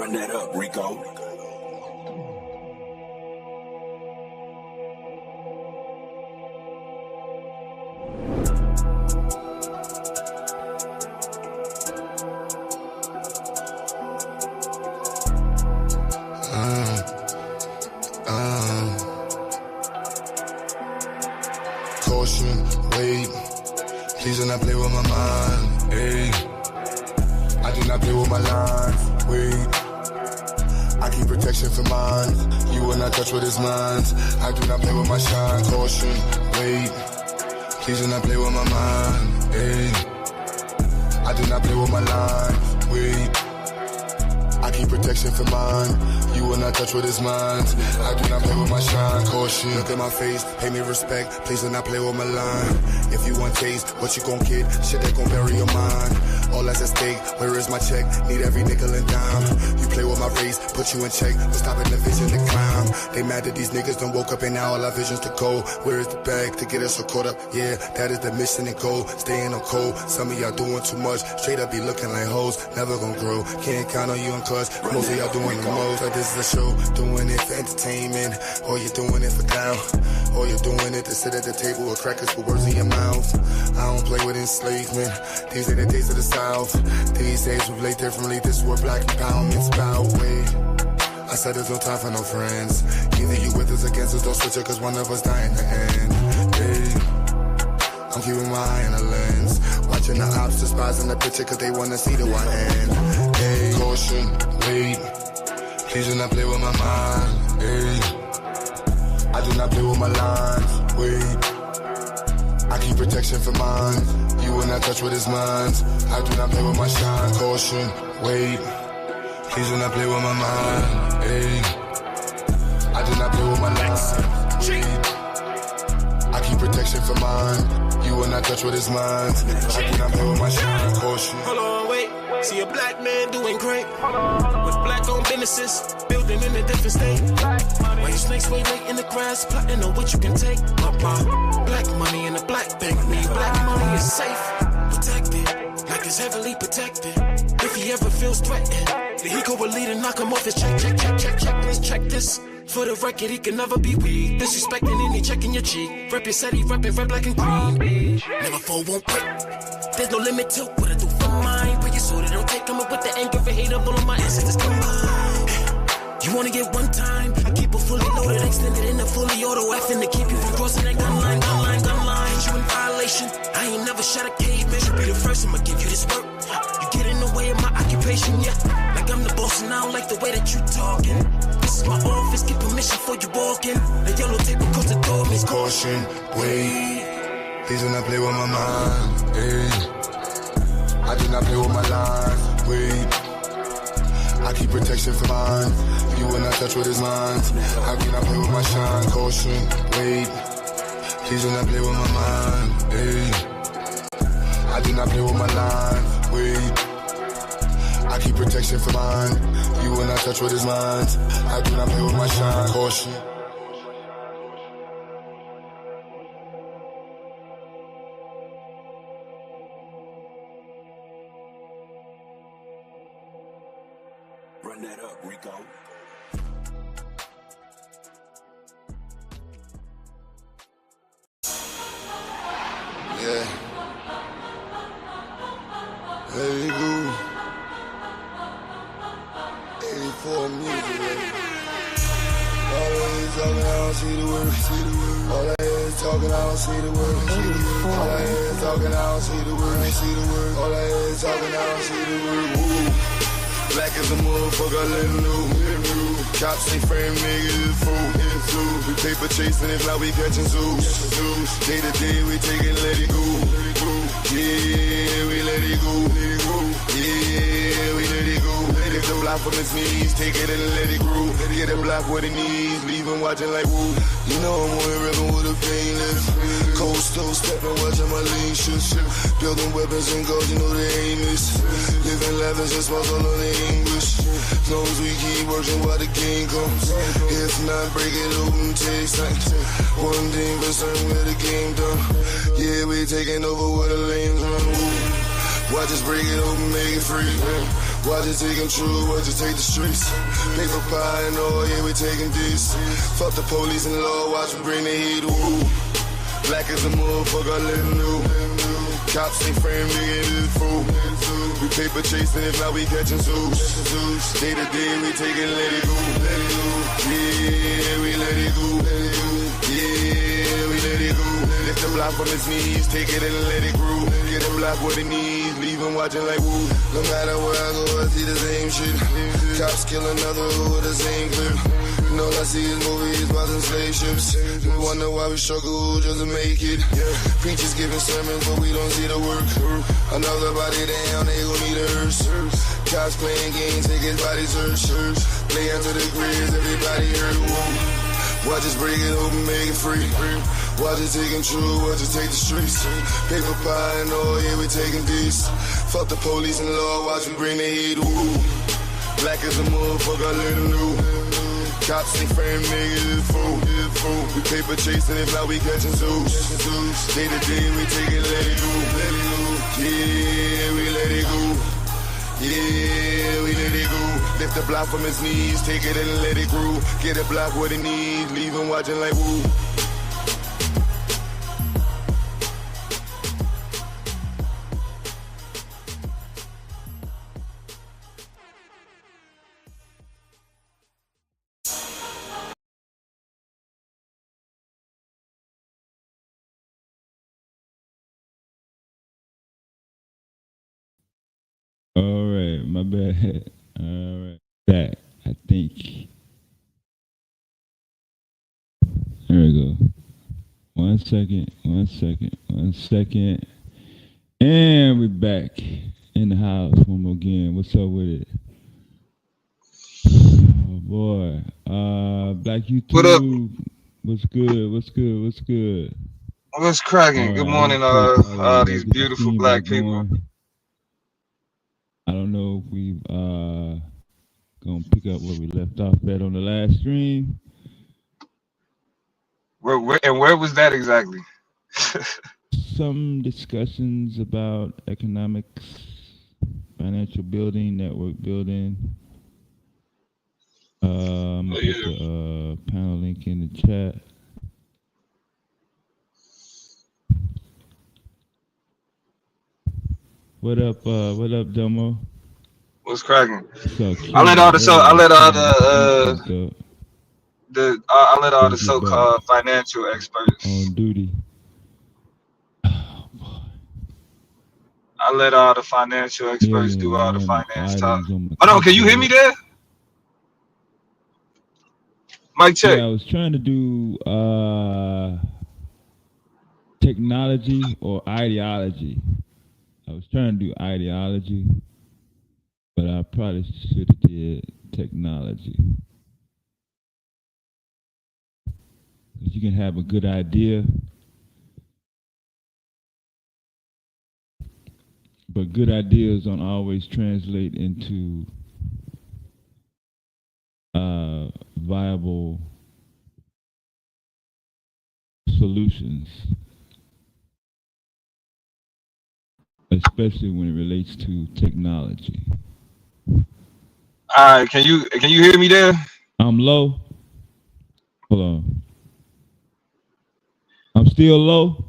Run that up, Rico. Caution, wait, please do not play with my mind, ayy. I do not play with my lines, wait. I keep protection for mine, you will not touch what is mine. I do not play with my shine, caution, wait, please do not play with my mind, ayy. I do not play with my lines, wait. I keep protection for mine, you will not touch what is mine. I do not play with my shine, caution. Look at my face, pay me respect, please do not play with my line. If you want taste, what you gon' get? Shit that gon' bury your mind. All that's at stake, where is my check? Need every nickel and dime. You play with my race, put you in check, but stopping the vision to climb. They mad that these niggas done woke up and now all our visions to go. Where is the bag to get us so caught up? Yeah, that is the mission and goal. Staying on cold, some of y'all doing too much. Straight up be looking like hoes, never gon' grow. Can't count on you and cuz most of y'all doing the most. Like this is a show, doing it for entertainment, or you're doing it for clout, or you're doing it to sit at the table with crackers with words in your mouth. I don't play with enslavement, these ain't the days of the South. These days we play differently, this is what black empowerment's about. Wait, I said there's no time for no friends. Either you with us, against us, don't switch it, cause one of us die in the end. Hey, I'm keeping my eye on the lens, watching the ops despising the picture cause they wanna see the one end. Hey, caution, wait, please do not play with my mind. Hey, I do not play with my lines, wait. I keep protection for mine, you will not touch what is mine. I do not play with my shine, caution, wait. Please do not play with my mind, ayy. I do not play with my life, wait. I keep protection for mine, you will not touch what is mine. I do not play with my shine, caution. Hold on, wait. See a black man doing great with black-owned businesses, building in a different state. Why you snakes way late in the grass, plotting on what you can take? Black money in the black bank, me black money is safe, protected, like it's heavily protected. If he ever feels threatened, then he go a lead and knock him off his check. Check this. For the record, he can never be weak. Disrespecting any checking your cheek. Rep your set, he reppin' red, black, and green. Never fall, won't quit. There's no limit to what I do for mine. Pray your soul, they don't take coming with the anger for hate up all of my ancestors combined. You wanna get one time? I keep it fully loaded, extended in a fully auto effing to keep you from crossing that gun line. Hit you in violation. I ain't never shot a caveman. Should be the first, I'ma give you this work. You get in the way of my occupation, yeah. Like I'm the boss and I don't like the way that you talking. This is my office, get permission before you walk in. The yellow tape across the door means caution, wait. Please do not play with my mind, ayy. I do not play with my life, wait. I keep protection for mine, you will not touch what is mine. I do not play with my shine, caution, wait. Please do not play with my mind, ayy. I do not play with my life, wait. I keep protection for mine, you will not touch what is mine. I do not play with my shine, caution. Run that up, Rico. Yeah. Let it go. 84 music, baby. All I hear is talking, I don't see the word. All I hear is talking, I don't see the word. All I hear is talking, I don't see the word. All I hear is talking, I don't see the word. Woo. Black as a motherfucker, let him know. Cops ain't frame niggas, it's fool. We paper chasing, if not we catching zoos. Day to day, we take it, let it go. Yeah, we let it go. Yeah, we let it go. If the block from his knees, take it and let it grow. Get the block where it needs, leave him watching like woo. You know I'm on the river with a painless. Cold stove stepping, watching my lean shit. Building weapons and goals, you know they aim is. Living lavish and smells all on the English. Knows we keep working while the king comes. If not, break it open, taste like one thing for certain where the game done. Yeah, we taking over where the lanes run. Woo. Watch us break it open, make it free. Watch it take control, watch it take the streets. Paper pie and all, yeah, we taking this. Fuck the police and the law, watch me bring the heat, woo. Black as a motherfucker, let him know. Cops ain't frame, nigga, it is fool. We paper chasing, if not, we catching zoos. Day to day, we taking, let it go. Yeah, we let it go. Yeah, we let it go. Lift the block from his knees, take it and let it grow. Get him block what he needs, leave him watching like woo. No matter where I go, I see the same shit. Cops kill another with the same clip. You know, I see his movies, watching slave ships. We wonder why we struggle just to make it. Preachers giving sermons, but we don't see the work. Another body down, they gon' need a hearse. Cops playing games, take his body search. Play into the graves, everybody hurt. Watch us break it open, make it free. Watch it take control, watch it take the streets. Paper pie and all, yeah, we taking this. Fuck the police and the law, watch me bring the heat, woo. Black as a motherfucker, let him know. Cops ain't frame, nigga, it's fool. We paper chasing, if not, we catching zoos. Day to day, we take it, let it go. Yeah, we let it go. Yeah, we let it go. Lift the block from his knees, take it and let it grow. Get a block what it needs, leave him watching like woo. All right, my bad. All right, back. I think. There we go. 1 second. And we're back in the house one more again. What's up with it? Oh boy. Black YouTube. What up? What's good? What's cracking? Good morning, these Get the beautiful scene black back people. going. I don't know if we've gonna pick up where we left off at on the last stream. Where was that exactly? Some discussions about economics, financial building, network building. I'm gonna put the panel link in the chat. What up, Domo? What's cracking? So I let all the so-called financial experts. on duty. I let all the financial experts do all the finance talk. Hold on, can you hear me there? Mic check. Yeah, I was trying to do technology or ideology. I was trying to do ideology, but I probably should have did technology. Because you can have a good idea, but good ideas don't always translate into viable solutions, especially when it relates to technology. All right, can you hear me there? I'm low. Hold on. I'm still low.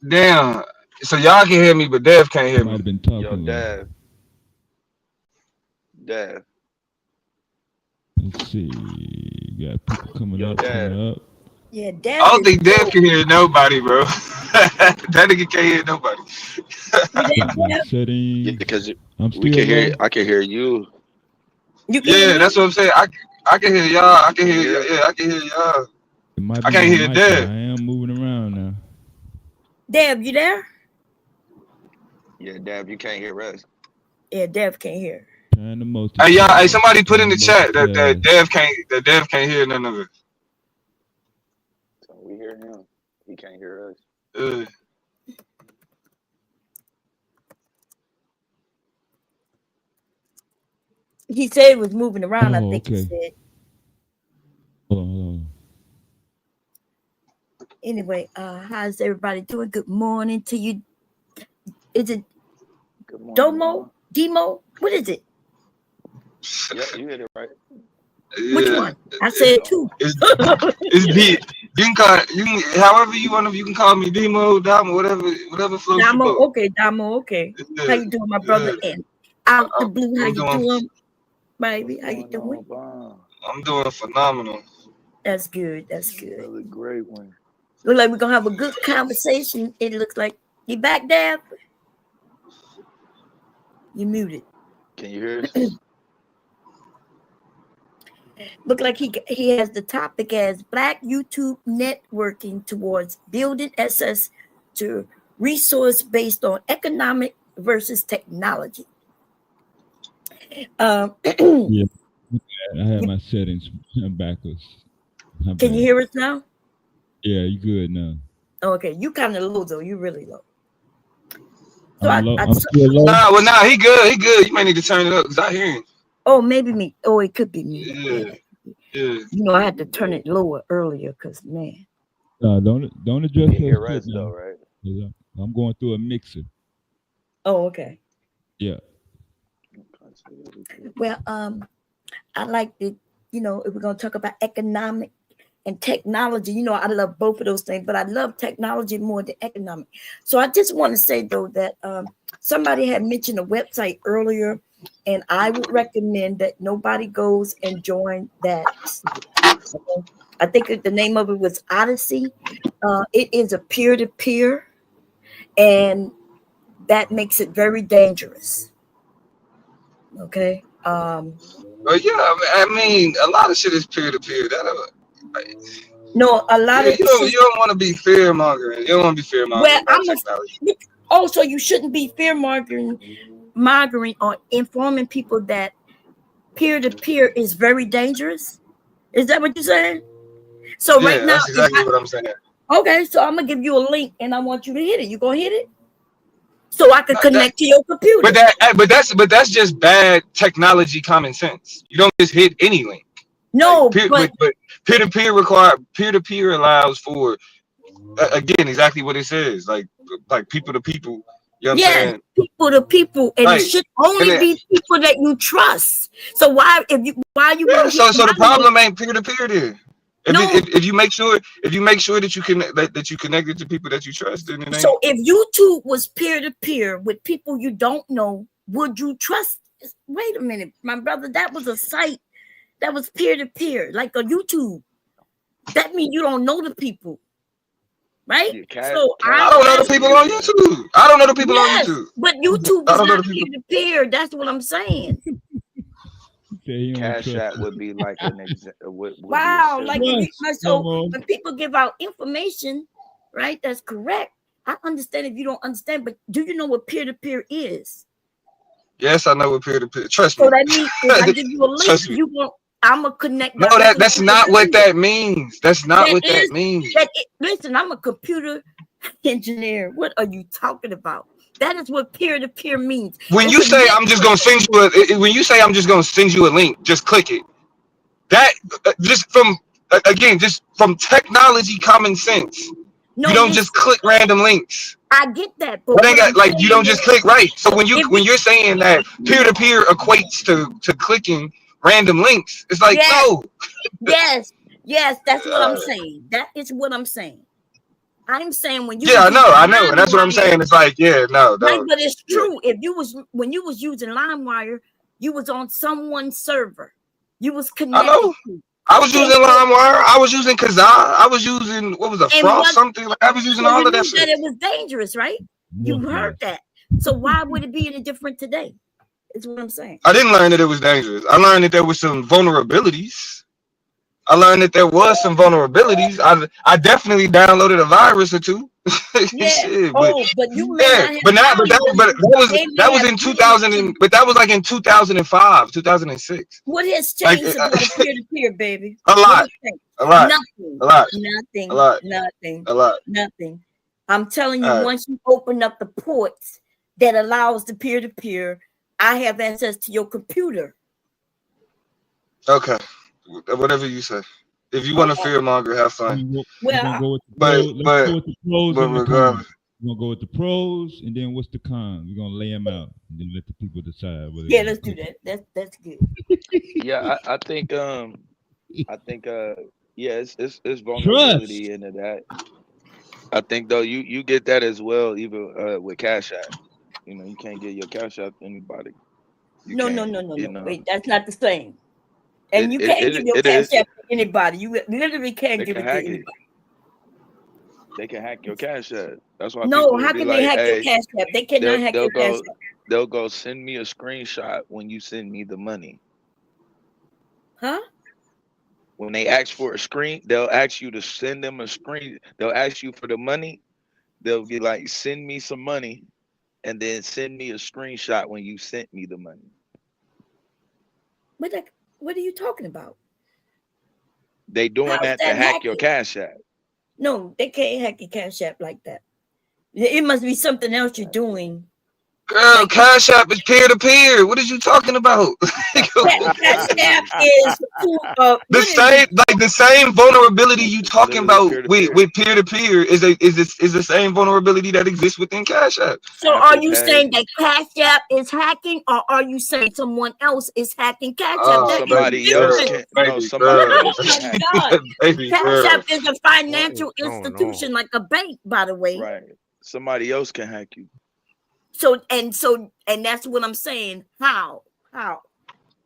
Damn. So y'all can hear me, but Dev can't hear Might me. have been talking. Yo, Dev. Let's see. Got people coming up. Yeah, I Dev. don't think Dev can hear nobody, bro. That nigga can't hear nobody. Settings. Yeah, because I'm still we can hear. low. I can hear you. You can hear Yeah, me? that's what I'm saying. I can hear y'all. I can hear y'all. Yeah, I can hear y'all. It might I be can't my hear mic, Dev. but I am moving around now. Dev, you there? Yeah, Dev, you can't hear us. Yeah, Dev can't hear. Trying to multitask. Hey, y'all. Hey, somebody put in the chat that Dev can't hear none of it. So we hear him. He can't hear us. He said it was moving around. I think okay. he said. Hold on. Anyway, how's everybody doing? Good morning to you. Is it Good morning, Domo? Mama. Demo? What is it? Yeah, you hit it right. Which Yeah, one? I said two. it's D. You can call however you want to. You can call me Demo, Damo, whatever floats your Damo, boat. okay, Damo, okay. How Yeah, you doing, my yeah. brother? And out the blue, how I'm you doing doing, baby? How you Going doing? on, bomb. I'm doing phenomenal. That's good. That's good. Another great one. Look like we're gonna have a good conversation. It looks like you back there. You muted. Can you hear us? Look like he has the topic as Black YouTube networking towards building access to resource based on economic versus technology. Yeah, I have my settings backwards. Can you hear us now? Yeah, you good now. Okay, you kind of low though. You really low. So I'm still low. Nah, he good. He good. You might need to turn it up because I hear him. Oh, maybe me. Oh, it could be me. Yeah. You know, I had to turn it lower earlier because man. Don't address You can hear that us shit though, now. right? I'm going through a mixer. Oh, okay. Yeah. Well, I like to, you know, if we're gonna talk about economic and technology, you know, I love both of those things, but I love technology more than economic. So I just want to say though that somebody had mentioned a website earlier, and I would recommend that nobody goes and join that. I think the name of it was Odyssey. It is a peer-to-peer, and that makes it very dangerous. Okay. But yeah, I mean, a lot of shit is peer to peer. No, a lot of you don't want to be fear mongering. You don't want to be fear mongering about technology. So you shouldn't be fear mongering on informing people that peer to peer is very dangerous. Is that what you're saying? So Yeah, right now, that's exactly what I'm saying. Okay, so I'm gonna give you a link, and I want you to hit it. You gonna hit it? So I can connect to your computer. But that's just bad technology common sense. You don't just hit any link. No, like, but peer to peer allows for again exactly what it says, like people to people. You know what I'm saying? People to people, and it should only be people that you trust. So why you yeah, so the problem ain't peer to peer there. If you make sure that you can that you connected to people that you trust, then it ain't. So if YouTube was peer to peer with people you don't know, would you trust? Wait a minute, my brother, that was a site that was peer to peer, like a YouTube. That means you don't know the people, right? So I don't know the people on YouTube. I don't know the people on YouTube. But YouTube is not peer to peer. That's what I'm saying. Cash App would be like an example. Wow, like when people give out information, right? That's correct. I understand if you don't understand, but do you know what peer to peer is? Yes, I know what peer to peer. Trust me. So that means if I give you a link, I'm gonna connect. No, that's not what that means. That's not what that means. Listen, I'm a computer engineer. What are you talking about? That is what peer to peer means. When you say I'm just gonna send you a link, just click it. That just from technology common sense. You don't just click random links. I get that, but you don't just click right. So when you're saying that peer to peer equates to clicking random links, it's like no. Yes, that's what I'm saying. That is what I'm saying. I'm saying when you I know, and that's what I'm saying. It's like no. Right, but it's true. If when you was using LimeWire, you was on someone's server. You was connected. I know. I was using LimeWire. I was using Kazaa. I was using Frost something. Like I was using all of that shit. That it was dangerous, right? You heard that. So why would it be any different today? Is what I'm saying. I didn't learn that it was dangerous. I learned that there was some vulnerabilities. I definitely downloaded a virus or two. Yeah. Shit, but you that was in 2000. But that was like in 2005, 2006. What has changed about peer to peer, baby? A lot. Nothing. I'm telling you, once you open up the ports that allows the peer to peer, I have access to your computer. Okay. Whatever you say. If you want to fear monger, have fun. Well, but regardless, We're gonna go with the pros, and then what's the cons? We're gonna lay them out, and then let the people decide. Whether Yeah, let's do that. That's good. Yeah, I think yeah, it's vulnerability into that. I think though you get that as well, even with Cash App. You know, you can't get your Cash App to anybody. You No. you know. Wait, that's not the same. And you can't give your It cash is. app to anybody. You literally can't They give can it to hack it. anybody. They can hack your Cash App. That's why No, people will how be can they like, hack your hey, cash app? They cannot hack they'll your cash go app. they'll go send me a screenshot when you send me the money. Huh? When they ask for a screen, they'll ask you to send them a screen. They'll ask you for the money. They'll be like, send me some money, and then send me a screenshot when you sent me the money. What are you talking about? They doing How's that to that hack your hacking? Cash App. No, they can't hack your cash app like that. It must be something else you're doing. Girl, Cash App is peer to peer. What is you talking about? Cash app is the same vulnerability you It's talking literally about peer to with peer. peer to peer is the same vulnerability that exists within Cash App. So are Apple you Pay. saying that Cash App is hacking, or are you saying someone else is hacking Cash App? Oh, That is Somebody else different. can somebody else can Oh hack my it. God. Baby Cash girl. App is a financial What is going institution, like a bank, by the way. Right. Somebody else can hack you. So that's what I'm saying. How?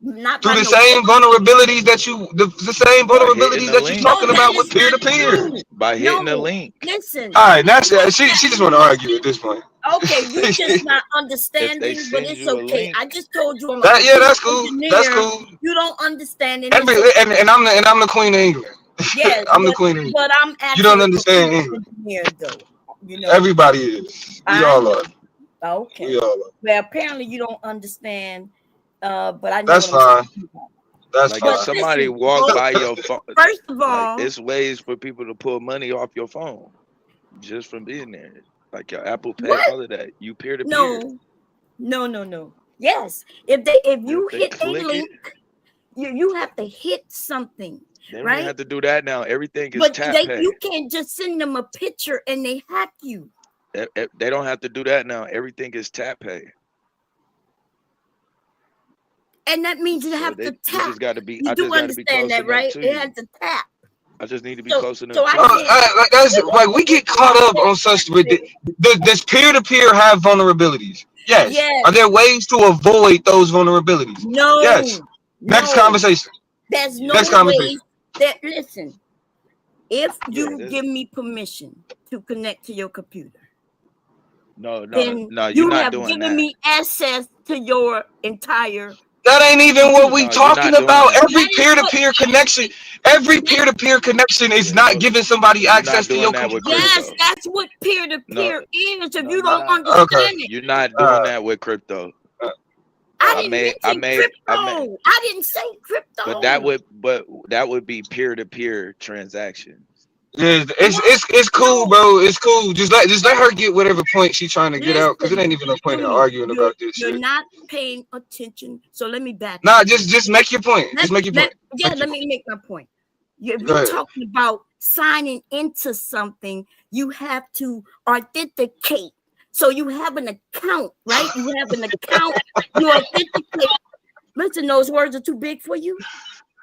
Not Through by the no same vulnerabilities that the same By hitting vulnerabilities the that you link. No, talking that about is with peer not to peer. true. By hitting the No, link. listen. All right, that's she just want to argue at this point. Okay, you just not If they understanding, but send it's you a okay. link, I just told you I'm a That yeah, computer that's cool. That's engineer. cool. You don't understand, and Every it's okay. and I'm the queen of England. Yes, I'm the queen of England. but I'm You actually don't a understand computer English. engineer, though. You know, Everybody is. We I all know. are. Okay. We all are. Well, apparently you don't understand. But I know That's what I'm fine. saying. That's like But if fine. somebody listen, walk by your phone, first of like all, it's ways for people to pull money off your phone just from being there. Like your Apple Pay, what? all of that. You peer to peer. No. Yes, if you If they hit a click it, link, you have to hit something, they don't even right? have to do that now. Everything is But tap pay. you can't just send them a picture and they hack you. They don't have to do that now. Everything is tap pay. And that means you So have to you tap. just got to be. You I do just got to be understand close that, enough right? to It you. has to tap. I just need to be So, close enough so to I you. can't. That's like we get caught up on such with does peer to peer have vulnerabilities? Yes. Yes. Are there ways to avoid those vulnerabilities? No. Yes. Next No. conversation. There's no Next way conversation. that. Listen, if you this- give me permission to connect to your computer, No, then you're you not have doing given that. me access to your entire. That ain't even what we No, you're talking not doing about. that. Every peer to peer connection, every peer to peer connection is not giving somebody You're not access to doing your that with computer. Yes, crypto. that's what peer to No, peer is. If no, you you're don't not. understand it, You're not doing that with crypto. I I didn't made, I mention made, crypto. I made, I didn't say crypto. but that would be peer to peer transactions. Yeah, it's cool, bro. It's cool. Just let her get whatever point she's trying to get out, because it ain't even no point in arguing about this You're shit. not paying attention. So let me back Nah, up. just make your point. Just make your point. Let me make my point. If Go you're ahead. talking about signing into something, you have to authenticate. So you have an account, right? You have an account. You authenticate. Listen, those words are too big for you.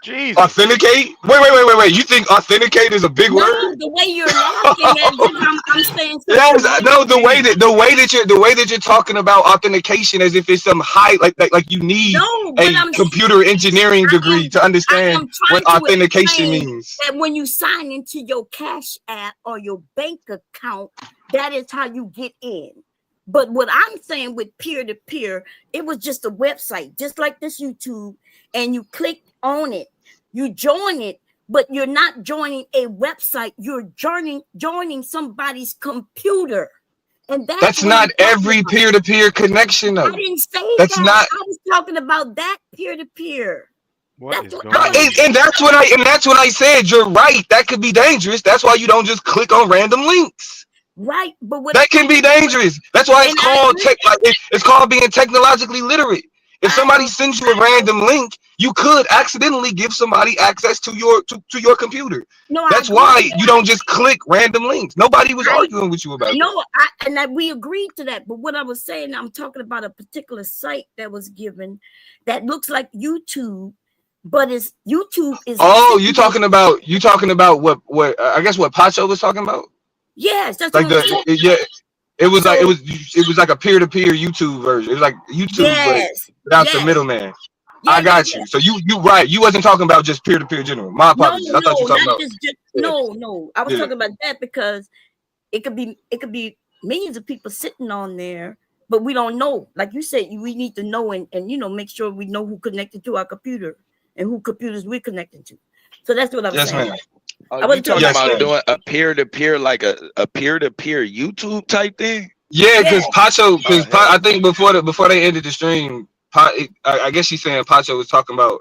Jesus. Authenticate? Wait. You think authenticate is a big No, word? the way you're laughing as if I'm saying something. Yes, no, the way that you're talking about authentication as if it's some high like you need a computer engineering degree to understand what authentication means. That when you sign into your Cash App or your bank account, that is how you get in. But what I'm saying with peer-to-peer, it was just a website, just like this YouTube, and you click on it, you join it, but you're not joining a website, you're joining somebody's computer. And that's not every peer-to-peer connection, though. I didn't say that's that. Not. I was talking about that peer-to-peer. What is going on? And that's when I said you're right. That could be dangerous. That's why you don't just click on random links. Right, but that can be dangerous. That's why it's called being technologically literate. If somebody sends you a random link, you could accidentally give somebody access to your computer. No, I That's agree. why you don't just click random links. Nobody was arguing with you about that. No, we agreed to that. But what I was saying, I'm talking about a particular site that was given that looks like YouTube, but it's YouTube is. Oh, you talking about what I guess what Pacho was talking about? Yes, that's like what I'm saying. yeah. It was like it was like a peer-to-peer YouTube version. It was like YouTube, yes, but without the middleman. Yeah, I got you. So you right. You wasn't talking about just peer-to-peer general. My apologies. I thought you were talking about no. I was talking about that because it could be millions of people sitting on there, but we don't know. Like you said, we need to know and make sure we know who connected to our computer and who computers we're connected to. So that's what I'm saying. Ma'am. Oh, you talking about doing a peer-to-peer, like a peer-to-peer YouTube type thing? Yeah, because Pacho, I think before they ended the stream, I guess she's saying Pacho was talking about,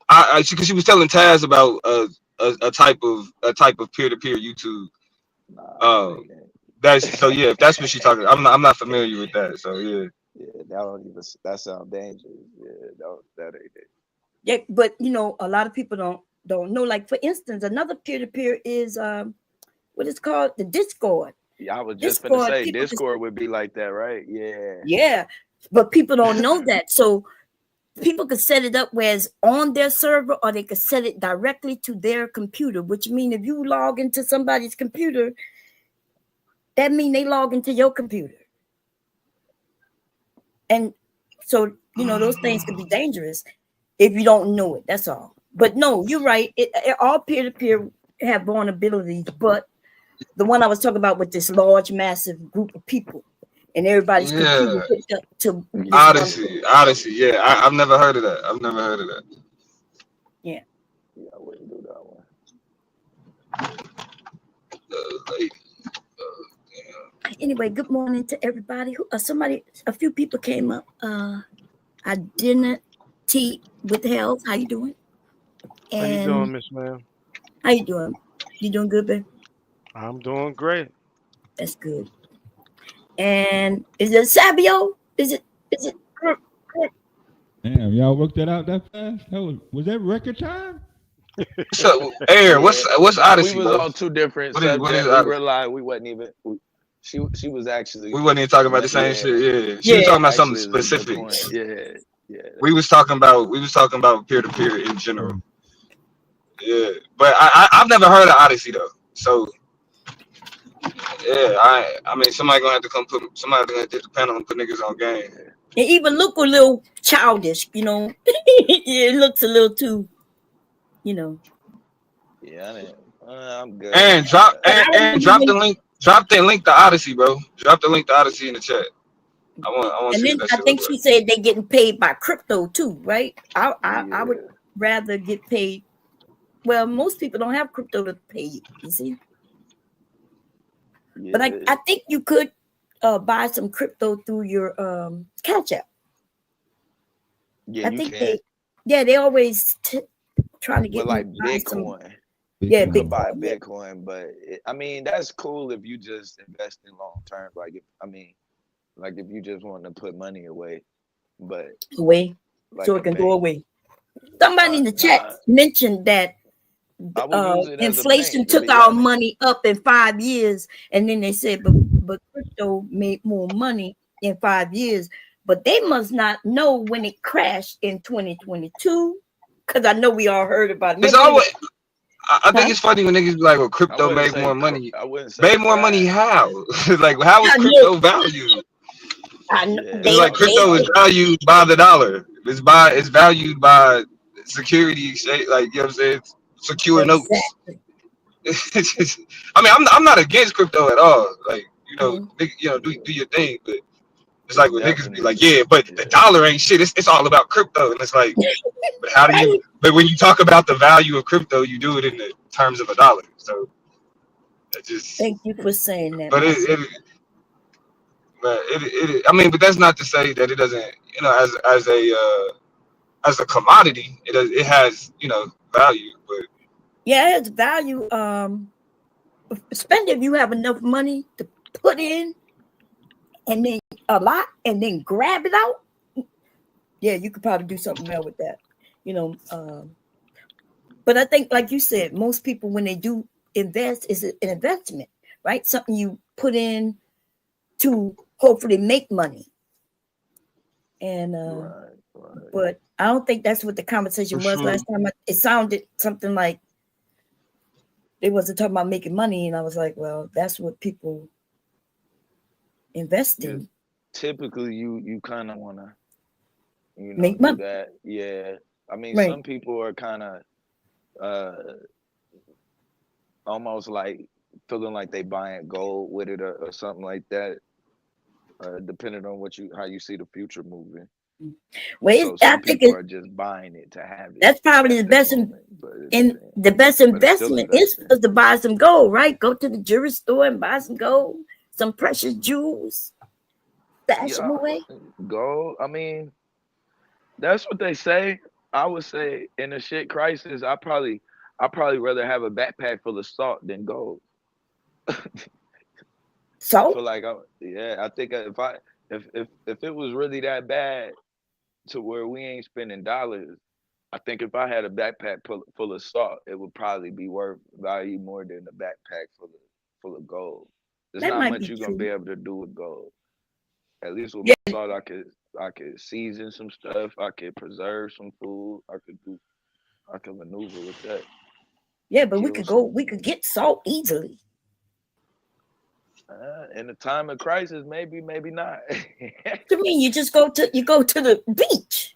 because she was telling Taz about a type of peer-to-peer YouTube. That's so yeah. If that's what she's talking, I'm not familiar with that. So yeah. Yeah, that sounds dangerous. Yeah, that ain't it. Yeah, but a lot of people don't know. Like for instance, another peer-to-peer is what is called the Discord. Yeah, I was just gonna say Discord would be like that, right? Yeah. Yeah, but people don't know that. So people could set it up where it's on their server, or they could set it directly to their computer. Which means if you log into somebody's computer, that means they log into your computer. And so those things could be dangerous if you don't know it. That's all. But no, you're right. All peer-to-peer have vulnerabilities, but the one I was talking about with this large, massive group of people and everybody's computer hooked up to Odyssey. Yeah, I've never heard of that. Yeah. I wouldn't do that one. Anyway, good morning to everybody. A few people came up. Identity with health. How you doing? How you doing, Miss Ma'am? How you doing? You doing good, babe? I'm doing great. That's good. And is it Sabio? Is it? Damn, y'all worked that out that fast? Was that record time? So, Air, what's Odyssey? We was on two different subjects. We realized we wasn't even. She was actually. We wasn't even talking about the same shit. Yeah, she was talking about something specific. Yeah. We was talking about peer-to-peer in general. Yeah, but I've never heard of Odyssey though. So yeah, I mean somebody gonna have to depend on put niggas on game. It even look a little childish, It looks a little too, Yeah, I'm good. And drop the link. Drop the link to Odyssey, bro. Drop the link to Odyssey in the chat. I want to see that. I think she said they getting paid by crypto too, right? I would rather get paid. Well, most people don't have crypto to pay you see. Yeah. But I think you could buy some crypto through your Cash App. Yeah, I think they always trying to get like Bitcoin. Yeah, you can buy Bitcoin, but that's cool if you just invest in long term. Like if you just want to put money away, but so it can go away. Somebody in the chat mentioned that inflation took our money up in 5 years, and then they said, but crypto made more money in 5 years. But they must not know when it crashed in 2022, because I know we all heard about it. It's always. I think it's funny when niggas be like, well, crypto made more money. Made more money how? Like, how is crypto valued? It's like crypto is valued by the dollar. It's valued by security exchange, like, you know what I'm saying? Secure notes. I mean, I'm not against crypto at all. Like, do your thing, but it's like when niggas be like, yeah, but the dollar ain't shit. It's all about crypto, and it's like, but how do you? But when you talk about the value of crypto, you do it in the terms of a dollar. So, thank you for saying that. But that's not to say that it doesn't, as a commodity, it has value. But yeah, it has value. Especially if you have enough money to put in, and then grab it out. Yeah, you could probably do something else with that. you know. But I think, like you said, most people when they do invest, is an investment, right? Something you put in to hopefully make money. And Right. but I don't think that's what the conversation For was sure. last time. It sounded something like they wasn't talking about making money, and I was like, well, that's what people invest Yeah. in. Typically, you kind of want to, Make do money. that. Yeah. I mean, Right. some people are kind of almost like feeling like they buying gold with it or something like that, depending on how you see the future moving. Well, So I some think people are just buying it to have it that's probably at the that best moment. But it and depends. the best But it's still investment is investing. to buy some gold, right? Go to the jewelry store and buy some gold, some precious jewels, stash them Yeah, away. gold. I mean, that's what they say. I would say in a shit crisis, I probably rather have a backpack full of salt than gold. I So feel like I think if it was really that bad to where we ain't spending dollars, I think if I had a backpack full of salt, it would probably be worth value more than a backpack full of gold. There's that not might much be you're gonna be true. able to do with gold. At least with my Yeah, salt, I could season some stuff. I could preserve some food. I could maneuver with that. yeah, but Kill we some. could get salt easily. In a time of crisis, maybe not. To me, you just go to the beach.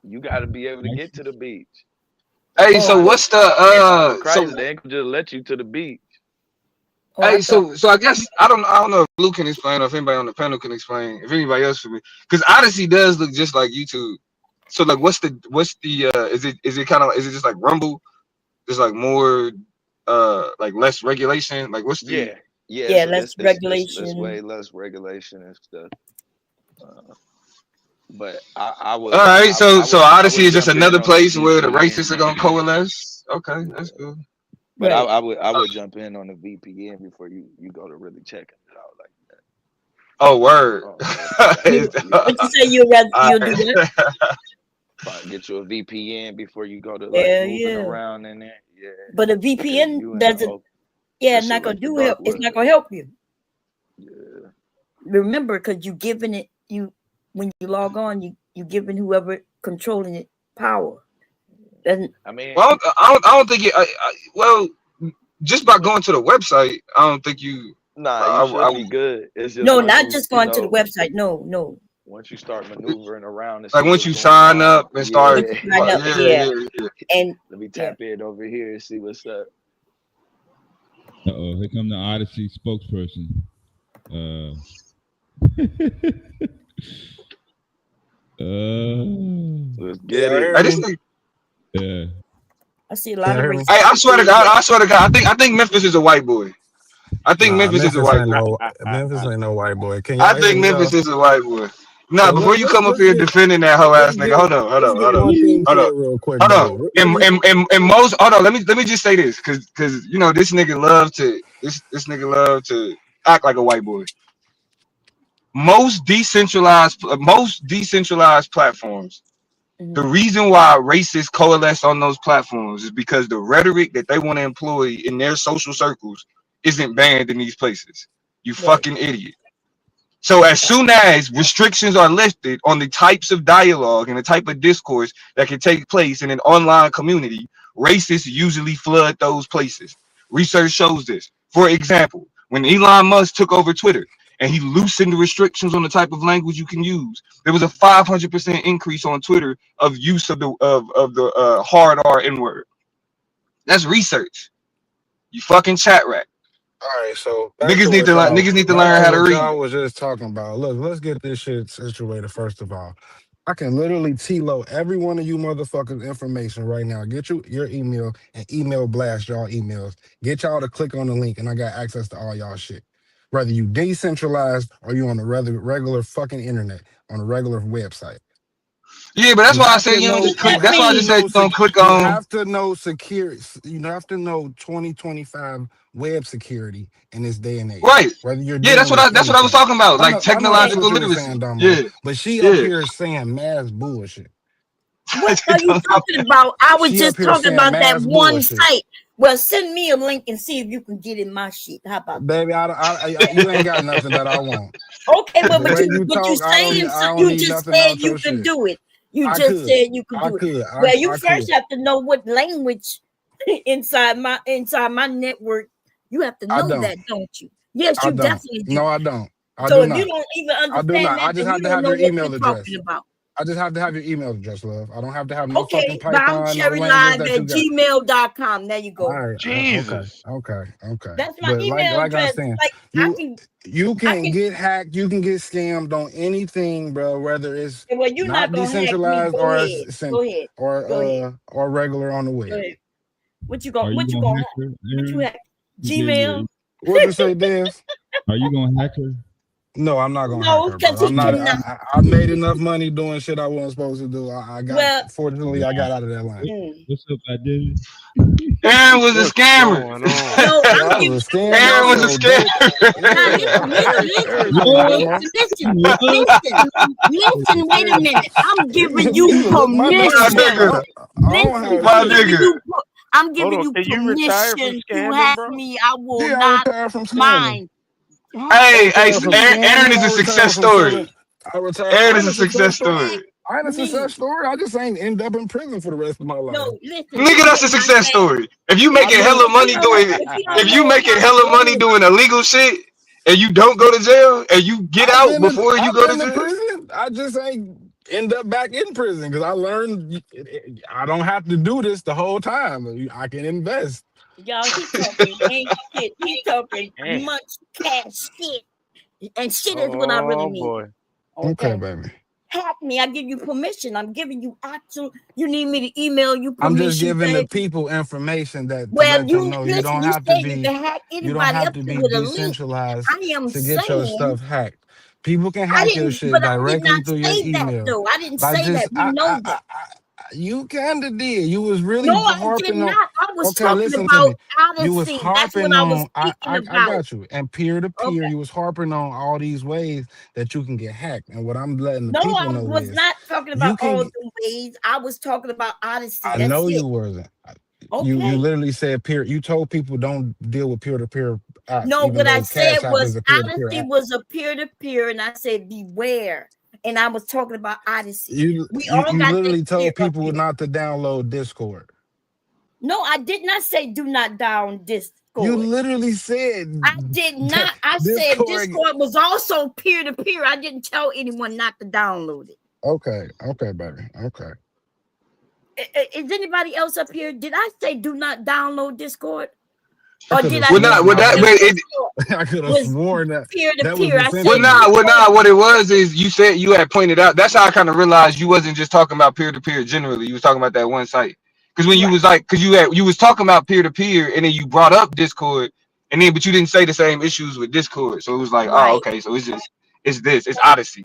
You got to be able to get to the beach. Hey, Oh, so what's the Time of so crisis, they ain't gonna just let you to the beach. I hey, thought so I guess I don't know if Blue can explain or if anybody on the panel can explain, if anybody else for me. Because Odyssey does look just like YouTube. So like what's the is it kind of is it just like Rumble? There's like more like less regulation? Like what's the Yeah, yeah. yeah, It's less it's regulation. way less regulation and stuff. Uh, but I all would right, so I Odyssey would is just jump in another on the place where the VPN. racists are gonna coalesce. Okay, that's Yeah. good. But Right. I would jump in on the VPN before you go to really checking it out like that. Oh word. Oh yeah, if you got You yeah. what you say you'll do what? Alright. Get you a VPN before you go to like Yeah, moving yeah. around in there. Yeah, But a because VPN you in the doesn't. oh Yeah, that it's shit not gonna like the do help. dark It's not web. gonna help you. Yeah, Remember, because you giving it you when you log on, you giving whoever controlling it power. Doesn't I mean, Well, I don't think it. Well, just by going to the website, I don't think you. nah, you I should be good. It's just no, once not just going to the website. No, no. once you start maneuvering around to like see once what's you going sign on. up and Yeah, start. Once you sign up, Yeah, yeah, yeah, yeah. and let me yeah. tap in over here and see what's up. Here come the Odyssey spokesperson. Let's Can get y'all it. hear Hey, this me? thing. Yeah. I see a Can lot y'all of hear me? races. Hey, I swear to God, I think Memphis is a white boy. I think Nah, Memphis is a Memphis white ain't boy. no white boy. Can I y'all hear think me Memphis though? is a white boy. Nah, So before you come up let's here get defending that hoe let's ass nigga, get hold on, one thing hold on, clear real quick hold on. though. And most hold on, let me just say this, cause this nigga love to act like a white boy. Most decentralized platforms. The Mhm. reason why racists coalesce on those platforms is because the rhetoric that they want to employ in their social circles isn't banned in these places. You Right. fucking idiot. So as soon as restrictions are lifted on the types of dialogue and the type of discourse that can take place in an online community, racists usually flood those places. Research shows this. For example, when Elon Musk took over Twitter and he loosened the restrictions on the type of language you can use, there was a 500% increase on Twitter of use of the hard R N word. That's research. You fucking chat rat. All right, so Niggas need to back learn to how to what read. y'all was just talking about. Look, let's get this shit situated first of all. I can literally T-load every one of you motherfuckers information right now. Get you your email and email blast y'all emails. Get y'all to click on the link and I got access to all y'all shit. Whether you decentralized or you on the regular fucking internet, on a regular website. Yeah, but that's You why I have say to you don't know. just You click. That's why have I to just said know. you don't click You on. have to know security. You have to know 2025 web security in this day and age. Right. Whether you're Yeah, dealing with that's what I was anything. talking about. Like I know that's what technological you were literacy. saying, Damo. Yeah. But she up Yeah. here saying mass bullshit. What are you talking about? I was She just up here talking saying about that mass one bullshit. site. Well, send me a link and see if you can get in my shit. How about that? Baby, you ain't got nothing that I want. Okay, well, The but way you you talk, I don't saying need you just nothing said out you your could shit. do it. You I just could. said you could I do it. could. Well, you I first could. have to know what language inside my network. You have to I know don't. that, don't you? Yes, I you don't. definitely do. No, I don't. I So do if you not. don't even I do not. understand I that, just then have you to don't have know your what email you're address. talking about. I just have to have your email address, love. I don't have to have no Okay, fucking but I'm Python, no language cherrylive that at you got. gmail.com. There you All go. right. Jesus. Okay. That's my But email like I was address. saying, Like you you I can can. get hacked, you can get scammed on anything, bro. Whether it's Well, you're not not gonna hack me. decentralized Go or ahead. Go ahead. Go ahead. or regular on the Go web. ahead. What you Are gonna? you What you gonna gonna? hack her, What you Aaron? hack? You gave your Gmail? What'd you say, Dez? Are you gonna hack her? No, I'm not gonna hack No, her, because bro. I'm he not. cannot. I made enough money doing shit I wasn't supposed to do. I got. Well, Fortunately, I got out of that line. What's up, identity? Aaron was a What's scammer. going on? no, Yeah, I'm I giving. was a scammer. No, Aaron was a So dope. now Yeah, everything, Domo. listen. Wait a minute. I'm giving you Look, my my nigga. permission. nigga. I don't Listen, have My shit. nigga. I'm Hold giving on. you Can you retire from permission to scamming, hack bro? me. I will Yeah, I not retired from scamming. mind. I Hey, retired from Aaron scamming. is I a retired success from selling. story. Aaron I is ain't a a success success story. story. I ain't a Please. success story. I just ain't end up in prison for the rest of my life. No, listen. Nigga, This is that's a what I success said. story. If you I've making been. hella money doing, if you making hella money doing illegal shit and you don't go to jail and you get out before you I've go to been to jail, prison. I just ain't end up back in prison because I learned I don't have to do this the whole time. I can invest. Y'all, he talking ain't shit. He talking Damn. much cash shit. And shit is what I really Oh need. boy. Okay, Okay. baby. Hack me. I give you permission. I'm giving you actual. You need me to email you I'm just permission, giving the baby. people information that to Well, let them you know you listen. don't You have to said you be can hack anybody up to with a link. decentralized I am to get your saying stuff hacked. People can I hack your didn't, shit but I did directly not through your say that email. though. I didn't By say just that. We know that. you kinda did. You was really No, I did harping on. not. I was Okay, talking listen to about me. You was Odyssey. That's what harping I was on. speaking I about. got you. And peer to peer, Okay. you was harping on all these ways that you can get hacked. And what I'm letting the No, people I know was is not talking you about all can. the ways. I was talking about Odyssey. I That's know it. you wasn't. You Okay. literally said peer. You told people don't deal with peer to peer apps, No, even what I though said Cash App was is a peer to peer Odyssey app. was a peer-to-peer, and I said beware. And I was talking about Odyssey. You We all got literally that fear told up people here. not to download Discord. No, I did not say do not down Discord. You literally said I did not. I said Discord was also peer-to-peer. I didn't tell anyone not to download it. Okay, baby. Okay. Is anybody else up here? Did I say do not download Discord? Or did I well, say not with that, but it. I could have sworn that that was peer-to-peer? I said Well, nah. What it was is you said you had pointed out. That's how I kind of realized you wasn't just talking about peer to peer generally. You was talking about that one site. Because when you was like, because you was talking about peer to peer, and then you brought up Discord, and then but you didn't say the same issues with Discord. So it was like, oh, okay, so it's Odyssey.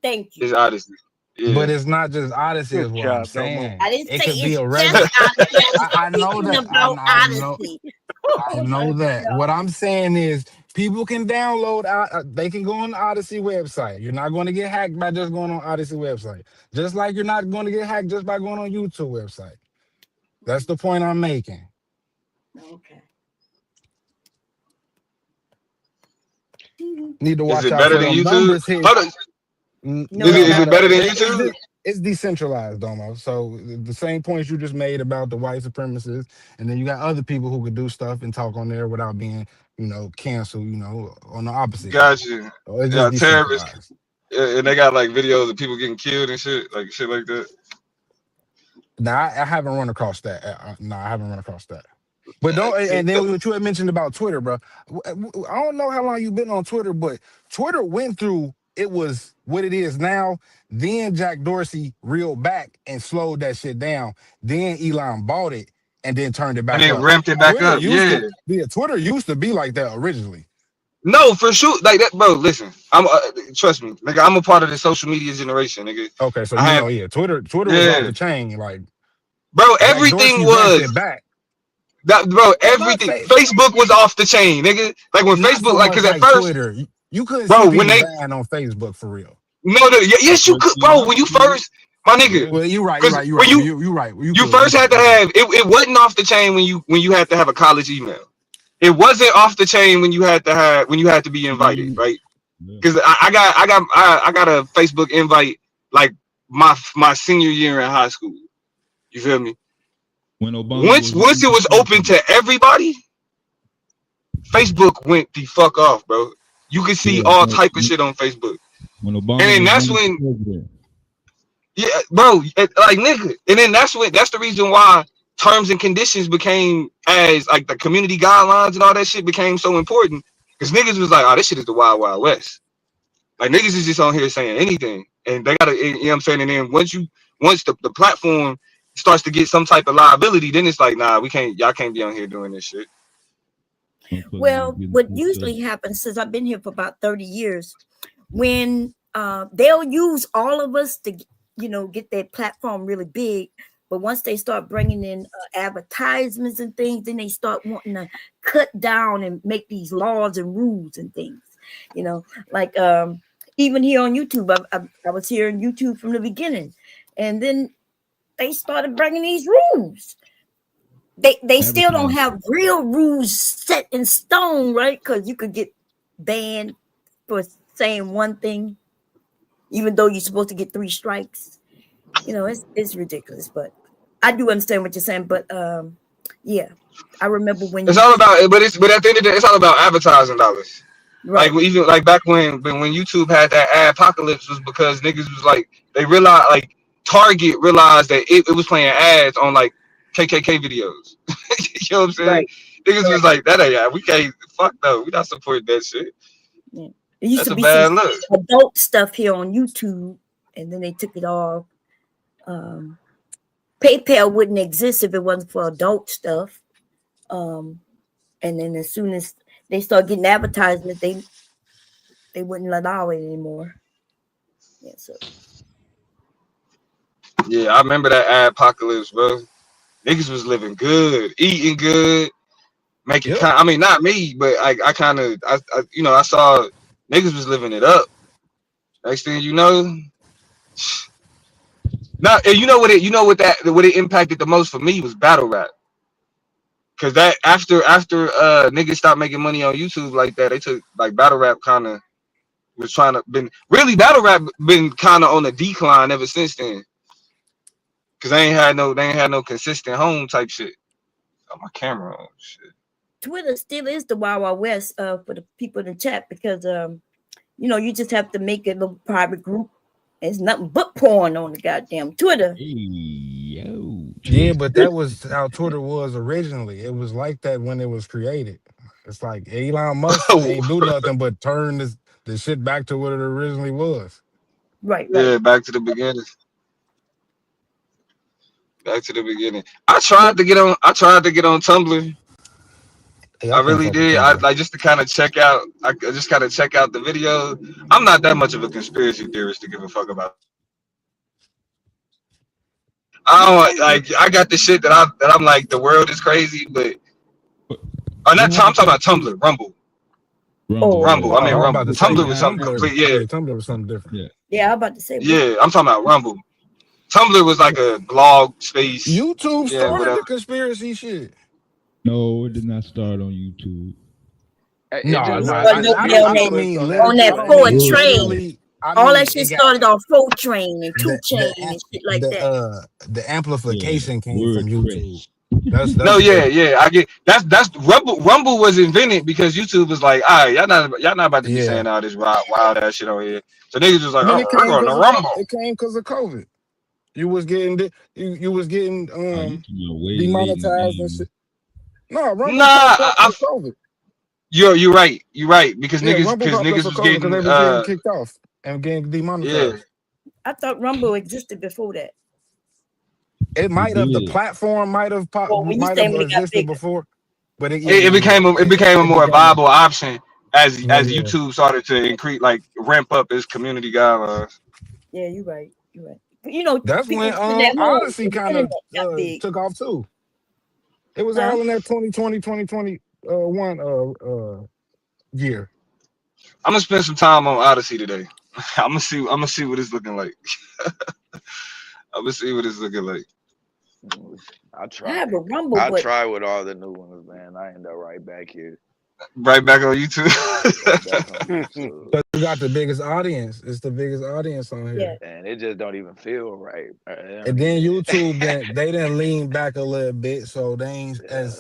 Thank you. It's Odyssey. Yeah. But it's not just Odyssey, is Good what I'm job, Domo. saying. I didn't It say could be it's a just regular. Odyssey. I know that. I know. Odyssey. I know that. What I'm saying is, people can download. They can go on the Odyssey website. You're not going to get hacked by just going on Odyssey website. Just like you're not going to get hacked just by going on YouTube website. That's the point I'm making. Okay. Need to watch Is it out better for than them YouTube? numbers here. Hold on. No, Is it better than YouTube? It's decentralized, almost. So the same points you just made about the white supremacists, and then you got other people who could do stuff and talk on there without being, canceled. On the opposite. Gotcha. So it's Yeah, just terrorists. decentralized. And they got like videos of people getting killed and shit like that. Now I haven't run across that. I haven't run across that. But don't. And then what you had mentioned about Twitter, bro. I don't know how long you've been on Twitter, but Twitter went through. It was what it is now. Then Jack Dorsey reeled back and slowed that shit down. Then Elon bought it and then turned it back And then up. ramped it back Twitter up. Yeah. Twitter used to be like that originally. No, for sure. Like that, bro. Listen, I'm trust me, nigga. I'm a part of the social media generation, nigga. Okay, so Twitter was off the chain, like, bro. Jack Everything Dorsey was ramped it back. that, bro. Everything. Facebook was off the chain, nigga. Like when Not Facebook, so like, much cause at like first, Twitter. You couldn't bro, see when people they dying on Facebook for real. no, yes, you could, bro. When you first, My nigga. Well, you're right. Because when You're right. you first had to have it wasn't off the chain when you had to have a college email. It wasn't off the chain when you had to be invited, right? Because I got a Facebook invite like my senior year in high school. You feel me? When Obama Once it was open to everybody, Facebook went the fuck off, bro. You could see all type of shit on Facebook, when and Obama then was that's running when, for president. yeah, bro, like nigga, and then that's the reason why terms and conditions became as like the community guidelines and all that shit became so important because niggas was like, oh, this shit is the wild wild west. Like niggas is just on here saying anything, and they gotta, you know what I'm saying. And then once the platform starts to get some type of liability, then it's like, nah, y'all can't be on here doing this shit. Well, what usually happens, since I've been here for about 30 years, when they'll use all of us to, get their platform really big. But once they start bringing in advertisements and things, then they start wanting to cut down and make these laws and rules and things, like even here on YouTube. I was here on YouTube from the beginning, and then they started bringing these rules. They still don't have real rules set in stone, right? Because you could get banned for saying one thing, even though you're supposed to get 3 strikes. It's ridiculous, but I do understand what you're saying. But yeah, I remember when it's all about, but at the end of the day, it's all about advertising dollars. Right. Like even like back when YouTube had that ad apocalypse was because niggas was like they realized like Target realized that it was playing ads on like KKK videos. You know what I'm saying? Right. Niggas was like that. We can't. Fuck no. We not supporting that shit. Yeah. It used That's to a be bad some look. adult stuff here on YouTube, and then they took it off. PayPal wouldn't exist if it wasn't for adult stuff. And then as soon as they start getting advertisements, they wouldn't allow it anymore. Yeah, so. Yeah, I remember that ad apocalypse, bro. Niggas was living good, eating good, making I mean, not me, but I kind of, I saw niggas was living it up. Next thing you know, now what it impacted the most for me was battle rap. Cause that after niggas stopped making money on YouTube like that, they took like battle rap kind of was trying to battle rap been kind of on a decline ever since then. Cause they ain't had no consistent home type shit. Got my camera on shit. Twitter still is the Wild Wild West for the people in the chat because you just have to make a little private group. It's nothing but porn on the goddamn Twitter. Yeah, but that was how Twitter was originally. It was like that when it was created. It's like Elon Musk ain't do nothing but turn the shit back to what it originally was. Right. Yeah, back to the beginning. Back to the beginning. I tried to get on Tumblr. Hey, I really did. I like just to kind of check out. I just kind of check out the video. I'm not that much of a conspiracy theorist to give a fuck about. I don't like. I got the shit that I'm like the world is crazy, but I'm talking about Tumblr, Rumble. Rumble. I mean Rumble. Tumblr was something complete. Yeah, Tumblr was something different. Yeah, I'm about to say. Yeah, I'm talking about Rumble. Tumblr was like a blog space. YouTube started the conspiracy shit. No, it did not start on YouTube. No, I don't mean on that 4 train. All that shit started on 4 train and 2 chain and shit like that. The amplification came from YouTube. That's no, yeah. I get that's Rumble was invented because YouTube was like, all right, y'all not about to be saying all this wild ass shit on here. So niggas was like, oh, we're going to Rumble. It came because of COVID. You was getting demonetized and shit. No, Rumble COVID. You're right because niggas was getting kicked off and getting demonetized. Yeah. I thought Rumble existed before that. It might have. The platform might have existed before, but it became a more viable option as YouTube started to increase, like ramp up its community guidelines. Yeah, you're right. That's when Odyssey kind of took off too. It was all in that 2020-2021 year. I'm gonna spend some time on Odyssey today. I'm gonna see what it's looking like. I'm gonna see what it's looking like. I I have try. a Rumble, I but try with all the new ones, man. I end up right back here. Right back on YouTube. Right back on YouTube. But you got the biggest audience. It's the biggest audience on yeah, here. And it just don't even feel right. It don't And then even, YouTube, they didn't lean back a little bit, so they ain't yeah.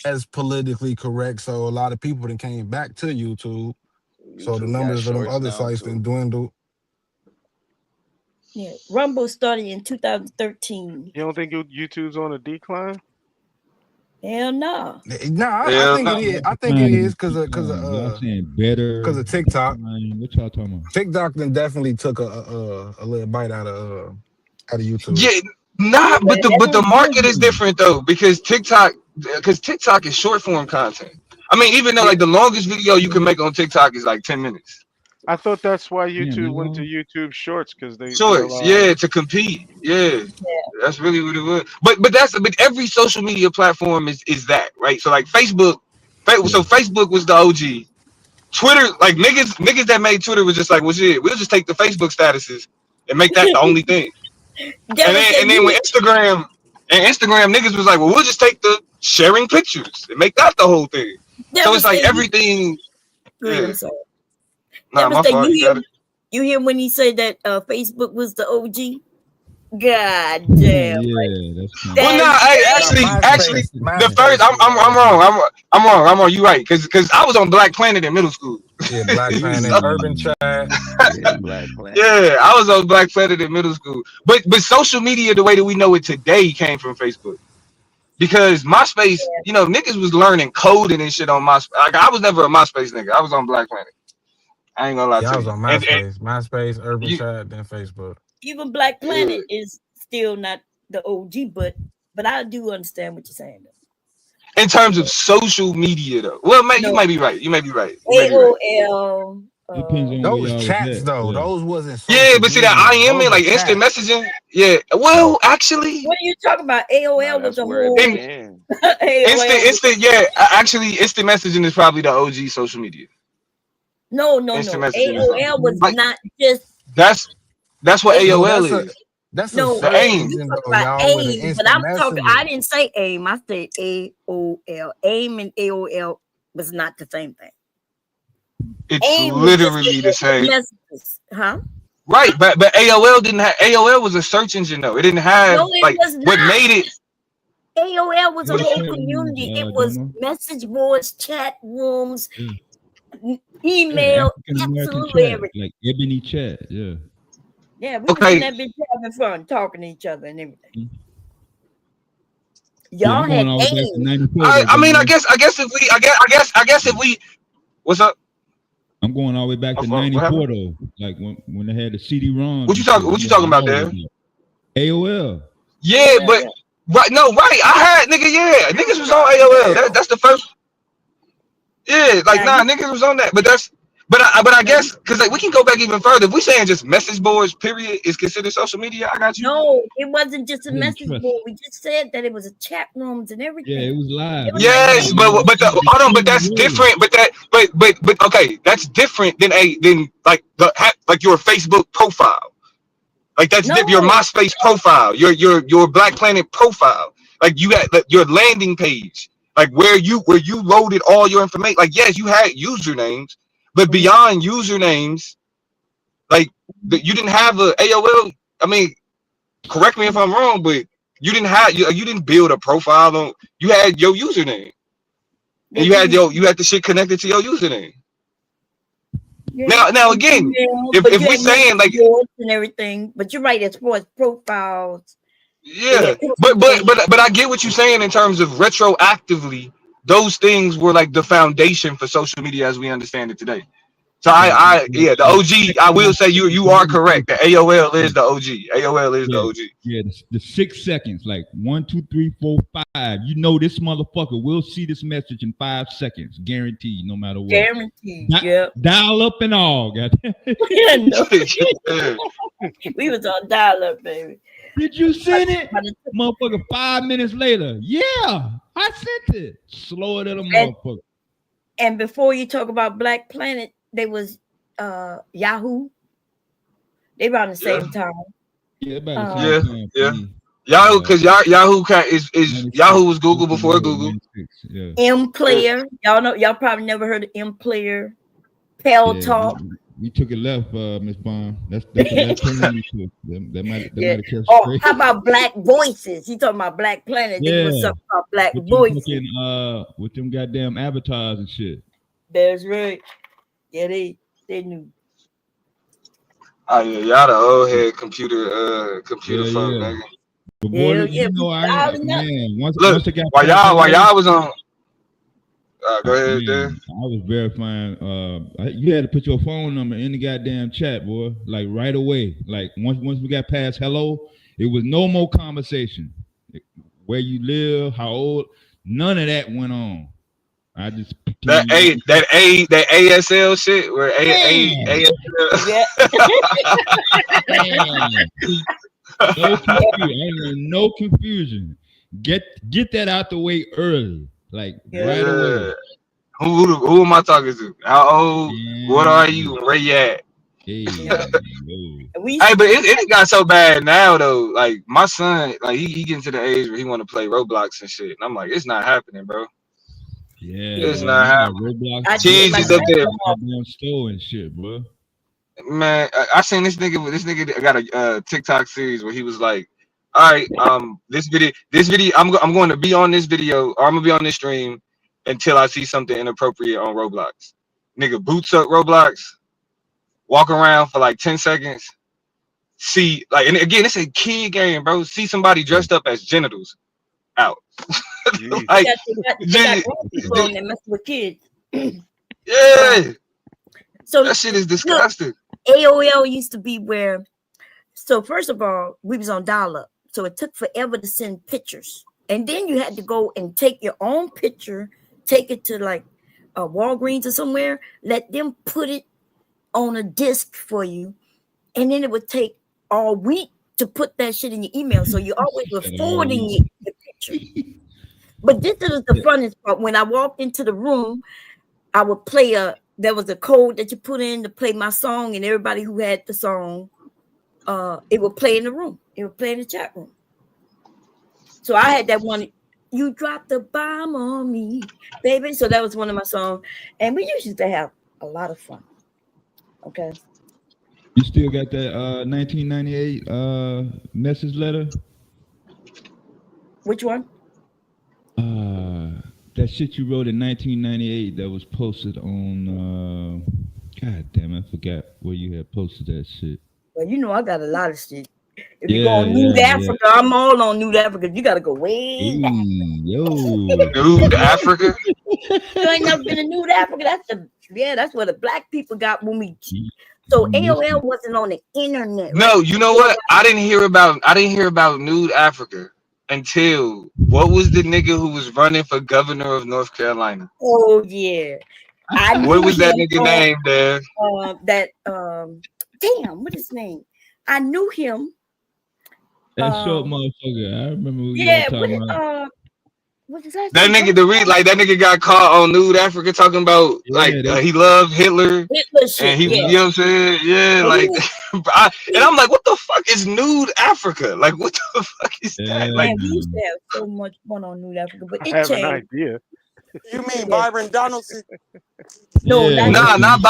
as politically correct. So a lot of people then came back to YouTube. So the YouTube got numbers of them shorts other now sites too. then dwindled. yeah. Rumble started in 2013. You don't think YouTube's on a decline? Hell no. No, I Hell think it no. is. I think it Decline is is y'all saying better. because of TikTok. Decline. What y'all talking about? TikTok then definitely took a little bite out of YouTube. Yeah, nah, Yeah, that but the was good. market is different though because TikTok is short form content. I mean, even though Yeah. like the longest video you can make on TikTok is like 10 minutes. I thought that's why Damn, YouTube that went to long? YouTube Shorts because they Shorts, realized yeah, to compete. Yeah. That's really what it was. But every social media platform is that, right? So like Facebook, Yeah. so Facebook was the OG. Twitter, like niggas that made Twitter was just like, well shit, we'll just take the Facebook statuses and make that the only thing. That And was then that and then with you. Instagram niggas was like, well, we'll just take the sharing pictures and make that the whole thing. That So it's was like that you. everything. Good. Yeah. I'm sorry. Nah, That was my that fault. you You hear. got it. You hear when he said that Facebook was the OG. God damn. Yeah, that's kind Well, nah, That's I Nah, actually the first MySpace was the I'm wrong. OG. I'm wrong. You right. Cause I was on Black Planet in middle school. Yeah, Black Planet, So, Urban Chat. Yeah, Black Planet. yeah, I was on Black Planet in middle school. But social media, the way that we know it today, came from Facebook. Because MySpace, niggas was learning coding and shit on MySpace. Like, I was never a MySpace nigga. I was on Black Planet. I ain't gonna lie Yeah, I to was you. on And MySpace, Urban you, Chat, then Facebook. even Black yeah. Planet is still not the OG, but I do understand what you're saying. In terms of social media, though, well, you No, might be right. You may be right. You may be right. AOL. depends on where Those y'all was chats at. though, Yeah. those wasn't Yeah, social but see that media. IM Those were like instant chats. messaging. Yeah. Well, actually, What are you talking about? Nah, AOL was that's a where it whole. in began. AOL was instant. Yeah, actually, instant messaging is probably the OG social media. no. Instant messaging is AOL was like not just that's what AOL. No, AOL is. that's a No, The search AIM. you engine talk though, about y'all, with an AIM, but instant I'm talking. I messenger. didn't say AIM. I said AOL. AIM and AOL was not the same thing. It's AIM was just literally the the same. messages, huh? Right, but AOL didn't have AOL was a search engine though. It didn't have No, it like was what not. made it. AOL was a What whole chat rooms, community. It was Domo? message boards, chat rooms, Yeah. Yeah, email, African American absolutely chat, everything. like Ebony chat. Yeah. Yeah, we was in Okay, that bitch having fun, talking to each other and everything. Yeah, Y'all I'm going had all the way back to AIM. '94 though, I mean, I Domo. guess if we, if we, what's up? I'm going all the way back My to fault. What happened? '94 though, like when they had the CD-ROMs What you and talking? shit. What you Yeah, talking about, I was Dad? AOL. Yeah, AOL, but yeah. right, no, right. I had nigga, yeah, niggas was on AOL. That's the first. Yeah, like Now nah, you niggas was on that, but I no, guess because like we can go back even further. If we saying just message boards, period, is considered social media. I got you. no, it wasn't just a I didn't message trust. board. We just said that it was a chat rooms and Yeah, everything. it was live. It It was was like live. Yes, Facebook. hold on, but CD that's was. different. But okay, that's different than like like your Facebook profile. Like that's your No, MySpace profile, your Black Planet profile. Like you had your landing page, like where you loaded all your information. Like yes, you had usernames, but mhm, beyond usernames, like you didn't have a AOL. I mean, correct me if I'm wrong, but you didn't build a profile on. You had your username, and but you had the shit connected to your username. yeah, Now and again, email, if but you we had message saying like boards and everything. But you're right, as far as profiles, they yeah, had picture but pages. I get what you're saying in terms of retroactively. Those things were like the foundation for social media as we understand it today. So Like, yeah, the like OG. I will say you are correct. The communication. AOL is the OG. AOL is the Yeah, OG. yeah. The 6 seconds, like 1, 2, 3, 4, 5. You know this motherfucker will see this message in 5 seconds, guaranteed, no matter what. Guaranteed. Yep. Dial up and all, goddamn. Yeah, no. Yeah. We was on dial up, baby. Did you send it? By the- Motherfucker, 5 minutes later. Yeah, I sent it. Slower than a And, motherfucker. and before you talk about Black Planet, there was Yahoo. They around the Yeah. same time. Yeah, about the same Yeah, time for yeah. me. Yahoo, because Yahoo is 96, Yahoo was Google before 2011, Google. 96. Yeah. M Yeah, Player. Y'all know. Y'all probably never heard of M Player. Pal Yeah, Talk. we took it left, Miss Bond. That's the left turn we took. That Yeah. might have kept us Oh, straight. how about Black Voices? You talking about Black Planet? Then it Yeah, was something about Black with them Voices. fucking with them goddamn avatars and shit. That's right. Yeah, they knew. oh yeah, y'all the old head computer Yeah, folk, yeah. nigga. But boy, Hell yeah, you we know, dialing up. man, Look, once I got while past y'all while hello, y'all was on, go ahead, Dan. man, I was verifying. You had to put your phone number in the goddamn chat, boy, like right away. Like once we got past hello, it was no more conversation. Where you live, how old, none of that went on. I just That ASL shit where man, Yeah. man, no confusion. I ain't want no confusion. Get that out the way early, like right away. yeah. Who am I talking to? How old? What are And you? Where you at? hey, Yeah. yo, We used Hey, to but do it got so bad now though. Like my son, like he getting to the age where he want to play Roblox and shit. And I'm like, it's not happening, bro. yeah, It's yeah. boy, not you got happening. Roblox I did Kids my is up there, goddamn store and shit, bro. man. I seen this nigga. This nigga got a TikTok series where he was like, all right, this video, I'm going to be on this video or I'm gonna be on this stream until I see something inappropriate on Roblox. Nigga boots up Roblox, walk around for like 10 seconds, see like, and again, it's a kid game, bro. See somebody Yeah, dressed up as genitals out. Jeez. Like, they got grown people on there messing with kids. yeah, So that shit is look, disgusting. AOL used to be where. So first of all, we was on dial up, so it took forever to send pictures, and then you had to go and take your own picture, take it to like Walgreens or somewhere, let them put it on a disc for you, and then it would take all week to put that shit in your email. So you always were shit all forwarding week. the picture. But this is the funniest part. When I walked into the room, I would play there was a code that you put in to play my song, and everybody who had the song, it would play in the room. It would play in the chat room. So I had that one. You dropped the bomb on me, baby. So that was one of my songs, and we used to have a lot of fun. Okay. You still got that 1998 message letter? Which one? That shit you wrote in 1998 that was posted on. God damn, I forgot where you had posted that shit. Well, you know I got a lot of shit. If you Yeah, go on Nude yeah, Africa, I'm all on Nude Africa. You got to go way back. Hey, yo. Dude, Africa. You ain't never been to Nude Africa. That's where the black people got when we. You So missed AOL it. wasn't on the internet. No, Right? you know what? I didn't hear about Nude Africa until what was the nigga who was running for governor of North Carolina? Oh yeah, I What knew was that him nigga name there? Damn, what is his name? I knew him. That short Um, motherfucker. I remember what you were yeah, talking about. what's his last That name? nigga, that nigga got caught on Nude Africa talking about like Yeah, that he loved Hitler Hitler shit. and he, Yeah, you know what I'm saying? Yeah, and like, and I'm like, what the fuck is Nude Africa? Like, what the fuck is that? Like, man, we used to man. have so much fun on Nude Africa, but I it have an changed. idea. You mean Yeah. Byron Donaldson? No, Yeah, not that's nah, him. him.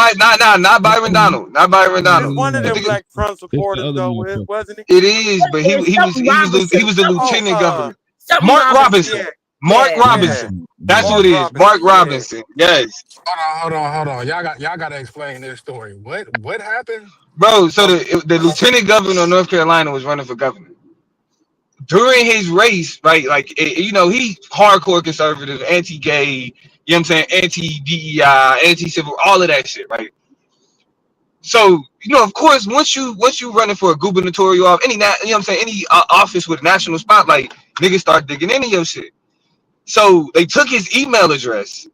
not Byron Donald, not Byron It's Donald. one of Yeah, I them think black Trump it's the supporters other though, motherfucker. wasn't it? it is, but It's something he Robinson. was the Oh, lieutenant governor. Something Mark Robinson. Robinson. Mark Yeah. yeah, Robinson. That's who Mark it is. Mark Robinson. Yeah. Robinson. Yes. Hold on. Y'all gotta explain this story. What happened? Bro, so the lieutenant governor of North Carolina was running for governor. During his race, right, like, you know, he hardcore conservative, anti-gay, you know what I'm saying, anti-DEI, anti-civil, all of that shit, right? So, you know, of course, once you running for a gubernatorial office, you know what I'm saying, any office with national spotlight, niggas start digging into your shit. So they took his email address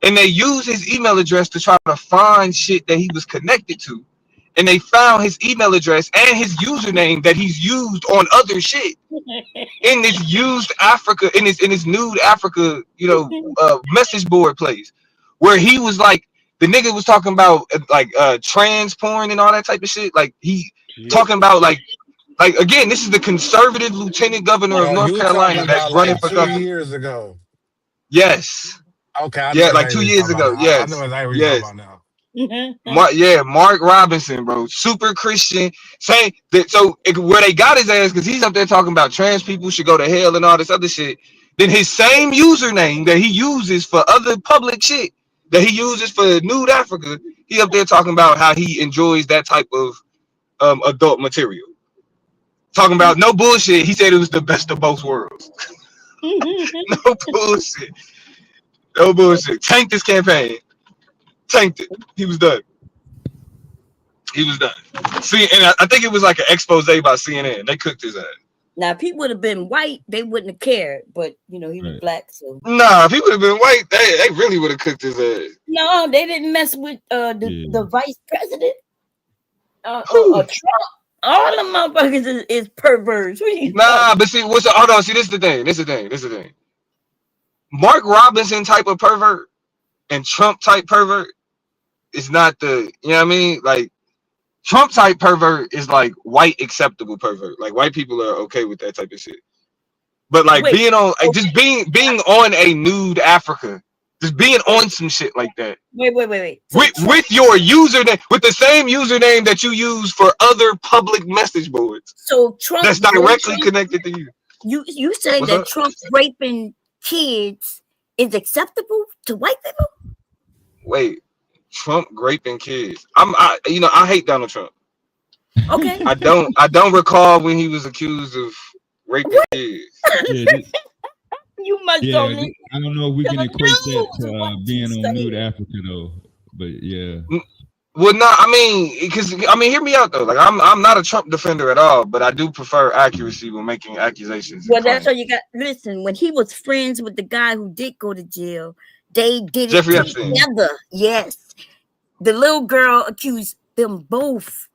and they used his email address to try to find shit that he was connected to. And they found his email address and his username that he's used on other shit in this used Africa, in his Nude Africa, you know, message board place, where he was like, the nigga was talking about like trans porn and all that type of shit. Like he Jeez. talking about like Like again, this is the conservative lieutenant governor of Oh, North you talking Carolina that's about running like for 2 years governor. ago? Yes. Okay, I know Yeah, like exactly what 2 you're years talking about ago. now. I know Yes. exactly what you're talking Yes. about now. Mark Robinson, bro, super Christian. Saying that where they got his ass because he's up there talking about trans people should go to hell and all this other shit. Then his same username that he uses for other public shit that he uses for Nude Africa, he up there talking about how he enjoys that type of adult material. Talking about no bullshit. He said it was the best of both worlds. No bullshit. No bullshit. Tanked this campaign. Tanked it. He was done. He was done. See, and I think it was like an expose by CNN. They cooked his ass. Now, if he would have been white, they wouldn't have cared. But he was black, so Nah, if he would have been white, they really would have cooked his ass. no, they didn't mess with the vice president. Who? Trump. All the motherfuckers is perverts. Nah, but see, hold on. See, this is the thing. Mark Robinson type of pervert and Trump type pervert is not the, you know what I mean? Like Trump type pervert is like white acceptable pervert. Like white people are okay with that type of shit. But like being on, like, just being on a Nude Africa, just being on some shit like that. Wait. So With your username, with the same username that you use for other public message boards. So Trump that's directly connected to you. You say What's that up? Trump raping kids is acceptable to white people? Wait, Trump raping kids. I hate Donald Trump. Okay. I don't recall when he was accused of raping kids. You must I don't know if we can equate that to being on Nude Africa though, but yeah. Well, no, hear me out though. Like, I'm not a Trump defender at all, but I do prefer accuracy when making accusations. Well, that's what you got. Listen, when he was friends with the guy who did go to jail, they did Jeffrey it Epstein. together. Yes, the little girl accused them both,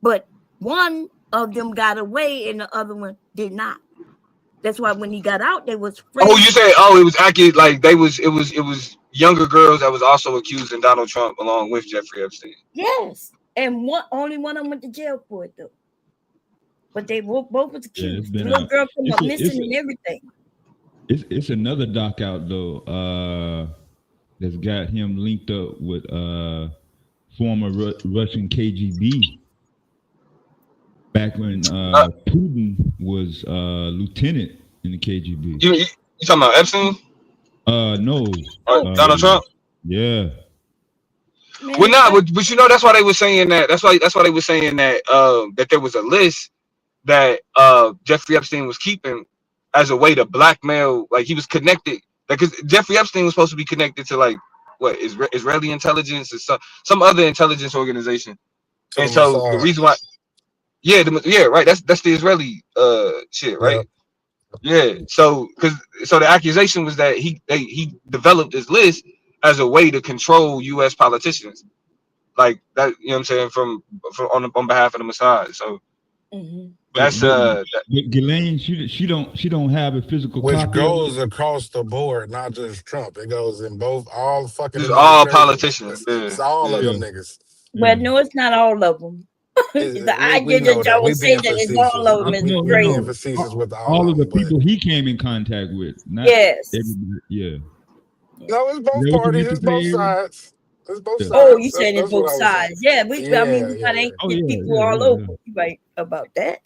but one of them got away and the other one did not. That's why when he got out, they was friends. Oh, you say, it was accurate. Like it was younger girls that was also accusing Donald Trump along with Jeffrey Epstein. Yes, and only one of them went to jail for it though. But they both was accused. The little girl came up missing and everything. It's another doc out though. That's got him linked up with former Russian KGB. Back when Putin was lieutenant in the KGB. You talking about Epstein? No. Donald Trump? Yeah. Well, not, but that's why they were saying that. That's why they were saying that that there was a list that Jeffrey Epstein was keeping as a way to blackmail. Like he was connected, because Jeffrey Epstein was supposed to be connected to like what Israeli intelligence or some other intelligence organization. And so the reason why. Yeah, right. That's the Israeli shit, right? Yeah. So the accusation was that he developed this list as a way to control U.S. politicians, like that. You know what I'm saying? From on behalf of the Mossad. So that's Ghislaine, she don't have a physical which copy goes across the board, not just Trump. It goes in all fucking. It's all politicians. It's all of them niggas. Well, no, it's not all of them. The idea that y'all would say that it's all of them is crazy. All of the people he came in contact with. Not yes. Yeah. No, it's both parties. It's both sides. It's both sides. Oh, you saying it's both sides? Yeah, we gotta get people all over. You right about that.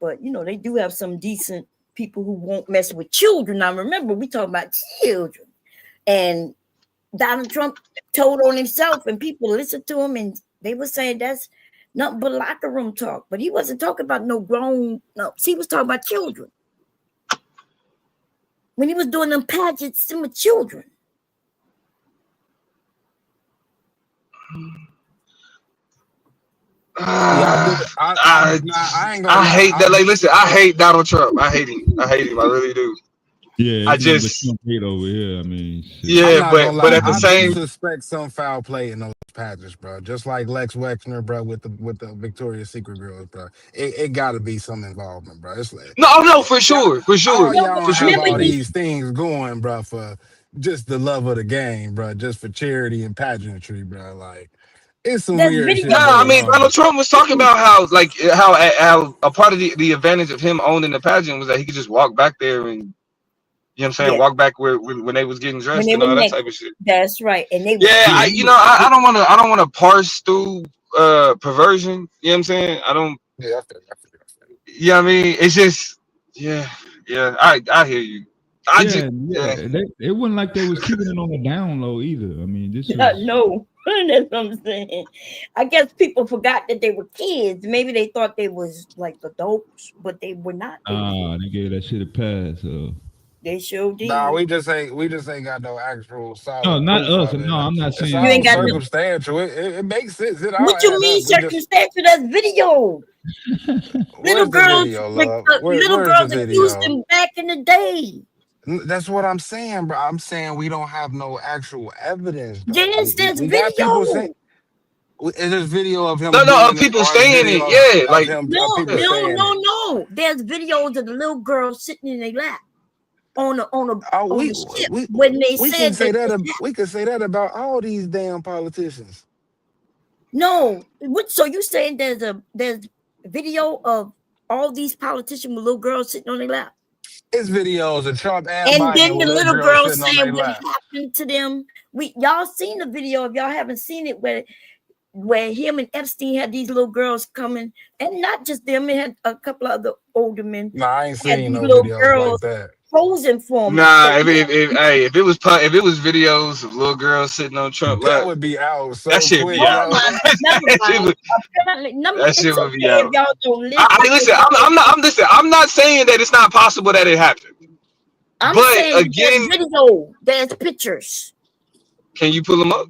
But they do have some decent people who won't mess with children. Now remember, we talking about children, and Donald Trump told on himself, and people listened to him, and they were saying that's nothing but locker room talk. But he wasn't talking about no grown. No, he was talking about children. When he was doing them pageants, them with children. I hate that. Like, listen, I hate Donald Trump. I hate him. I really do. Yeah, I just hate over here. I mean, shit. Yeah, but at the same, I suspect some foul play in those pageants, bro. Just like Lex Wexner, bro, with the Victoria's Secret girls, bro. It got to be some involvement, bro. It's like no, for sure. Y'all have all these things going, bro, for just the love of the game, bro, just for charity and pageantry, bro. Like, It's some There's weird video. shit Nah, I going mean on. Donald Trump was talking about how a part of the advantage of him owning the pageant was that he could just walk back there and what I'm saying, Yeah, walk back where when they was getting when dressed they and were all that naked. type of shit. That's right, and they Yeah, was Yeah, I don't want to parse through perversion. You know what I'm saying? I don't. Yeah, I feel it. Yeah, I mean, it's just yeah, yeah. I hear you. I just yeah. It wasn't like they was keeping it on the down low either. I mean, this was no. That's what I'm saying. I guess people forgot that they were kids. Maybe they thought they was like adults, but they were not. they gave that shit a pass. They sure Nah, did. we just ain't got no actual No, solid not proof us. of it. No, I'm not It's You saying. ain't all got no. circumstantial. It makes sense. It all What you add mean up. We just circumstantial? That's video. Little where's the girls, video, love? little Where's the girls accused video? them back in the day. That's what I'm saying, bro. I'm saying we don't have no actual evidence, though. Yes, there's We got people saying. video. Is there video of him No, doing it, people or is saying it. video Yeah, of like him No, of people yeah. no, saying no, it? no. There's videos of the little girl sitting in their lap Oh, on the ship when they we can said say that. that. We can say that about all these damn politicians. No, so you saying there's video of all these politicians with little girls sitting on their lap, It's videos of Trump and and Biden then the with little little girls girls sitting on saying their what lap. happened to them. Y'all seen the video? If y'all haven't seen it, where him and Epstein had these little girls coming, and not just them, it had a couple of other older men. Nah, I ain't Had seen these no little videos like girls that. posing for them. Nah, if it was videos of little girls sitting on Trump That lap, would be out that so shit be quick, Oh out. yo. my, never that shit mind. would, Apparently, that shit it's would be okay if out. y'all don't listen. Listen, I'm not saying that it's not possible that it happened. I'm But saying there's again, video, there's pictures. can you pull them up?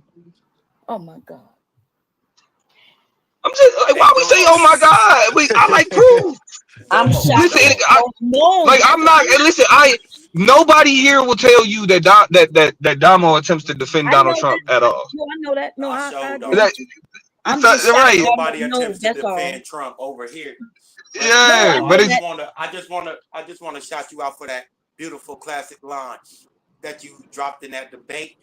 Oh my God. I'm just like, why we say, oh my God? I like proof. I'm shocked. Listen, No, like I'm not. And listen, nobody here will tell you that Damo attempts to defend I Donald know Trump that. at all. No, I know that. No, I I sure agree don't. That, with you. I'm it's just not, shocked. right? Nobody No, attempts to that's all. defend Trump over here. But No, I Yeah, know but I it's just that. wanna shout you out for that beautiful classic line that you dropped in that debate.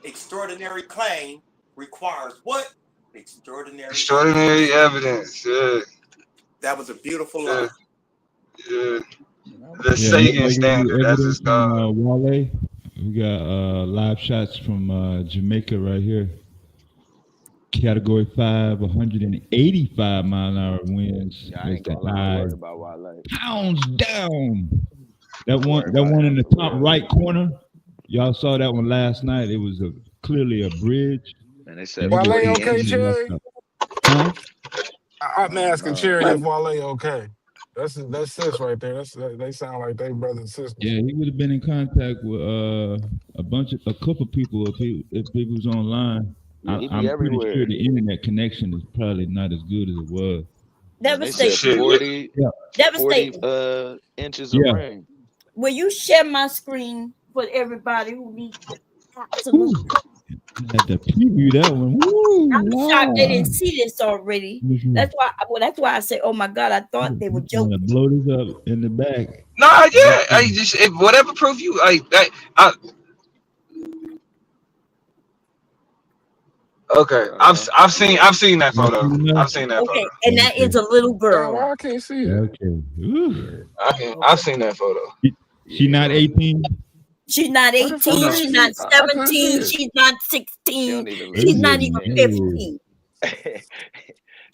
Extraordinary claim requires what? Extraordinary extraordinary evidence. evidence. Yeah, That was a beautiful yeah, line. yeah. The Yeah, Sagan they gave you standard, as it's evidence on called. Wale. We got live shots from Jamaica right here. Category 5, 185 mile an hour winds. Yeah, I It's ain't the gonna lie, I'm high. worried about Wale. Pounds down. I'm worried That about one in him the for top real. right corner. Y'all saw that one last night. It was clearly a bridge. And they said And it Wale 40 was okay, inches. Cherry? huh? I'm Oh asking no. Cherry if Wale okay. That's sis right there. They sound like they brother and sister. Yeah, he would have been in contact with a couple people if he was online. Yeah, he be I'm pretty sure everywhere. the internet connection is probably not as good as it was. And they said Devastation. Shit. 40 Yeah, inches of yeah. rain. Will you share my screen for everybody who needs it? Ooh, Absolutely. I had to preview that one. Woo, I'm shocked they wow. didn't see this already. That's why I say, oh my God, I thought they were Trying to joking. blow this up in the back. Nah, yeah. Whatever proof you okay. I've seen that Not photo. good enough? I've seen that photo. Okay, and that is a little girl. Why I can't see it? Okay. Ooh. I've seen that photo. She not 18? She's not Why the 18, fuck she's I not can't- I couldn't see 17, it. she's not She 16, don't even she's look not even 16. 15.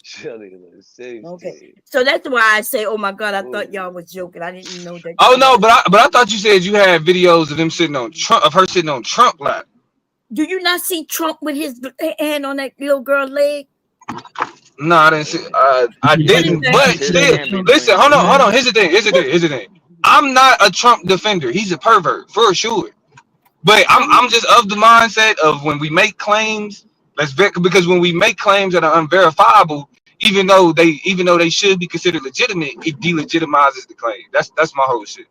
She don't even look 16. Okay, so that's why I say, oh my God, I thought y'all was joking. I didn't know that. Oh no, but I thought you said you had videos of them sitting on Trump, of her sitting on Trump lap. Do you not see Trump with his hand on that little girl's leg? No, I didn't see. I didn't. What But is His still, hand be listen. between Hold on. his Here's the thing. I'm not a Trump defender. He's a pervert for sure. But I'm just of the mindset of when we make claims, because when we make claims that are unverifiable, even though they should be considered legitimate, it delegitimizes the claim. That's my whole shit.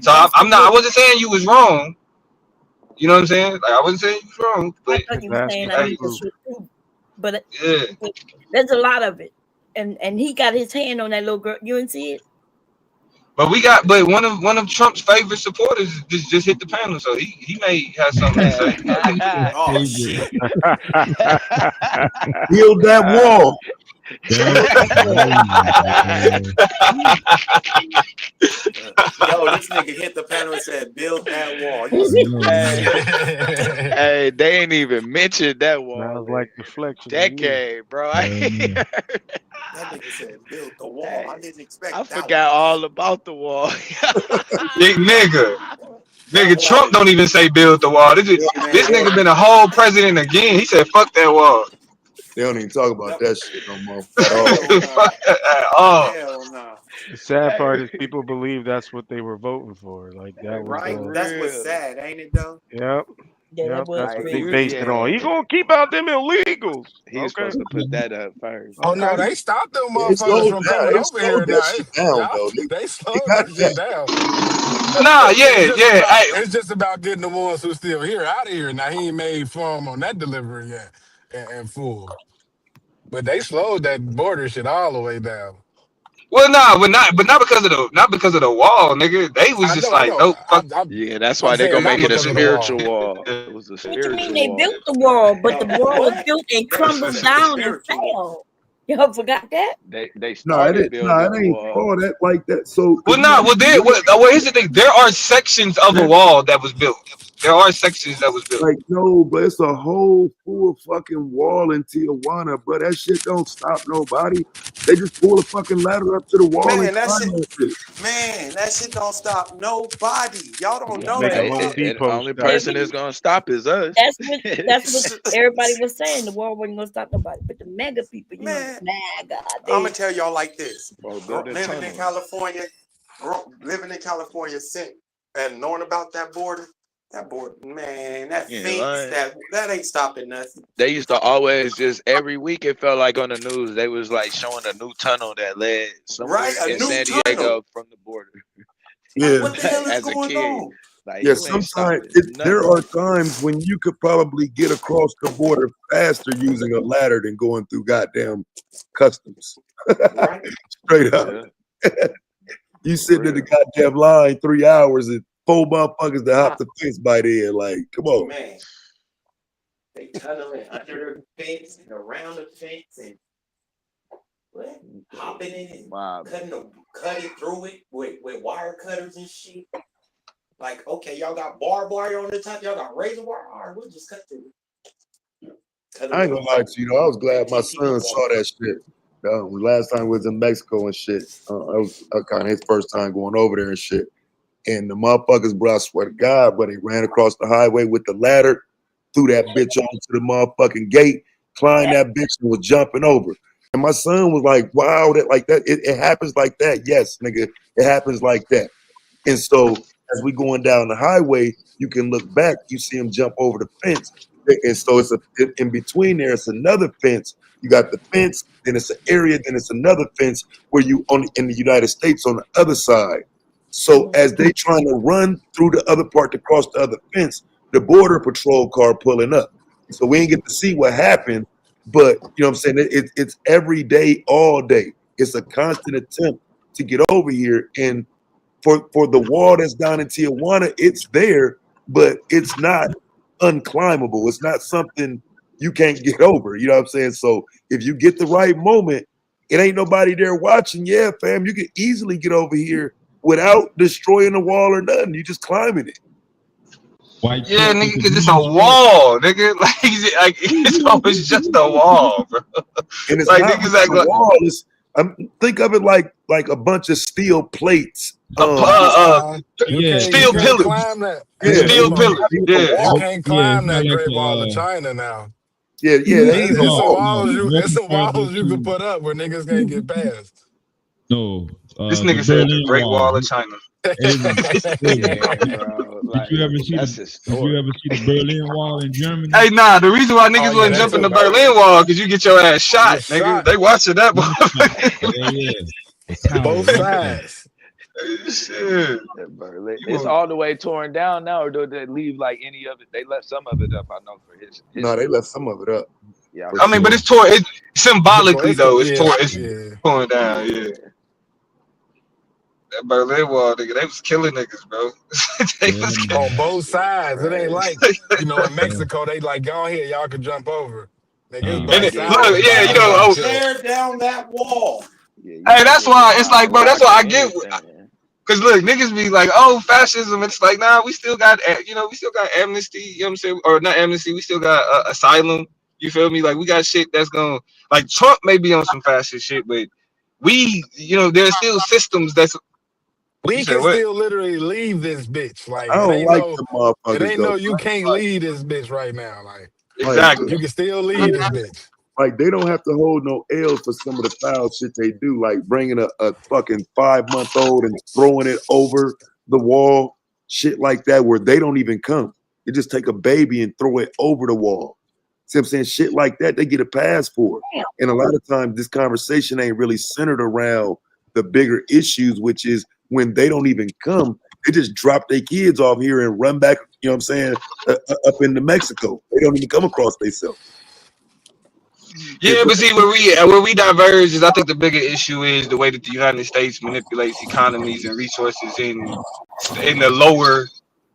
So I wasn't saying you was wrong. You know what I'm saying? Like I wasn't saying you was wrong, I but thought you were saying I hey, need to shoot proof. But yeah. there's a lot of it. And he got his hand on that little girl. You didn't see it? But one of Trump's favorite supporters just hit the panel, so he may have something to say. Oh shit. Build that wall. Yo, this nigga hit the panel and said, "Build that wall." You Hey, they ain't even mentioned that wall. Sounds like deflection. Decade, bro. That nigga said, "Build the wall." I didn't expect. I forgot all about the wall. Nigga, Trump don't even say build the wall. This nigga been a whole president again. He said, fuck that wall. They don't even talk about that shit no more at all. Hell no. The sad part is people believe that's what they were voting for. Like that was Right? That's what's sad, ain't it though? Yep. Yeah, Yep, that was that's what they crazy. based it on. He gonna keep out them illegals. He was supposed to put that up first. Oh no, they stopped them They motherfuckers slowed from down. coming They over slowed here that now. shit down, though. They slowed got that shit down. Nah, yeah. It's just about getting the ones who still here out of here. Now he ain't made form on that delivery yet and full. But they slowed that border shit all the way down. Well, nah, but not because of the wall, nigga. They was I just know, I like, know. nope, fuck. Yeah, that's I'm why they saying gonna not make it a because of the wall. spiritual wall. It was a What you mean spiritual they wall. built the wall, but the wall was What? built and That crumbled shit down and spiritual. fell. Y'all forgot that? They No, started it building the ain't wall. all that like that. So Well, if nah, you well, here's the thing. There are sections of a wall that was built. There are sections that was built. like no, but it's a whole full fucking wall in Tijuana, bro. That shit don't stop nobody. They just pull a fucking ladder up to the wall Man, and that climb shit. that shit. Man, that shit don't stop nobody. Y'all don't know Make a that. Home The Depot only style. person that's gonna stop is us. That's what everybody was saying. The wall wasn't gonna stop nobody. But the mega people, you Man, know, MAGA, I'm gonna tell y'all like this. Or build a Living in tunnel. California, and knowing about that border, man, that You ain't fence, lying. that ain't stopping nothing. They used to always just every week it felt like on the news they was like showing a new tunnel that led somewhere Right, a in new San tunnel. Diego from the border. Yeah, What the hell is As a going kid, on? like yeah. you ain't Sometimes stopping there nothing. are times when you could probably get across the border faster using a ladder than going through goddamn customs. Right? Straight up. Yeah, You for sitting in the real. goddamn line 3 hours and 4 motherfuckers to hop the fence by then. Like, come on. Man, they tunneling under the fence and around the fence and what? Hopping in it, Wow. cutting through it with wire cutters and shit. Like, okay, y'all got barbed wire on the top, y'all got razor wire. All right, we'll just cut through it. I ain't gonna lie to you, though. I was glad my son saw that shit. Last time we was in Mexico and shit. That was kind of his first time going over there and shit. And the motherfuckers, bro, I swear to God, bro, they ran across the highway with the ladder, threw that bitch onto the motherfucking gate, climbed that bitch and was jumping over. And my son was like, wow, that like that. It happens like that. Yes, nigga, it happens like that. And so as we going down the highway, you can look back, you see him jump over the fence. And so in between there, it's another fence. You got the fence, then it's an area, then it's another fence where you on in the United States on the other side. So as they trying to run through the other part to cross the other fence, the border patrol car pulling up. So we ain't get to see what happened, but you know what I'm saying? It's every day, all day. It's a constant attempt to get over here. And for the wall that's down in Tijuana, it's there, but it's not unclimbable. It's not something you can't get over. You know what I'm saying? So if you get the right moment, it ain't nobody there watching. Yeah, fam, you can easily get over here without destroying the wall or nothing. You just climbing it. White Yeah, truck with nigga, the because it's a green stripe. wall, nigga. Like it's always just a wall, bro. And it's Like not niggas really act a like wall. Think of it like a bunch of steel plates. You steel can't pillars. climb that. Yeah, Steel pillars. Yeah. You can't Yeah, it's climb not that like Great Wall of China now. yeah. It's some no, walls it's some comparable walls you can to put up where niggas can't get past. no, This the nigga said the Berlin Great Wall. Wall of China. Aiden, Yeah, bro. did Like you ever see that's Did historic. you ever see the Berlin Wall in Germany? Hey, nah, the reason why Oh niggas yeah, wasn't that's jumping the a Berlin Wall because you get your ass shot, get nigga. shot They watching that Yeah. The tower both right there. sides. shit. Berlin. You It's want- all the way torn down now, or do they leave like any of it? They left some of it up, I know, for his No, they history. left some of it up. Yeah, For I mean, but sure. it's torn. It symbolically It's though, it's yeah, torn. It's yeah. torn down. Yeah. that Berlin Wall, nigga, they was killing niggas, bro. They was On both sides. It ain't like, in Yeah. Mexico, they like, go ahead, y'all can jump over. Nigga, it's and both then, sides. look, yeah, Everybody getting killed. Tear down that wall. Yeah, you hey, might that's as well why just it's buy a like, bro, that's rock why I and get. everything. Cause look, niggas be like, oh, fascism. It's like, nah, we still got, we still got amnesty. You know what I'm saying? Or not amnesty. We still got asylum. You feel me? Like we got shit that's gonna, like Trump may be on some fascist shit, but we, there's still systems that's. You We said can what? still literally leave this bitch. Like, I it don't ain't like no, the it motherfuckers ain't though. no, you can't leave this bitch right now. Like, Exactly. You can still leave this bitch. like they don't have to hold no L's for some of the foul shit they do, like bringing a fucking 5-month-old and throwing it over the wall, shit like that, where they don't even come. They just take a baby and throw it over the wall. See what I'm saying? Shit like that, they get a pass for. And a lot of times this conversation ain't really centered around the bigger issues, which is when they don't even come, they just drop their kids off here and run back, you know what I'm saying, up into Mexico. They don't even come across themselves. Yeah, but see where we diverge is I think the bigger issue is the way that the United States manipulates economies and resources in the lower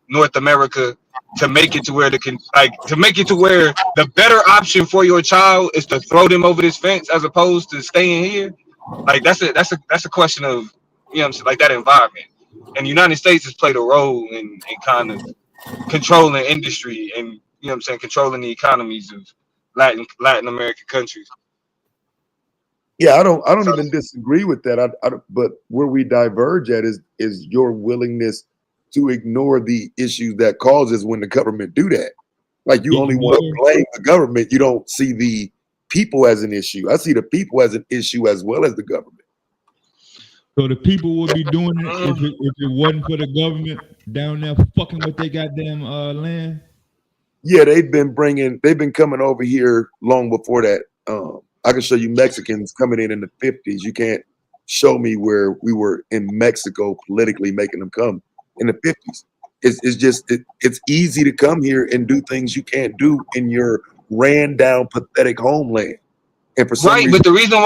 North America to make it to where to make it to where the better option for your child is to throw them over this fence as opposed to staying here. Like that's a question of what I'm saying, like that environment. And the United States has played a role in kind of controlling industry and what I'm saying, controlling the economies of Latin American countries. Yeah, I don't even disagree with that. But where we diverge at is your willingness to ignore the issues that causes when the government do that. Like you only want to blame the government. You don't see the people as an issue. I see the people as an issue as well as the government. So the people would be doing it if it wasn't for the government down there fucking with their goddamn land. Yeah, they've been coming over here long before that. I can show you Mexicans coming in the 50s. You can't show me where we were in Mexico politically making them come in the 50s. It's easy to come here and do things you can't do in your ran down, pathetic homeland. And for some reason, but the reason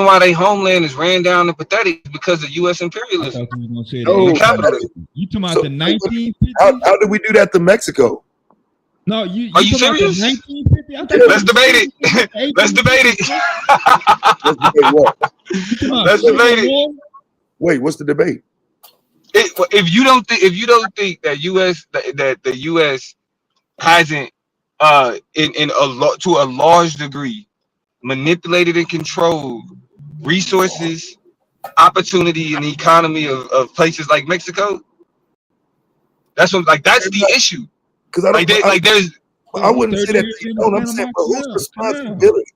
why they homeland is ran down and pathetic is because of U.S. imperialism and capitalism. You talking about the 1950s? How did we do that to Mexico? Are No, you serious? 1950? Let's debate it. Let's debate it. Let's debate what? Let's debate it. Wait, what's the debate? If you don't think that the U.S. hasn't to a large degree manipulated and controlled resources, opportunity, and the economy of places like Mexico, that's the issue. Because I I wouldn't say that they don't. I'm saying, but whose responsibility?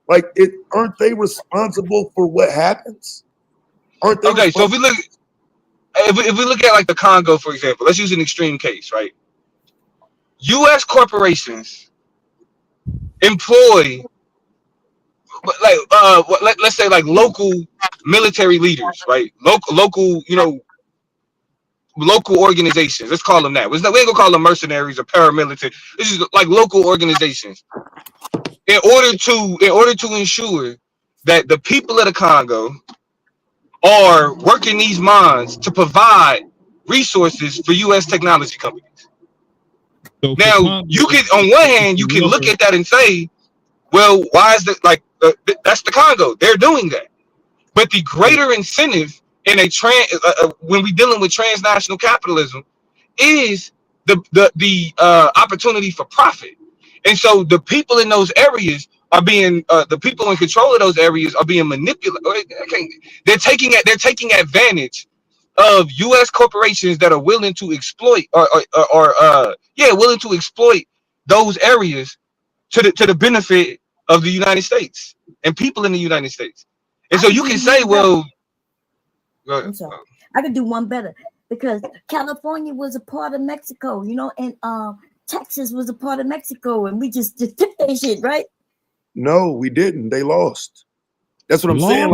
Like, aren't they responsible for what happens? Aren't they? Okay, so if we look at like the Congo, for example, let's use an extreme case, right? U.S. corporations employ, let's say like local military leaders, right? Local, local organizations. Let's call them that. We ain't gonna call them mercenaries or paramilitary. This is like local organizations. In order to ensure that the people of the Congo are working these mines to provide resources for U.S. technology companies. So now, you can, on one hand, you can look at that and say, well, why is that that's the Congo? They're doing that. But the greater incentive in when we're dealing with transnational capitalism is the opportunity for profit. And so the people in those areas are being the people in control of those areas are being manipulated. They're taking advantage of U.S. corporations that are willing to exploit willing to exploit those areas to the benefit of the United States and people in the United States. And so you can say, well, I'm sorry, I could do one better because California was a part of Mexico, and Texas was a part of Mexico, and we just took that shit, right? No, we didn't. They lost. That's what I'm saying.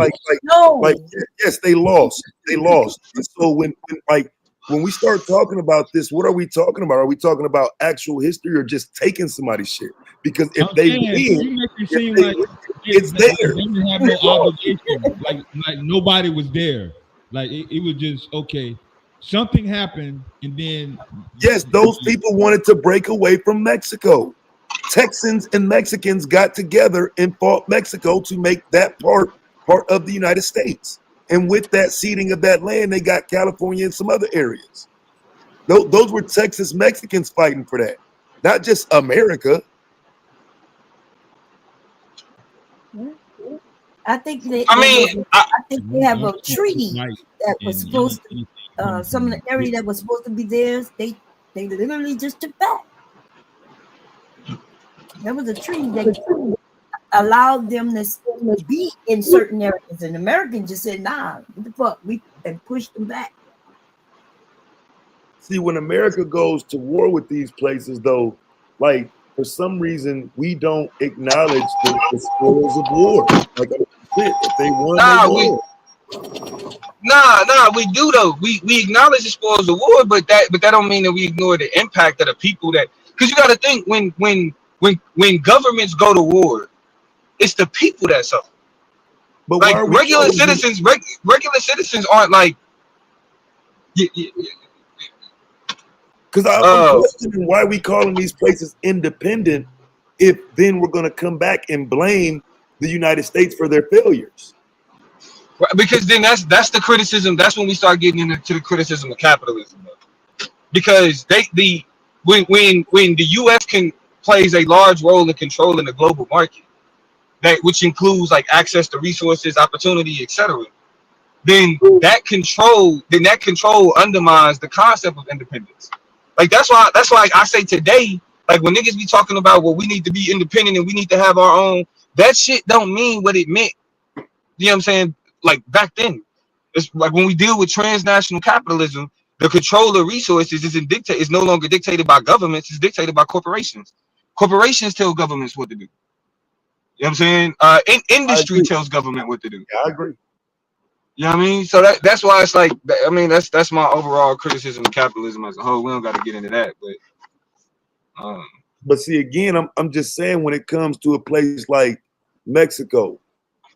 Yes, they lost. They lost. And so when we start talking about this, what are we talking about? Are we talking about actual history or just taking somebody's shit? Because if they win, it's there. They didn't have no obligation. Like nobody was there. Like it was just okay. Something happened, and then Yes, those people wanted to break away from Mexico. Texans and Mexicans got together and fought Mexico to make that part of the United States. And with that ceding of that land, they got California and some other areas. Those were Texas Mexicans fighting for that, not just America. I think I think they have a treaty that was supposed to some of the area that was supposed to be theirs. They literally just took back. There was a treaty that allowed them to be in certain areas, and Americans just said, "Nah, what the fuck?" And pushed them back. See, when America goes to war with these places, though, like for some reason we don't acknowledge the spoils of war. Like if they won, they won. Nah, we do though. We acknowledge the spoils of war, but that don't mean that we ignore the impact of the people that. Because you got to think when governments go to war, it's the people that suffer. But like regular citizens, regular citizens aren't like. Because I'm questioning why we calling these places independent if then we're going to come back and blame the United States for their failures. Because then that's the criticism. That's when we start getting into the criticism of capitalism. Because when the U.S. plays a large role in controlling the global market, which includes like access to resources, opportunity, etc. Then that control undermines the concept of independence. Like that's why I say today, like when niggas be talking about, well, we need to be independent and we need to have our own, that shit don't mean what it meant. You know what I'm saying? Like back then, it's like when we deal with transnational capitalism, the control of resources is no longer dictated by governments, it's dictated by corporations. Corporations tell governments what to do. You know what I'm saying? Industry tells government what to do. Yeah, I agree. You know what I mean? So that's why it's like, I mean, that's my overall criticism of capitalism as a whole. We don't got to get into that, but see, again, I'm just saying when it comes to a place like Mexico,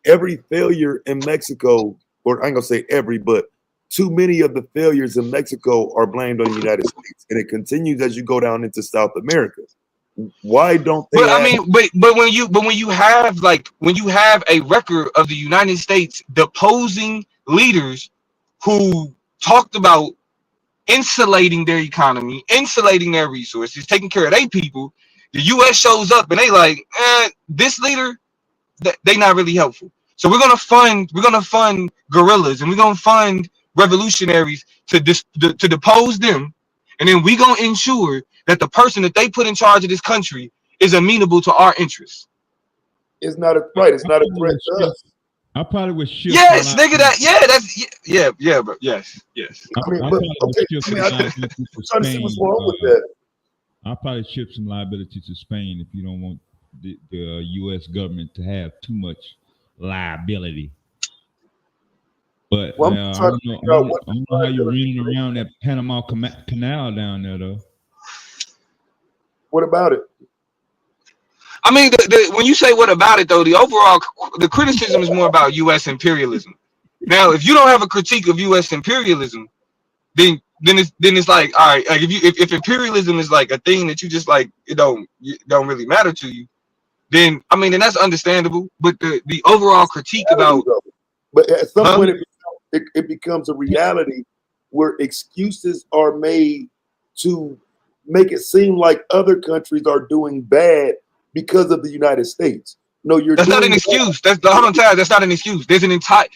every failure in Mexico, or I ain't gonna say every, but too many of the failures in Mexico are blamed on the United States, and it continues as you go down into South America. Why don't they? But I mean, but when you have a record of the United States deposing leaders who talked about insulating their economy, insulating their resources, taking care of their people, the U.S. shows up and they like, this leader, they not really helpful. So we're gonna fund guerrillas and we're gonna fund revolutionaries to depose them, and then we gonna ensure that the person that they put in charge of this country is amenable to our interests. It's not a right. It's not a threat to us. I probably would shift. Yes, nigga. Bro. Yes. I mean, but okay. I'm trying to see what's wrong with that. I'll probably shift some liability to Spain if you don't want the U.S. government to have too much liability. But I don't know how you're running around that Panama Canal down there, though. What about it? I mean, when you say what about it, though, the criticism is more about U.S. imperialism. Now, if you don't have a critique of U.S. imperialism, then it's like, all right, like if imperialism is like a thing that you just like, it don't really matter to you, then I mean, then that's understandable. But the overall critique about, but at some point it becomes a reality where excuses are made to make it seem like other countries are doing bad because of the United States. No, that's not an excuse. That's not an excuse. There's an entire,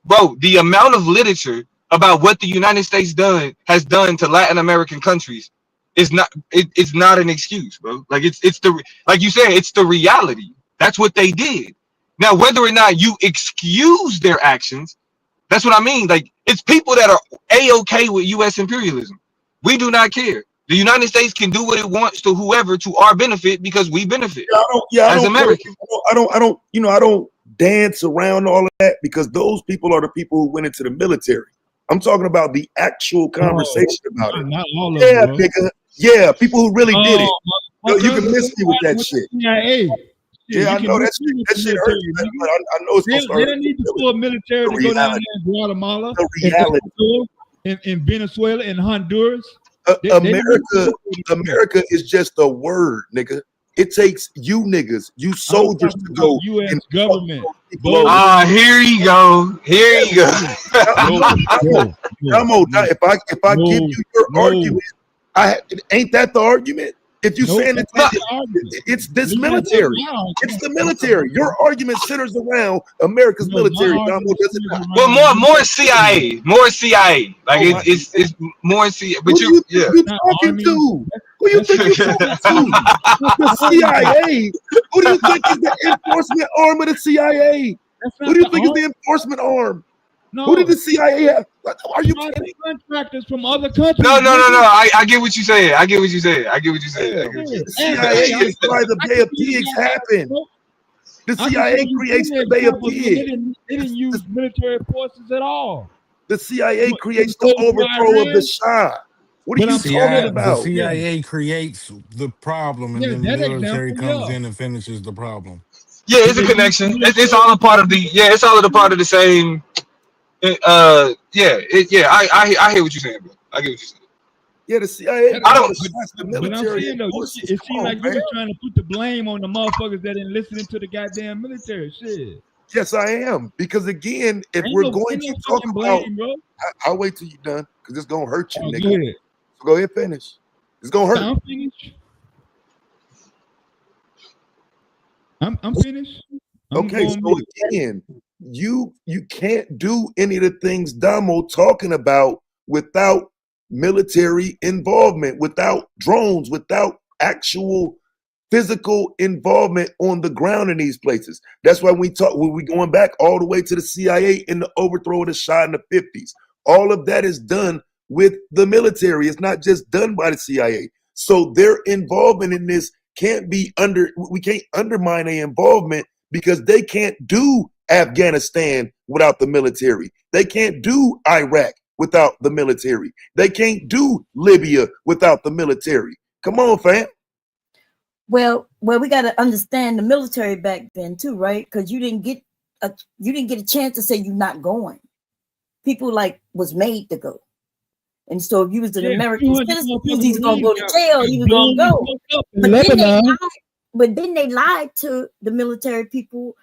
bro, the amount of literature about what the United States has done to Latin American countries is it's not an excuse, bro. Like it's like you said, it's the reality. That's what they did. Now, whether or not you excuse their actions, that's what I mean. Like, it's people that are A-okay with U.S. imperialism. We do not care. The United States can do what it wants to whoever to our benefit because we benefit as Americans. I don't dance around all of that because those people are the people who went into the military. I'm talking about the actual conversation about it. Not all of them, bro. nigga. Yeah, people who really did it. You can miss me with that shit. CIA. Yeah, I know that shit hurts, but I know it's supposed to hurt. They don't need the full military to go down there in Guatemala, in Venezuela, in Honduras. America is just a word, nigga. It takes you niggas, you soldiers, to go. U.S. government. Here you go. Here you go. Damo, if I give you your argument, ain't that the argument? If you saying it's this military, it's the military. Your argument centers around America's military. Damo, does it not? Well, more CIA, more CIA. Like it's more CIA. But you talking to? Who you think you're talking to? The CIA. Who do you think is the enforcement arm of the CIA? Who do you think is the enforcement arm? No. Who did the CIA have? Are you kidding? Contractors from other countries. No. I get what you saying. The CIA is why the Bay of Pigs happened. The CIA creates the Bay of Pigs. They didn't use military forces at all. The CIA creates the overthrow of the Shah. What are you talking about? The CIA creates the problem, and then the military comes in and finishes the problem. Yeah, it's a connection. It's all a part of the. Yeah, it's all a part of the same. I hear what you're saying, bro. I get what you're saying. Yeah, the CIA. But I'm saying though, it seems like you were trying to put the blame on the motherfuckers that ain't listening to the goddamn military shit. Yes, I am. Because again, if we're going to talk about, I'll wait till you're done because it's gonna hurt you, nigga. So go ahead, finish. It's gonna hurt. I'm finished. I'm finished. Okay, so again, you can't do any of the things Damo talking about without military involvement, without drones, without actual physical involvement on the ground in these places. That's why we going back all the way to the CIA in the overthrow of the Shah in the 50s. All of that is done with the military. It's not just done by the CIA. So their involvement in this we can't undermine their involvement because they can't do Afghanistan without the military. They can't do Iraq without the military. They can't do Libya without the military. Come on, fam. Well, we got to understand the military back then too, right? Because you didn't get a chance to say you're not going. People was made to go. And so if you was an American citizen, he was gonna go to jail, he was gonna go. But then they lied to the military people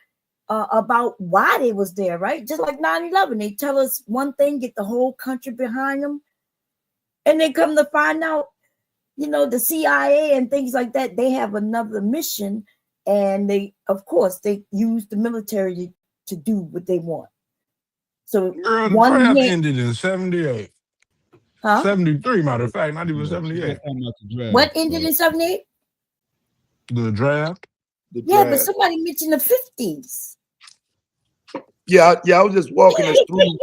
about why they was there, right? Just like 9/11. They tell us one thing, get the whole country behind them, and they come to find out, the CIA and things like that, they have another mission, and they use the military to do what they want. So the draft ended in 78. Huh? 73, matter of fact, not even 78. What ended in 78? The draft. Yeah, but somebody mentioned the 50s. Yeah, I was just walking us through.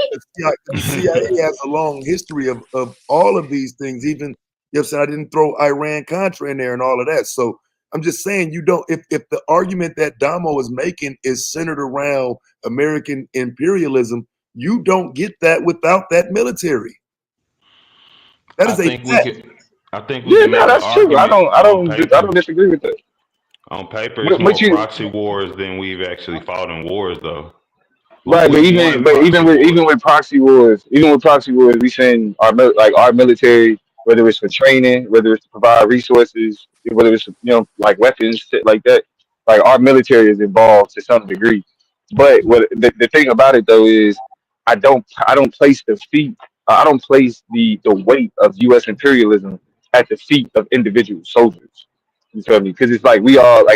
The CIA has a long history of all of these things. Even I didn't throw Iran-Contra in there and all of that. So I'm just saying, if the argument that Damo is making is centered around American imperialism, you don't get that without that military. That is I think we can make that's true. I don't disagree with that. On paper, it's more proxy wars than we've actually fought in wars, though. Right, but even with proxy wars, we send our military, whether it's for training, whether it's to provide resources, whether it's weapons, shit like that. Like our military is involved to some degree. But what the thing about it though is, I don't place I don't place the weight of U.S. imperialism at the feet of individual soldiers. You feel me? Because it's like we all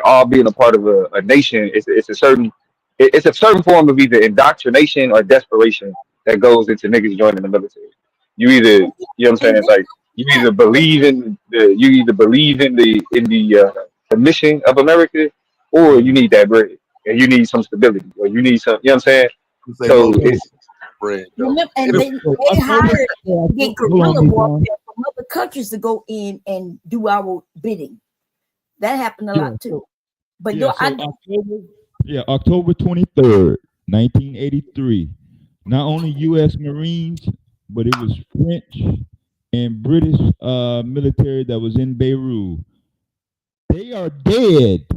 all being a part of a nation. It's a certain form of either indoctrination or desperation that goes into niggas joining the military. You either, you know what I'm saying? It's like you either believe in the mission of America, or you need that bread and you need some stability, or you need some. You know what I'm saying? So it's. And they hired get guerrilla warfare from other countries to go in and do our bidding. That happened a lot too. But October 23rd, 1983. Not only U.S. Marines, but it was French and British military that was in Beirut. They are dead.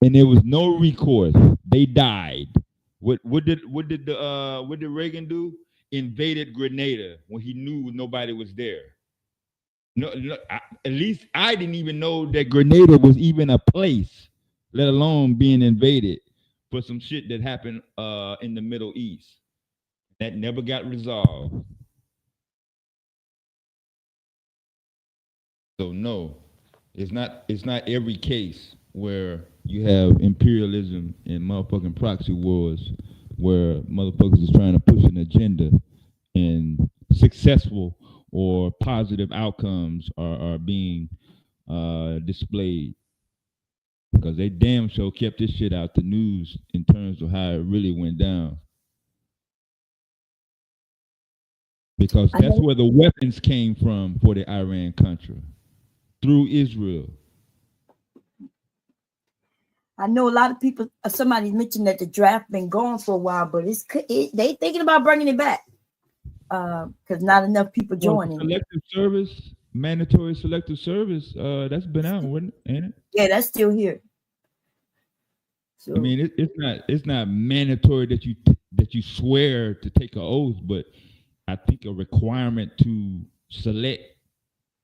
and there was no recourse. They died. What did Reagan do? Invaded Grenada when he knew nobody was there. At least I didn't even know that Grenada was even a place, let alone being invaded for some shit that happened in the Middle East. That never got resolved. So no, it's not every case where you have imperialism and motherfucking proxy wars where motherfuckers is trying to push an agenda and successful or positive outcomes are being displayed. Because they damn sure kept this shit out the news in terms of how it really went down. Because that's where the weapons came from for the Iran-Contra, through Israel. I know a lot of people. Somebody mentioned that the draft been going for a while, but they thinking about bringing it back because not enough people joining. Selective service, mandatory selective service. That's been out, ain't it? Yeah, that's still here. So, I mean, it's not mandatory that you swear to take an oath, but I think a requirement to select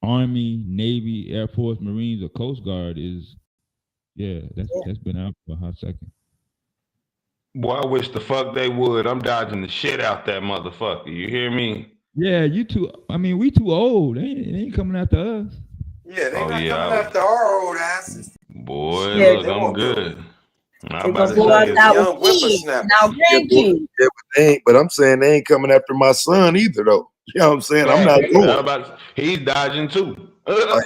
Army, Navy, Air Force, Marines, or Coast Guard is, that's been out for a hot second. Boy, I wish the fuck they would. I'm dodging the shit out that motherfucker. You hear me? Yeah, you too. I mean, we too old. They ain't coming after us. Yeah, they not coming after our old asses. Boy, look, I'm good. I'm about to say young whippersnappers. Now, grandkids. But I'm saying they ain't coming after my son either, though. You know what I'm saying? I'm not going. He's dodging too. I'm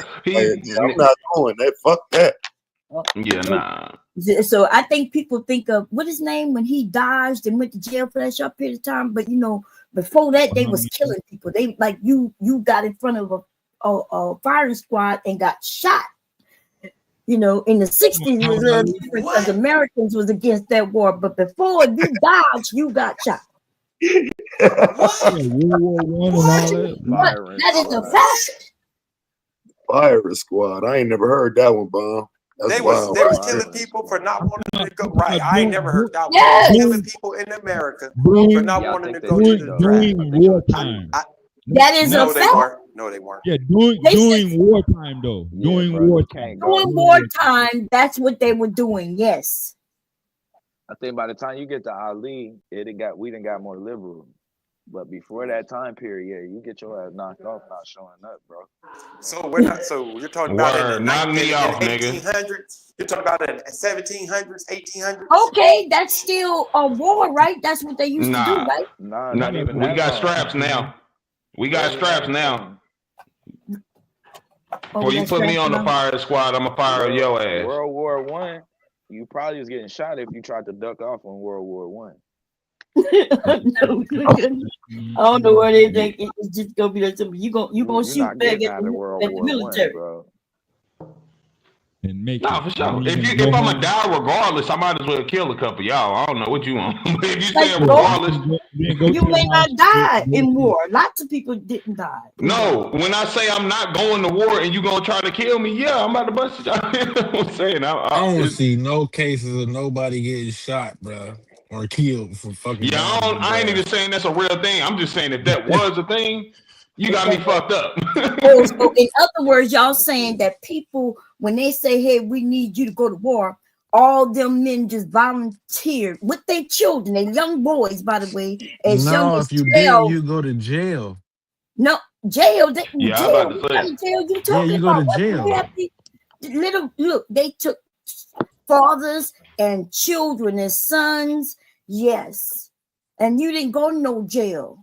not going. Fuck that. Yeah, nah. So I think people think of what his name when he dodged and went to jail for that short period of time. But before that, they was killing people. They like you got in front of a firing squad and got shot. In the 60s it was a little different because Americans was against that war. But before you dodged, you got shot. That is a fact. Fire squad. I ain't never heard that one, Bob. They was killing people for not wanting to go. Right, I ain't never heard that one. Yes. Killing people in America for not wanting to go to the during wartime. That is a fact. No, they weren't. Yeah, during wartime though. During wartime. During wartime, that's what they were doing. Yes. I think by the time you get to Ali, we done got more liberal. But before that time period, you get your ass knocked off not showing up, bro. So we're not. So you're talking about in the 1800s. You're talking about in the 1700s, 1800s. Okay, that's still a war, right? That's what they used to do, right? Nah, not even. We got straps now. We got straps now. Before you put me on the fire squad, I'm gonna fire your ass. World War I, you probably was getting shot if you tried to duck off on World War I. I don't know where they think it's just gonna be that simple. You gonna shoot back at the military, bro. And make for sure. If I'm gonna die regardless, I might as well kill a couple y'all. I don't know what you want. If you say regardless, you may not die in war. Lots of people didn't die. No, when I say I'm not going to war and you gonna try to kill me, yeah, I'm about to bust you. You know what I'm saying? I don't see no cases of nobody getting shot, bro, or killed for fucking. Yeah, I ain't even saying that's a real thing. I'm just saying if that was a thing, you got me fucked up. So in other words, y'all saying that people, when they say, hey, we need you to go to war, all them men just volunteered with their children, their young boys, by the way. No, if you didn't, you go to jail. No, jail. Jail you talking you go about? to jail. Look, they took fathers and children and sons. Yes. And you didn't go to no jail.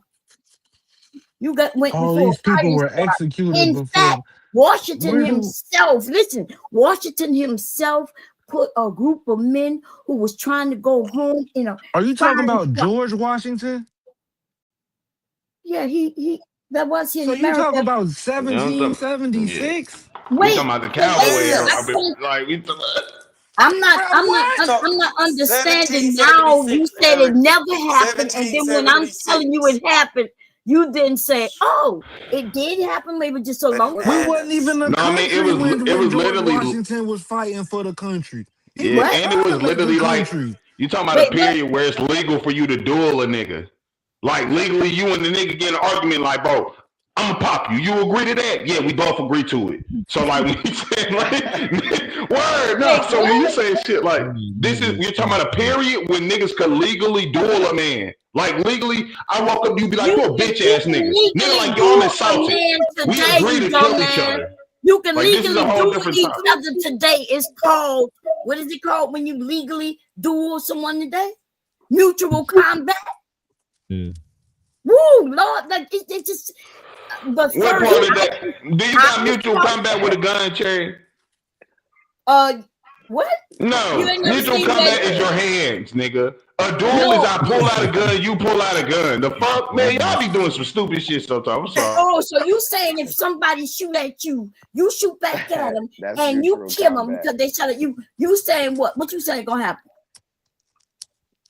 You went all before these people were executed in before. fact, Washington himself put a group of men who was trying to go home Are you talking about George Washington? Yeah, he that was in so America. You talking about 1776? Wait, we talking about the cowboys. I'm not understanding now. You said it never happened, and then when I'm telling you it happened, you didn't say, "Oh, it did happen." Maybe just so long ago. We wasn't even a country when George Washington was fighting for the country. Yeah, and it was literally like you talking about a period where it's legal for you to duel a nigga. Like legally, you and the nigga get an argument. Like, bro, I'm gonna pop you. You agree to that? Yeah, we both agree to it. So like when you say like word, no. So when you say shit like this is you're talking about a period when niggas could legally duel a man. Like legally, I walk up, you be like, you're a bitch ass nigga. Nigga, like yo, I'm insulted. We agree to kill each other. You can like, legally duel each other today. It's called, what is it called when you legally duel someone today? Mutual combat. Yeah. Woo, Lord, like it just. But what first, part of that? Do you got mutual combat with a gun, Cherry? What? No, mutual combat is your hands, nigga. A duel is I pull out a gun, you pull out a gun. The fuck, man, y'all be doing some stupid shit sometimes. I'm sorry. Oh, so you saying if somebody shoot at you, you shoot back at them and you kill them because they shot at you. You saying what? What you saying gonna happen?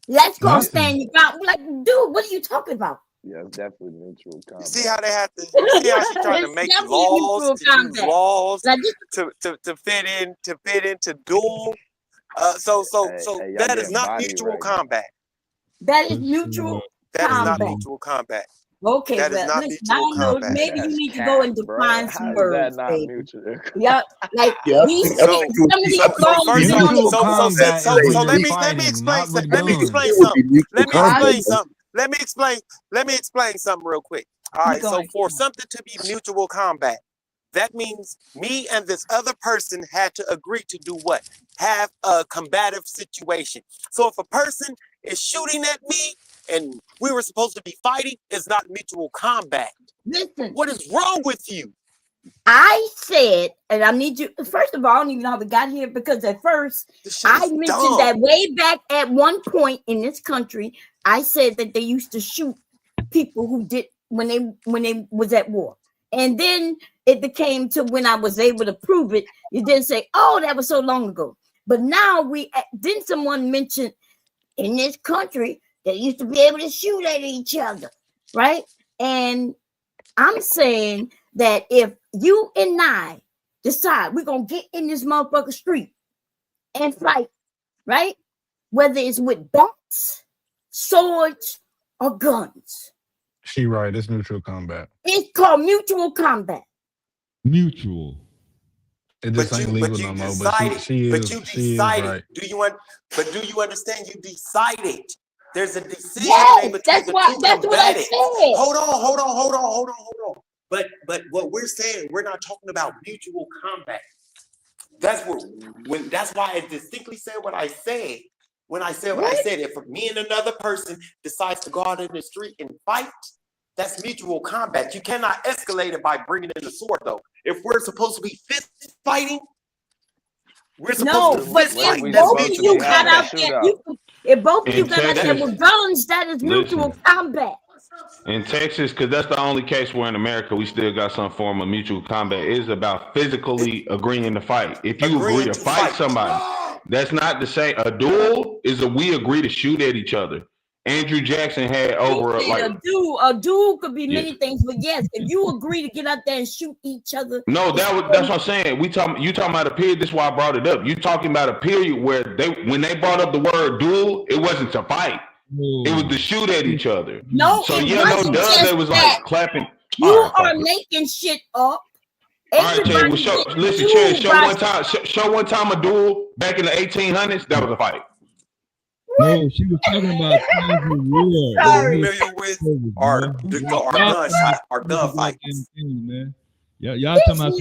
Let's go stand your ground. Like, dude, what are you talking about? Yeah, it's definitely mutual combat. You see how they have to? You see how she's trying to make laws, to do laws to fit into duel. So that is not mutual combat. That is mutual. That is not mutual combat. Okay, that is not mutual combat. Maybe you need to go and define some words, baby. Yeah, like let me explain something real quick. All right, so for something to be mutual combat, that means me and this other person had to agree to do what? Have a combative situation. So if a person is shooting at me and we were supposed to be fighting, it's not mutual combat. Listen. What is wrong with you? I said, and I need you, first of all, I don't even know how we got here because at first I mentioned that way back at one point in this country, I said that they used to shoot people who did when they was at war. And then it became to when I was able to prove it, you didn't say, oh, that was so long ago. But now didn't someone mention in this country they used to be able to shoot at each other, right? And I'm saying that if you and I decide we're going to get in this motherfucker street and fight, right? Whether it's with bats, swords, or guns. She right. It's mutual combat. It's called mutual combat. Mutual. It just ain't legal no more. But she is right. Do you understand? You decided. There's a decision made between the two combatants. Hold on. But what we're saying, we're not talking about mutual combat. That's why I distinctly said what I said. When I said what I said, if me and another person decides to go out in the street and fight, that's mutual combat. You cannot escalate it by bringing in the sword, though. If we're supposed to be fist fighting, we're supposed to fist fight. If both of you got out there, if both of you got out there with guns, that is mutual combat. In Texas, because that's the only case where in America we still got some form of mutual combat. It is about physically agreeing to fight. If you agree to fight somebody, that's not the same. A duel is we agree to shoot at each other. Andrew Jackson had over a duel could be many things, but yes, if you agree to get out there and shoot each other. No, that's what I'm saying. You talking about a period. This is why I brought it up. You talking about a period where when they brought up the word duel, it wasn't to fight. It was to shoot at each other. No, so it was like clapping. You are making shit up. All right, Cherry. Cherry, show one time a duel back in the 1800s. That was a fight. No, she was talking about familiar with our gun fights. Y'all talking about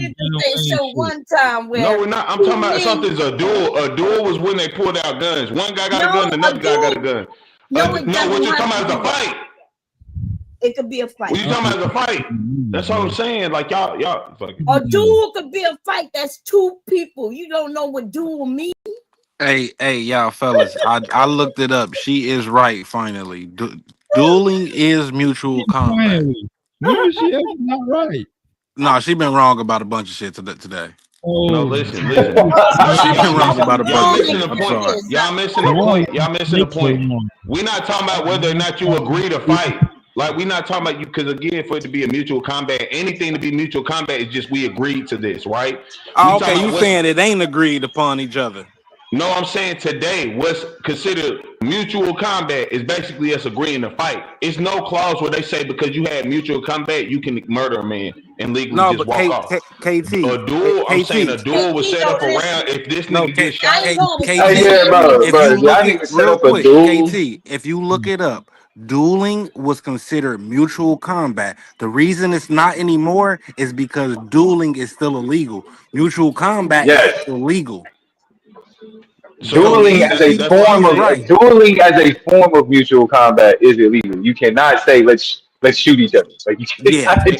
some one time where no, we're not. I'm talking about something's a duel. A duel was when they pulled out guns. One guy got a gun, another guy got a gun. No, what you're talking about is a fight. It could be a fight. What you talking about is a fight. That's what I'm saying. Like y'all. A duel could be a fight. That's two people. You don't know what duel means. Hey, y'all fellas, I looked it up. She is right, finally. Dueling is mutual combat. No, she is not right. No, she been wrong about a bunch of shit today. Oh. No, listen. She been wrong about a bunch of shit. I'm sorry. Y'all missing the point. We're not talking about whether or not you agree to fight. Like, we're not talking about you, because again, for it to be a mutual combat, anything to be mutual combat is just we agreed to this, right? Oh, okay, you saying it ain't agreed upon each other. No, I'm saying today, what's considered mutual combat is basically us agreeing to fight. It's no clause where they say because you had mutual combat, you can murder a man and legally No, just but walk off. A duel, I'm saying a duel was set up around if this No, nigga gets shot. KT. Yeah, bro, If you y'all look need at to set real up a quick, duel. KT, if you look it up, dueling was considered mutual combat. The reason it's not anymore is because dueling is still illegal. Mutual combat is Yes. still legal. So Dueling as a that's what I'm form of saying. mutual combat is illegal. You cannot say let's shoot each other. Like you Yeah, cannot.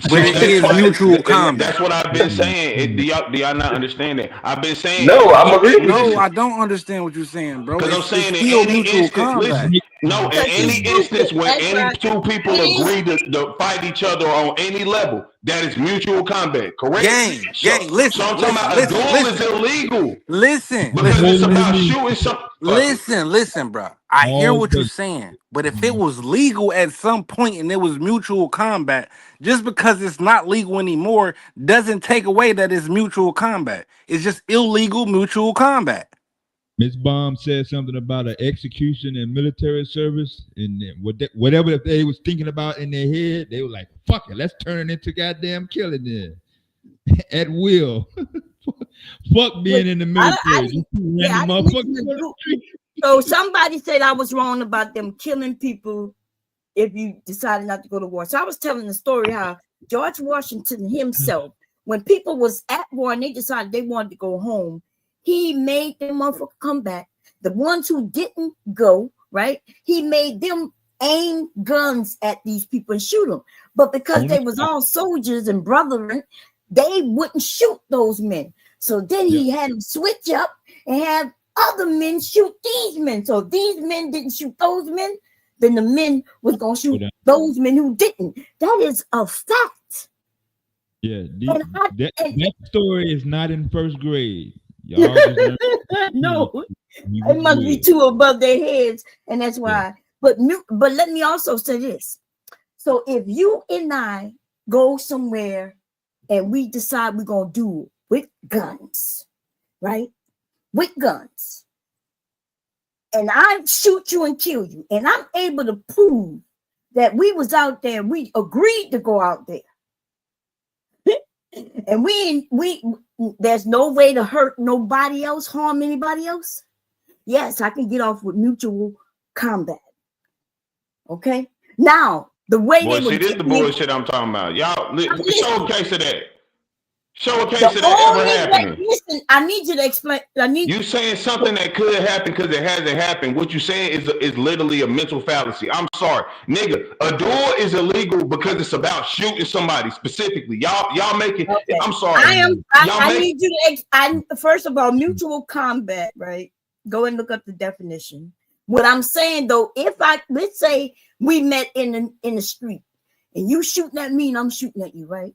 but it is mutual And combat. that's what I've been saying. Do y'all not understand that? I've been saying No, I'm agreeing with No, you. I don't understand what you're saying, bro. because I'm It's saying in still any mutual instance, combat. listen, no, in any instance when any two people agree to fight each other on any level, that is mutual combat, correct? Gang, So listen, I'm talking about a duel is illegal because it's about shooting some. Fuck it. Listen, bro. I hear All what you're day. saying, but if it was legal at some point and it was mutual combat, just because it's not legal anymore doesn't take away that it's mutual combat. It's just illegal mutual combat. Miss Baum said something about an execution in military service, and then whatever they was thinking about in their head, they were like, "Fuck it, let's turn it into goddamn killing then at will." Fuck being in the military. You two random motherfuckers. So somebody said I was wrong about them killing people if you decided not to go to war. So I was telling the story how George Washington himself, when people was at war and they decided they wanted to go home, he made them motherfuckers come back. The ones who didn't go, right? He made them aim guns at these people and shoot them. But because they was all soldiers and brethren, they wouldn't shoot those men. So then he had them switch up and have other men shoot these men. So if these men didn't shoot those men, then the men was gonna shoot those men who didn't. That is a fact. Yeah, that story is not in first grade. Y'all just no, it must be too above their heads, and that's why. But let me also say this. So if you and I go somewhere and we decide we're gonna do it with guns, right? With guns, and I shoot you and kill you, and I'm able to prove that we was out there, we agreed to go out there. And we there's no way to hurt nobody else, harm anybody else. Yes, I can get off with mutual combat. Okay. Now the way Boy, they would this is the bullshit I'm talking about. Y'all show a case of that. Show a case of that ever happening. Listen, I need you to explain. You saying something that could happen because it hasn't happened. What you saying is literally a mental fallacy. I'm sorry, nigga. A duel is illegal because it's about shooting somebody specifically. Y'all make it. Okay. I'm sorry. I need you to. First of all, mutual combat, right? Go and look up the definition. What I'm saying though, let's say we met in the street, and you shooting at me and I'm shooting at you, right?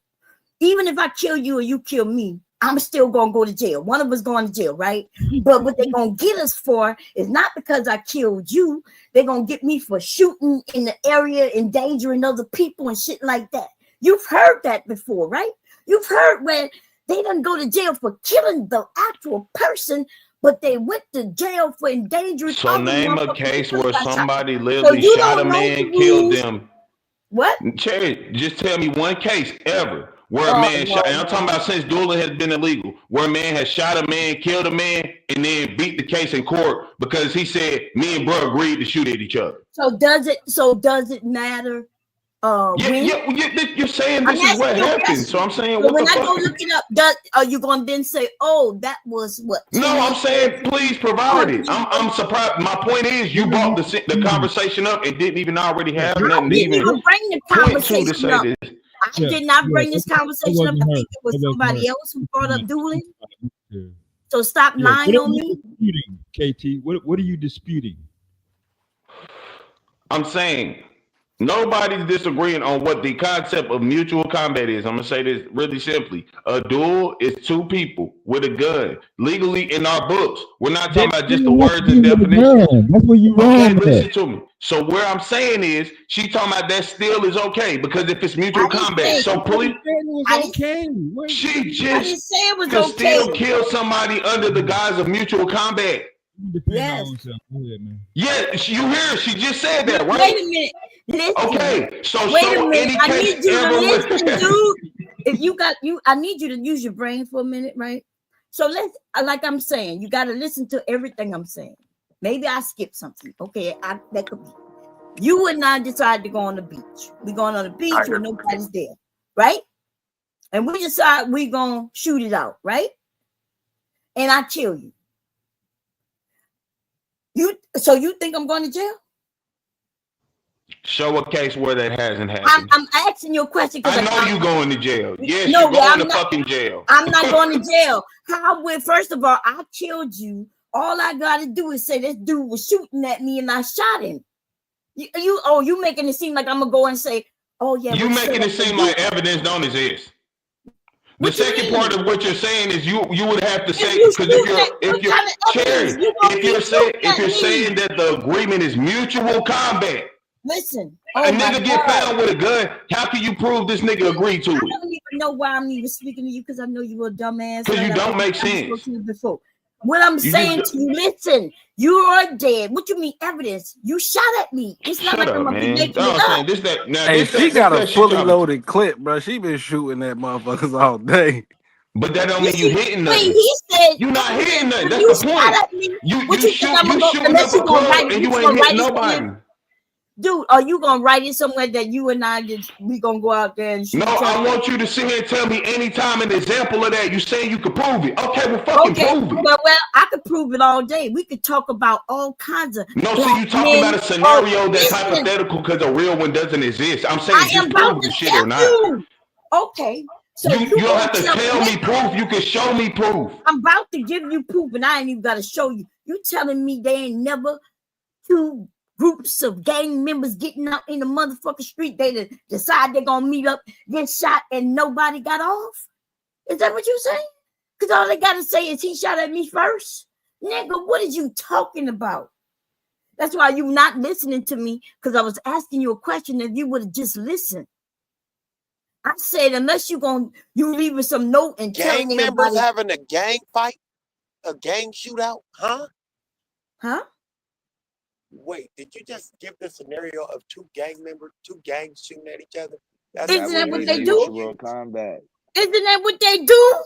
Even if I kill you or you kill me, I'm still gonna go to jail. One of us going to jail, right? But what they're gonna get us for is not because I killed you. They're gonna get me for shooting in the area, endangering other people and shit like that. You've heard that before, right? You've heard where they didn't go to jail for killing the actual person, but they went to jail for endangering. So name a case where somebody literally shot a man, killed them. What? Cherry, just tell me one case ever where a man shot, and I'm talking about since dueling has been illegal, where a man has shot a man, killed a man, and then beat the case in court because he said me and bro agreed to shoot at each other. So does it matter? You're saying this is what happened. So I'm saying, so what when the I fuck? go look it up, are you gonna then say, oh, that was what? No, I'm saying please provide it. I'm surprised. My point is you brought the conversation up and didn't even already have nothing to even bring the conversation to say up. this. I did not bring this conversation up. I think it was somebody else who brought up dueling. So stop lying on me. KT, what are you disputing? I'm saying Nobody's disagreeing on what the concept of mutual combat is. I'm gonna say this really simply: a duel is two people with a gun, legally in our books. We're not talking about just the words and definitions. That's where you Okay, wrong. listen to me. So where I'm saying is, she talking about that still is okay because if it's mutual combat, so please, okay. She I didn't just say it was could okay. still kill somebody under the guise of mutual combat. Yes. Yeah, you hear? She just said that, right? Wait a minute. Listen. Okay, so wait show a minute. any I case need you to ever with listen, dude. If you got I need you to use your brain for a minute, right? So let's, like I'm saying, you got to listen to everything I'm saying. Maybe I skipped something. Okay, that could be. You and I decided to go on the beach. We're going on the beach where nobody's there, right? And we decide we're going to shoot it out, right? And I kill you. So you think I'm going to jail? Show a case where that hasn't happened. I'm asking you a question because I know you going to jail. Yes, no, you're going to not, fucking jail. I'm not going to jail. How would, first of all, I killed you. All I got to do is say this dude was shooting at me and I shot him. You making it seem like I'm gonna go and say, oh yeah. You making it seem like evidence don't exist. The second part of what you're saying is you would have to say, because if you're saying that the agreement is mutual combat. Listen, a nigga get found with a gun. How can you prove this nigga agreed to it? I don't even know why I'm even speaking to you because I know you a dumbass. Because you don't make sense. What I'm saying to you, listen, you are dead. What you mean evidence? You shot at me. It's not like I'm gonna be making it up. Hey, she got a fully loaded clip, bro. She been shooting at motherfuckers all day. But that don't mean you hitting nothing. He said you not hitting nothing. That's the point. You shooting up a club and you ain't hitting nobody. Dude, are you gonna write it somewhere that you and we gonna go out there and shoot? No, I want you to sit here and tell me anytime an example of that. You saying you could prove it. Okay, well fucking prove it. Well, I could prove it all day. We could talk about all kinds of No, see, you talking about a scenario that's hypothetical because a real one doesn't exist. I'm saying just prove the shit or not. Okay. So you don't have to tell me proof. You can show me proof. I'm about to give you proof, and I ain't even gotta show you. You telling me they ain't never two groups of gang members getting out in the motherfucking street, they decide they're gonna meet up, get shot, and nobody got off? Is that what you saying? Because all they gotta say is he shot at me first. Nigga, what are you talking about? That's why you not listening to me, because I was asking you a question and you would have just listened. I said, unless you leaving some note and telling gang members having a gang fight, a gang shootout, huh? Huh? Wait, did you just give the scenario of two gangs shooting at each other? Isn't that what they do? Combat. Isn't that what they do?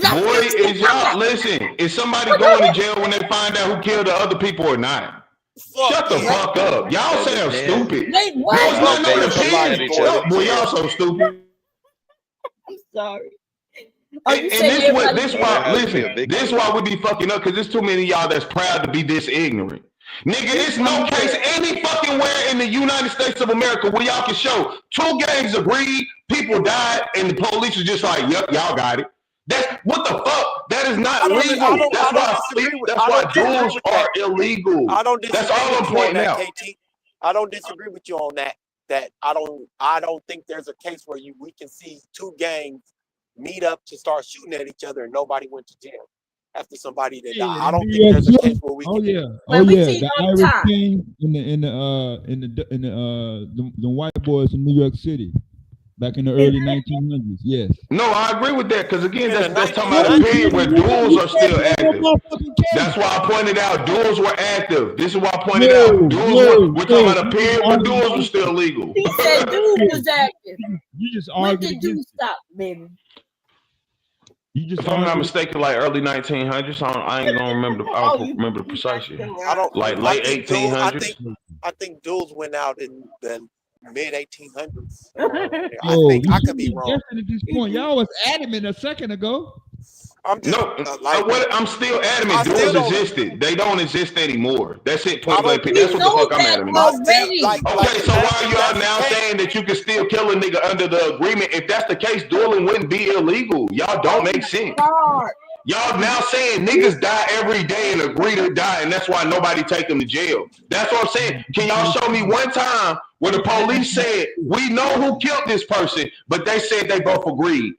Boy, is y'all listen? Is somebody going to jail when they find out who killed the other people or not? Shut the fuck up! Y'all sound stupid. Wait, what? No, it's not no opinion. Boy, y'all so stupid. I'm sorry. And this why we be fucking up, because there's too many of y'all that's proud to be this ignorant. Nigga, it's no case any fucking where in the United States of America where y'all can show two gangs agreed, people died, and the police was just like, yep, y'all got it. That's what the fuck? That is not legal. That's why duels are illegal. I don't disagree. That's all I'm pointing out. KT. I don't disagree with you on that. That I don't think there's a case where we can see two gangs meet up to start shooting at each other and nobody went to jail after somebody that died. I don't think there's a case where we can. The Irish King the white boys in New York City back in the early 1900s. Yes. No, I agree with that, because again, that's talking about a period where duels are still active. That's why I pointed out duels were active. This is why I pointed out we're talking about a period where duels were still legal. He said duels was active. You just when did duels stop, baby? If I'm not mistaken, like early 1900s. I ain't gonna remember. I don't remember the precise year. Like late 1800s. I think duels went out in the mid 1800s. I could be wrong. At this point, y'all was adamant a second ago. I'm still adamant. Duels existed. They don't exist anymore. That's it. Point blank. That's what the fuck I'm adamant about. Okay, so why are y'all now saying that you can still kill a nigga under the agreement? If that's the case, dueling wouldn't be illegal. Y'all don't make sense. Y'all now saying niggas die every day and agree to die, and that's why nobody take them to jail. That's what I'm saying. Can y'all show me one time where the police said we know who killed this person, but they said they both agreed?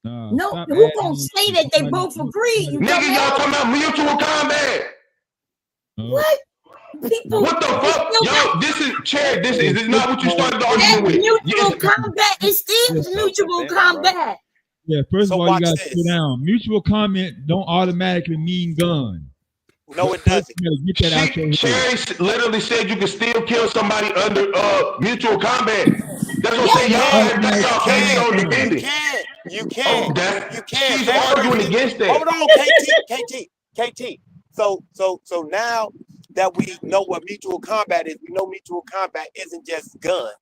No, who gonna say that they both agree? You Nigga, y'all talking about mutual combat. What? People, what the fuck? Yo, this is Cherry. This is not what you started the argument with. Mutual combat is still mutual combat. Yeah, first So of all, you watch gotta this. slow down. Mutual comment don't automatically mean gun. No, it doesn't. Get that out your head. Cherry literally said you can still kill somebody under mutual combat. That's what I'm saying. Y'all independent. You can. She's arguing against that. Hold on, KT. So now that we know what mutual combat is, we know mutual combat isn't just gun.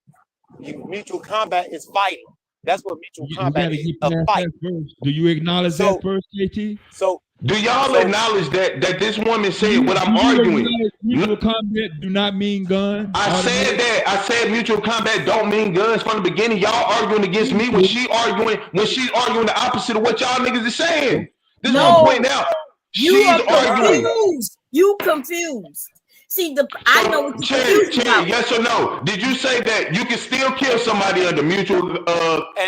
Mutual combat is fighting. That's what mutual combat is. A fight. Do you acknowledge that first, KT? So do y'all acknowledge that this woman said what I'm arguing? Mutual combat do not mean gun. I said that. I said mutual combat don't mean guns from the beginning. Y'all arguing against me when she's arguing the opposite of what y'all niggas is saying. This is what I'm pointing out. You are confused. You confused. See, I know what you're confused about. Yes or no? Did you say that you can still kill somebody under mutual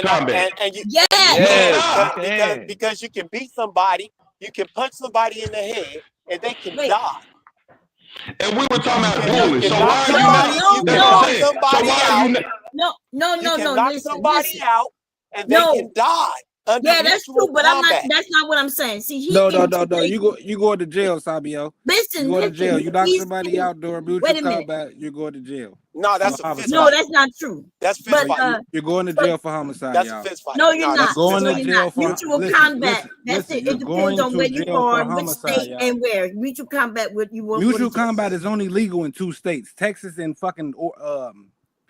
combat? Yes. Because you can beat somebody, you can punch somebody in the head, and they can die. And we were talking about dueling. So why are you not? No. You can knock somebody out, and they can die. Yeah, that's true, but that's not what I'm saying. See, No. You go to jail, Sabio. Listen, you go to jail. You knock somebody out during mutual combat, you go to jail. No, that's a fist fight. No, that's not true. That's fist fight. You're going to jail for homicide. That's a fist fight. No, you're not. Going to jail for mutual combat. That's it. It depends on where you are, which state, and where. Mutual combat. Mutual combat is only legal in 2 states: Texas and fucking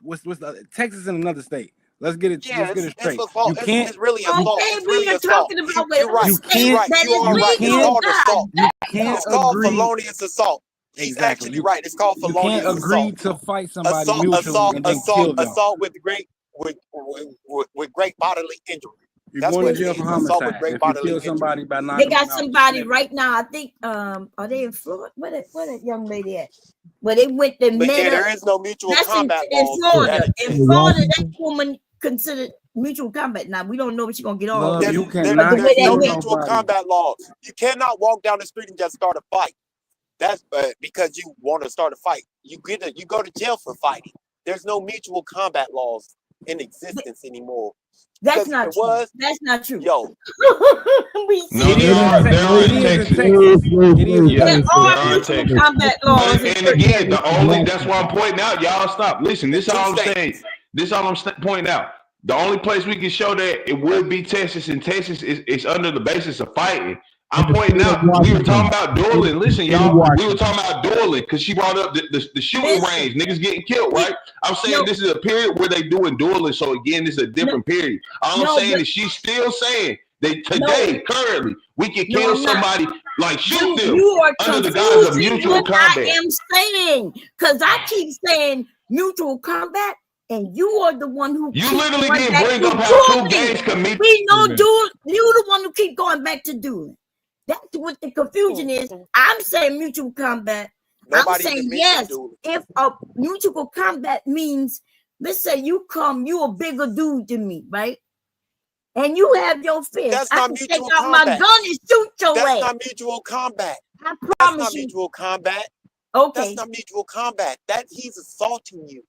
what's the Texas and another state. Let's get it. Let's get it straight. You can't. It's really assault. Okay, we are talking about You're right. You can't. It's called felonious assault. Exactly. You're actually right. It's called felonious assault. You can't agree to fight somebody mutually and then kill them. Assault with great bodily injury. You're going to jail for homicide. If you kill somebody by knocking they got somebody right now. I think. Are they in Florida? Where that young lady at? Well, they went to there is no mutual combat in Florida. In Florida, that woman considered mutual combat. Now we don't know what she's gonna get off. You cannot. There's no mutual combat laws. You cannot walk down the street and just start a fight. That's because you want to start a fight. You go to jail for fighting. There's no mutual combat laws in existence anymore. That's not true. That's not true. Yo, there are in Texas. There are in Texas. Combat laws. And again, that's why I'm pointing out. Y'all stop. Listen, this is all I'm saying. This is all I'm pointing out. The only place we can show that it would be Texas, and Texas is under the basis of fighting. I'm pointing out, we were talking about dueling. Listen, y'all, we were talking about dueling because she brought up the shooting range, niggas getting killed, right? I'm saying this is a period where they doing dueling. So again, this is a different period. All I'm saying is she's still saying that today, currently, we can kill somebody, like shoot them under the guise of mutual combat. I am saying, because I keep saying mutual combat. And you are the one who literally did bring up how 2 games can meet. We know duel. You the one who keep going back to dueling. That's what the confusion is. I'm saying mutual combat. I'm saying yes. If a mutual combat means, let's say you a bigger dude than me, right? And you have your fist. That's I not can mutual take out combat. my gun and shoot your ass. That's not mutual combat. I That's promise not you. mutual combat. Okay. That's not mutual combat. That he's assaulting you.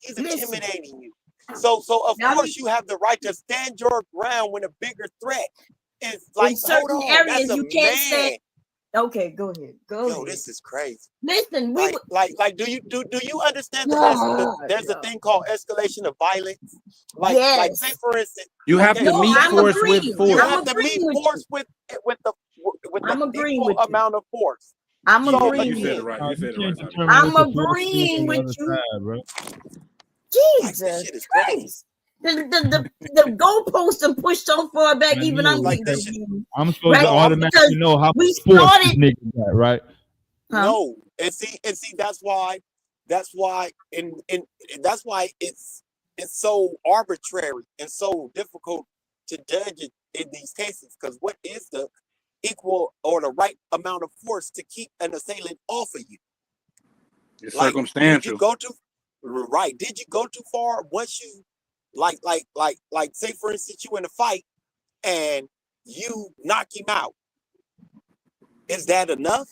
He's intimidating you. So of course you have the right to stand your ground when a bigger threat is like, in certain areas you can't say. Okay, go ahead. Yo, this is crazy. Listen, do you understand there's a thing called escalation of violence? Like say for instance, you have to meet force with force. You have to meet force with the equal amount of force. I'm agreeing. You said it right. I'm agreeing with you. Jesus Christ. The goalposts are pushed so far back, even I'm I'm supposed to automatically know how we started niggas got, right? No, and see that's why it's so arbitrary and so difficult to judge it in these cases. Because what is the equal or the right amount of force to keep an assailant off of you? It's Like, did you circumstantial. go too right? Did you go too far once you like say for instance you in a fight and you knock him out? Is that enough?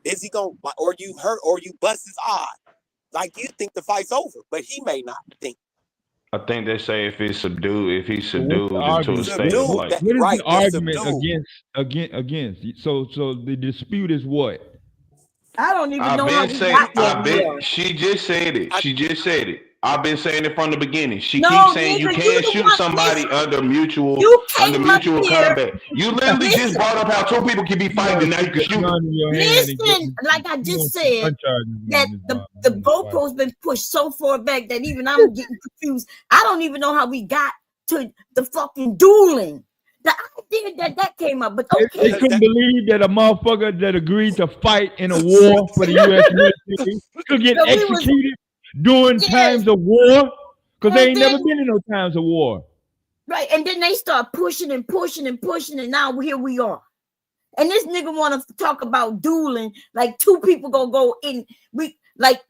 Is he gonna, or you hurt or you bust his eye? Like you think the fight's over, but he may not think. I think they say if he's subdued What's into the a argument? state of like. What is Right, the argument against? So the dispute is what? I don't even know how we got there. She just said it. She just said it. I've been saying it from the beginning. She No, keeps saying you nigga, can't you the shoot one- somebody listen, under mutual you came up here- combat. You literally just Listen. brought up how two people can be fighting and now you can shoot them. Listen, like I just said, that the goalpost been pushed so far back that even I'm getting confused. I don't even know how we got to the fucking dueling. The idea that came up, but okay. They couldn't believe that a motherfucker that agreed to fight in a war for the U.S. military could get executed during times of war, because they ain't never been in no times of war. Right, and then they start pushing and pushing and pushing, and now here we are. And this nigga want to talk about dueling, like two people gonna go in. We like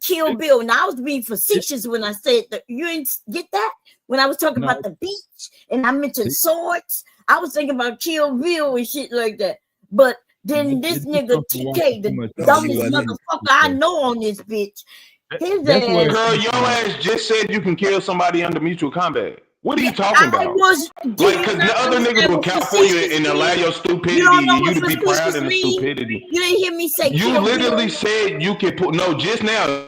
Kill Bill. And I was being facetious when I said that. You didn't get that when I was talking about the beach and I mentioned swords. I was thinking about Kill Bill and shit like that. But then this nigga TK, the dumbest motherfucker I know on this bitch. His ass. Girl, your ass just said you can kill somebody under mutual combat. What are you talking about? Like, because the other niggas will count for you and allow your stupidity and you to be proud in the stupidity. You didn't hear me say you literally said you can put just now.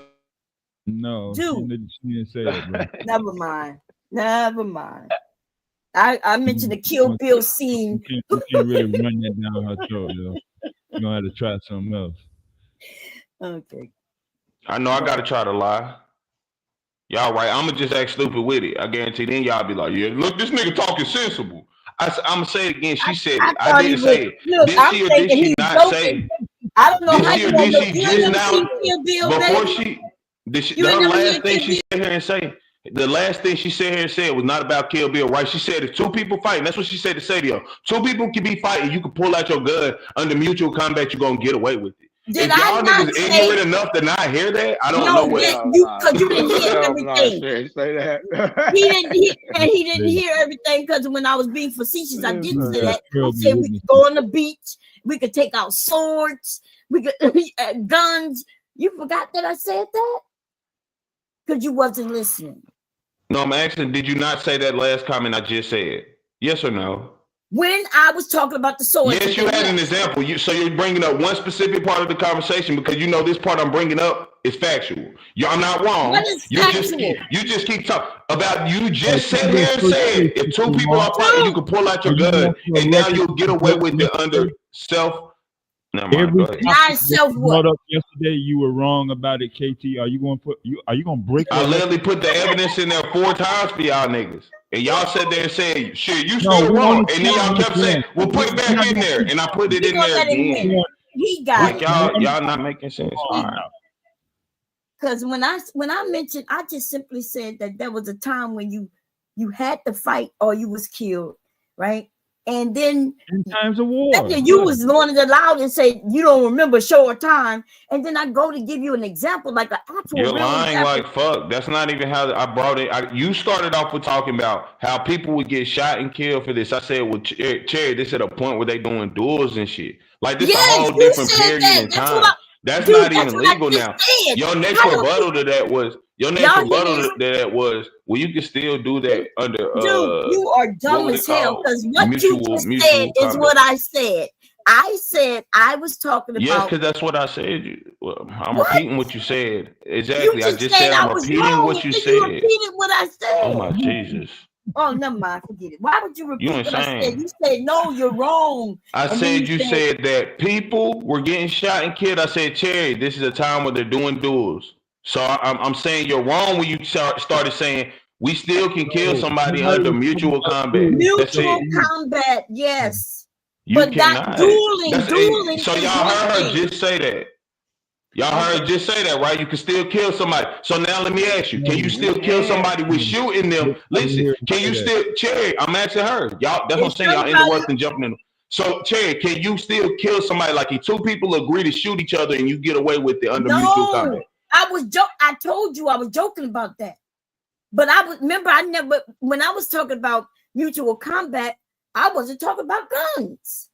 No, Dude. she didn't say that, bro. Never mind. Never mind. I mentioned the Kill Bill scene. You can't really run that down her throat, yo. You're gonna have to try something else. Okay. I know I gotta try to lie. Y'all right. I'ma just act stupid with it. I guarantee then y'all be like, yeah, look, this nigga talking sensible. I'ma say it again. She said it. I didn't say it. Look, Did she or did she not say it? I don't know Did how she you or know did she just now Bill, before she the last thing she said here and say the last thing she said here and said was not about Kill Bill, right? She said if two people fighting, that's what she said to say to you. Two people can be fighting, you can pull out your gun under mutual combat, you're gonna get away with it. Did if y'all I not niggas say, ignorant enough to not hear that, I don't know what. Because you didn't hear everything. Say that. He didn't hear everything because when I was being facetious, I didn't say that. I said we could go on the beach, we could take out swords, we could guns. You forgot that I said that? Because you wasn't listening. No, I'm asking, did you not say that last comment I just said? Yes or no? When I was talking about the swords. Yes, you had an example. So you're bringing up one specific part of the conversation because you know this part I'm bringing up is factual. I'm not wrong. What is you just keep talking about. You just sat here and said if two people are fighting, you can pull out your gun, and now you'll get away with it under self. Every brought up yesterday, you were wrong about it, KT. Are you gonna break? I literally put the evidence in there 4 times for y'all niggas. And y'all sat there and said, shit, you still wrong. And then y'all kept saying, well, put it back in there. And I put it in there again. He got like y'all not making sense. Because when I mentioned, I just simply said that there was a time when you had to fight or you was killed, right? And then in times of war, you was one of the loud and say you don't remember short time, and then I go to give you an example, like an actual. You're lying like fuck. That's not even how I brought it. You started off with talking about how people would get shot and killed for this. I said, well, Cherry, this at a point where they doing duels and shit. Like this a whole different period in time. That's not even legal now. Your next rebuttal to that was. Your next rebuttal to that was, well, you can still do that under. Dude, you are dumb as hell because what you just said is what I said. I said I was talking about. Yes, because that's what I said. I'm repeating what you said. Exactly. I just said I'm repeating what you said. You repeated what I said. Oh my Jesus. Oh, never mind. Forget it. Why would you repeat what insane. I said? You said no, you're wrong. I said you said that people were getting shot and killed. I said, Cherry, this is a time where they're doing duels. So I'm saying you're wrong when you started saying we still can kill somebody under mutual combat. Mutual combat, yes. But that dueling. So y'all heard her just say that. Y'all heard just say that, right? You can still kill somebody. So now let me ask you, can you still kill somebody with shooting them? Listen, can you still, Cherry, I'm asking her. Y'all, that's what I'm saying. Y'all interrupting, jumping in. So, Chad, can you still kill somebody? Like, if two people agree to shoot each other and you get away with it under mutual combat? I told you I was joking about that. But when I was talking about mutual combat, I wasn't talking about guns.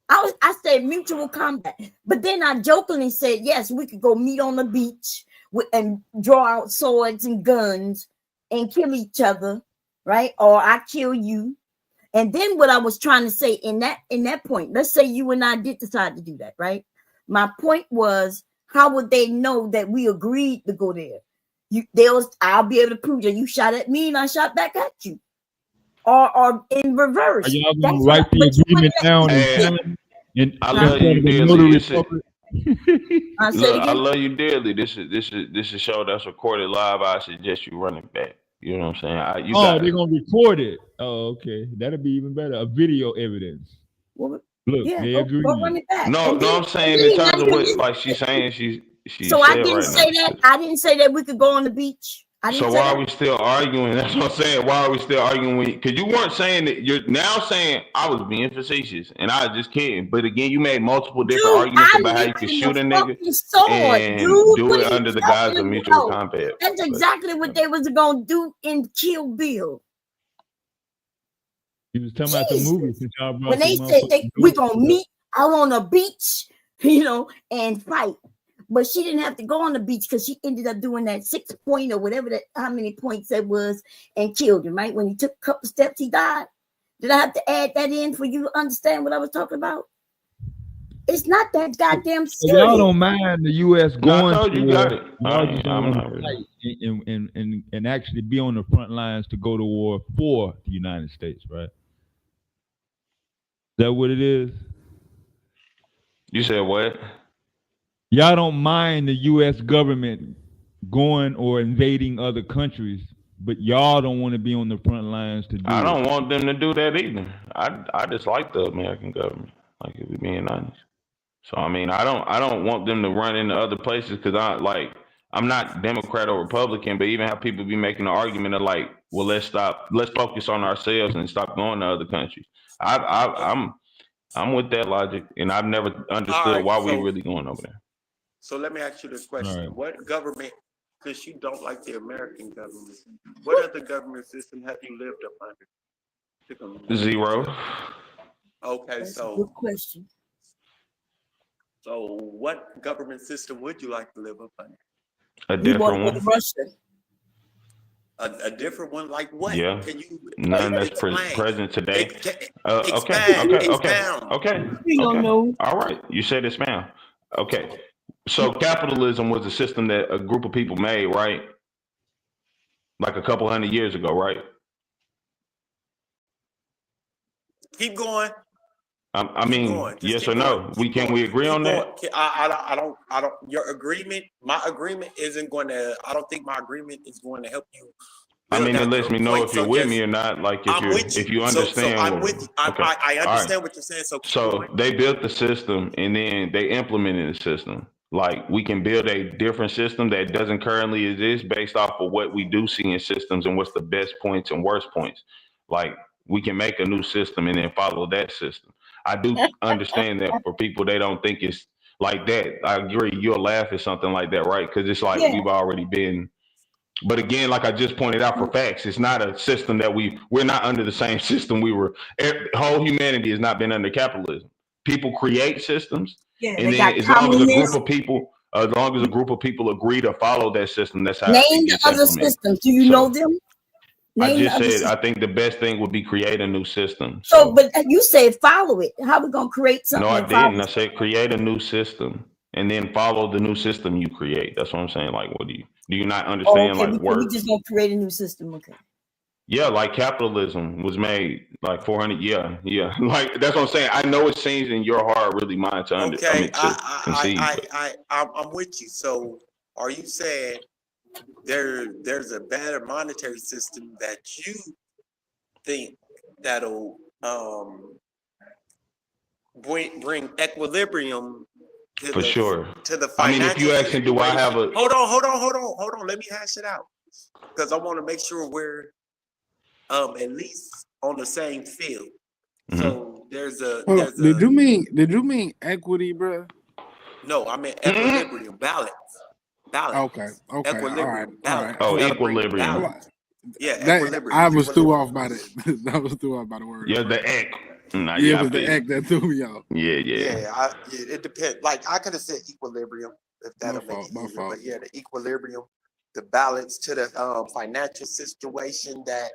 I said mutual combat. But then I jokingly said, yes, we could go meet on the beach and draw out swords and guns and kill each other, right? Or I kill you. And then what I was trying to say in that point, let's say you and I did decide to do that, right? My point was, how would they know that we agreed to go there? I'll be able to prove that you shot at me and I shot back at you, or in reverse. Are y'all gonna write the agreement down and I love you dearly. I love you dearly. This is a show that's recorded live. I suggest you run it back. You know what I'm saying? They're gonna record it. Oh, okay, that'll be even better. A video evidence. Look, they agree. Go run it back. No, I'm saying in terms of what, like she's saying, she. So I didn't say that. I didn't say that we could go on the beach. So why are we still arguing? That's what I'm saying. Why are we still arguing? Because you weren't saying that. You're now saying I was being facetious, and I was just kidding. But again, you made multiple different arguments about how you could shoot a nigga and do it under the guise of mutual combat. That's exactly what they was gonna do in Kill Bill. You was talking about the movie since y'all brought when they said we gonna meet out on a beach, and fight. But she didn't have to go on the beach because she ended up doing that 6 point or whatever how many points that was and killed him, right? When he took a couple steps, he died. Did I have to add that in for you to understand what I was talking about? It's not that goddamn serious. Y'all don't mind the U.S. going and actually be on the front lines to go to war for the United States, right? Is that what it is? You said what? Y'all don't mind the U.S. government going or invading other countries, but y'all don't want to be on the front lines to do it. I don't want them to do that either. I just like the American government, like if we're being honest. So I mean, I don't want them to run into other places because I'm not Democrat or Republican, but even have people be making the argument of like, well, let's focus on ourselves and stop going to other countries. I'm with that logic, and I've never understood why we're really going over there. So let me ask you this question. Right. What government, because you don't like the American government, what other government system have you lived up under? Zero. Okay, that's a good question. So what government system would you like to live up under? A different one. Russia. A different one like what? Yeah. Can you none that's present today? Okay. We don't know. All right. You said expound. Okay. So capitalism was a system that a group of people made, right? Like a couple hundred years ago, right? Keep going. I mean, yes or no? Can we agree on that? I don't. Your agreement, my agreement isn't going to. I don't think my agreement is going to help you. I mean, it lets me know if you're with me or not. Like if you understand. So I'm with you. I understand what you're saying. So they built the system and then they implemented the system. Like we can build a different system that doesn't currently exist based off of what we do see in systems and what's the best points and worst points. Like we can make a new system and then follow that system. I do understand that for people, they don't think it's like that. I agree. You'll laugh at something like that, right? Because it's like we've already been. But again, like I just pointed out for facts, it's not a system that we're not under the same system we were. Whole humanity has not been under capitalism. People create systems. Yeah, and then as long as a group of people agree to follow that system, that's how name the other systems. Do you know them? I just said I think the best thing would be create a new system. So, but you said follow it. How are we gonna create something? No, I didn't. I said create a new system and then follow the new system you create. That's what I'm saying. Like, what do you not understand? Okay, we just gonna create a new system. Okay. Yeah, like capitalism was made like 400. Yeah. Like that's what I'm saying. I know it seems in your heart really mine to understand. Okay, I'm with you. So, are you saying there's a better monetary system that you think that'll bring equilibrium to for sure to the financial? I mean, if you asking, do I have a hold on, let me hash it out because I want to make sure we're at least on the same field. So there's a Did you mean equity, bro? no, I meant equilibrium, balance. Okay, Equilibrium, all right. balance. You gotta bring equilibrium. balance. Yeah, That equilibrium. I was threw off by the I was threw off by the word. Yeah, the egg. Nah, Yeah, yeah, it was the act that threw me off. Yeah. Yeah, it depends. Like I could have said equilibrium if that'll make it My easier. fault. But yeah, the equilibrium, the balance to the financial situation that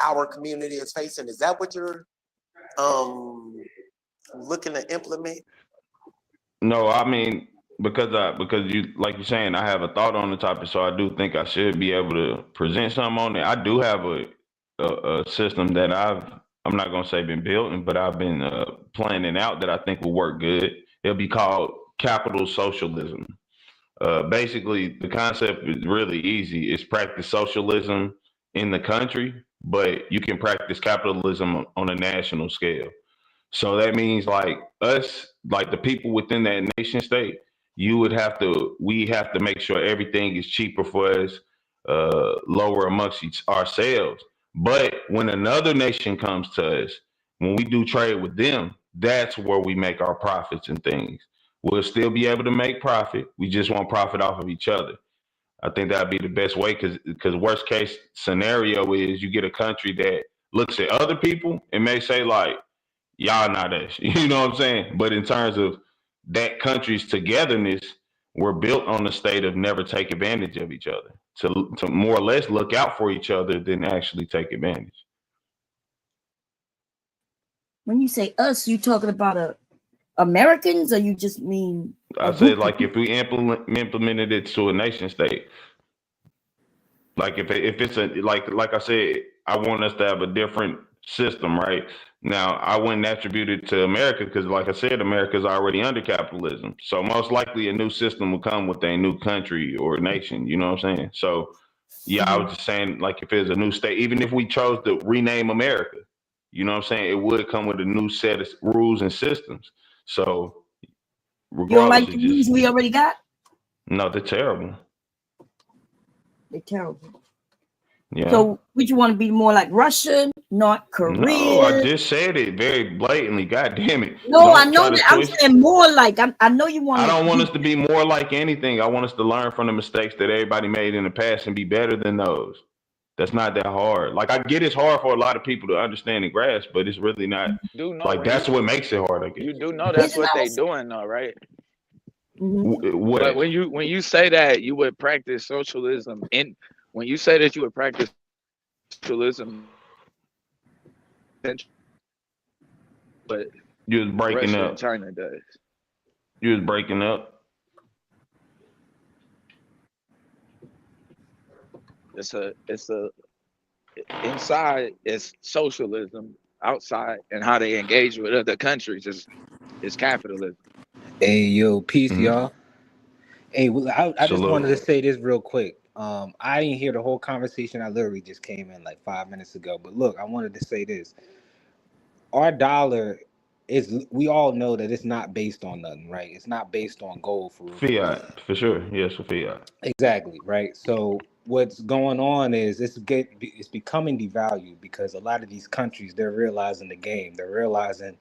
our community is facing. Is that what you're looking to implement? No, I mean because you like you're saying, I have a thought on the topic, so I do think I should be able to present something on it. I do have a system that I'm not gonna say been built, but I've been planning out that I think will work good. It'll be called capital socialism. Basically, the concept is really easy. It's practice socialism in the country, but you can practice capitalism on a national scale. So that means like us, like the people within that nation state, we have to make sure everything is cheaper for us, lower amongst ourselves. But when another nation comes to us, when we do trade with them, that's where we make our profits and things. We'll still be able to make profit. We just won't profit off of each other. I think that'd be the best way because worst case scenario is you get a country that looks at other people and may say like, y'all not us. You know what I'm saying? But in terms of that country's togetherness, we're built on the state of never take advantage of each other. To more or less look out for each other than actually take advantage. When you say us, you talking about Americans, or you just mean? I said like if we implemented it to a nation state, like if it's a like I said, I want us to have a different system, right? Now I wouldn't attribute it to America because, like I said, America's already under capitalism. So most likely a new system will come with a new country or nation. You know what I'm saying? So yeah, I was just saying like if it's a new state, even if we chose to rename America, you know what I'm saying, it would come with a new set of rules and systems. So You don't like regardless, the rules we already got? no, they're terrible. They're terrible. Yeah. So would you want to be more like Russia, North Korea? No, I just said it very blatantly. God damn it. No, Don't I know try to that. I'm twist. saying more like I know you want. I don't want us to be more like anything. I want us to learn from the mistakes that everybody made in the past and be better than those. That's not that hard. Like I get it's hard for a lot of people to understand and grasp, but it's really not. Do know Like that's what makes it hard, I guess. you do know that's what they doing though, right? What? But when you say that you would practice socialism when you say that you would practice socialism, but You was breaking Russia up. and China does. You was breaking up. It's a inside is socialism, outside and how they engage with other countries is capitalism. Hey, yo, peace, Mm-hmm. y'all. Hey, well, I just Salute. wanted to say this real quick. I didn't hear the whole conversation. I literally just came in like 5 minutes ago. But look, I wanted to say this. Our dollar we all know that it's not based on nothing, right? It's not based on gold for real. Fiat, for sure. Yes, for fiat. Exactly, right? So what's going on is it's becoming devalued because a lot of these countries, they're realizing the game. They're realizing,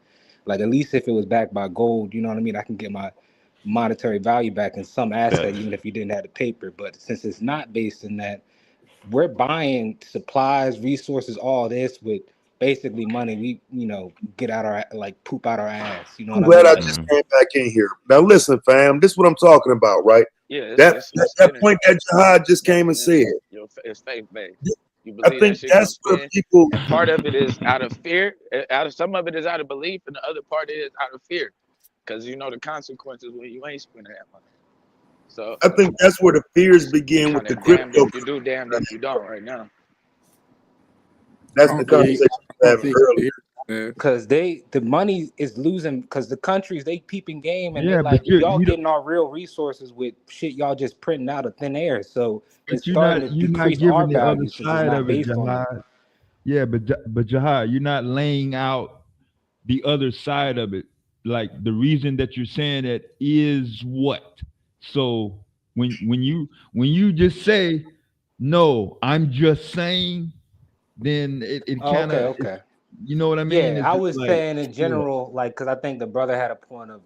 like, at least if it was backed by gold, you know what I mean? I can get my monetary value back in some aspect, even if you didn't have the paper. But since it's not based in that, we're buying supplies, resources, all this with basically money we get out our poop out our ass. You know I'm what glad I I mean? just came back in here. Now listen, fam, this is what I'm talking about, right? Yeah, That point that Jihad just came and said. It's faith based. You I believe think that shit gonna that's where spin, people. and part of it is out of fear. Some of it is out of belief, and the other part is out of fear, because you know the consequences when you ain't spending that money. So I think that's where the fears begin with the damned crypto. if you do, damned if you don't. Right now, That's the conversation we were having earlier. Because the money is losing because the countries they peeping game and Yeah, they like but you y'all you getting our real resources with shit y'all just printing out of thin air. So it's but starting to you're not decrease our giving the other value since it's side not of it, based on that. Jihad. Yeah, but Jihad, you're not laying out the other side of it. Like the reason that you're saying that is what. So when you just say no, I'm just saying, then it Oh, kind of okay. You know what I mean? Yeah, It's I just was like, saying in general, like, because I think the brother had a point of,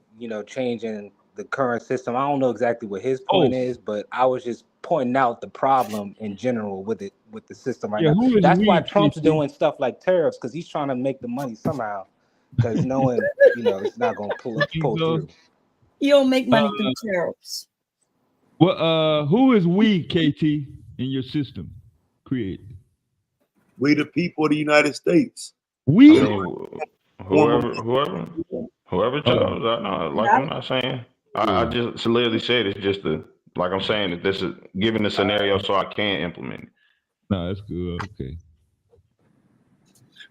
changing the current system. I don't know exactly what his point is, but I was just pointing out the problem in general with the system right yeah. now. Who is That's why we, Trump's KT? doing stuff like tariffs, because he's trying to make the money somehow, because knowing, it's not going to You think pull so? through. You don't make money through tariffs. Well, who is we, KT, in your system created? We the people of the United States. I We. mean, Form of whoever chose. I know, like I'm not saying. I Yeah. just literally said it's just like I'm saying that this is given the scenario so I can implement it. No, that's good. Okay.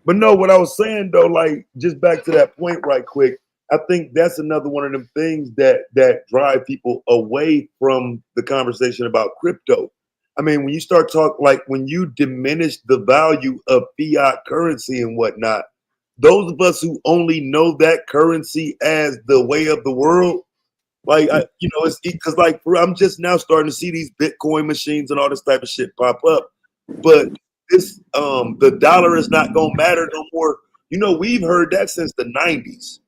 But no, what I was saying though, like just back to that point right quick, I think that's another one of them things that drive people away from the conversation about crypto. I mean, when you start talking, like when you diminish the value of fiat currency and whatnot, those of us who only know that currency as the way of the world, like it's because like I'm just now starting to see these Bitcoin machines and all this type of shit pop up, but this the dollar is not gonna matter no more. We've heard that since the 90s.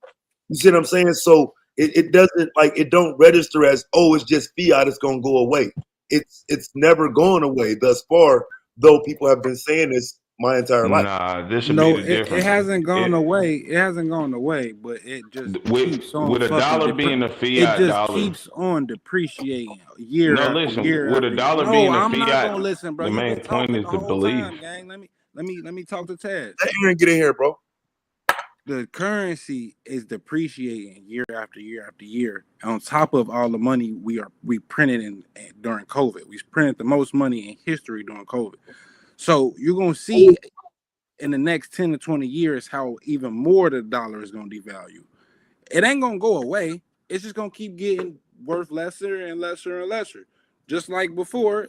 You see what I'm saying? So it doesn't, like, it don't register as, oh, it's just fiat, it's gonna go away. It's never gone away thus far, though people have been saying this my entire life. Nah, this would No, be the it difference. hasn't gone away. It hasn't gone away, but it just keeps on With a fucking. dollar being a It fiat just dollar. keeps on depreciating year No, after listen. year With after a year. dollar No, being a I'm not fiat, gonna listen, bro. the You've main been point talking is the the whole belief. time, gang. Let me talk to Ted. Let Aaron get in here, bro. The currency is depreciating year after year after year. On top of all the money we printed during COVID, we printed the most money in history during COVID. So you're gonna see in the next 10 to 20 years how even more the dollar is gonna devalue. It ain't gonna go away. It's just gonna keep getting worth lesser and lesser and lesser. Just like before,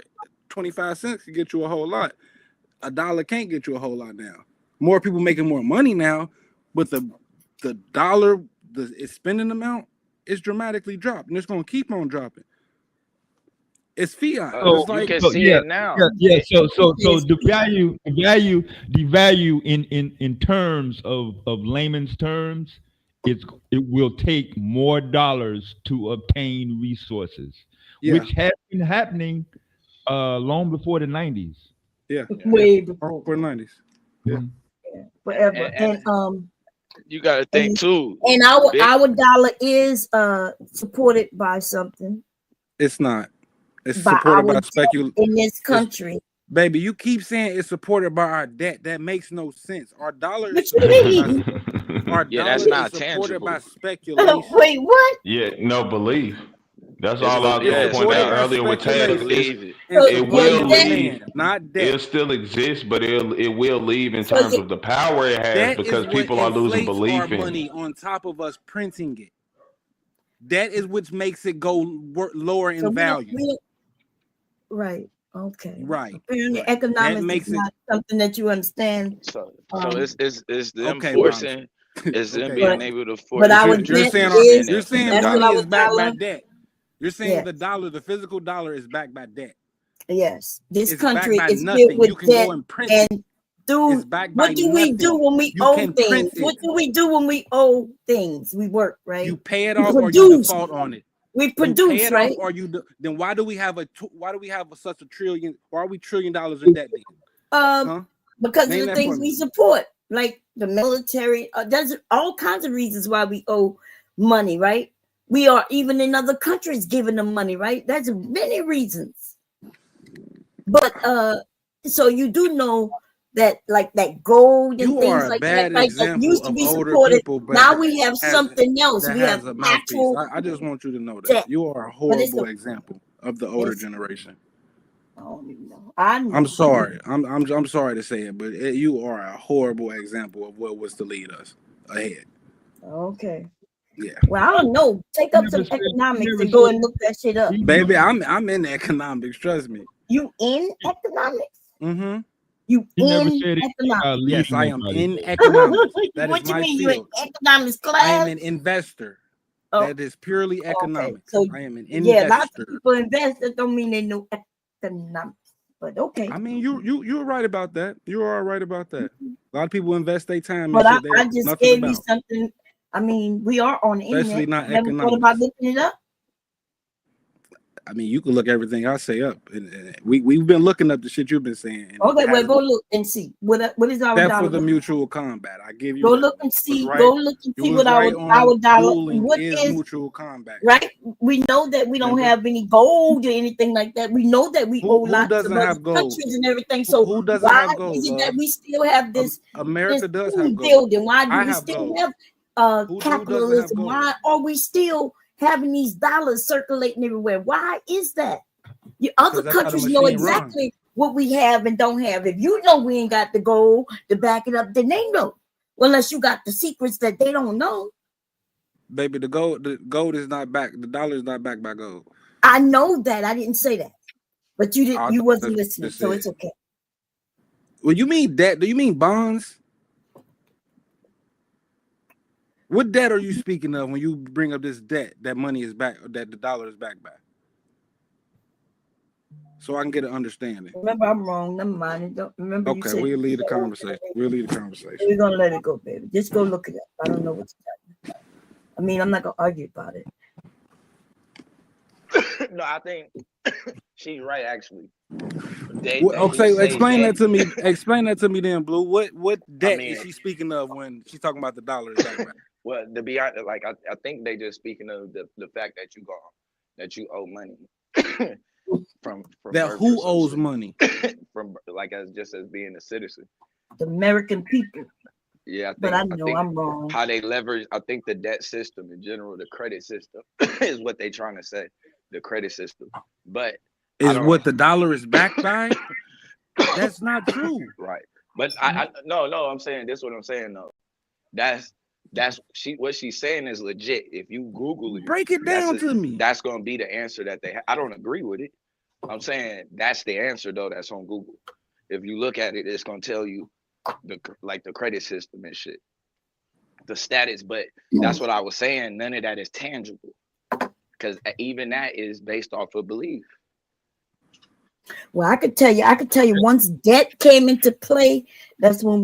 25 cents could get you a whole lot. A dollar can't get you a whole lot now. More people making more money now, but the dollar, its spending amount is dramatically dropped, and it's gonna keep on dropping. It's fiat. You It's like can see it now. So the value in terms of layman's terms, it will take more dollars to obtain resources, which has been happening long before the 90s. Yeah, way before the 90s. Yeah, forever. And you got to think too. And our dollar is supported by something. it's not. It's By supported our by debt in this country. Baby, you keep saying it's supported by our debt. That makes no sense. Our dollar What is you supported mean? by, our Yeah, dollar that's is not supported tangible. by speculation. Wait, what? Yeah, no belief. That's It's all I was gonna it's point out supported by earlier with Ted. speculation. believe it. And It support will leave. demand, not debt. It'll still exist, but it will leave in So terms of the power it has That is because what people are losing inflates our belief in money it. on top of us printing it. That is what makes it go lower in So value. Right. Okay. Right. Apparently, That economics makes is it. not something that you understand. So it's them Okay, forcing, it's them okay, being But able to but force our countries You're debt saying to our, spend is you're it in the saying that's what money dollar. is our backed by dollar. debt. You're saying Yes. the dollar, the physical dollar, is backed by debt. Yes. This It's backed country by is filled nothing. You with can debt. go and print it. And It's backed by what do we do nothing. when we You owe can things? print What it. do we do when we owe things? We work, right? You pay it We off or you produce. default on it. We You pay produce, it right? off or then why do we have such a trillion? Why are we $1 trillion in debt then? Huh? Because Name of the that for things me. we support, like the military. There's all kinds of reasons why we owe money, right? We are even in other countries giving them money, right? There's many reasons. But so you do know that, like that gold and You things are a like bad that example used to of be older supported. people, but Now we have something else. that We has have a mouthpiece. actual I just want you to know that debt. you are a But it's horrible example of the older it's generation. I know. I'm sorry. I'm sorry to say it, but you are a horrible example of what was to lead us ahead. Okay. Yeah. Well, I don't know. Take up some economics and go and look that shit up. Baby, I'm in economics. Trust me. You in economics? Mm-hmm. You He never in said anything about economics? Yes, leading I am nobody. in economics. That What is you my mean? You in field. economics I class? am an investor. Oh, That is purely okay. economics. So I am an yeah, lots of investor. people invest. That don't mean they know economics. But okay. I mean, you're right about that. You are right about that. A lot of people invest their time in But shit they I don't just nothing gave you about. something. I mean, we are on the Especially internet. not Never thought economics. about looking it up. I mean, you can look everything I say up. And we've been looking up the shit you've been saying. And Okay, well, go look and see what is our except dollar. for the mutual combat. I give you Go that. look and see. Right. Go look and You see was what right our on dollar. dueling What is is mutual combat. right? We know that we don't Remember? have any gold or anything like that. We know that we owe Who lots doesn't of other have gold? countries and everything. So Who doesn't why have gold, is it love? that we still have this? America this does have food gold. building? Why do I we have still gold. have Who doesn't have capitalism? gold? Why are we still having these dollars circulating everywhere? Why is that? Other Because that's how the countries know machine exactly runs. what we have and don't have. If you know we ain't got the gold to back it up, then they know. Well, unless you got the secrets that they don't know. Baby, the gold is not back. The dollar is not backed by gold. I know that. I didn't say that. But you didn't. I You thought wasn't that's what listening, it so said. it's okay. Well, you mean debt? Do you mean bonds? What debt are you speaking of when you bring up this debt that money is back, that the dollar is backed by? So I can get an understanding. Remember, I'm wrong. Never mind. Don't remember. Okay, you said we'll leave the conversation. We'll leave the conversation. We're gonna let it go, baby. Just go look it up. I don't know what you're talking. I mean, I'm not gonna argue about it. No, I think she's right. Actually, Okay, explain that to me. Explain that to me, then, Blue. What debt is she speaking of when she's talking about the dollar? Well, to be honest, like I think they just speaking of the fact that you owe money from that birth who or some owes shit. money from like as being a citizen. The American people. Yeah, But I know I'm wrong. How they leverage, I think the debt system in general, the credit system is what they trying to say. The credit system, but is what the dollar is backed by. That's not true, right? But no, I'm saying this. What I'm saying though, that's what she's saying is legit. If you Google it, break it down to me. That's gonna be the answer that they. I don't agree with it. I'm saying that's the answer though. That's on Google. If you look at it, it's gonna tell you the credit system and shit, the status. But that's what I was saying. None of that is tangible. Because even that is based off of belief. Well, I could tell you once debt came into play, that's when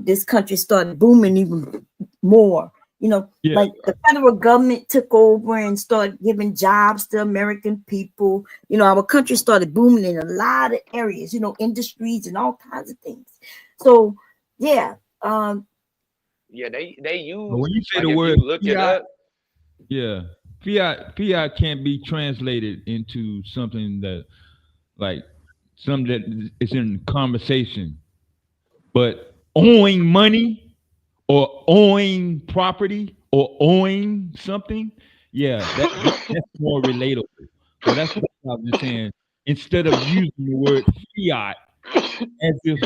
this country started booming even more. Like the federal government took over and started giving jobs to American people. Our country started booming in a lot of areas, industries and all kinds of things. So, yeah. Yeah, they use. But when you say like the word look fiat, it up. Yeah. Fiat can't be translated into something that is in conversation. But owing money or owing property or owing something, that's more relatable. So that's what I was just saying. Instead of using the word fiat as if,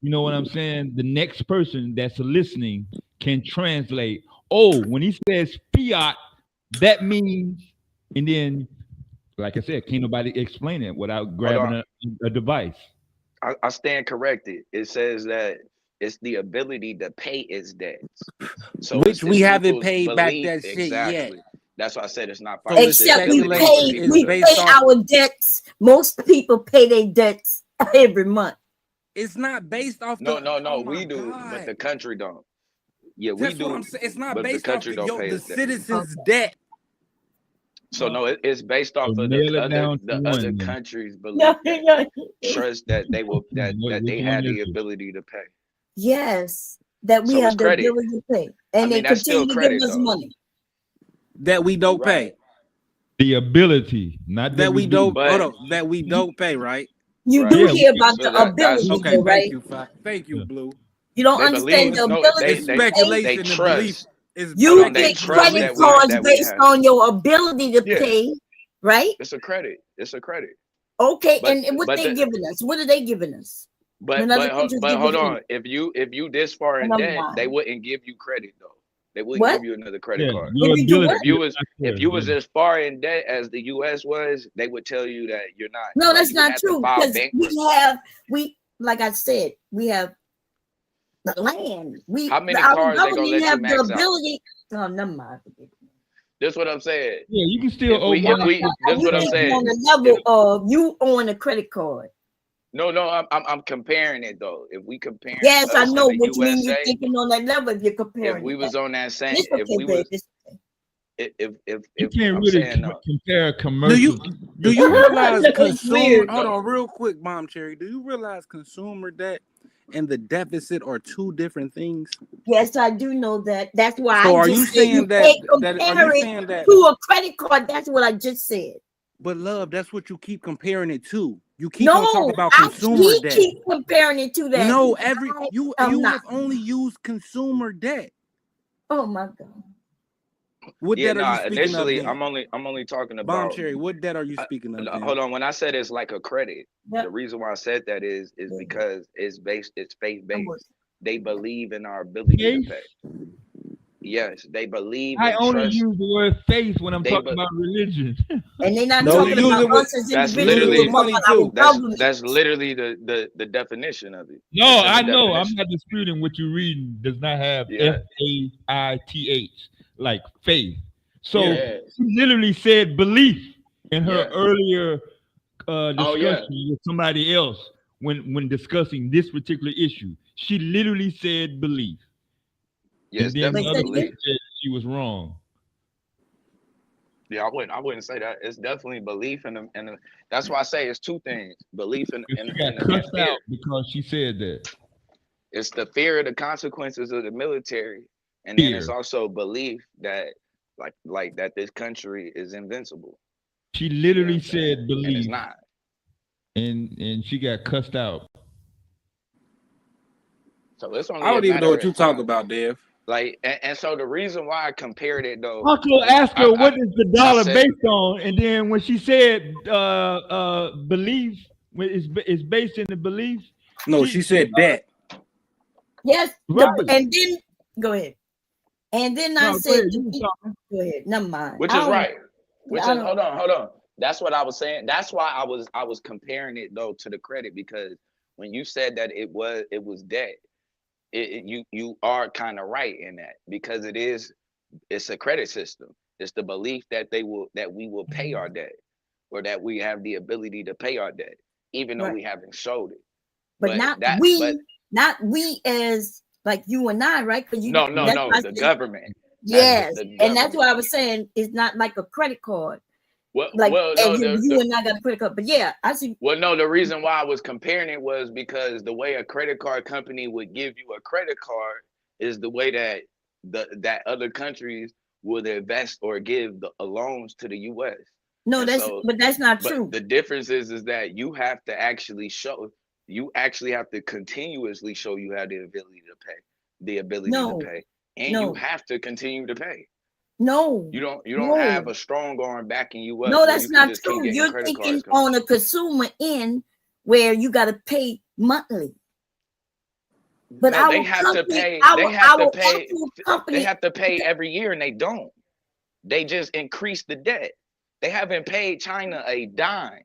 you know what I'm saying, the next person that's listening can translate, when he says fiat, that means, and then, like I said, can't nobody explain it without grabbing a device. I stand corrected. It says that it's the ability to pay its debts. So which we haven't paid back that shit exactly. Yet. That's why I said it's not. Except we pay our debts. Most people pay their debts every month. It's not based off. We do, but the country don't. Yeah, that's we do. What I'm saying. It's not based the off the citizens' debt. So no, it's based off of the other countries' belief trust that they will that they had the ability to pay. Yes, that we have the ability to pay, and they continue to give us money that we don't pay. The ability, not that we don't. That we don't pay, right? You do hear about the ability, okay, right? Thank you, Blue. You don't understand the ability. Speculation and belief. You get credit cards based on your ability to pay, right? It's a credit. Okay, and what they giving us? What are they giving us? But hold on. If you this far in debt, they wouldn't give you credit though. They wouldn't give you another credit card. If you was as far in debt as the U.S. was, they would tell you that you're not. No, that's not true. Because we like I said, we have the land. How many cars they gonna let you max out? Oh, never mind. That's what I'm saying. Yeah, you can still owe money. That's what I'm saying. On the level of you owing a credit card. No, I'm comparing it though. If we compare Yes, I us know and the what you mean. You're USA, thinking on that level if you're if comparing we it. was on that same, It's if okay, we babe. was, You if can't I'm really saying no, compare a Do commercial. you to realize It's weird. Hold no, on, real quick, Mom Cherry. Do you realize consumer debt and the deficit are two different things? Yes, I do know that. That's why So I are you just said you saying can't that are compare you it saying that? to a credit card. That's what I just said. But love, that's what you keep comparing it to. You keep on talking No, about consumer he debt. keep comparing it to that. No, I you am not. have only used consumer debt. Oh my God. What yeah, debt are you nah. speaking of Initially, then? I'm only talking Bomb about. Cherry, what debt are you speaking of then? Hold on. When I said it's like a credit, Yep. the reason why I said that is because it's faith based. They believe in our ability to Faith? pay. Yes, they believe I and only trust. use the word faith when I'm They talking about religion. And they're not No, you talking use about it with us as That's you use it individuals. with literally We're talking money about our too. government. that's literally the definition of it. No, It's in the I know. I'm definition. not disputing what you're reading. Does not have Yeah, FAITH, like faith. So yeah, she literally said belief in her yeah. earlier Oh yeah. discussion with somebody else when discussing this particular issue. She literally said belief, Yeah, and it's then the Wait, other say definitely it again. belief. lady said she was wrong. Yeah, I wouldn't say that. It's definitely belief in them, and that's why I say it's two things: belief in But in she in, got in cussed fear. out because she said that. It's the fear of the consequences of the military, and then it's Fear. also belief that like that this country is invincible. She You know what literally I'm saying? said And it's belief, not. and she got cussed out. So it's I only a don't even know matter what you of talk time. about, Dev. Like, and so the reason why I compared it though Uncle is asked her what is the I dollar said, based on, and then when she said belief is based in the belief, No, she said debt. Yes, right. and then go ahead. And then I No, go said, ahead. You was talking. go ahead. Never mind. which I is don't. right. Which I is don't. hold on. That's what I was saying. That's why I was comparing it though to the credit because when you said that it was debt, you are kind of right in that because it's a credit system. It's the belief that we will pay our debt or that we have the ability to pay our debt, even though Right. we haven't showed it. But not we as like you and I, right? Because no, that's why I the said, government. yes, The and that's government. why I was saying it's not like a credit card. Well, Like no, as you and I got a credit card. But yeah, I see. well, no, the reason why I was comparing it was because the way a credit card company would give you a credit card is the way that that other countries would invest or give the loans to the U.S. No, And so, but that's not but true. the difference is that you have to actually show, you actually have to continuously show you have the ability to pay, and you No, have to continue to pay. no, You don't no. have a strong arm backing you up No, where that's you can not just keep true. getting You're credit thinking cards coming. on a consumer end where you got to pay monthly. But No, they our have to company, pay. our actual They company. have to pay every year, and they don't. They just increase the debt. They haven't paid China a dime,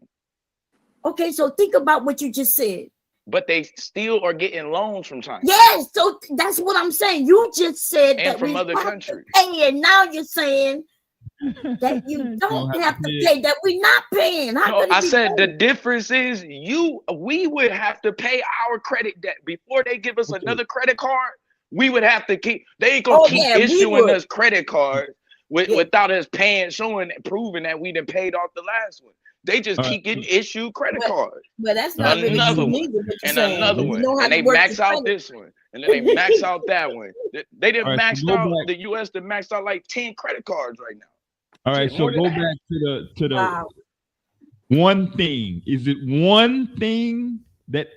Okay, so think about what you just said. but they still are getting loans from China Yes, so that's what I'm saying. You just said and that from we other have countries. to pay, and now you're saying that you don't have to pay, that we're not paying. How No, could it I be said the paid? difference is we would have to pay our credit debt before they give us another credit card. We would have to keep. They ain't gonna Oh keep yeah, we issuing would. us credit cards without us paying, proving that we done paid off the last one. They just keep getting issued credit cards. But that's not really Another true one neither. What you're and saying, another you one, know how and to they work max your out credit. this one, and then they max out that one. They didn't All right, max so go out back. the U.S. to max out like 10 credit cards right now. All right, Shit, so more than go that. back to the Wow. one thing. Is it one thing that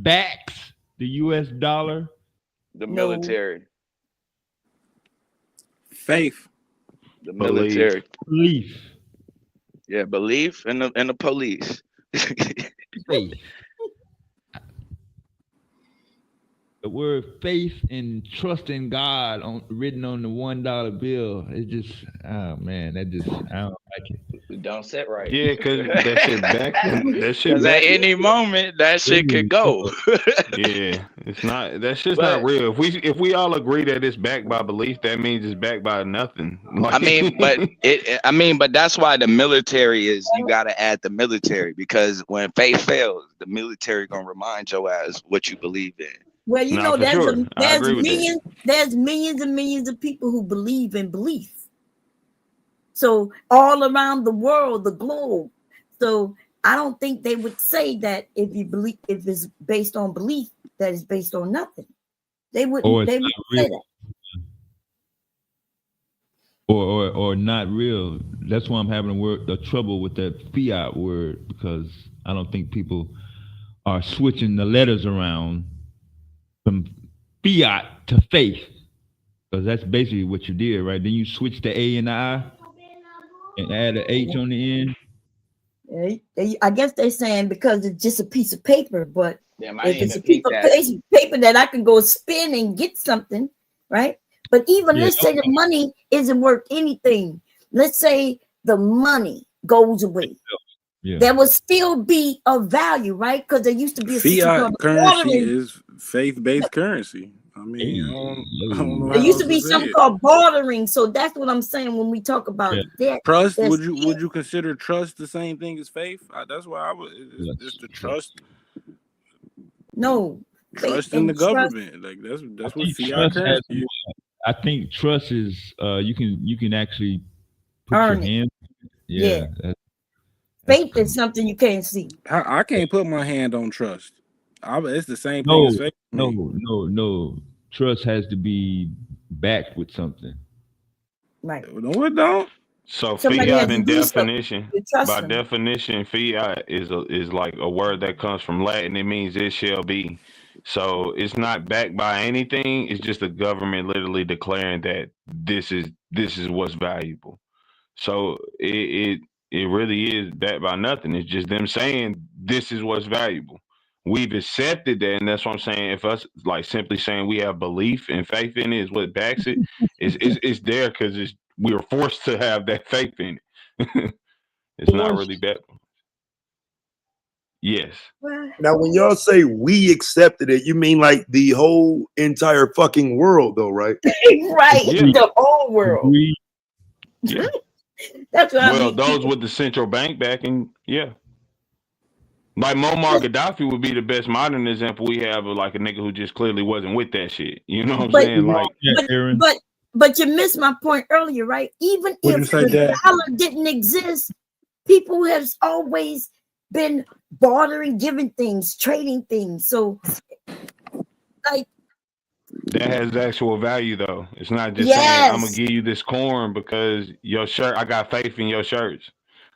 backs the U.S. dollar? The No. military. Faith. The Belief. military. Belief. Yeah, belief in the police. Faith. The word faith and trust in God written on the $1 bill. It just, oh man, that just, I don't like it. Don't sit right. Yeah, because that shit back. That shit Because at back. any moment that shit could go. Yeah, it's not. That shit's not But real. If we all agree that it's backed by belief, that means it's backed by nothing. Like, I mean, but that's why the military is. You got to add the military because when faith fails, the military gonna remind your ass what you believe in. Well, you Nah, know, for sure. I there's agree with that. millions and millions of people who believe in belief. So all around the world, the globe. So I don't think they would say that if it's based on belief, that it's based on nothing. They wouldn't say that. Or not real. That's why I'm having the trouble with that fiat word, because I don't think people are switching the letters around from fiat to faith, because that's basically what you did, right? Then you switch the A and the I and add an H on the end. I guess they're saying because it's just a piece of paper, but Damn, I if didn't it's a even piece of paper that I can go spin and get something, right? But even let's say the money isn't worth anything. Let's say the money goes away. Yeah. There will still be a value, right? Because there used to be a fiat currency is faith-based currency. I mean, I don't know there how used to else be say something it. called bartering. So that's what I'm saying when we talk about debt. Trust? Would you consider trust the same thing as faith? That's why I would. It's the trust. No, trust in the government. Like that's what fiat currency is. I think trust is you can actually put Earn your it. hand. Yeah. Faith is something you can't see. I can't put my hand on trust. It's the same thing as faith. No. Trust has to be backed with something. Right. No, it don't. So Somebody fiat has to in do something definition, to trust by them. definition, fiat is like a word that comes from Latin. It means it shall be. So it's not backed by anything. It's just the government literally declaring that this is what's valuable. So it really is backed by nothing. It's just them saying this is what's valuable. We've accepted that, and that's what I'm saying. If us like simply saying we have belief and faith in it is what backs it, it's there because we are forced to have that faith in it. It's not really bad. Yes. Now, when y'all say we accepted it, you mean like the whole entire fucking world, though, right? Right, Yeah. the whole world. Yeah. That's what I Well, mean. those with the central bank backing, yeah. Like Muammar Gaddafi would be the best modern example we have of like a nigga who just clearly wasn't with that shit. You know what I'm saying? Like, but you missed my point earlier, right? Even What'd you if say, the Dad? dollar didn't exist, people have always been bartering, giving things, trading things. So, like, that has actual value though. It's not just saying I'm gonna give you this corn because your shirt. I got faith in your shirts.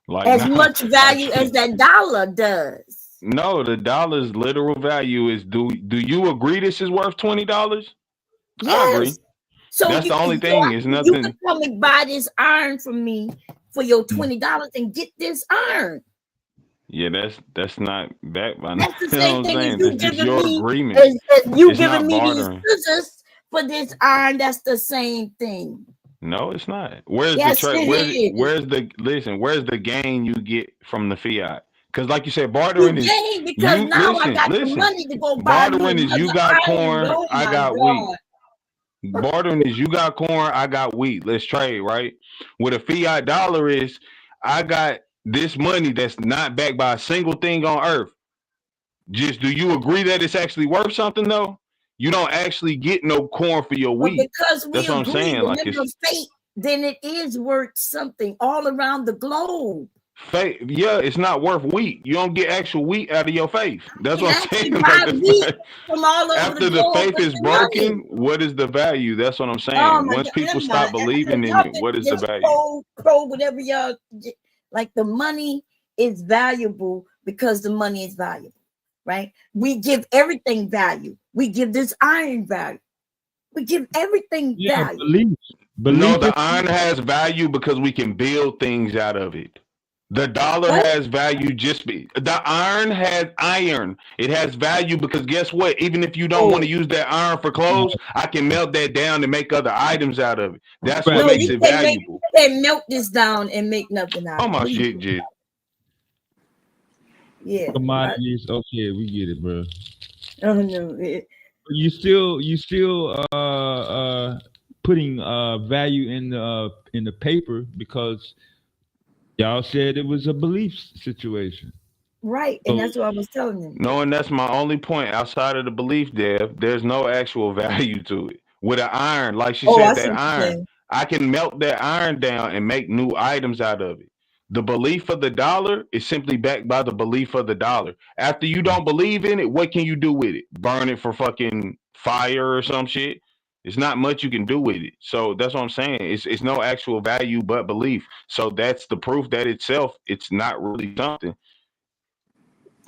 Like as nah, much value as that dollar does. No, the dollar's literal value is do you agree this is worth $20? I agree. Yes. So that's the only thing. It's nothing. You can come and buy this iron from me for your $20 and get this iron. Yeah, that's not backed by That's the you know same what I'm thing as saying? you That's just giving your me agreement. as you It's giving not me bartering. these scissors for this iron. That's the same thing. No, it's not. Where's Yes, the it is. where's the gain you get from the fiat? Because like you said, You bartering is gain because now I got the money to go buy me bartering is you another got iron. corn, Oh I my got God. wheat. Bartering is you got corn, I got wheat. Let's trade, right? What a fiat dollar is, I got this money that's not backed by a single thing on earth. Just do you agree that it's actually worth something though? You don't actually get no corn for your But wheat. because we That's what I'm agree, saying. Like remember it's fate, then it is worth something all around the globe. faith. Yeah, it's not worth wheat. You don't get actual wheat out of your faith. That's You what I'm actually saying. buy Like wheat from all over after the the globe faith with is the broken, money. what is the value? That's what I'm Oh saying. my Once God, people never stop mind. believing in Y'all it, can what is the just value? pro whatever y'all like. The money is valuable because the money is valuable, right? We give everything value. We give this iron value. We give everything value. No, the iron has value because we can build things out of it. The dollar has value the iron has iron. It has value because guess what? Even if you don't want to use that iron for clothes, I can melt that down and make other items out of it. That's what makes it valuable. You can't melt this down and make nothing out Oh of it. my shit, G. Yeah. Commodities. Okay, we get it, bro. Oh no. You still putting value in the paper because y'all said it was a belief situation. Right, and that's what I was telling you. No, and that's my only point. Outside of the belief, Dev, there's no actual value to it. With an iron, like she said, that iron, I can melt that iron down and make new items out of it. The belief of the dollar is simply backed by the belief of the dollar. After you don't believe in it, what can you do with it? Burn it for fucking fire or some shit? It's not much you can do with it. So that's what I'm saying. It's no actual value but belief. So that's the proof that itself, it's not really something.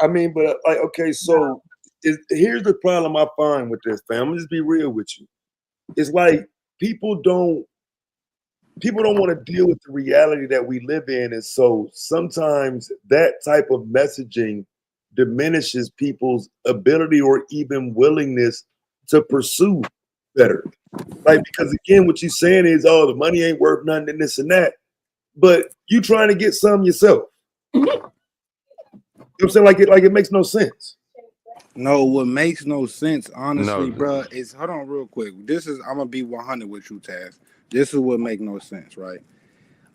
I mean, but like, okay, so here's the problem I find with this, fam. I'm gonna just be real with you. It's like people don't want to deal with the reality that we live in, and so sometimes that type of messaging diminishes people's ability or even willingness to pursue better. Like, because again, what you're saying is, oh, the money ain't worth nothing and this and that, but you trying to get some yourself. You know what I'm saying? Like it makes no sense. No, what makes no sense, honestly, bro, is hold on real quick. I'm gonna be 100 with you, Taz. This is what make no sense, right?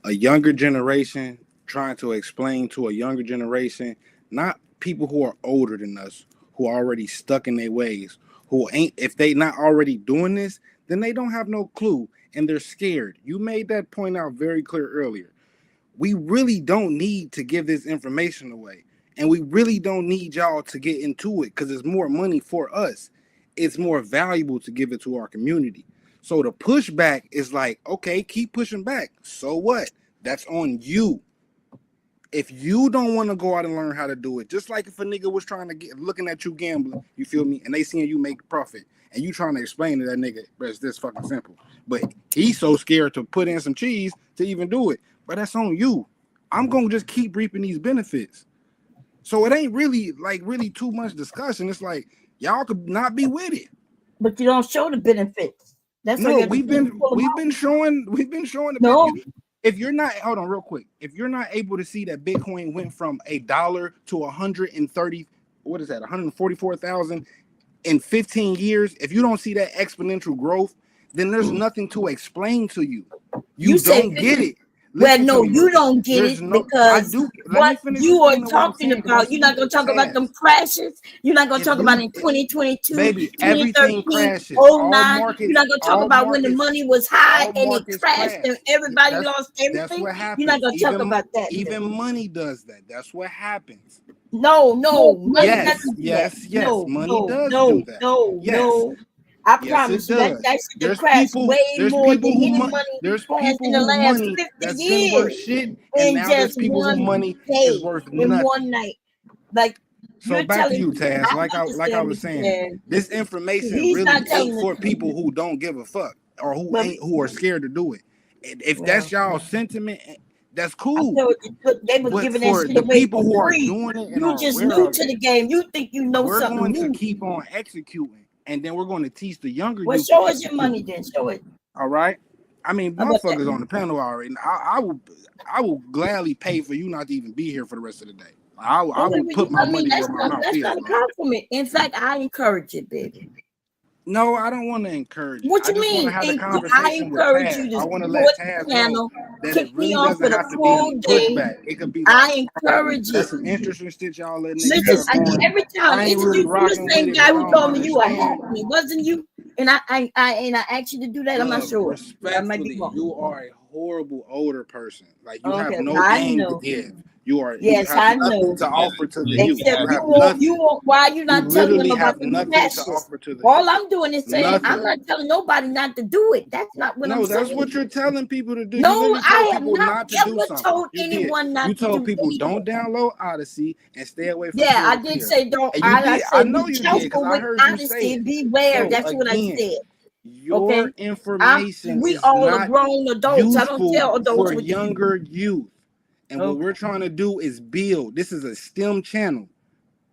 A younger generation trying to explain to a younger generation, not people who are older than us, who are already stuck in their ways, who ain't, if they not already doing this, then they don't have no clue and they're scared. You made that point out very clear earlier. We really don't need to give this information away. And we really don't need y'all to get into it because it's more money for us. It's more valuable to give it to our community. So the pushback is like, okay, keep pushing back. So what? That's on you. If you don't want to go out and learn how to do it, just like if a nigga was trying to looking at you gambling, you feel me? And they seeing you make profit and you trying to explain to that nigga, bro, it's this fucking simple. But he's so scared to put in some cheese to even do it. But that's on you. I'm going to just keep reaping these benefits. So it ain't really too much discussion. It's like y'all could not be with it, but you don't show the benefits. That's no. We've been showing the benefits. If you're not, hold on real quick. If you're not able to see that Bitcoin went from $1 to 130, what is that? 144,000 in 15 years. If you don't see that exponential growth, then there's nothing to explain to you. You don't get it. Well, no, you don't get it because what you are talking about, you're not going to talk about them crashes. You're not going to talk about in 2022, baby, everything crashes. 09. You're not going to talk about when the money was high and it crashed and everybody lost everything. That's what happens. You're not going to talk about that. Even money does that. That's what happens. No. Money yes. Money does do that. No. I promise you that shit crashed way more than any money crashed in the last 50 years. And now there's people whose money is worth nothing. In one night. Like, so back to you, Taz. Like I was saying, this information really ain't for people who don't give a fuck or who are scared to do it. If that's y'all sentiment, that's cool. They was giving that shit away people who are doing it. You just new to the game. You think you know something new. We're going to keep on executing. And then we're going to teach the younger. Well, show us your money then. Show it. All right. I mean, motherfuckers on the panel already. I will gladly pay for you not to even be here for the rest of the day. I will put my money where my mouth is. That's not a compliment. In fact, I encourage it, baby. No, I don't want to encourage you. What you mean? I encourage you to support the channel. Kick me off for the full day. It could be. I encourage that's some interesting shit y'all letting. Listen, every time it's you the same guy who told me you are me, wasn't you? And I asked you to do that. I'm not sure. I might be wrong. You are a horrible older person. Like you have no game to give. You are. Yes, I know. To offer to the youth. You want. Why are you not telling them about the crashes? All I'm doing is saying I'm not telling nobody not to do it. That's not what I'm saying. No, that's what you're telling people to do. No, I have not ever told anyone not to do. You told people don't download Odyssey and stay away from. Yeah, I did say don't. I said be careful with Odyssey. Beware. That's what I said. Your information we all are grown adults. I don't tell adults for younger youth. And what we're trying to do is build. This is a STEM channel,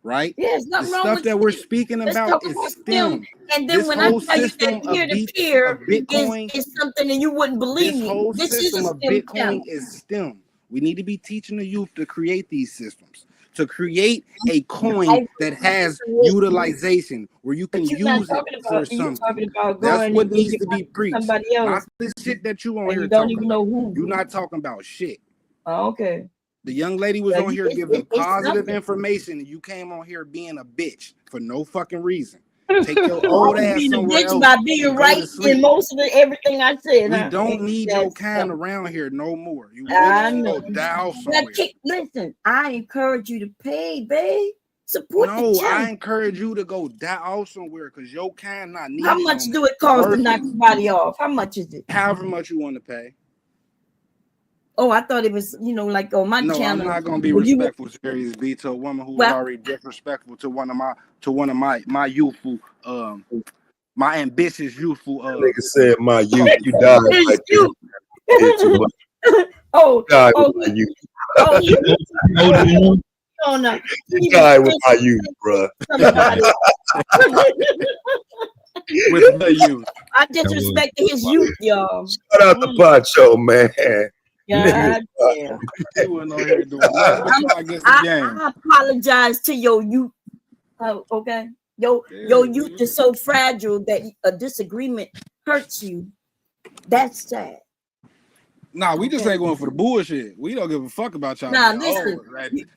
right? Yeah, there's nothing the wrong stuff with that we're speaking Let's about talk is about STEM. And then This when I whole tell you system that of peer-to-peer Bitcoin, is something and you wouldn't believe this me. whole This is system a of STEM Bitcoin channel. is STEM. We need to be teaching the youth to create these systems, to create a coin that has utilization where you can use it for something. That's what needs to be preached. Somebody else. Not this shit that you on And here you don't talking even about. know who. You're not talking about shit. Oh, okay. The young lady was on here giving it's positive something. information, and you came on here being a bitch for no fucking reason. Take your I old was ass being a somewhere bitch else by being and go right to sleep. in most of everything I said. We Huh? don't need your kind something. around here no more. You I really know. go down somewhere. Listen, I encourage you to pay, babe. Support the No, channel. I encourage you to go die off somewhere because your kind not needed. How much do it cost to knock somebody off? How much is it? However much you want to pay. Oh, I thought it was, like on my channel. No, I'm not gonna be respectful, Serious B, to a woman who was already disrespectful to one of my youthful, my ambitious youthful. Nigga said my youth, you died right there. Oh, died with my youth. Oh no, you died with my youth, bro. With the youth. I disrespected his youth, y'all. Shout out to Poncho, man. God damn. He wasn't on here doing nothing. I apologize to your youth. Okay. Your youth is so fragile that a disagreement hurts you. That's sad. Nah, we just ain't going for the bullshit. We don't give a fuck about y'all. Nah, listen.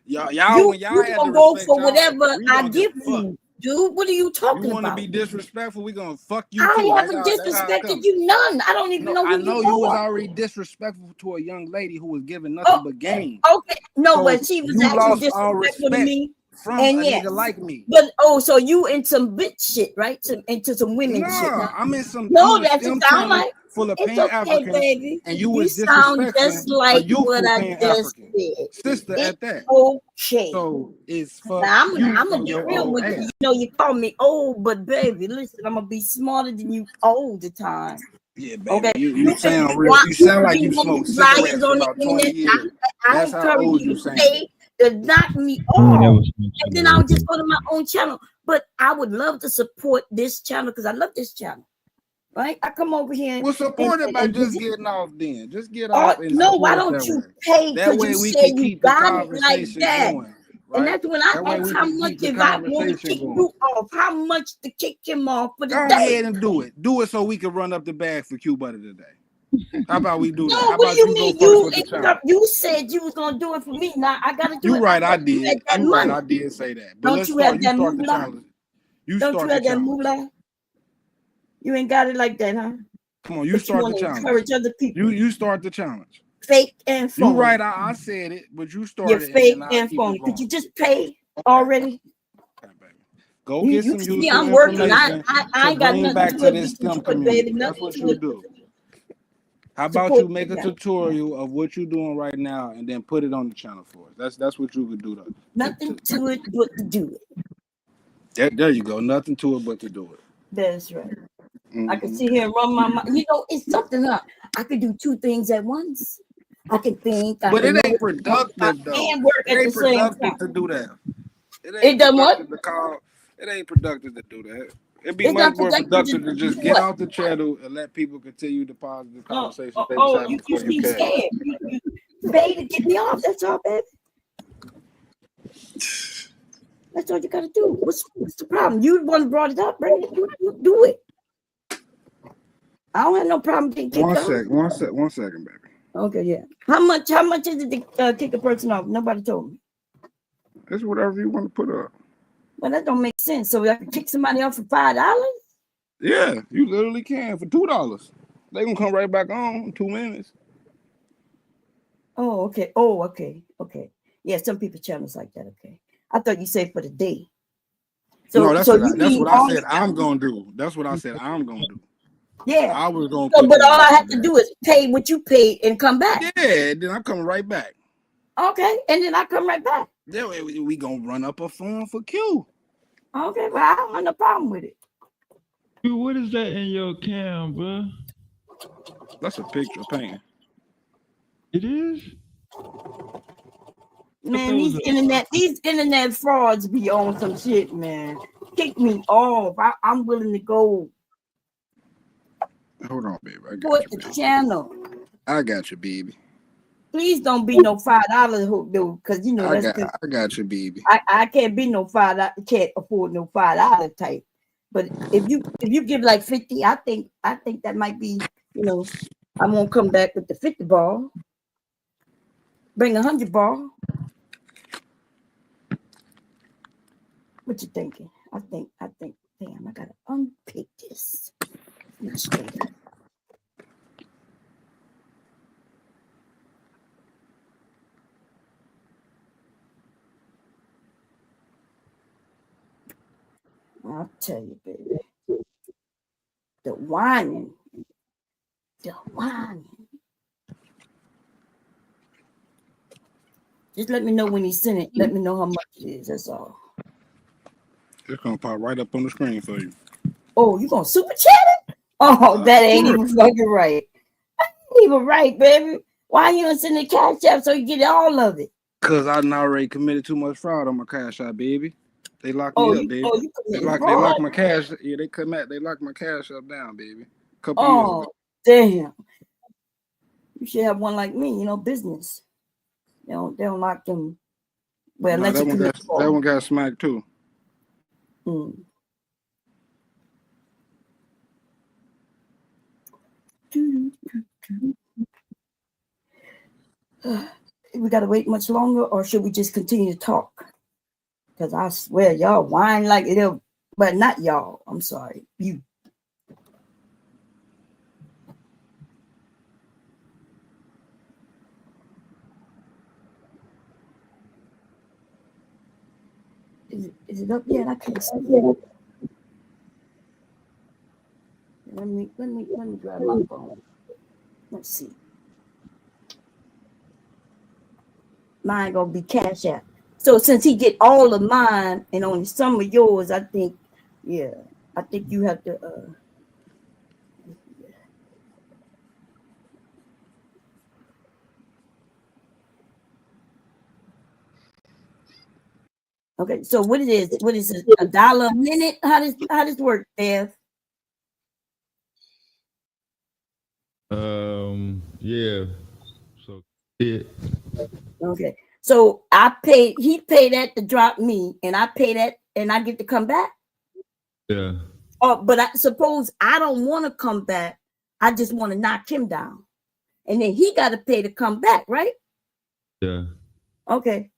Y'all when y'all you had gonna to go respect for y'all, whatever we I don't give give a fuck. you, dude. What are you talking You want to about? be disrespectful? We gonna fuck you I too. haven't disrespected you none. I don't even know who I know you was are. already disrespectful to a young lady who was giving nothing but game. Okay, no, So but she was you actually lost all disrespectful to respect me. from And a yes, nigga like me. But so you in some bitch shit, right? Into some women shit. Nah, I'm in some that's STEM what sound channel like. full of It's Pan okay, Africans, baby. and you You was sound just disrespecting a like youthful what I Pan just African said. sister It's at that. okay. So it's for Now, you I'm gonna and be your real old with you. ass. You know, you call me old, but baby, listen, I'm gonna be smarter than you all the time. Yeah, baby. Okay, You sound real. You sound like you smoked cigarettes for about 20 years. I That's how encourage old you you to sound. pay to knock me off, and then I'll just go to my own channel. But I would love to support this channel because I love this channel. Right? I come over here. Well, support it by just getting off then. Just get off and no, support why it don't that you way. pay? That Because way you we say can you keep the got it like conversation that. going. Right? And that's when I That way ask we how can much keep the if I want to conversation kick going. you off, how much to kick him off for the Go day. ahead and do it. Do it so we can run up the bag for Q Butter today. How about we do that? No, How what about do you you mean? go first with the challenge? You said you was gonna do it for me. Now I gotta do You it. right, I thought did. You had that You money. right, I did say that. But Don't let's you start. have You that start the moolah? challenge. You Don't start you the have that challenge. moolah? You ain't got it like that, huh? Come on, you But start you the challenge. Encourage other people. You start the challenge. Fake and phony. You right, I said it, but you You're started fake and then and I keep phony. it going. Could you just pay already? Go get You some see, useful I'm working. information I ain't got bring nothing back to to it this but STEM to it, baby. community. That's Nothing what to you it. do. How about Support you make a that. tutorial of what you're doing right now and then put it on the channel for us? That's what you could do. Nothing to it but to do it. There you go. Nothing to it but to do it. That's right. I can sit here and run my mind. You know, it's something up. I could do two things at once. I can think. But it ain't productive though. And work It at the ain't same productive time. to do that. It done what? It ain't productive to do that. It'd be It's much not more productive to do just get what? off the channel and let people continue the positive conversation. You seem scared. You pay to get me off. That's all, baby. That's all you gotta do. What's the problem? You the one who brought it up, bring it. You do it. I don't have no problem getting kicked off. One second, baby. Okay, yeah. How much is it to kick a person off? Nobody told me. It's whatever you want to put up. Well, that don't make sense. So I can kick somebody off for $5? Yeah, you literally can for $2. They gonna come right back on in 2 minutes. Oh, okay. Oh, okay. Okay. Yeah, some people channels like that. Okay. I thought you said for the day. So, no, that's so what I said I'm gonna do. That's what I said I'm gonna do. Yeah. I was gonna so, but all I have to do is pay what you paid and come back. Yeah, then I'm coming right back. Okay, and then I come right back. Yeah, we gonna run up a fund for Q. Okay, well, I don't have no problem with it. Dude, what is that in your cam, bro? That's a picture painting. It is? Man, these internet frauds be on some shit, man. Kick me off. I'm willing to go. Hold on, baby. I got Support you, the baby. channel. I got you, baby. Please don't be no $5 hook dude, because you know I that's got you, baby. I can't be no $5. Can't afford no $5 type. But if you give like 50, I think that might be, you know, I won't come back with the 50 ball. Bring 100 ball. What you thinking? I think, damn, I gotta unpick this. Illustrator. I'll tell you, baby. The whining. Just let me know when he sent it. Let me know how much it is. That's all. It's gonna pop right up on the screen for you. Oh, you gonna super chat it? Oh, that ain't even fucking right. Ain't even right, baby. Why you don't send the cash app so you get all of it? Cause I done already committed too much fraud on my cash app, baby. They locked me up, baby. You They committed locked fraud? my cash. Yeah, they locked my cash up down, baby. A couple years Oh, ago. damn. You should have one like me, you know, business. They don't lock them. Well, No, unless you commit fraud. that one got smacked too. We gotta wait much longer, or should we just continue to talk? Because I swear y'all whine like it'll, but not y'all. I'm sorry, you. Is it up yet? I can't see it. Let me grab my phone. Let's see. Mine gonna be Cash App. So since he get all of mine and only some of yours, I think you have to. Okay, so what it is? What is it? $1 a minute? How does work, Bev? Yeah. So yeah. Okay. So he paid that to drop me, and I pay that, and I get to come back. Yeah. Oh, but I suppose I don't want to come back. I just want to knock him down, and then he got to pay to come back, right? Yeah. Okay.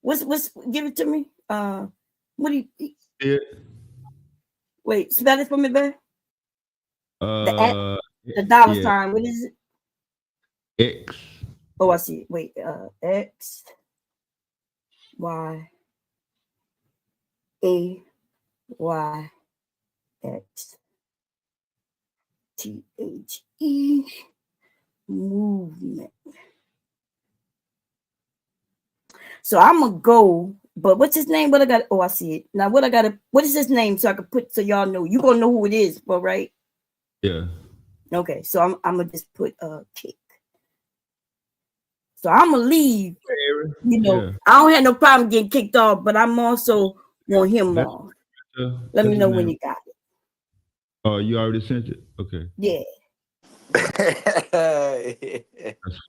What's give it to me? What do you? Yeah. Wait, spell it for me, babe. The dollar sign. What is it? X. Oh, I see it. Wait, X Y A Y X THE movement. So I'm gonna go, but what's his name? What I got? Oh, I see it. Now what I gotta, what is his name so I can put so y'all know? You gonna know who it is, but right? Yeah. Okay, so I'm gonna just put kick. So I'm gonna leave. You know, I don't have no problem getting kicked off, but I'm also want him off. Let me know when you got it. Oh, you already sent it? Okay. Yeah. That's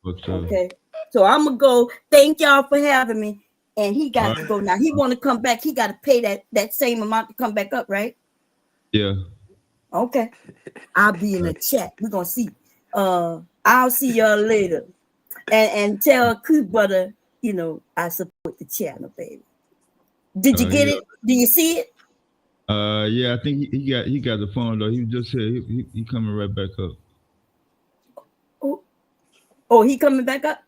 fucked up. Okay. So I'm gonna go. Thank y'all for having me. And he got to go now. He want to come back. He got to pay that same amount to come back up, right? Yeah. Okay. I'll be in the chat. We're gonna see. I'll see y'all later. And tell Cool Butter, you know, I support the channel, baby. Did you get it? Do you see it? Yeah, I think he got the phone though. He just said he coming right back up. Oh, he coming back up?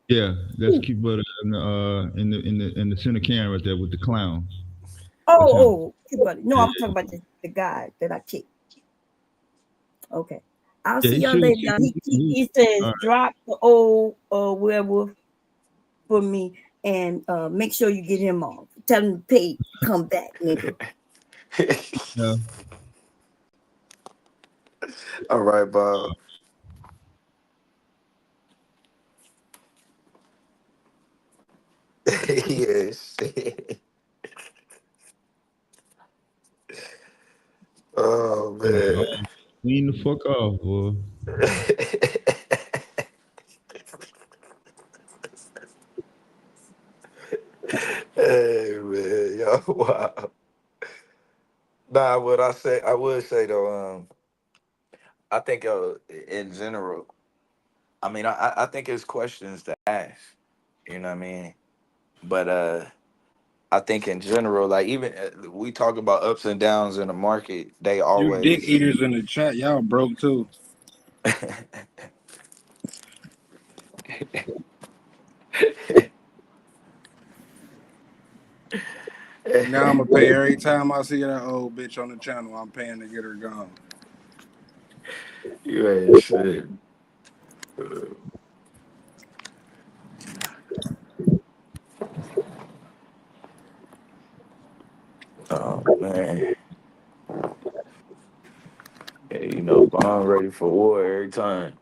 Yeah, that's Keep Butter in the center can right there with the clown. Oh, Keep Butter. No, I'm talking about the guy that I kicked. Okay. I'll see y'all later. He says drop the old werewolf for me and make sure you get him off. Tell him to pay, come back, nigga. Yeah. All right, Bob. Yeah, shit. Oh man. Clean the fuck off, boy. Hey man, yo, wow. Nah, what I would say though, I think in general, I mean, I think it's questions to ask. You know what I mean? But I think in general, like even we talk about ups and downs in the market, they You dick always. eaters in the chat, y'all broke too. Now I'm gonna pay every time I see that old bitch on the channel. I'm paying to get her gone. You ain't shit. Oh man, yeah, you know, I'm ready for war every time.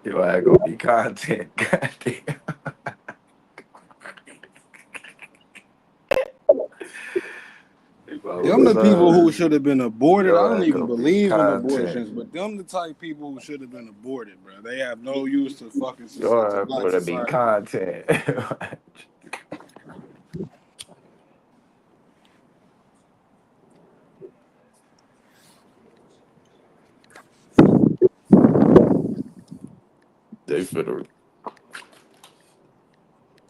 Yo, I gonna be content. Goddamn. If I Them was the people who son, should have been aborted. I yo, don't I even gonna be believe in content. abortions, but them the type people who should have been aborted, bro. They have no use to fucking to Yo, I black gonna be society. content. They finna,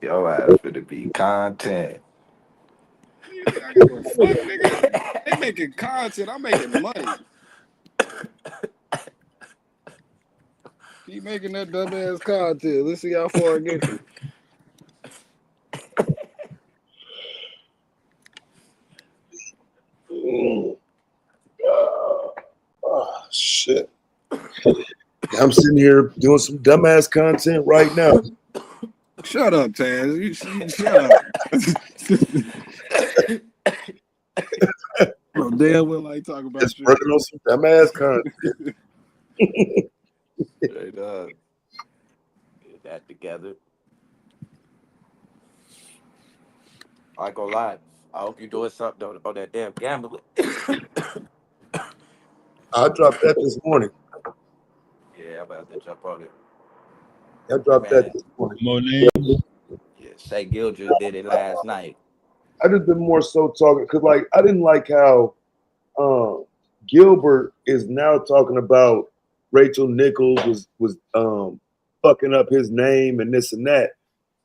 yo, ass finna be content. You think I give a fuck, nigga? They making content. I'm making money. Keep making that dumbass content. Let's see how far it gets you. Oh shit. I'm sitting here doing some dumbass content right now. Shut up, Taz. You shut up. Bro, damn well I talk about Just shit. working on some dumbass content. Straight up. Get that together. I ain't gonna lie. I hope you doing something on that damn gambling. I dropped that this morning. Yeah, I'm about to jump on it. I dropped that Man, this morning. More names. yeah, Shay Gill just did it last night. I just been more so talking because like I didn't like how Gilbert is now talking about Rachel Nichols was fucking up his name and this and that.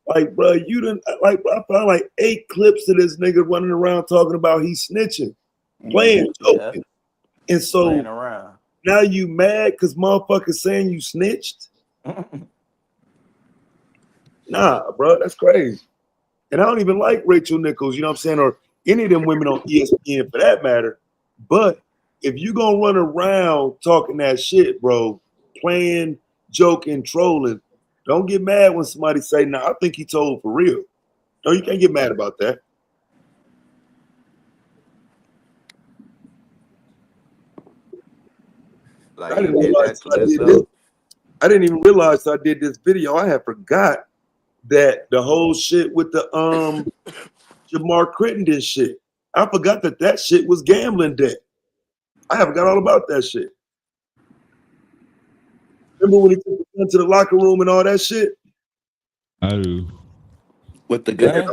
Like, bro, you didn't like. I found like 8 clips of this nigga running around talking about he's snitching, playing, joking, and so Playing around. now you mad because motherfuckers saying you snitched? Nah, bro, that's crazy. And I don't even like Rachel Nichols, you know what I'm saying, or any of them women on ESPN for that matter. But if you gonna run around talking that shit, bro, playing, joking, trolling, don't get mad when somebody say, "Nah, I think he told for real." No, you can't get mad about that. Like I you didn't did realize that to I did this. yourself. I didn't even realize I did this video. I had forgot that the whole shit with the Jamar Crittenden shit. I forgot that shit was gambling debt. I forgot all about that shit. Remember when he took the gun to the locker room and all that shit? I do. With the guns?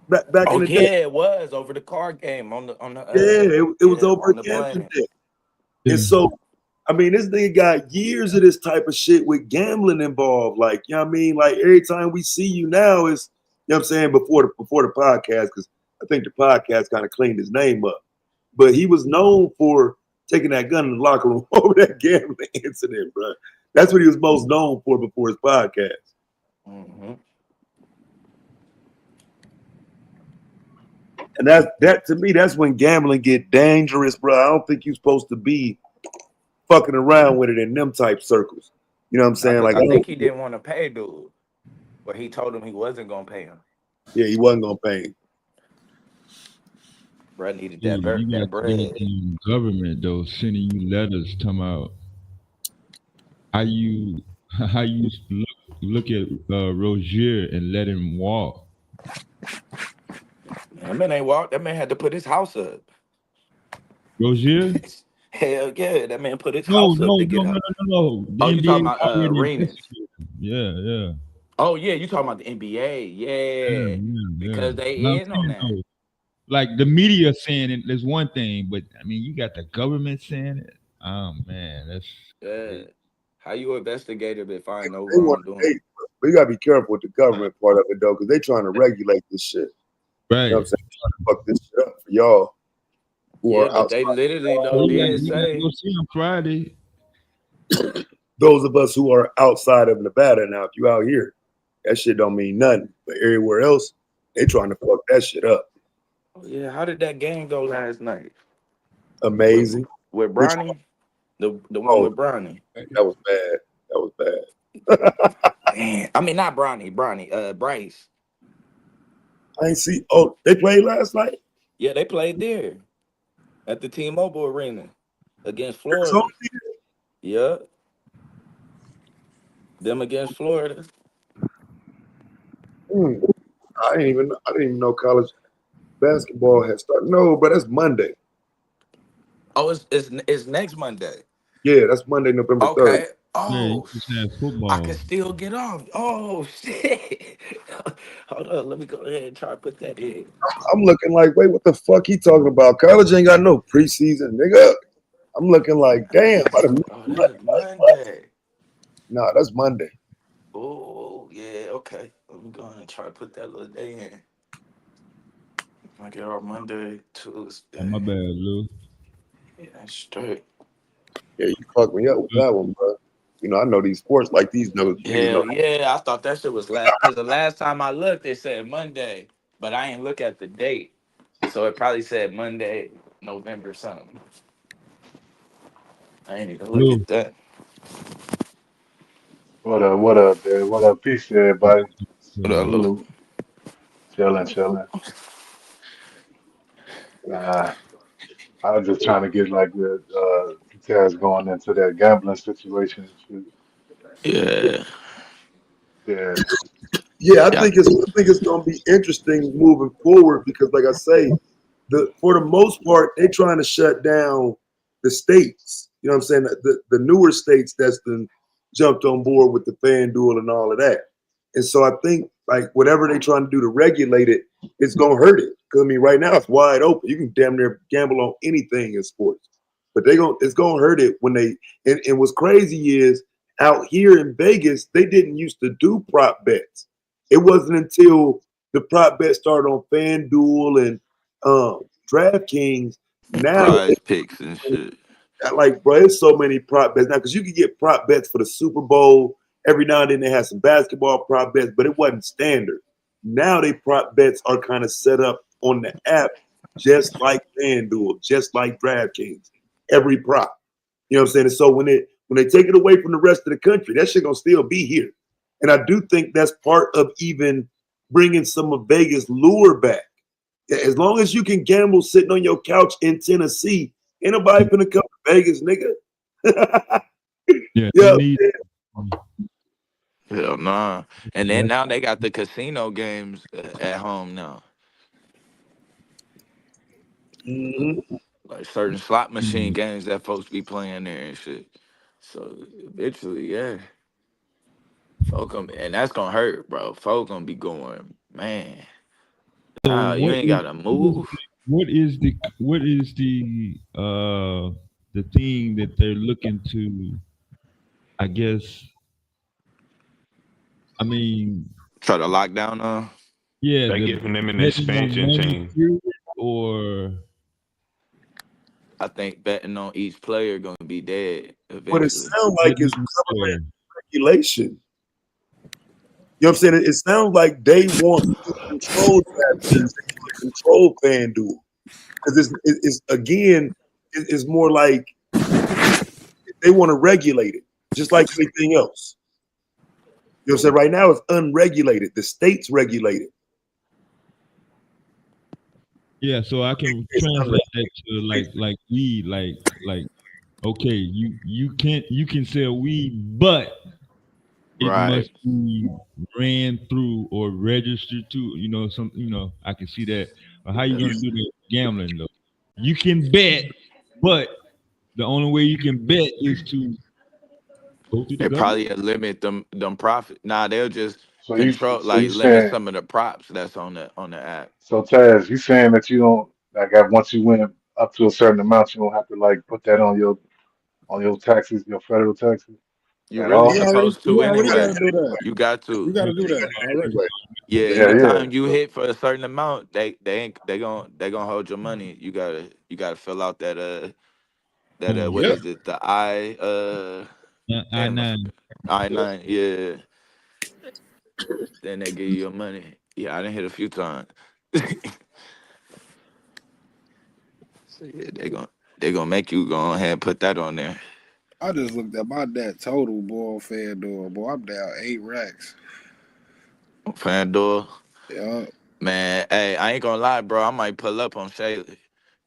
Back Oh in the yeah, day. it was over the card game on the Yeah, it was over on the gambling plane. debt. And so, I mean, this nigga got years of this type of shit with gambling involved. Like, you know what I mean? Like every time we see you now is, you know what I'm saying, before the podcast, because I think the podcast kind of cleaned his name up. But he was known for taking that gun in the locker room over that gambling incident, bro. That's what he was most known for before his podcast. Mm-hmm. And that to me, that's when gambling get dangerous, bro. I don't think you're supposed to be fucking around with it in them type circles. You know what I'm saying? Like, I think he didn't want to pay dude. But he told him he wasn't gonna pay him. Yeah, he wasn't gonna pay him. Bro needed Yeah, you that got bread. the government though sending you letters talking about how you how you look at Rozier and let him walk. That man ain't walk. That man had to put his house up. Rozier? Hell yeah, that man put his No, house up no, to no, get no, out. no, no, no. The Oh, you NBA talking about already arenas? investigated him. Yeah, yeah, Oh yeah, you talking about the NBA? yeah, Yeah, yeah, yeah. because But I'm they in on saying that. though, like the media saying it is one thing, but I mean you got the government saying it. Oh man, that's Yeah. How you investigative if I ain't no They want wrongdoing? but you gotta be careful with the government part of it though, because they trying to regulate this shit. You know what I'm right. saying? Trying to fuck this shit up for y'all who Yeah, are but they outside. literally though We got did we got to say, go see him Friday. Those of us who are outside of Nevada now, if you out here, that shit don't mean nothing. But everywhere else, they trying to fuck that shit up. oh, yeah, how did that game go last night with Amazing. with Which Bronny? The one oh with Bronny. that was bad. That was bad. Man, I mean not Bronny, Bryce. I ain't see they played last night? Yeah, they played there at the T-Mobile Arena against Arizona Florida. Yeah, them against Florida. I didn't even know college basketball had started. No, but that's Monday. Oh, it's next Monday. Yeah, that's Monday, November 3rd. Okay. Yeah, you Oh, just had I can football. still get off. Oh shit. Hold on, let me go ahead and try to put that in. I'm looking like, wait, what the fuck he talking about? College ain't got no preseason, nigga. I'm looking like, damn, I done Oh, missed Monday. that's Like, what? Monday. Nah, that's Monday. Oh yeah, okay. Let me go ahead and try to put that little day in. I get off Monday, Oh, my Tuesday. bad, Lou. Yeah, that's straight. Yeah, you fucked me up with that one, bro. You know, I know these sports like these niggas know. Hell yeah, I thought that shit was last because the last time I looked, it said Monday, but I ain't look at the date, so it probably said Monday, November something. I ain't even look Lou. at that. What up, dude? What up? Peace to everybody. What up, Lou? Salute. Chilling. Nah, I was just trying to get like the details going into that gambling situation and Yeah, shit. Yeah. Yeah, yeah, I think it's gonna be interesting moving forward because, like I say, for the most part, they trying to shut down the states. You know what I'm saying? The newer states that's been jumped on board with the FanDuel and all of that. And so I think like whatever they trying to do to regulate it, it's gonna hurt it. Because I mean, right now it's wide open. You can damn near gamble on anything in sports. But it's gonna hurt it when they and what's crazy is out here in Vegas, they didn't used to do prop bets. It wasn't until the prop bet started on FanDuel and DraftKings. Now, prize picks and shit. like, bro, there's so many prop bets now because you can get prop bets for the Super Bowl. Every now and then they had some basketball prop bets, but it wasn't standard. Now they prop bets are kind of set up on the app, just like FanDuel, just like DraftKings. Every prop, you know what I'm saying? And so when they take it away from the rest of the country, that shit gonna still be here. And I do think that's part of even bringing some of Vegas lure back. As long as you can gamble sitting on your couch in Tennessee, ain't nobody finna come to Vegas, nigga. Yeah, they Yeah. need. Hell nah. And then now they got the casino games at home now. Mm-hmm. Like certain slot machine games that folks be playing there and shit. So eventually, yeah. And that's gonna hurt, bro. Folk gonna be going, man. So You ain't gotta move. what is the thing that they're looking to? I guess. I mean, Try to lock down yeah, They the giving them an betting on expansion money team. period, or I think betting on each player gonna be dead What it eventually. sounds like is betting government on regulation. You know what I'm saying? It sounds like they want to control DraftKings, they want to control FanDuel. Because it's again, it's more like they want to regulate it, just like anything else. You know know what I'm saying? Right now it's unregulated. The state's regulated. Yeah, so I can translate that to like weed, like okay, you can sell weed, but it Right. must be ran through or registered to, I can see that. But how you gonna do the gambling though? You can bet, but the only way you can bet is to go through the They government. probably limit them profit. Nah, they'll just So control, you like limit saying some of the props that's on the app. so Taz, you saying that you don't like once you win up to a certain amount, you don't have to like put that on your taxes, your federal taxes You at really You all? already, supposed you to already got anyway. it anyway. You got You to. got to You do that already. anyway. Yeah, Yeah, yeah. anytime you So, hit for a certain amount, they gonna hold your money. You gotta fill out that what Form. Yep. is it? The I damn I nine. forgot. I-9, yeah. Then they give you your money. Yeah, I didn't hit a few times. So yeah, they gonna make you go ahead and put that on there. I just looked at my debt total, boy, on FanDuel. Boy, I'm down 8 racks. FanDuel. Yeah. Man, hey, I ain't gonna lie, bro. I might pull up on Shaley.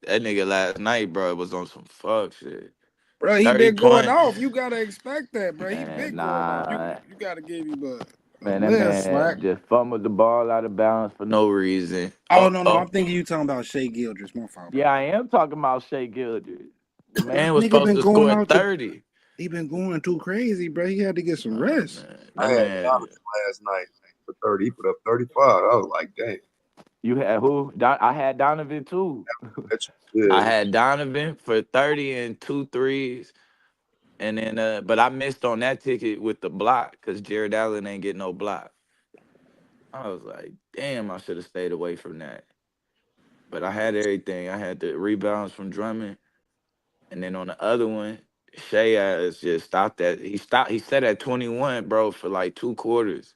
That nigga last night, bro, was on some fuck shit. Bro, he 30 been going points. off. You gotta expect that, bro. He Man, been going off. You nah. you gotta give him a Man, that less slack. man just fumbled the ball out of bounds for no reason. Oh no, Oh. I'm thinking you talking about Shea Gildress. My fault, bro. Yeah, I am talking about Shea Gildred. The Bro, man was nigga supposed been to going score out to 30. he been going too crazy, bro. He had to get some Oh, rest. man. I That had man. Donovan last night for 30. He put up 35. I was like, dang, You had who? I had Donovan too. that's I good. had Donovan for 30 and 2 threes. And then but I missed on that ticket with the block because Jared Allen ain't getting no block. I was like, damn, I should have stayed away from that. But I had everything. I had the rebounds from Drummond. And then on the other one, Shea has just stopped at he set at 21, bro, for like 2 quarters.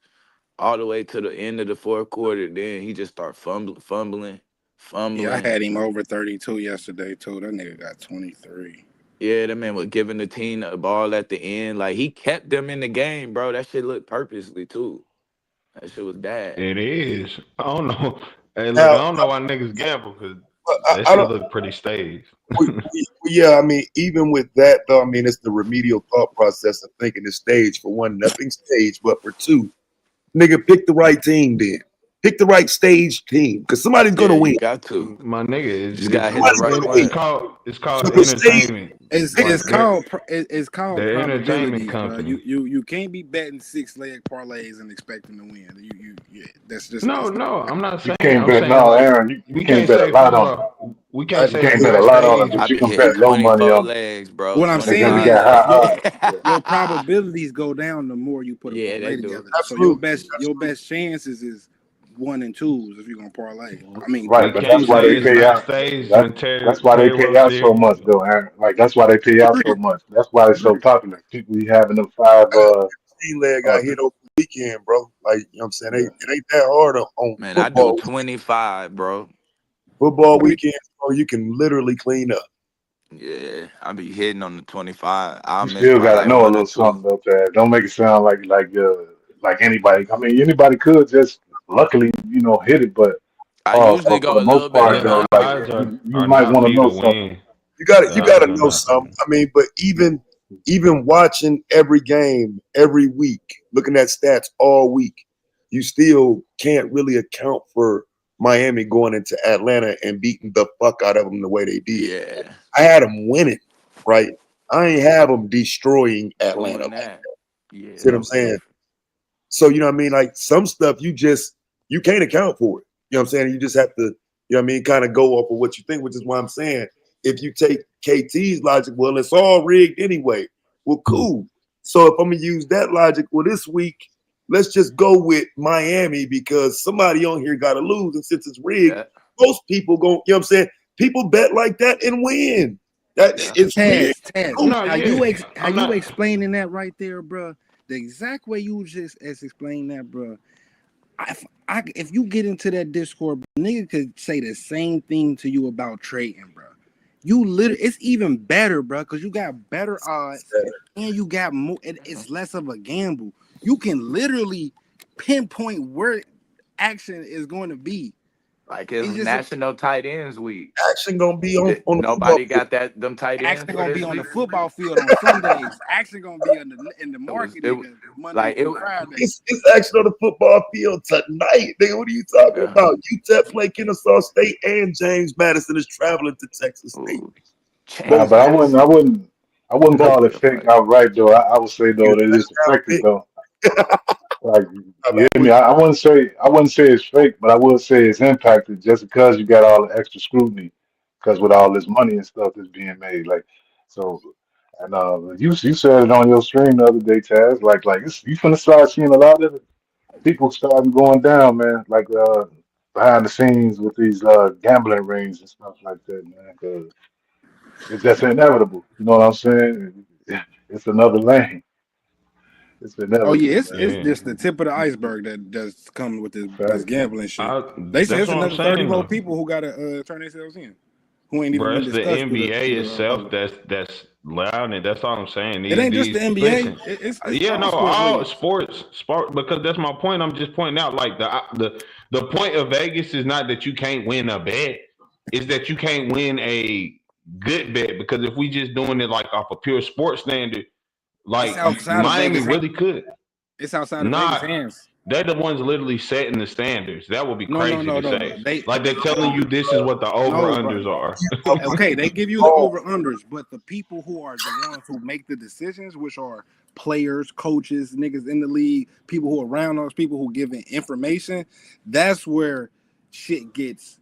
All the way to the end of the fourth quarter. Then he just start fumbling. Yeah, I fumbling. had him over 32 yesterday too. That nigga got 23. Yeah, that man was giving the team the ball at the end. Like he kept them in the game, bro. That shit looked purposely too. That shit was bad. It is. I don't know. Hey, look, I Now, don't know why niggas gamble because that I shit don't. look pretty staged. Yeah, I mean, even with that though, I mean, it's the remedial thought process of thinking the stage. For one, nothing staged, but for two, nigga, pick the right team. Then pick the right stage team because somebody's Yeah, gonna you win. got to. My nigga, You just gotta hit the Somebody's right gonna win. one. it's called So the stage, entertainment. It's pick it's Like the they're called it's called they're entertainment probabilities, bro. company. You can't be betting 6 leg parlays and expecting to win. That's just No, it's not no, gonna I'm happen. not you saying. can't I'm bet saying no, like Aaron. You we can't can't bet a say lot on it. we can't You say can't it's bet a not lot on it, staged. but I you be can hitting bet low money 24 on it. legs, bro. What I'm And then saying you 25 is got high your odds. legs. Yeah. your probabilities go down the more you put a Yeah, they parlay do. together. So absolutely. your best chances is 1 and 2s if you're gonna parlay. I mean Right, We but can't that's 2s and why say they it's 3s. pay not out. staged That's when Terry that's why they pay Taylor's out so there. much, though, Aaron. Like that's why they pay out so much. That's why it's so popular. People be having them five. I got a 15 leg I Uh hit over the weekend, bro. Like, you know what I'm saying? yeah. It ain't that hard on Man, I do football. 25, bro. Football weekends, bro, you can literally clean up. Yeah, I be hitting on the 25. I'll You miss still by gotta like know a one or little two. something though, Tad. Don't make it sound like anybody. I mean, anybody could just luckily, hit it, but I usually for go the a little most better part Yeah, than though, the I like odds figure. you are might not want for to you to know something. win. You gotta The you odds gotta are know not for something. you. I mean, but even watching every game every week, looking at stats all week, you still can't really account for Miami going into Atlanta and beating the fuck out of them the way they did. Yeah, I had them winning, right? I ain't have them destroying Atlanta doing like that. that. Yeah, See what that I'm was saying? different. So, you know what I mean? Like some stuff you can't account for it. You know what I'm saying? You just have to, you know what I mean, kind of go off of what you think, which is why I'm saying if you take KT's logic, well, it's all rigged anyway. Well, cool. So if I'm gonna use that logic, well, this week, let's just go with Miami because somebody on here gotta lose. And since it's rigged, Yeah, most people go, you know what I'm saying? People bet like that and win. That yeah. it's rigged. Taz, Cool. No, yeah, how I'm you not. explaining that right there, bro? The exact way you just as explained that, bro. If you get into that Discord, nigga could say the same thing to you about trading, bro. You literally, it's even better, bro, because you got better odds and you got more. It's less of a gamble. you can literally pinpoint where action is going to be. Like it's It's just National Tight Ends Week. Action gonna be on the Nobody football got them tight ends action for gonna be this on the week. football field on Sundays. Action gonna be in the market, It nigga, Monday like it. through Friday. It's action on the football field tonight, nigga. What are you talking about? UTEP play Kennesaw State, and James Madison is traveling to Texas State. Nah, Both but I games. wouldn't call it fake outright though. I would say though that it's effective though. Like you hear me? I wouldn't say it's fake, but I would say it's impacted just because you got all the extra scrutiny, because with all this money and stuff that's being made, like so. And you said it on your stream the other day, Taz. Like you finna start seeing a lot of it. People starting going down, man. Like behind the scenes with these gambling rings and stuff like that, man. 'Cause it's just inevitable. You know what I'm saying? It's another lane. It's Oh yeah, inevitable, it's man. just the tip of the iceberg that does come with this Facts. gambling shit. They say That's it's what I'm another 30 saying more though. people who gotta turn themselves in, who ain't even Bro, been it's the discussed through NBA the itself that's loud, and that's all I'm saying. It ain't just the NBA. Listen, It's yeah, all no, sports all leagues. sport, because that's my point. I'm just pointing out, like the point of Vegas is not that you can't win a bet, is that you can't win a good bet. Because if we just doing it like off a pure sports standard, It's like outside of Miami Vegas. really could. It's outside of Vegas hands. They're the ones literally setting the standards. That would be No. crazy to say. Like they're telling you this is what the No, over-unders bro. are. Okay, they give you the over-unders, but the people who are the ones who make the decisions, which are players, coaches, niggas in the league, people who are around those people who giving information, that's where shit gets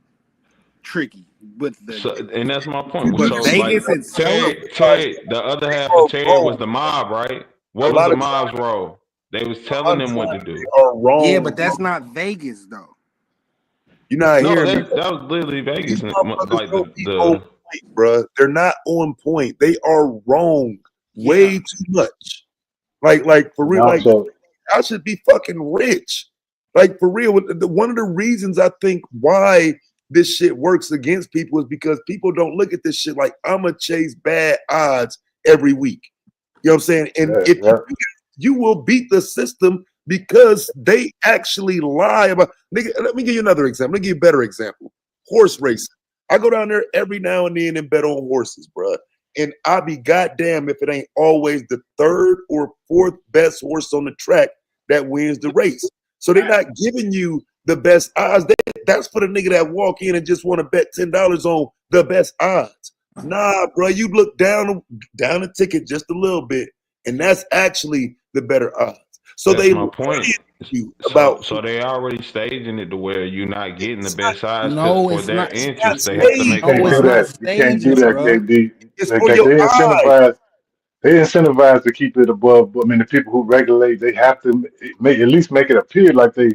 tricky. But And that's my point. But So like Vegas itself, Terry, the other half of Terry was the mob, right? What was the mob's role? They was telling them what to do. Are wrong. Yeah, but that's not Vegas though. You're not hearing me. That was literally Vegas. These motherfuckers Like don't be on point, bro. They're not on point. They are wrong way too much. Like for real, like I should be fucking rich. Like for real, one of the reasons I think why this shit works against people is because people don't look at this shit like I'm gonna chase bad odds every week. You know what I'm saying? And if you will beat the system because they actually lie about. Nigga, let me give you another example. Let me give you a better example. Horse racing. I go down there every now and then and bet on horses, bro. And I be goddamn if it ain't always the third or fourth best horse on the track that wins the race. So they're not giving you the best odds. That's for the nigga that walk in and just want to bet $10 on the best odds. Nah, bro, you look down the ticket just a little bit, and that's actually the better odds. So that's they my point. So they already staging it to where you're not getting the best odds. No, for it's their not. interest. They have to make You can't do that. You can't do that, KD. It's They for your incentivize. They incentivize to keep it above. I mean, the people who regulate, they have to make at least make it appear like they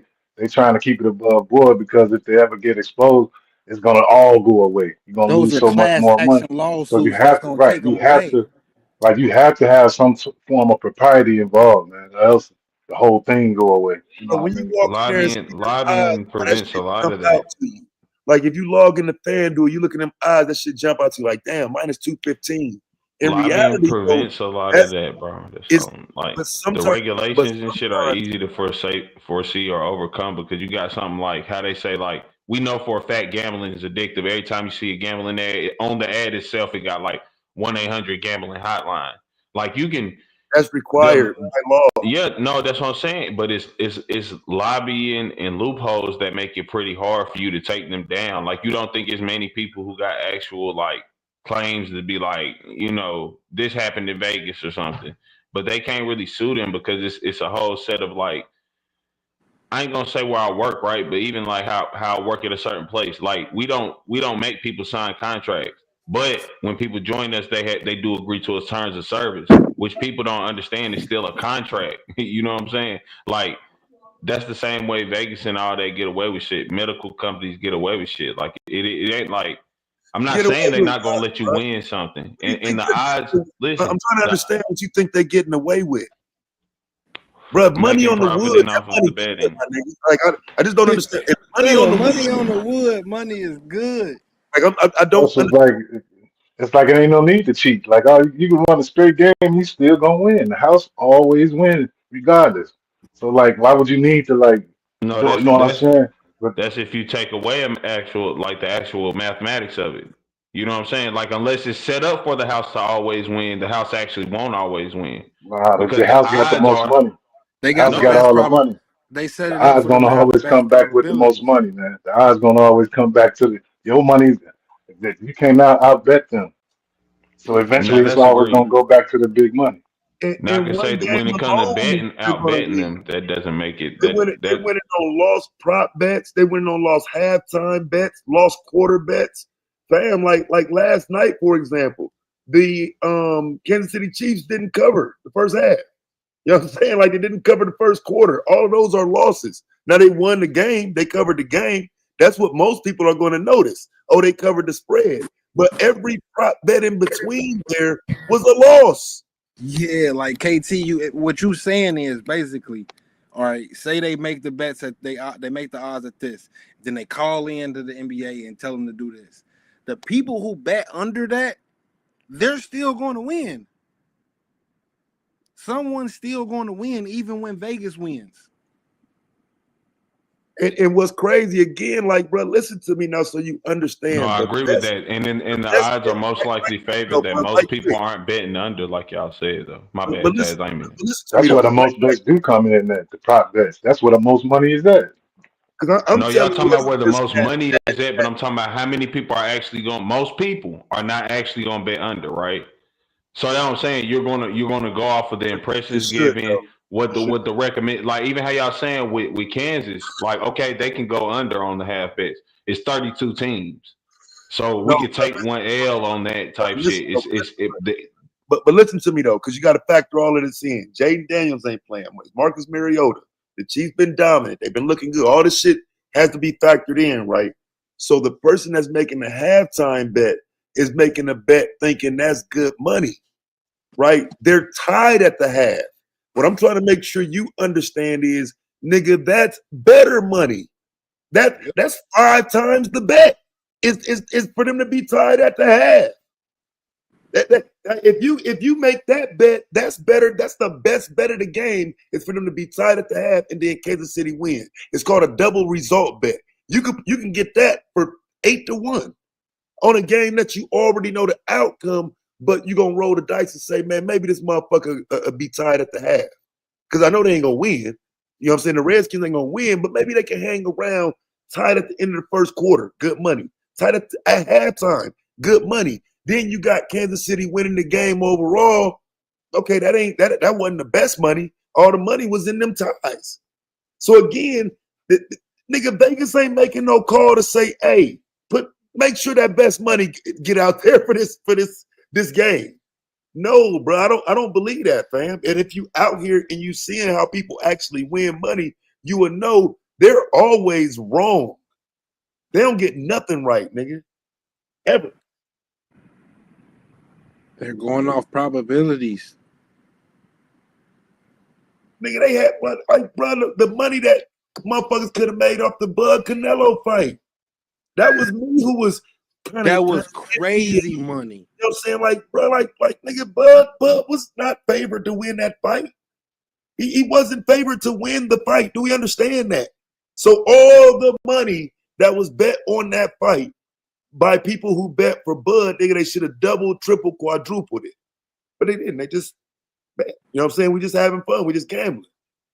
trying to keep it above board, because if they ever get exposed, it's gonna all go away. You're gonna Those lose are so much class more money. action So you lawsuits that's have to, gonna right? take them away. You have to have some form of propriety involved, man. Or else the whole thing go away. You know But what when I you mean? walk in there and see them odds, Lobbying bro, that prevents a shit lot jump of out that. to you. Like if you log in the FanDuel, you look at them odds, that shit jump out to you like, damn, minus 215. In Lobbying reality, though, prevents a lot of that's that, bro. That's it's like but the sometimes regulations and shit are easy to foresee or overcome, because you got something like how they say, like, we know for a fact gambling is addictive. Every time you see a gambling ad, on the ad itself, it got like 1-800 gambling hotline. Like you can. That's required by law. Yeah, no, that's what I'm saying. But it's lobbying and loopholes that make it pretty hard for you to take them down. Like you don't think it's many people who got actual like claims to be like, this happened in Vegas or something, but they can't really sue them because it's a whole set of like, I ain't gonna say where I work, right? But even like how I work at a certain place, like we don't make people sign contracts. But when people join us, they do agree to a terms of service, which people don't understand is still a contract. You know what I'm saying? Like that's the same way Vegas and all they get away with shit. Medical companies get away with shit. Like it ain't like, I'm not Get away saying they're with not gonna what, let you bro? win something. You And think the odds, I'm listen, trying to understand what you think they're getting away with. Bro, money making on the profit wood, off that of the money good, betting. my nigga. Like I just don't understand. If money on Nigga, the money on wood, the wood, money is good. like I don't Also, it's like it ain't no need to cheat. Like, you can run a straight game, he's still gonna win. The house always wins, regardless. So like, why would you need to like No, do? You know what I'm saying? But that's if you take away the actual mathematics of it. You know what I'm saying? Like unless it's set up for the house to always win, the house actually won't always win nah, because the the house got the odds most are money. They The got house the got no. best all the prob. money. They set The it up odds for them gonna to have the always best come back with the most probability. money, man. The odds gonna always come back to your money. You cannot outbet them. So Now eventually, it's that's always gonna agreed. go back to the big money. Now I In can one say that when game it comes to alone, betting, they're gonna outbetting win. them, that doesn't make it They that win it. They that winning on lost prop bets. They winning on lost halftime bets, lost quarter bets. Fam, like last night, for example, the Kansas City Chiefs didn't cover the first half. You know what I'm saying? Like they didn't cover the first quarter. All of those are losses. Now they won the game. They covered the game. That's what most people are going to notice. Oh, they covered the spread. But every prop bet in between there was a loss. Yeah, like KT, what you saying is basically, all right. Say they make the bets that they make the odds at this, then they call in to the NBA and tell them to do this. The people who bet under that, they're still going to win. Someone's still going to win, even when Vegas wins. And what's crazy again, like, bro, listen to me now so you no, understand. I The agree with best, that. And the best odds are most likely favored no, that bro, most like people this. aren't betting under, like y'all said though. My But bad, listen, Taz, I ain't mean it. listen to me That's where though. the most bets do come in at the prop bets. That's where the most money is at. Because I'm No, y'all telling you, talking about it's where the just most money is at, but I'm talking about how many people are actually going. Most people are not actually going to bet under, right? So that's what I'm saying. You're gonna go off of the it impressions should given, though. what It the should. what the recommend, like even how y'all saying with Kansas, like okay, they can go under on the half bets. It's 32 teams, so No, we could take one L on that type listen, shit. though, The but listen to me though, because you got to factor all of this in. Jaden Daniels ain't playing much. Marcus Mariota, the Chiefs been dominant. They've been looking good. All this shit has to be factored in, right? So the person that's making the halftime bet is making a bet thinking that's good money, right? They're tied at the half. What I'm trying to make sure you understand is, nigga, that's better money. That's 5 times the bet. Is for them to be tied at the half. If you make that bet, that's better. That's the best bet of the game. Is for them to be tied at the half and then Kansas City win. It's called a double result bet. You can get that for 8-1 on a game that you already know the outcome, but you're gonna roll the dice and say, man, maybe this motherfucker be tied at the half. Because I know they ain't gonna win. You know what I'm saying? The Redskins ain't gonna win, but maybe they can hang around tied at the end of the first quarter, good money. Tied at halftime, good money. Then you got Kansas City winning the game overall. Okay, that wasn't the best money. All the money was in them ties. So again, nigga Vegas ain't making no call to say, hey, make sure that best money get out there for this game. No, bro, I don't believe that, fam. And if you out here and you seeing how people actually win money, you will know they're always wrong. They don't get nothing right, nigga. Ever. They're going off probabilities. Nigga, they had like brother, the money that motherfuckers could have made off the Bud Canelo fight. That was me who was kind of That was envious. crazy money. You know what I'm saying? Like, bro, like nigga, Bud was not favored to win that fight. He wasn't favored to win the fight. Do we understand that? So all the money that was bet on that fight by people who bet for Bud, nigga, they should have doubled, triple, quadrupled it. But they didn't. They just bet. You know what I'm saying? We just having fun. We just gambling.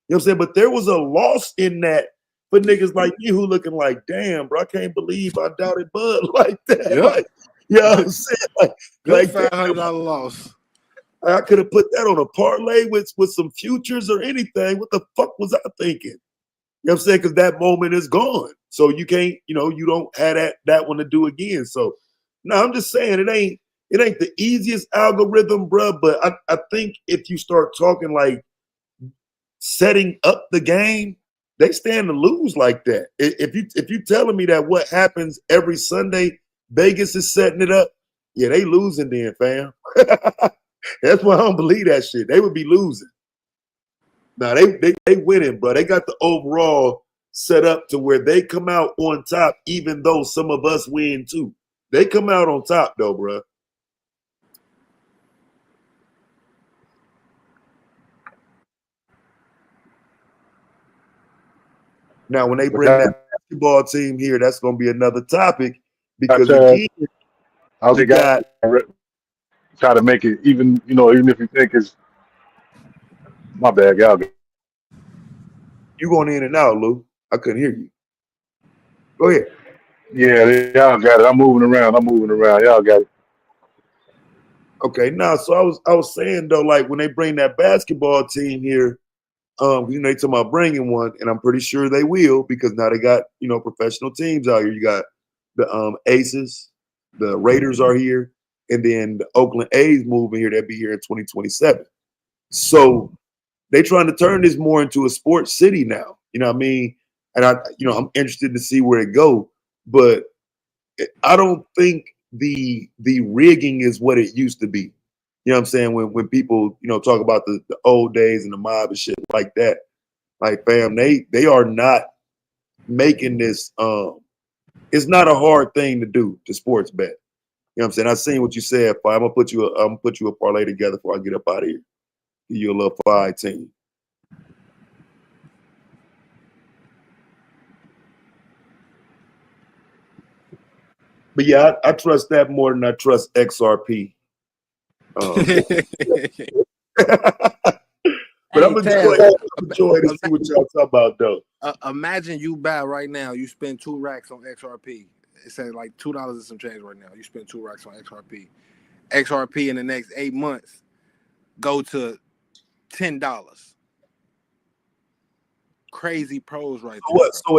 You know what I'm saying? But there was a loss in that for niggas like you who looking like, damn, bro, I can't believe I doubted Bud like that. Yep. Like, you know what I'm saying? Good Like $500 loss. I could have put that on a parlay with some futures or anything. What the fuck was I thinking? You know what I'm saying? Because that moment is gone. So you can't, you don't have that one to do again. So no, I'm just saying it ain't the easiest algorithm, bruh. But I think if you start talking like setting up the game, they stand to lose like that. If you telling me that what happens every Sunday, Vegas is setting it up, yeah, they losing then, fam. That's why I don't believe that shit. They would be losing. Now they winning, bro. They got the overall set up to where they come out on top, even though some of us win too. They come out on top though, bro. Now, when they But bring that basketball team here, that's going to be another topic because that's again, I was you got try to make it even. Even if you think it's my bad, y'all. you going in and out, Lou. I couldn't hear you. Go ahead. Yeah, y'all got it. I'm moving around. Y'all got it. Okay, now so I was saying though, like when they bring that basketball team here, they talking about bringing one, and I'm pretty sure they will because now they got professional teams out here. You got the Aces, the Raiders are here, and then the Oakland A's moving here. They'll be here in 2027. So they trying to turn this more into a sports city now. You know what I mean? And I'm interested to see where it go, but I don't think the rigging is what it used to be. You know what I'm saying? When people, talk about the old days and the mob and shit like that, like fam, they are not making this it's not a hard thing to do to sports bet. You know what I'm saying? I seen what you said, I'm gonna put you a parlay together before I get up out of here. Give you a little 5 team. But yeah, I trust that more than I trust XRP. But I'm enjoying to see what y'all talk about though. Imagine you buy right now, you spend 2 racks on XRP. It says like $2 and some change right now. You spend 2 racks on XRP. XRP in the next 8 months go to $10. Crazy pros right there. So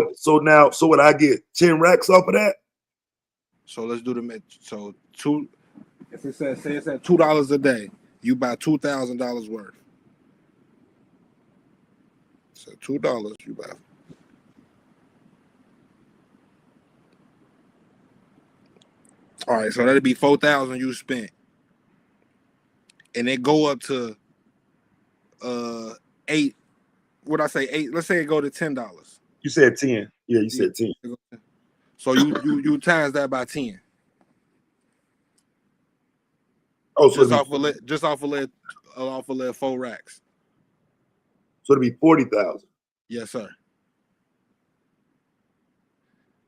what I get 10 racks off of that? So let's do the math. So if it says say it's at $2 a day, you buy $2,000 worth. So $2 you buy. All right, so that'd be 4,000 you spent, and it go up to 8. What I say 8? Let's say it go to $10. You said 10. Yeah, you said 10. So you times that by 10. Oh, so just off of 4 racks. So it'd be 40,000. Yes, sir.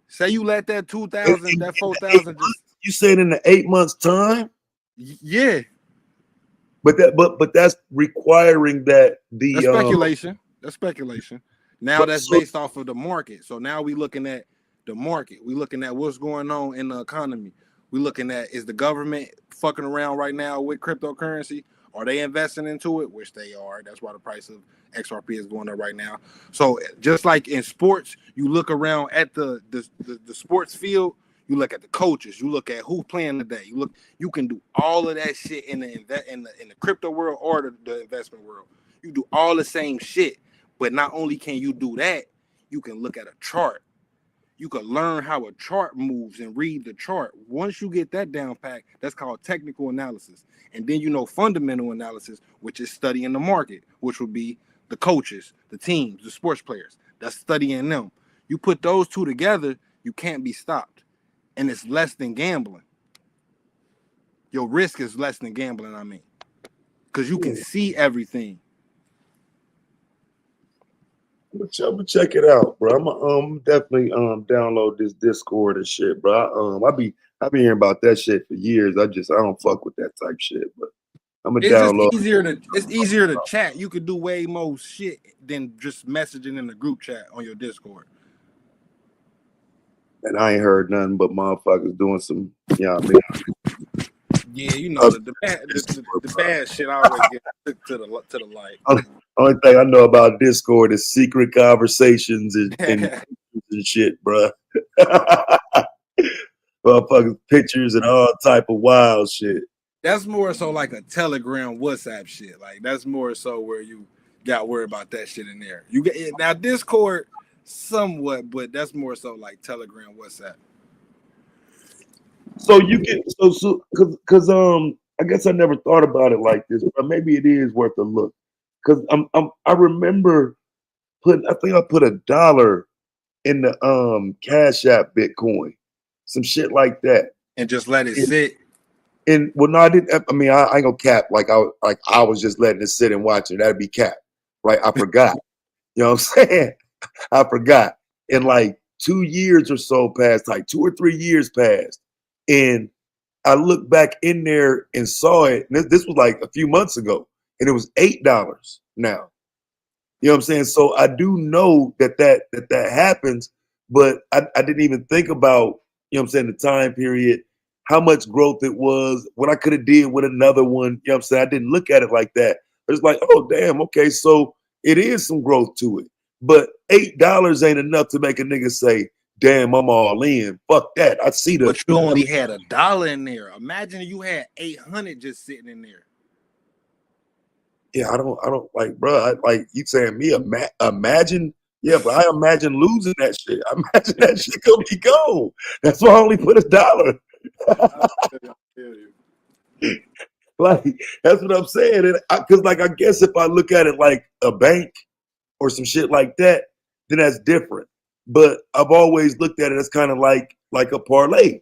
Say you let that 2,000, that 4,000 just. You said in the 8 months time? Yeah. But that's requiring that That's speculation. That's speculation. Now that's based off of the market. So now we looking at the market. We looking at what's going on in the economy. We looking at, is the government fucking around right now with cryptocurrency? Are they investing into it? Which they are. That's why the price of XRP is going up right now. So just like in sports, you look around at the sports field. You look at the coaches. You look at who's playing today. You can do all of that shit in the crypto world or the investment world. You do all the same shit, but not only can you do that, you can look at a chart. You can learn how a chart moves and read the chart. Once you get that down pat, that's called technical analysis. And then fundamental analysis, which is studying the market, which would be the coaches, the teams, the sports players. That's studying them. You put those two together, you can't be stopped. And it's less than gambling. Your risk is less than gambling, I mean. Because you can see everything. I'm gonna check it out, bro. I'm definitely download this Discord and shit, bro. I've been hearing about that shit for years. I don't fuck with that type shit, but I'm gonna download. It's easier to chat. You could do way more shit than just messaging in the group chat on your Discord. And I ain't heard nothing but motherfuckers doing some, mean. Yeah, the bad shit always get to the light. Only thing I know about Discord is secret conversations and shit, bro. Motherfuckers pictures and all type of wild shit. That's more so like a Telegram, WhatsApp shit. Like that's more so where you got worried about that shit in there. You get now Discord somewhat, but that's more so like Telegram, WhatsApp. So you can because I guess I never thought about it like this, but maybe it is worth a look. Because I remember I think I put $1 in the Cash App Bitcoin, some shit like that, and just let it sit. And well, no, I didn't. I mean, I ain't gonna cap I was just letting it sit and watching. That'd be cap, right? I forgot. You know what I'm saying? I forgot. and like 2 years or so passed, like 2 or 3 years passed, and I looked back in there and saw it. And this was like a few months ago, and it was $8 now. You know what I'm saying? So I do know that happens, but I didn't even think about, you know what I'm saying, the time period, how much growth it was, what I could have did with another one. You know what I'm saying? I didn't look at it like that. It's like, oh damn, okay, so it is some growth to it. But $8 ain't enough to make a nigga say, damn, I'm all in. Fuck that. I see the But you only had $1 in there. Imagine you had 800 just sitting in there. Yeah, I don't like, bro. Like you saying me, imagine. Yeah, but I imagine losing that shit. I imagine that shit gonna be gone. That's why I only put $1. Like that's what I'm saying. Because like I guess if I look at it like a bank or some shit like that, then that's different. But I've always looked at it as kind of like a parlay.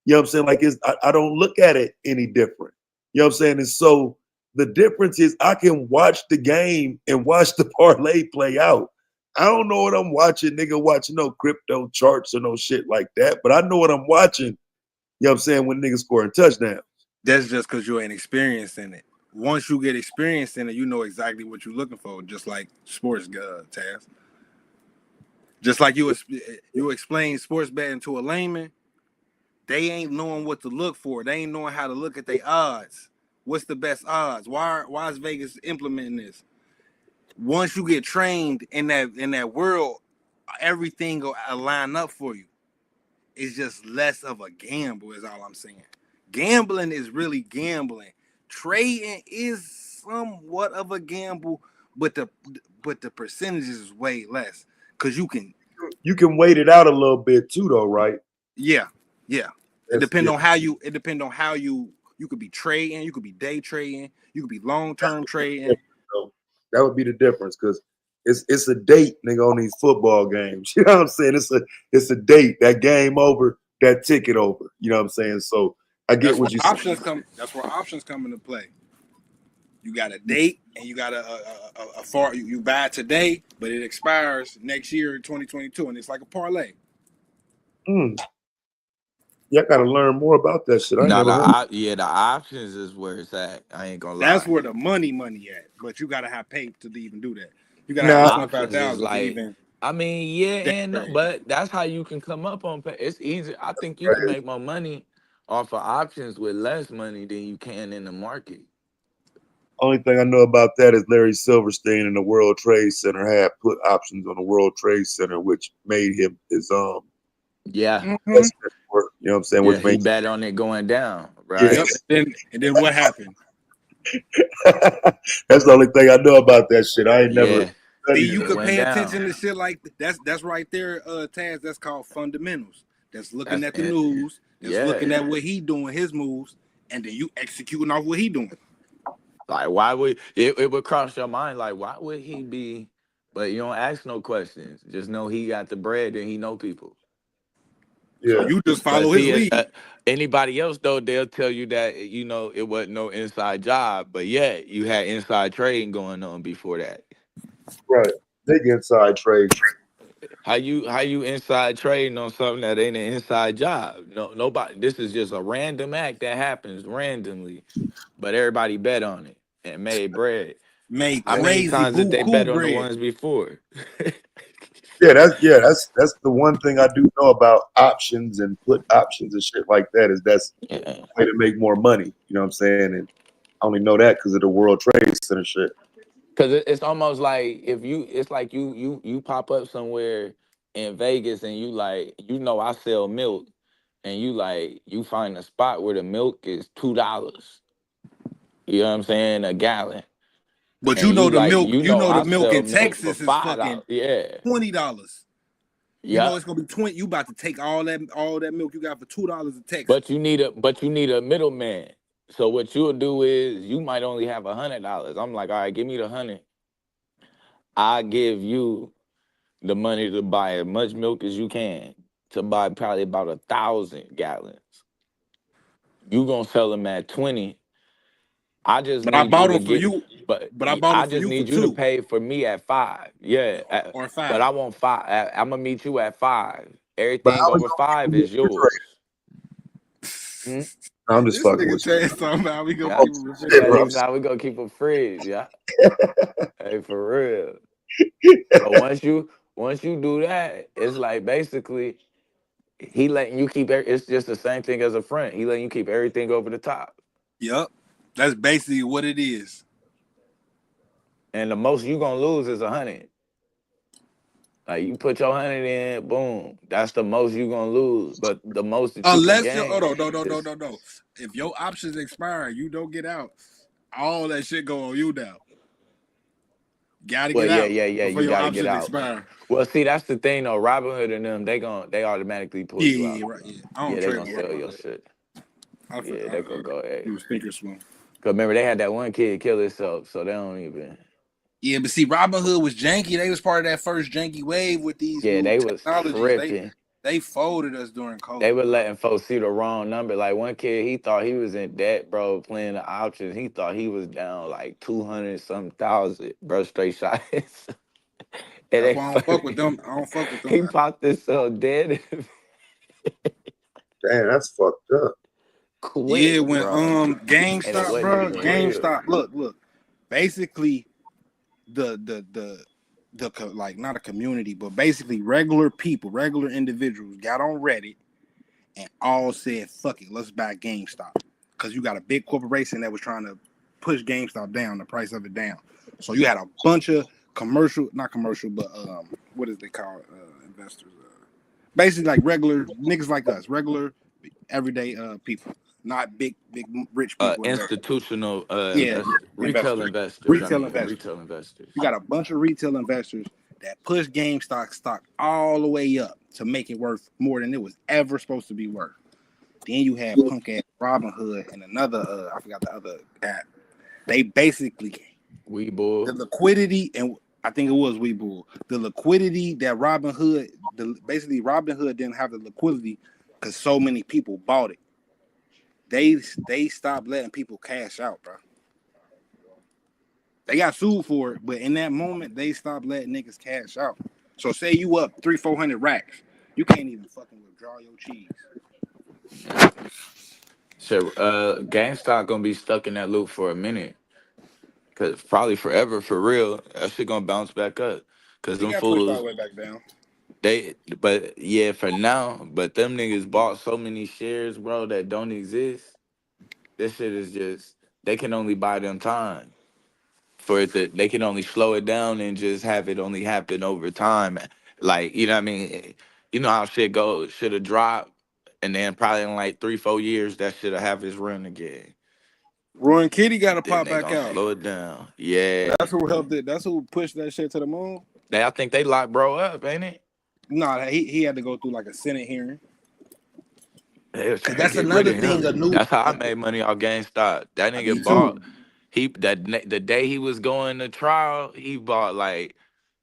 You know what I'm saying? Like I don't look at it any different. You know what I'm saying? And so the difference is I can watch the game and watch the parlay play out. I don't know what I'm watching, nigga, watching no crypto charts or no shit like that, but I know what I'm watching, you know what I'm saying, when niggas scoring touchdowns. That's just because you ain't experienced in it. Once you get experienced in it, you know exactly what you're looking for, just like sports, Taz. Just like you explain sports betting to a layman, they ain't knowing what to look for. They ain't knowing how to look at their odds. What's the best odds? Why is Vegas implementing this? Once you get trained in that world, everything will line up for you. It's just less of a gamble, is all I'm saying. Gambling is really gambling. Trading is somewhat of a gamble, but the percentages is way less because you can wait it out a little bit too, though, right? Yeah. It depends on how you could be trading, you could be day trading, you could be long-term trading. So that would be the difference because it's a date, nigga, on these football games. You know what I'm saying? It's a date. That game over, that ticket over. You know what I'm saying? So I get what you saying. That's where options come into play. You got a date and you got a far you buy it today, but it expires next year in 2022, and it's like a parlay. Yeah, I gotta learn more about that shit. The options is where it's at. I ain't gonna lie. That's where the money at, but you gotta have paid to even do that. You gotta have $25,000 to even. I mean, yeah, and no, but that's how you can come up on. It's easy. I think you can make more money off of options with less money than you can in the market. Only thing I know about that is Larry Silverstein in the World Trade Center had put options on the World Trade Center, which made him his Yeah. You know what I'm saying? Yeah, Which he makes bet on it going down, right? Yep. And then what happened? That's the only thing I know about that shit. I ain't never. See, you could pay attention to shit like that's right there, Taz. That's called fundamentals. That's looking at the news. That's looking at what he doing, his moves, and then you executing off what he doing. Like, why would it would cross your mind? Like, why would he be? But you don't ask no questions. Just know he got the bread and he know people. Yeah, so you just follow his lead. Anybody else though, they'll tell you that it wasn't no inside job, but yeah, you had inside trading going on before that. Right, big inside trade. How you inside trading on something that ain't an inside job? No, nobody. This is just a random act that happens randomly, but everybody bet on it and made bread. Made How many times did they bet on the ones before? That's the one thing I do know about options and put options and shit like that is that's a way to make more money. You know what I'm saying? And I only know that because of the World Trade Center shit. Because it's almost like it's like you pop up somewhere in Vegas and I sell milk, and you find a spot where the milk is $2. You know what I'm saying, a gallon. But and the I milk sell in Texas for is fucking $20. You know it's gonna be 20. You about to take all that milk you got for $2 in Texas. But you need a middleman. So what you'll do is you might only have $100. I'm like, all right, give me the 100. I give you the money to buy as much milk as you can to buy probably about 1,000 gallons. You gonna sell them at 20. I just But I need bought you to them for get. you. But But I bought I them for just you for need you to 2 pay for me at 5. Yeah, or but 5. I want 5. I'm gonna meet you at 5. But Everything how we over gonna keep 5 them is yours. refrigerated? Hmm? I'm just This fucking nigga with you, Chad man. talking about we gonna Yeah. keep them Oh, shit, Cause bro. refrigerated. he's not. We gonna keep a fridge. Yeah. Hey, for real. But once you do that, it's like basically he letting you keep. It's just the same thing as a friend. He letting you keep everything over the top, Yup. That's basically what it is. and the most you gonna lose is 100. Like you put your 100 in, boom. That's the most you gonna lose. But the most that you can Unless you oh gain no. is No. If your options expire, you don't get out. All that shit go on you now. Gotta well, get yeah, out yeah, yeah. before You your got to get options out. expire. Well, see, that's the thing though. Robinhood and them, they automatically pull you out. Right. Yeah. I don't Yeah, they trade gonna on sell your Robinhood. shit. I Yeah, they gonna go ahead. do speaker swing. Cause remember they had that one kid kill himself, so they don't even. Yeah, but see, Robinhood was janky. They was part of that first janky wave with these Yeah, new they was technologies. tripping. They folded us during They COVID, were bro. letting folks see the wrong number. Like one kid, he thought he was in debt, bro, playing the options. He thought he was down like 200 some thousand, bro. Straight shots, and That's they why I don't fuck with them. I don't fuck with them. he popped himself dead Damn, that's fucked up. Yeah, quick, when bro. And it GameStop, wasn't bro, even real. GameStop. Look. Basically, like not a community, but basically regular people, regular individuals got on Reddit and all said, "Fuck it, let's buy GameStop," because you got a big corporation that was trying to push GameStop down, the price of it down. So you had a bunch of not commercial, but what is they call investors? Basically, like regular niggas like us, regular everyday people, not big rich people investors. Institutional Yeah, retail investors, investors. I retail mean, investors. retail investors. You got a bunch of retail investors that push GameStop stock all the way up to make it worth more than it was ever supposed to be worth. Then you have punk ass Robinhood and another I forgot the other app. They basically the liquidity, and I think it was Webull. The liquidity that basically Robinhood didn't have the liquidity because so many people bought it. They stopped letting people cash out, bro. They got sued for it, but in that moment, they stopped letting niggas cash out. So say you up 300-400 racks, you can't even fucking withdraw your cheese. So GameStop gonna be stuck in that loop for a minute. Cause probably forever for real. That shit gonna bounce back up. Cause They them got pushed all the fools way back down. but yeah, for now. But them niggas bought so many shares, bro, that don't exist. This shit is just they can only buy them time. For it to they can only slow it down and just have it only happen over time. Like, you know what I mean? You know how shit goes. Should have dropped and then probably in like 3-4 years that should have its run again. Roy and Kitty got to Then pop they back gonna out. slow it down. Yeah. That's who helped it. That's who pushed that shit to the moon. I think they locked bro up, ain't it? Nah, he had to go through like a Senate hearing. They was trying to That's get rid another of thing. him. That's how I made money off GameStop. That Me nigga bought too. the day he was going to trial, he bought like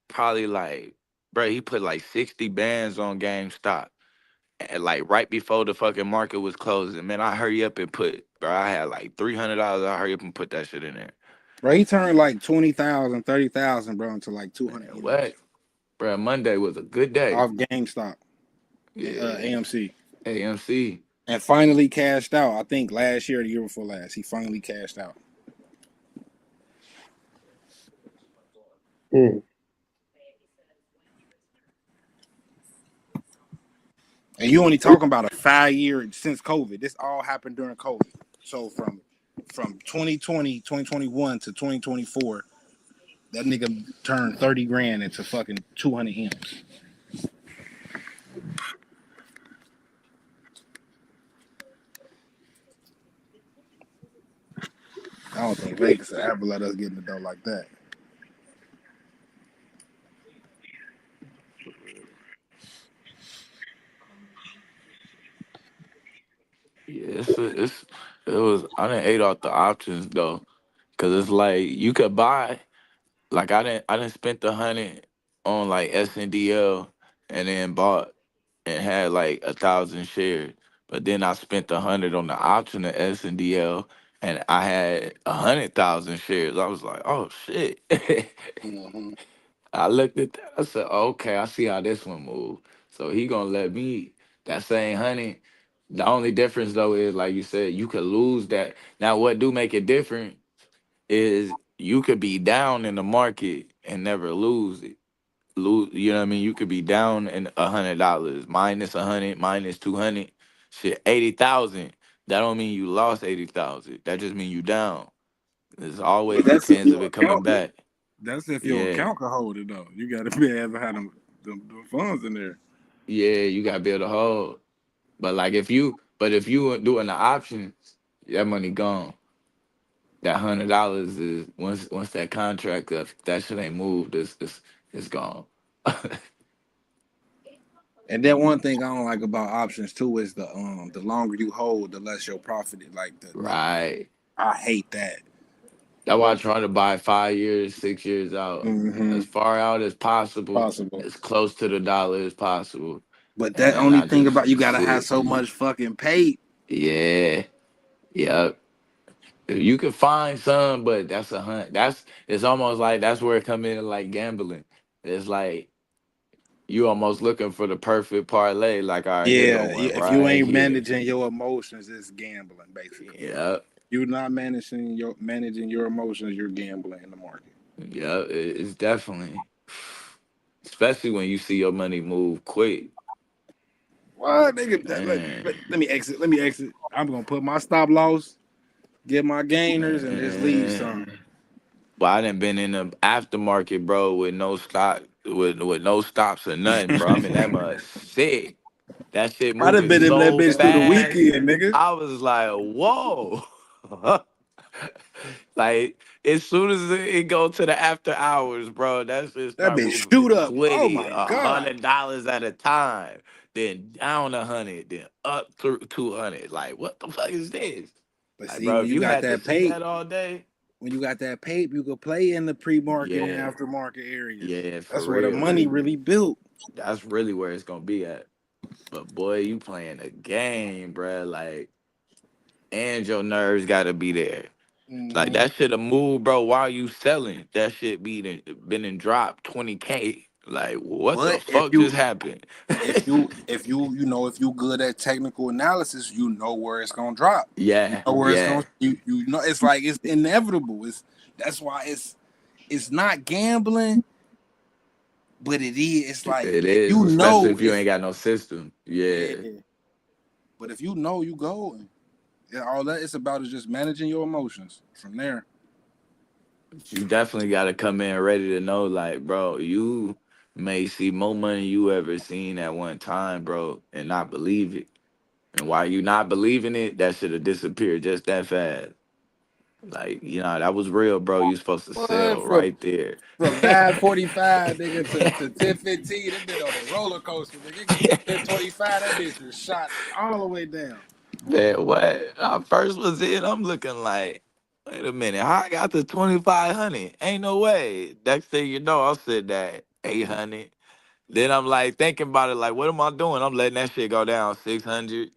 probably like bro, he put like 60 bands on GameStop. And like right before the fucking market was closing, man, I hurry up and bro, I had like $300. I hurry up and put that shit in there. Bro, he turned like 20,000, 30,000, bro, into like 200 Man, units what? Bro, Monday was a good day. off GameStop, Yeah. AMC. AMC. And finally cashed out. I think last year or the year before last, he finally cashed out. Mm. And you only talking about a 5 year since COVID. This all happened during COVID. So from 2020, 2021 to 2024, that nigga turned 30 grand into fucking 200 M's. I don't think Vegas will ever let us get in the dough like that. Yeah, it was I didn't ate off the options though. Cause it's like you could buy like I didn't spent 100 on like SNDL and then bought and had like 1,000 shares. But then I spent 100 on the option of SNDL and I had 100,000 shares. I was like, oh shit. Mm-hmm. I looked at that. I said, okay, I see how this one move. So he gonna let me that same 100. The only difference though is, like you said, you could lose that. Now, what do make it different is you could be down in the market and never lose it. Lose, you know what I mean? You could be down in $100, minus 100, minus 200, shit, 80,000. That don't mean you lost 80,000. That just mean you down. It But always that's if depends of your it coming account. back. That's if your Yeah, account can hold it though. You gotta be able to have them funds in there. yeah, you gotta be able to hold. But like if you doing the options, that money gone. That $100 is once that contract, if that shit ain't moved, it's gone. And then one thing I don't like about options too is the longer you hold, the less your profit is. Like the no, Right. I hate that. That's why I try to buy 5 years, 6 years out, Mm-hmm. as far out as possible, Possible. as close to the dollar as possible, But and that then only I thing just about you gotta have sit. so much fucking pay. Yeah, yeah. You can find some, but that's a hunt. It's almost like that's where it come in like gambling. It's like you almost looking for the perfect parlay. Like, all right, here go Yeah, one if you right ain't here. managing your emotions, it's gambling basically. Yeah, You're not managing your emotions, you're gambling in the market. yeah. It's definitely, especially when you see your money move quick. What nigga? Man, Let me exit. Let me exit. I'm gonna put my stop loss, get my gainers, and just leave man. some. But I done been in the aftermarket, bro, with no stop, with no stops or nothing, bro. I'm in that much sick. That shit I done moving been in that so bitch through the fast. weekend, nigga. I was like, whoa. Like, as soon as it go to the after hours, bro, that shit That start bitch moving shoot up. Oh 20, my god. $100 at a time. Then down 100, then up through 200. Like, what the fuck is this? But Like, see, bro, when if you you got had to that see paid, that all day, when you got that paid, you could play in the pre-market and yeah, aftermarket areas. yeah, for That's where the real. money really built. That's really where it's gonna be at. But boy, you playing a game, bruh. Like, and your nerves gotta be there. Like Mm-hmm. that shit a move, bro. While you selling, that shit been in drop 20K. Like, what the But if fuck just you happened? if you good at technical analysis, you know where it's gonna drop. You Yeah, know where it's yeah. gonna you know it's like it's inevitable. That's why it's not gambling, but it is. It's like It if is, you especially know if you ain't if got no system. yeah, Yeah. but if you know you go and all that it's about is just managing your emotions from there. You definitely gotta come in ready to know, like, bro, you may see more money you ever seen at one time, bro, and not believe it. And while you not believing it, that should have disappeared just that fast. Like, that was real, bro. You supposed to What sell right there. from 9:45 nigga to 10:15, that been on a roller coaster. Nigga, it get to 10:25, that bitch was shot all the way down. Man, what? I first was in, I'm looking like, wait a minute, how I got to 2,500? Ain't no way. Next thing you know, I'm sitting at 800. Then I'm like thinking about it, like, what am I doing? I'm letting that shit go down 600.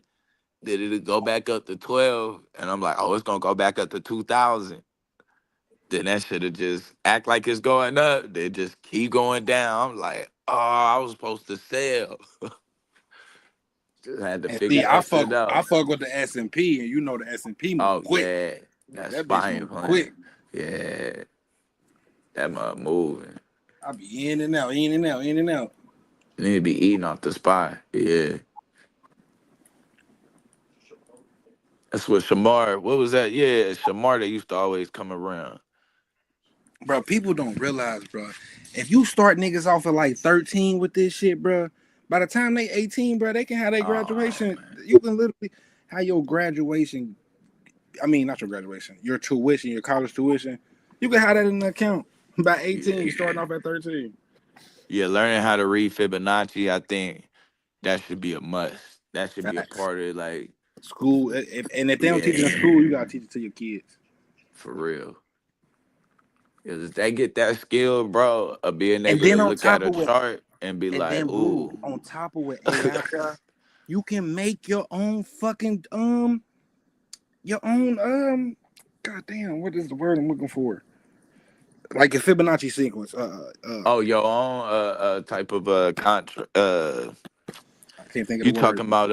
Then it'll go back up to 12. And I'm like, oh, it's gonna go back up to 2,000. Then that should have just act like it's going up. They just keep going down. I'm like, oh, I was supposed to sell. Just had to And figure see, that shit out. I fuck with the S&P, and you know the S&P move Oh quick. yeah, that That bitch spine move plan. quick. Yeah, that mug moving. I be in and out, in and out, in and out. You need to be eating off the spine. Yeah, that's what Shamar. What was that? Yeah, Shamar. That used to always come around. Bro, people don't realize, bro. If you start niggas off at like 13 with this shit, bro, by the time they 18, bro, they can have their Oh graduation. man. You can literally have your graduation. I mean, not your graduation, your tuition, your college tuition. You can have that in the account by 18, Yeah, starting off at 13. yeah. Learning how to read Fibonacci, I think that should be a must. That should be a Facts. part of it. Like, School, if they don't teach it in yeah, school, you gotta teach it to your kids. for real. Because if they get that skill, bro, of being And able to then on look at top a of it, chart and be and like, then boo, ooh, on top of it, AI, bro, you can make your own fucking your own God damn, what is the word I'm looking for? Like a Fibonacci sequence. Oh, your own type of contra. I can't think of the You word. talking about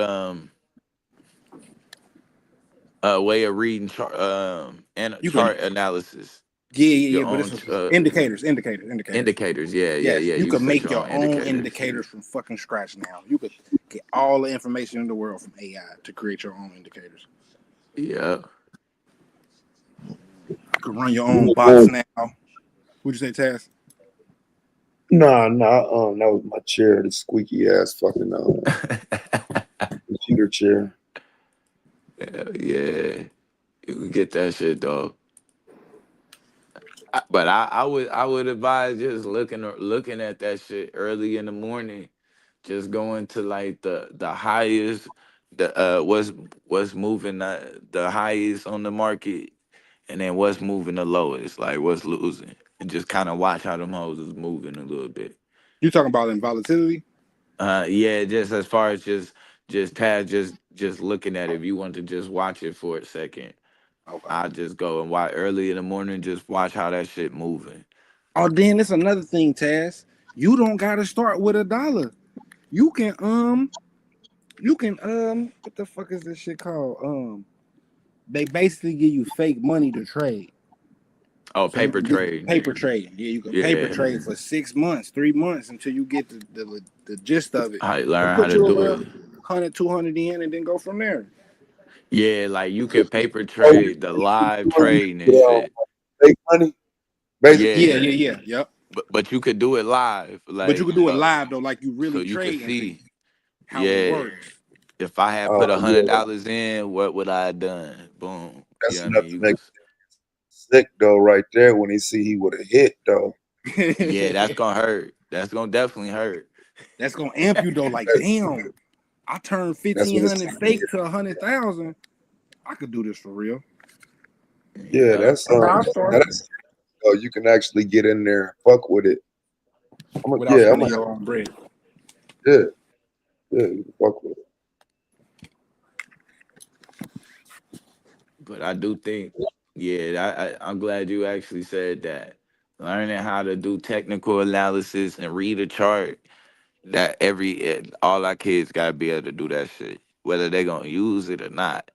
a way of reading chart and You can, chart analysis. yeah, Your but it's own indicators. indicators. Yeah, yeah, Yes, yeah. you You can can set make your your own own indicators. indicators from fucking scratch now. You could get all the information in the world from AI to create your own indicators. Yeah. You can run your own bots now. What'd you say, Taz? Nah, that was my chair, the squeaky ass fucking computer chair. Yeah. You can get that shit, dog. But I would advise just looking at that shit early in the morning. Just going to like the highest, the what's moving the highest on the market, and then what's moving the lowest, like what's losing, and just kind of watch how them hoes is moving a little bit. You talking about in volatility? Yeah, just as far as just past just looking at it. If you want to just watch it for a second, Okay. I just go and watch early in the morning. Just watch how that shit moving. Oh, then it's another thing, Taz. You don't gotta start with $1. You can what the fuck is this shit called? They basically give you fake money to trade. Oh, So you paper can get trade, paper nigga. trading. Yeah, you can paper Yeah, trade for 6 months, 3 months until you get the gist of it. I And learn how put to your do little it. 100, 200 in and then go from there. Yeah, like you could paper Oh, you trade the live trading get and shit. fake money, basically. Yeah, Yep. but you could do it live, But you like can do it live though, like you so really you could trading see. things, how it Yeah, works. if I had put Oh a hundred yeah, dollars in, what would I have done? Boom. You that's know what I enough mean? to You make could. sick though, right there. When he see he would have hit though. Yeah, that's gonna hurt. That's gonna definitely hurt. That's gonna amp you though. Like, That's, damn, I turned that's what it's. 1,500 fake to 100,000. I could do this for real. Yeah, Yeah. that's I'll start that's. Oh, you can actually get in there and fuck with it. without I'm spending gonna your own bread. yeah, you can fuck with it. But I do think, yeah, I'm glad you actually said that. Learning how to do technical analysis and read a chart, that all our kids gotta be able to do that shit, whether they gonna use it or not.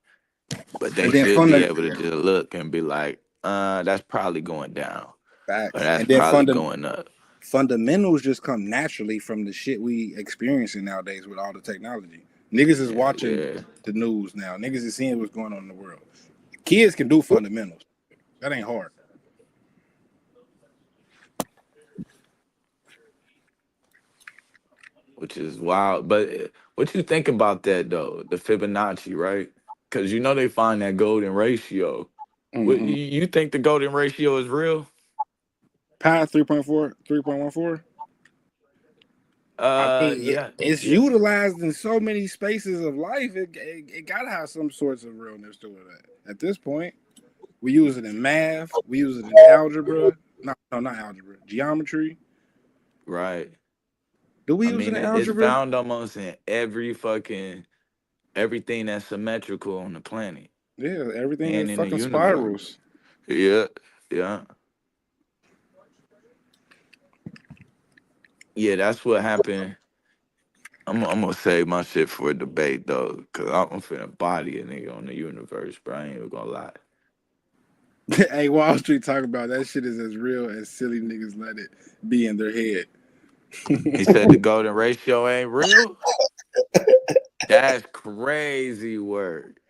But they And then should be funda able to just look and be like, that's probably going down, or facts. that's And then probably going up. fundamentals just come naturally from the shit we experiencing nowadays with all the technology. Niggas is Yeah, watching yeah. the news now. Niggas is seeing what's going on in the world. Kids can do fundamentals. That ain't hard. Which is wild. But what you think about that though? The Fibonacci, right? Because you know they find that golden ratio. What, Mm-hmm. you think the golden ratio is real? Pi 3.4, 3.14. I mean, Yeah, it's yeah. utilized in so many spaces of life. It gotta have some sorts of realness to it. At this point, we use it in math. We use it in algebra. No, not algebra. Geometry. Right. Do we I use it mean, in it's algebra? found almost in everything that's symmetrical on the planet Yeah, everything and is in the fucking universe. spirals. Yeah, yeah, yeah. That's what happened. I'm gonna save my shit for a debate though, cause I'm finna body a nigga on the universe, bro. I ain't even gonna lie. Hey, Wall Street talking about that shit is as real as silly niggas let it be in their head. He said the golden ratio ain't real. That's crazy word.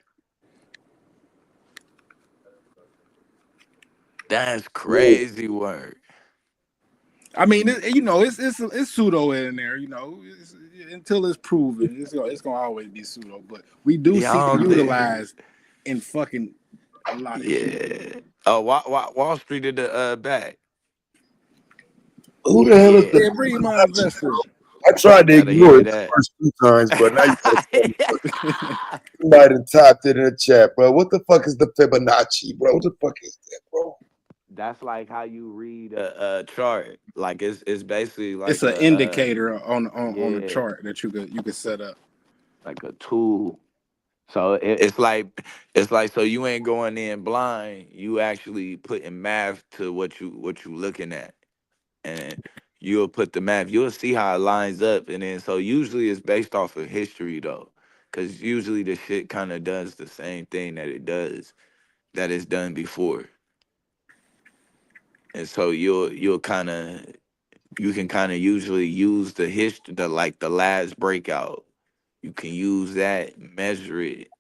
That's crazy word. I mean, it's pseudo in there. Until it's proven, it's gonna always be pseudo. But we do Yeah, see I it don't think. utilized in fucking a lot of shit. Yeah. Oh, Wall Street did the back. Who the hell is Yeah. the? Yeah, bring my investor. I tried to Gotta ignore hear it the that. first 2 times, but now you gotta tell me. You might have typed it in the chat, bro. What the fuck is the Fibonacci, bro? What the fuck is that, bro? That's like how you read a chart. Like it's basically It's like an a indicator on the yeah, chart that you could set up. like a tool. So it's like so you ain't going in blind. You actually putting math to what you looking at, and you'll put the math. You'll see how it lines up, and then so usually it's based off of history though, because usually the shit kind of does the same thing that it's done before, and so you can kind of usually use the history, the last breakout. You can use that, measure it,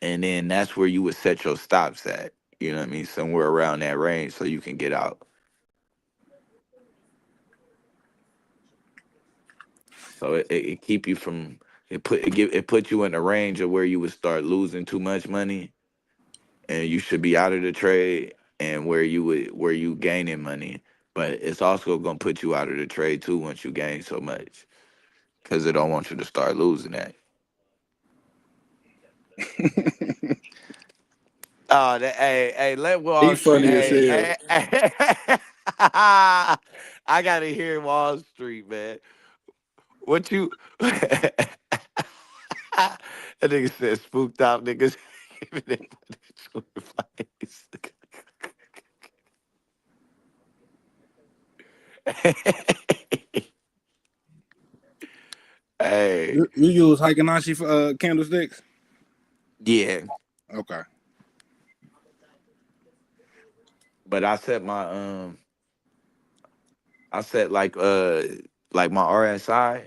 and then that's where you would set your stops at. You know what I mean? Somewhere around that range, so you can get out. So it keep you from it put you in a range of where you would start losing too much money, and you should be out of the trade, and where you gaining money. But it's also gonna put you out of the trade too once you gain so much, because they don't want you to start losing that. Oh, hey, let He Wall Street. funny as hell. Hey. I gotta hear Wall Street, man. What you? That nigga said spooked out niggas. Hey, You use Heikenhashi for candlesticks? yeah, Okay. but I set like my RSI.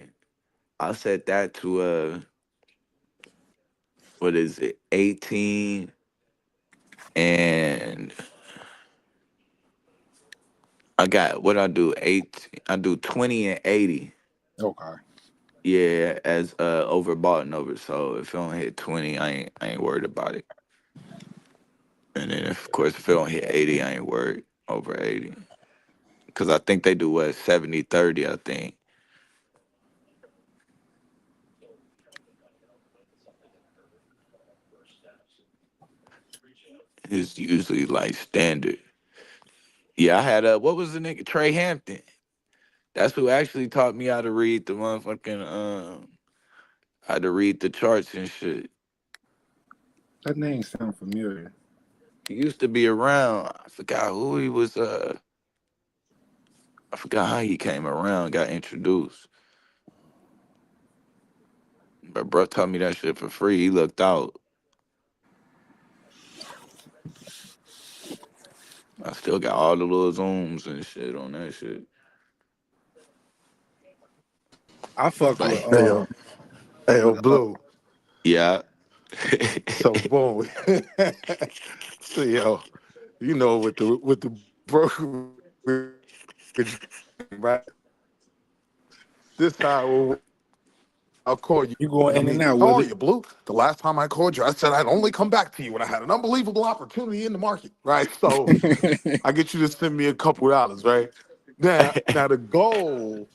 I set that to what is it, 18, and I got what I do 20 and 80. Okay. Yeah, as overbought and over. So if it don't hit 20, I ain't worried about it. And then of course if it don't hit 80, I ain't worried over 80. Cause I think they do what 70-30, I think. It's usually like standard. Yeah, I had what was the nigga? Trey Hampton. That's who actually taught me how to read the motherfucking how to read the charts and shit. That name sound familiar. He used to be around. I forgot who he was I forgot how he came around, got introduced. But bro taught me that shit for free. He looked out. I still got all the little zooms and shit on that shit. I fuck with Like, Hey, yo, with Blue. yeah. So boom. So yo, you know with the brokerage, right? This how I'll call you. you going I in and mean, out, how are Willie. you, Blue? The last time I called you, I said I'd only come back to you when I had an unbelievable opportunity in the market, right? So I get you to send me a couple dollars, right? Now the goal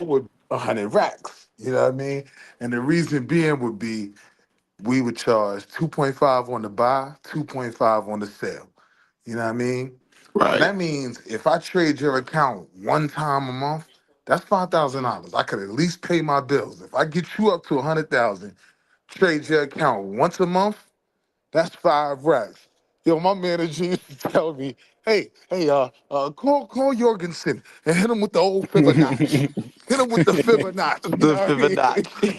would 100 racks. You know what I mean? And the reason being would be we would charge 2.5 on the buy, 2.5 on the sell. You know what I mean? So Right. that means if I trade your account one time a month, that's $5,000. I could at least pay my bills. If I get you up to 100,000, trade your account once a month, that's 5 racks. Yo, my manager used to tell me, call Jorgensen and hit him with the old Fibonacci. Hit him with the Fibonacci. You The know what I mean? Fibonacci.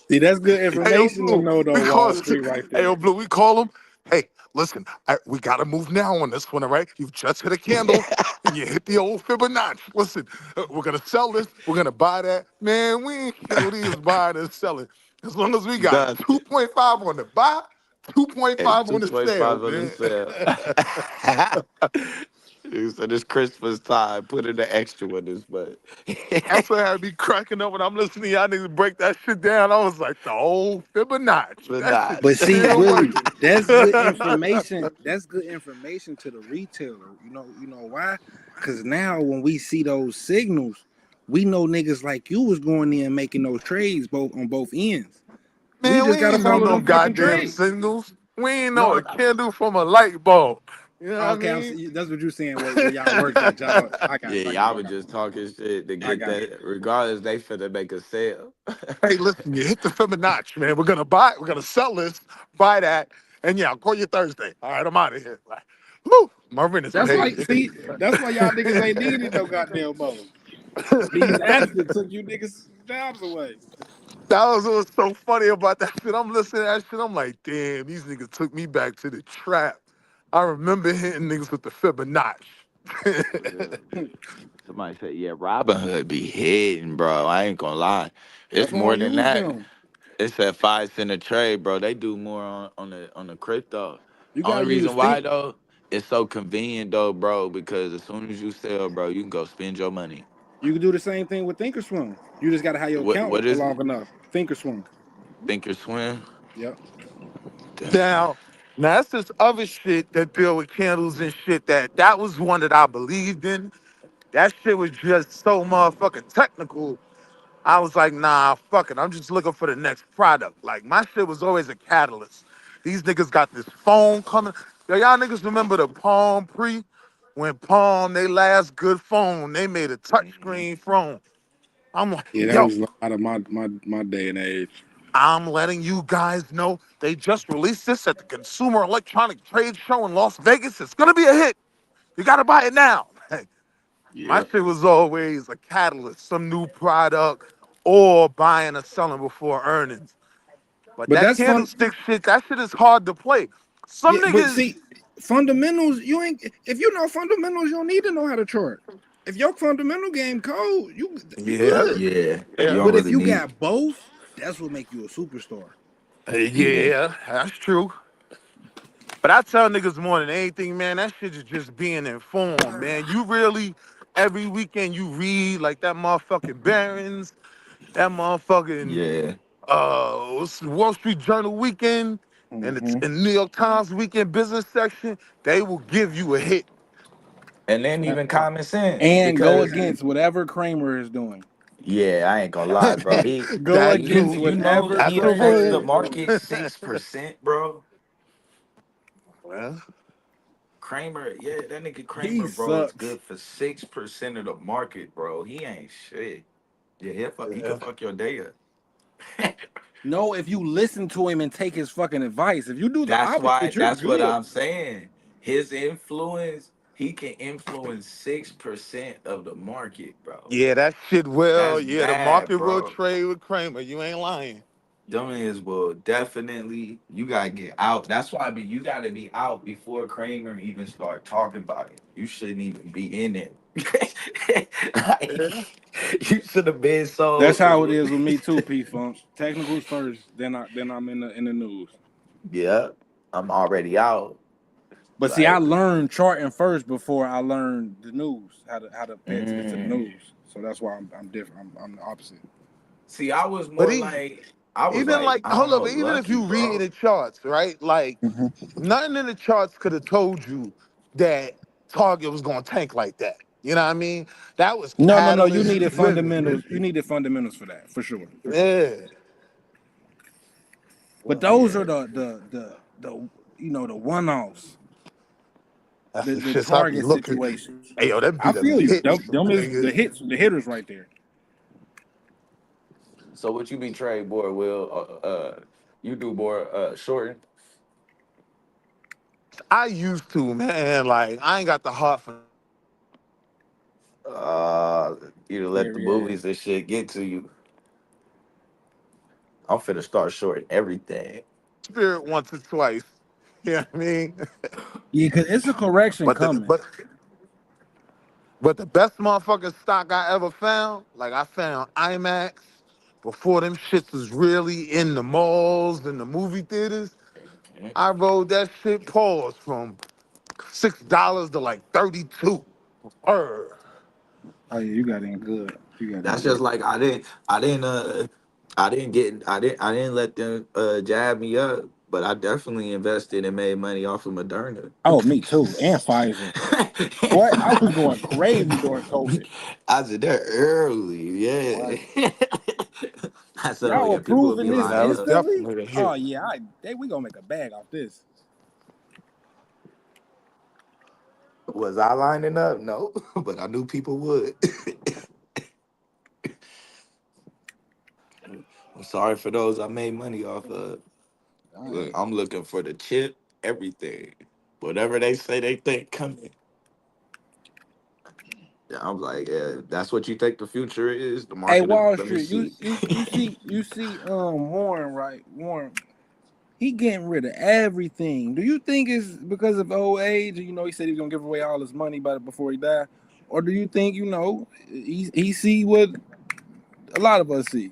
See, that's good Hey, yo, information to Blue, know we though, call Wall Street right hey, there. yo, Blue, we call him. Hey, listen, we got to move now on this one, all right? You've just hit a candle and you hit the old Fibonacci. Listen, we're going to sell this. We're going to buy that. Man, we ain't care what he was buying and selling. As long as we got Nothing. 2.5 on the buy, And 2.5 on the sale, 2.5 on the man. sale. He said it's Christmas time. Put in the extra one this month. That's what had me cracking up when I'm listening to y'all niggas break that shit down. I was like, the old Fibonacci. But That not. shit But see, still Willie, working. that's good information. That's good information to the retailer. You know why? Because now when we see those signals, we know niggas like you was going in making those trades both on both ends. We Man, we just gotta ain't know follow no them fucking goddamn trades. signals. We ain't No, know a candle from a light bulb. You know what I Okay, mean? that's what you're saying. Where y'all work at, y'all. I got Yeah, you. I got y'all you. was just talking shit to I get got you. that. Regardless, they finna make a sale. Hey, listen, you hit the Fibonacci, man. We're gonna sell this, buy that, and yeah, I'll call you Thursday. All right, I'm out of here. Like, whoo, Marvin is That's why. paid. See, that's why y'all niggas ain't needed no goddamn more. These accidents took you niggas jobs away. That was what was so funny about that shit. I'm listening to that shit. I'm like, damn, these niggas took me back to the trap. I remember hitting niggas with the Fibonacci. Somebody said, yeah, Robin Hood be hitting, bro. I ain't gonna lie. That's It's why I more than use that. them. It's at 5 cent a trade, bro. They do more on the crypto. You Only gotta use reason why think. though, it's so convenient though, bro, because as soon as you sell, bro, you can go spend your money. You can do the same thing with Thinkorswim. You just gotta have your account What is it? long enough. Thinkorswim. Thinkorswim? Yep. now, that's this other shit that deal with candles and shit that was one that I believed in. That shit was just so motherfucking technical. I was like, nah, fuck it. I'm just looking for the next product. Like, my shit was always a catalyst. These niggas got this phone coming. Yo, y'all niggas remember the Palm Pre? When Palm, they last good phone, they made a touchscreen phone. I'm like, Yeah, that yo, was out of my day and age. I'm letting you guys know they just released this at the Consumer Electronic Trade Show in Las Vegas. It's gonna be a hit. You gotta buy it now. My Yeah. shit was always a catalyst, some new product, or buying or selling before earnings. But But that that's fun. candlestick shit, that shit is hard to play. Yeah, Some but niggas, see, fundamentals, you ain't if you know fundamentals, you don't need to know how to chart. If your fundamental game cold, you yeah, good. Yeah. You yeah, don't But if really you need. got both, that's what make you a superstar. Yeah. yeah, that's true. But I tell niggas more than anything, man, that shit is just being informed, man. You really, every weekend you read like that motherfucking Barron's, that motherfucking Yeah. what's the Wall Street Journal weekend, and it's Hmm. in New York Times weekend business section, they will give you a hit. And then even common sense. And go Because against whatever Kramer is doing. yeah, I ain't gonna lie, bro. Go That against dude, You know whatever that's he the affects Kramer the is word. doing. market 6%, bro. Well, Kramer, yeah, that nigga He Kramer, bro, is sucks. good for 6% of the market, bro. He ain't shit. Yeah, he yeah. could fuck your day up. No, if you listen to him and take his fucking advice, if you do the That's why. opposite, you're That's what good. I'm saying. His influence, he can influence 6% of the market, bro. Yeah, that shit will. That's Yeah, the bad, market will bro. trade with Kramer. You ain't lying. Them is will definitely. You gotta get out. That's why you gotta be out before Kramer even start talking about it. You shouldn't even be in it. Yeah. Like, you should have been That's so. how it is with me too, P Funk. Technicals first, then I'm in the news. Yeah, I'm already out. But see, I Like, learned charting first before I learned the news, how to pay attention to the mm. news. So that's why I'm different. I'm the opposite. See, I was But more like, I was even like, like, I don't hold up, know, even if lucky, you read bro. the charts, right? Like, nothing in the charts could have told you that Target was gonna tank like that. You know what I mean? That was No. You catalyst needed driven. fundamentals. You needed fundamentals for that, for sure, for sure. Yeah. But Well, those Yeah, are the the one offs, that's the the shits I be target looking. situations. Hey, yo, them be I the feel you. hits, Them is nigga. the hitters right there. so what you be trade boy, Will? You do more shorting? I used to, man. Like, I ain't got the heart for Uh, you let Yeah, the yeah. movies and shit get to you. I'm finna start shorting everything. spirit once or twice. You know what I mean? Yeah, because it's a correction But the coming. but the best motherfucking stock I ever found, like I found IMAX before them shits was really in the malls and the movie theaters. I rode that shit pause from $6 to like 32. Er. Oh yeah, you got in good. You got in That's just good. like I didn't let them jab me up, but I definitely invested and made money off of Moderna. Oh, me too. And Pfizer. What? I was going crazy during COVID. I said that early, What? yeah. I said, oh Y'all yeah, people will approving be this like, That was instantly? definitely a Oh hit. yeah, we gonna make a bag off this. Was I lining up? No, but I knew people would. I'm sorry for those I made money off of. Look, I'm looking for the chip, everything. Whatever they say they think coming. Yeah, I'm like, yeah, that's what you think the future is? The Hey, market is, Wall let me Street, you see. you you see Warren, right? Warren, he getting rid of everything. Do you think it's because of old age? You know, he said he was gonna give away all his money by before he died, or do you think he see what a lot of us see?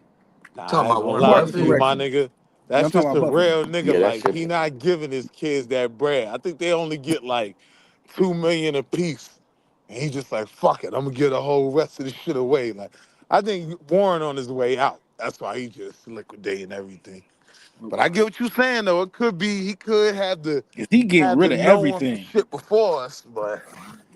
Nah, Talking I ain't about gonna Warren lie Market to you, Buffett? my correction. nigga. Yeah, That's I'm talking just about a Buffett. real nigga. Yeah, that Like shit. he not giving his kids that bread. I think they only get like 2 million a piece, and he just like fuck it. I'm gonna give the whole rest of the shit away. Like I think Warren on his way out. That's why he just liquidating everything. But I get what you're saying though. It could be he could Is he getting have rid the of know on some everything? shit before us, but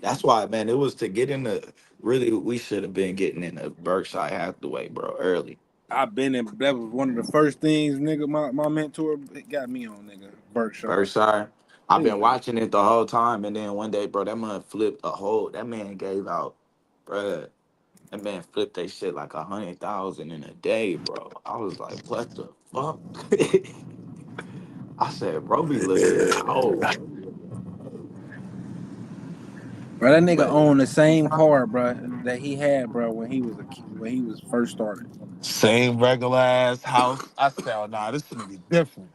That's why, man, it was to get in the, really, we should have been getting in the Berkshire Hathaway, bro, early. I've been in. That was one of the first things, nigga. My mentor got me on, nigga. Berkshire. Berkshire. I've been Yeah. watching it the whole time, and then one day, bro, that man flipped a whole. That man gave out, bro. That man flipped that shit like 100,000 in a day, bro. I was like, what the fuck? I said, bro, be looking out. Bro, that nigga But owned the same car, bro, that he had, bro, when he was when he was first started. same regular ass house. I said, oh, nah, this nigga different.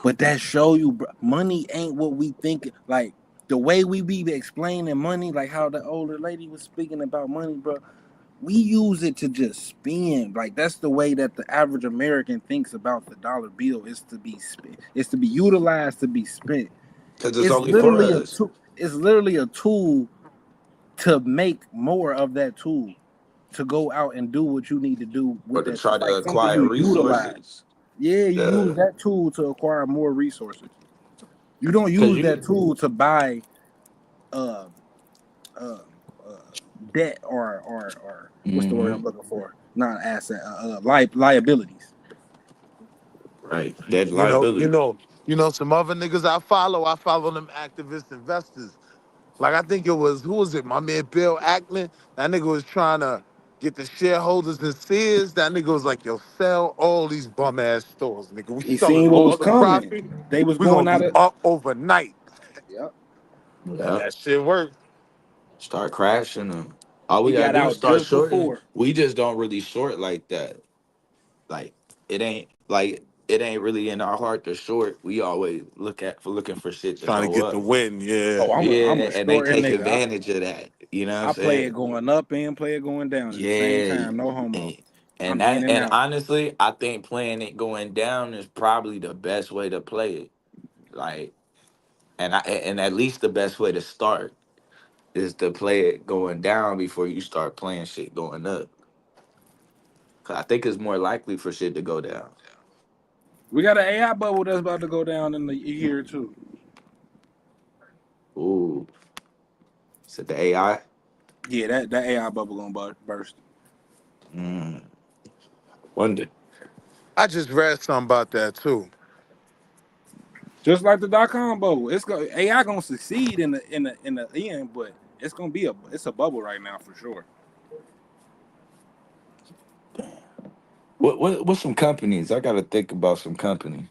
But that show you, bro, money ain't what we think. Like the way we be explaining money, like how the older lady was speaking about money, bro. We use it to just spend. Like that's the way that the average American thinks about the dollar bill is to be spent. It's to be utilized to be spent. because it's It's only for literally a us. tool. It's literally a tool to make more of that tool to go out and do what you need to do Or with to that tool. try to Like something acquire you utilize. resources. Yeah, you Yeah. use that tool to acquire more resources. You don't Because use you, that tool to buy uh uh, uh debt or what's the word hmm I'm looking for? Not asset, liabilities. right, that You know, you liability. know, you know, some other niggas I follow. I follow them activist investors. Like I think it was who was it? My man Bill Ackman. That nigga was trying to get the shareholders in Sears. That nigga was like, yo, sell all these bum ass stores, nigga. We He selling seen what all was the coming. profit. They was We going gonna out be of. up overnight. Yep. And Yeah. that shit worked. Start crashing them. All we He gotta got do is out start just shorting. before. We just don't really short like that. Like it ain't really in our heart to short. We always looking for shit to Trying to go get the up. win, yeah. Oh, I'm Yeah, a and they shorting take nigga. advantage of that. You know what I'm I play it saying? going up and play it going down at the same Yeah. time. No homo. And, and I'm in that and and out. honestly, I think playing it going down is probably the best way to play it. Like and at least the best way to start is to play it going down before you start playing shit going up. 'Cause I think it's more likely for shit to go down. We got an AI bubble that's about to go down in a year or two. Ooh. So the AI. Yeah, that AI bubble gonna burst. Mm, wonder. I just read something about that too. Just like the .com bubble, AI gonna succeed in the end, but it's a bubble right now for sure. What's some companies? I gotta think about some companies.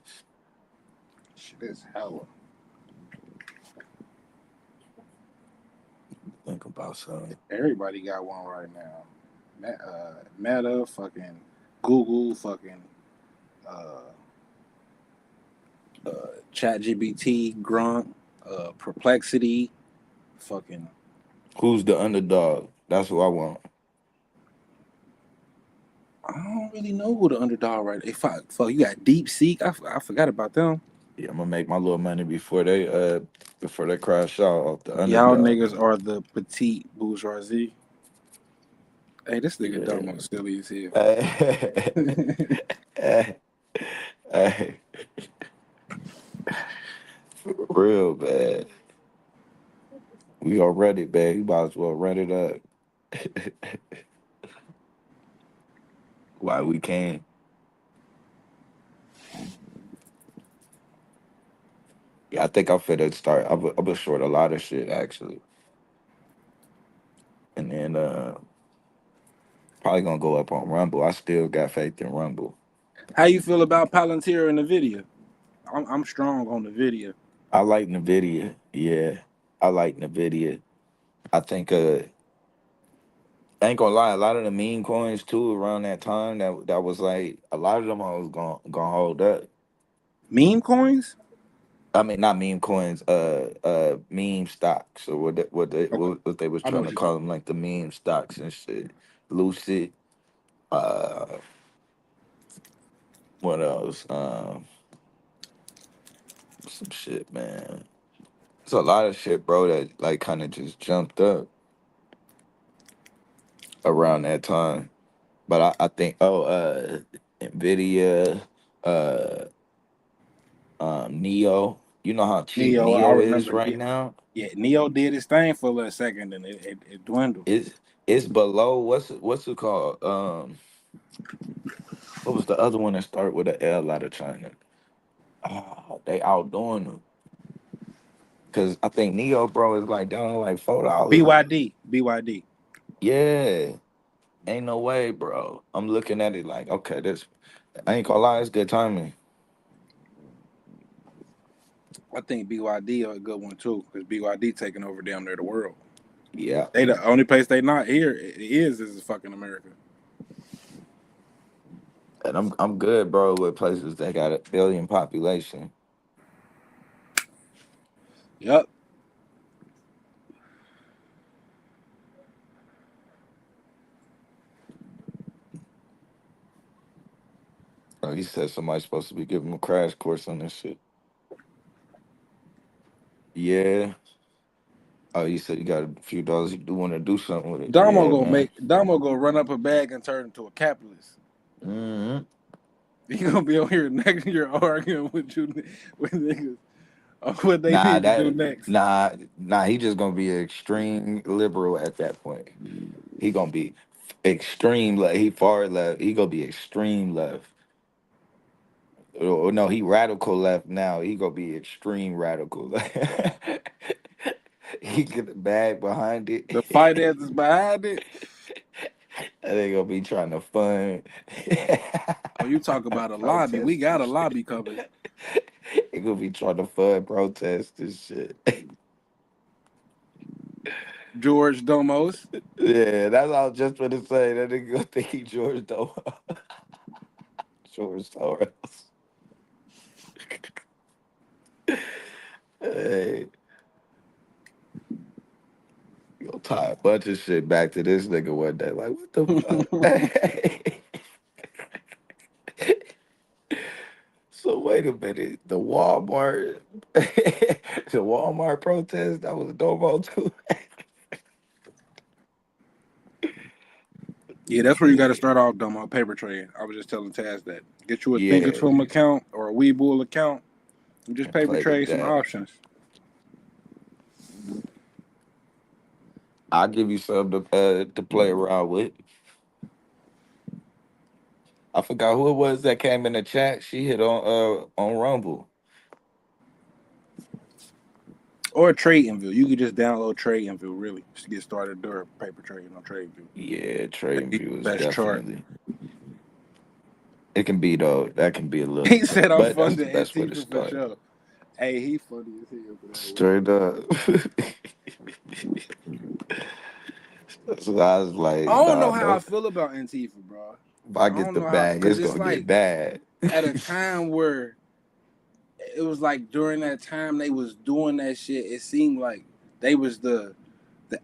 Shit is hella. Think about some. Everybody got one right now. Meta, fucking Google, fucking uh, ChatGPT, Grunt, Perplexity, fucking. Who's the underdog? That's what I want. I don't really know who the underdog right. If fuck, you got Deep Seek. I forgot about them. Yeah, I'm gonna make my little money before they crash out off the Y'all underdog. niggas are the petite bourgeoisie. Hey, this nigga Yeah. dumb on silly as hell. Hey, hey, real bad. We already bad. You might as well run it up. Why we can't? Yeah, I think I'm finna start. I'm gonna short a lot of shit actually, and then probably gonna go up on Rumble. I still got faith in Rumble. How you feel about Palantir and Nvidia? I'm strong on Nvidia. I like Nvidia. Yeah, I like Nvidia. I think I ain't gonna lie, a lot of the meme coins too around that time that was like a lot of them I was gonna hold up. Meme coins? I mean, not meme coins, meme stocks or Okay, what they was I know trying what to you're call talking them, about. like the meme stocks and shit. Lucid, uh, what else? Some shit, man. It's a lot of shit, bro, that like kind of just jumped up around that time. But I think, Nvidia, uh, Neo. You know how cheap Neo, I Neo is remember. right Yeah, now. yeah. Neo did his thing for a little second, and it dwindled. It's below what's it called? What was the other one that started with an L out of China? They outdoing them because I think Neo, bro, is like down to like $4. BYD. Yeah, ain't no way, bro. I'm looking at it like, okay, this. I ain't gonna lie, it's good timing. I think BYD are a good one too, because BYD taking over damn near the world. Yeah, They the only place they not here is fucking America. and I'm good, bro, with places that got a billion population. Yep. Oh, he said somebody's supposed to be giving him a crash course on this shit. Yeah. Oh, you said you got a few dollars. You do want to do something with it. Yeah, man. Damo gonna run up a bag and turn into a capitalist. Mm-hmm. He gonna be on here next year arguing with niggas on what they Nah, need to do next. nah. He just gonna be an extreme liberal at that point. He gonna be extreme left. He far left. He gonna be extreme left. Oh no, he radical left now. He gonna be extreme radical. He get the bag behind it. The finances behind it. And they gonna be trying to fund Oh, you talk about a lobby. We protests got and a shit. lobby covered. They gonna be trying to fund protests and shit. George Domos. Yeah, that's what I was just gonna say. That nigga gonna think he George though. George Soros. Hey, you gonna tie a bunch of shit back to this nigga one day. Like, what the fuck? So wait a minute. The Walmart protest, that was a Domo too. Yeah, that's where you got to start off, Domo. Paper trade. I was just telling Taz that. Get you a Yeah, Thinkorswim account or a Webull account and just and paper play the trade some deck. options. I'll give you something to play around with. I forgot who it was that came in the chat. She hit on Rumble. Or TradingView. You could just download TradingView, really, just to get started doing paper trading on TradingView. Yeah, Trading View is Best chart. definitely. It can be though. That can be a little, He said I'm but that's the funding best way to Antifa for start. sure. Hey, he funny as hell for that one. Straight up. So I was I like, don't nah, know how I no. feel about Antifa, bro. If I I get don't the know how, bag, because it's it's gonna get like bad. at a time where it was like during that time they was doing that shit, it seemed like they was the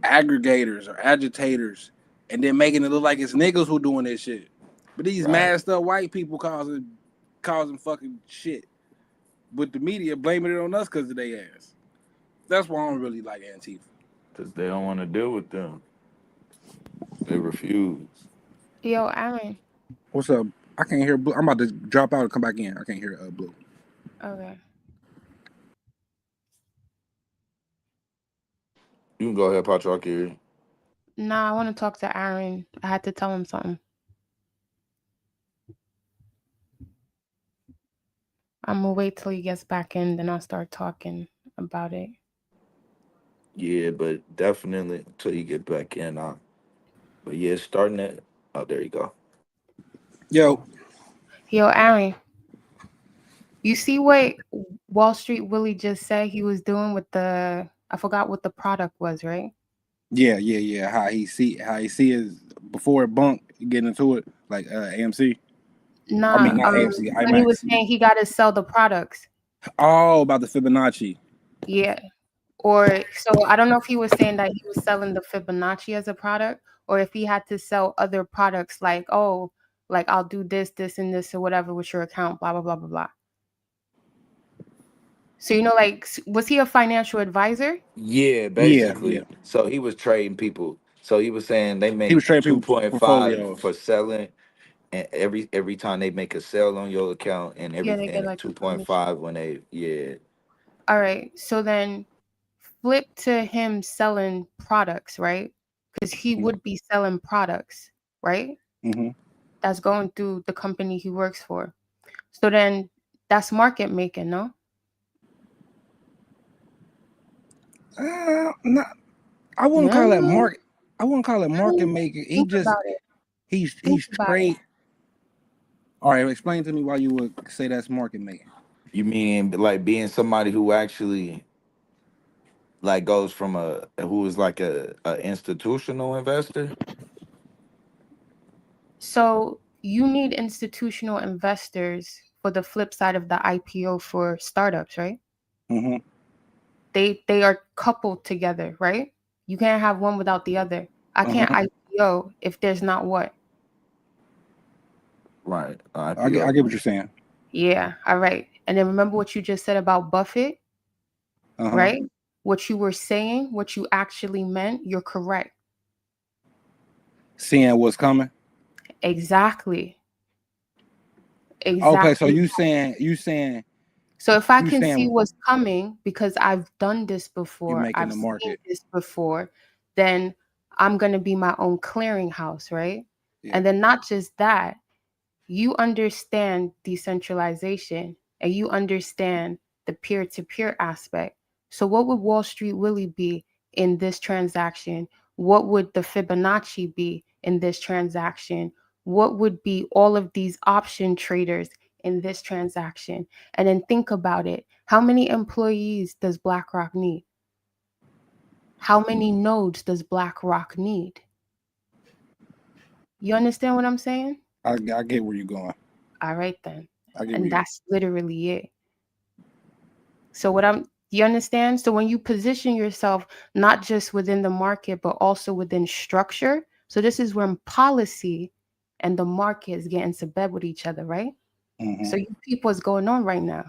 aggregators or agitators, and then making it look like it's niggas who doing this shit. But these Right. masked up white people causing fucking shit. But the media blaming it on us because of their ass. That's why I don't really like Antifa. Because they don't want to deal with them. They refuse. Yo, Aaron. What's up? I can't hear Blue. I'm about to drop out and come back in. I can't hear Blue. Okay. You can go ahead, Patrick. Nah, I want to talk to Aaron. I had to tell him something. I'm gonna wait till he gets back in, then I'll start talking about it. Yeah, but definitely until you get back in. But yeah, starting at. Oh, there you go. Yo, Yo, Aaron, you see what Wall Street Willie just said he was doing with the, I forgot what the product was, right? yeah. How he see is before it bunk, get into it like AMC. I Nah, mean not AMC, when he was IMAX. saying he got to sell the products. Oh, about the Fibonacci. Yeah. Or so I don't know if he was saying that he was selling the Fibonacci as a product, or if he had to sell other products like, oh, like I'll do this, this, and this, or whatever with your account, blah, blah, blah, blah, blah. So, like, was he a financial advisor? Yeah, Yeah. basically. So he was trading people. So he was saying they He was make trading people 2.5 portfolios. for selling, and every time they make a sale on your account, and Yeah, they get and like a commission. 2.5 when they All right. So then flip to him selling products, right? Because he would be selling products, right? Mm-hmm. That's going through the company he works for. So then that's market making, no? Not, I wouldn't Yeah. call that market. I wouldn't call it market making. Think about it. He's Think about trade. All right, explain to me why you would say that's market making. You mean like being somebody who actually like goes from who is like a institutional investor? So you need institutional investors for the flip side of the IPO for startups, right? Mm-hmm. They are coupled together, right? You can't have one without the other. I can't IPO if there's not what? Right. I IPO. get what you're saying. Yeah, all right. And then remember what you just said about Buffett, right? What you were saying, what you actually meant, you're correct. Seeing what's coming. Exactly. Okay, so you saying so if I can see what's coming because I've done this before, making I've the seen market. this before, then I'm going to be my own clearinghouse, right? Yeah. And then not just that, you understand decentralization and you understand the peer-to-peer aspect. So what would Wall Street Willie be in this transaction? What would the Fibonacci be in this transaction? What would be all of these option traders in this transaction? And then think about it. How many employees does BlackRock need? How many nodes does BlackRock need? You understand what I'm saying? I get where you're going. All right then. And that's literally it. So you understand? So when you position yourself not just within the market, but also within structure. So this is when policy and the market is getting to bed with each other, right? Mm-hmm. So you peep what's going on right now.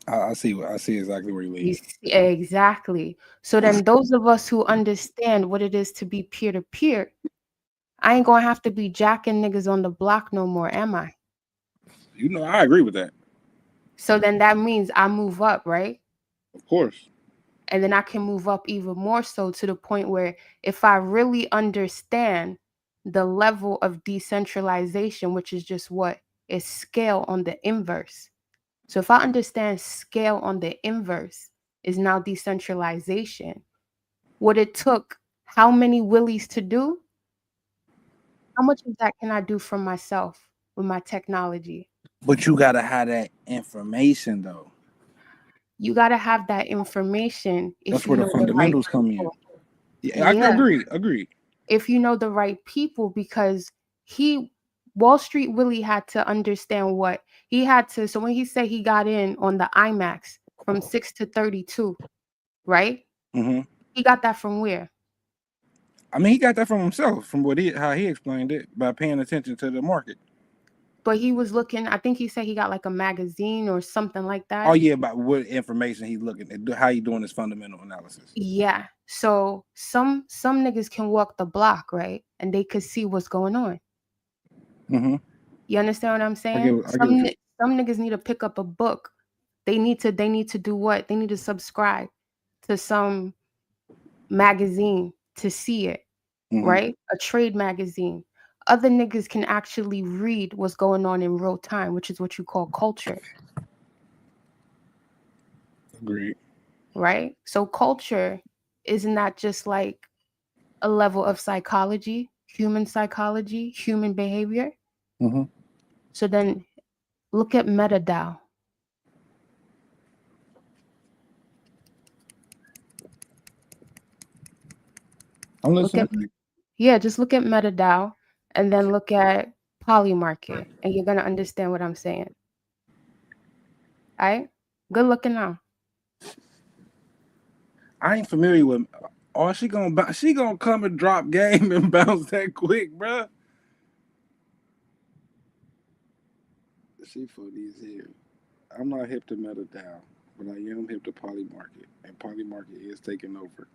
I see exactly where you're leading. Exactly. So then those of us who understand what it is to be peer-to-peer, I ain't gonna have to be jacking niggas on the block no more, am I? I agree with that. So then that means I move up, right? Of course. And then I can move up even more so to the point where if I really understand the level of decentralization, which is just what is scale on the inverse. So if I understand scale on the inverse is now decentralization, what it took how many willies to do, how much of that can I do for myself with my technology? But you gotta have that information though. You gotta have that information if that's you where know the fundamentals come in. Yeah, I agree. If you know the right people, because Wall Street Willie had to understand what he had to. So when he said he got in on the IMAX from 6 to 32, right? Mm-hmm. He got that from where? I mean, he got that from himself, from how he explained it, by paying attention to the market. But he was looking, I think he said he got like a magazine or something like that. Oh yeah, about what information he's looking at, how he doing his fundamental analysis. Yeah. So some niggas can walk the block, right? And they could see what's going on. Mm-hmm. You understand what I'm saying? Some niggas need to pick up a book. They need to do what? They need to subscribe to some magazine to see it, right? A trade magazine, other niggas can actually read what's going on in real time, which is what you call culture. Agreed. Right? So culture is not just like a level of psychology, human behavior. Mm-hmm. So then look at MetaDAO. I'm listening. Just look at MetaDAO and then look at Polymarket, and you're gonna understand what I'm saying. All right? Good looking now. I ain't familiar with. Oh, she gonna come and drop game and bounce that quick, bruh. She funny as hell. I'm not hip to MetaDAO, but I am hip to Polymarket, and Polymarket is taking over.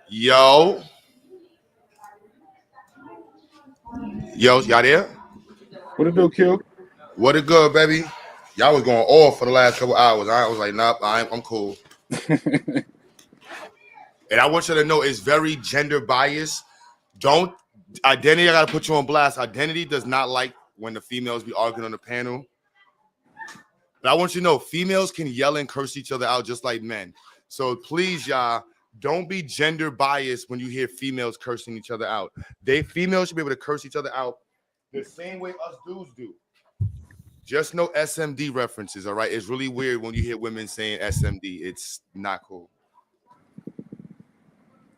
Yo, y'all there? What it do, Q? What it good, baby? Y'all was going off for the last couple hours. I was like, nah, I'm cool. And I want you to know it's very gender biased. Don't Identity, I gotta put you on blast. Identity does not like when the females be arguing on the panel. But I want you to know females can yell and curse each other out just like men. So please, y'all, don't be gender biased when you hear females cursing each other out. Females should be able to curse each other out the same way us dudes do. Just no SMD references, all right? It's really weird when you hear women saying SMD. It's not cool.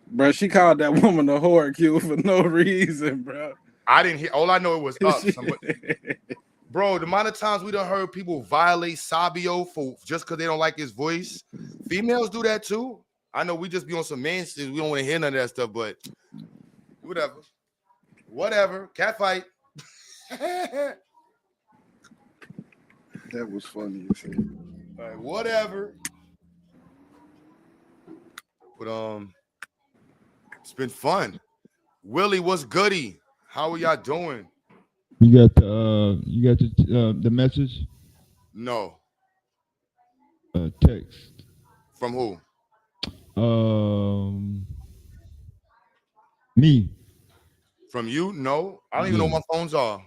Bro, she called that woman a whore, Q, for no reason, bro. I didn't hear. All I know it was up. Bro, the amount of times we done heard people violate Sabio for just because they don't like his voice. Females do that too. I know we just be on some man shit. We don't want to hear none of that stuff, but whatever. Catfight. That was funny as hell. Like, whatever. But it's been fun. Willie, what's goody? How are y'all doing? You got the message? No. Text. From who? Me. From you? No. I don't even know what my phones are.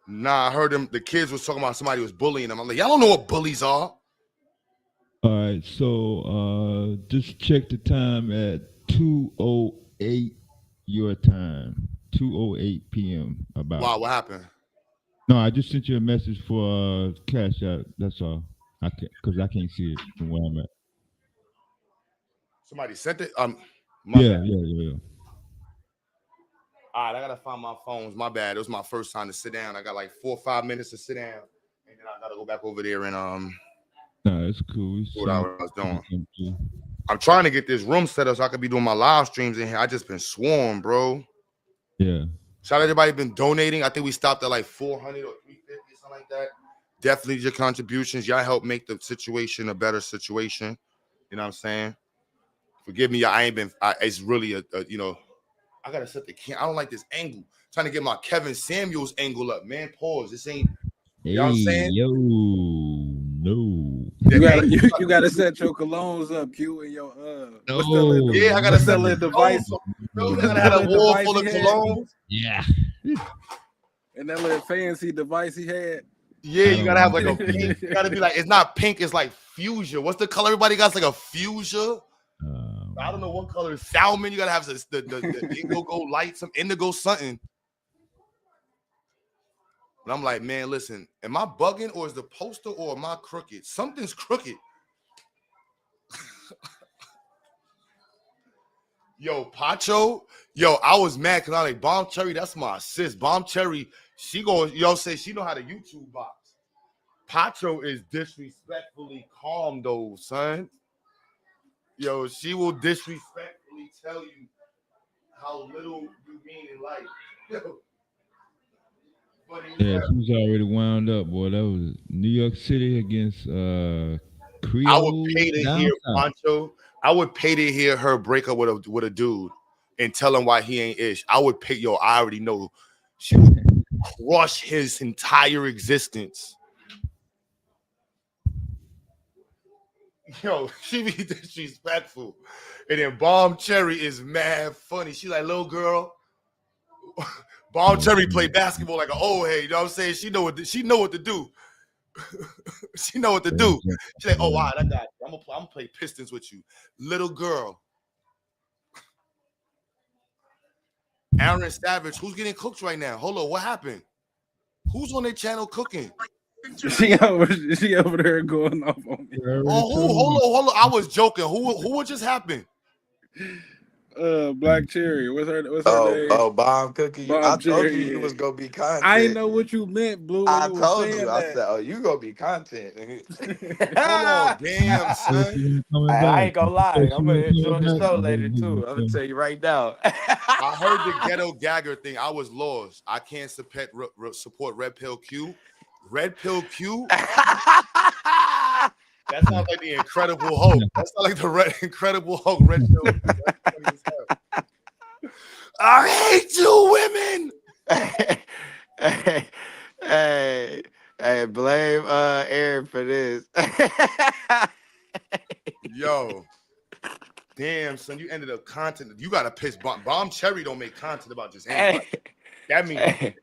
Nah, I heard them. The kids was talking about somebody was bullying them. I'm like, y'all don't know what bullies are. All right, so just check the time at 2:08 your time, 2:08 p.m. About. Wow, what happened? No, I just sent you a message for Cash App. That's all. I can't see it from where I'm at. Somebody sent it. Yeah. All right, I gotta find my phones. My bad. It was my first time to sit down. I got like 4 or 5 minutes to sit down, and then I gotta go back over there and No, it's cool. what I was doing. I'm trying to get this room set up so I could be doing my live streams in here. I just been swarmed, bro. Yeah. Shout out everybody been donating. I think we stopped at like 400 or 350, something like that. Definitely your contributions. Y'all help make the situation a better situation. You know what I'm saying? Forgive me, I ain't been. It's really a I gotta set the camera. I don't like this angle. I'm trying to get my Kevin Samuels angle up, man. Pause. This ain't. You know what I'm saying? No. You gotta set your colognes up, Q, and your I gotta set the device. You gotta have a wall full of colognes. Yeah. And that little fancy device he had. Yeah, you gotta have like a pink. You gotta be like, it's not pink, it's like fuchsia. What's the color everybody got? It's like a fuchsia. I don't know what color. Salmon. You gotta have the indigo light, some indigo something. And I'm like, man, listen, am I bugging or is the poster or am I crooked? Something's crooked. Yo, Pacho, yo, I was mad because I like Bomb Cherry, that's my sis. Bomb Cherry, she goes, yo, say she know how to YouTube box. Pacho is disrespectfully calm though, son. Yo, she will disrespectfully tell you how little you mean in life. Yo. Yeah, she was already wound up, boy. That was New York City against I would Creole pay to down hear south. Pancho. I would pay to hear her break up with a dude and tell him why he ain't ish. I would pay. Yo, I already know she would crush his entire existence. Yo, she be disrespectful, and then Bomb Cherry is mad funny. She like, little girl. Bomb Cherry play basketball like an old head. You know what I'm saying? She know what to do. She know what to do. She's like, oh, wow, I got you. I'm gonna play Pistons with you, little girl. Aaron Savage, who's getting cooked right now? Hold on, what happened? Who's on their channel cooking? She over there going off on me. Oh, hold on. I was joking. Who what just happened? Black Cherry. What's her name? Bomb Cookie. Bomb I told Cherry. you you was gonna be content. I didn't know what you meant, Blue, when I you were told saying you. that. I said, "Oh, you gonna be content." Hold on, damn son. I ain't gonna lie. I'm gonna enjoy the show back. later too. I'm gonna tell you right now. I heard the ghetto gagger thing. I was lost. I can't support Red Pill Q. Red Pill Q. That sounds like the Incredible Hulk. That sounds like the Incredible Hulk. Red Pill Q. That's funny as hell. I hate you, women. Hey, blame Aaron for this. Yo, damn, son, you ended up content. You gotta piss Bomb Cherry don't make content about just anybody. That means I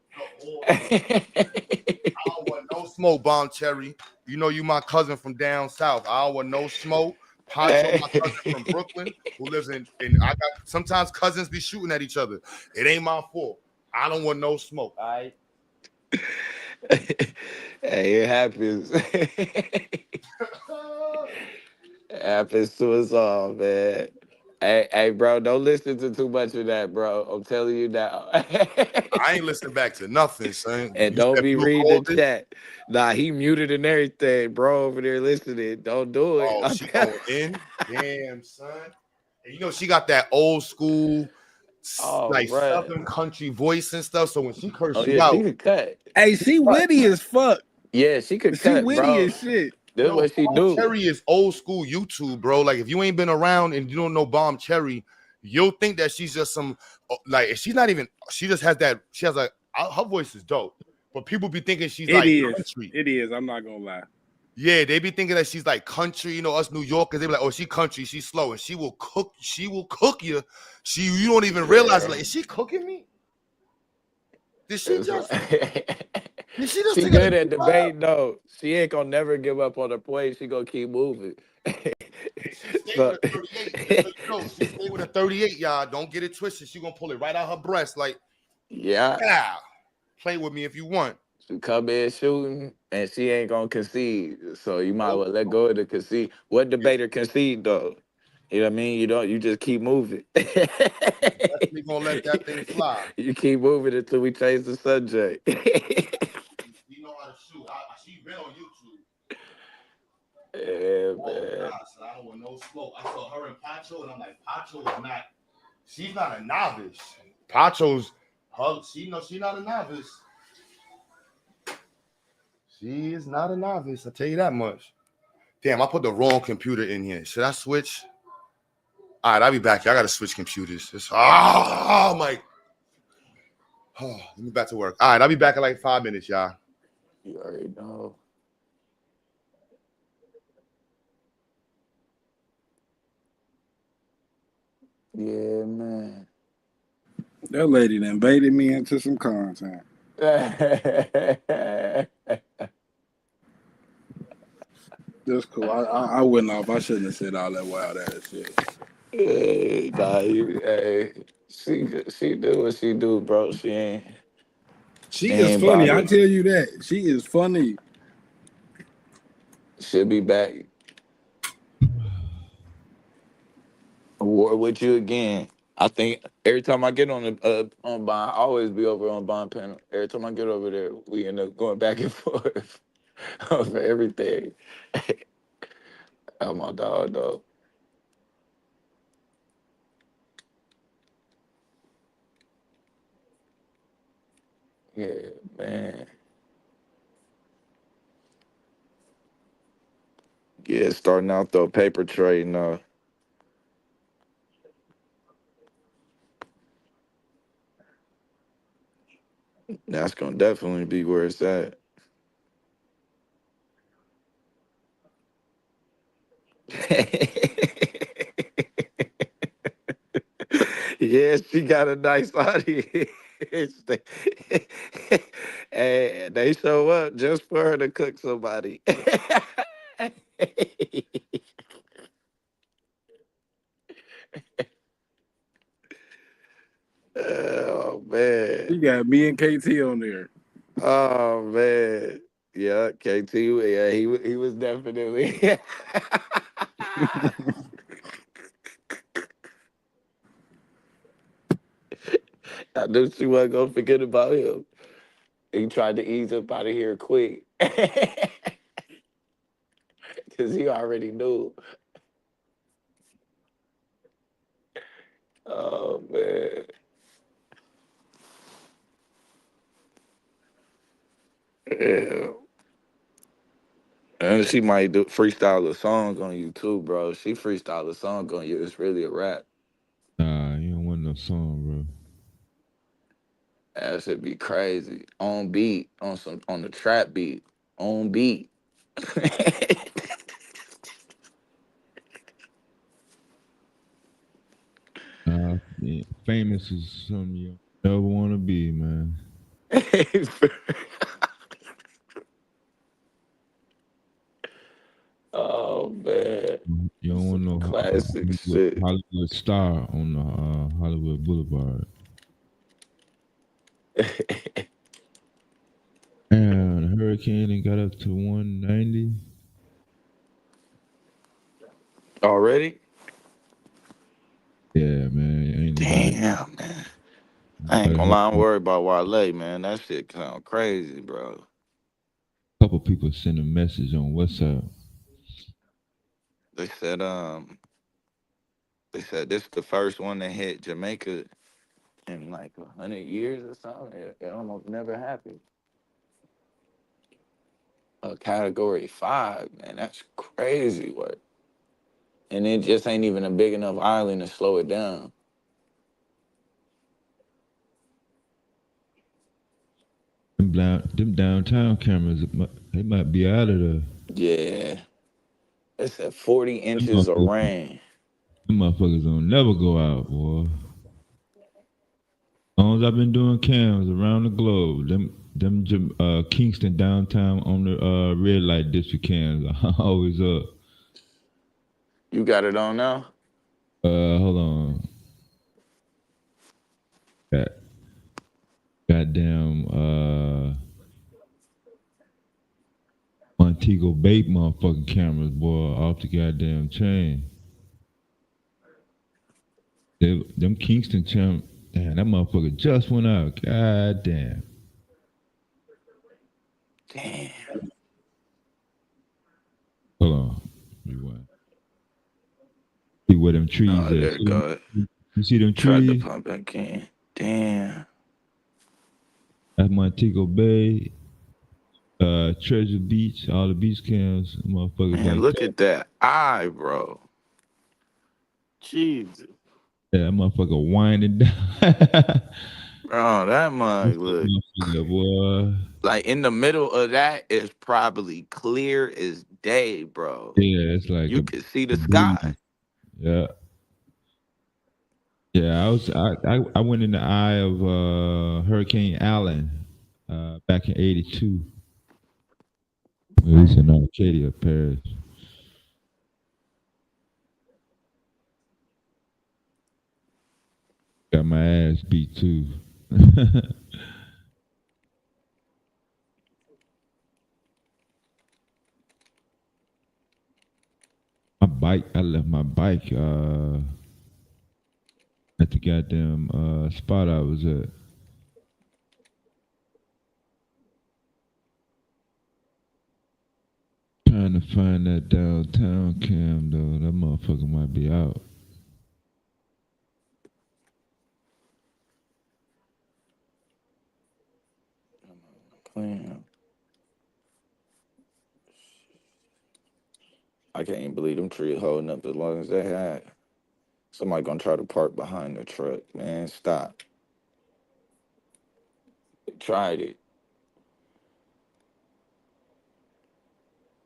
don't want no smoke, Bomb Cherry. You know you my cousin from down south. I don't want no smoke. Pacho, my cousin from Brooklyn, who lives in I got sometimes cousins be shooting at each other. It ain't my fault. I don't want no smoke. All right. Hey, it happens. It happens to us all, man. Hey, bro, don't listen to too much of that, bro. I'm telling you now. I ain't listening back to nothing, son. And You don't said be Blue reading called the it? chat. Nah, he muted and everything, bro, over there listening. Don't do it. Oh, she going in? Damn, son. And you know, she got that old school, like right. Southern country voice and stuff. So when she cursed you Yeah, out, she could cut. Hey, she witty as fuck. Yeah, she could She cut, witty bro. as shit. That's what she Bomb do. Cherry is old school YouTube, bro. Like if you ain't been around and you don't know Bomb Cherry, you'll think that she's just some like she's not even. She just has that. She has like her voice is dope, but people be thinking she's like country. It is. I'm not gonna lie. Yeah, they be thinking that she's like country. You know, us New Yorkers, they be like, oh, she country, she's slow, and she will cook. She will cook you. You don't even realize like, is she cooking me? Did she just? She good at debate though. She ain't gonna never give up on her point. She gonna keep moving. So, she stay with a 38, y'all. Don't get it twisted. She gonna pull it right out her breast, like, yeah. Play with me if you want. She come in shooting, and she ain't gonna concede. So you might well let go of the concede. What debater concede though? You know what I mean? You just keep moving. Definitely gonna let that thing fly. You keep moving until we change the subject. You know how to shoot. She been on YouTube. Yeah, man. I don't want no smoke. I saw her and Pacho, and I'm like, Pacho is not. She's not a novice. Pacho's her. She knows she's not a novice. She is not a novice. I tell you that much. Damn, I put the wrong computer in here. Should I switch? All right, I'll be back. I gotta switch computers. My. Oh, let me back to work. All right, I'll be back in like 5 minutes, y'all. You already know. Yeah, man. That lady done baited me into some content. That's cool. I went off. I shouldn't have said all that wild ass shit. Hey, she do what she do, bro. She ain't. She They is ain't funny. I bothered. tell you that. She is funny. She'll be back. War with you again. I think every time I get on the on bond, I always be over on bond panel. Every time I get over there, we end up going back and forth over everything. Oh my dog, though. Yeah, man. Yeah, starting out though, paper trading. That's gonna definitely be where it's at. Yeah, she got a nice audience. And they show up just for her to cook somebody. Oh man. She got me and KT on there. Oh man. Yeah, KT. Yeah, he was definitely. I knew she wasn't gonna forget about him. He tried to ease up out of here quick. Cause he already knew. Oh man. Yeah. And she might do freestyle a song on you too, bro. She freestyle a song on you. It's really a rap. Nah, you don't want no song, bro. That should be crazy. On beat, on the trap beat. On beat. Yeah, famous is something you never want to be, man. Oh man. You don't want Some no classic shit. Hollywood star on the Hollywood Boulevard. And the hurricane and got up to 190. Already? Yeah, man. Ain't nobody. Damn, man. I ain't gonna lie, I'm worried about Wale, man. That shit sound crazy, bro. Couple people sent a message on WhatsApp. They said this the first one that hit Jamaica in like 100 years or something. It almost never happened. A category 5, man. That's crazy work. And it just ain't even a big enough island to slow it down. Them downtown cameras, they might be out of there. Yeah. It said 40 Them inches of motherfuckers, rain. them motherfuckers don't never go out, boy. As long as I've been doing cams around the globe, them Kingston downtown on the red light district cams are always up. You got it on now? Hold on. Goddamn Montego Bay motherfucking cameras, boy, off the goddamn chain. Them Kingston champ, damn, that motherfucker just went out. God damn. Damn. Hold on. Rewind. See where them trees Oh, at. there it go. You see them Tried to trees? pump back in. Damn. That's Montego Bay, Treasure Beach, all the beach cams, motherfuckers Man, like look that. at that eye, bro. Jesus. Yeah, that motherfucker winding down. Bro, that mug look Boy. like in the middle of that is probably clear as day, bro. Yeah, it's like You can see a the sky. breeze. Yeah. Yeah, I went in the eye of Hurricane Allen back in '82. At least in Arcadia Parish. Got my ass beat too. bike. I left my bike at the goddamn spot I was at. Trying to find that downtown cam though. That motherfucker might be out. Clean. I can't even believe them trees holding up as long as they had. Somebody gonna try to park behind the truck. Man, stop. They tried it.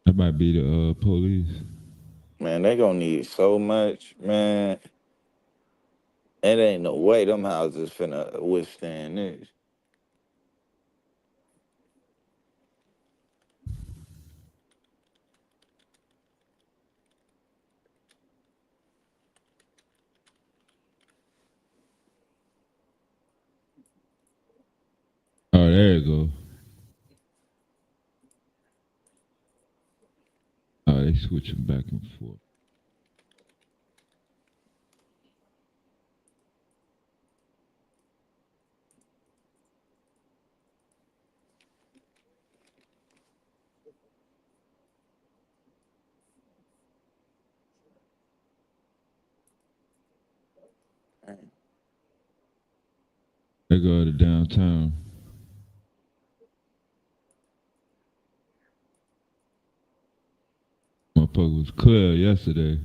That might be the police. Man, they gonna need so much, man. It ain't no way them houses finna withstand this. Oh, there you go. Oh, they switching back and forth. They go to downtown. Motherfucker was clear yesterday.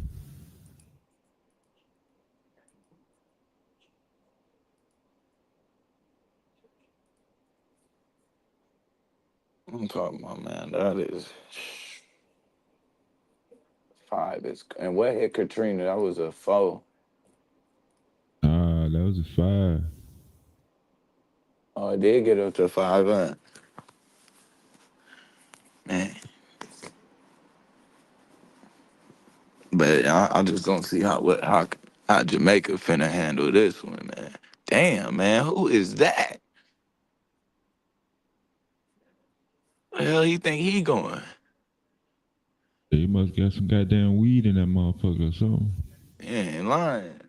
I'm talking about, man, that is 5. And what hit Katrina? That was a 4. That was a 5. Oh, it did get up to 5, huh? Man. But I just gonna see how Jamaica finna handle this one, man. Damn, man, who is that? Where the hell you think he going? They must got some goddamn weed in that motherfucker or something. He ain't lying.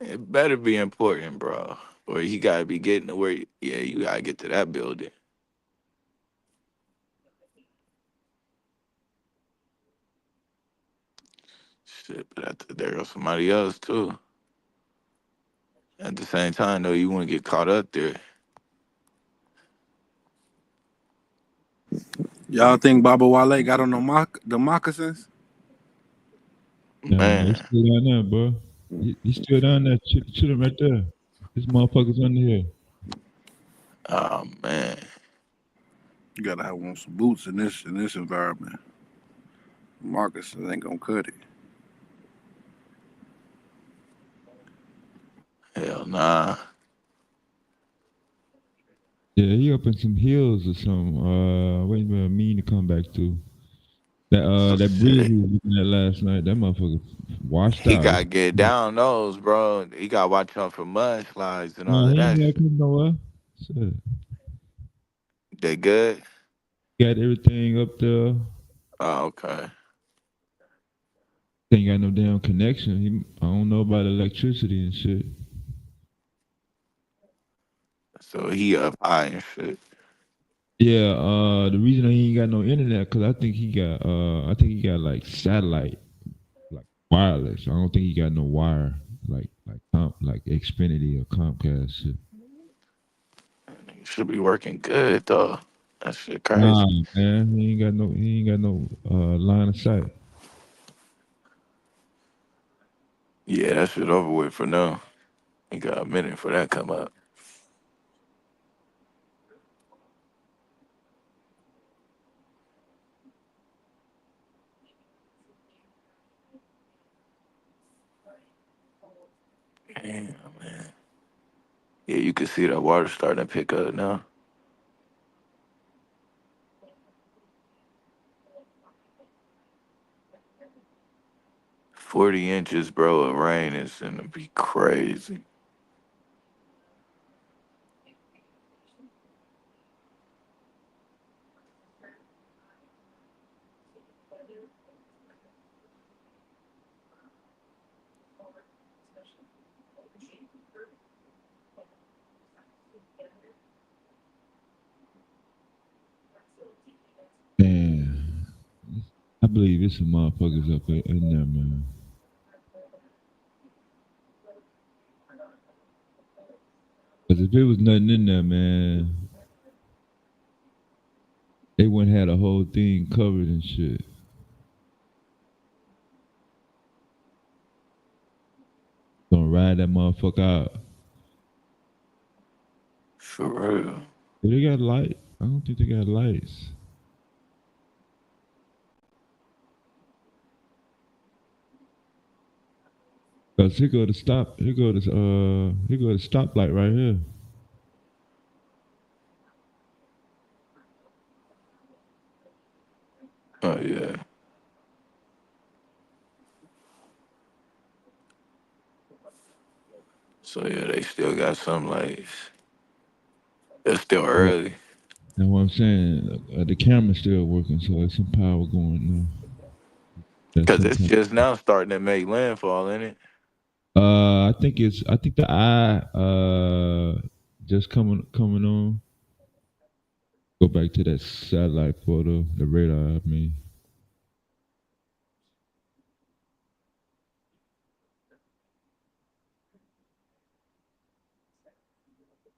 It better be important, bro. Or he gotta be getting to where, yeah, you gotta get to that building. Shit, but there goes somebody else too. At the same time, though, you wanna get caught up there. Y'all think Baba Wale got on the moccasins? Nah, he's Man, still down there, bro. He's still down there, chilling right there. This motherfucker's under here. oh man. You gotta have on some boots in this environment. Moccasins ain't gonna cut it. Hell nah. Yeah, he up in some hills or something. Wait a minute, mean to come back to. That bridge Shit. we was looking at last night, that motherfucker washed He out. gotta get down those, bro. He gotta watch out for mudslides and all No, of he that ain't got shit. come nowhere. Shit. They good? Got everything up there. Oh, okay. Ain't got no damn connection. I don't know about electricity and shit. So he up high and shit. Yeah, the reason he ain't got no internet, cause I think he got like satellite, like wireless. I don't think he got no wire, like Xfinity or Comcast shit. He should be working good though. That shit crazy. Nah, man, he ain't got no line of sight. Yeah, that shit over with for now. He got a minute for that come up. Damn, man. Yeah, you can see that water starting to pick up now. 40 inches, bro, of rain is gonna be crazy. Man, I believe it's some motherfuckers up in there, man. Cause if there was nothing in there, man, they wouldn't have the whole thing covered and shit. Gonna ride that motherfucker out. For real. Do they got light? I don't think they got lights. Cause here go the stop. Here go the stoplight right here. Oh yeah. So yeah, they still got some lights. It's still Yeah. early. That's what I'm saying. The camera's still working, so there's some power going now. There's Cause some it's power. just now starting to make landfall, in it? I think the eye just coming on. Go back to that satellite photo, the radar. I mean,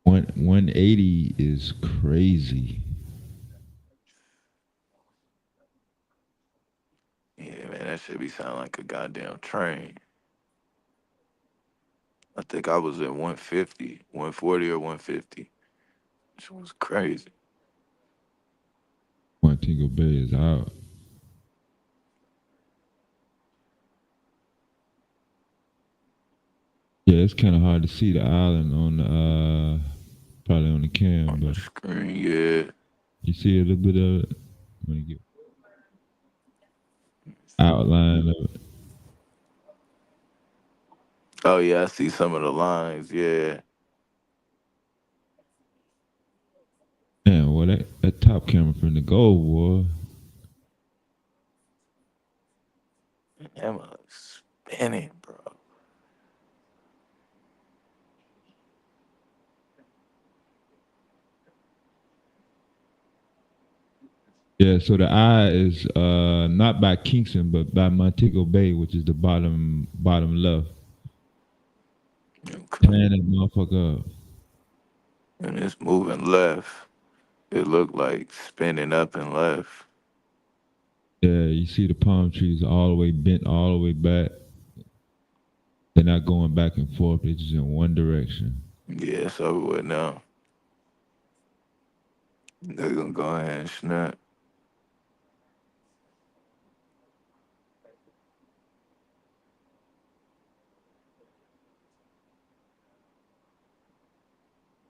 180 is crazy. Yeah, man, that should be sounding like a goddamn train. I think I was at 150, 140 or 150. Which was crazy. Montego Bay is out. Yeah, it's kind of hard to see the island on the probably on the cam, On the but screen, yeah. you see a little bit of it when you get outline of it. Oh yeah, I see some of the lines, yeah. Man, well that top camera from the gold, boy. That was spinning, bro. Yeah, so the eye is not by Kingston, but by Montego Bay, which is the bottom left. Okay. Pan that motherfucker up. And it's moving left. It looked like spinning up and left. Yeah, you see the palm trees all the way bent all the way back. They're not going back and forth. They're just in one direction. Yeah, it's over with now. They're gonna go ahead and snap.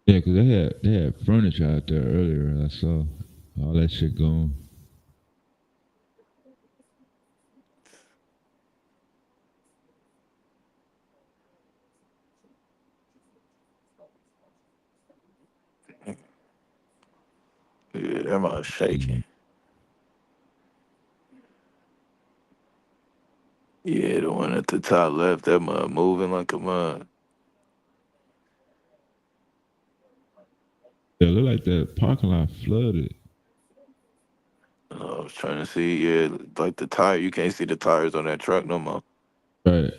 Yeah, cause they had furniture out there earlier. I saw all that shit gone. Yeah, that mother shaking. Yeah, the one at the top left, that mud moving like a mud. Yeah, look like that parking lot flooded. I was trying to see, yeah, like the tire. You can't see the tires on that truck no more. Right.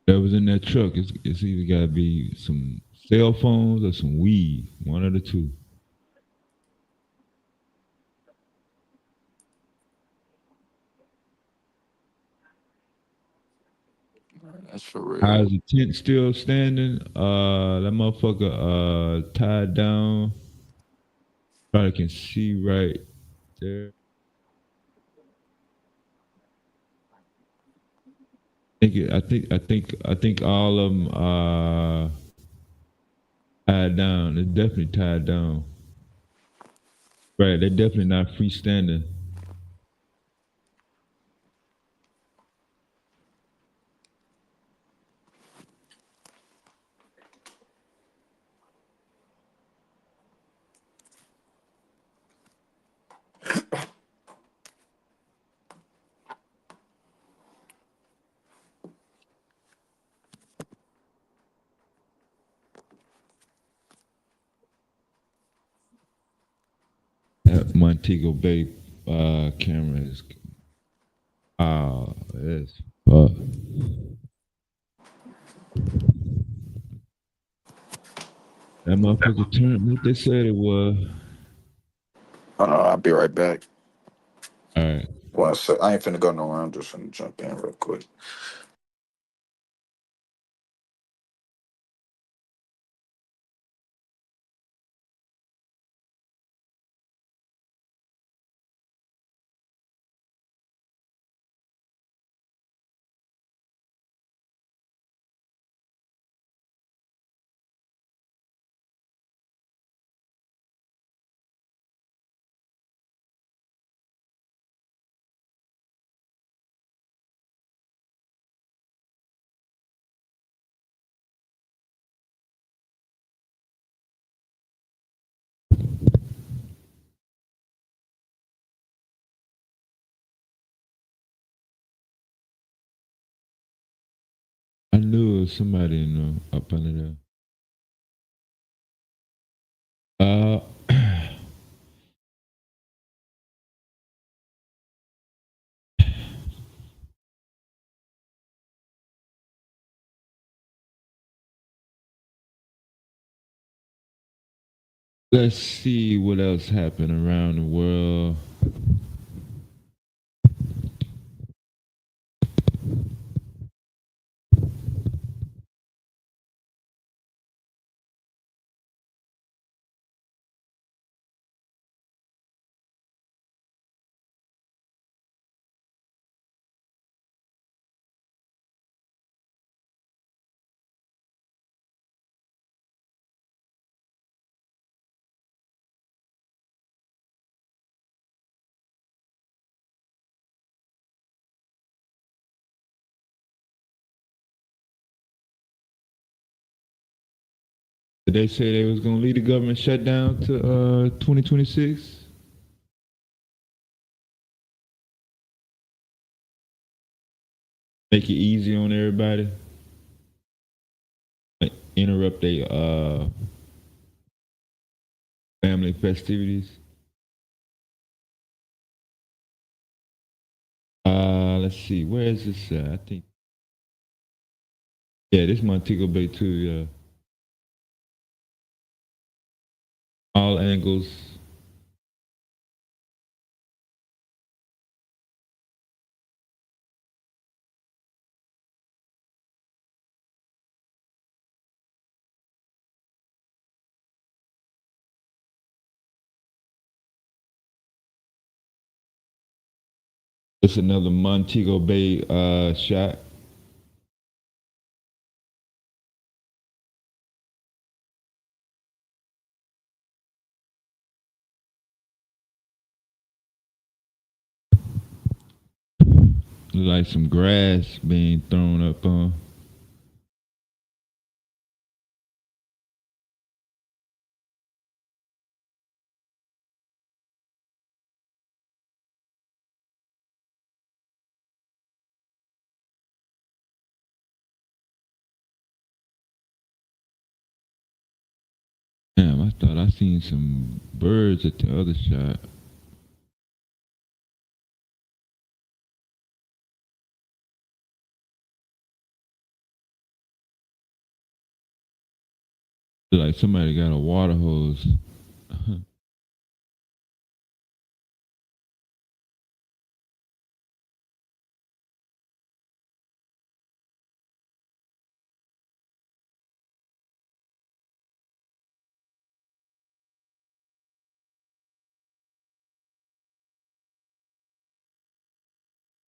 That was in that truck. It's either gotta be some cell phones or some weed. One of the two. That's for How's real. the tent still standing? That motherfucker tied down. Probably can see right there. I think all of them are tied down. They're definitely tied down. Right, they're definitely not freestanding. Montego Bay camera is it's fuck. That motherfucker turned what they said it was. I'll be right back. All right. Well, I ain't finna go nowhere. I'm just finna jump in real quick. I knew it was somebody up under there. Let's see what else happened around the world. Did they say they was gonna lead the government shutdown to 2026? Make it easy on everybody. Like, interrupt their family festivities. Let's see, where is this at? I think this Montego Bay too, yeah. All angles. It's another Montego Bay shot. Like some grass being thrown up on. Damn, I thought I seen some birds at the other shot. Like somebody got a water hose.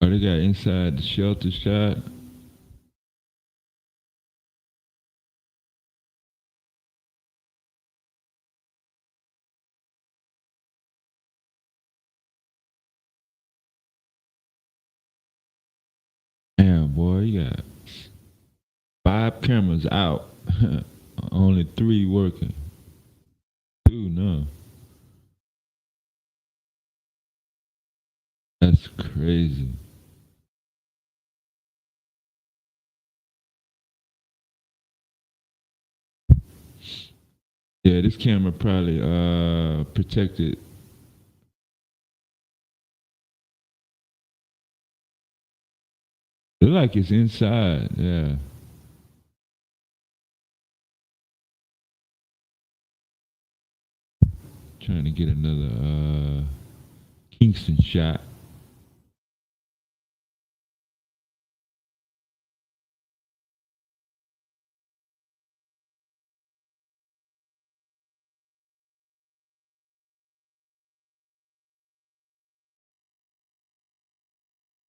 Oh, they got inside the shelter shot. Damn, boy, you got 5 cameras out. Only 3 working. 2, no. That's crazy. Yeah, this camera probably protected like it's inside. Yeah. Trying to get another Kingston shot.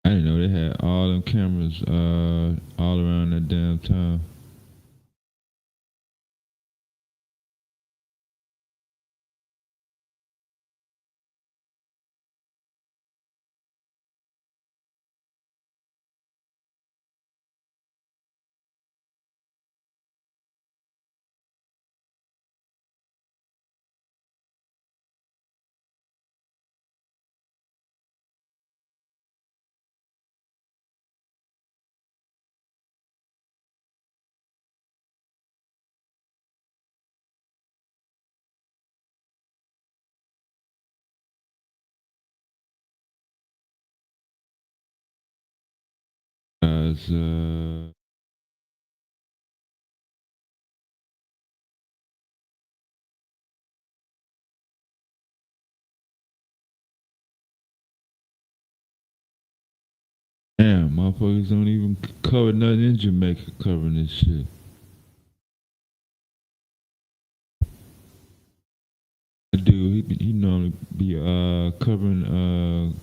I didn't know they had all them cameras all around that damn town. Guys, damn, motherfuckers don't even cover nothing in Jamaica covering this shit. Dude, he normally be covering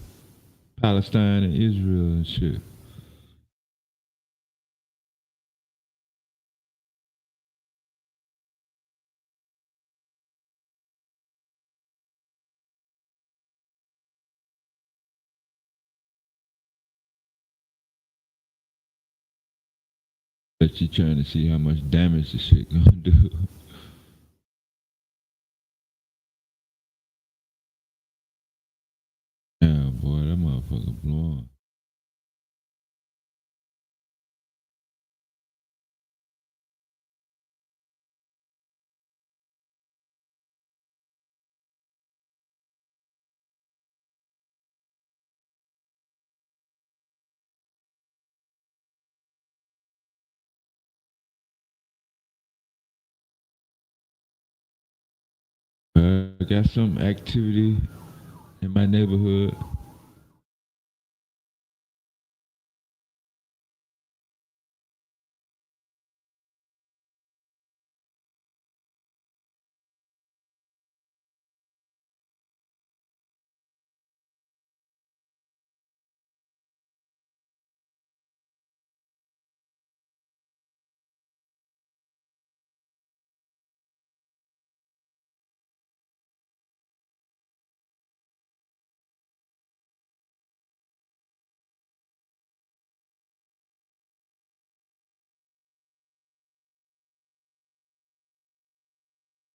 Palestine and Israel and shit. Bet you trying to see how much damage the shit gonna do. Damn, boy, that motherfucker blowing. I got some activity in my neighborhood.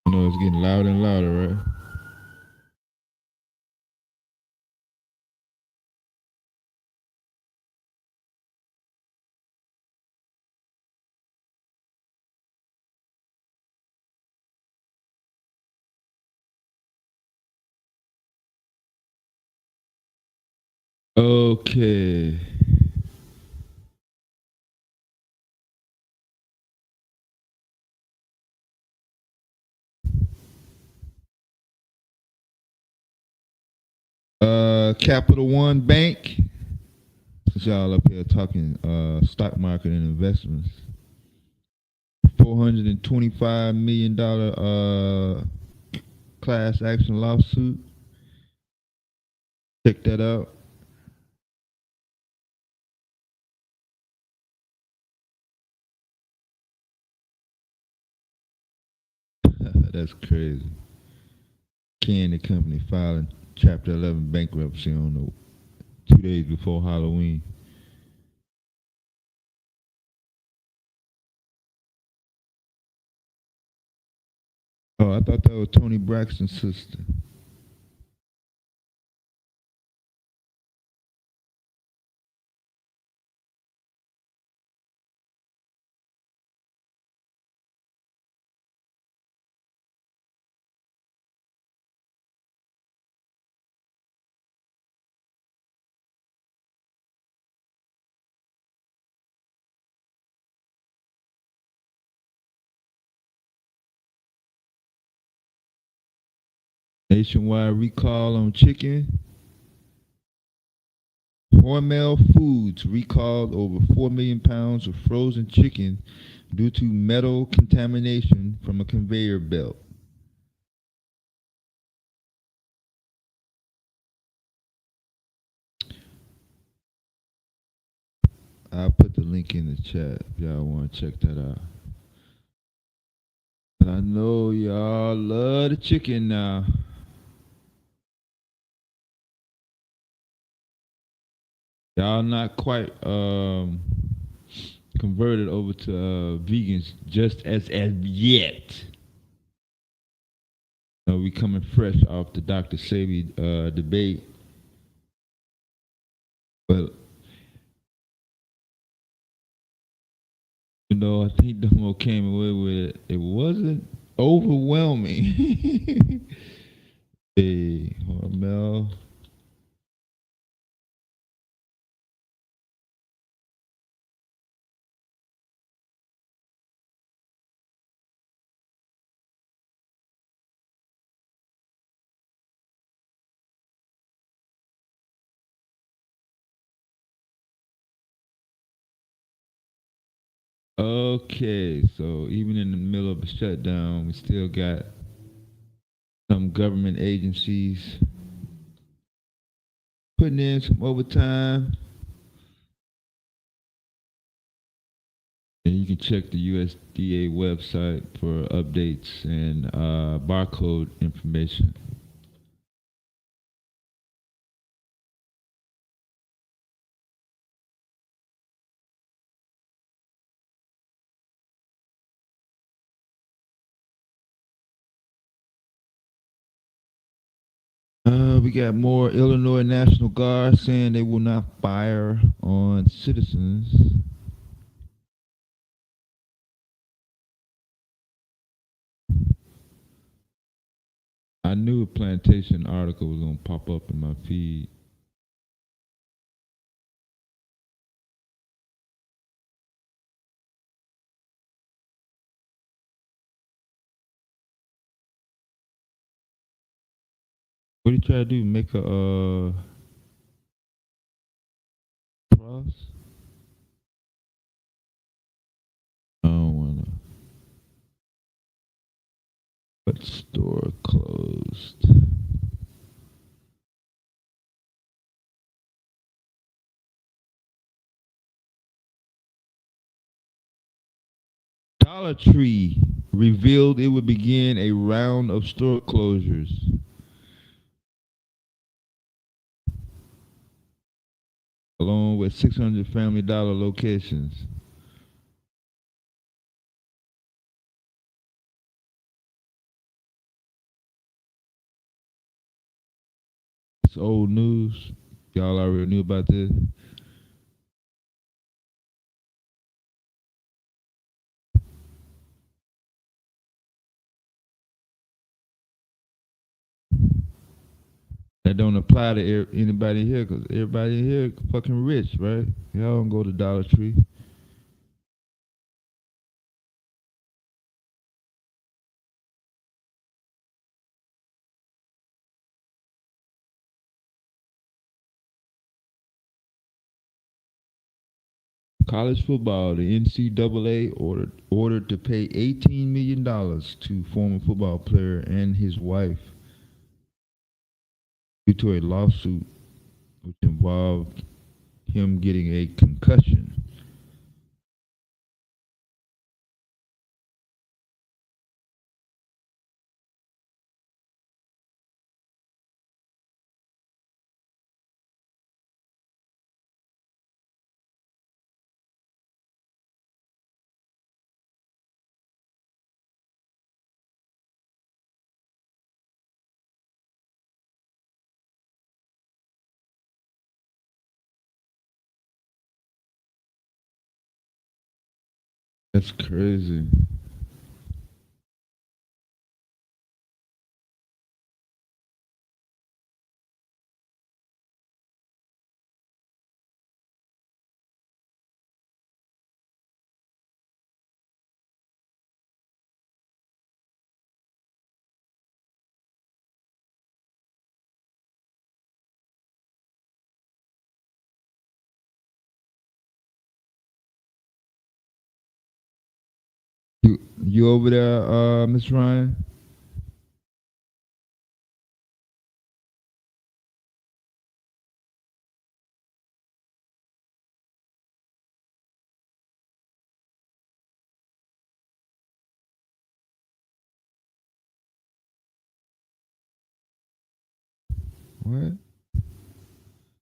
You know, it's getting louder and louder, right? Okay. Capital One Bank. Since y'all up here talking stock market and investments. $425 million class action lawsuit. Check that out. That's crazy. Candy Company filing Chapter 11 bankruptcy on the 2 days before Halloween. Oh, I thought that was Tony Braxton's sister. Nationwide recall on chicken. Hormel Foods recalled over 4 million pounds of frozen chicken due to metal contamination from a conveyor belt. I'll put the link in the chat if y'all want to check that out. I know y'all love the chicken now. Y'all not quite converted over to vegans just as yet. We coming fresh off the Dr. Sebi debate. But I think Domo came away with it. It wasn't overwhelming. Hey, Hormel. Okay, so even in the middle of a shutdown, we still got some government agencies putting in some overtime. And you can check the USDA website for updates and barcode information. We got more Illinois National Guard saying they will not fire on citizens. I knew a plantation article was going to pop up in my feed. What did you try to do? Make a cross? I don't want to. But store closed. Dollar Tree revealed it would begin a round of store closures. Along with 600 Family Dollar locations. It's old news. Y'all already knew about this. That don't apply to anybody here because everybody here fucking rich, right? Y'all don't go to Dollar Tree. College football, the NCAA ordered to pay $18 million to former football player and his wife due to a lawsuit which involved him getting a concussion. That's crazy. You over there, Miss Ryan? What?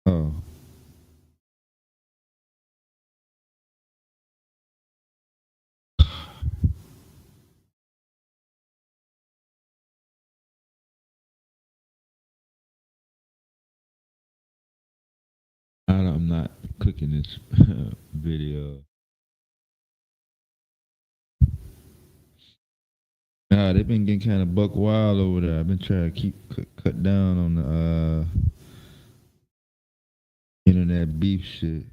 Oh. I'm not clicking this video. Nah, they've been getting kind of buck wild over there. I've been trying to keep cut down on the internet beef shit.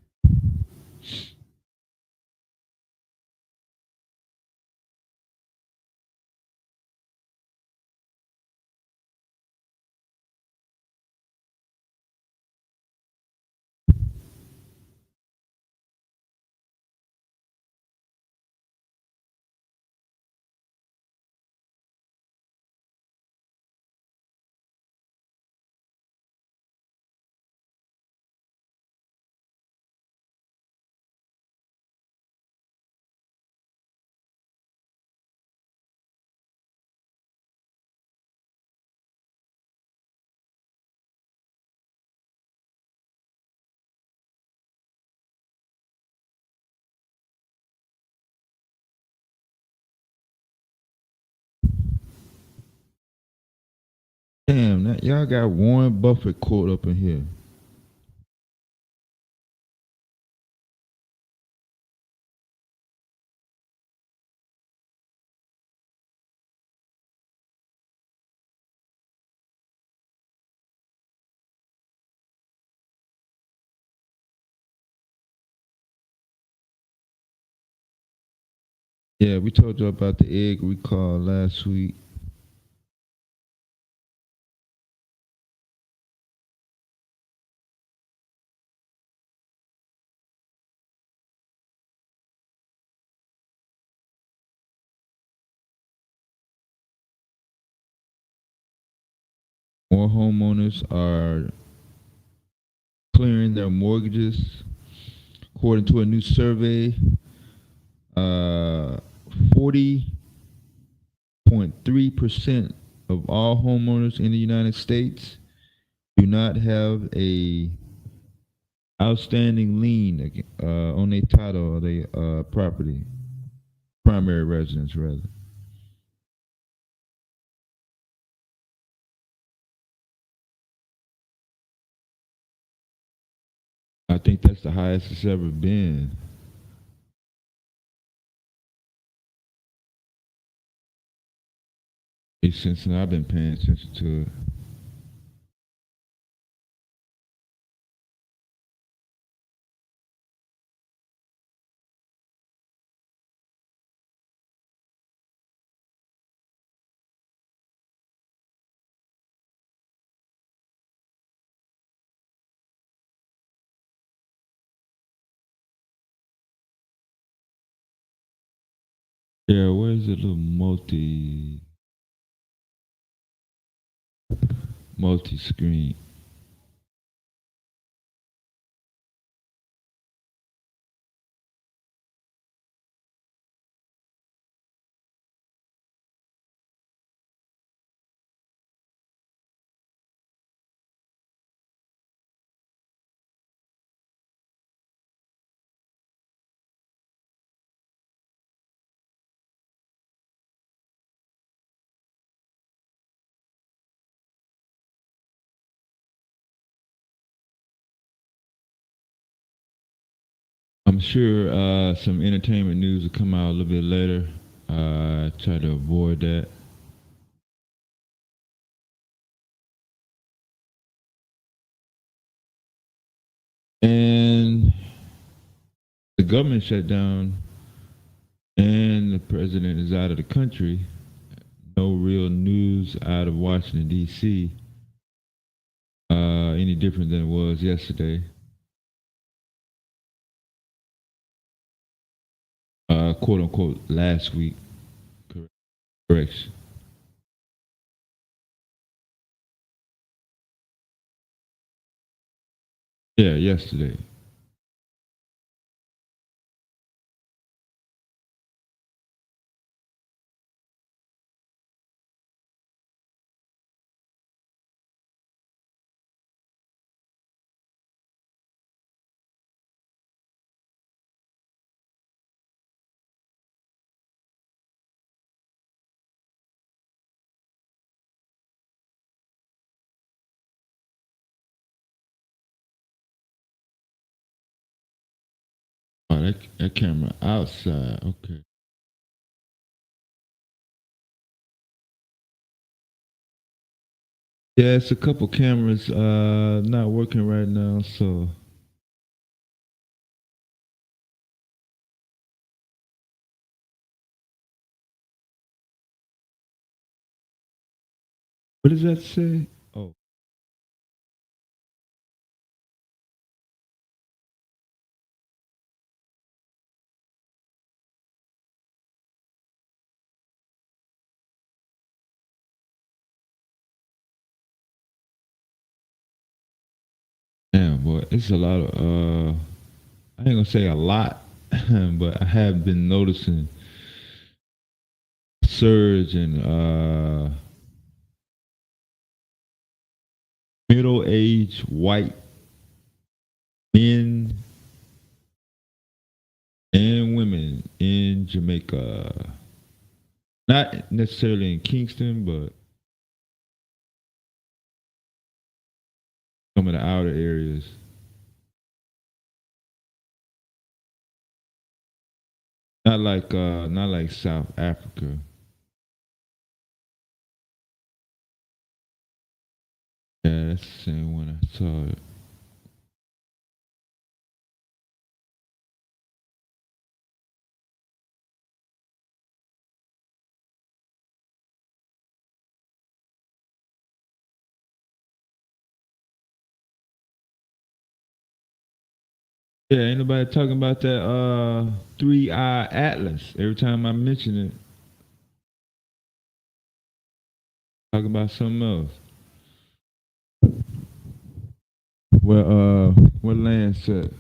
Damn, that y'all got Warren Buffett caught up in here. Yeah, we told you about the egg recall last week. More homeowners are clearing their mortgages. According to a new survey, 40.3% of all homeowners in the United States do not have a outstanding lien on their title or their property, primary residence rather. I think that's the highest it's ever been. Since I've been paying attention to it. Yeah, where's the little multi-screen? I'm sure some entertainment news will come out a little bit later. Try to avoid that. And the government shut down and the president is out of the country. No real news out of Washington, D.C. Any different than it was yesterday. Quote unquote last week. Correction. Yeah, yesterday. Oh, that camera outside. Okay. Yeah, it's a couple cameras not working right now, so what does that say? Oh, damn, boy, it's a lot of I ain't gonna say a lot, but I have been noticing surge in middle-aged white men and women in Jamaica. Not necessarily in Kingston, but some of the outer areas. Not like South Africa. Yeah, that's the same one I saw it. Yeah, ain't nobody talking about that three-eye atlas. Every time I mention it, talking about something else. Where Lance at?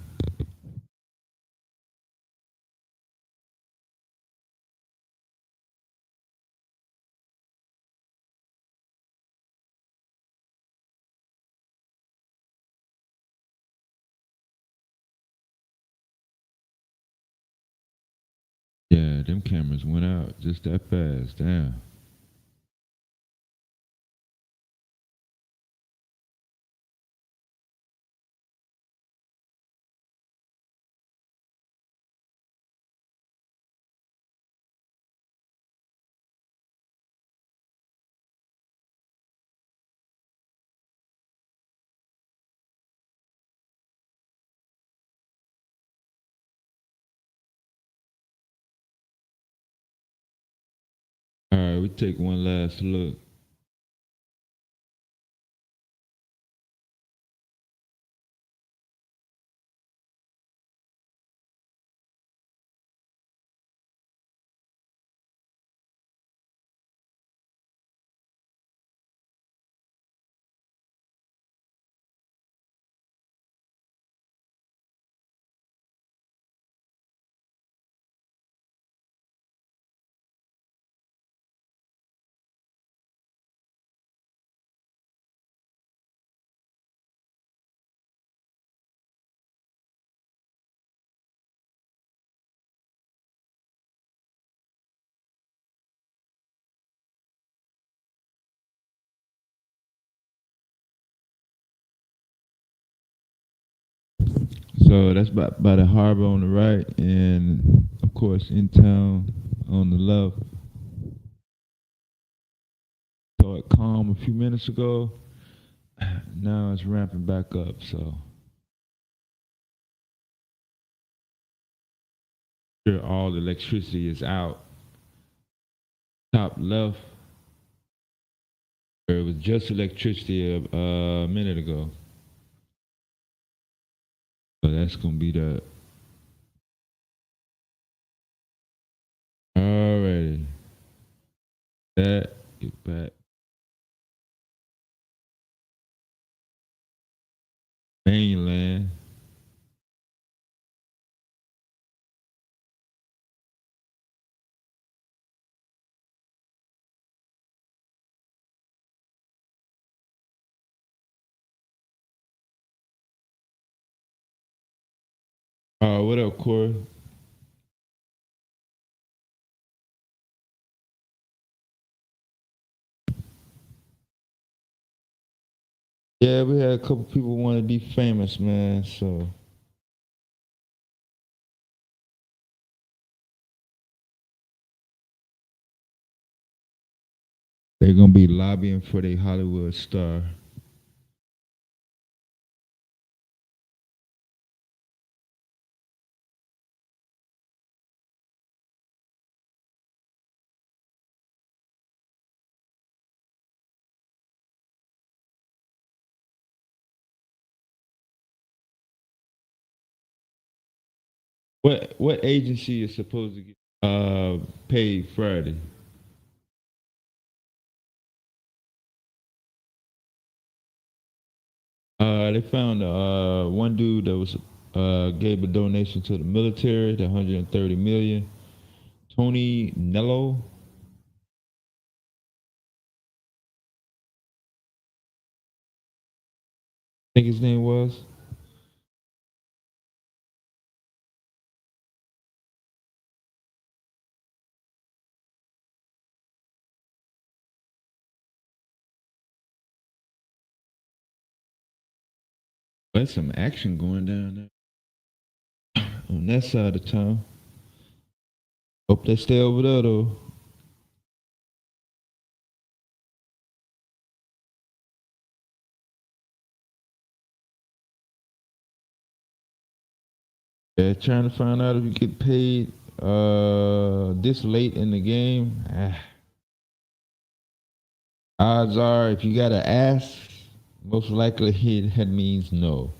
Yeah, them cameras went out just that fast. Damn. All right, we take one last look. So that's by the harbor on the right, and of course in town on the left. Saw it calm a few minutes ago. Now it's ramping back up. So sure all the electricity is out. Top left. It was just electricity a minute ago. So that's gonna be the. Alrighty. What up, Corey? Yeah, we had a couple people want to be famous, man. So they're gonna be lobbying for their Hollywood star. What agency is supposed to get paid Friday? They found one dude that was gave a donation to the military, the 130 million. Tony Nello, I think his name was. There's some action going down there on that side of town. Hope they stay over there though. Yeah, trying to find out if you get paid this late in the game. Odds are, if you gotta ask, most likely that means no.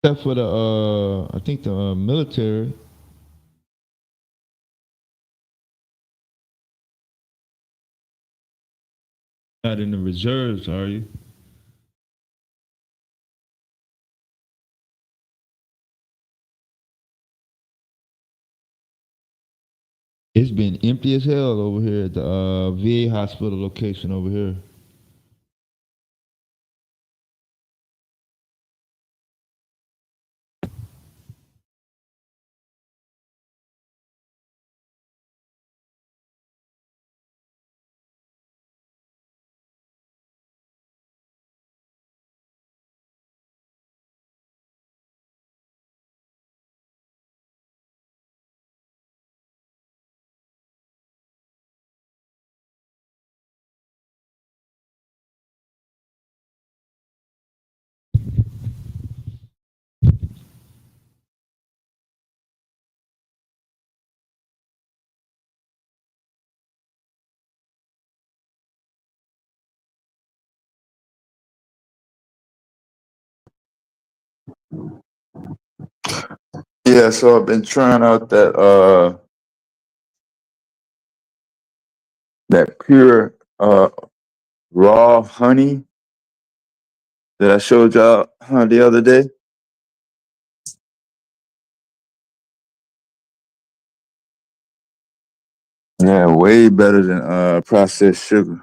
Except for the I think the military. Not in the reserves, are you? It's been empty as hell over here at the VA hospital location over here. Yeah, so I've been trying out that pure raw honey that I showed y'all the other day. Yeah, way better than processed sugar.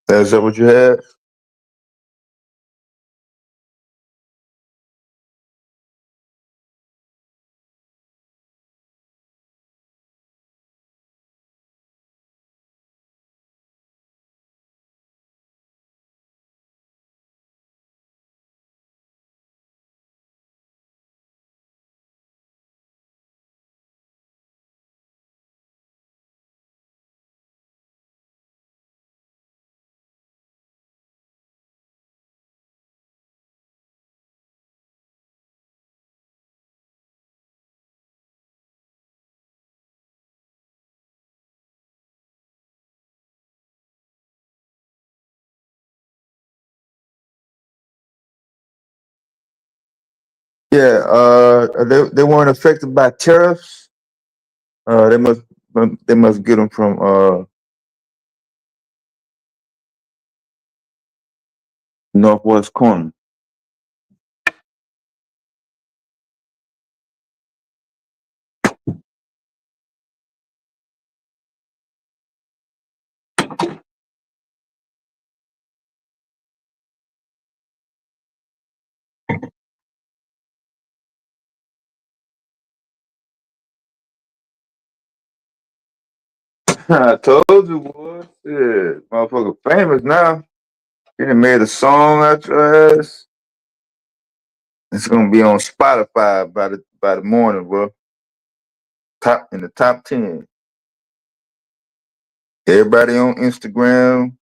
Is that what you had? Yeah, they weren't affected by tariffs. They must get them from northwest corner. I told you, boy. Shit, motherfucker, famous now. You done made a song out your ass. It's gonna be on Spotify by the morning, bro. Top in the top 10. Everybody on Instagram,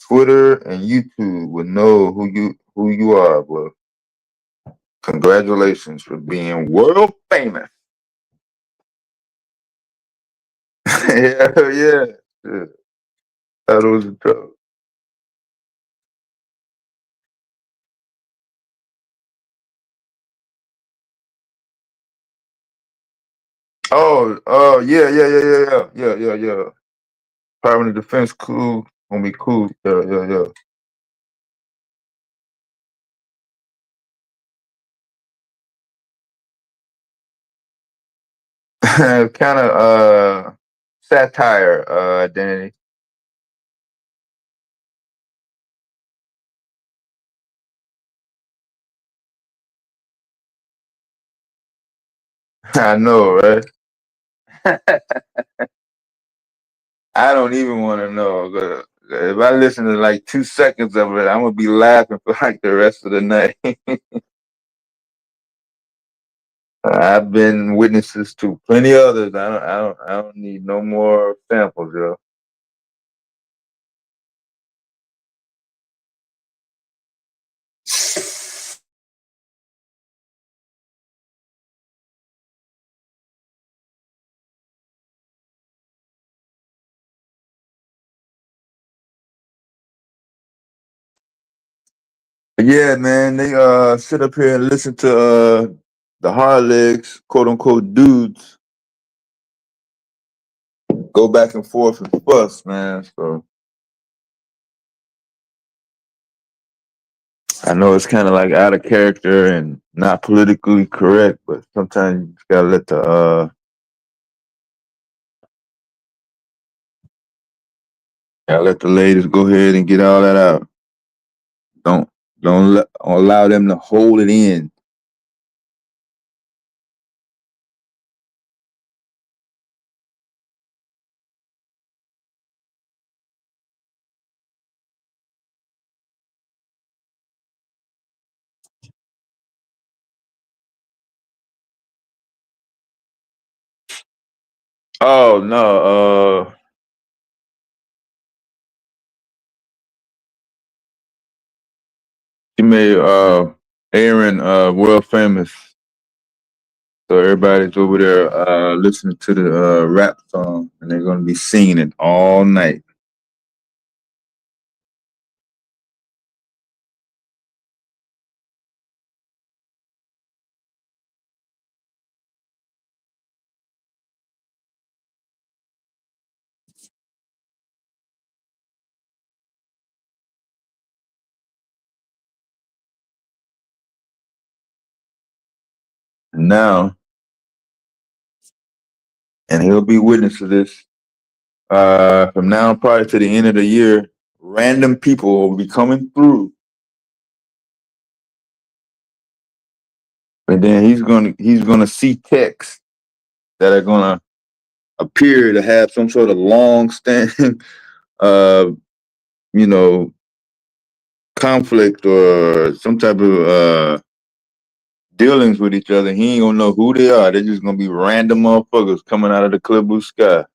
Twitter, and YouTube will know who you are, bro. Congratulations for being world famous. Yeah. That was dope. Oh, yeah. Department of Defense, cool. Gonna be cool. Yeah. Kind of satire identity. I know, right? I don't even want to know. But if I listen to like 2 seconds of it, I'm gonna be laughing for like the rest of the night. I've been witnesses to plenty others. I don't need no more samples, yo. But yeah, man, they sit up here and listen to the hard legs, quote unquote dudes, go back and forth and fuss, man. So I know it's kind of like out of character and not politically correct, but sometimes you just gotta let the ladies go ahead and get all that out. Don't don't allow them to hold it in. Oh no, she made Aaron world famous. So everybody's over there listening to the rap song, and they're gonna be singing it all night. Now, and he'll be witness to this. From now probably to the end of the year, random people will be coming through, and then he's gonna see texts that are gonna appear to have some sort of long standing, uh, you know, conflict or some type of dealings with each other. He ain't gonna know who they are. They're just gonna be random motherfuckers coming out of the clear blue sky.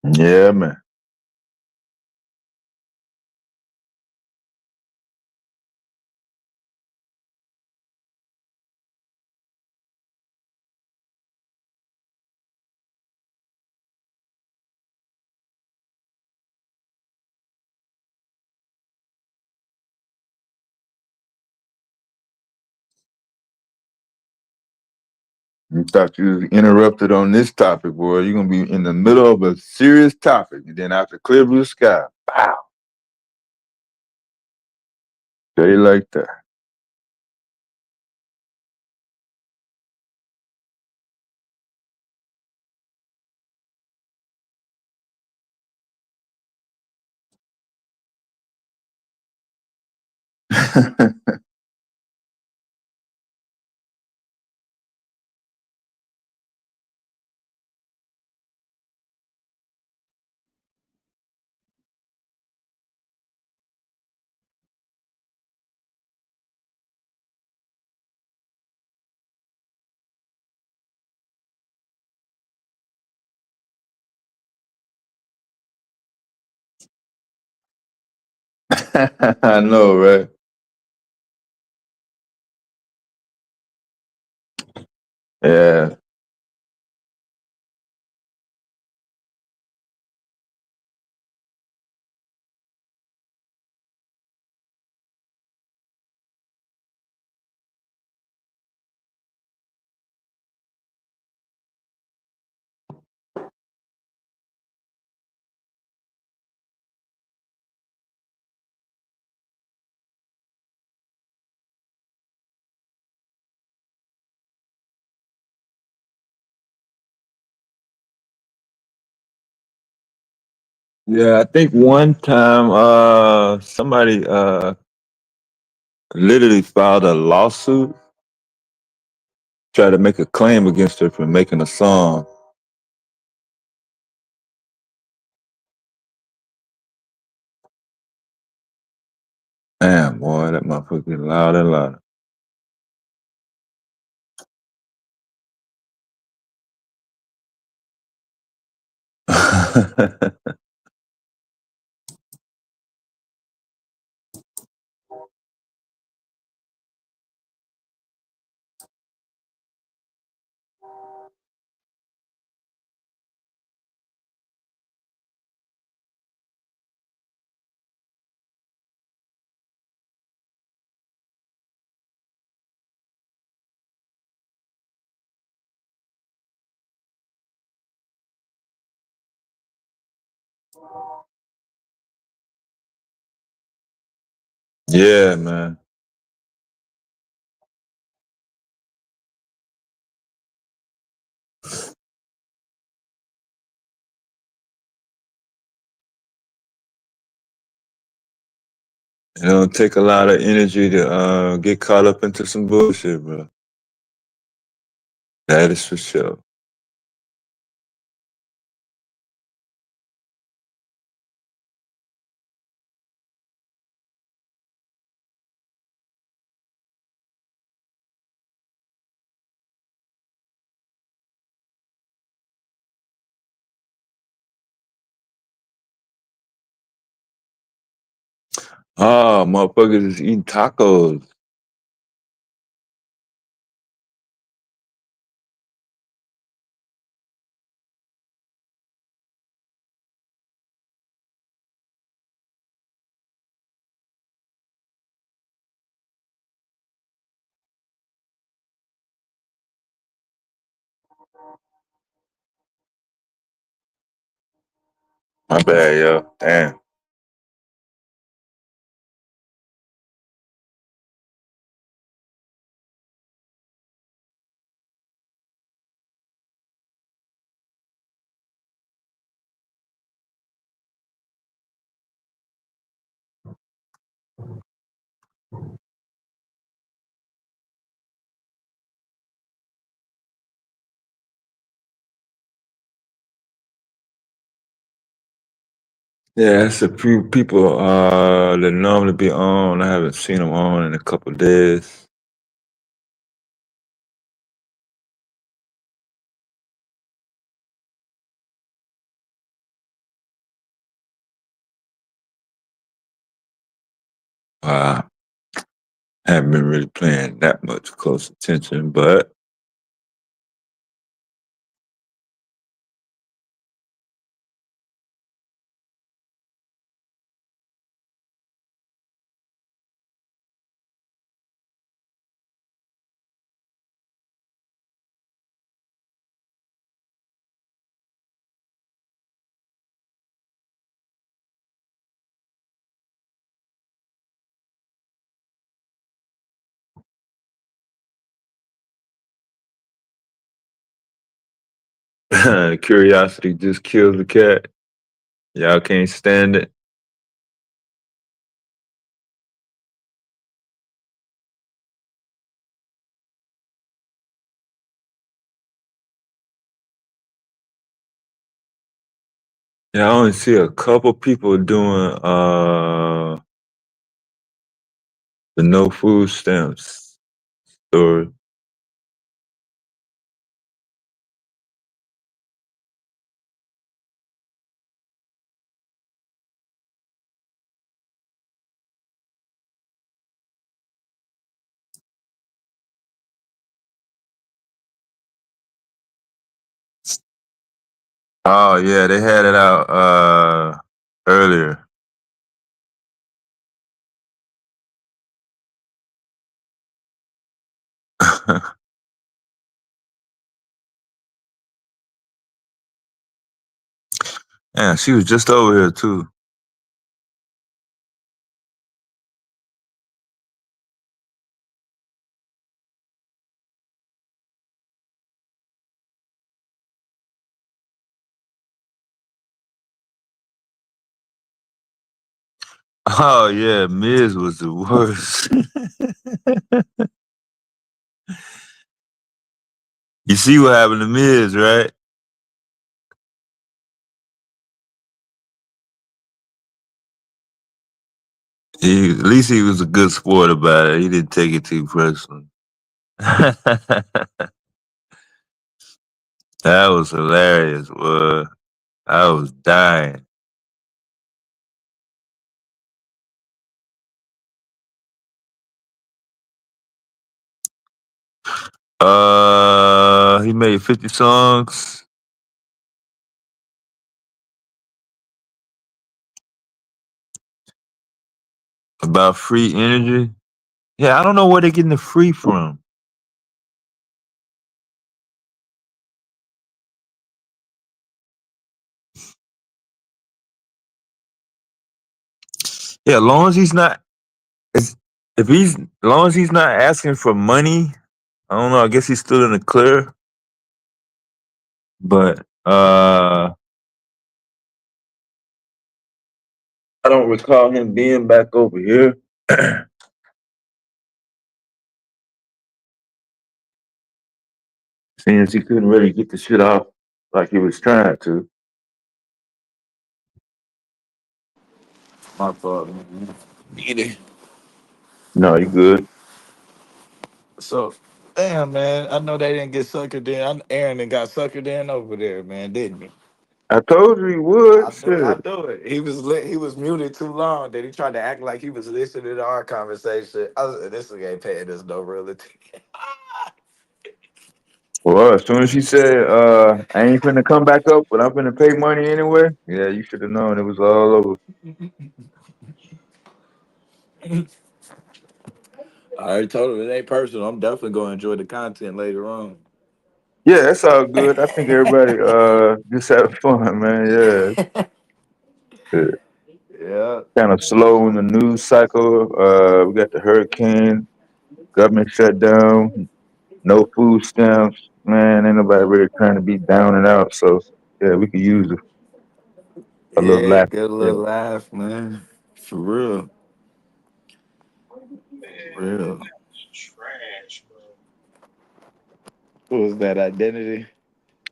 Yeah, man. You thought you was interrupted on this topic, boy. You're gonna be in the middle of a serious topic, and then after clear blue sky, pow. Stay like that. I know, right? Yeah. Yeah, I think one time somebody literally filed a lawsuit, tried to make a claim against her for making a song. Damn, boy, that motherfucker get louder and louder. Yeah, man. It don't take a lot of energy to get caught up into some bullshit, bro. That is for sure. Oh, motherfuckers is eating tacos. My bad, yo. Damn. Yeah, that's a few people that normally be on. I haven't seen them on in a couple of days. I haven't been really paying that much close attention, but Curiosity just kills the cat. Y'all can't stand it. Yeah, I only see a couple people doing the no food stamps story. Oh yeah, they had it out earlier. Yeah, she was just over here too. Oh yeah, Miz was the worst. You see what happened to Miz, right? At least he was a good sport about it. He didn't take it too personally. That was hilarious. I was dying. He made 50 songs about free energy. Yeah, I don't know where they're getting the free from. Yeah, as long as he's not, it's- if he's, as long as he's not asking for money, I don't know. I guess he's still in the clear. But I don't recall him being back over here. Since he couldn't really get the shit off like he was trying to. My fault, man. Either. No, you good. So, damn, man. I know they didn't get suckered in. Aaron done got suckered in over there, man, didn't he? I told you he would. I Shit. do it. He was muted too long. Then he tried to act like he was listening to our conversation. I was, this nigga ain't paying us no real attention. Well, as soon as she said, I ain't finna come back up, but I'm finna pay money anyway. Yeah, you should have known it was all over. I already told him it ain't personal. I'm definitely gonna enjoy the content later on. Yeah, that's all good. I think everybody just having fun, man. Yeah. Yeah. Kind of slow in the news cycle. We got the hurricane, government shutdown, no food stamps. Man, ain't nobody really trying to be down and out. So yeah, we could use a little Yeah, laugh. get a Yeah. little laugh, man. For real. Real. Trash, bro. What was that identity?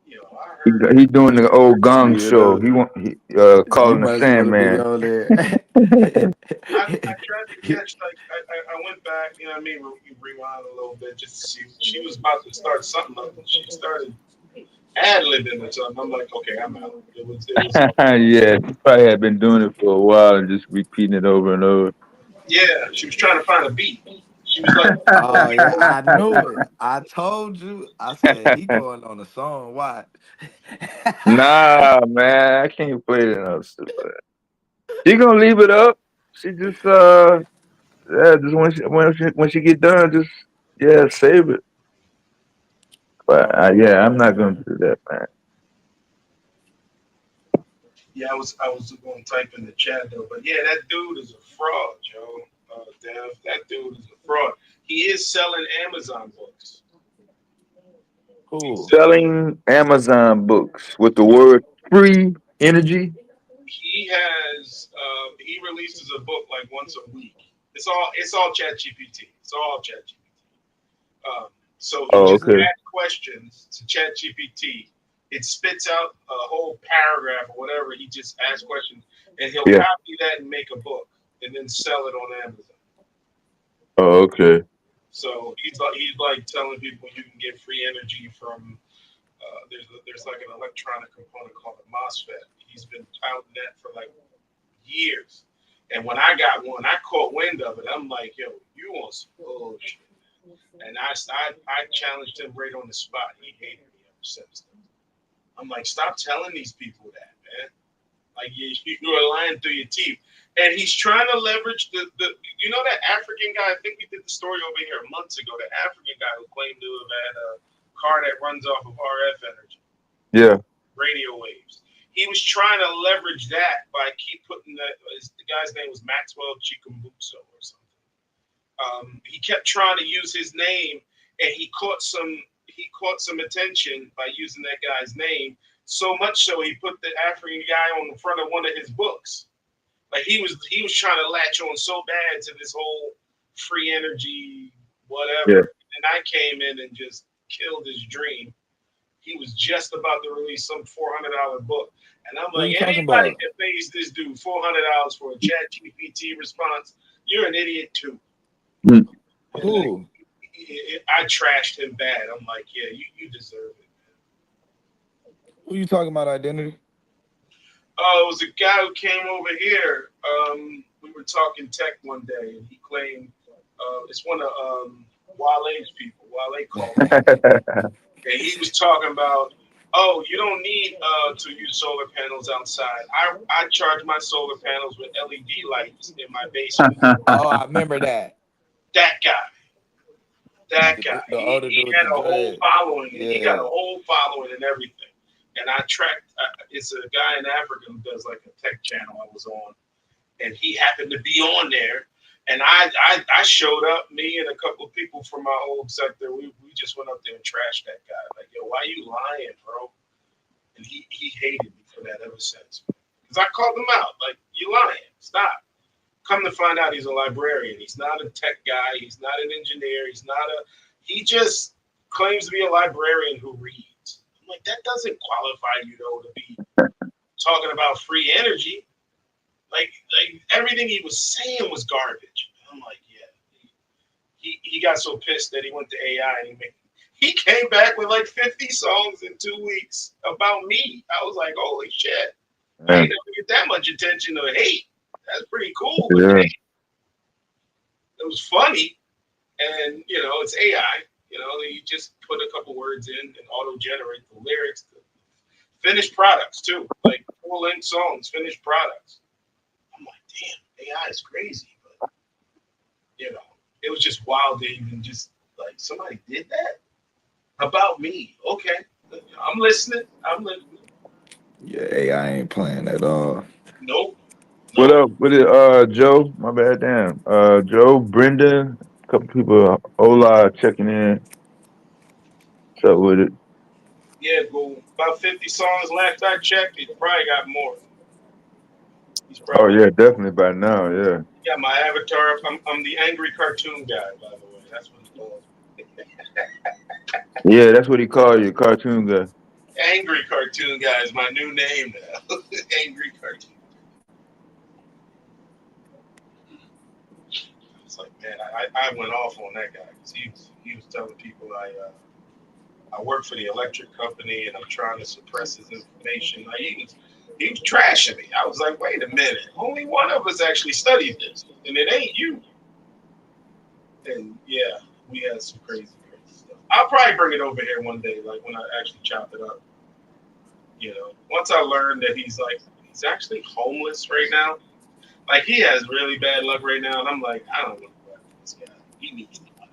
Yo, I heard He doing the old Gong You show. know, He you calling the must want to be Sandman. on there. I tried to catch I went back, you know what I mean, rewind a little bit just to see she was about to start something up and she started ad libbing or something. I'm like, okay, I'm out. It was Yeah, he probably had been doing it for a while and just repeating it over and over. yeah, she was trying to find a beat. She was like, Oh yeah, I knew it. I told you. I said he going on a song. Why? Nah, man, I can't play that no stupid. She gonna leave it up. She just yeah, just when she get done, just yeah, save it. But yeah, I'm not gonna do that, man. yeah, I was going to type in the chat though, but yeah, that dude is a fraud, Joe. Dev, that dude is a fraud. He is selling Amazon books. Selling Amazon books with the word free energy. He has he releases a book like once a week. It's all Chat GPT. It's all Chat GPT. So he Oh, just okay. adds questions to Chat GPT. It spits out a whole paragraph or whatever. He just asks questions, and he'll Yeah. copy that and make a book, and then sell it on Amazon. Oh, okay. So he's like telling people you can get free energy from there's like an electronic component called a MOSFET. He's been touting that for like years. And when I got one, I caught wind of it. I'm like, yo, you want some bullshit. And I challenged him right on the spot. He hated me ever since then. I'm like, stop telling these people that, man. Like you are lying through your teeth. And he's trying to leverage the that African guy. I think we did the story over here months ago. The African guy who claimed to have had a car that runs off of RF energy, Yeah. radio waves. He was trying to leverage that by keep putting the guy's name was Maxwell Chikumbutso or something. He kept trying to use his name, and he caught some attention by using that guy's name. So much so he put the African guy on the front of one of his books. Like he was trying to latch on so bad to this whole free energy whatever. Yeah. And I came in and just killed his dream. He was just about to release some $400 book. And I'm What are like, you talking anybody about? that pays this dude $400 for a Chat GPT response, you're an idiot too. Mm. Who? I trashed him bad. I'm like, yeah, you deserve it. Who you talking about? Identity? Oh, it was a guy who came over here. We were talking tech one day, and he claimed it's one of Wale's people. Wale called me, and he was talking about, oh, you don't need to use solar panels outside. I charge my solar panels with LED lights in my basement. Oh, I remember that. That guy. The older He dude with had the a whole dread. following. He got a Yeah. whole following and everything. And I tracked. It's a guy in Africa who does like a tech channel I was on, and he happened to be on there. And I showed up. Me and a couple of people from my old sector. We just went up there and trashed that guy. Like, yo, why you lying, bro? And he hated me for that ever since. Because I called him out. Like, you lying. Stop. Come to find out, he's a librarian. He's not a tech guy. He's not an engineer. He just claims to be a librarian who reads. I'm like, that doesn't qualify you, though, to be talking about free energy. Like everything he was saying was garbage. I'm like, yeah. He got so pissed that he went to AI and he came back with like 50 songs in 2 weeks about me. I was like, holy shit. I ain't never get that much attention or hate. That's pretty cool, but Yeah. it was funny. And, it's AI. You just put a couple words in and auto-generate the lyrics. Finished products, too. Like full-length songs, finished products. I'm like, damn, AI is crazy. But, it was just wild to even just, like, somebody did that? About me. Okay. I'm listening. Yeah, AI ain't playing at all. Nope. What up with it, Joe? My bad, damn. Joe, Brenda, a couple people, Ola checking in. What's up with it? Yeah, go about 50 songs. Last I checked, he probably got more. He's Oh probably yeah, definitely by now, yeah. got my avatar. I'm the angry cartoon guy, by the way. That's what he calls me. Yeah, that's what he called you, cartoon guy. Angry cartoon guy is my new name now. Angry cartoon. It's like, man, I went off on that guy because he was telling people I work for the electric company and I'm trying to suppress his information. Like he was trashing me. I was like, wait a minute, only one of us actually studied this, and it ain't you. And yeah, we had some crazy stuff. I'll probably bring it over here one day, like when I actually chop it up. Once I learned that he's actually homeless right now. Like he has really bad luck right now, and I'm like, I don't want to go after this guy. He needs the money.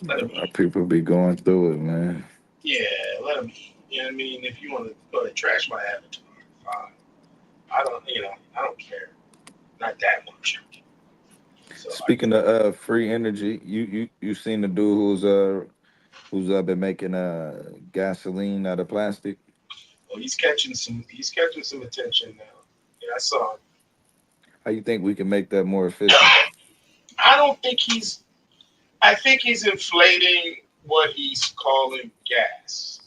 Let him eat. People be going through it, man. Yeah, let him eat. You know what I mean? If you want to go and trash my avatar, fine. I don't care. Not that much. So Speaking of free energy, you seen the dude who's who's been making gasoline out of plastic. Well, he's catching some attention now. Yeah, I saw him. How you think we can make that more efficient? I don't think he's. I think he's inflating what he's calling gas.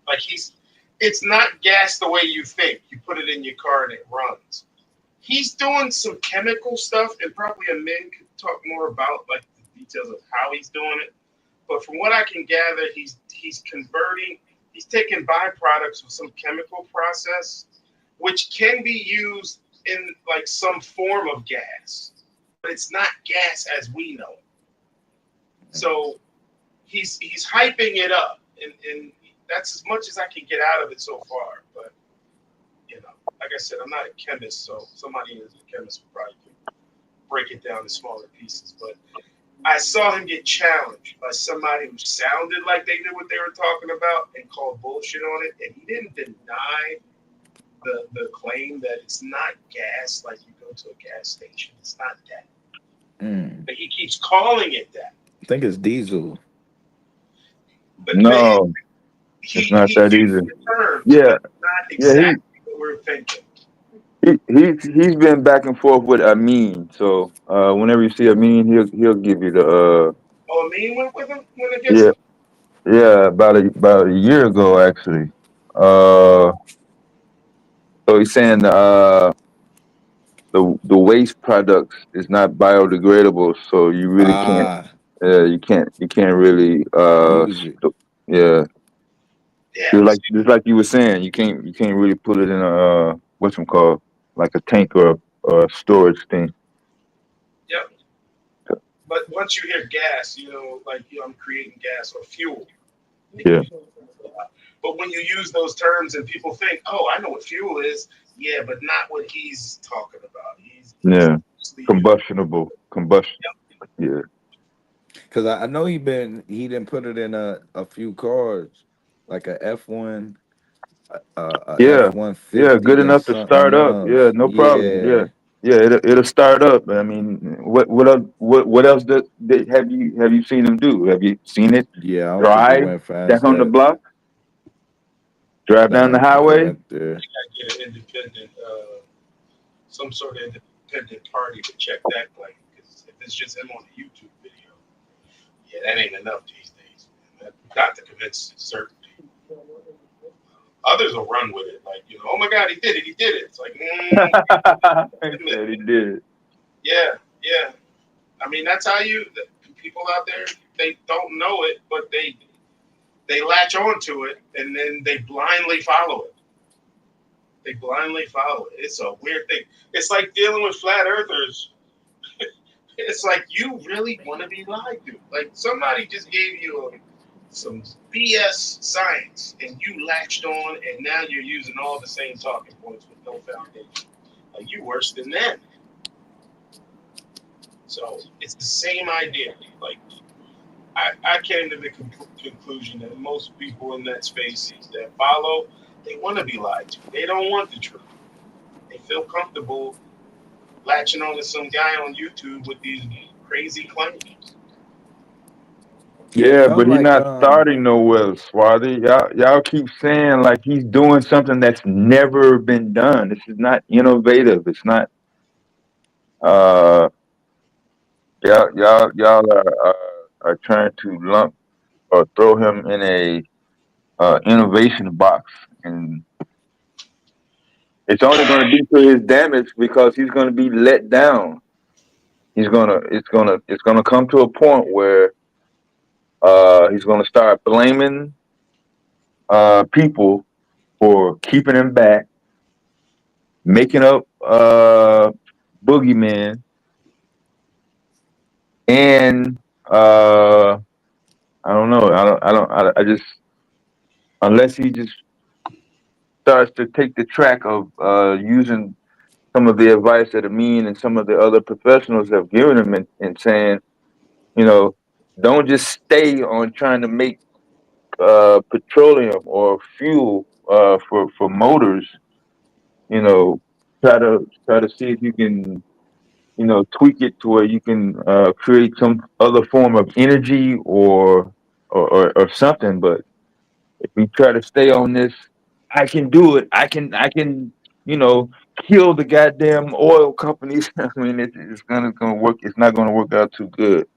Like it's not gas the way you think. You put it in your car and it runs. He's doing some chemical stuff, and probably Amin could talk more about like the details of how he's doing it. But from what I can gather, he's converting. He's taking byproducts of some chemical process, which can be used in like some form of gas, but it's not gas as we know it. So he's hyping it up, and that's as much as I can get out of it so far. But like I said, I'm not a chemist, so somebody who's a chemist would probably break it down in smaller pieces. But I saw him get challenged by somebody who sounded like they knew what they were talking about and called bullshit on it, and he didn't deny the claim that it's not gas like you go to a gas station. It's not that. But he keeps calling it that. I think it's diesel. But No, it's not that either. terms, Yeah, but not yeah, exactly what we're thinking. he's been back and forth with Amin. So whenever you see Amin, he'll give you the Oh, Amin went with him? Went against yeah, him? yeah, about a year ago actually. So he's saying the waste products is not biodegradable, so you really can't. You can't really use it. yeah. Yeah. Just like you were saying, you can't really put it in a what's it called, like a tank or a storage thing. Yep. But once you hear gas, I'm creating gas or fuel. Yeah. But when you use those terms and people think, oh, I know what fuel is, yeah, but not what he's talking about. Yeah. Combustion. Yeah. Cause I know he didn't put it in a few cars, like a F1, a Yeah. F one Yeah. Good fifty and enough to something start up. else. Yeah. No problem. Yeah. Yeah, Yeah. It'll start up. I mean, what else have you seen him do? Have you seen it yeah. I don't think it drive went past down the that. block? Drive Nah, I down the don't think it highway? went there. Get an independent, some sort of independent party to check that claim. Because if it's just him on a YouTube video, yeah, that ain't enough these days. Man. Got to convince certainty. Others will run with it, like oh my God, he did it. It's like, He said he did. yeah, yeah. I mean, that's how the people out there, they don't know it, but they latch onto it and then they blindly follow it. They blindly follow it. It's a weird thing. It's like dealing with flat earthers. It's like you really want to be lied to. Like somebody just gave you some BS science and you latched on and now you're using all the same talking points with no foundation. Like you worse than them. So it's the same idea. Like I came to the conclusion that most people in that space that follow, they want to be lied to. They don't want the truth. They feel comfortable latching on to some guy on YouTube with these crazy claims. Yeah, it Yeah, felt but he's like not starting nowhere, Swarthy. Y'all keep saying like he's doing something that's never been done. This is not innovative. It's not. Uh, y'all are trying to lump or throw him in a innovation box, and it's only going to be to his damage because he's going to be let down. It's gonna come to a point where he's going to start blaming people for keeping him back, making up boogeyman, and I don't know. I just, unless he just starts to take the track of using some of the advice that Amin and some of the other professionals have given him, and saying, you know, don't just stay on trying to make petroleum or fuel for motors. You know, try to see if you can, tweak it to where you can create some other form of energy or or something. But if we try to stay on this, I can do it. I can you know kill the goddamn oil companies. I mean, it's gonna work. It's not gonna work out too good.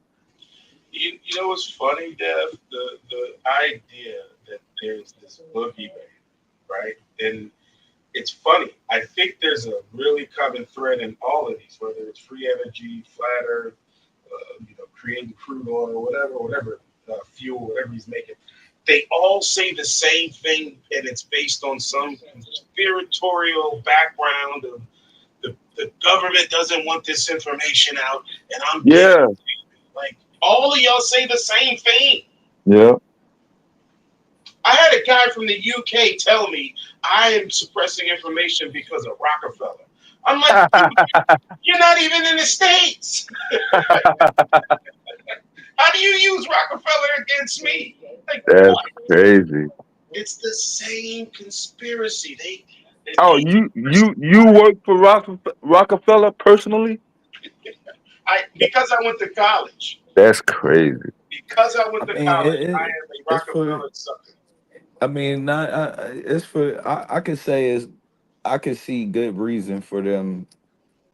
You know what's funny, Dev? The idea that there's this boogeyman, right? And it's funny. I think there's a really common thread in all of these, whether it's free energy, flat Earth, creating crude oil, whatever fuel, whatever he's making. They all say the same thing, and it's based on some conspiratorial background of the government doesn't want this information out, and I'm giving it Yeah, to you. Like all of y'all say the same thing. yeah. I had a guy from the UK tell me I am suppressing information because of Rockefeller. I'm like, you're not even in the States. How do you use Rockefeller against me? Like That's what? crazy. It's the same conspiracy. Oh, you work for Rockefeller personally? I because I went to college. That's crazy. Because I went I to mean, college, I am a it's for. Rockefeller sucker. I mean, not. It's for. I could say is. I could see good reason for them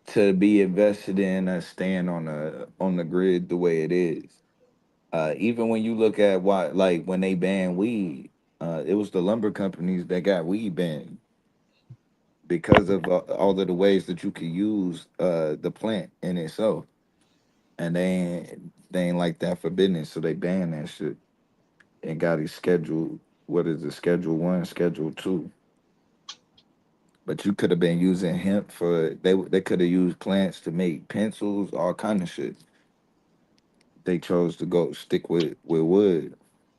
to be invested in staying on the grid the way it is. Even when you look at why, like when they banned weed, it was the lumber companies that got weed banned because of all of the ways that you could use the plant in itself, and they ain't like that for business, so they banned that shit and got it scheduled. What is it? Schedule 1, Schedule 2. But you could have been using hemp for they could have used plants to make pencils, all kind of shit. They chose to go stick with wood.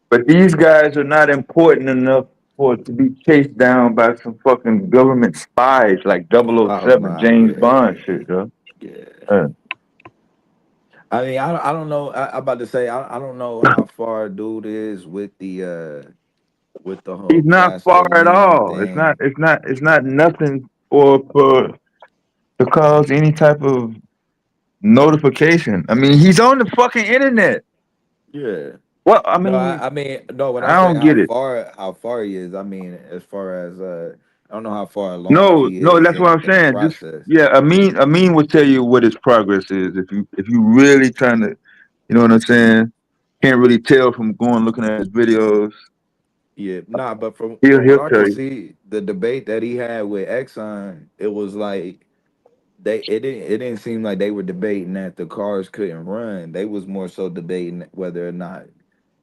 But these guys are not important enough for it to be chased down by some fucking government spies like Oh 007 my, James yeah, Bond shit, yo. yeah. Uh, I mean, I don't know. I'm about to say I don't know how far dude is with the whole he's not far at gasoline all. It's not. thing. It's not nothing for to cause any type of notification. I mean, he's on the fucking internet. Yeah. Well, I No, mean, I mean no. When I I say don't get it. how far he is, I mean as far as I don't know how far along No, he no, is that's what I'm in the saying. Just process. yeah, Amin will tell you what his progress is if you really trying to, you know what I'm saying. Can't really tell from going looking at his videos. Yeah, nah, but He'll from what he'll I tell could you. see, the debate that he had with Exxon, it was like it didn't seem like they were debating that the cars couldn't run. They was more so debating whether or not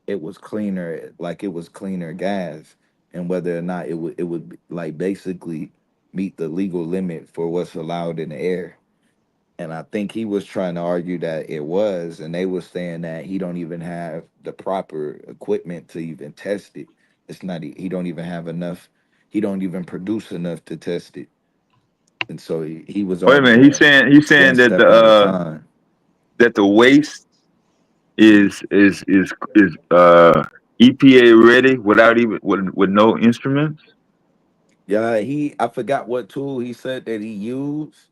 it was cleaner, like it was cleaner gas, and whether or not it would like basically meet the legal limit for what's allowed in the air. And I think he was trying to argue that it was, and they was saying that he don't even have the proper equipment to even test it. It's not he don't even have enough. He don't even produce enough to test it, and so he was Wait a minute. He's arguing saying he's one saying step at a time. that the waste is EPA ready without even with no instruments. Yeah, I forgot what tool he said that he used,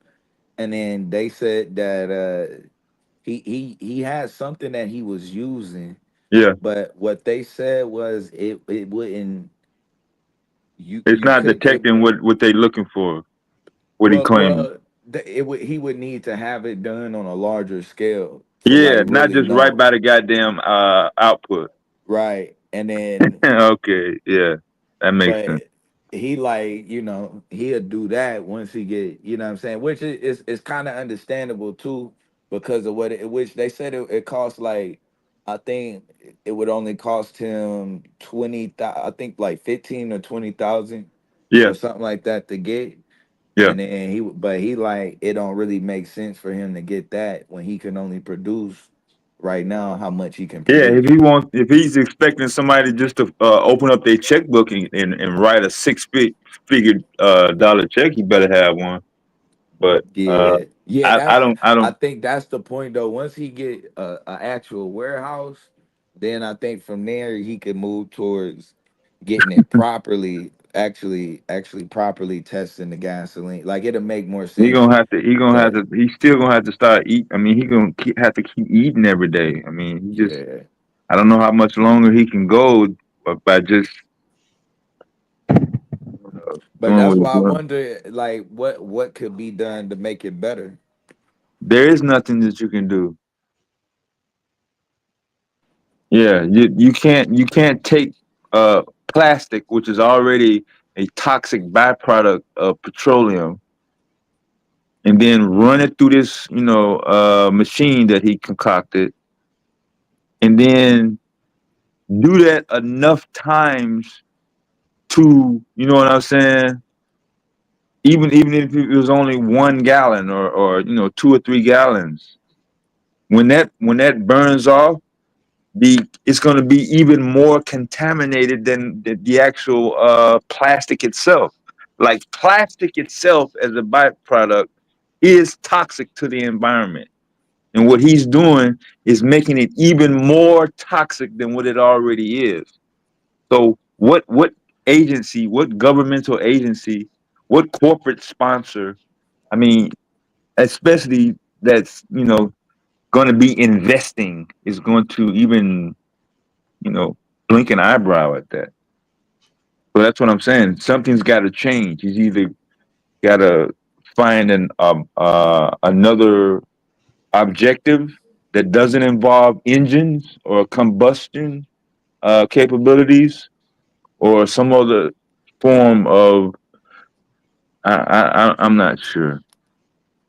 and then they said that he had something that he was using, Yeah, but what they said was it wouldn't it's you not could it detecting what they looking for. What he well claiming. well it would he would need to have it done on a larger scale to like Yeah, not really just right know. by the goddamn output. Right, and then Okay, yeah, that makes sense. but he like he'll do that once he get what I'm saying, which is kind of understandable too, because of what which they said it costs like I think it would only cost him 20,000, I think like 15 or 20,000 Yeah, or something like that to get. yeah, And then but he like it don't really make sense for him to get that when he can only produce right now how much he can yeah. produce. If he's expecting somebody just to open up their checkbook and write a figure dollar check, he better have one. But Yeah, yeah, I don't I I don't. think that's the point though. Once he get a actual warehouse, then I think from there he could move towards getting it properly, actually properly testing the gasoline. Like it'll make more He sense gonna have to. He gonna have to to. He's still gonna have to start eat. I mean, he gonna have to keep eating every day. I mean, he just yeah. I don't know how much longer he can go, but by just But doing that's what he's why I doing. wonder, like, what could be done to make it better. There is nothing that you can do. Yeah, you can't take plastic, which is already a toxic byproduct of petroleum, and then run it through this, machine that he concocted, and then do that enough times to, you know what I'm saying? Even if it was only 1 gallon or 2 or 3 gallons, when that burns off, it's going to be even more contaminated than the actual plastic itself. Like plastic itself as a byproduct is toxic to the environment. And what he's doing is making it even more toxic than what it already is. So what agency, what governmental agency, what corporate sponsor, I mean, especially that's, going to be investing is going to even, blink an eyebrow at that. So that's what I'm saying. Something's got to change. He's either got to find another objective that doesn't involve engines or combustion capabilities, or some other form of I'm not sure.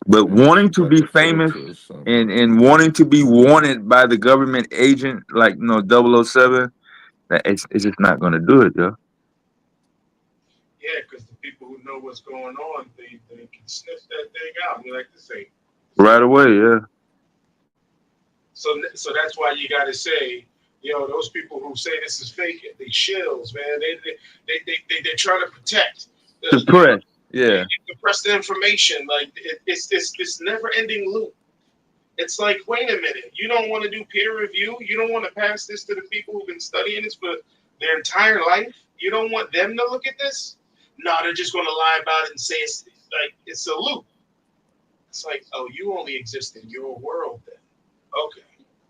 But wanting to Like be a famous filter or something. and wanting to be wanted by the government agent like 007, it's just not going to do it, yo. Yeah, because the people who know what's going on, they can sniff that thing out. We like to say. Right away, yeah. So that's why you got to say, those people who say this is fake, they shills, man. They're trying to protect. Suppress, yeah. They suppress the information. Like it's this never ending loop. It's like, wait a minute, you don't want to do peer review? You don't want to pass this to the people who've been studying this for their entire life? You don't want them to look at this? No, they're just going to lie about it and say it's a loop. It's like, oh, you only exist in your world then. Okay.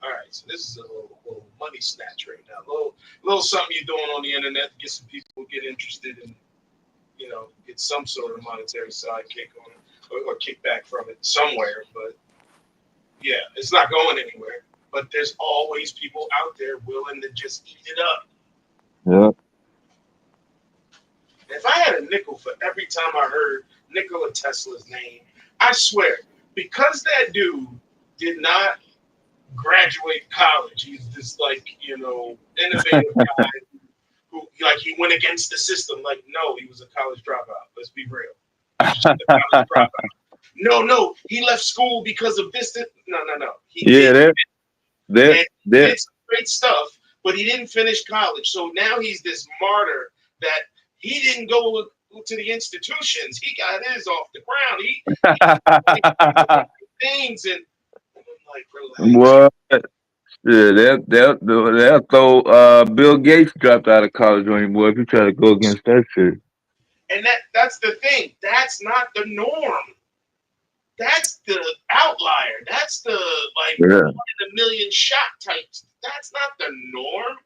All right. So this is a little money snatch right now. Little something you're doing on the internet to get some people who get interested and, get some sort of monetary sidekick on it or kickback from it somewhere. But yeah, it's not going anywhere. But there's always people out there willing to just eat it up. Yeah. If I had a nickel for every time I heard Nikola Tesla's name, I swear, because that dude did not graduate college, he's this innovative guy who he went against the system. Like, no, he was a college dropout. Let's be real. He was just a college dropout. No, he left school because of this. No. He Yeah, did some great stuff, but he didn't finish college. So now he's this martyr that he didn't go to the institutions. He got his off the ground. He things and I'm like, relax. What? Yeah, they'll throw Bill Gates dropped out of college on you, boy, if you try to go against that shit. And that's the thing. That's not the norm. That's the outlier. That's the Yeah. 1 in a million shot types. That's not the norm.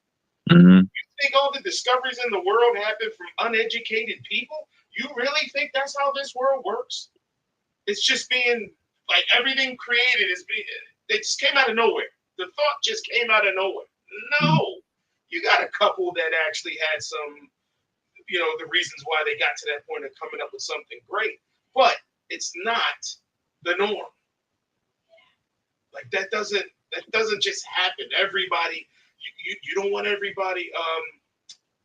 Mm-hmm. You think all the discoveries in the world happen from uneducated people? You really think that's how this world works? It's just being everything created it just came out of nowhere. The thought just came out of nowhere. No, you got a couple that actually had some, the reasons why they got to that point of coming up with something great, but it's not the norm. Like that doesn't just happen. Everybody, you don't want everybody.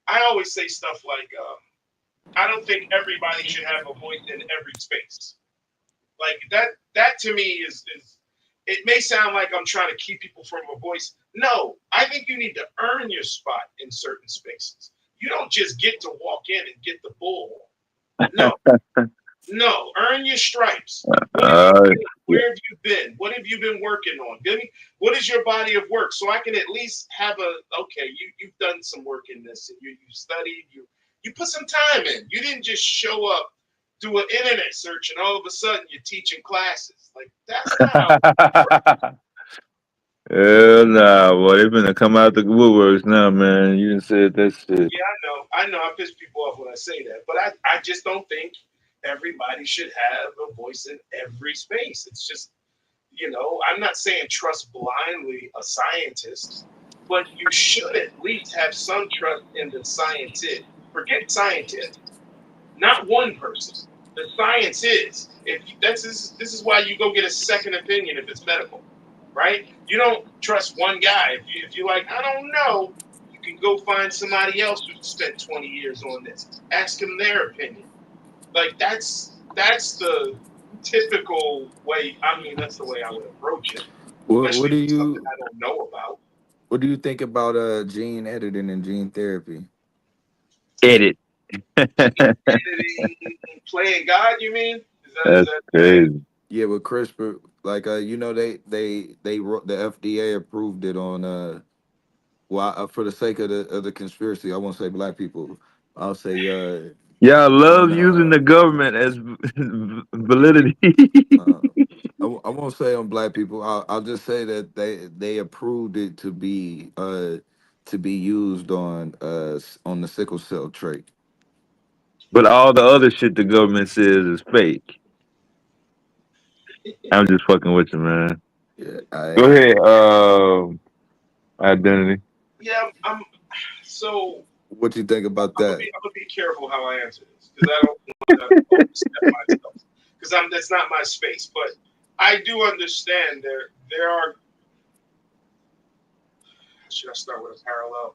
I always say stuff like, I don't think everybody should have a voice in every space. Like that to me is it may sound like I'm trying to keep people from a voice. No, I think you need to earn your spot in certain spaces. You don't just get to walk in and get the bull. No, earn your stripes. Where have you been? What have you been working on? What is your body of work? So I can at least have you've done some work in this and you studied, you put some time in. You didn't just show up, do an internet search, and all of a sudden you're teaching classes. Like that's not how it works. Hell nah, boy. They finna come out the woodworks now, man. You done said that shit. Yeah, I know. I piss people off when I say that, but I just don't think everybody should have a voice in every space. It's just, I'm not saying trust blindly a scientist, but you should at least have some trust in the scientist. Forget scientist, not one person. The science is. If you, this is why you go get a second opinion if it's medical, right? You don't trust one guy. If you're like, I don't know, you can go find somebody else who spent 20 years on this. Ask them their opinion. Like that's the typical way. I mean, that's the way I would approach it, What especially do if it's something you I don't know about. what do you think about gene editing and gene therapy? Edit. Editing, playing God, you mean? Is That's that crazy. Yeah, with CRISPR, like the FDA approved it on well, for the sake of the conspiracy, I won't say black people. I'll say Y'all on love using the government as validity. uh I won't say on black people. I'll just say that they approved it to be used on the sickle cell trait. But all the other shit the government says is fake. I'm just fucking with you, man. Yeah, Go I ahead. Identity. yeah? So what you think about that? I'm gonna be careful how I answer this because I don't want to overstep myself because that's not my space. But I do understand there are. Should I start with a parallel?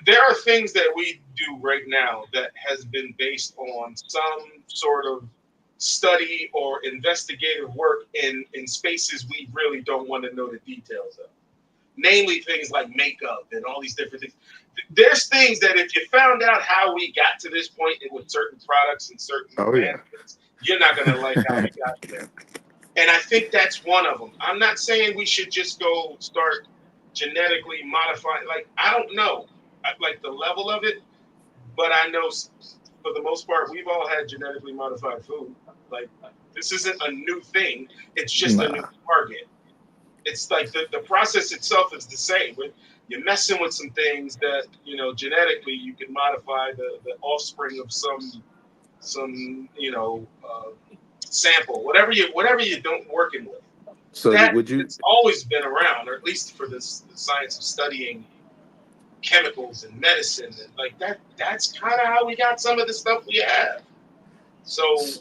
There are things that we do right now that has been based on some sort of study or investigative work in spaces we really don't want to know the details of. Namely, things like makeup and all these different things. There's things that if you found out how we got to this point with certain products and certain Oh yeah. advancements, you're not going to like how we got there. And I think that's one of them. I'm not saying we should just go start genetically modifying. Like, I don't know, like the level of it, but I know for the most part, we've all had genetically modified food. Like, this isn't a new thing. It's just a new Nah. target. It's like the process itself is the same. But you're messing with some things that, genetically you can modify the offspring of some sample, whatever you don't working with. So That would you it's always been around, or at least for this the science of studying chemicals and medicine and like that. That's kind of how we got some of the stuff we have. So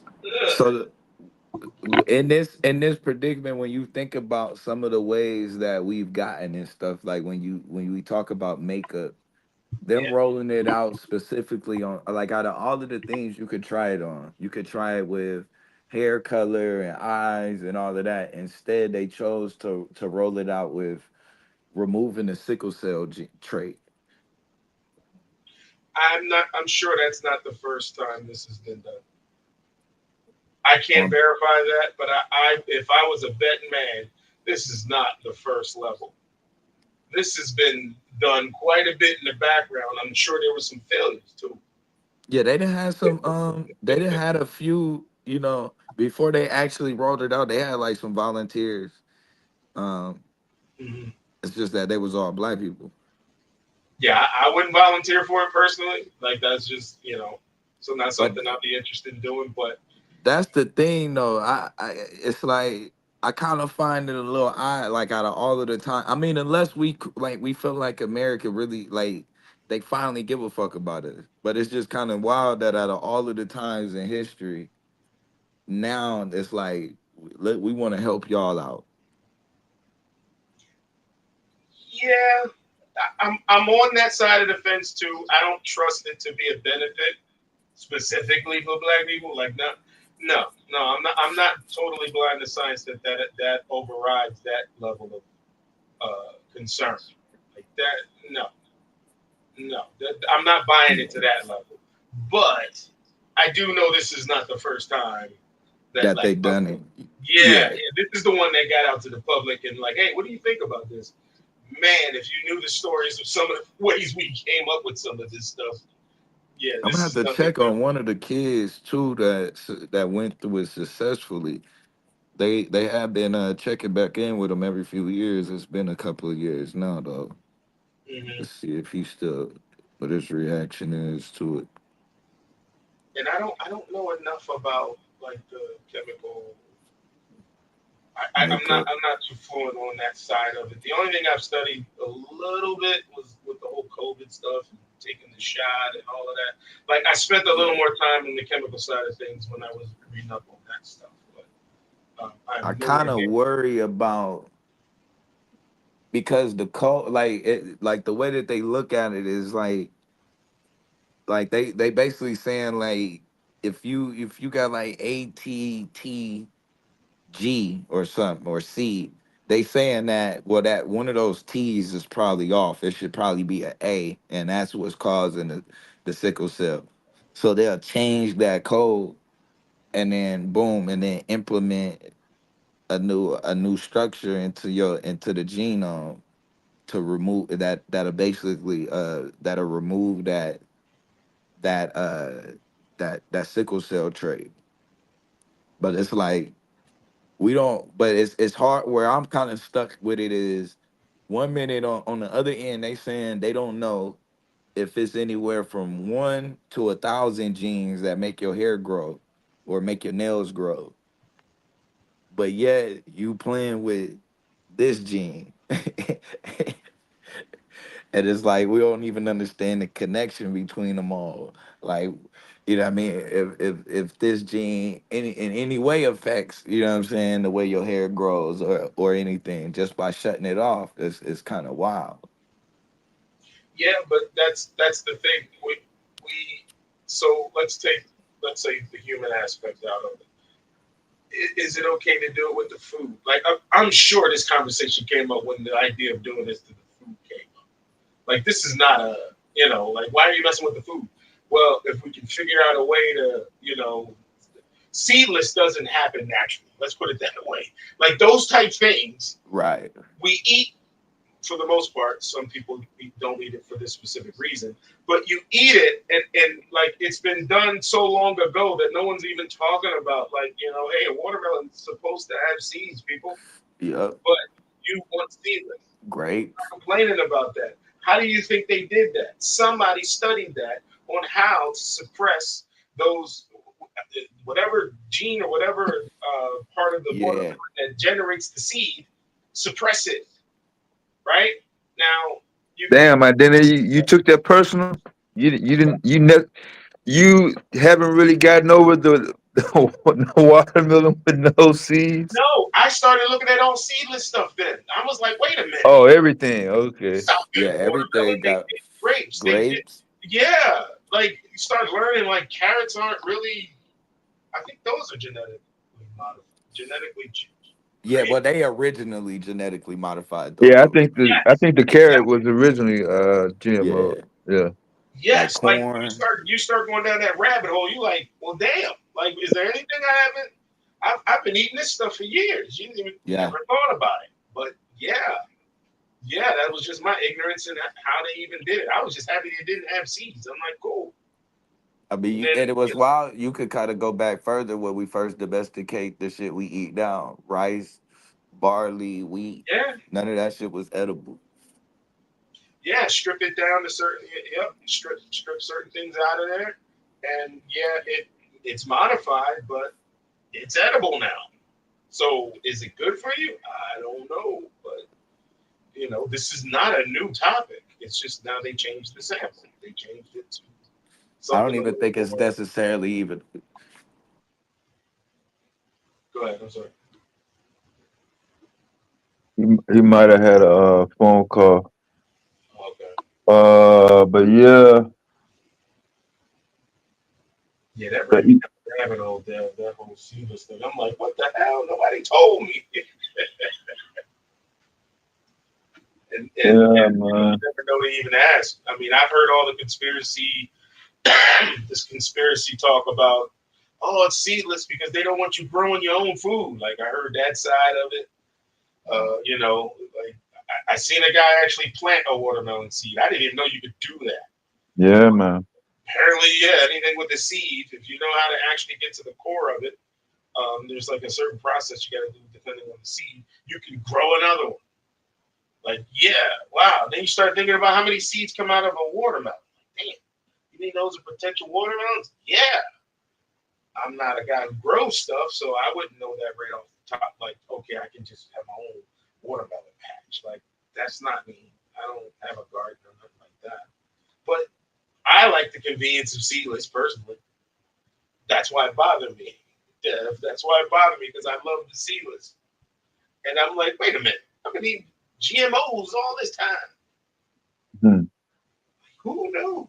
so in this predicament, when you think about some of the ways that we've gotten and stuff, like when we talk about makeup, them yeah, rolling it out specifically on, like, out of all of the things you could try it on, you could try it with hair color and eyes and all of that. Instead, they chose to roll it out with removing the sickle cell trait. I'm sure that's not the first time this has been done. I can't Um, verify that, but if I was a betting man, this is not the first level. This has been done quite a bit in the background. I'm sure there were some failures too. yeah, they didn't have some. They didn't had a few. Before they actually rolled it out, they had like some volunteers. Um, Mhm. it's just that they was all black people. Yeah, I wouldn't volunteer for it personally. Like that's just so not But something I'd be interested in doing. But that's the thing, though. It's like I kind of find it a little odd. Like, out of all of the time, I mean, unless we feel like America really, like, they finally give a fuck about us. But it's just kind of wild that out of all of the times in history, now it's like we want to help y'all out. yeah, I'm on that side of the fence too. I don't trust it to be a benefit specifically for black people. Like no, I'm not totally blind to science that overrides that level of concern. Like that, no, I'm not buying it to that level. But I do know this is not the first time that That like they done it. yeah, Yeah, this is the one that got out to the public and like, hey, what do you think about this? Man, if you knew the stories of some of the ways we came up with some of this stuff, yeah, I'm gonna this have is to nothing check on one of the kids too that went through it successfully. They have been checking back in with him every few years. It's been a couple of years now, though, to see if he still what his reaction is to it. And I don't know enough about like the chemical. Makeup. I'm not too fluent on that side of it. The only thing I've studied a little bit was with the whole COVID stuff and taking the shot and all of that. Like I spent a little more time in the chemical side of things when I was reading up on that stuff. But I I'm kind nowhere of near. worry about because the code, like the way that they look at it is like they basically saying like if you got like ATTG or something or C, they saying that well that one of those T's is probably off. It should probably be an A, and that's what's causing the sickle cell. So they'll change that code and then boom, and then implement a new structure into the genome to remove that'll basically that'll remove that that sickle cell trait. But it's like we don't but it's hard where I'm kind of stuck with it is 1 minute on the other end they saying they don't know if it's anywhere from 1 to 1,000 genes that make your hair grow or make your nails grow, but yet you playing with this gene. And it's like we don't even understand the connection between them all. Like, you know what I mean? If this gene in any way affects, you know what I'm saying, the way your hair grows or anything, just by shutting it off, it's kind of wild. Yeah, but that's the thing. We so let's say the human aspect out of it. Is it okay to do it with the food? Like I'm sure this conversation came up when the idea of doing this to the food came up. Like this is not a like why are you messing with the food? Well, if we can figure out a way to seedless doesn't happen naturally. Let's put it that way. Like those type things Right. we eat for the most part. Some people don't eat it for this specific reason, but you eat it, and like it's been done so long ago that no one's even talking about like hey, a watermelon's supposed to have seeds, people, Yep. but you want seedless. Great. I'm complaining about that. How do you think they did that? Somebody studied that on how to suppress those whatever gene or whatever part of the Yeah. watermelon that generates the seed, suppress it. Right now, you Damn, I didn't. You took that personal. You didn't. You haven't really gotten over the watermelon with no seeds. no. I started looking at all seedless stuff. Then I was like, wait a minute. Oh, everything. Okay. South Yeah, watermelon, everything they got did grapes. They did, grapes. yeah. Like you start learning, like carrots aren't really. I think those are genetically modified, genetically Yeah, well, created. they originally genetically modified them Yeah, I though. think the I Yes, think the carrot was originally GMO. Yeah, Yeah. like yes. Like corn. you start going down that rabbit hole. You like, well, damn. Like, is there anything I haven't? I've been eating this stuff for years. You didn't even Yeah, never thought about it. But yeah, that was just my ignorance in how they even did it. I was just happy they didn't have seeds. I'm like, cool. I mean, And then and it was wild. You could kind of go back further when we first domesticate the shit we eat now: rice, barley, wheat. yeah, None of that shit was edible. yeah, strip it down to certain. Yep, strip certain things out of there, and yeah, it's modified, but it's edible now. So is it good for you? I don't know, but this is not a new topic. It's just now they changed the sample. They changed it to I don't something a even little think it's more. necessarily even. Go ahead. I'm sorry. He might have had a phone call. Okay. But yeah, Yeah, that ran me the, down the rabbit hole. That whole seedless thing. I'm like, what the hell? Nobody told me. and yeah, you man. never know to even ask. I mean, I've heard all the conspiracy, this conspiracy talk about, oh, it's seedless because they don't want you growing your own food. Like I heard that side of it. Like I seen a guy actually plant a watermelon seed. I didn't even know you could do that. Yeah, man. Apparently, yeah, anything with the seed, if you know how to actually get to the core of it, There's like a certain process you got to do depending on the seed. You can grow another one. Like, yeah, wow. Then you start thinking about how many seeds come out of a watermelon. Like, damn, you think those are potential watermelons? Yeah. I'm not a guy who grows stuff, so I wouldn't know that right off the top. Like, okay, I can just have my own watermelon patch. Like, that's not me. I don't have a garden or nothing like that. But I like the convenience of seedless personally. That's why it bothered me. Yeah, that's why it bothered me, because I love the seedless. And I'm like, wait a minute, I'm gonna eat GMOs all this time. Hmm. Who knew?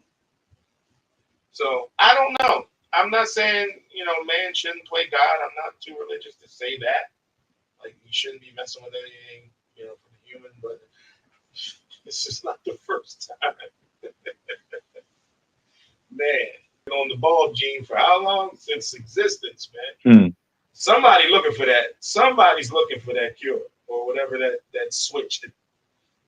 So I don't know. I'm not saying, man shouldn't play God. I'm not too religious to say that. Like, you shouldn't be messing with anything, for the human, but this is not the first time. Man, on the ball, Gene, for how long? Since existence, man. Hmm. Somebody looking for that. Somebody's looking for that cure or whatever that switch that,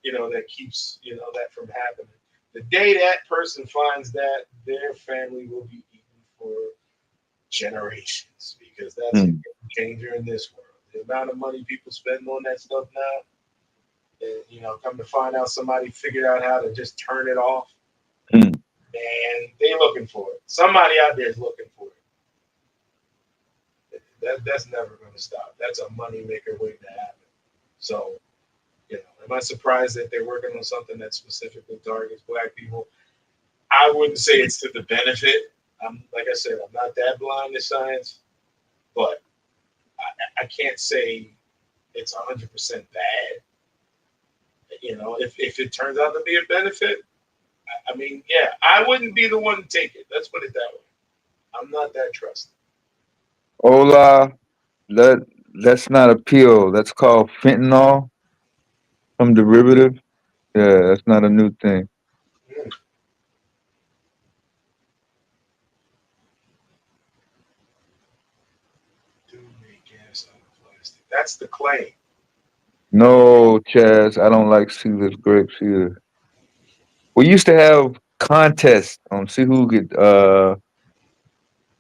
that keeps, that from happening. The day that person finds that, their family will be eaten for generations, because that's a game changer in this world. The amount of money people spend on that stuff now, and, come to find out somebody figured out how to just turn it off, and they looking for it. Somebody out there is looking for it. That's never going to stop. That's a money maker waiting to happen. So, am I surprised that they're working on something that specifically targets Black people? I wouldn't say it's to the benefit. Like I said, I'm not that blind to science, but I can't say it's 100% bad. If it turns out to be a benefit, I mean, yeah, I wouldn't be the one to take it. Let's put it that way. I'm not that trusted. Hola, that's not a pill. That's called fentanyl, some derivative. Yeah, that's not a new thing. Mm. Do make gas out of plastic. That's the claim. No, Chaz, I don't like seedless grapes either. We used to have contests on see who could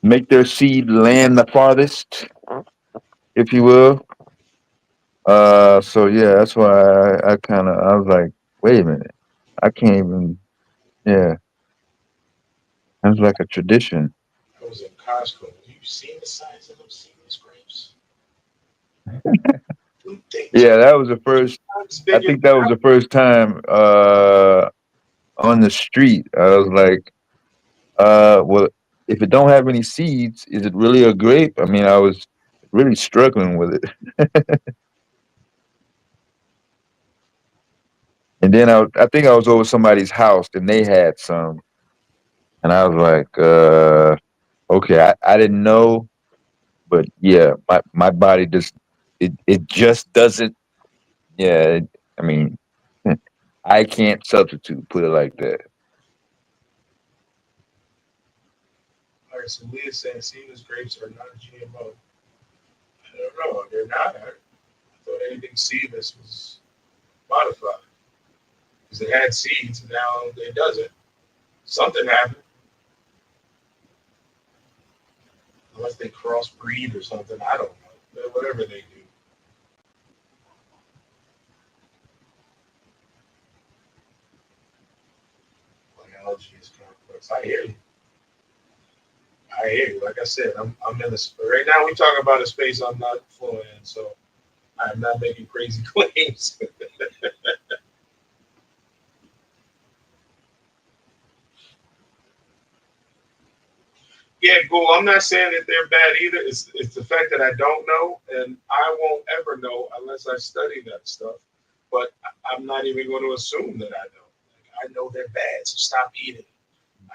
make their seed land the farthest, if you will. So yeah, that's why I was like, wait a minute, I can't even. Yeah, that's like a tradition. I was in Costco. Do you see the size of those seedless grapes? Them things Yeah, are that was the first. I big as think that was the first time on the street. I was like, well, if it don't have any seeds, is it really a grape? I mean, I was really struggling with it. And then I think I was over somebody's house and they had some, and I was like, okay, I didn't know, but yeah, my body just it just doesn't. Yeah, I mean, I can't substitute. Put it like that. All right, so Leah saying seedless grapes are not GMO. I don't know. They're not. I thought anything seedless was modified because it had seeds, and now it doesn't. Something happened. Unless they crossbreed or something. I don't know. But whatever they do. Biology is complex. I hear you. I hear you. Like I said, I'm in this right now. We talk about a space I'm not fluent in, so I'm not making crazy claims. Yeah, cool. I'm not saying that they're bad either. It's the fact that I don't know, and I won't ever know unless I study that stuff. But I'm not even going to assume that I know. Like, I know they're bad, so stop eating.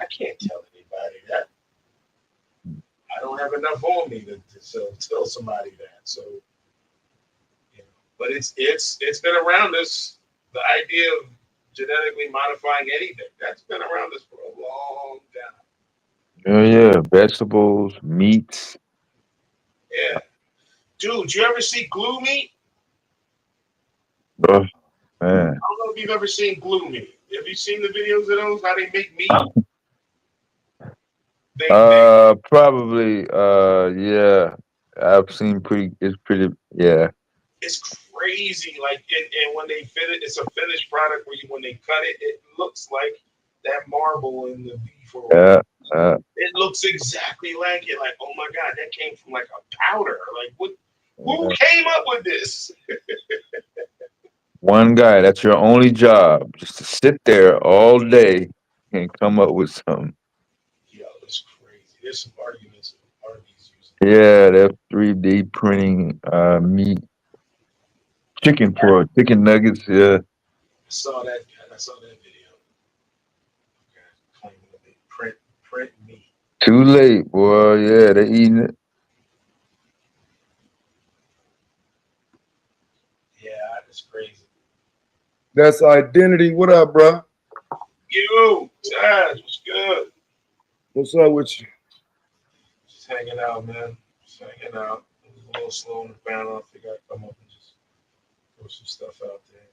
I can't tell anybody that. I don't have enough on me to tell somebody that. So, but it's been around us. The idea of genetically modifying anything that's been around us for a long time. Oh yeah, vegetables, meats. Yeah, dude, you ever see glue meat? Oh man. I don't know if you've ever seen glue meat. Have you seen the videos of those? How they make meat? Probably. Yeah. I've seen pretty. It's pretty. Yeah. It's crazy. Like, and when they fit it, it's a finished product where you, when they cut it, it looks like that marble in the beef or whatever. Yeah. It looks exactly like it. Like, oh my god, that came from like a powder. Like, what? Who came up with this? One guy. That's your only job, just to sit there all day and come up with something. Yo, it's crazy. There's some arguments. Yeah, they're 3D printing meat, chicken for chicken nuggets. Yeah. I saw that. I saw that video. Okay, claiming that they print meat. Too late, boy. Yeah, they eating it. Yeah, it's crazy. That's identity. What up, bro? You, Taj, what's good? What's up with you? Just hanging out, man. Just hanging out. It was a little slow on the panel. I think I'd come up and just throw some stuff out there.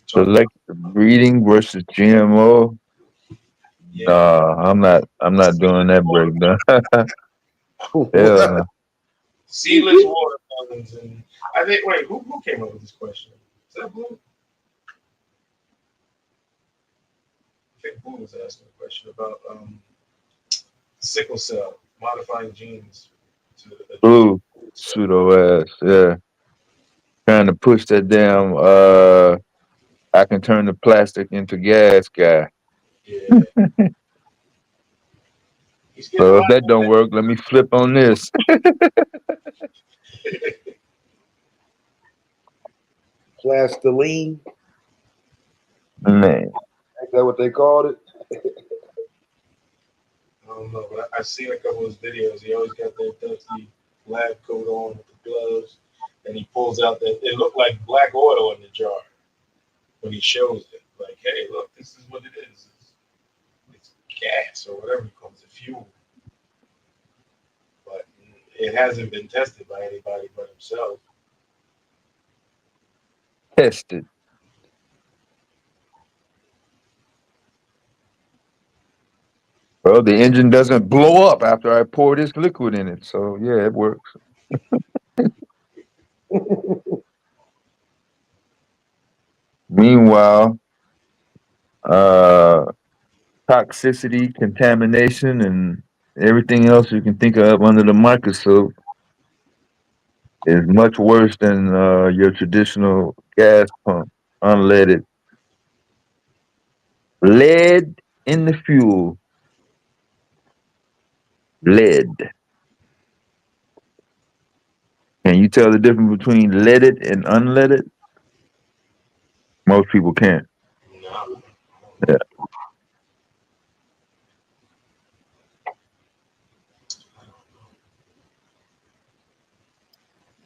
Selective breeding versus GMO. Yeah. Nah, I'm not. I'm not doing that breakdown. Hell no. Seedless watermelons, and I think. Wait, who came up with this question? Is that Blue? I think Blue was asking a question about sickle cell, modifying genes to Blue pseudo ass. Yeah, trying to push that damn. I can turn the plastic into gas guy. Yeah. So if that don't work, let me flip on this. Plastiline. Man, Ain't that what they called it? I don't know, but I've seen a couple of his videos. He always got that dusty lab coat on with the gloves, and he pulls out that it looked like black oil in the jar when he shows it. Like, hey, look, this is what it is. It's gas or whatever he calls it, fuel. But it hasn't been tested by anybody but himself. tested. Well, the engine doesn't blow up after I pour this liquid in it. So yeah, it works. Meanwhile, uh, toxicity, contamination, and everything else you can think of under the microscope is much worse than your traditional gas pump, unleaded. Lead in the fuel. Lead. Can you tell the difference between leaded and unleaded? Most people can't. No. Yeah.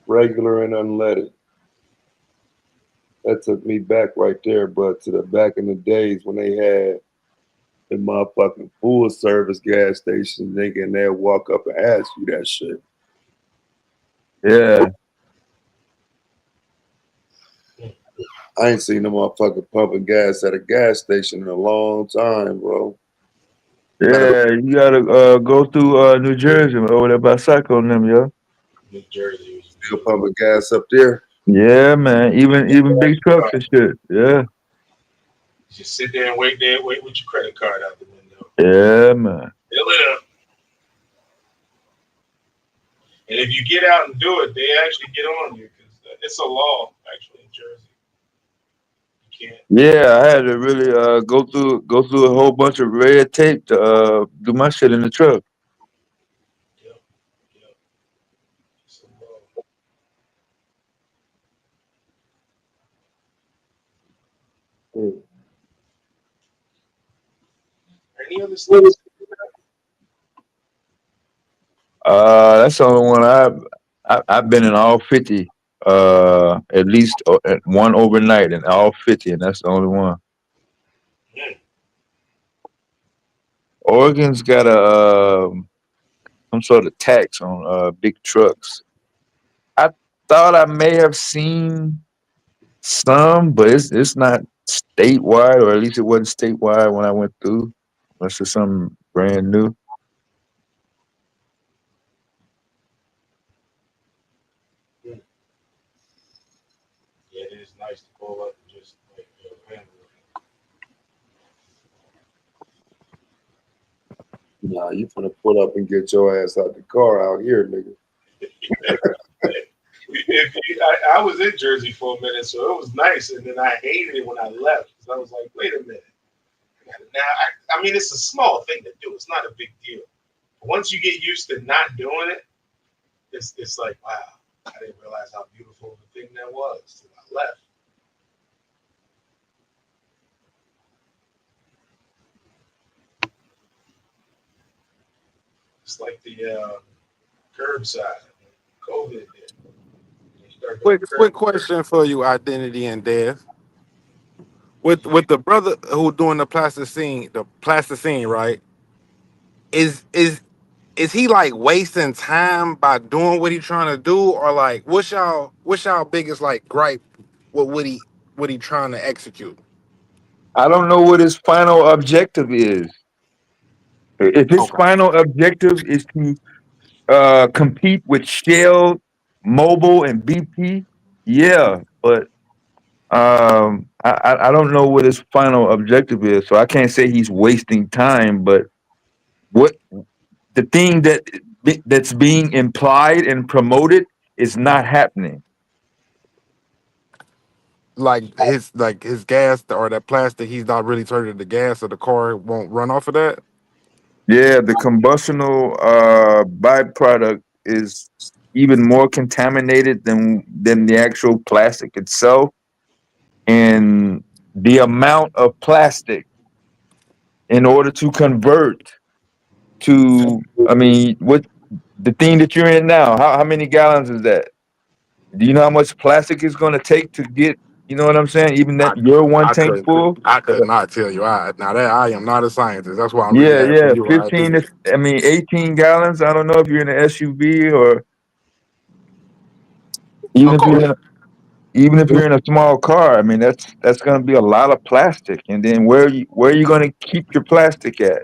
Regular and unleaded. That took me back right there, but to the back in the days when they had the motherfucking full service gas stations, nigga, and they'll walk up and ask you that shit. Yeah. I ain't seen no motherfucking pumping gas at a gas station in a long time, bro. Yeah, you gotta go through New Jersey over there by Psycho and them, yo. New Jersey was still pumping gas up there. Yeah, man. Even big trucks and shit. Yeah. Just sit there, wait with your credit card out the window. Yeah, man. Fill it up. And if you get out and do it, they actually get on you because it's a law actually in Jersey. You can't. Yeah, I had to really go through a whole bunch of red tape to do my shit in the truck. Yep. It's a law. Any other states? That's the only one I've been in all 50. At least at one overnight in all 50, and that's the only one. Oregon's got a some sort of tax on big trucks. I thought I may have seen some, but it's not statewide, or at least it wasn't statewide when I went through. Unless it's something brand new. it's nice to pull up and just like handle it. Nah, you finna pull up and get your ass out the car out here, nigga. I was in Jersey for a minute, so it was nice, and then I hated it when I left because I was like, wait a minute. Now, I mean, it's a small thing to do. It's not a big deal. But once you get used to not doing it, it's like, wow, I didn't realize how beautiful of a thing that was till I left. It's like the curbside. COVID did. You start doing Quick question for you, Identity and Dev. With the brother who doing the plasticine, right? Is he like wasting time by doing what he trying to do, or like what's y'all biggest like gripe with what he trying to execute? I don't know what his final objective is. If his Okay. final objective is to compete with Shell, Mobile, and BP, yeah, but I don't know what his final objective is, so I can't say he's wasting time. But what the thing that's being implied and promoted is not happening. Like his gas or that plastic, he's not really turning the gas, so the car won't run off of that. Yeah, the combustional byproduct is even more contaminated than the actual plastic itself, and the amount of plastic in order to convert to, I mean, what the thing that you're in now, how many gallons is that? Do you know how much plastic it's going to take to get, you know what I'm saying? Even that your one tank full? I could not tell you. Now that I am not a scientist, that's why I'm really Yeah, asking you. 15 is, I mean, 18 gallons. I don't know if you're in an SUV or even if you're in a, even if you're in a small car. I mean, that's going to be a lot of plastic. And then where are you going to keep your plastic at?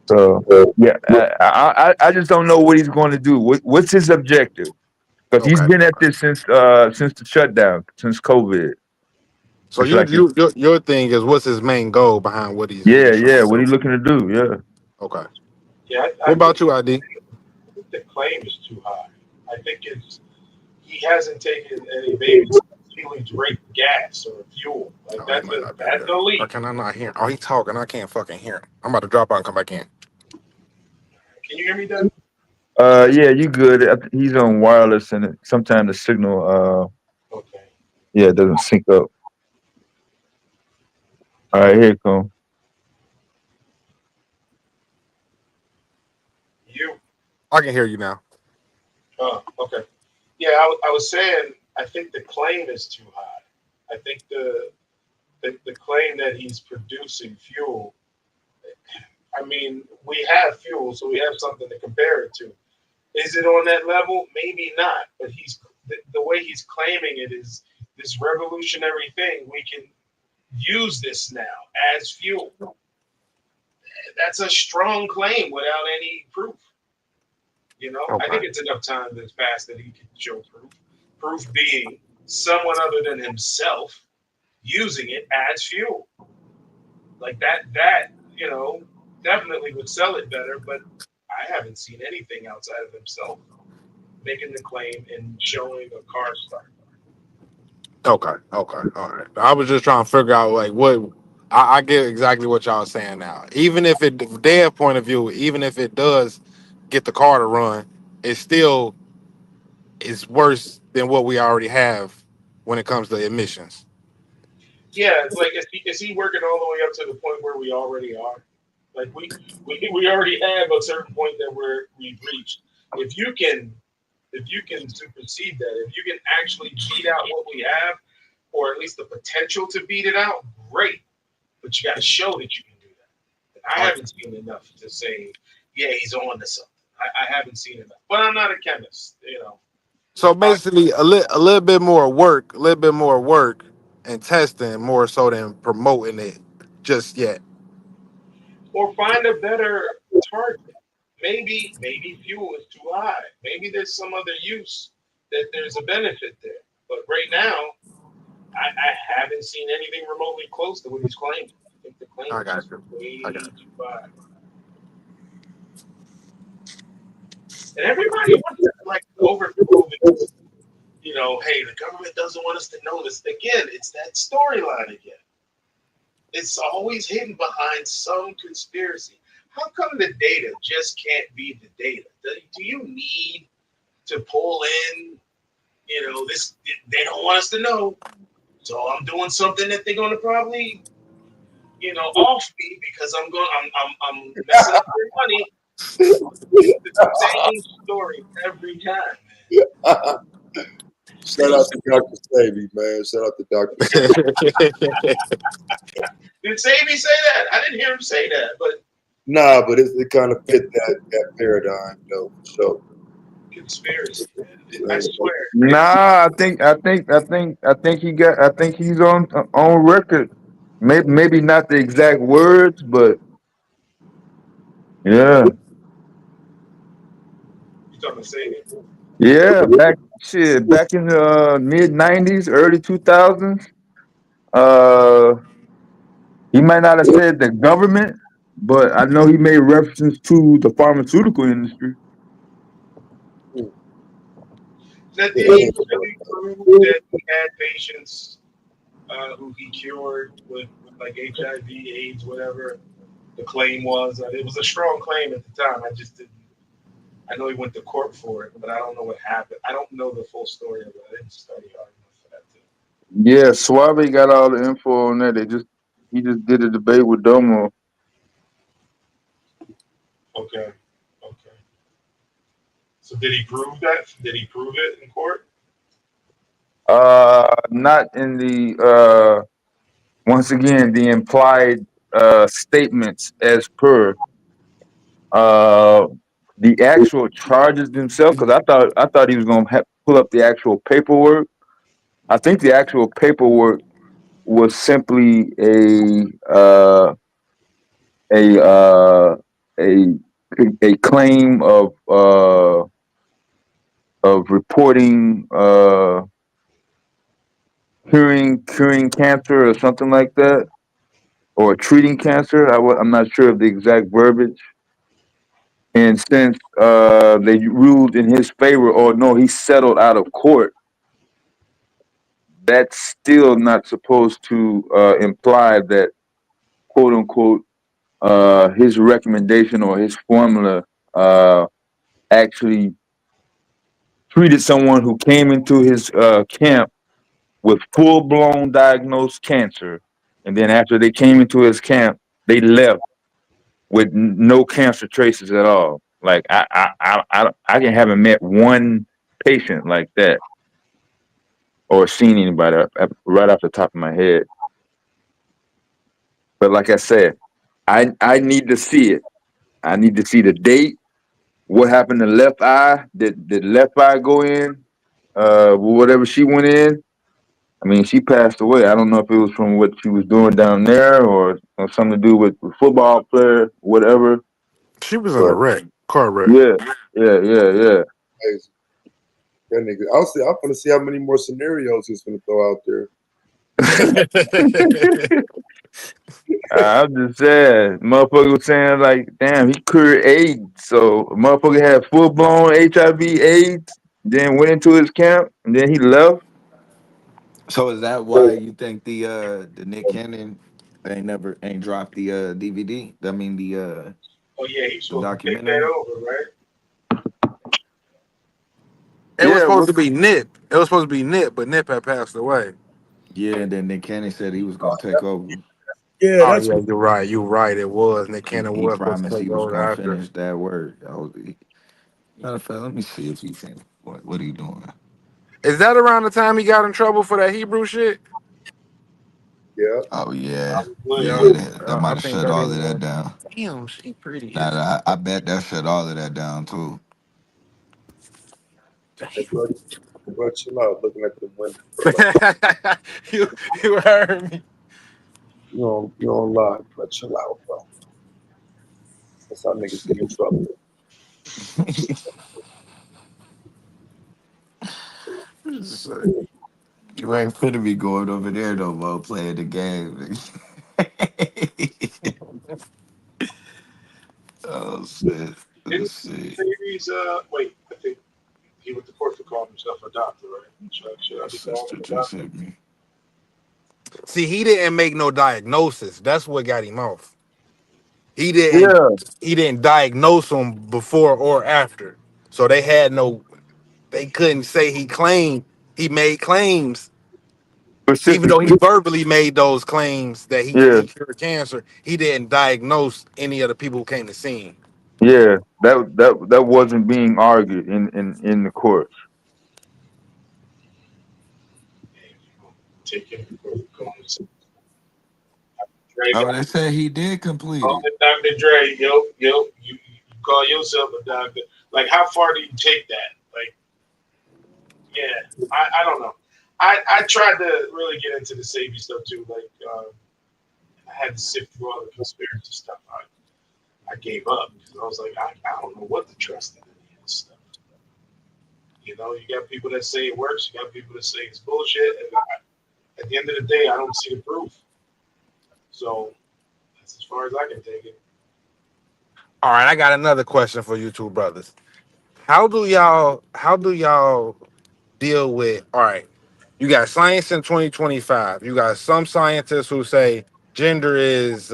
So yeah, I just don't know what he's going to do. What's his objective? Because he's Okay. been at this since the shutdown, since COVID. So It's like, your thing is what's his main goal behind what yeah, he's trying to what are do? you looking to do? Yeah. Okay. Yeah, What about you, ID? the claim is too high. I think he hasn't taken any baby steps. He only drank gas or fuel. Like Oh, he might not be that's there. the leak. Or can I not hear? Oh, he's talking. I can't fucking hear him. I'm about to drop out and come back in. Can you hear me, Doug? Yeah, you good. He's on wireless, and sometimes the signal, Okay. yeah, it doesn't sync up. All right, here it comes. You. I can hear you now. Oh, okay. Yeah, I was saying I think the claim is too high. I think the claim that he's producing fuel. I mean, we have fuel, so we have something to compare it to. Is it on that level? Maybe not. But the way he's claiming it is this revolutionary thing. We can use this now as fuel. That's a strong claim without any proof. You know, I think Okay. it's enough time that's passed that he can show proof. Proof being someone other than himself using it as fuel. Like that, definitely would sell it better, but I haven't seen anything outside of himself making the claim and showing a car start. Okay. Okay. All right. I was just trying to figure out like what I get exactly what y'all saying now. Even if it, from their point of view, even if it does get the car to run, it still is worse than what we already have when it comes to emissions. Yeah, it's like is he working all the way up to the point where we already are? Like we already have a certain point that we've reached. If you can supersede that, if you can actually beat out what we have, or at least the potential to beat it out, great. But you got to show that you can do that. And I haven't seen enough to say, yeah, he's on to something. I haven't seen enough. But I'm not a chemist. So basically, a little bit more work, and testing more so than promoting it just yet. Or find a better target. Maybe fuel is too high. Maybe there's some other use that there's a benefit there. But right now, I haven't seen anything remotely close to what he's claiming. I think the claim I is got just you. way I got too high. And everybody wants to like overthrow this, you know, hey, the government doesn't want us to know this. Again, it's that storyline again. It's always hidden behind some conspiracy. How come the data just can't be the data? Do you need to pull in, you know, this? They don't want us to know, so I'm doing something that they're going to probably, you know, off me because I'm messing up their money. It's the same story every time. Shout out to Dr. Savy, man. Shout out to Dr. Savy. Did Savy say that? I didn't hear him say that, but Nah, but it kind of fit that paradigm, though, for sure. conspiracy, man. I swear. Nah, I think he's on record. Maybe not the exact words, but yeah. You talking about Savy? Yeah, back in the mid-90s, early 2000s. Uh he might not have said the government, but I know he made reference to the pharmaceutical industry. Now, did he really prove that he had patients who he cured with like HIV, AIDS, whatever the claim was? It was a strong claim at the time. I just didn't. I know he went to court for it, but I don't know what happened. I don't know the full story of it. I didn't study hard enough for that. Yeah, Suave got all the info on that. He just did a debate with Domo. Okay. Okay. So did he prove that? Did he prove it in court? Not in the once again the implied statements as per uh the actual charges themselves. Because I thought he was gonna pull up the actual paperwork. I think the actual paperwork was simply a uh a a claim of reporting curing cancer or something like that, or treating cancer. I'm not sure of the exact verbiage. And since they ruled in his favor, or no, he settled out of court, that's still not supposed to imply that, quote unquote, his recommendation or his formula actually treated someone who came into his camp with full blown diagnosed cancer. And then after they came into his camp, they left with no cancer traces at all. Like I haven't met one patient like that or seen anybody right off the top of my head. But like I said, I need to see it. I need to see the date. What happened to left eye? Did left eye go in? Whatever she went in. I mean, she passed away. I don't know if it was from what she was doing down there or something to do with the football player, whatever. She was in a But wreck, car wreck. yeah. Crazy. That nigga. I'm gonna see how many more scenarios he's gonna throw out there. I'm just saying, motherfucker was saying like, damn, he cured AIDS. So motherfucker had full blown HIV AIDS, then went into his camp, and then he left. So is that why you think the Nick Cannon ain't dropped the DVD? I mean Oh yeah, he's the supposed to take that documentary. over, right? It was Yeah, supposed to be Nip. It was supposed to be Nip, but Nip had passed away. Yeah, and then Nick Cannon said he was gonna take over. Yeah, Oh that's yeah, you're right. You're right. It was Nick Cannon He was supposed promised to he take was over gonna after. finish that work. Matter of fact, let me see if he can. What are you doing? Is that around the time he got in trouble for that Hebrew shit? yeah. Oh yeah, Yeah, yeah. That I might have think shut that all is. of that down. Damn, she pretty. I bet that shut all of that down too. Hey, bro, chill out. Looking at the window, bro. you you heard me. You don't lie, bro. Chill out, bro. That's how niggas get in trouble. You ain't finna be going over there no more playing the game. Oh shit. In Let's see. series, wait, I think he went to court for calling himself a doctor, right? Should I My be calling sister him a just doctor? hit me. See, he didn't make no diagnosis. That's what got him off. He didn't. Yeah, He didn't diagnose him before or after. So they had no. They couldn't say he claimed. He made claims, even specific. though he verbally made those claims that Yeah, he cured cancer. He didn't diagnose any of the people who came to see him. yeah. That wasn't being argued in the court. Take him to court for calling himself Dre. Oh, they said he did complete Call it. him Dr. Dre. You call yourself a doctor. Like, how far do you take that? Like, yeah, I don't know. I tried to really get into the safety stuff too. Like, I had to sift through all the conspiracy stuff. I gave up because I was like, I don't know what to trust in any of this stuff. You know, you got people that say it works, you got people that say it's bullshit, and at the end of the day, I don't see the proof. So that's as far as I can take it. All right, I got another question for you two brothers. How do y'all deal with, all right, you got science in 2025. You got some scientists who say gender is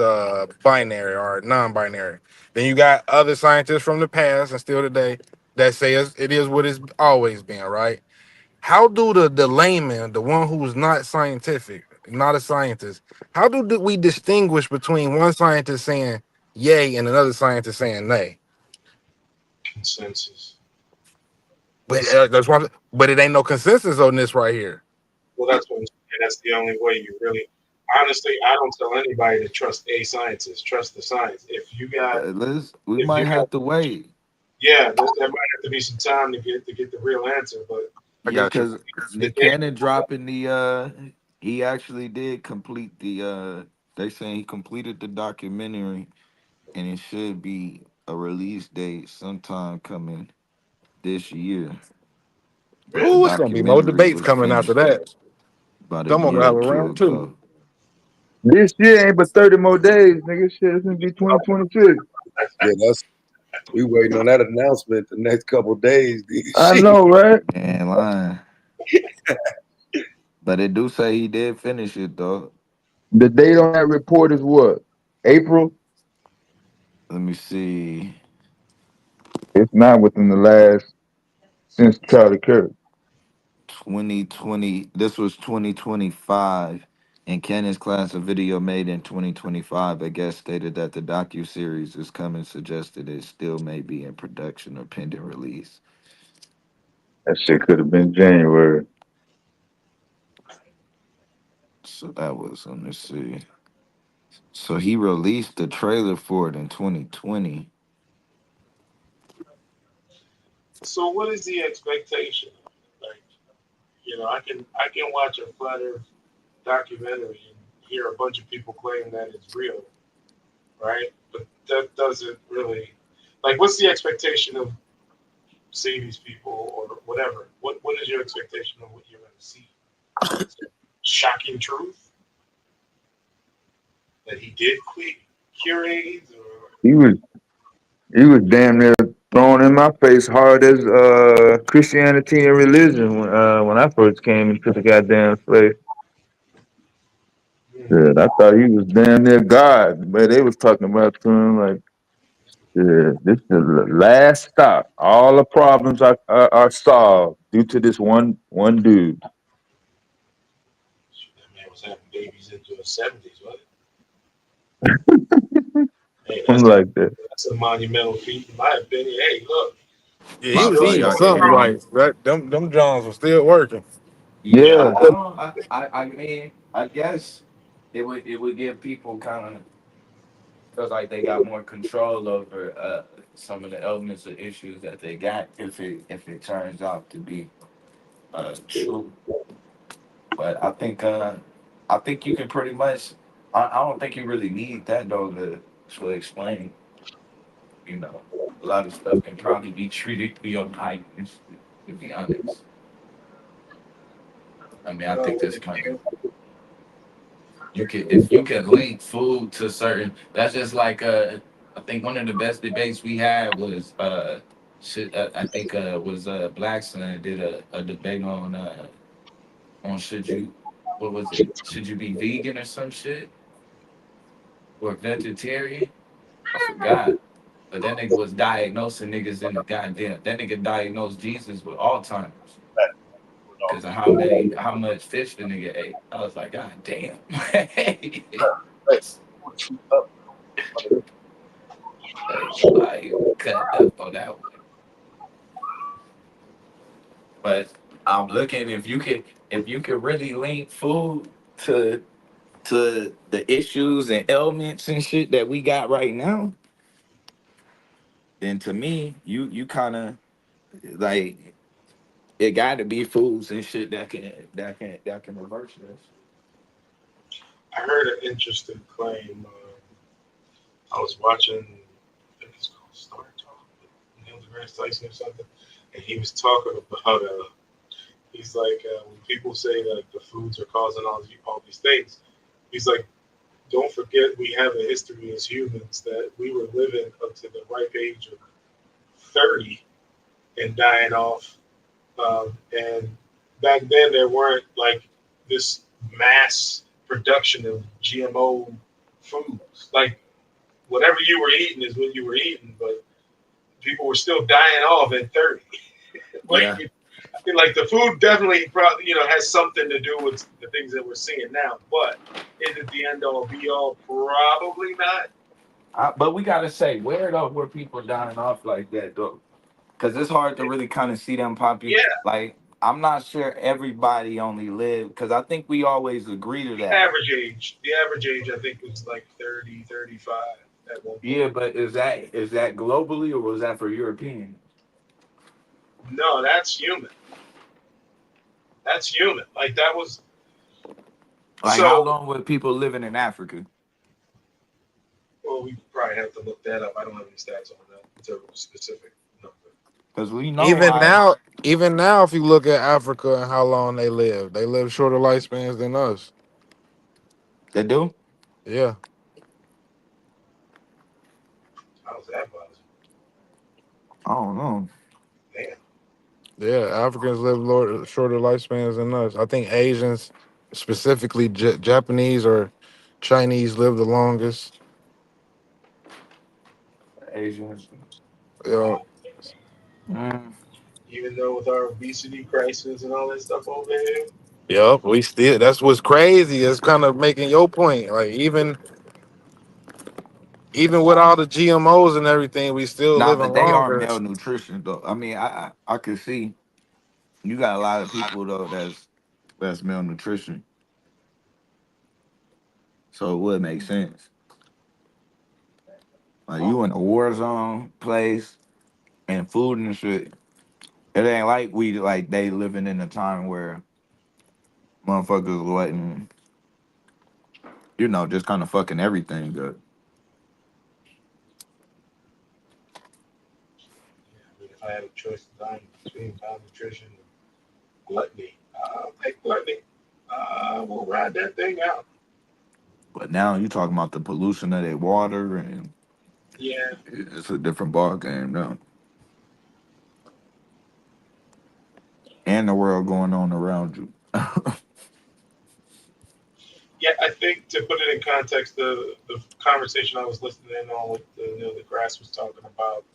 binary or non-binary. Then you got other scientists from the past and still today that say it is what it's always been, right? How do the layman, the one who's not scientific, not a scientist, how do we distinguish between one scientist saying yay and another scientist saying nay? Consensus. But but it ain't no consensus on this right here. Well, that's what I'm saying. That's the only way you really. Honestly, I don't tell anybody to trust a scientist. Trust the science. We If you might got, have to wait. yeah, there might have to be some time to get the real answer. But I Yeah, got you. because Nick Cannon dropping he actually did complete they saying he completed the documentary and it should be a release date sometime coming this year. But the Ooh, it's gonna be more documentary debates was coming after finished that. about a Come on, year have or a two round two. ago. This year ain't but 30 more days, nigga. Shit, it's gonna be 2026. Yeah, we waiting on that announcement the next couple days. I Shit. know, right? Man, lying. But it do say he did finish it though. The date on that report is what? April? Let me see. It's not within the last since Charlie Kirk. 2020. This was 2025. In Cannon's class, a video made in 2025, a guest stated that the docu-series is coming, suggested it still may be in production or pending release. That shit could have been January. So that was, let me see. So he released the trailer for it in 2020. so, what is the expectation? Like, I can watch a flat Earth documentary and hear a bunch of people claim that it's real, right? But that doesn't really, like, what's the expectation of seeing these people or whatever? What is your expectation of what you're going to see? Shocking truth that he did cure AIDS, or He was he was damn near thrown in my face hard as Christianity and religion when I first came into the goddamn place. Shit, I thought he was damn near God, but they was talking about to him like, yeah, this is the last stop. All the problems are solved due to this one dude. that man was having babies into his 70s, wasn't it? Hey, I'm that's like that. that's a monumental feat in my opinion. Hey, look, Yeah, he he's My was still fault, eating y'all going can something hear strong. me. right. Them Johns were still working. Yeah, Yeah, I mean, I guess it would give people kind of feel like they got more control over some of the elements or issues that they got if it turns out to be true. But I think you can pretty much. I don't think you really need that though to explain. You know, a lot of stuff can probably be treated for your kindness. To be honest, I mean, I think that's kind of you can if you can link food to certain. That's just like I think one of the best debates we had was I think was Blackson did a debate on should you what was it should you be vegan or some shit or vegetarian? I forgot. But that nigga was diagnosing niggas in the goddamn. That nigga diagnosed Jesus with Alzheimer's because of how much fish the nigga ate. I was like, God damn. Like, why you cut up on that one? But I'm looking if you could really link food to the issues and ailments and shit that we got right now, then to me, you kind of like it got to be foods and shit that can reverse this. I heard an interesting claim. I was watching, I think it's called Star Talk, with Neil deGrasse Tyson or something, and he was talking about, he's like, when people say like the foods are causing all these things, he's like, don't forget we have a history as humans that we were living up to the ripe age of 30 and dying off. And back then there weren't like this mass production of GMO foods. Like whatever you were eating is what you were eating, but people were still dying off at 30. Like Yeah. I feel like the food definitely probably has something to do with the things that we're seeing now, but is it the end all be all? Probably not. But we gotta say, where though were people dying off like that though? Because it's hard to really kind of see them Yeah, like I'm not sure everybody only lived because I think we always agree to the that. average age I think was like 30, 35 at one Yeah, point. but is that globally or was that for Europeans? No, that's human. That's human. Like that was Like how so. long were people living in Africa? Well, we probably have to look that up. I don't have any stats on that in terms of specific number. Because we know Even like now, even now, if you look at Africa and how long they live shorter lifespans than us. they do. Yeah, How's that possible? I don't know. Damn. yeah. Africans live shorter lifespans than us. I think Asians, specifically Japanese or Chinese, live the longest. Asians. Yeah. Mm. Even though with our obesity crisis and all that stuff over here. Yep, we still. That's what's crazy. It's kind of making your point. Like even with all the GMOs and everything, we still Nah, living but they are longer. malnutrition though. I mean, I could see you got a lot of people though that's malnutrition, so it would make sense. Like you in a war zone place and food and shit. It ain't like we like they living in a time where motherfuckers letting just kind of fucking everything up. I mean, if I had a choice to dine between malnutrition and gluttony, I'll take gluttony. We'll ride that thing out. But now you talking about the pollution of their water and Yeah. it's a different ball game now. And the world going on around you. Yeah, I think to put it in context, the conversation I was listening in on with Neil deGrasse was talking about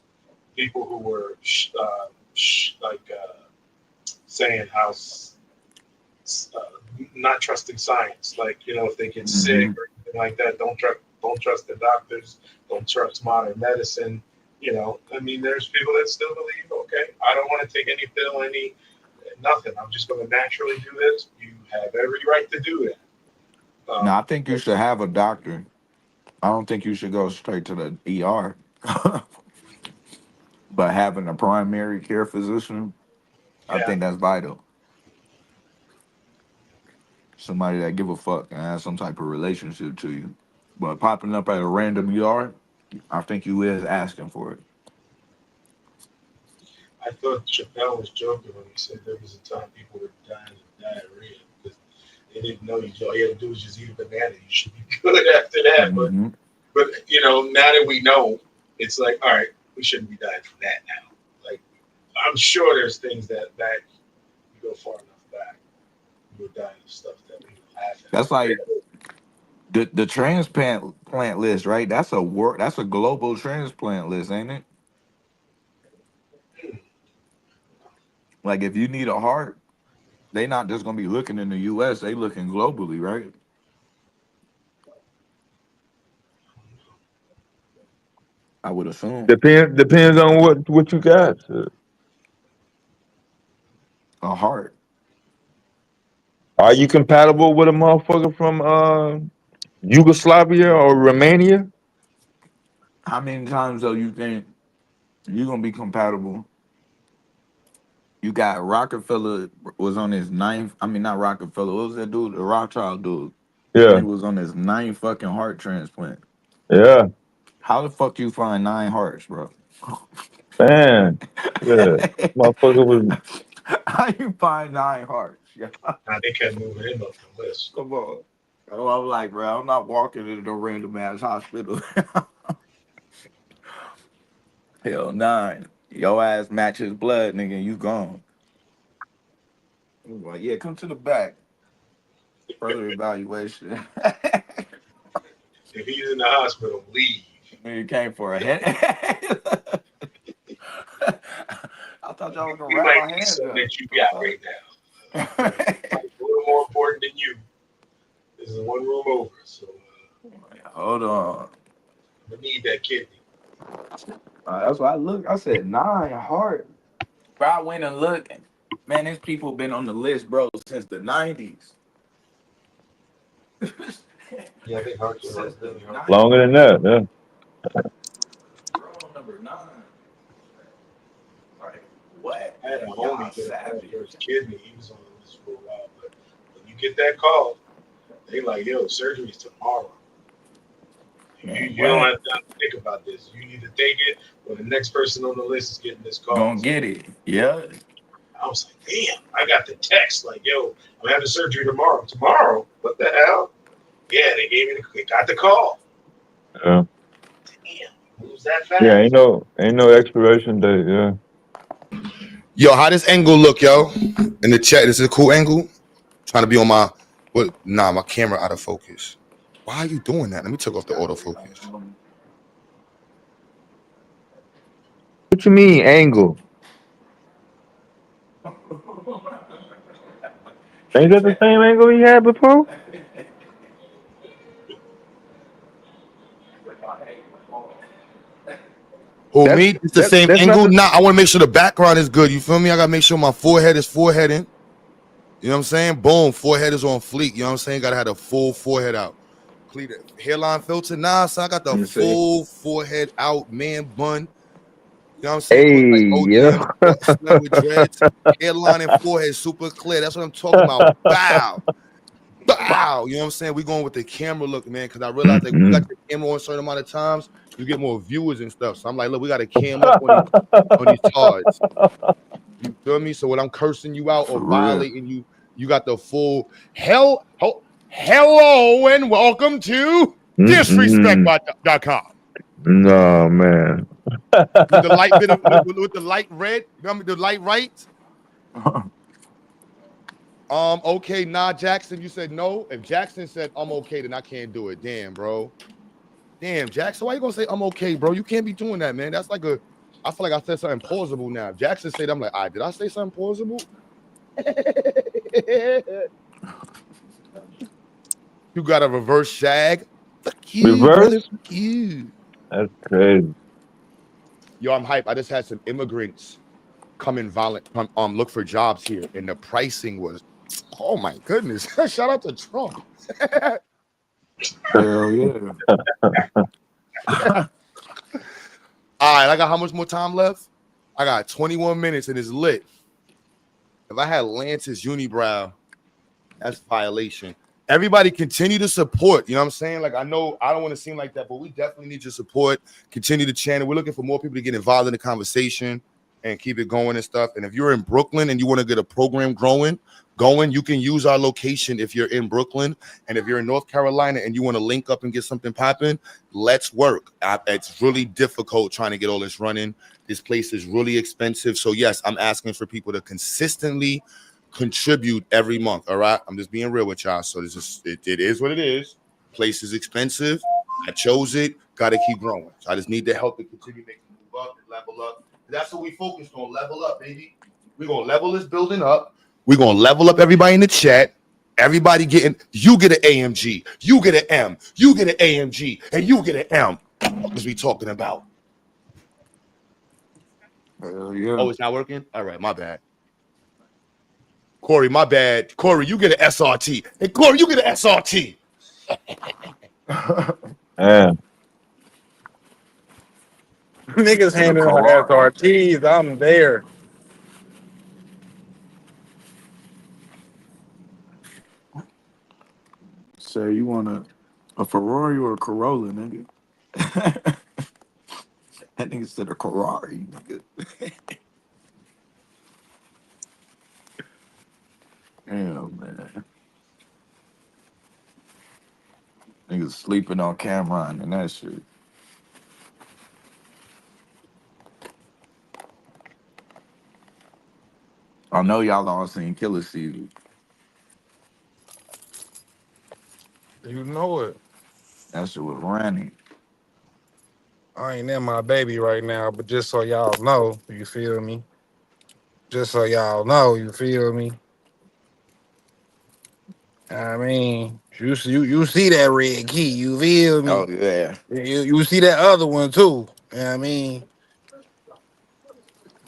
people who were saying how not trusting science. Like if they get sick Hmm. or anything like that, don't trust the doctors. Don't trust modern medicine. I mean, there's people that still believe, okay, I don't want to take any pill, any nothing. I'm just going to naturally do this. You have every right to do that. Now I think you should have a doctor. I don't think you should go straight to the ER. But having a primary care physician, I Yeah, think that's vital. Somebody that give a fuck and has some type of relationship to you. But popping up at a random ER, I think you is asking for it. I thought Chappelle was joking when he said there was a time people were dying of diarrhea They didn't know you. All you had to do was just eat a banana. You should be good after that. But you know, now that we know, it's like, all right, we shouldn't be dying from that now. Like, I'm sure there's things that back you go far enough back, you're dying of stuff that we laugh at. That's like the transplant list, right? That's a global transplant list, ain't it? Like if you need a heart, they not just gonna be looking in the US, they looking globally, right? I would assume. Depends on what you got. A heart. Are you compatible with a motherfucker from Yugoslavia or Romania? How many times though you think you gonna be compatible? You got Rockefeller was on his ninth. I mean, not Rockefeller. What was that dude? The Rothschild dude. That Yeah, nigga was on his ninth fucking heart transplant. yeah, How the fuck you find 9 hearts, bro? man, yeah, motherfucker was. How you find 9 hearts? Yeah. Now they kept moving him up the list. Come on. Oh, I'm like, bro, I'm not walking into no random ass hospital. Hell 9. Your ass matches blood, nigga, you gone. I'm like, yeah, come to the back. Further evaluation. If he's in the hospital, leave. You came for a head. I thought y'all was gonna We wrap might my need hands something up. that you got right now. A little more important than you. This is one room over, so Hold on. I'm gonna need that kidney. That's why I looked. I said 9 heart. Bro, I went and looked. Man, these people been on the list, bro, since the 90s. Yeah, I think hearts are Since the really hard. 90s. Longer than that, yeah. Bro, number 9. Like, what? I had a Y'all homie that had savage. for his kidney. He was on the list for a while, but when you get that call, they like, yo, surgery's tomorrow. You don't have time to think about this. You need to take it, or the next person on the list is getting this call. Gonna get it. Yeah. I was like, damn, I got the text like, yo, I'm having surgery tomorrow. Tomorrow? What the hell? Yeah, they got the call. Yeah. Damn, moves that fast. Yeah, ain't no expiration date. Yeah. Yo, how this angle look, yo? In the chat, this is a cool angle. Trying to be on my my camera out of focus. Why are you doing that? Let me take off the autofocus. What you mean angle? Ain't that the same angle he had before? Who, me? It's the same That's not angle? the. Nah, I want to make sure the background is good. You feel me? I gotta make sure my forehead is foreheading. You know what I'm saying? Boom, forehead is on fleek. You know what I'm saying? Gotta have the full forehead out. Clear the hairline filter. Nah, so I got the full forehead out, man bun. You know what I'm saying? Hey, Look like yo. ODM, slim with dreads. Hairline and forehead super clear. That's what I'm talking about. Bow. Bow. You know what I'm saying? We going with the camera look, man, because I realized that when you got your camera on a certain amount of times, you get more viewers and stuff. So I'm like, look, we got a cam up on these cards. You feel me? So when I'm cursing you out or violating you, you got the full hello and welcome to disrespect.com. No, man. With the light bit of, with the light red, you know what I mean? The light right. Okay, nah, Jackson, you said no. If Jackson said I'm okay, then I can't do it. Damn, bro. Damn, Jackson, why you gonna say I'm okay, bro? You can't be doing that, man. That's like I feel like I said something plausible now. If Jackson said, I'm like, did I say something plausible? You got a reverse shag. Fuck you, Reverse? brother. Fuck you. That's crazy. Yo, I'm hype. I just had some immigrants come in look for jobs here, and the pricing was, oh my goodness. Shout out to Trump. Hell yeah. All right, I got how much more time left? I got 21 minutes and it's lit. If I had Lance's unibrow, that's violation. Everybody continue to support. You know what I'm saying? Like, I know I don't want to seem like that, but we definitely need your support. Continue the channel. We're looking for more people to get involved in the conversation and keep it going and stuff. And if you're in Brooklyn and you want to get a program growing, going. You can use our location if you're in Brooklyn, and if you're in North Carolina and you want to link up and get something popping, let's work. It's really difficult trying to get all this running. This place is really expensive. So yes, I'm asking for people to consistently contribute every month. All right, I'm just being real with y'all. So this is it is what it is. Place is expensive. I chose it. Got to keep growing. So I just need the help to continue making move up and level up. That's what we focused on. Level up, baby. We're gonna level this building up. We're gonna level up everybody in the chat. Everybody getting, you get an AMG, you get an M, you get an AMG, and you get an M. What was we talking about? Hell yeah. Oh, it's not working? All right, my bad. Corey, my bad. Corey, you get an SRT. Hey, Corey, you get an SRT. Yeah. Niggas handing out SRTs. I'm there. Say you want a Ferrari or a Corolla, nigga? That nigga said a Ferrari, nigga. Damn, man. Niggas sleeping on Cameron and that shit. I know y'all all seen Killer Season. You know it. That shit was running. I ain't in my baby right now, but just so y'all know, you feel me? Just so y'all know, you feel me? I mean, you see that red key, you feel me? Oh yeah. You see that other one too. You know what I mean?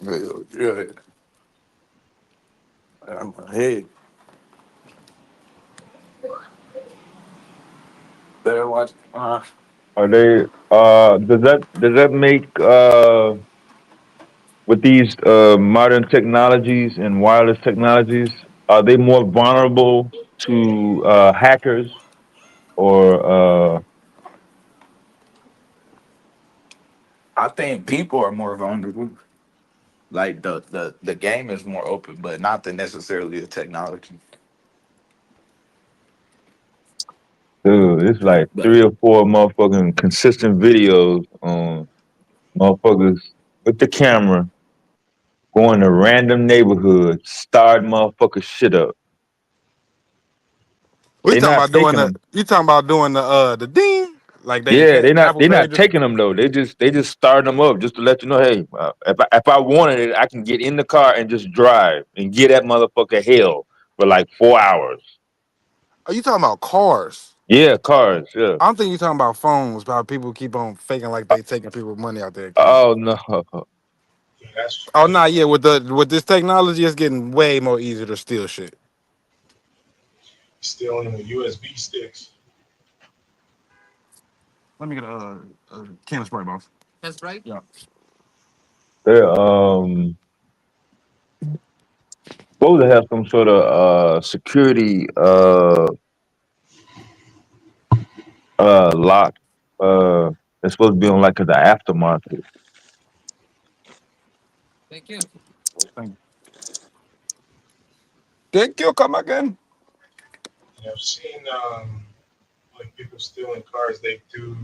Hell yeah. Hey, better watch. Are they does that make with these modern technologies and wireless technologies, are they more vulnerable to hackers or I think people are more vulnerable. Like the game is more open, but not the necessarily the technology. dude, it's like But 3 or 4 motherfucking consistent videos on motherfuckers with the camera going to random neighborhoods, start motherfucker shit up. We They talking not about doing taking the them. you talking about doing the ding like they Yeah, had Apple they not pages. taking them though. They just starting them up just to let you know, hey, if I wanted it, I can get in the car and just drive and get that motherfucker hell for like 4 hours. Are you talking about cars? Yeah, cars. Yeah. I don't think you're talking about phones. About people keep on faking like they taking people's money out their account. Oh no. Yeah, that's Oh nah, yeah. With this technology, it's getting way more easier to steal shit. stealing the USB sticks. Let me get a can of spray, boss. That's right. Yeah. They're supposed to have some sort of security lock. It's supposed to be on like the aftermarket. Thank you. Thank you. Thank you. Come again. And I've seen like people stealing cars. They do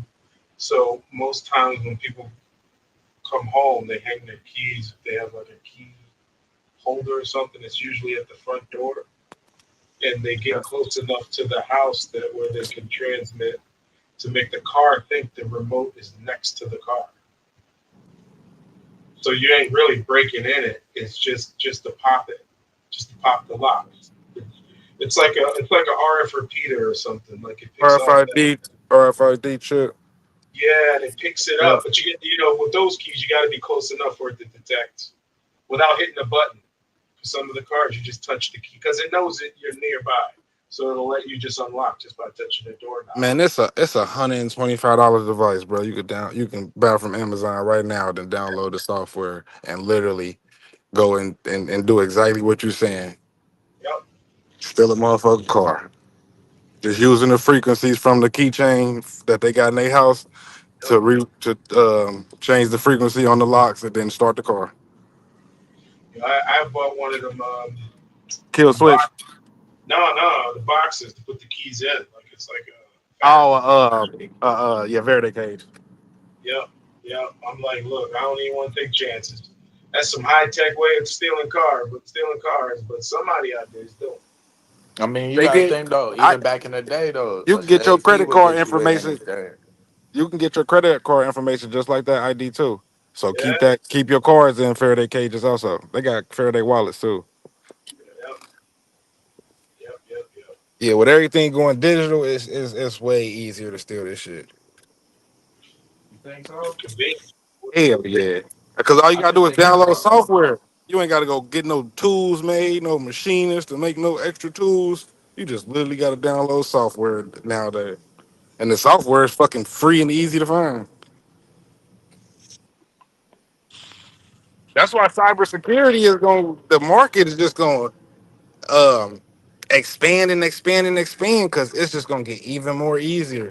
so most times when people come home, they hang their keys. If they have like a key holder or something, it's usually at the front door, and they get close enough to the house that where they can transmit to make the car think the remote is next to the car. So you ain't really breaking in it. It's just to pop it, just to pop the lock. It's like a RF repeater or something. Like it picks off that. RFID chip. Yeah, and it picks it Yeah. up. But with those keys, you got to be close enough for it to detect without hitting a button. For some of the cars, you just touch the key because it knows that you're nearby, so it'll let you just unlock just by touching the doorknob. Man, it's a $125 device, bro. You can buy from Amazon right now, then download the software and literally go and do exactly what you're saying. Yep. Steal a motherfucking car. Just using the frequencies from the keychain that they got in their house to change the frequency on the locks and then start the car. I bought one of them Kill switch. No, the boxes to put the keys in. Like it's like a Yeah, Verde cage. yeah. I'm like, look, I don't even want to take chances. That's some high tech way of stealing cars, but somebody out there is doing. I mean, you They gotta get, think though. I, Even back in the day, though, you a can get your shade key credit would card get you with information. anything. You can get your credit card information just like that ID too. So Yeah, keep your cards in Faraday cages also. They got Faraday wallets too. yep. Yeah, with everything going digital, it's way easier to steal this shit. You think so? Convenient. Hell yeah. Because all you I gotta just do is think it's download slow. software. You ain't gotta go get no tools made, no machinists to make no extra tools. You just literally gotta download software nowadays. And the software is fucking free and easy to find. That's why cybersecurity is going. The market is just going um expand and expand and expand because it's just gonna get even more easier.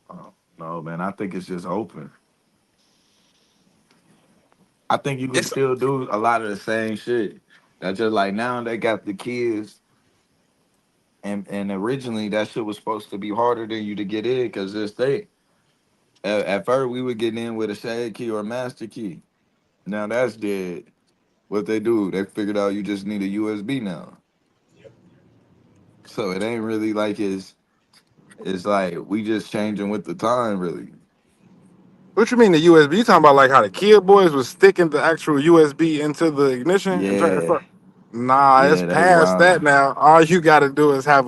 Oh, no, man. I think it's just open. I think you can It's still do a lot of the same shit. That's just like now they got the kids, and originally that shit was supposed to be harder than you to get in because this thing. At first, we were getting in with a shade key or a master key. Now that's dead. What they do, they figured out you just need a USB now. So it ain't really like it's like we just changing with the time, really. what you mean the USB? You talking about like how the Kid Boys was sticking the actual USB into the ignition and trying to Yeah, fuck? Nah, it's yeah, they past that wildin'. now. All you got to do is have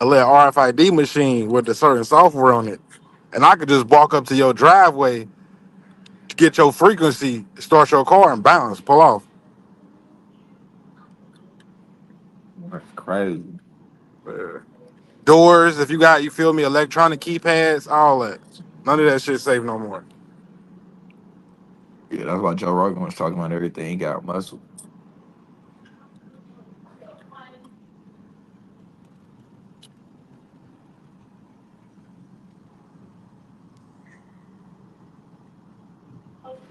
a little RFID machine with a certain software on it, and I could just walk up to your driveway, get your frequency, start your car, and bounce, pull off. That's crazy. Doors, if you got, you feel me, electronic keypads, all that. None of that shit safe no more. Yeah, that's why Joe Rogan was talking about everything. He got muscle.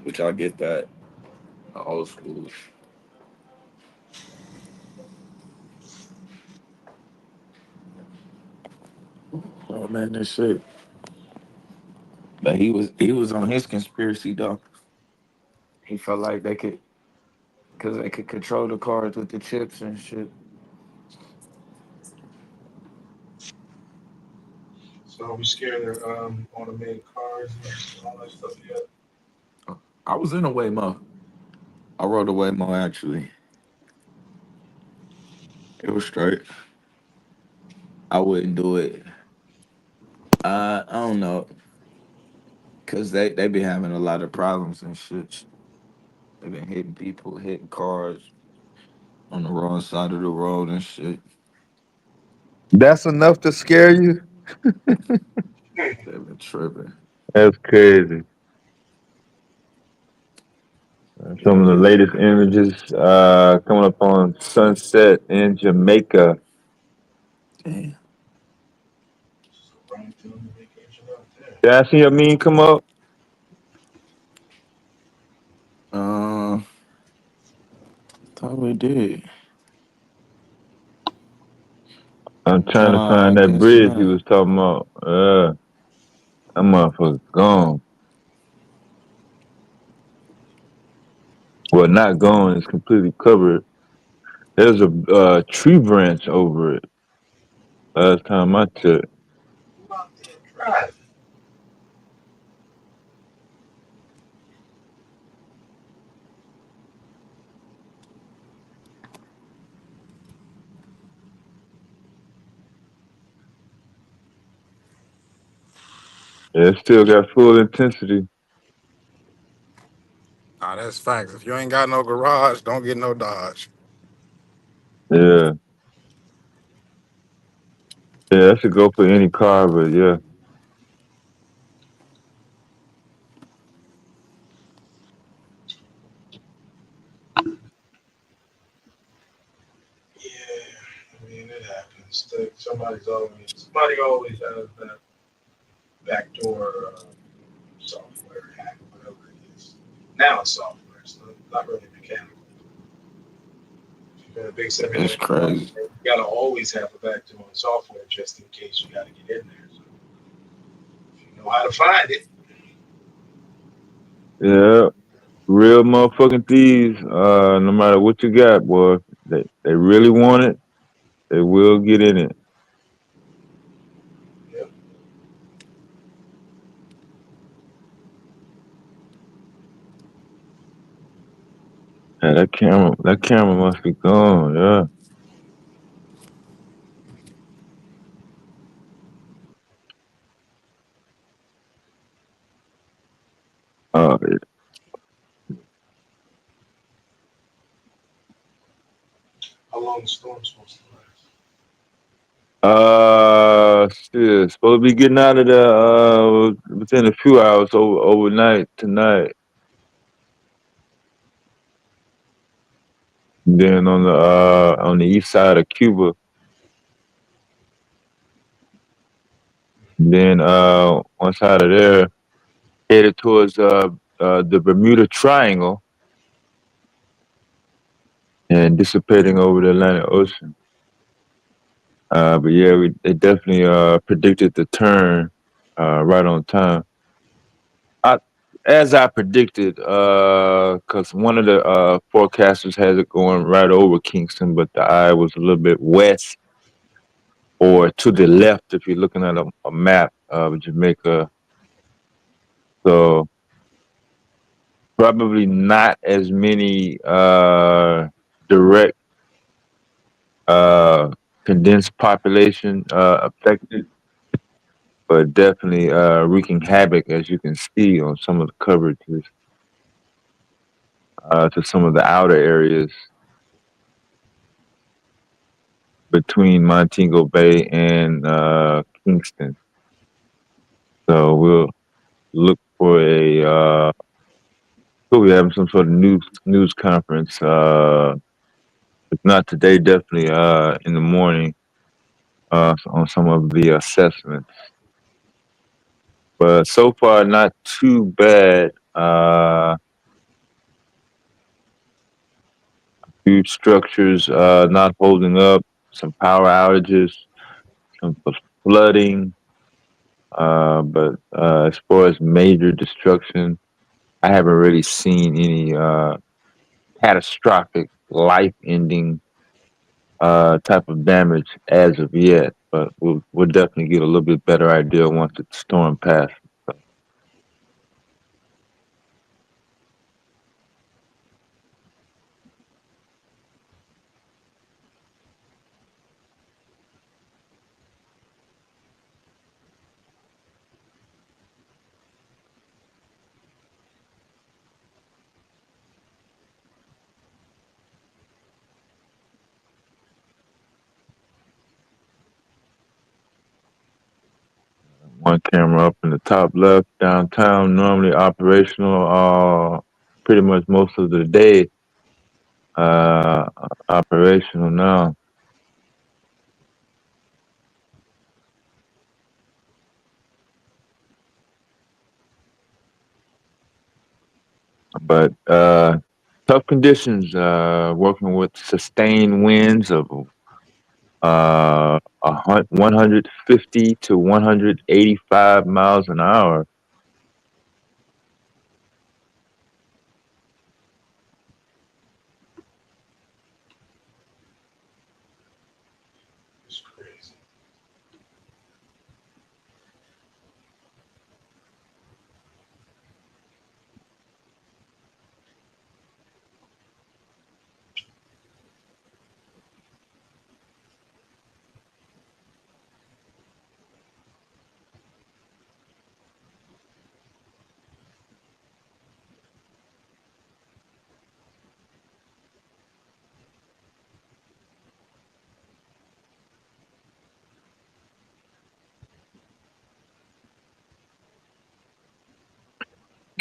Which I get that. The old school. Oh man, this shit. But he was on his conspiracy though. He felt like they could because they could control the cars with the chips and shit. So are we scared of automated cars and all that stuff yet? I was in a Waymo. I rode a Waymo actually. It was straight. I wouldn't do it. I don't know, cause they be having a lot of problems and shit. They been hitting people, hitting cars on the wrong side of the road and shit. That's enough to scare you? They been tripping. That's crazy. Some of the latest images coming up on sunset in Jamaica. Damn. Right to the vacation out there. Did I see a meme come up? Uh, thought we did. I'm trying to Nah, I find that guess bridge he not. was talking about. That motherfucker gone. Well, not gone. It's completely covered. There's a tree branch over it. Last time I checked. Who out there driving? Yeah, it still got full intensity. Nah, that's facts. If you ain't got no garage, don't get no Dodge. Yeah. Yeah, that should go for any car, but yeah. Yeah, I mean it happens. Somebody always has that backdoor software hack, whatever it is. Now it's software, so it's not really mechanical. Big Seven, It's crazy. you gotta always have a backdoor in software just in case you gotta get in there. So if you know how to find it. Yeah, real motherfucking thieves. No matter what you got, boy, they really want it. They will get in it. Yep. Yeah, that camera must be gone. Yeah. Uh, How long the storm's supposed to shit. Supposed to be getting out of there within a few hours overnight tonight. Then on the east side of Cuba. Then once out of there, headed towards the Bermuda Triangle and dissipating over the Atlantic Ocean. But yeah, they definitely predicted the turn right on time. As I predicted, because one of the forecasters has it going right over Kingston, but the eye was a little bit west or to the left if you're looking at a map of Jamaica. So probably not as many direct condensed population affected, but definitely wreaking havoc, as you can see on some of the coverages to some of the outer areas between Montego Bay and Kingston. So we'll look for we'll be having some sort of news conference. If not today, definitely in the morning on some of the assessments. But so far, not too bad. Few structures not holding up, some power outages, some flooding. But as far as major destruction, I haven't really seen any catastrophic, life-ending type of damage as of yet. But we'll definitely get a little bit better idea once the storm passes. One camera up in the top left downtown, normally operational pretty much most of the day. Operational now. But tough conditions, working with sustained winds of 150 to 185 miles an hour. It's crazy.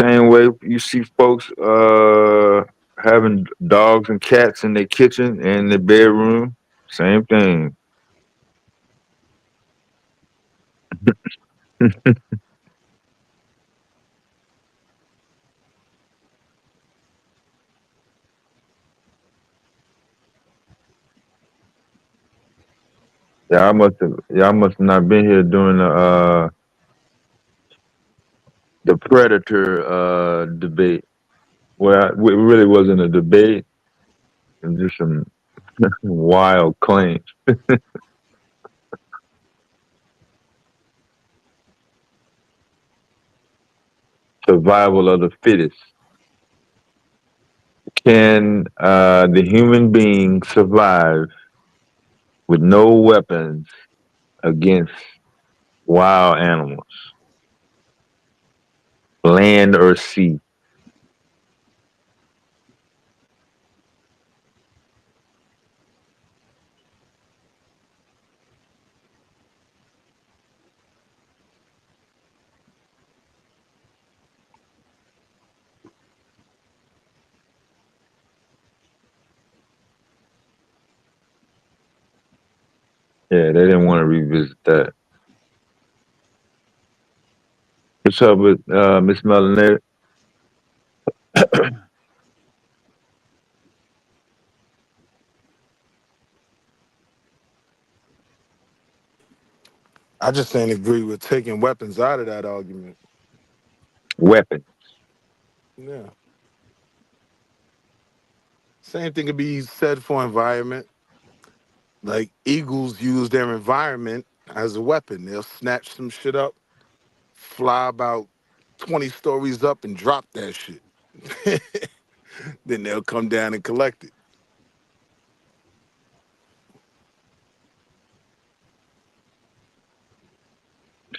Same way you see folks having dogs and cats in their kitchen and their bedroom. Same thing. Y'all must have not been here during the predator debate. Well, it really wasn't a debate. It was just some wild claims. Survival of the fittest. Can the human being survive with no weapons against wild animals, land or sea? Yeah, they didn't want to revisit that. What's up with Miss Melanated? I just ain't agree with taking weapons out of that argument. Weapon. Yeah. Same thing could be said for environment. Like eagles use their environment as a weapon. They'll snatch some shit up, fly about 20 stories up and drop that shit. Then they'll come down and collect it.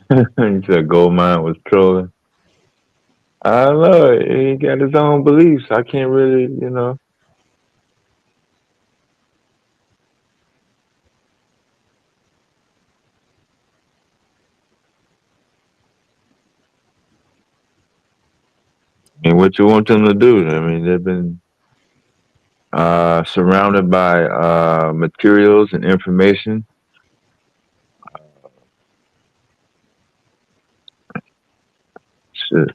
He said gold mine was trolling. I don't know. He got his own beliefs. I can't really. I mean, what you want them to do? I mean, they've been surrounded by materials and information. Shit.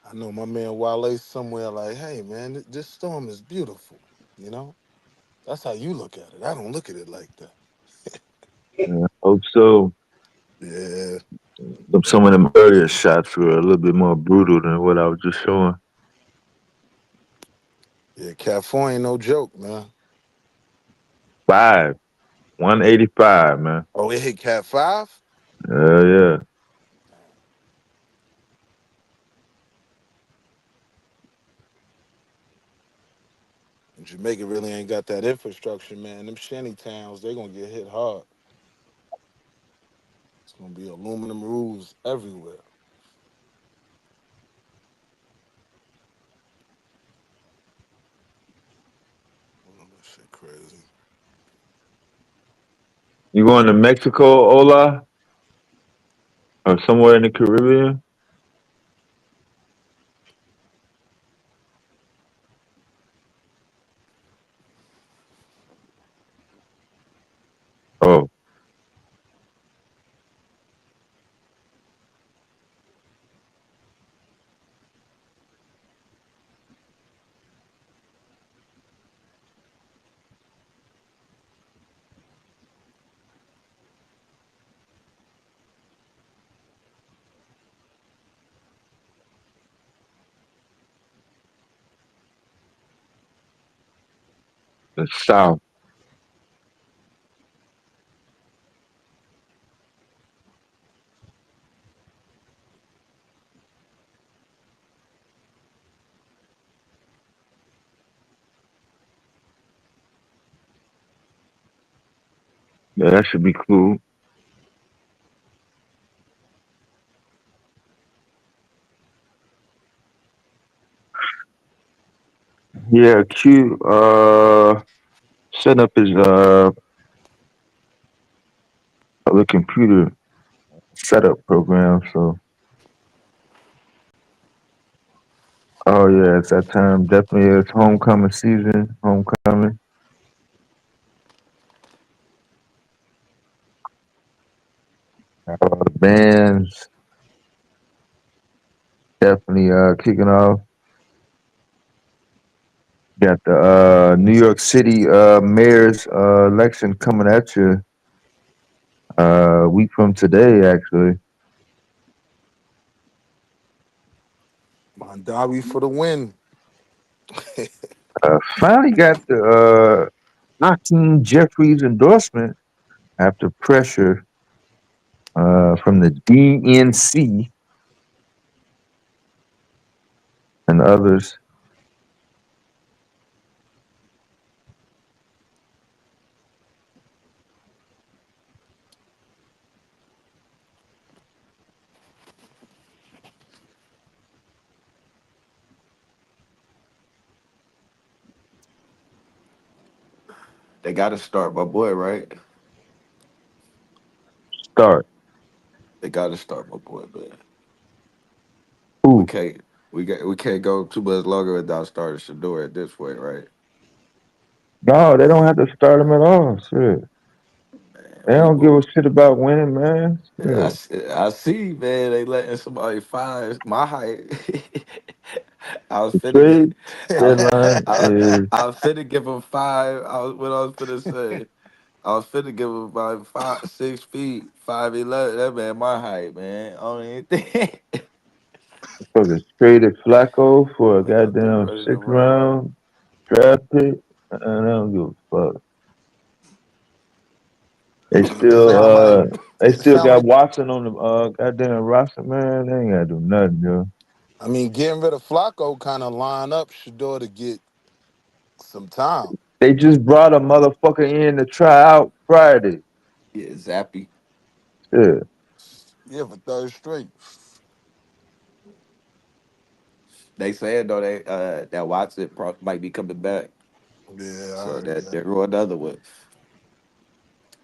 I know my man Wale somewhere like, hey man, this storm is beautiful. You know, that's how you look at it. I don't look at it like that. Yeah, I hope so. Yeah, Some of them earlier shots were a little bit more brutal than what I was just showing. yeah. Cat 4 ain't no joke, man. 185, man. Oh, it hit Cat 5. Yeah. And Jamaica really ain't got that infrastructure, man. Them shanty towns, they gonna get hit hard. It's gonna be aluminum roofs everywhere. Oh, that shit crazy. You going to Mexico, Ola, or somewhere in the Caribbean? Oh, the South. Yeah, that should be cool. Yeah, Q set up his other computer setup program. So, oh yeah, it's that time. Definitely, it's homecoming season. Homecoming. Bands definitely kicking off. Got the New York City mayor's election coming at you a week from today, actually. Mondawi for the win. Finally got the Hakeem Jeffries endorsement after pressure from the DNC and others. They got to start my boy, right? Start. They got to start my boy, man. We Who? can't we can't go too much longer without starting Shador at this point, right? No, they don't have to start him at all. Shit. They don't give People, a shit about winning, man. Shit. I see, man. They letting somebody five my height. I was The finna, trade deadline is I was finna give him five. What I was finna say. I was finna give him about 6 feet, 5'11". That man, my height, man. I don't even think. fucking traded Flacco for a I got them goddamn ready to sixth ride. round draft pick. And I don't give a fuck. They It still sound like they it still sound got like Watson on the goddamn roster, man. They ain't gotta do nothing, yo. I mean getting rid of Flacco kind of line up Shador to get some time. They just brought a motherfucker in to try out Friday. Yeah, Zappy. Shit. Yeah, for third straight. They said though that Watson might be coming back, Yeah, I so heard that that. there go another one.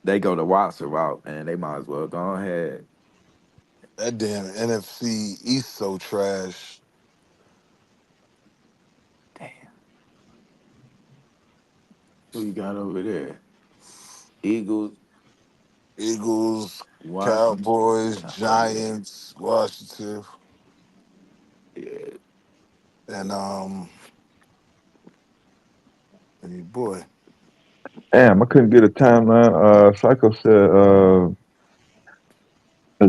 They go the Watson route, man. They might as well go ahead. That damn NFC East so trash. Who you got over there? Eagles, Eagles, Washington. Cowboys, Oh yeah, Giants, Washington, yeah. and boy, Damn, I couldn't get a timeline. Psycho said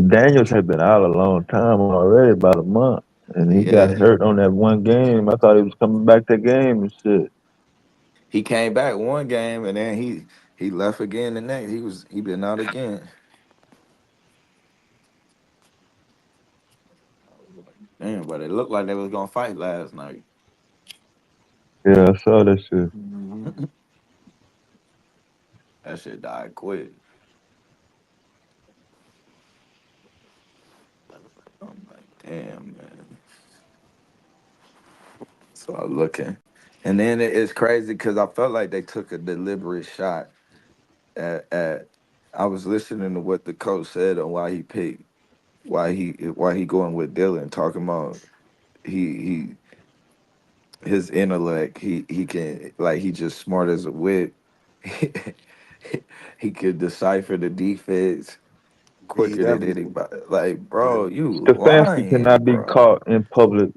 Daniels had been out a long time already, about a month. And he got Yeah, hurt on that one game. I thought he was coming back that game and shit. he came back one game and then he left again the next. He been out again. Damn, but it looked like they was gonna fight last night. Yeah, I saw that shit. That shit died quick. I'm like, damn, man. So I'm looking, and then it's crazy because I felt like they took a deliberate shot at. I was listening to what the coach said on why he picked, why he going with Dylan, talking about he his intellect, he can like he just smart as a whip. He could decipher the defense read quicker than everything. anybody. Like, Yeah. bro, you Stefanski lying, cannot be bro. caught in public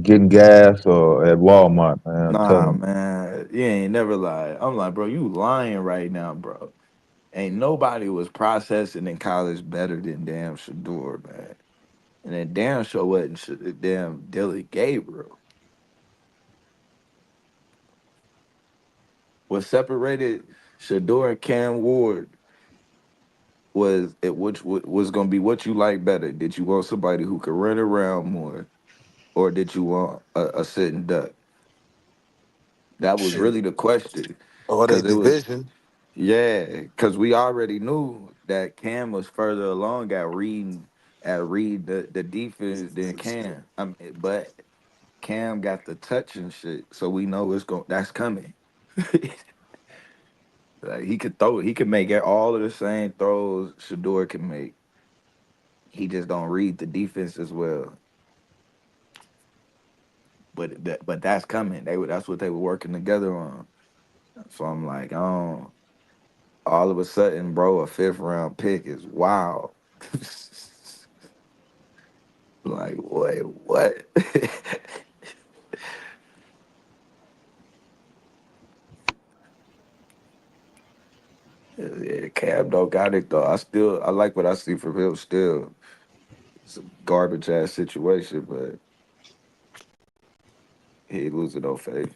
getting gas or at Walmart, man. I'm Nah, telling you. man, you ain't never lied. I'm like, bro, you lying right now, bro. Ain't nobody was processing in college better than damn Shador, man. And then damn sure wasn't damn Dylan Gabriel. What separated Shador and Cam Ward was it which was gonna be what you like better. Did you want somebody who could run around more, or did you want a sitting duck? That was Shit. really the question, Or they because it was division. yeah, because we already knew that Cam was further along at read the defense than Cam. But Cam got the touch and shit, so we know that's coming. Like he could throw, he could make all of the same throws Shador can make. He just don't read the defense as well. But that's coming. That's what they were working together on. So I'm like, oh, all of a sudden, bro, a fifth round pick is wow. Like, wait, what? Yeah, Cab don't got it though. I like what I see from him still. It's a garbage ass situation, but he ain't losing no faith.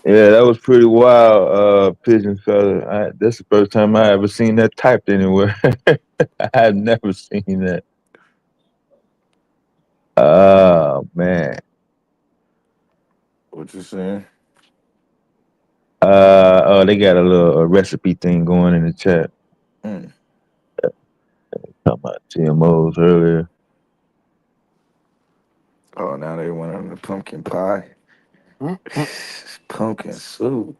Yeah, that was pretty wild, Pigeon Fella. That's the first time I ever seen that typed anywhere. I had never seen that. Oh man. What you saying? Oh, they got a little recipe thing going in the chat. Mm. Talking about GMOs earlier. Oh, now they went on the pumpkin pie. Pumpkin soup.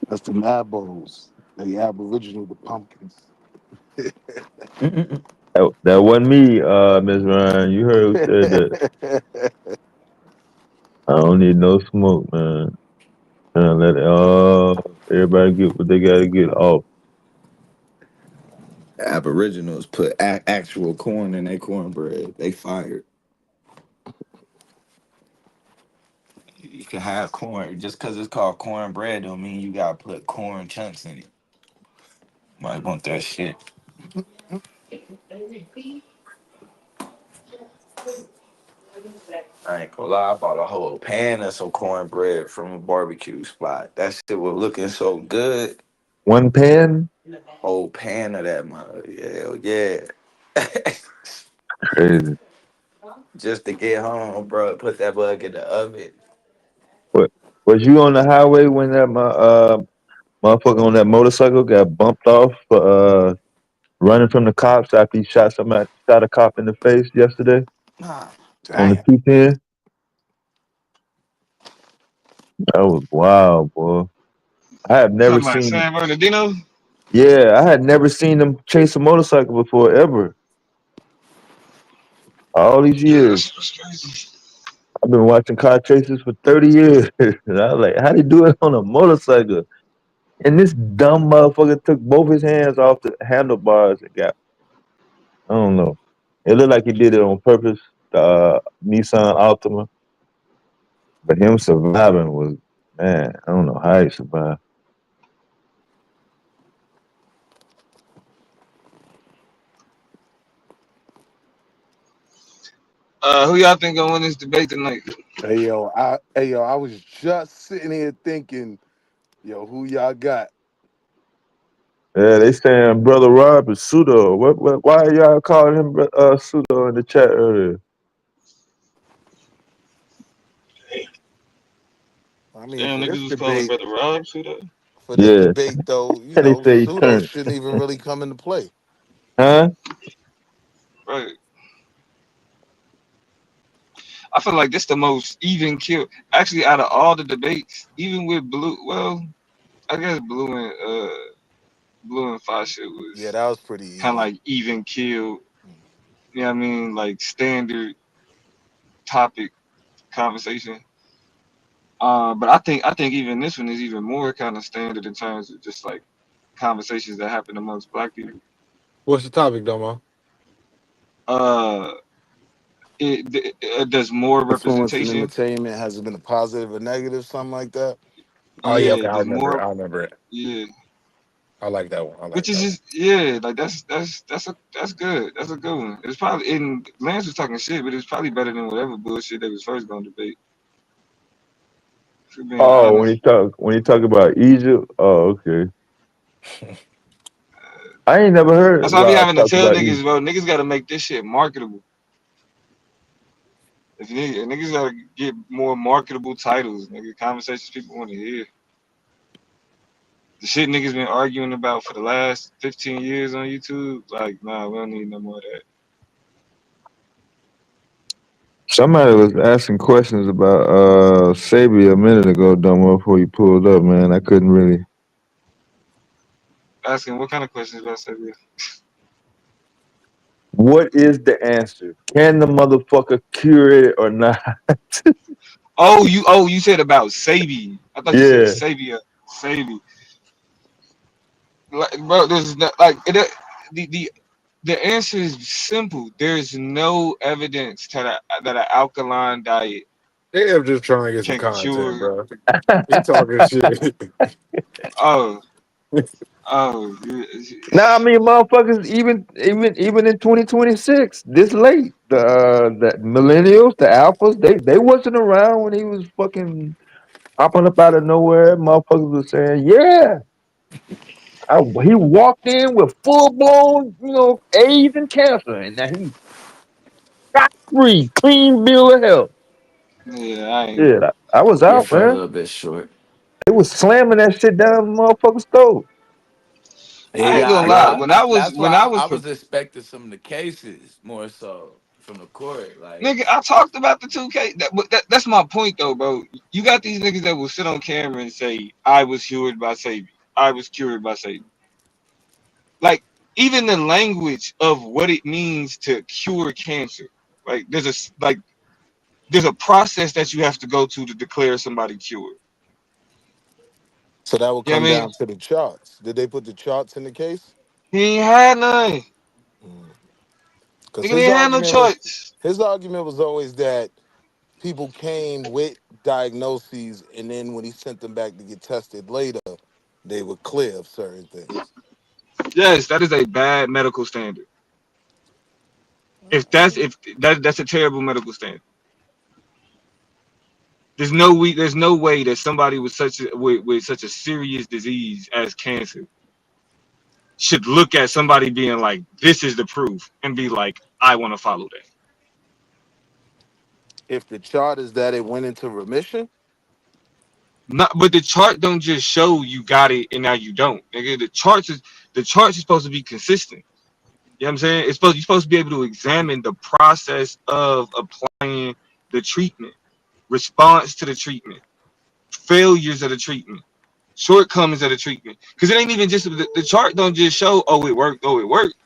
That's the Abos. They aboriginal the pumpkins. That wasn't me, Miss Ryan. You heard who said that. I don't need no smoke, man. Let everybody get what they gotta get off. Aboriginals put actual corn in their cornbread. They fired. You can have corn just because it's called cornbread. Don't mean you gotta put corn chunks in it. Might want that shit. I ain't gonna lie, I bought a whole pan of some cornbread from a barbecue spot. That shit was looking so good. One pan? Whole pan of that mother. Hell yeah. Crazy. Just to get home, bro. Put that bug in the oven. What was you on the highway when that motherfucker on that motorcycle got bumped off for running from the cops after he shot a cop in the face yesterday Nah. on the Damn. 210? That was wild, boy. I have never Talking about seen. San Bernardino. Yeah, I had never seen them chase a motorcycle before ever. All these Yeah, years, that's crazy. I've been watching car chases for 30 years. And I was like, how they do it on a motorcycle? And this dumb motherfucker took both his hands off the handlebars and got, I don't know. It looked like he did it on purpose, the Nissan Altima. But him surviving was, man, I don't know how he survived. Who y'all think gonna win this debate tonight? Hey yo, I was just sitting here thinking, yo, who y'all got? Yeah, they saying Brother Rob is pseudo. Why are y'all calling him pseudo in the chat earlier? I mean, Damn, for niggas this was calling debate, Brother Rob. See that? Yeah, though, you they know, say he pseudo turned. shouldn't even really come into play. Huh? Right. I feel like this the most even kill. Actually, out of all the debates, even with Blue, well, I guess Blue and Fasha Yeah, was that was pretty kind of even. like even kill. You know what I mean? Like standard topic conversation. But I think even this one is even more kind of standard in terms of just like conversations that happen amongst black people. What's the topic, Domo? Uh, does more Influence in representation. entertainment has it been a positive or negative, something like that? Oh yeah, okay, Yeah, I does remember. more. I remember it. Yeah, I like that one. I which like is that one. just yeah, like that's good. That's a good one. It's probably and Lance was talking shit, but it's probably better than whatever bullshit they was first gonna debate. For being Oh, honest, when he talk about Egypt. Oh, okay. I ain't never heard that's why I be Rob having to talk tell about niggas, Egypt. bro. Niggas got to make this shit marketable. If niggas got to get more marketable titles, nigga. Conversations people want to hear. The shit niggas been arguing about for the last 15 years on YouTube, like, nah, we don't need no more of that. Somebody was asking questions about Sabia a minute ago, Dumbo, before you pulled up, man. I couldn't really. Asking what kind of questions about Sabia? What is the answer? Can the motherfucker cure it or not? Oh, you said about Sabi. I thought you said Yeah. Sabia. Sabi. Like, bro, there's no, like the answer is simple. There's no evidence that an alkaline diet They are just trying to get some can content, cure. bro. He talking shit. Oh, oh, Now, I mean, motherfuckers, even in 2026, this late, the millennials, the alphas, they wasn't around when he was fucking popping up out of nowhere. Motherfuckers was saying, yeah, he walked in with full blown, AIDS and cancer, and now he got free, clean bill of health. yeah, I ain't. Yeah, I was Yeah, out, fell a man. little bit short. They was slamming that shit down the motherfucker's throat. I ain't Yeah, gonna lie. yeah. That's When why I was I was expecting some of the cases more so from the court. Like, nigga, I talked about the 2K. That's my point though, bro. You got these niggas that will sit on camera and say, "I was cured by Sabi. I was cured by Sabi." Like even the language of what it means to cure cancer. Like there's a process that you have to go to declare somebody cured. So that will You know come what I mean? down to the charts. Did they put the charts in the case? He ain't had none. Because Nigga didn't have no choice. his argument was always that people came with diagnoses, and then when he sent them back to get tested later, they were clear of certain things. Yes, that is a bad medical standard. If that's a terrible medical standard. There's no way that somebody with such a serious disease as cancer should look at somebody being like, this is the proof, and be like, I want to follow that. If the chart is that it went into remission, Not, but the chart don't just show you got it and now you don't. Nigga, the charts is supposed to be consistent. You know what I'm saying? You're supposed to be able to examine the process of applying the treatment, response to the treatment, failures of the treatment, shortcomings of the treatment. Because it ain't even just the chart don't just show, oh it worked.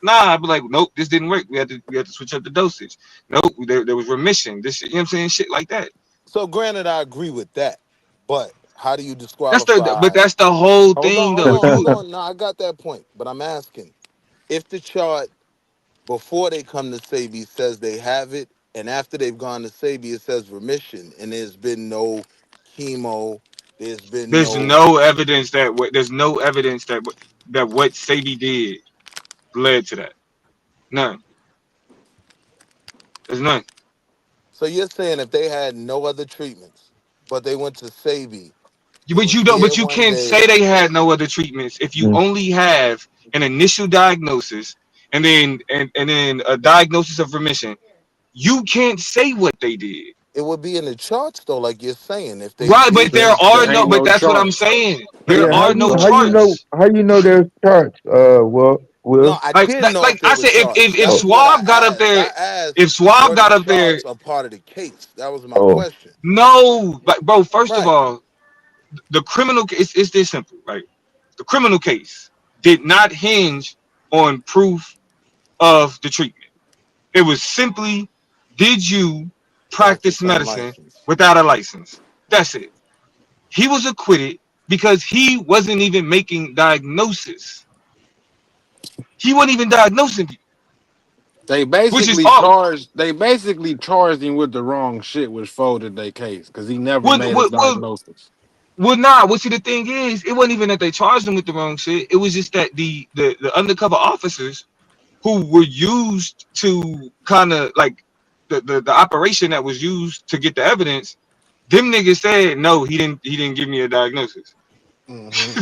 Nah, I'd be like, nope, this didn't work. We had to switch up the dosage. Nope, there was remission. This shit, you know what I'm saying? Shit like that. so granted, I agree with that. But how do you But disqualify? that's the whole Hold on, thing hold though. on, hold on. No, I got that point. But I'm asking if the chart before they come to Sabi says they have it, and after they've gone to Sabi, it says remission, and there's been no chemo, there's been There's no. no evidence that what Sadie did led to that. None. There's none. So you're saying if they had no other treatments, but they went to Sabi, they But were you don't. scared But you one can't day. say they had no other treatments if you only have an initial diagnosis and then a diagnosis of remission. You can't say what they did. It would be in the charts though, like you're saying. If they Right, but did there this, are that. no. But that's what I'm saying. There Yeah, are no charts. how you know there's charts? No, Will. I Like, didn't like, know if like there I were said, charts. if That Oh, was what I Swab got up asked. there, I asked, if Swab were the got up there, charts a part of the case? That was my oh, question. no, like, bro. First of Right. all, the criminal case is this simple, right? The criminal case did not hinge on proof of the treatment. It was simply, did you practice Practice medicine unlicensed. without a license? That's it. He was acquitted because he wasn't even making diagnosis. He wasn't even diagnosing people, They which is basically all. charged. They basically charged him with the wrong shit, which folded their case because he never Would made a would would diagnosis. Well, nah. Well, see, the thing is, it wasn't even that they charged him with the wrong shit. It was just that the undercover officers who were used to kind of like the operation that was used to get the evidence, them niggas said no, he didn't give me a diagnosis.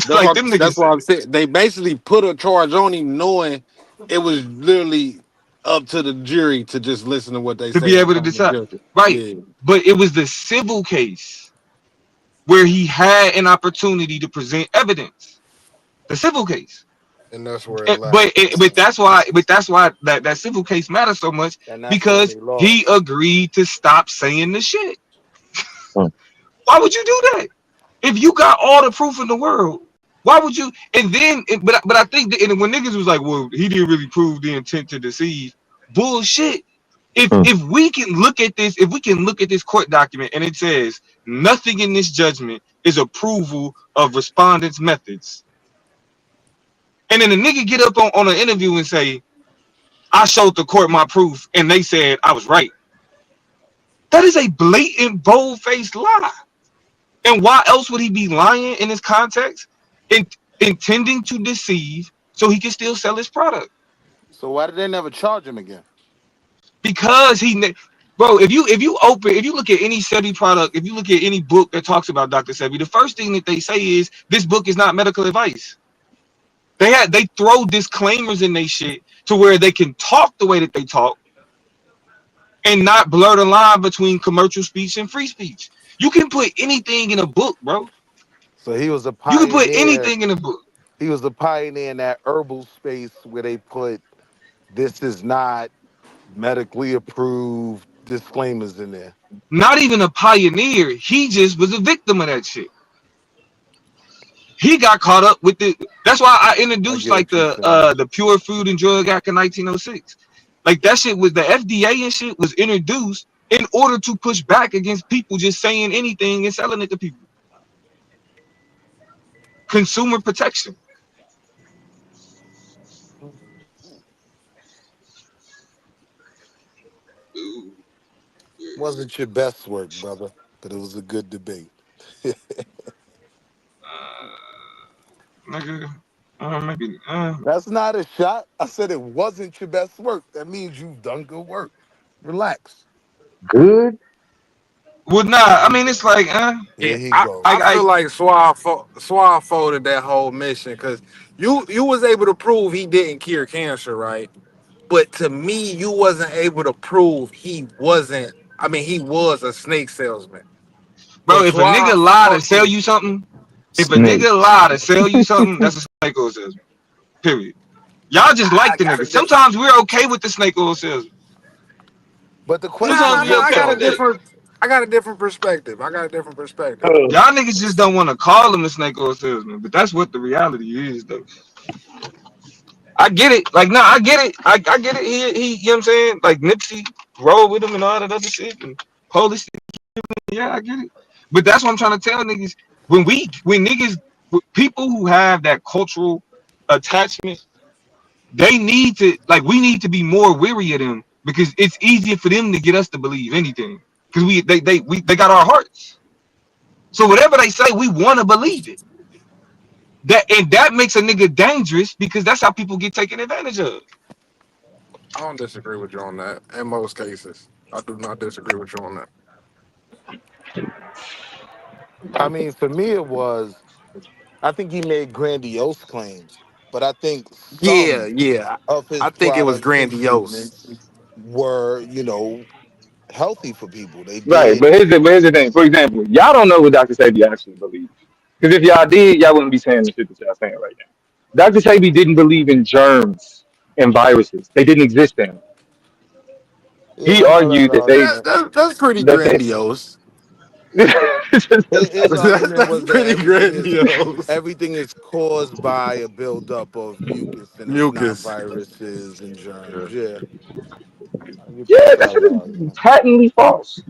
That's Like why. them That's niggas why said I'm it saying they basically put a charge on him, knowing it was literally up to the jury to just listen to what they to say be and able to find him decide. guilty. Right. Yeah. But it was the civil case where he had an opportunity to present evidence. The civil case. And that's where it Eh, lacked. but that's why that civil case matters so much And that's the one because he he lost. agreed to stop saying the shit. oh. Why would you do that? If you got all the proof in the world, why would you? And then, but I think that, and when niggas was like, well, he didn't really prove the intent to deceive. Bullshit. If we can look at this, if we can look at this court document and it says nothing in this judgment is approval of respondents' methods, and then the nigga get up on an interview and say, I showed the court my proof and they said I was right. That is a blatant, bold-faced lie. And why else would he be lying in this context? Intending to deceive so he can still sell his product. So why did they never charge him again? Because bro, if you look at any Sebi product, if you look at any book that talks about Dr. Sebi, the first thing that they say is this book is not medical advice. They throw disclaimers in their shit to where they can talk the way that they talk and not blur the line between commercial speech and free speech. You can put anything in a book, bro. So he was a You can put pioneer. anything in a book. He was a pioneer in that herbal space where they put this is not medically approved disclaimers in there. Not even a pioneer. He just was a victim of that shit. He got caught up with it. That's why I I introduced get like what you're saying. the Pure Food and Drug Act of 1906. Like that shit was the FDA and shit was introduced in order to push back against people just saying anything and selling it to people. Consumer protection. Wasn't your best work, brother, but it was a good debate. Nigga, maybe. That's not a shot. I said it wasn't your best work. That means you've done good work. Relax. Good. Well, nah. I mean, it's like, Here Yeah, he I, go. I feel like Suave folded that whole mission because you was able to prove he didn't cure cancer, right? But to me, you wasn't able to prove he wasn't. I mean, he was a snake salesman. bro, So if a nigga Suave lie to sell fucking you something, if a Snake. nigga lie to sell you something, that's a snake oil salesman. Period. Y'all just like I the got nigga. a different. Sometimes we're okay with the snake oil salesman. But the No, question Sometimes no, we no. I is okay got a with though, that. different. I got a different perspective. I got a different perspective. Y'all niggas just don't want to call him a snake oil salesman, but that's what the reality is, though. I get it. Like, nah, I get it. I get it. You know what I'm saying? Like Nipsey roll with him and all that other shit and police. Yeah, I get it. But that's what I'm trying to tell niggas. When niggas, people who have that cultural attachment, they need to like we need to be more weary of them because it's easier for them to get us to believe anything because they got our hearts. So whatever they say, we want to believe it. That makes a nigga dangerous because that's how people get taken advantage of. I don't disagree with you on that. In most cases, I do not disagree with you on that. I mean, for me it was, I think he made grandiose claims, but I think Yeah, some yeah. of his I think it was products and grandiose. treatments were, healthy for people. They Right, did. but here's the thing. For example, y'all don't know what Dr. Sabi actually believes. Because if y'all did, y'all wouldn't be saying the shit that y'all saying right now. Dr. Sabi didn't believe in germs and viruses. They didn't exist then. Yeah, He I know that argued argument. That's pretty that they grandiose. His argument That's was that pretty grandiose. everything is caused by a buildup of mucus and it's not Mucus. viruses and Yeah. germs. Yeah, I get that yeah, that side of shit the is argument. patently false.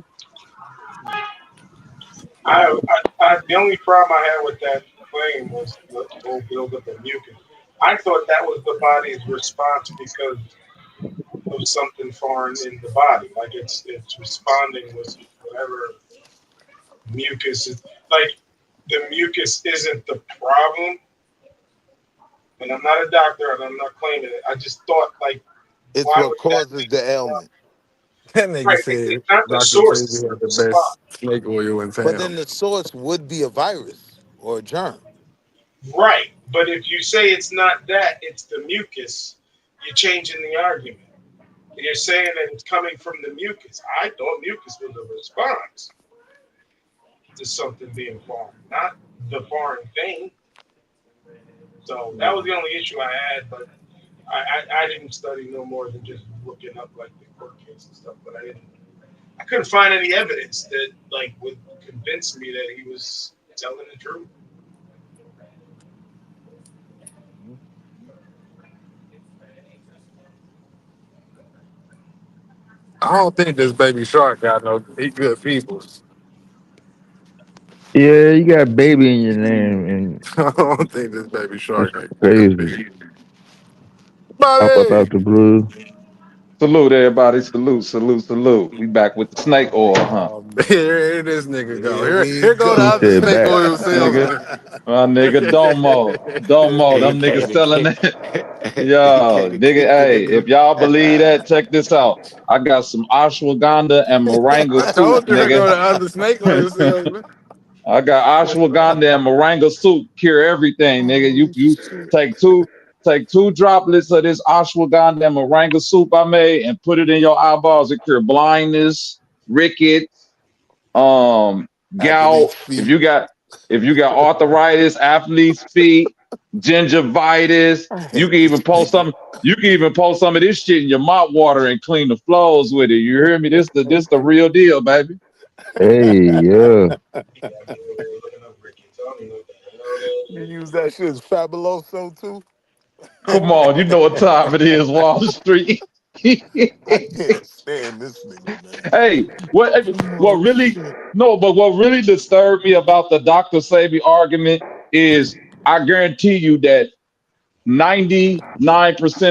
The only problem I had with that claim was the whole buildup of mucus. I thought that was the body's response because of something foreign in the body, like it's responding with whatever mucus is. Like the mucus isn't the problem, and I'm not a doctor and I'm not claiming it. I just thought like, It's why what would that causes be the the problem? ailment. That nigga Right, said it's not the Dr. source, Sebi it's had the the best response. snake oil in But town. then the source would be a virus or a germ. Right, but if you say it's not that, it's the mucus, you're changing the argument. You're saying that it's coming from the mucus. I thought mucus was a response to something being foreign, not the foreign thing. So that was the only issue I had, but I didn't study no more than just looking up like the court case and stuff. But I couldn't find any evidence that like would convince me that he was telling the truth. I don't think this baby shark got no. He good peoples. Yeah, you got baby in your name, and I don't think this baby that's shark got good crazy. people. Pop up Bobby. out the blue. Salute everybody. Salute, salute, salute. We back with the snake oil, huh? Oh man, here this nigga go. Here Here, we here go the He other go. said snake back. oil Nigga. salesman. My nigga Domo. Domo, Hey, them niggas selling can't, it. Yo, can't nigga, keep the hey, if y'all believe nigga. that, check this out. I got some ashwagandha and moringa I soup, told you here go nigga. the other snake oil salesman. I got ashwagandha and moringa soup, cure everything, nigga. You Oh you shit. take two droplets of this ashwagandha and moringa soup I made and put it in your eyeballs. It cure blindness, rickets, Athlete's gout. If feet. you got if you got arthritis, athlete's feet, gingivitis, I you hate can this even post nigga. some. You can even post some of this shit in your mop water and clean the flows with it. You hear me? This the real deal, baby. Hey, yeah. You use that shit as fabuloso too. Come on, you know what time it is, Wall Street. I can't stand this nigga, man. Hey, what Oh really shit. no, but what really disturbed me about the Dr. Sabi argument is I guarantee you that 99%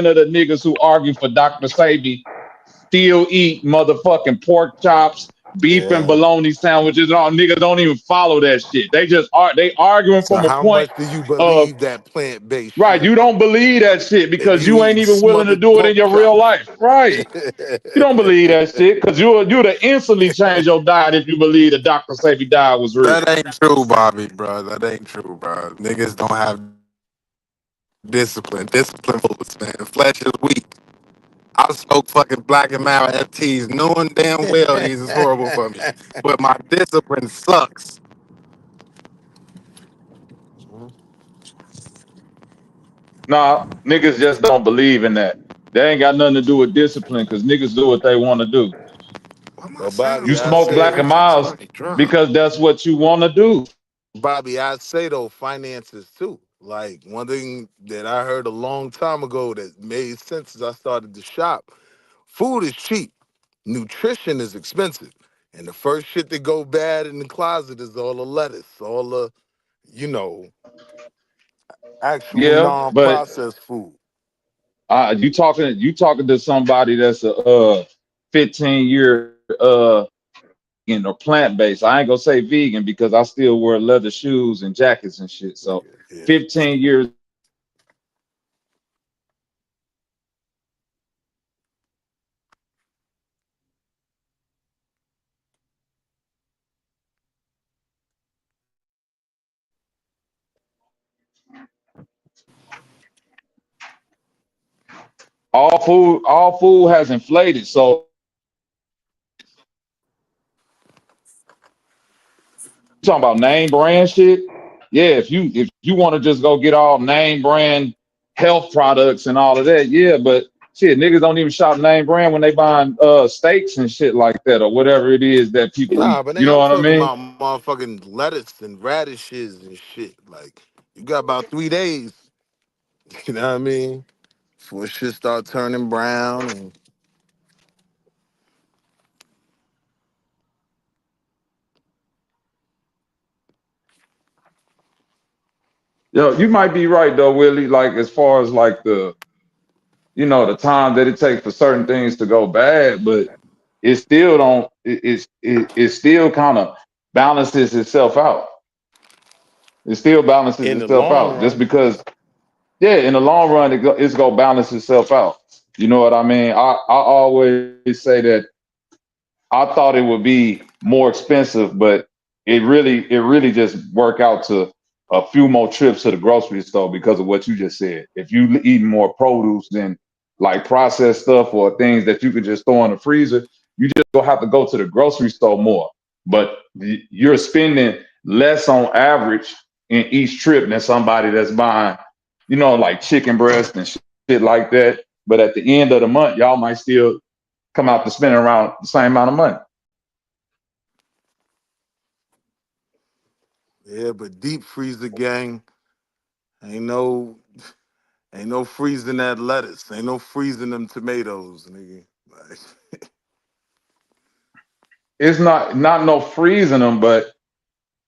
of the niggas who argue for Dr. Sabi still eat motherfucking pork chops, beef and Yeah. bologna sandwiches, and all niggas don't even follow that shit. They arguing So from a how point much do you of believe that plant based right, shit? you don't believe that shit If because you you ain't eating even willing to smothered do it in pork your real chops. life. Right. You don't believe that shit because you'd have instantly change your diet if you believe the Dr. Sabi diet was real. That ain't true, Bobby, bro. That ain't true, bro. Niggas don't have discipline. Discipline bullets, man. Flesh is weak. I smoke fucking black and mild FTs knowing damn well these is horrible for me. But my discipline sucks. Nah, niggas just don't believe in that. They ain't got nothing to do with discipline because niggas do what they want to do. Why am I Well, sound You Bobby, I so smoke say, black and crazy miles tonight? Drunk. because that's what you want to do. Bobby, I'd say though, finances too. Like one thing that I heard a long time ago that made sense as I started to shop. Food is cheap. Nutrition is expensive. And the first shit that go bad in the closet is all the lettuce, all the, you know, actual Yeah, but non-processed food. you talking to somebody that's a 15-year vegan or plant based. I ain't gonna say vegan because I still wear leather shoes and jackets and shit. So Yeah. 15 years all food has inflated. So you talking about name brand shit? Yeah, if you want to just go get all name brand health products and all of that, yeah, but shit, niggas don't even shop name brand when they buying steaks and shit like that or whatever it is that people Nah, eat. but You nigga, know I'm what I talking mean? about motherfucking lettuce and radishes and shit. Like, you got about 3 days, you know what I mean? Before shit start turning brown and Yo, you might be right though, Willie. Like as far as like the time that it takes for certain things to go bad, but it still don't. It still kind of balances itself out. It still balances in the itself long out just run, because. Yeah, in the long run, it's gonna balance itself out. You know what I mean? I always say that I thought it would be more expensive, but it really just work out to a few more trips to the grocery store because of what you just said. If you eat more produce than like processed stuff or things that you could just throw in the freezer, you just gonna have to go to the grocery store more. But you're spending less on average in each trip than somebody that's buying, like chicken breast and shit like that. But at the end of the month, y'all might still come out to spending around the same amount of money. yeah, but deep freezer gang, ain't no ain't no freezing that lettuce. Ain't no freezing them tomatoes, nigga. Like, it's not no freezing them, but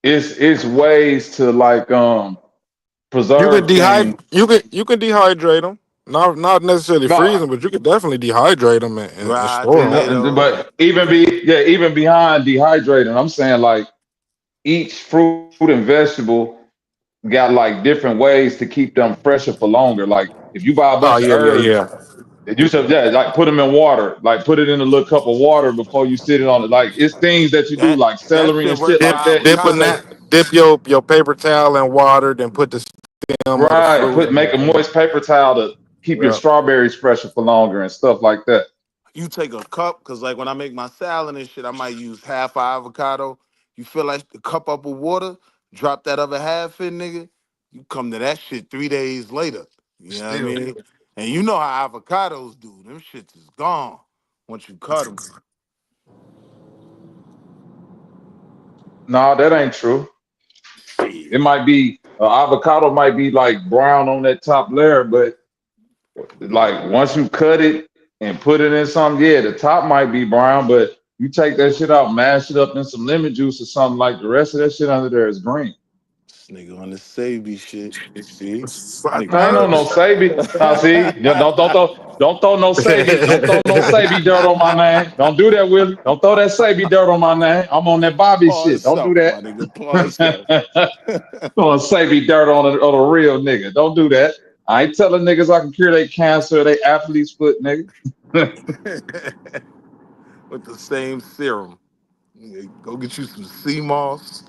it's ways to like You can preserve things. you can dehydrate them. Not necessarily freeze No, them, but you can definitely dehydrate them and Right, store them. tomatoes. but even behind dehydrating, I'm saying like each fruit and vegetable got like different ways to keep them fresher for longer. Like if you buy a Oh bunch of yeah, yeah, herbs, yeah. you should like put them in water, like put it in a little cup of water before you sit it on it. Like it's things that you do That like that celery shit and work shit for like that. You should say avocado. Dip your paper towel in water, then put the stem of the right, fruit in make a there. moist paper towel to keep your Yeah. strawberries fresher for longer and stuff like that. You take a cup, cause like when I make my salad and shit, I might use half a avocado. You fill like the cup up with water, drop that other half in, nigga. You come to that shit 3 days later. You know what I Still. mean? And you know how avocados do. Them shits is gone once you cut them. No, that ain't true. It Shit. might be avocado might be like brown on that top layer, but like once you cut it and put it in something, yeah, the top might be brown, but you take that shit out, mash it up in some lemon juice or something, like the rest of that shit under there is green. This nigga on the savvy shit. See? Nigga I ain't on no Sabi. Now see, yeah, don't throw no Sabi, don't throw no Sabi dirt on my name. Don't do that, Willie. Don't throw that Sabi dirt on my name. I'm on that Bobby shit. Pause Don't do self, my that. nigga. Pause self. Throwing Sabi dirt on a real nigga. Don't do that. I ain't telling niggas I can cure their cancer, they athlete's foot, nigga. With the same serum. Nigga, go get you some sea moss,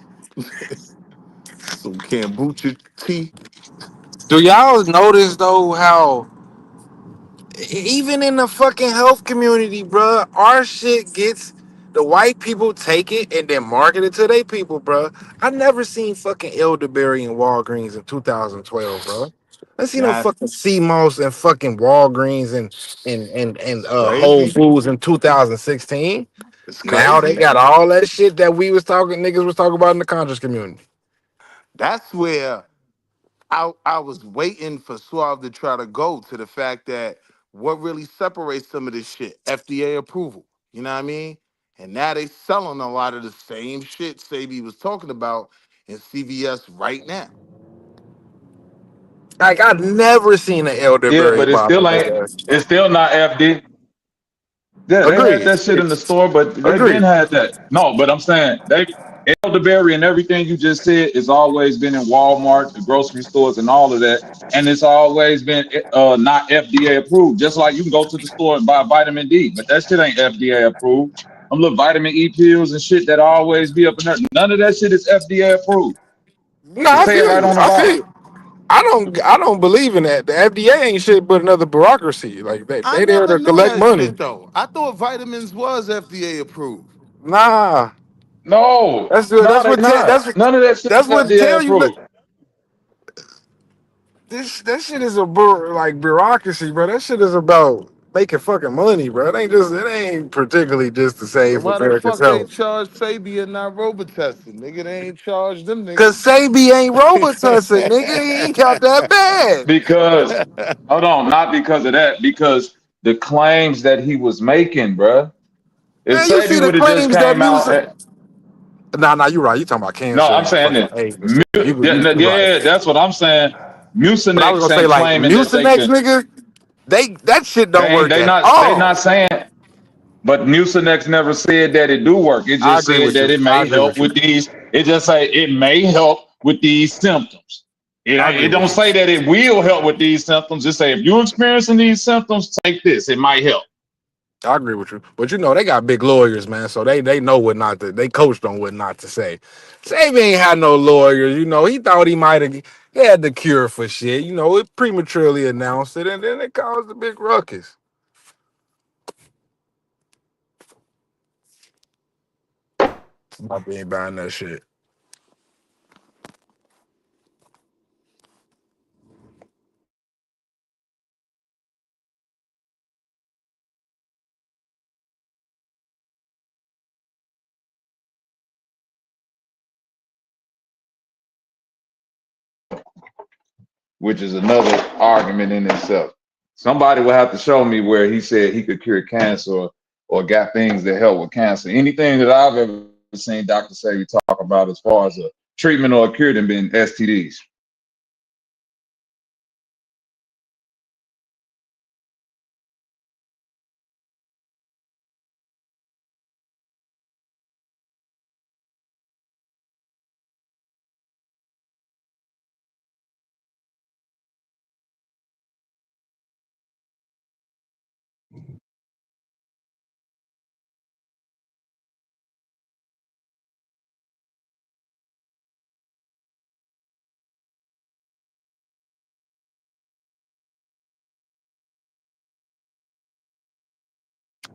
some kombucha tea. Do y'all notice though how even in the fucking health community, bruh, our shit gets the white people take it and then market it to their people, bruh. I never seen fucking elderberry in Walgreens in 2012, bro. I seen no That's fucking sea moss and fucking Walgreens and Whole crazy. Foods in 2016. It's Now they crazy. got all that shit that we was talking niggas was talking about in the conscious community. That's where I was waiting for Suave to try to go to the fact that what really separates some of this shit, FDA approval. You know what I mean? And now they selling a lot of the same shit Sabi was talking about in CVS right now. Like I've never seen an Yeah, elderberry but it bottle, still ain't. nigga. It's still not FD. Yeah, they had Agreed. that shit in the store, but they been Agreed. had that. No, but I'm saying they elderberry and everything you just said has always been in Walmart, the grocery stores, and all of that, and it's always been not FDA approved. Just like you can go to the store and buy vitamin D, but that shit ain't FDA approved. Them little vitamin E pills and shit that always be up in there. None of that shit is FDA approved. No, It I say it feel right you. on the I feel bottle. you. I don't believe in that. The FDA ain't shit but another bureaucracy. Like I they there never to knew collect that money. shit though. I thought vitamins was FDA approved. Nah, No, that's no, that's they what not. None of that shit is that's what FDA tell you that approved. this that shit is a like bureaucracy, bro. That shit is about making fucking money, bro. It ain't particularly just to So save why the America's fuck they health. charge Sabi and not Robitussin? Nigga, they ain't charged them Cause niggas. Sabi ain't Robitussin, nigga. He ain't got that bad. Because hold on, not because of that, because the claims that he was making, bruh. If Man, you see Sabi the would have just claims that came out, music. Nah, you're right. You talking about no, cancer I'm and saying fucking that. AIDS. Yeah, You right. yeah, that's what I'm saying. But I was Mucinex gonna say ain't like claiming that they Mucinex, can. nigga. That shit They don't ain't. work They at not. They not all. saying. But Mucinex never said that it do work. It I just agree said with that you. it I may agree help with you. with these. It just say it may help with these symptoms. I It agree don't with you. say that it will help with these symptoms. Just say if you're experiencing these symptoms, take this. It might help. I agree with you. But you know they got big lawyers, man. So they know what not to. They coached on what not to say. Sabi ain't had no lawyers. You know he thought he might have had the cure for shit. You know it prematurely announced it, and then it caused a big ruckus. I ain't buying that shit. Which is another argument in itself. Somebody will have to show me where he said he could cure cancer or got things that help with cancer. Anything that I've ever seen Dr. Sebi talk about as far as a treatment or a cure than been STDs.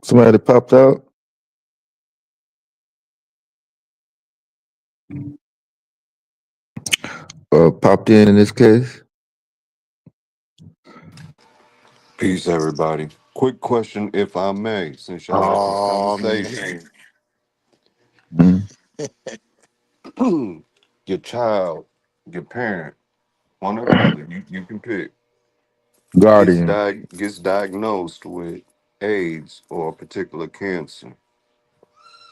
Somebody popped out. Popped in this case. Peace, everybody. Quick question, if I may, since y'all got this Oh conversation. man. Your child, your parent, one or the other, you can pick, Guardian. gets diagnosed with AIDS or a particular cancer.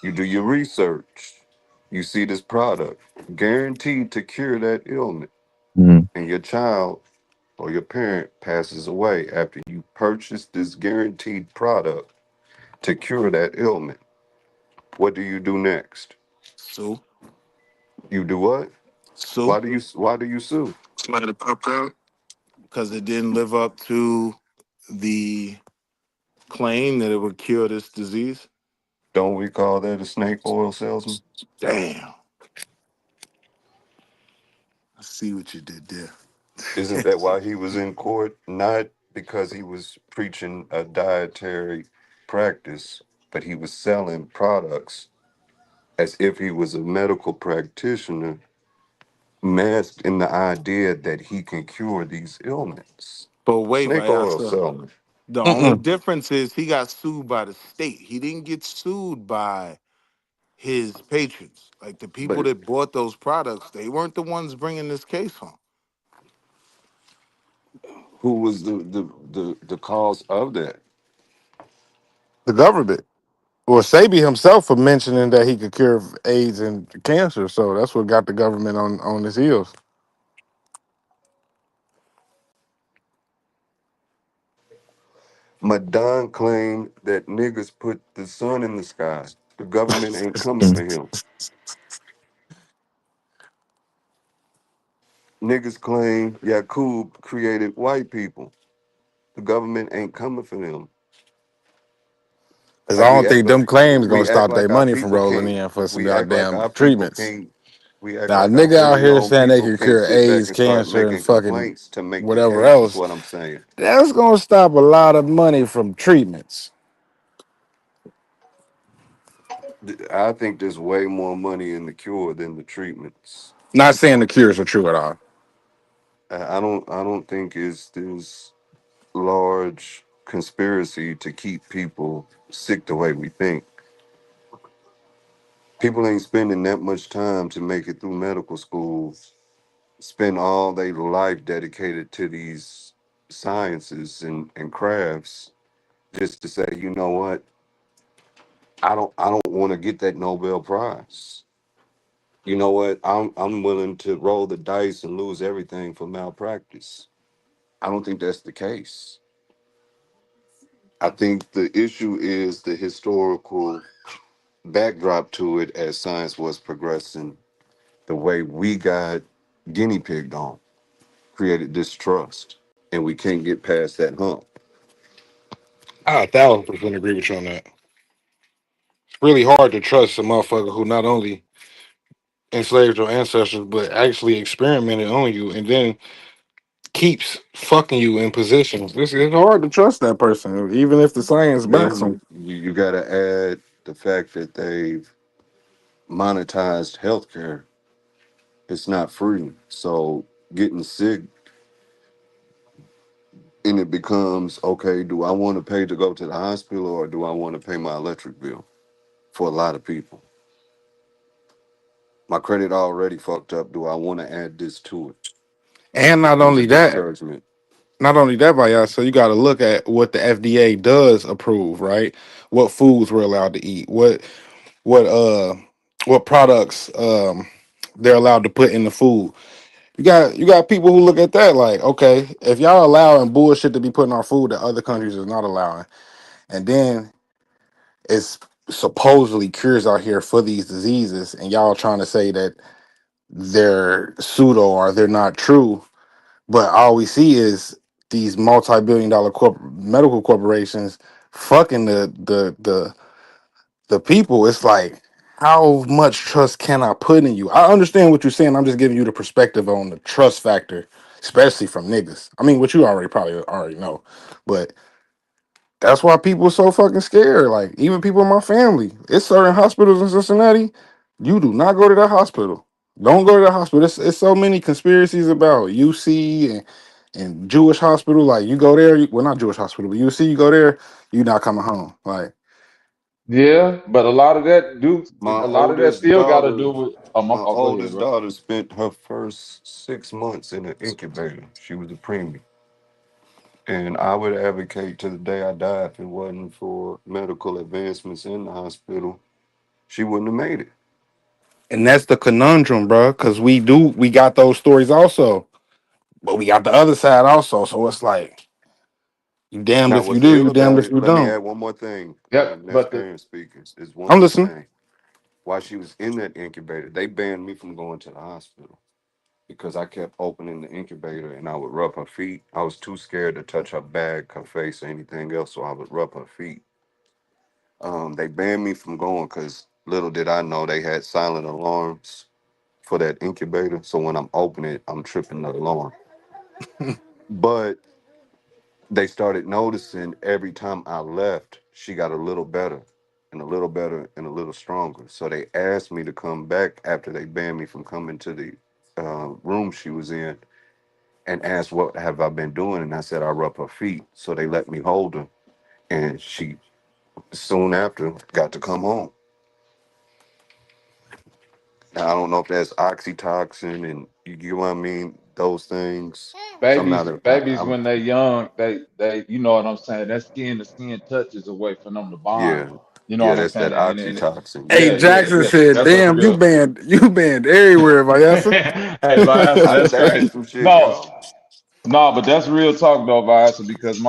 You do your research. You see this product guaranteed to cure that ailment, Mhm. and your child or your parent passes away after you purchase this guaranteed product to cure that ailment. What do you do next? Sue. You do what? Sue. Why do you sue? Somebody popped out. Because it didn't live up to the claim that it would cure this disease. Don't we call that a snake oil salesman? Damn. I see what you did there. Isn't that why he was in court? Not because he was preaching a dietary practice, but he was selling products as if he was a medical practitioner, masked in the idea that he can cure these ailments. But wait, Snake oil Vayasa. salesman. The only difference is he got sued by the state. He didn't get sued by his patrons. Like the people But that bought those products, they weren't the ones bringing this case home. who was the cause of that? The government. Well, Sabi himself for mentioning that he could cure AIDS and cancer, so that's what got the government on his heels. Madon claimed that niggas put the sun in the sky. The government ain't coming for him. Niggas claim Yakub created white people. The government ain't coming for them. Because I Like don't think them claims gonna stop their money from rolling in for some we act like goddamn our people treatments. can't we act Now, a like our nigga out very here own saying they people can can't cure sit back AIDS, and start cancer, and making fucking complaints to make the whatever case is else, what I'm saying. that's gonna stop a lot of money from treatments. I think there's way more money in the cure than the treatments. Not saying the cures are true at all. I don't think it's this large conspiracy to keep people sick the way we think. People ain't spending that much time to make it through medical school, spend all their life dedicated to these sciences and crafts just to say, you know what, I don't want to get that Nobel Prize. You know what, I'm willing to roll the dice and lose everything for malpractice. I don't think that's the case. I think the issue is the historical backdrop to it as science was progressing, the way we got guinea pigged on, created distrust, and we can't get past that hump. I 1,000% agree with you on that. It's really hard to trust a motherfucker who not only enslaved your ancestors, but actually experimented on you and then keeps fucking you in positions. It's hard to trust that person, even if the science backs Then them. you got to add the fact that they've monetized healthcare. It's not free. So getting sick, and it becomes okay, do I want to pay to go to the hospital or do I want to pay my electric bill? For a lot of people, my credit already fucked up. Do I want to add this to it? And not Becomes a only that, discouragement. not only that, by y'all, so you got to look at what the FDA does approve, right? What foods we're allowed to eat, what uh what products they're allowed to put in the food. You got people who look at that like, okay, if y'all allowing bullshit to be put in our food that other countries is not allowing, and then it's supposedly cures out here for these diseases, and y'all trying to say that they're pseudo or they're not true, but all we see is these multi-billion-dollar medical corporations fucking the people. It's like, how much trust can I put in you? I understand what you're saying. I'm just giving you the perspective on the trust factor, especially from niggas. I mean, what you probably already know, but that's why people are so fucking scared. Like, even people in my family, it's certain hospitals in Cincinnati. You do not go to that hospital. Don't go to the hospital. It's so many conspiracies about UC and Jewish hospital. Like, you go there, well, not Jewish hospital, but UC, you go there, you not coming home. Like, Yeah, but My a lot of that oldest still got to daughter, do with. my Oh, go ahead, oldest bro. daughter spent her first 6 months in an incubator. She was a preemie. And I would advocate to the day I die, if it wasn't for medical advancements in the hospital, she wouldn't have made it. and that's the conundrum, bro, because we got those stories also, but we got the other side also. So it's like, you damned Now, if you what's do, ill you damned about if it, you let me don't. add one more thing. Yep, Next but the parent speaking is one I'm more listening. thing. While she was in that incubator, they banned me from going to the hospital because I kept opening the incubator and I would rub her feet. I was too scared to touch her back, her face, or anything else, so I would rub her feet. They banned me from going because little did I know they had silent alarms for that incubator. So when I'm opening it, I'm tripping the alarm. But they started noticing every time I left, she got a little better and a little better and a little stronger. So they asked me to come back after they banned me from coming to the room she was in and asked what have I been doing. And I said I rub her feet. So they let me hold her. And she soon after got to come home. Now, I don't know if that's oxytocin and you get what I mean, those things. So I'm not babies I'm when they're young, you know what I'm saying. That skin to skin touches away for them to bond. yeah. You know Yeah, what I'm that's that saying. And oxytocin. Hey, Yeah. Jackson yeah. said, That's a "Damn, you real. banned everywhere, Vyasa." Hey, Viasa, I that's saying crazy. some shit, No, y'all. no, but that's real talk though, Viasa, because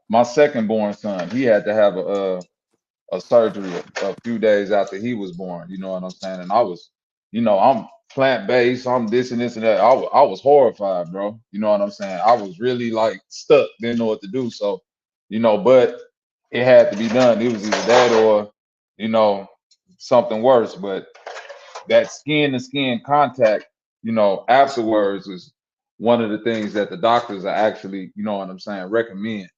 my second born son, he had to have a surgery a few days after he was born. You know what I'm saying? And I was, I'm plant based. I'm this and this and that. I was horrified, bro. You know what I'm saying? I was really like stuck, didn't know what to do. So, but it had to be done. It was either that or, you know, something worse. But that skin to skin contact, afterwards is one of the things that the doctors are actually, you know what I'm saying, recommend.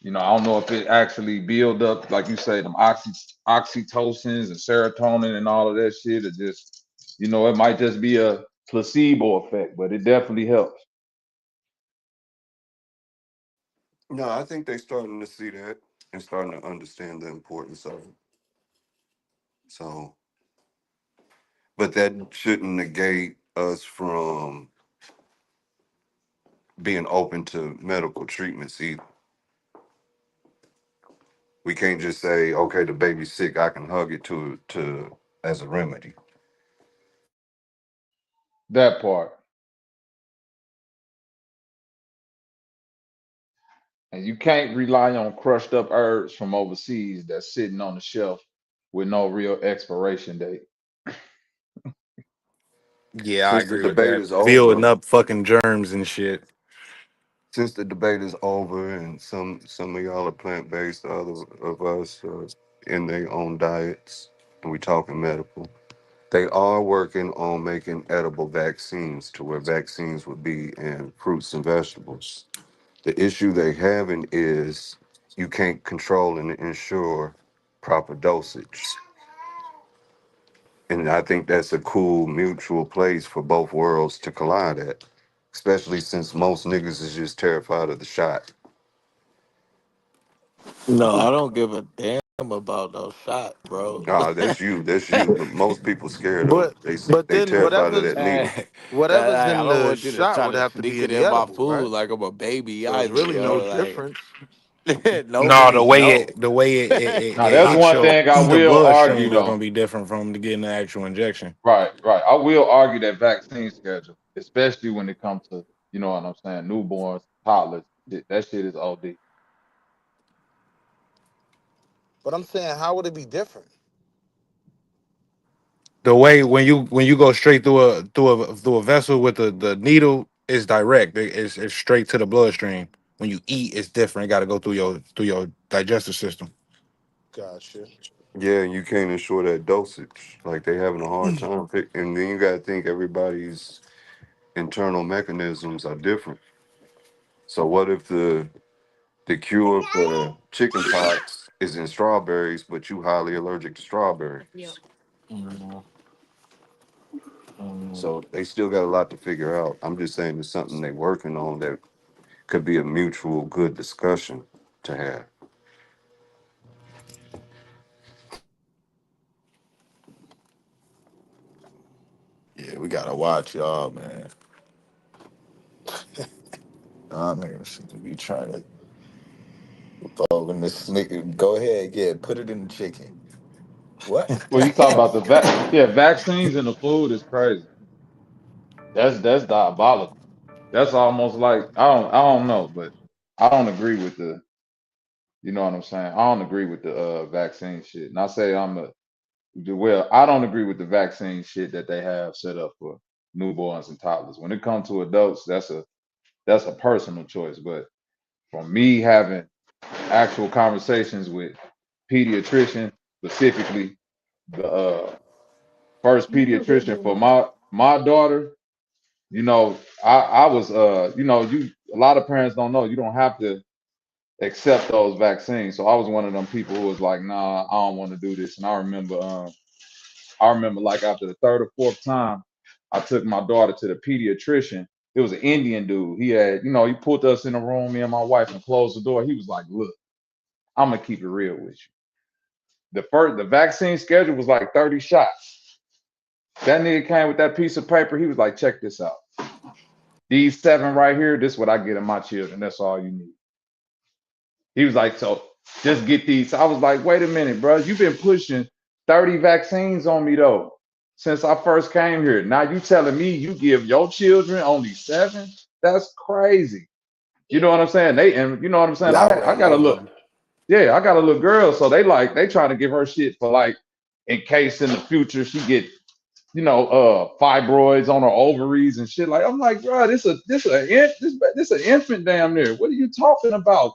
I don't know if it actually build up, like you say, them oxytocins and serotonin and all of that shit, or just, it might just be a placebo effect, but it definitely helps. No, I think they starting to see that and starting to understand the importance of it. So, but that shouldn't negate us from being open to medical treatments either. We can't just say, okay, the baby's sick, I can hug it to as a remedy. That part. And you can't rely on crushed up herbs from overseas that's sitting on the shelf with no real expiration date. Yeah, I Since the agree with debate that. is Building over, up fucking germs and shit. since the debate is over, and some of y'all are plant based, other of us are in their own diets, and we talking medical. They are working on making edible vaccines to where vaccines would be in fruits and vegetables. The issue they having is you can't control and ensure proper dosage. And I think that's a cool mutual place for both worlds to collide at, especially since most niggas is just terrified of the shot. No, I don't give a damn. I'm about no shot, bro. Nah, that's you. That's you. But most people scared of. But but They then terrified of whatever's that needle. whatever's I in don't the want you to shot try would to have to sneak be it the in my edible, right? food like I'm a baby So it's either, really no yo. Like difference. No, no means no. the way Now it that's hits one thing I your will argue bloodstream is gonna though. be different from getting the actual injection. Right, right. I will argue that vaccine schedule, especially when it comes to, you know what I'm saying, newborns, toddlers. That shit is OD. But I'm saying, how would it be different? The way when you go straight through a vessel with the needle is direct. It's straight to the bloodstream. When you eat, it's different. It got to go through your digestive system. Gotcha. Yeah, you can't ensure that dosage. Like they having a hard time pick, and then you got to think everybody's internal mechanisms are different. So what if the cure for chicken pox is in strawberries, but you highly allergic to strawberries? Mhm. Mhm. So they still got a lot to figure out. I'm just saying it's something they're working on that could be a mutual good discussion to have. Yeah, we gotta watch y'all, man. Niggas be trying to throw in this nigga. Go ahead, yeah, put it in the chicken. What? Well, you talk about yeah, vaccines in the food is crazy. That's diabolical. That's almost like I don't know, but I don't agree with the you know what I'm saying. I don't agree with the vaccine shit. And I say well, I don't agree with the vaccine shit that they have set up for newborns and toddlers. When it comes to adults, that's a personal choice. But for me having actual conversations with pediatrician, specifically the first pediatrician for my daughter, you know, I was you know, you a lot of parents don't know you don't have to accept those vaccines. So I was one of them people who was like, nah, I don't want to do this. And I remember like after the third or fourth time, I took my daughter to the pediatrician. It was an Indian dude. He had, you know, he pulled us in a room, me and my wife, and closed the door. He was like, look, I'm gonna keep it real with you. The vaccine schedule was like 30 shots. That nigga came with that piece of paper. He was like, check this out. These 7 right here, this is what I get in my children. That's all you need. He was like, so just get these. I was like, wait a minute, bro. You've been pushing 30 vaccines on me though since I first came here. Now you telling me you give your children only 7? That's crazy. You know what I'm saying? And you know what I'm saying? Yeah, I I read got a over. look. Yeah, I got a little girl, so they trying to give her shit for like in case in the future she get fibroids on her ovaries and shit. Like I'm like, bro, this an infant damn near. What are you talking about?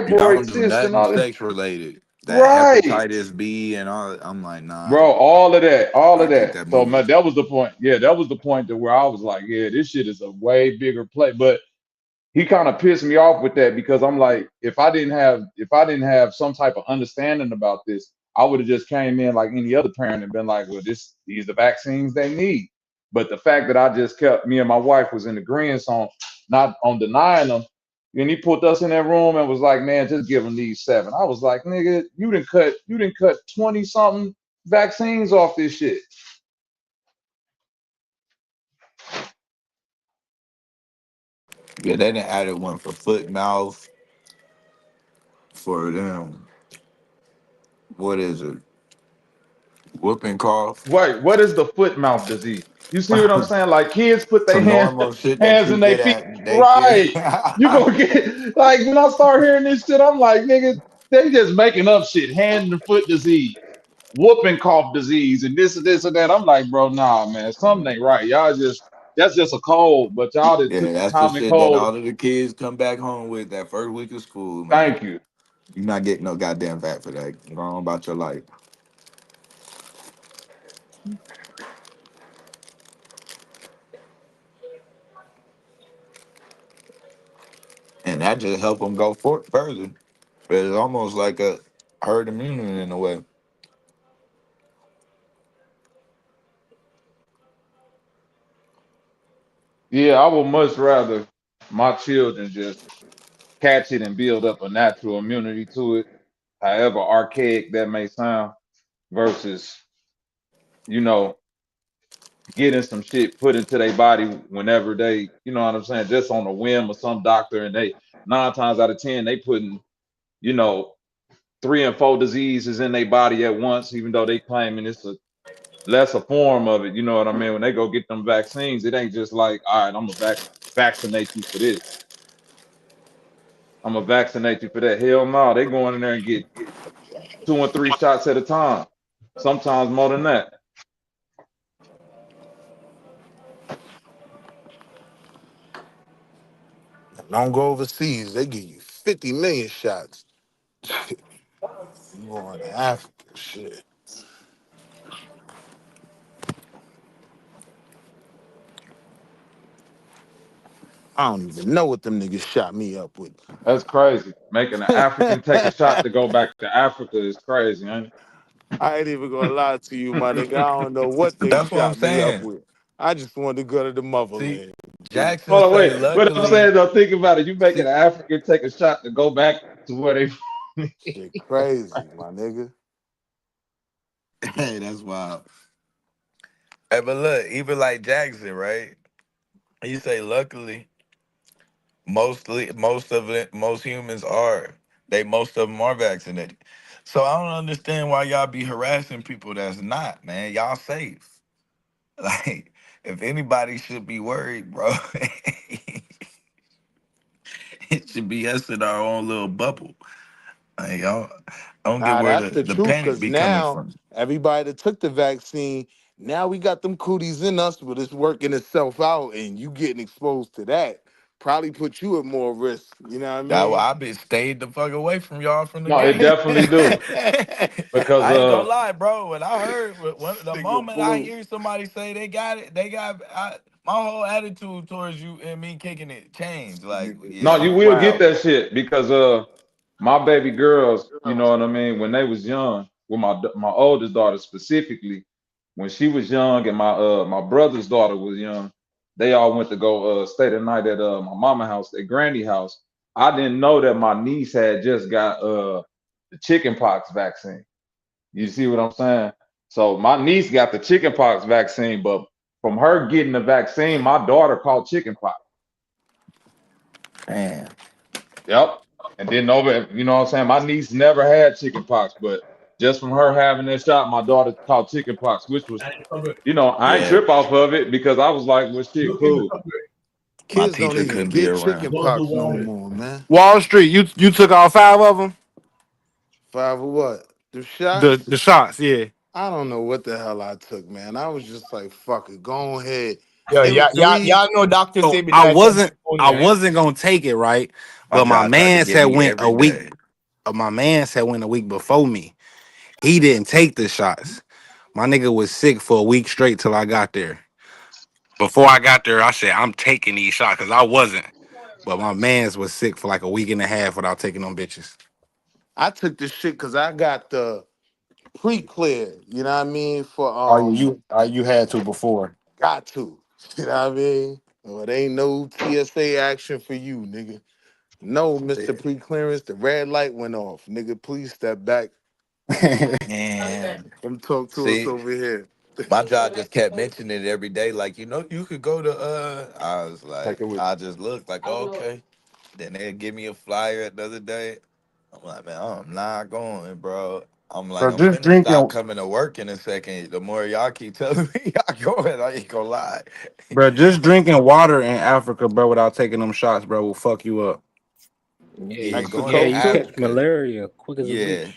Yeah, I Fibroid don't do cyst and nothing all that. sex related. That Right, hepatitis B and all. I'm like, nah, bro. All of that, all I of keep that. that So moving. man, that was the point. Yeah, that was the point to where I was like, yeah, this shit is a way bigger play. But he kind of pissed me off with that because I'm like, if I didn't have some type of understanding about this, I would have just came in like any other parent and been like, well, these are the vaccines they need. But the fact that I just kept me and my wife was in agreement on not on denying them, and he put us in that room and was like, man, just give them these 7. I was like, nigga, you didn't cut 20 something vaccines off this shit. Yeah, they done added one for foot, mouth, for them. What is it? Whooping cough. Wait, what is the foot mouth disease? You see what I'm saying? Like kids put their Some hands normal shit that hands you in their get feet. at daycare. Right. You gonna get like when I start hearing this shit, I'm like, nigga, they just making up shit. Hand and foot disease, whooping cough disease, and this and that. I'm like, bro, nah, man, something ain't right. Y'all just that's just a cold, but y'all that Yeah, took the that's the common shit that cold. all of the kids come back home with that first week of school, man. Thank you. You're not getting no goddamn back for that. Go on about your life. And that just help them go further. It's almost like a herd immunity in a way. Yeah, I would much rather my children just catch it and build up a natural immunity to it however archaic that may sound, versus, you know, getting some shit put into their body whenever they, you know what I'm saying, just on a whim of some doctor, and they 9 times out of 10 they putting, you know, 3 and 4 diseases in their body at once, even though they claiming it's a lesser form of it. You know what I mean? When they go get them vaccines, it ain't just like, all right, I'm gonna vaccinate you for this. I'm gonna vaccinate you for that. Hell no, they going in there and get 2 and 3 shots at a time, sometimes more than that. Don't go overseas. They give you 50 million shots. You going to Africa, shit. I don't even know what them niggas shot me up with. That's crazy. Making an African take a shot to go back to Africa is crazy, ain't I ain't even gonna lie to you, my nigga. I don't know what they That's what I'm shot me up saying. with. I just wanted to go to the See, motherland. Jackson Hold on, say, wait. But I'm luckily, saying though, think about it. You making see, an African take a shot to go back to where they. Shit crazy, my nigga. hey, that's wild. Hey, but look, even like Jackson, right? He say, luckily, most humans are. Most of them are vaccinated. So I don't understand why y'all be harassing people that's not, man. Y'all safe. Like, if anybody should be worried, bro, it should be us in our own little bubble. Like, y'all, I don't get Nah, where that's the, the the truth, panic cause be coming now from. everybody that took the vaccine, now we got them cooties in us, but it's working itself out, and you getting exposed to that probably put you at more risk. You know what I mean? I been stayed the fuck away from y'all from the No, it gate. definitely do because I ain't gonna lie, bro. When I heard, the Nigga moment I blue. hear somebody say they got it, my whole attitude towards you and me kicking it changed. Like, Nigga, no, yeah, you you will get wild. that shit because my baby girls, you know what I mean, when they was young, with my oldest daughter specifically, when she was young and my brother's daughter was young, they all went to go stay the night at my mama house, at granny house. I didn't know that my niece had just got the chicken pox vaccine. You see what I'm saying? So my niece got the chicken pox vaccine, but from her getting the vaccine, my daughter caught chicken pox. man. Yep. And then over, you know what I'm saying? My niece never had chicken pox, but just from her having that shot, my daughter caught chicken pox, which was, you know, I ain't Yeah, trip off of it because I was like, well, shit, cool. my Kids don't teacher even couldn't be get around. chicken pox no more, man. Wall Street, you took all 5 of them? 5 or what? The The shots? the shots, yeah. I don't know what the hell I took, man. I was just like, fuck it, go ahead. Yo, It was three. y'all know Dr. So Sebi died from I pneumonia, wasn't gonna take it, right? My But my job tried to man get said me went a every week. day. My man said went a week before me. He didn't take the shots. My nigga was sick for a week straight till I got there. Before I got there, I said I'm taking these shots because I wasn't. But my man's was sick for like a week and a half without taking them bitches. I took this shit because I got the pre-clear, you know what I mean? For You had to before. got to. You know what I mean? Well, it ain't no TSA action for you, nigga. No, Mr. Pre-clearance, the red light went off. Nigga, please step back. And Come talk to us see, over here. my job just kept mentioning it every day. Like, you could go to. I was Take like, it with I just looked like, okay. Then they'd give me a flyer another day. I'm like, man, I'm not going, bro. I'm like, Bro, I'm just finna stop drinking, coming to work in a second. The more y'all keep telling me y'all going, I ain't gonna lie. bro. Just drinking water in Africa, bro, without taking them shots, bro, will fuck you up. Yeah, going to Mexico too. Africa. Yeah.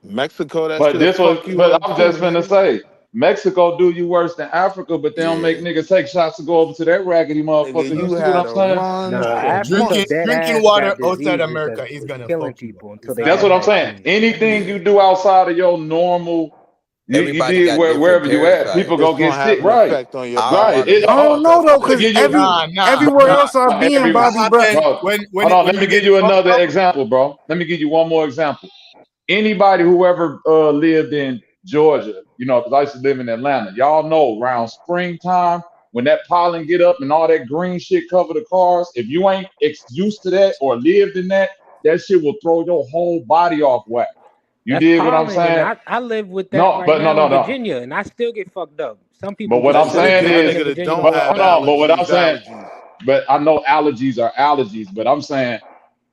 Mexico, that But shit'll this was, fuck you but up I'm too, just finna nigga. say, Mexico do you worse than Africa, but they don't make Yeah. niggas take shots to go over to that raggedy Nigga, motherfucker. You you see what had I'm to saying? run for months. drinking water outside America is gonna fuck you up. It's That's not what I'm gonna saying. Anything Yeah. you do outside of your normal, you Everybody did got different wherever you at, people It's go parasites. get gonna have sick, an right? effect on your Our Right. body. water It, I don't don't fuck know us though, let me cause give enough. you everywhere nah, else I've been, every Bobby, That bro. happen hold, when hold on, let when me you get give you fucked another up. example, bro. Let me give you one more example. Anybody who ever lived in Georgia, you know, because I used to live in Atlanta, y'all know around springtime when that pollen get up and all that green shit cover the cars, if you ain't used to that or lived in that, that shit will throw your whole body off whack. You That's did what I'm pollen, and saying? I live with that No, right but no, now no, in no. Virginia, and I still get fucked up. Some But people what just I'm That shit'll saying give a living is, in nigga that Virginia don't but won't have hold come here. on. But what I'm allergies, saying, allergies. but I know allergies are allergies. But I'm saying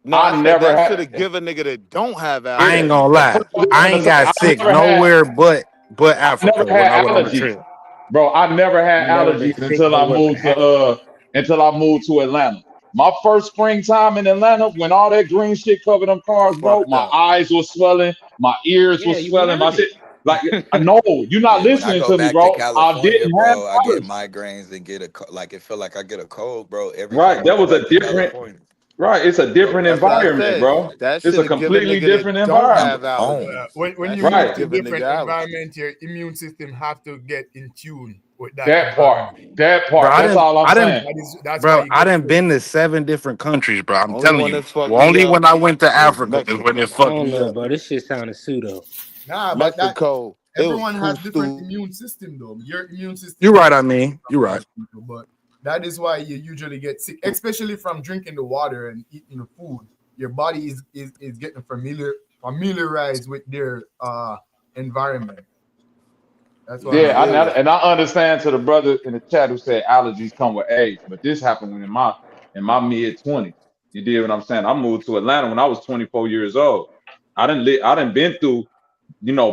No, I I said never that shit'll had. give a nigga that don't have I ain't allergies gonna lie. allergies. I'm I gonna ain't say got I sick never had. nowhere but I never Africa when I had went on the allergies, trip. bro. I never had You never been allergies sick until I nowhere but moved to Africa. Atlanta. My first springtime in Atlanta, when all that green shit covered them cars, bro, Fucked my up. eyes were swelling, my ears were Yeah, you swelling, my shit. nervous. Like, I know you're not Yeah, when I listening go to me, back to bro. I California, didn't have bro, I get allergies. migraines and get like it feel like I get a cold, bro, every Right. time I That go was a back to different, California. right. It's a different That's what I environment, said. bro. That It's a shit'll give a completely nigga that different don't I'm have environment. on. allergies. When That you shit'll move Right. to give a nigga different allergies. environment, your immune system have to get in tune with that That part. environment. That Bro, part. That's all I'm saying. That's why bro, you I get done sick. been to 7 different countries, bro. I'm Only telling one you. that's fucked me Only up when I went to is Africa is when it Mexico. I fucked don't me know, up. bro. This shit sounded pseudo. Nah, but that Mexico, it was everyone too has different stupid. immune system though. Your immune You're system right, I is mean. You're a lot right. of people, but that is why you usually get sick, especially from drinking the water and eating the food. Your body is getting familiarized with their environment. That's why Yeah, people get I understand to the brother in the chat who said allergies come with age, but this happened when in my mid 20s. You did what I'm saying? I moved to Atlanta when I was 24 years old. I didn't been through,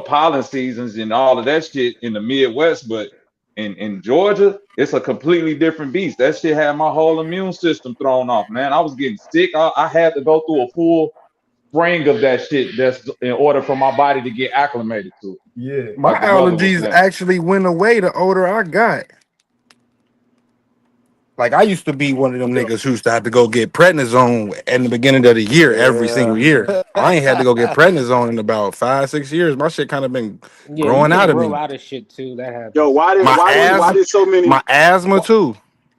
pollen seasons and all of that shit in the Midwest, but in Georgia, it's a completely different beast. That shit had my whole immune system thrown off, man. I was getting sick. I had to go through a full spring of that shit that's in order for my body to get acclimated to it, yeah. My like the brother was allergies saying. actually went away the older I got. Like I used to be one of them niggas who used to have to go get prednisone in the beginning of the year every single Yeah. year. I ain't had to go get prednisone in about 5, 6 years. My shit kind of been Yeah, you growing can out of grow me. out of shit too. That Yo, happens. why did My why did why asthma, did so many my asthma too.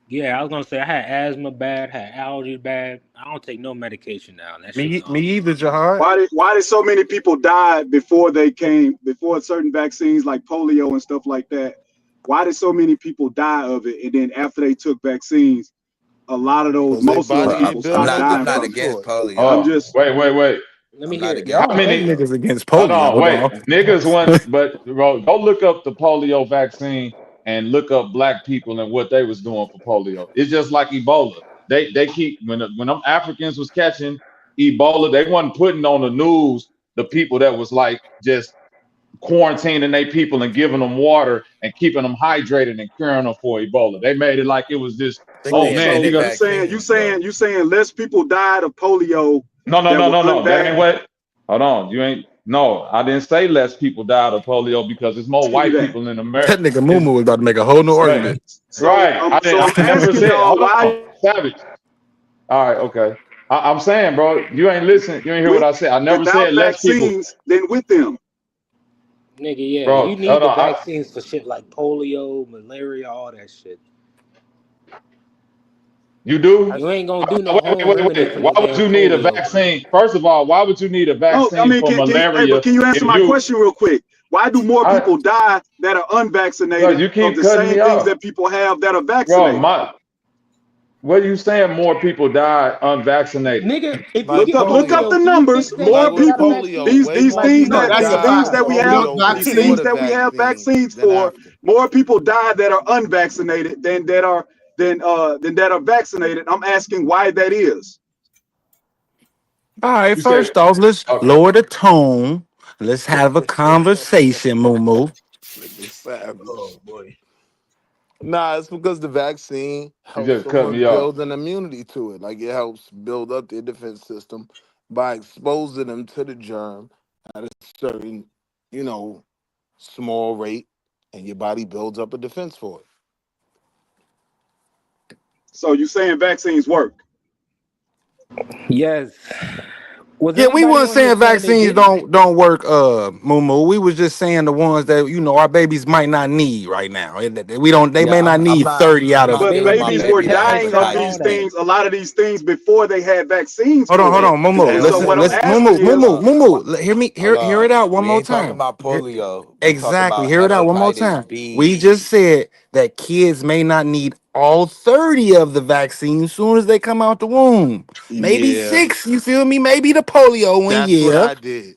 Yeah, I was gonna say I had asthma bad, had allergies bad. I don't take no medication now. That shit Me gone. either, Jahad. why did so many people die before certain vaccines like polio and stuff like that? Why did so many people die of it? And then after they took vaccines, Because they most of those body Uh, ain't people built stopped no I'm dying not from defense it. against for it. I'm polio. just wait. Let me I'm not hear it. Yeah, I How against don't think many? polio. niggas against Hold polio. on, Hold wait. on. Niggas want, but bro, go look up the polio vaccine and look up black people and what they was doing for polio. It's just like Ebola. They keep when them Africans was catching Ebola, they wasn't putting on the news the people that was like just quarantining their people and giving them water and keeping them hydrated and curing them for Ebola. They made it like it was this. I think Oh they man, so invented you vaccines though. you saying less people died of polio that were no. That unvaccinated. ain't what. Hold on, you ain't. No, I didn't say less people died of polio because there's more white That. people in America. That nigga Is Mumu was about to make a whole new right, argument. right. So I I'm never asking said. y'all Hold on, why savage. All right, okay. I'm saying, bro, you ain't listening. You ain't hear what with I said. I never without said less people, vaccines than with them. Nigga, yeah, bro. you need Hold the on. vaccines for shit like polio, malaria, all that shit. You do? You ain't gonna do no home remedy Wait. for Why no would damn you need a polio, bro. vaccine? First of all, why would you need a No, I vaccine mean, for malaria but can you answer if my you, question real quick? Why do more I, people die that are bro, unvaccinated you of keep the cutting me same things off, that people have that are bro. vaccinated? What are you saying? More people die unvaccinated. Nigga, if you Like get Look up polio. the polio, can you numbers. fix that Like More shit with without a people, polio, vaccine? way more Like, people No, nigga, that's it's a a died things fact. from that fact. we have, Without polio these before things vaccine, the that we have vaccine vaccines than for. after. More people die that are unvaccinated than that are vaccinated. I'm asking why that is. All right, You said, first off, let's okay. lower the tone. Let's have a conversation, Mumu. Nigga savage. oh boy. Nah, it's because the vaccine You helps just cut someone me off. build an immunity to it. Like it helps build up their defense system by exposing them to the germ at a certain, you know, small rate, and your body builds up a defense for it. So you saying vaccines work? Yes. Was Yeah, we anybody weren't on here saying saying they vaccines didn't? don't work, Mumu. We was just saying the ones that our babies might not need right now. We don't. They may Yeah, not I'm need not 30 out I'm of. not But feeling my babies were baby to have dying of hepatitis these B. things, a lot of these things before they had vaccines Hold on, for hold it. on, Mumu. And Hell so Listen, what I'm no. let's asking Hold is, on. Hold Hear it on. out one We more ain't talking time. about polio. We talking Exactly. about Hear it out one more hepatitis time. We B. just said that kids may not need all 30 of the vaccine soon as they come out the womb. Maybe Yeah, 6, you feel me? Maybe the polio one, that's what yeah. I did.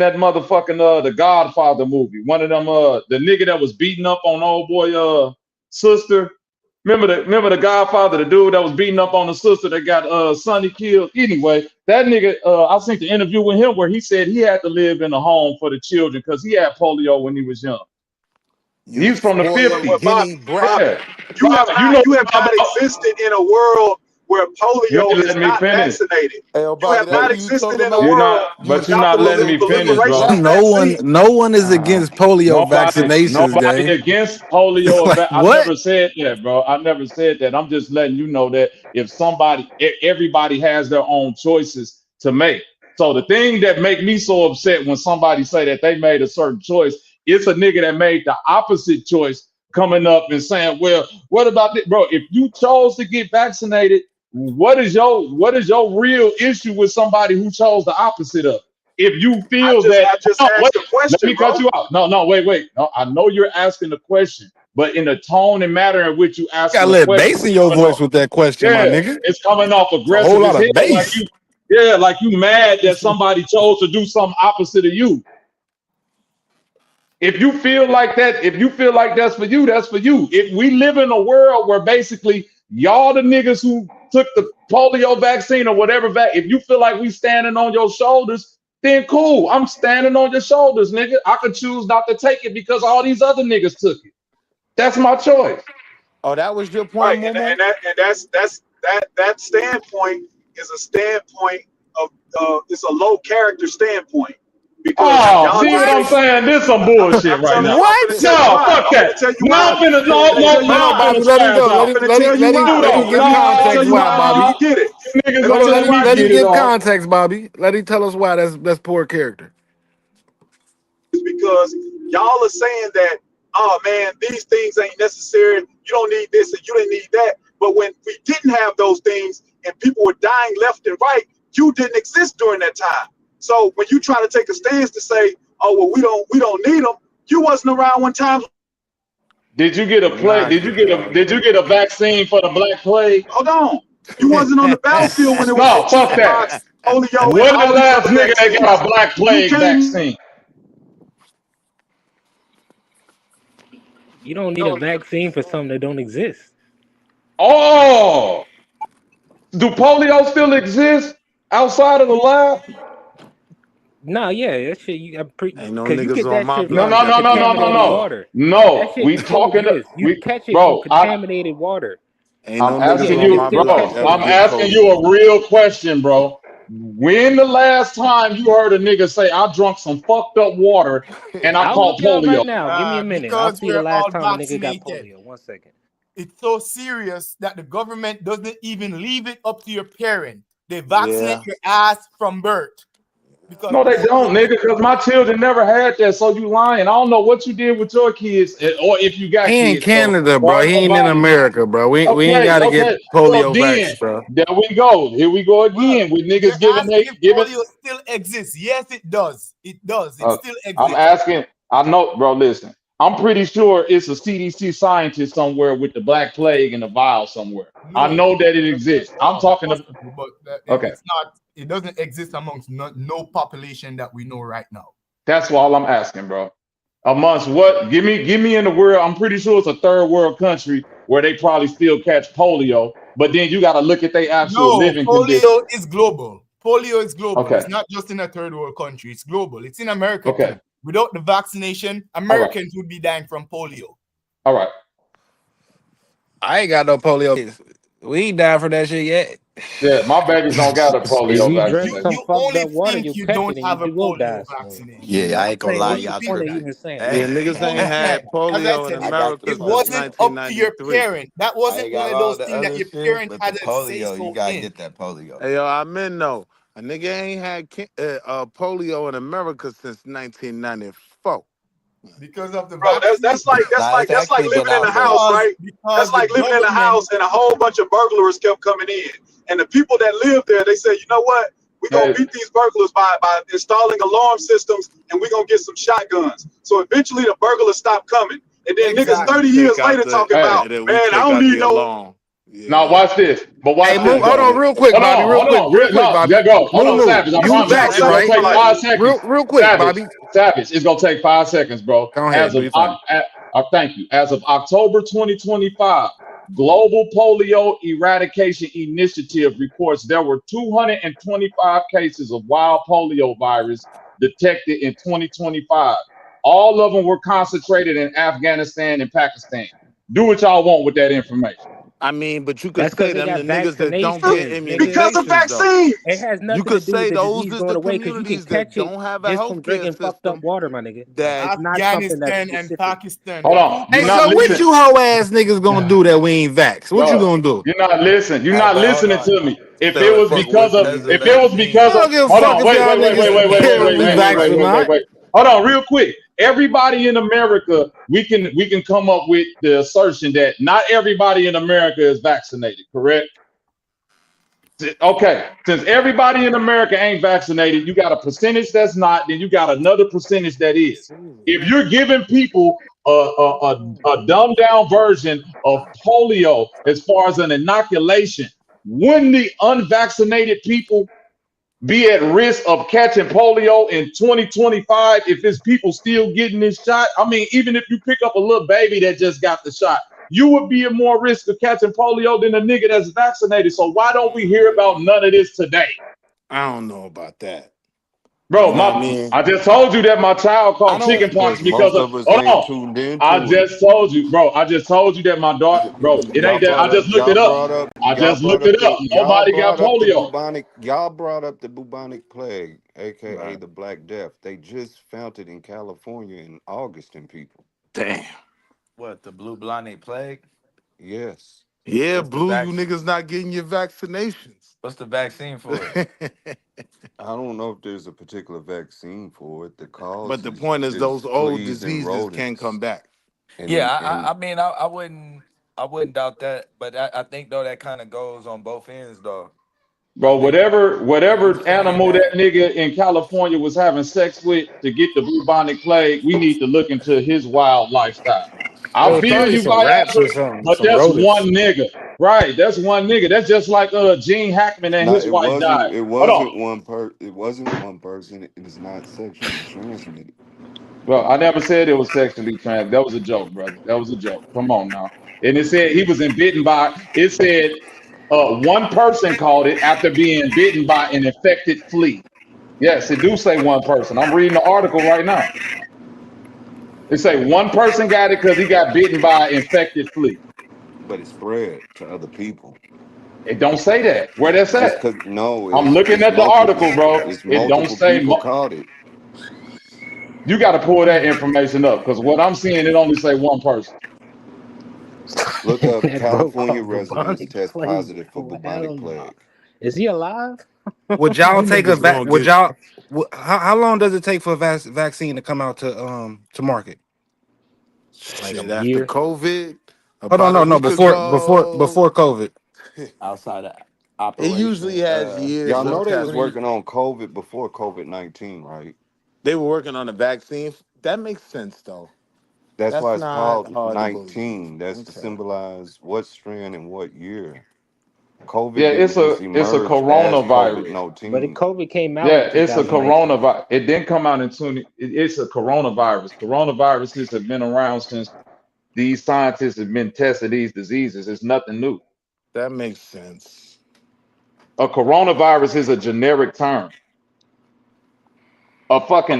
in that motherfucking the Godfather movie. One of them the nigga that was beating up on old boy sister. Remember the Godfather, the dude that was beating up on the sister that got Sonny killed. Anyway, that nigga, I seen the interview with him where he said he had to live in a home for the children because he had polio when he was young. You He's from the spoiled 50s. guinea brat. Yeah. You have You know not existed in a world where you polio ain't is letting me not finish. vaccinated. Hey, yo, You Bobby, have that's not who you existed talking in a about? You're world not, You but you're without not the letting me finish, proliferation bro. of No one, vaccines. no one is against polio vaccinations, Nobody gang. against polio. Like I what? never said that, bro. I never said that. I'm just letting you know that if everybody has their own choices to make. So the thing that make me so upset when somebody say that they made a certain choice, it's a nigga that made the opposite choice coming up and saying, well, what about this? Bro, if you chose to get vaccinated, what is your real issue with somebody who chose the opposite of it? If you feel that, I just oh, wait, asked a let question, me cut bro. you out. No, wait. No, I know you're asking the question, but in the tone and manner in which you Got a asking the little question, bass in your coming voice off, with that question, my yeah, nigga. it's coming off It's a whole aggressive lot as hell. of bass. Like you mad that somebody chose to do something opposite of you. If you feel like that, if you feel like that's for you, that's for you. If we live in a world where basically y'all the niggas who took the polio vaccine or whatever if you feel like we standing on your shoulders, then cool. I'm standing on your shoulders, nigga. I could choose not to take it because all these other niggas took it. That's my choice. Oh, that was your point, Right, Momo? that standpoint is a standpoint of it's a low character standpoint because Oh, y'all see what just I'm What? saying? This some bullshit I'm right telling now. you, I'm finna What? tell you No, why. fuck I'm finna that. tell you Now why. I'm finna I'm finna tell you Hold on, why. Bobby. finna Let him spaz go. out. I'm finna tell you why. Let him give I'm finna tell context you why, why when you Bobby. get it. Niggas Let me gonna tell you why. Let let me him get it give off. context, Bobby. Let him tell us why that's poor character. Is because y'all are saying that, oh man, these things ain't necessary. You don't need this and you didn't need that. But when we didn't have those things and people were dying left and right, you didn't exist during that time. So when you try to take a stance to say, oh well, we don't need them, you wasn't around when times. Did you get a play? Nah, shit, dog. Did you get a vaccine for the Black Plague? Hold on, you wasn't on the battlefield when it was No, fuck that. chickenpox, polio, and What the all these last other nigga that got vaccines. a Black You Plague came. vaccine? You don't need a vaccine for something that don't exist. Oh, do polio still exist outside of the lab? Nah, yeah, that shit. Ain't no Because you niggas get on that my shit No, from block no, got no, the no, no, no, contaminated PPV. no. water. That No, shit we still talking to exists. You we, catch it from bro. contaminated water. Ain't I'm no So yeah, niggas asking on you can you, my still bro. block catch it. ever I'm get asking you polio. a real question, bro. When the last time you heard a nigga say I drunk some fucked up water and I I'll caught look it up right polio? now. Give me a minute. I'll Because see the we're last all time a nigga got vaccinated. polio. 1 second. It's so serious that the government doesn't even leave it up to your parent. They vaccinate Yeah. your ass from birth because No, they polio don't, nigga, because my children never had that. So you lying. I don't know what you did with your kids, or if you got He in kids. So, Canada, or bro. He ain't in nobody. America, bro. We ain't Okay, gotta get okay. Well polio then, vax, bro. there we go. Here we go well, again with you're niggas giving asking they if giving. polio still exists. Yes, it does. It does. It Uh, still I'm exists. asking. I know, bro. Listen, I'm pretty sure it's a CDC scientist somewhere with the Black Plague in a vial somewhere. I No, know that it exists. I'm talking to. possible, but Okay, it's not. It doesn't exist amongst no population that we know right now. that's all I'm asking, bro. Amongst what? Give me in the world. I'm pretty sure it's a third world country where they probably still catch polio. But then you got to look at their actual No, living polio conditions. is global. Polio is global. Okay, It's not just in a third world country. It's global. It's in America okay, too. Without the vaccination, all right, Americans would be dying from polio. all right. I ain't got no polio. We ain't died for that shit yet. Yeah, my babies don't got a If polio you drink vaccination. some You fucked only up water, think you you catch don't it and have a you will polio die soon. vaccination. Yeah, I ain't What's gonna lie, the Only y'all think point of that. even saying that? Yeah, hey, niggas ain't Only think had that. As I polio in said, I got the America it since wasn't up to your 1993. parent. That I wasn't ain't one got of all those the things that other your shit, parent but the had a say polio, you so gotta in. get that polio. Hey, yo, I'm in though. A nigga ain't had polio in America since 1994. Because of the Bro, vaccine. Nah, it's that's like actually been living in a out, but house, right? Because That's the like living in a government. house and a whole bunch of burglars kept coming in. And the people that live there, they say, you know what? We're gonna Hey, beat these burglars by installing alarm systems and we're gonna get some shotguns. So eventually the burglars stop coming. And then niggas And then 30 Exactly. years later talking hey. about, and then man, we I take don't out need the no. alarm. Now Yeah. watch this. But Hey, watch this, move. Hold though. on, real quick, Hold Bobby. on, Real hold quick, on. real quick, No, Bobby. let go. Hold on, Moo. Savage. I You This promise what you. I'm vax, It's gonna saying. right? take Like, 5 seconds. Real quick, Savage, Bobby. Savage. It's gonna take 5 seconds, bro. Go ahead. Do your thing. Thank you. As of October 2025, Global Polio Eradication Initiative reports there were 225 cases of wild polio virus detected in 2025. All of them were concentrated in Afghanistan and Pakistan. Do what y'all want with that information. I mean, but you could That's because say they them the got niggas that don't get vaccinations, nigga. Because of immunizations though. vaccines. It has You nothing to could do with say the those disease is going the away because you can communities that catch it don't have a just from healthcare drinking fucked up system water, my nigga. that It's not something that's Afghanistan and specific. Pakistan. Hold on. Hey, You're not so what listening. you hoe ass niggas gonna do that we ain't vax? What you Bro, gonna do? you're not listening. You're Hey, not but hold listening on. to me. If it So was if it was because of if it was because I of don't give a hold fuck on, if y'all niggas care if we vax or not. wait. Hold on, real quick. Everybody in America, we can come up with the assertion that not everybody in America is vaccinated, correct? Okay, since everybody in America ain't vaccinated, you got a percentage that's not, then you got another percentage that is. If you're giving people a dumbed down version of polio as far as an inoculation, wouldn't the unvaccinated people be at risk of catching polio in 2025 if it's people still getting this shot? I mean, even if you pick up a little baby that just got the shot, you would be at more risk of catching polio than a nigga that's vaccinated. So why don't we hear about none of this today? I don't know about that. You Bro, know what I mean? I just told you that my child I caught don't. chickenpox because because most of of us hold ain't on. tuned I into it. just told you, bro. I just told you that my daughter, bro, it ain't that. I just looked it up. I just looked it up. Nobody got polio. y'all brought up the bubonic plague, aka Right. the Black Death. They just found it in California in August in people. Damn. What, the blue blinding plague? Yes. Yeah, What's the Blue, you vaccine? niggas not getting your vaccinations. What's the vaccine for it? I don't know if there's a particular vaccine for it. The cause But the point is, is those old fleas and diseases can come rodents. back. Yeah, And I mean, I wouldn't doubt that, but I think though that kind of goes on both ends though. I Bro, think if you whatever saying animal that that, nigga in California was having sex with to get the bubonic plague, we need to look into his wild lifestyle. It I was feel probably you, some rats or Viagra, something, but some that's one rodents. nigga. Right, that's one nigga. That's just like Gene Hackman and no, his wife died. it Hold on. wasn't it wasn't one person. It is not sexually transmitted. Well, I never said it was sexually trans. That was a joke, brother. That was a joke. Come on now. And it said he was bitten by. It said one person called it after being bitten by an infected flea. Yes, it do say one person. I'm reading the article right now. It say one person got it because he got bitten by an infected flea. But it spread to other people. It don't say that. Where that's Just at? cause no, I'm looking it's at the article, bro. it's It don't multiple say. people caught it. You got to pull that information up because what I'm seeing, it only say one person. Look up That bro California called residents bubonic test plague. positive for Oh hell bubonic no! plague. Is he alive? Would y'all You take a niggas vac? gonna Would get y'all? How long does it take for a vaccine to come out to market? Like a shit after year? COVID. Hold on, About a no, week ago. before COVID. outside of It usually operation, has years Y'all of know they was testing. working on COVID before COVID-19, right? They were working on a vaccine. That makes sense though. That's why That's it's not called hard to believe. 19. That's to Okay. symbolize what strand and what year. COVID Yeah, didn't just it's a emerge as coronavirus. But COVID-19. COVID came out in Yeah, it's a 2019. coronavirus. It didn't come out in 20. It's a coronavirus. Coronaviruses have been around since these scientists have been testing these diseases. It's nothing new. That makes sense. A coronavirus is a generic term.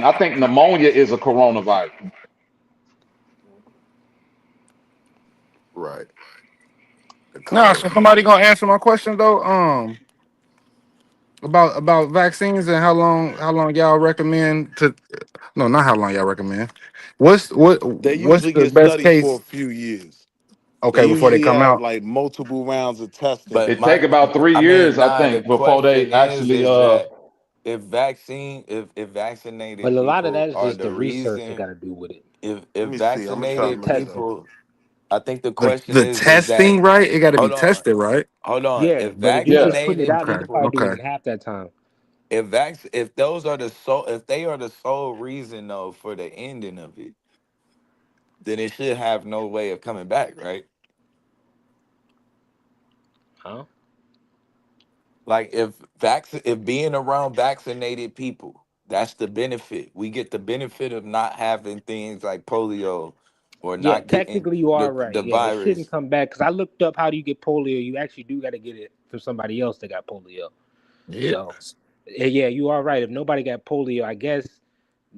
I think pneumonia is a coronavirus. Right. The Nah, color. so somebody gonna answer my question though. About vaccines and how long y'all recommend to? No, not how long y'all recommend. They What's usually the get best studied for a case? few years. They Okay, before they usually come have out. like multiple rounds of testing. but It take about three I mean, years, I nah. The think, before they question actually is that if But vaccinated a lot of people that is are just the the research that reason, got to do with it. Let if me see. I'm gonna try The to vaccinated look it up. testing. people, I think the The question the is that testing, right? It got to be hold on, tested, right? hold on. Yeah, If but if you just yeah. putting it vaccinated out, you Okay, could probably people, do it okay. in half that time. if those are the sole, if they are the sole reason though for the ending of it, then it should have no way of coming back, right? Huh? Like if being around vaccinated people, that's the benefit. We get the benefit of not having things like polio or Yeah, not getting technically you are the right. Yeah, it shouldn't virus. come back because I looked up how do you get polio. You actually do got to get it from somebody else that got polio. Yeah. So, yeah, you are right. If nobody got polio, I guess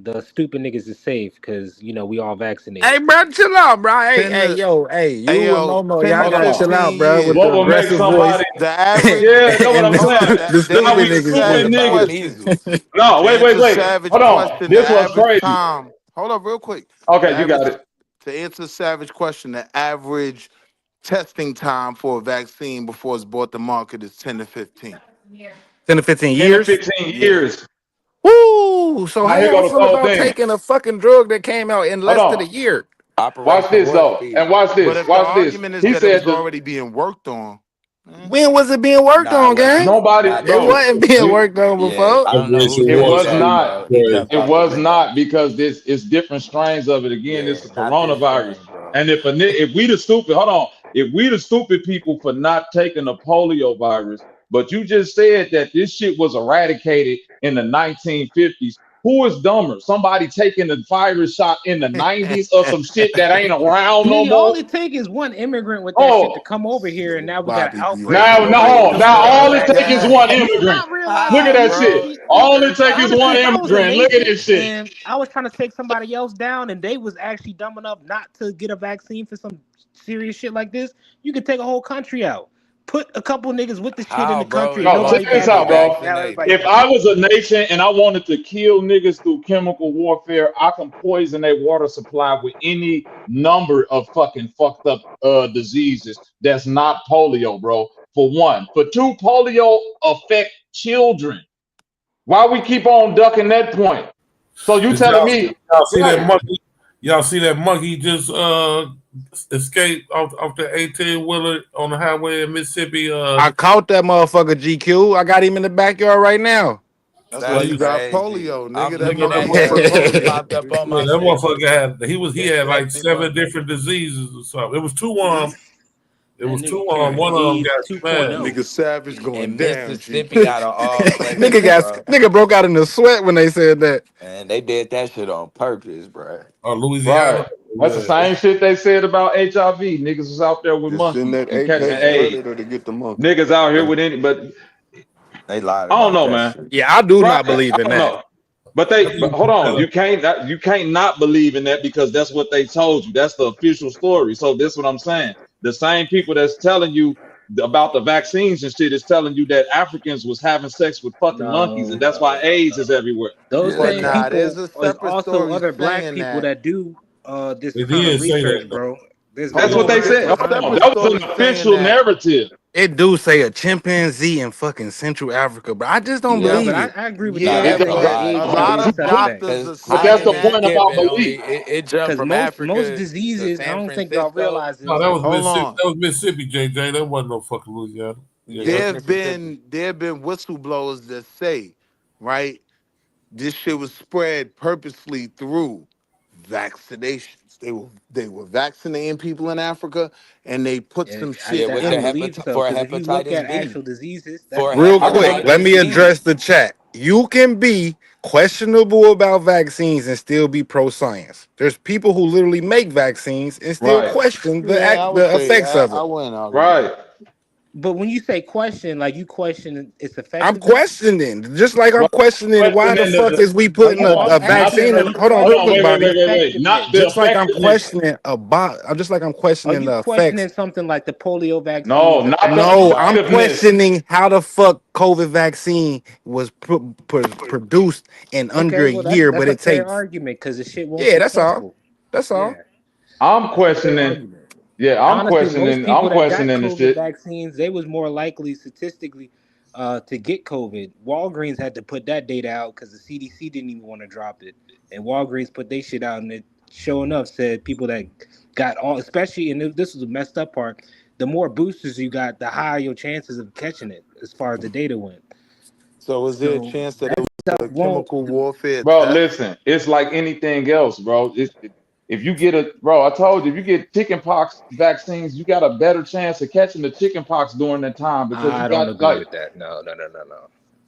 the stupid niggas is safe because we all Hey, vaccinated. bro, chill out, bro. Hey, 10 hey, to yo, hey, you and Momo, 10 y'all to Hold gotta on. chill out, 15 bro, with What the will years. make aggressive voice somebody? The average Yeah, that's what and I'm hold saying. on, the Now stupid we they niggas, said stupid man. about niggas. measles. No, To wait, answer wait. Savage Hold on. question, the This was average crazy. time. Hold up, real quick. The Okay, you average got it. to answer Savage question, the average testing time for a vaccine before it's brought to market is 10 to 15. 10 to 15 10 to years. 15 Yeah. years. Woo! So how Now here y'all go the feel cold about thing. taking a fucking drug that came out in Hold less than a on. year? Watch Operation this Warp though, and Speed. watch But this. if the Watch this. argument is He that it said was the already being worked on, When was it being worked nah, it on, gang? wasn't. nobody, Not It bro. shit. wasn't being You worked on Yeah, before. I don't know who Operation It did Warp was that, Speed. not. bro. He Crazy. jumped It out the was window. not because it's different strains of it. Again, it's Yeah, a not this coronavirus. strain, bro. And if we the stupid, hold on. If we the stupid people for not taking the polio virus, but you just said that this shit was eradicated in the 1950s. Who is dumber? Somebody taking the virus shot in the 90s or some shit that ain't around no Nigga, all more? it take is one immigrant with that shit to Oh, come over here, and now we got an Bobby be outbreak, on and now, some nobody no, old now doing nothing. all shit. it take is one God, Do you immigrant. not realize Look that at ah, that you shit. bro, see you? All it take is Honestly, one if I was a immigrant. Look at nation this shit. and I was trying to take somebody else down, and they was actually dumb enough not to get a vaccine for some serious shit like this, you could take a whole country out. Put a couple niggas with the shit in how, the bro? country, and If No, check most nobody this people out, vaccinated. bro. Now vaccinated, everybody If dead. I was a nation and I wanted to kill niggas through chemical warfare, I can poison their water supply with any number of fucking fucked up diseases that's not polio, bro. For one. For two, polio affect children. Why we keep on ducking that point? So you Did telling me, y'all see that right? monkey? Y'all see that monkey just escaped off the 18 wheeler on the highway in Mississippi? I caught that motherfucker, GQ. I got him in the backyard right now. That's why that's he crazy. I'm that looking at motherfucker. that too. It popped up on Yeah, my that shit. motherfucker he had like Infected 7 monkey. different diseases or something. It was two It That was two nigga carrying one of them AIDS got smashed. 2.0. Nigga Savage going And down, Mississippi GQ. out of all nigga places, got bro. nigga broke out in the sweat when they said that. And they did that shit on purpose, bro. Oh, Louisiana. Right. That's the same shit they said about HIV. Niggas was out there with Just send monkeys that and catching AK Yeah, AIDS. predator to get the monkey. Niggas out here Hey, with any, but they lied I don't about know, that man. shit. Yeah, I do Right? not I believe in don't that. know. But hold on. You can't not believe in that because that's what they told you. That's the official story. So this is what I'm saying. The same people that's telling you about the vaccines and shit is telling you that Africans was having sex with fucking monkeys and No, that's why no, no, AIDS is no. everywhere. Those But same nah, there's people a is separate also story other black saying people that. that do this They kind of did say that research, though. bro. There's Hold That's real what on, they there's said. a research Hold behind on. separate that. That was story an saying official that. narrative. It do say a chimpanzee in fucking Central Africa, but I just don't No, Yeah, but believe I, it. I agree with yeah, y'all It, that but but, AIDS a shit lot is of suspect. doctors but are that's saying the that point about it belief. only it jumped Because from most Africa to diseases, I San don't think y'all Francisco. realize No, is that was Hold Mississippi. on. That was Mississippi, JJ. That wasn't no fucking Louisiana. Yeah, There that's have Mississippi. been whistleblowers that say, right, this shit was spread purposely through vaccinations. They were vaccinating people in Africa, and they put yeah, some I, shit I, with I the believe so. for Because if you look hepatitis at B. actual diseases, that's For Real I can quick, believe. let hepatitis me B. address the chat. You can be questionable about vaccines and still be pro science. There's people who literally make vaccines and still Right. question Yeah, I would the say effects of I it. wouldn't argue that. Right. but when you say question, like you question its I'm effectiveness. questioning, just like I'm Right. questioning why the Questioning fuck is we Oh, putting you hold on, a not asking? vaccine Are in? you Hold on, hold real on, quick, questioning wait, the wait, Bobby. wait, wait, wait. Not effectiveness? the Just like I'm effectiveness. questioning just like I'm Are questioning you the effects. questioning something like the polio No, vaccine's not the No, effectiveness? I'm effectiveness. questioning how the fuck COVID vaccine was produced in under Okay, a well that's year, that's but a it fair takes. argument because the shit won't Yeah, that's all. successful. That's all. Yeah, I'm that's a fair questioning. argument. Yeah, And honestly, most I'm people that got questioning the COVID shit. vaccines, they was more likely statistically to get COVID. Walgreens had to put that data out because the CDC didn't even want to drop it, and Walgreens put their shit out, and it sure enough said people that got all, especially, and this was the messed up part, the more boosters you got, the higher your chances of catching it, as far as the data went. So is there a So chance that it that was stuff a won't. chemical warfare Bro, test? listen, it's like anything else, bro. If you get bro, I told you, if you get chickenpox vaccines, you got a better chance of catching the chickenpox during that time because you I don't got agree like, with that. No, no, no, no, no.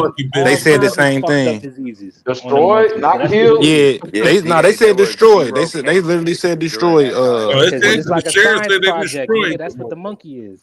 monkey They all business said the up. kinds of same fucked up thing. diseases on the Destroyed, monkey. So not that's what it killed. is. Yeah, Yeah, they yeah, said there was destroy. zero They literally cases said during destroy. that time. Oh, it Okay, so says this the like a sheriff science said they project, nigga. destroyed That's the what the motherfucker. monkey is.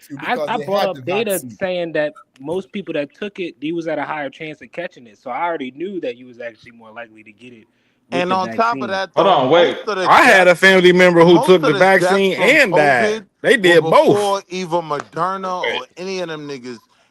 it to because I they brought had the up data vaccine. saying that most people that took it, they was at a higher chance of catching it. So I already knew that you was actually more likely to get it with And the on top of vaccine. that, Hold though, on, wait. I had a family member who most took of the the deaths vaccine from and died. COVID They were did both. before either Moderna or any of them niggas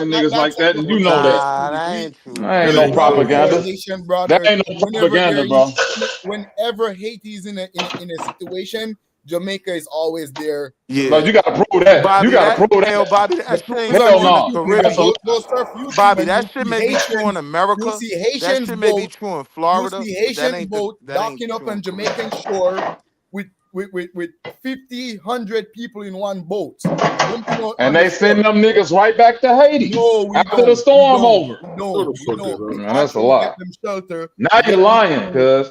Haitian niggas like that's that, our and you know original that. Nah, history. that We ain't true. That ain't That no ain't love true. our propaganda. Haitian That brother. ain't no Whenever propaganda, there bro. is, whenever Haiti is in a situation, Jamaica is always there to Bro, Yeah. you listen. gotta prove that. You Bobby, gotta that prove hey, yo, that. Bobby, The that shit proof ain't is true Hell on on no. the YouTube, man. That's a Caribbean. Go lie. surf YouTube Bobby, and that shit may be true in you'll America. see That Haitians shit may be boat. true in You'll Florida, see but Haitian boat that ain't docking up true in on Caribbean. Jamaican shore with 50, 100 people in one boat, jumping out And on the they send shore. them niggas right back to Haiti No, we after the don't. We storm don't. over. We No, don't. the We fuck they don't. We don't. Man, that's a actually get lie. them shelter. Now We you're get them lying, food. cuz.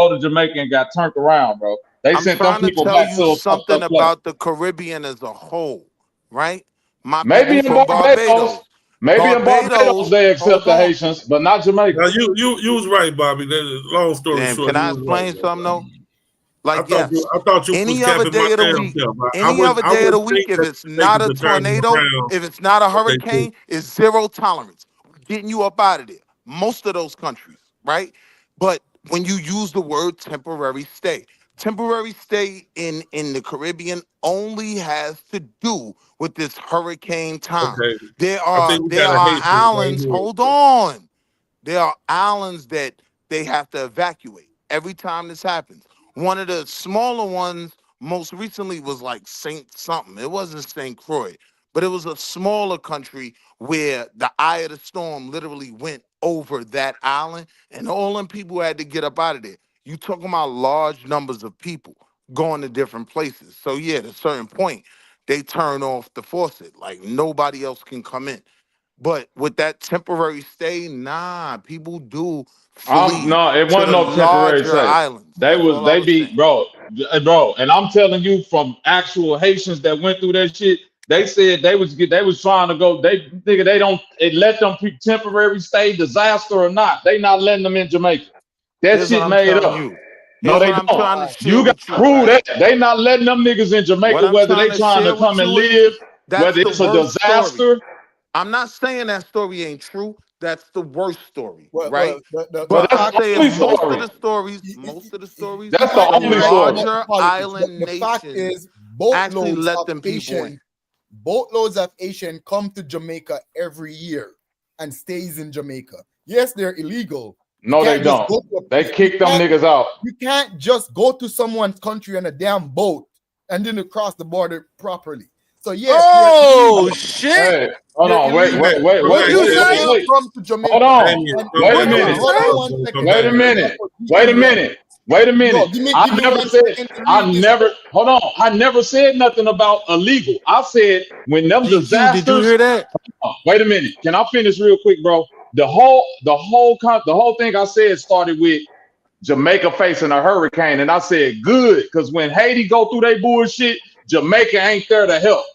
go to Jamaica and got turned around, bro. They I'm sent them trying to people tell back you to a fucked something up place. about the Caribbean as a whole, right? My Maybe people in from Barbados. Barbados. Maybe in Barbados Barbados, they accept hold the on. Haitians, but not Jamaica. Now you was right, Bobby. Long story Damn, short, can you I was right. explain something though? I Like, thought yes, you was any other capping my day of the damn week, self. any other I day of the wouldn't week, think if that it's they not could a determine tornado, around if it's not a what they think. hurricane, it's zero tolerance. We're getting you up out of there. Most of those countries, right? But when you use the word temporary stay in the Caribbean only has to do with this hurricane time. Okay, There I are think we there got a are Haitian right islands. here. Hold on. There are islands that they have to evacuate every time this happens. One of the smaller ones most recently was like Saint something. It wasn't Saint Croix, but it was a smaller country where the eye of the storm literally went over that island, and all them people had to get up out of there. You talking about large numbers of people going to different places. So yeah, at a certain point, they turn off the faucet. Like nobody else can come in. But with that temporary stay, nah, people do flee No, it to wasn't the no temporary larger say. islands. That's all I They was be saying. bro, and I'm telling you from actual Haitians that went through that shit. They said they was trying to go. They nigga they don't it let them temporary stay disaster or not. They not letting them in Jamaica. That Here's what shit I'm made telling up. you. No, Here's they what I'm don't. trying to All right. share You got with to you, prove right? that. They not letting them niggas in What Jamaica I'm whether trying they to trying to share come with and you is live, that's whether the it's a worst story. disaster. I'm not saying that story ain't true. That's the worst story, Well, right? But But the that's I'm fact the saying only is, story. most of the stories, you That's might the the be only right story. about the larger politics, but island the fact nations is, actually let them people in. boatloads of Asian come to Jamaica every year and stays in Jamaica. Yes, they're illegal. You No, they can't just don't. go to They kick them niggas out. you can't just go to someone's country on a damn boat and then cross the border properly. So yes, they're Oh illegal. shit! Hey, hold They're on, illegal, What but you they say? still wait. come to Hold Jamaica. on. Damien, And Wait a What did hold on, you minute. hold on say? one second. Wait a Let me minute. put this Wait a in right. minute. Wait a No, minute. give I me never 1 said second to read this. hold on. I never said nothing about illegal. I said when them GQ, did you disasters hear that? wait a minute. Can I finish real quick, bro? The whole thing I said started with Jamaica facing a hurricane, and I said good because when Haiti go through their bullshit, Jamaica ain't there to help.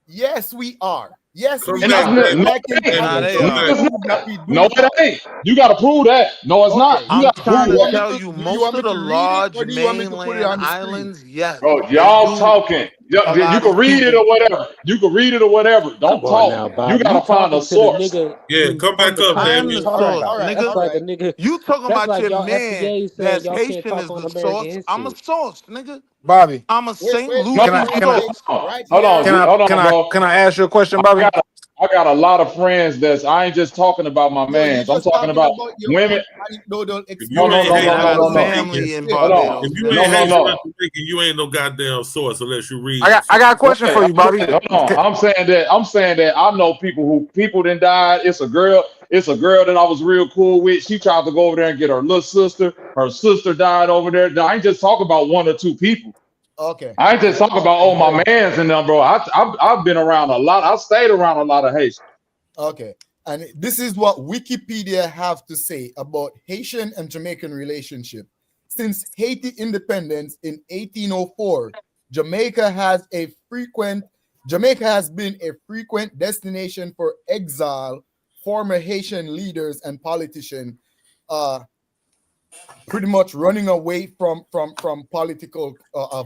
Yes, we are. Yes, we And correct, that's are. no, And Damien. I can it ain't. I Nah, can they No, show you the are. it's proof that not. we do No, it have. ain't. You got to prove that. No, it's Okay. not. You I'm got to Do trying prove you to want that. me tell to you, do you most want of me the to read it large or do you want me to put it mainland on the screen? islands, yes, Bro, they y'all do. talking. A You lot can of read it people. or whatever. You can read it or whatever. Come Don't on talk. now, You Bobby. got You to find a talking to the source. nigga Yeah, who's come from back the up, I am country? the Damien. All right, source, all right. nigga. That's like a Right. nigga. You talking That's about like your y'all man FDA saying that's y'all can't Haitian talk is on the American source. I'm a history. source, nigga. Bobby, I'm a St. No, can I Lucie can I source. Right here. hold on, bro. can I ask you a question, I Bobby? got a, I got a lot of friends that's I ain't just talking about my Yo, you mans. I'm just talking talking about about your women. own anecdotal If you No, no, ain't no, experience. And no, I Haitian no, got no, or no. family speaking, in Hold on. if Barbados, you No, ain't nigga. no, Haitian or no. speaking, you ain't no goddamn source unless you reading I something. got a question for you, Bobby. Hold on. I'm saying that I know people didn't die. It's a girl that I was real cool with. She tried to go over there and get her little sister. Her sister died over there. I ain't just talking about one or two people. Okay. I ain't just talking about I oh hear my you. mans and them, bro. I've been around a lot. I stayed around a lot of Haitians. Okay. And this is what Wikipedia have to say about Haitian and Jamaican relationship. Since Haiti independence in 1804, Jamaica has been a frequent destination for exile, former Haitian leaders and politicians, uh, pretty much running away from political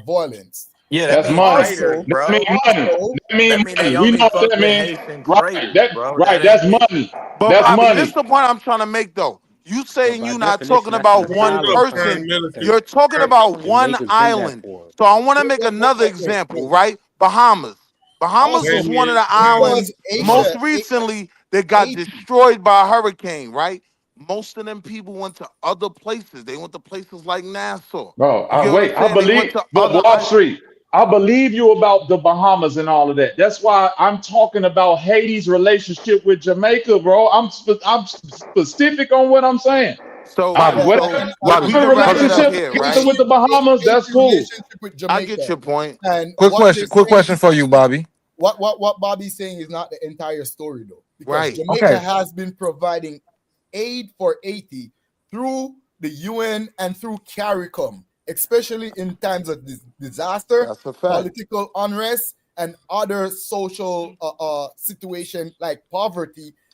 violence. Yeah, that That's mean money. traitors, Also, That mean bro. money. also, That mean That mean they money. We only know what fuck that with mean. Haitian Right. traitors, bro. That That's ain't it. money. But That's Bobby, this money. is the point I'm trying to make though. You But saying by you not definition, talking that's an about Put one it up, asylum person. claim Prime Minister. You're talking about and one Jamaicans been that island. for 'em. So I want to wait, make wait, wait, another wait, wait, example, wait. right? Bahamas. Bahamas was Also, one of Damien, the Prime islands because Minister, come on. most Asia, recently that got Haiti, destroyed by a hurricane, right? Most of them people went to other places. They went to places like Nassau. Bro, You get what I'm I saying? They went believe, to but other Wall Street, I believe you about the Bahamas and all of that. That's why I'm talking about Haiti's relationship with Jamaica, bro. I'm specific on what I'm saying. so I, Bobby, whatever, we Bobby, can whatever wrap it up relationship here, you got right? with the Bahamas, that's Haiti cool. relationship with I get Jamaica. your point. And quick what they're question. Quick saying question for you, Bobby. what Bobby's saying is not the entire story though, because Right. Jamaica Okay. has been providing aid for Haiti through the UN and through CARICOM, especially in times of disaster, That's a fact. political unrest, and other social situation like poverty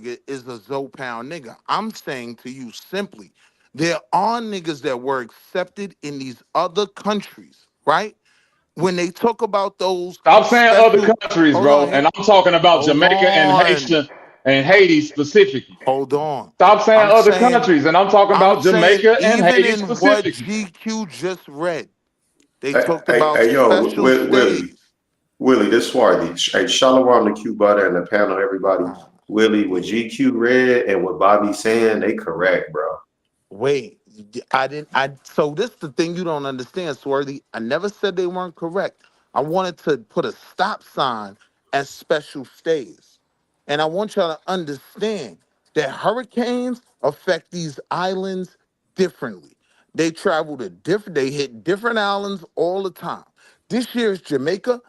nigga is a Zopound nigga. I'm saying to you simply, there are niggas that were accepted in these other countries, right? when they talk about those Stop saying other special, countries, hold bro. on, And I'm talking about hold Jamaica and on, Haitian and Haiti specifically. hold on. Stop saying I'm other saying, countries, and I'm talking about Jamaica and even Haiti in what specifically. GQ just read, they Hey, talked hey, about hey, yo, special Willie, stays. Willie, this Swarthy. Hey, Shalom to Q Butter and the panel, everybody. Willie, what GQ read and what Bobby's saying, they correct, bro. Wait, so this is the thing you don't understand, Swarthy. I never said they weren't correct. I wanted to put a stop sign at special stays. And I want y'all to understand that hurricanes affect these islands differently. They travel to they hit different islands all the time. This year's Jamaica.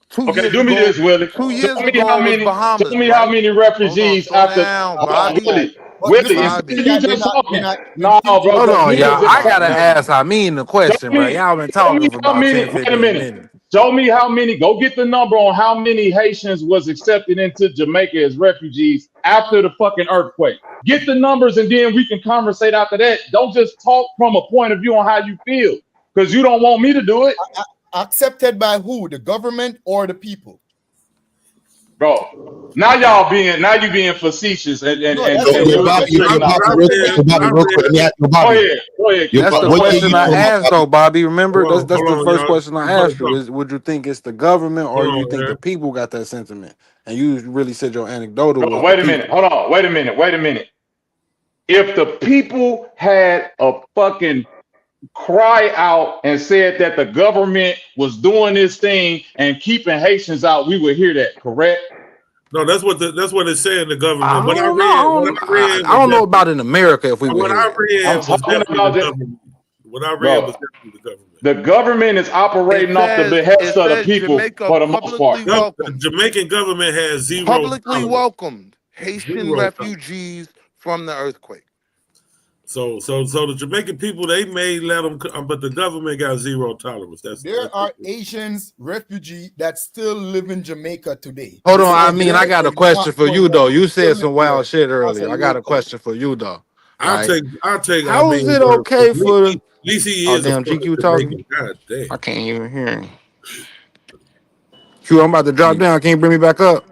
Two Okay, years do me ago, this, Willie. two years Tell me ago how it was many. Tell Bahamas, me how right? many Hold on, refugees slow after. down, Hold on, Bobby. Willie. But Willie, listen, you Bobby. you Cynthia, just talking. in Nah, bro, Hold Cynthia, because on, we y'all. was just I gotta talking. ask I mean the Show question, bro. me, Y'all been show talking me for how about many. 10, Wait a 15 minute. minutes. Show me how many. Go get the number on how many Haitians was accepted into Jamaica as refugees after the fucking earthquake. Get the numbers and then we can conversate after that. Don't just talk from a point of view on how you feel because you don't want me to do it, accepted by who? The government or the people? bro. Now you being facetious No, Yo, that's the yo, you Bobby, just yo, question. yo, tricking What out. Bobby, I real quick, read, yo, Bobby, real quick. Let me ask, yo, Go Bobby, ahead, go ahead, yo, Q That's the Butter. what year question you I talking about, asked Bobby? though, Bobby. Remember, that's hold the on, first y'all. question I You better asked you talk. is would you think it's the government or Hold you on, think the man. people got that sentiment? And you really said your anecdotal Bro, was the wait a minute. people. Hold on. Wait a minute. Wait a minute. If the people had a fucking cry out and said that the government was doing this thing and keeping Haitians out, we would hear that, correct? No, that's what it said in the I government. don't know. What I read I was don't know definitely about in America if we would what hear I that. I'm read was talking definitely about the the government. What I read was bro. definitely the government. The government is It operating off the says behest of the people Jamaica for the most part. publicly The welcomed. Jamaican government has zero Publicly tolerance. welcomed Haitian Zero tolerance. refugees from the earthquake. So the Jamaican people they may let them, but the government got zero tolerance. There are Asians refugee that still live in Jamaica today. Hold This on, is I a mean, I got a genocide not question for going you on. though. You They still said live some there wild shit as a earlier. I got a local. question for you though. I'll Right? take. I How is mean, it okay at least for at least he oh is a damn fucking GQ talking? Jamaican. God damn. I can't even hear him. Q, I'm about to drop Yeah, down. Can you bring me back up?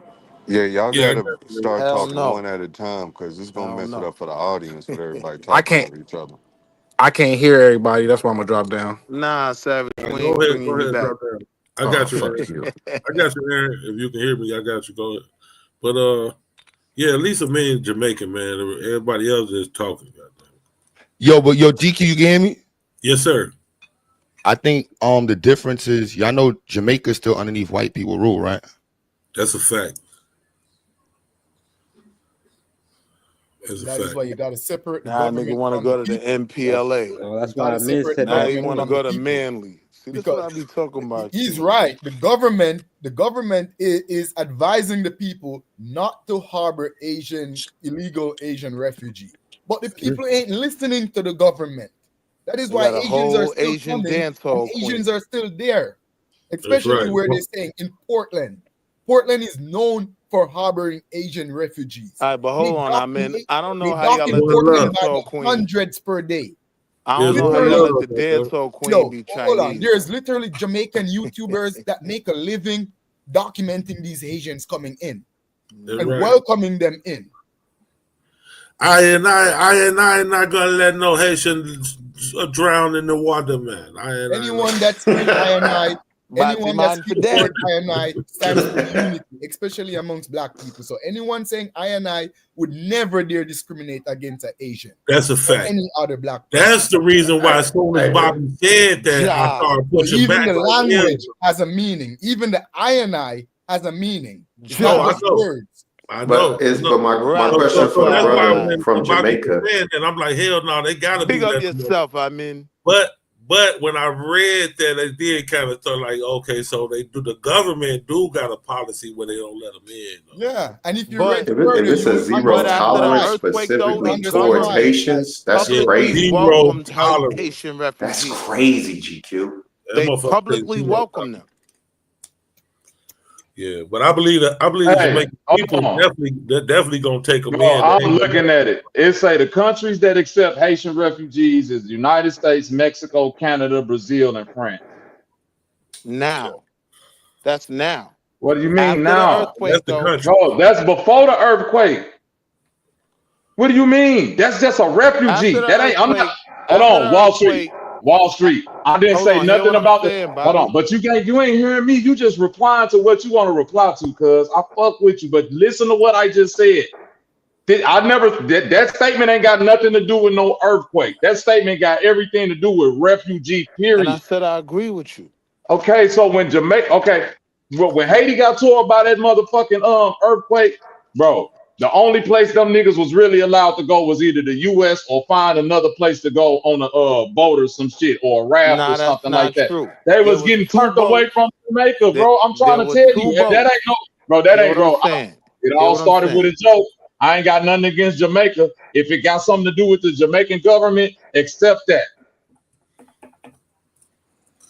Yeah, y'all Yeah, I gotta got you. start hell talking one no. at a time because it's gonna Hell mess it No. up for the audience with everybody I talking can't over each other. I can't hear everybody. That's why I'm gonna drop down. Nah, Savage, we Go ain't ahead, bringing you back. drop down. I Oh, got you, fuck Aaron. you. I got you, Aaron. If you can hear me, I got you. Go ahead. But yeah, at least a man Jamaican man. Everybody else is talking. Goddamn. Yo, but yo, DQ, you can hear me? Yes, sir. I think the difference is y'all know Jamaica's still underneath white people rule, right? That's a fact. That's a That is fact. why you got to separate the Now nigga government want to from the go to the people. MPLA. That's You got why to Miz separate the said Now that he government want to from earlier. the go to people Manly. See, this is because what I be talking about to he's you, man. right. The government is advising the people not to harbor illegal Asian refugee. But the people ain't listening to the government. That is They why got a Asians are whole still Asian coming and dancehall Asians queen. are still there, That's especially right. where they're saying in Portland. Portland is known for harboring Asian refugees. All right, but They hold on, I don't they know how dock y'all in let the One Portland love. by dancehall the queen. hundreds per day. I don't There's know how one y'all Literally, let love, the my friend. dancehall queen yo, be hold on. Chinese. There's literally Jamaican YouTubers that make a living documenting these Asians coming in That's and right. welcoming them in. I ain't not gonna let no Haitian drown in the water, man. I Anyone that scream I and I, Bati anyone that man for scream the word dead. I and I stands for unity, especially amongst black people. So anyone saying I and I would never dare discriminate against an Asian That's a or fact. any other black person. That's the reason why, Hey, as soon as hey, but Bobby said that, I Ja. started So pushing even back. the Like, yeah, language has a meaning. Even the I and I has a meaning. It's no, not Ja. I just know, words. I but know, I it's know. but my question Rasta for So the that's why brother Samurai. from when Bobby was Jamaica. saying that, I'm like, hell no, they gotta be Big up letting them. yourself, I mean. But when I read that, it did kind of start like, okay, so they do. The government do got a policy where they don't let them in. Though. Yeah. And if you read But If further, it's you a will zero after understand the tolerance why. earthquake though, You will the specifically understand towards why. government Haitians, that's Yeah, publicly crazy. zero welcomed tolerance. Haitian That's refugees. crazy, GQ. That They motherfucker say publicly zero welcomed tolerance. them. Yeah, but I believe the Hey, Jamaican hold people on. they're definitely gonna take them Bro, in. They I'm ain't gonna. looking at it. It say the countries that accept Haitian refugees is the United States, Mexico, Canada, Brazil, and France. Now. That's now. What do you mean After the now? earthquake, though. No, that's before the earthquake. What do you mean? That's just a refugee. After the That ain't. I'm not. earthquake. Hold After the on, Wall Street. earthquake. Wall Street. I didn't Hold say on. Hear nothing what I'm about the. saying, Hold Bobby. on, but you ain't hearing me. You just replying to what you want to reply to, cuz I fuck with you. But listen to what I just said. I never that statement ain't got nothing to do with no earthquake. That statement got everything to do with refugee. And I Period. said I agree with you. Okay, so when Jamaica, okay, well, when Haiti got tore by that motherfucking earthquake, bro, the only place them niggas was really allowed to go was either the U.S. or find another place to go on a boat or some shit or a raft or Nah, that's something like not that. true. They There was was getting two turned away boats. from Jamaica, bro. I'm trying There to were tell two you, that ain't boats. no, bro. That Hear ain't, what I'm bro. saying. It Hear all what I'm started with saying. a joke. I ain't got nothing against Jamaica. If it got something to do with the Jamaican government, accept that.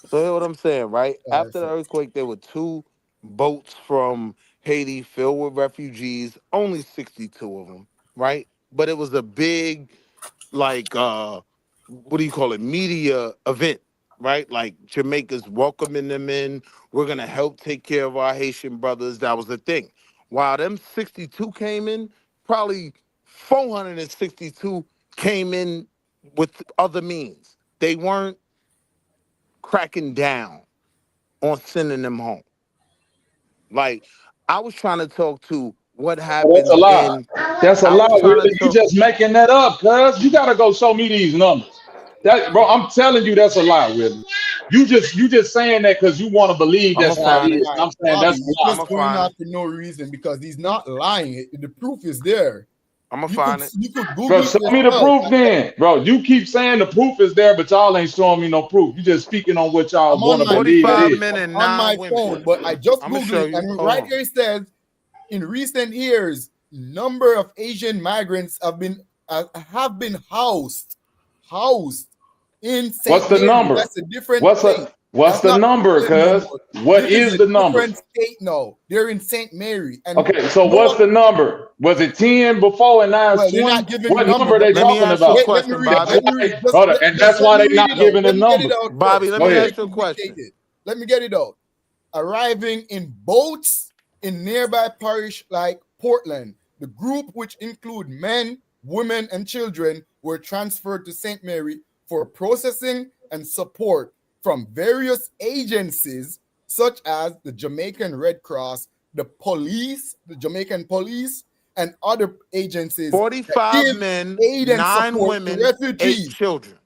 So hear what I'm saying, right? After the So earthquake, there were two boats from Haiti filled with refugees, only 62 of them, right? But it was a big, like, what do you call it, media event, right? Like Jamaica's welcoming them in. We're gonna help take care of our Haitian brothers. That was the thing. While them 62 came in, probably 462 came in with other means. They weren't cracking down on sending them home. Like I was trying to talk to what Well, that's a happens lie. in. That's a I lie, was trying to really. You talk. just making that up, cuz. You gotta go show me these numbers. That, bro, I'm telling you, that's a lie, really. You just saying that because you want to believe I'm gonna that's how it find is. it. all And right, I'm saying Bobby, that's a you're I'm lie. gonna just going find off it. for no reason because he's not lying. The proof is there. I'm gonna find it. You could Bro, Google it show me the yourself. proof then. Bro, you keep saying the proof is there, but y'all ain't showing me no proof. You just speaking on what y'all I'm want on to my believe it phone. 45 is. men I'm and on 9 my women. phone, but I just I'm gonna Googled show it, you. and Hold right on. here it says in recent years, number of Asian migrants have been housed in What's Saint the Mary. number? That's a different What's state. the what's That's the not number, Brooklyn no cuz? more. What This is is a the number? different state now. They're in Saint Mary, and Okay, so you know what's what? the number? Was it 10 before and now it's Well, they're 20? not giving the What number, number but they Let me talking ask you a about? let me question, read. That's Bobby. Let me why, read. Just brother, and just that's let why me they read not it out. giving a Let me get it number. out Bobby, first. let Go me ahead. ask Very you a question. complicated. Let me get it out. Arriving in boats in nearby parish like Portland. The group, which include men, women, and children, were transferred to St. Mary for processing and support from various agencies such as the Jamaican Red Cross, the police, the Jamaican police, and other agencies that 45 give men, aid and 9 support to women, 8 refugees. children.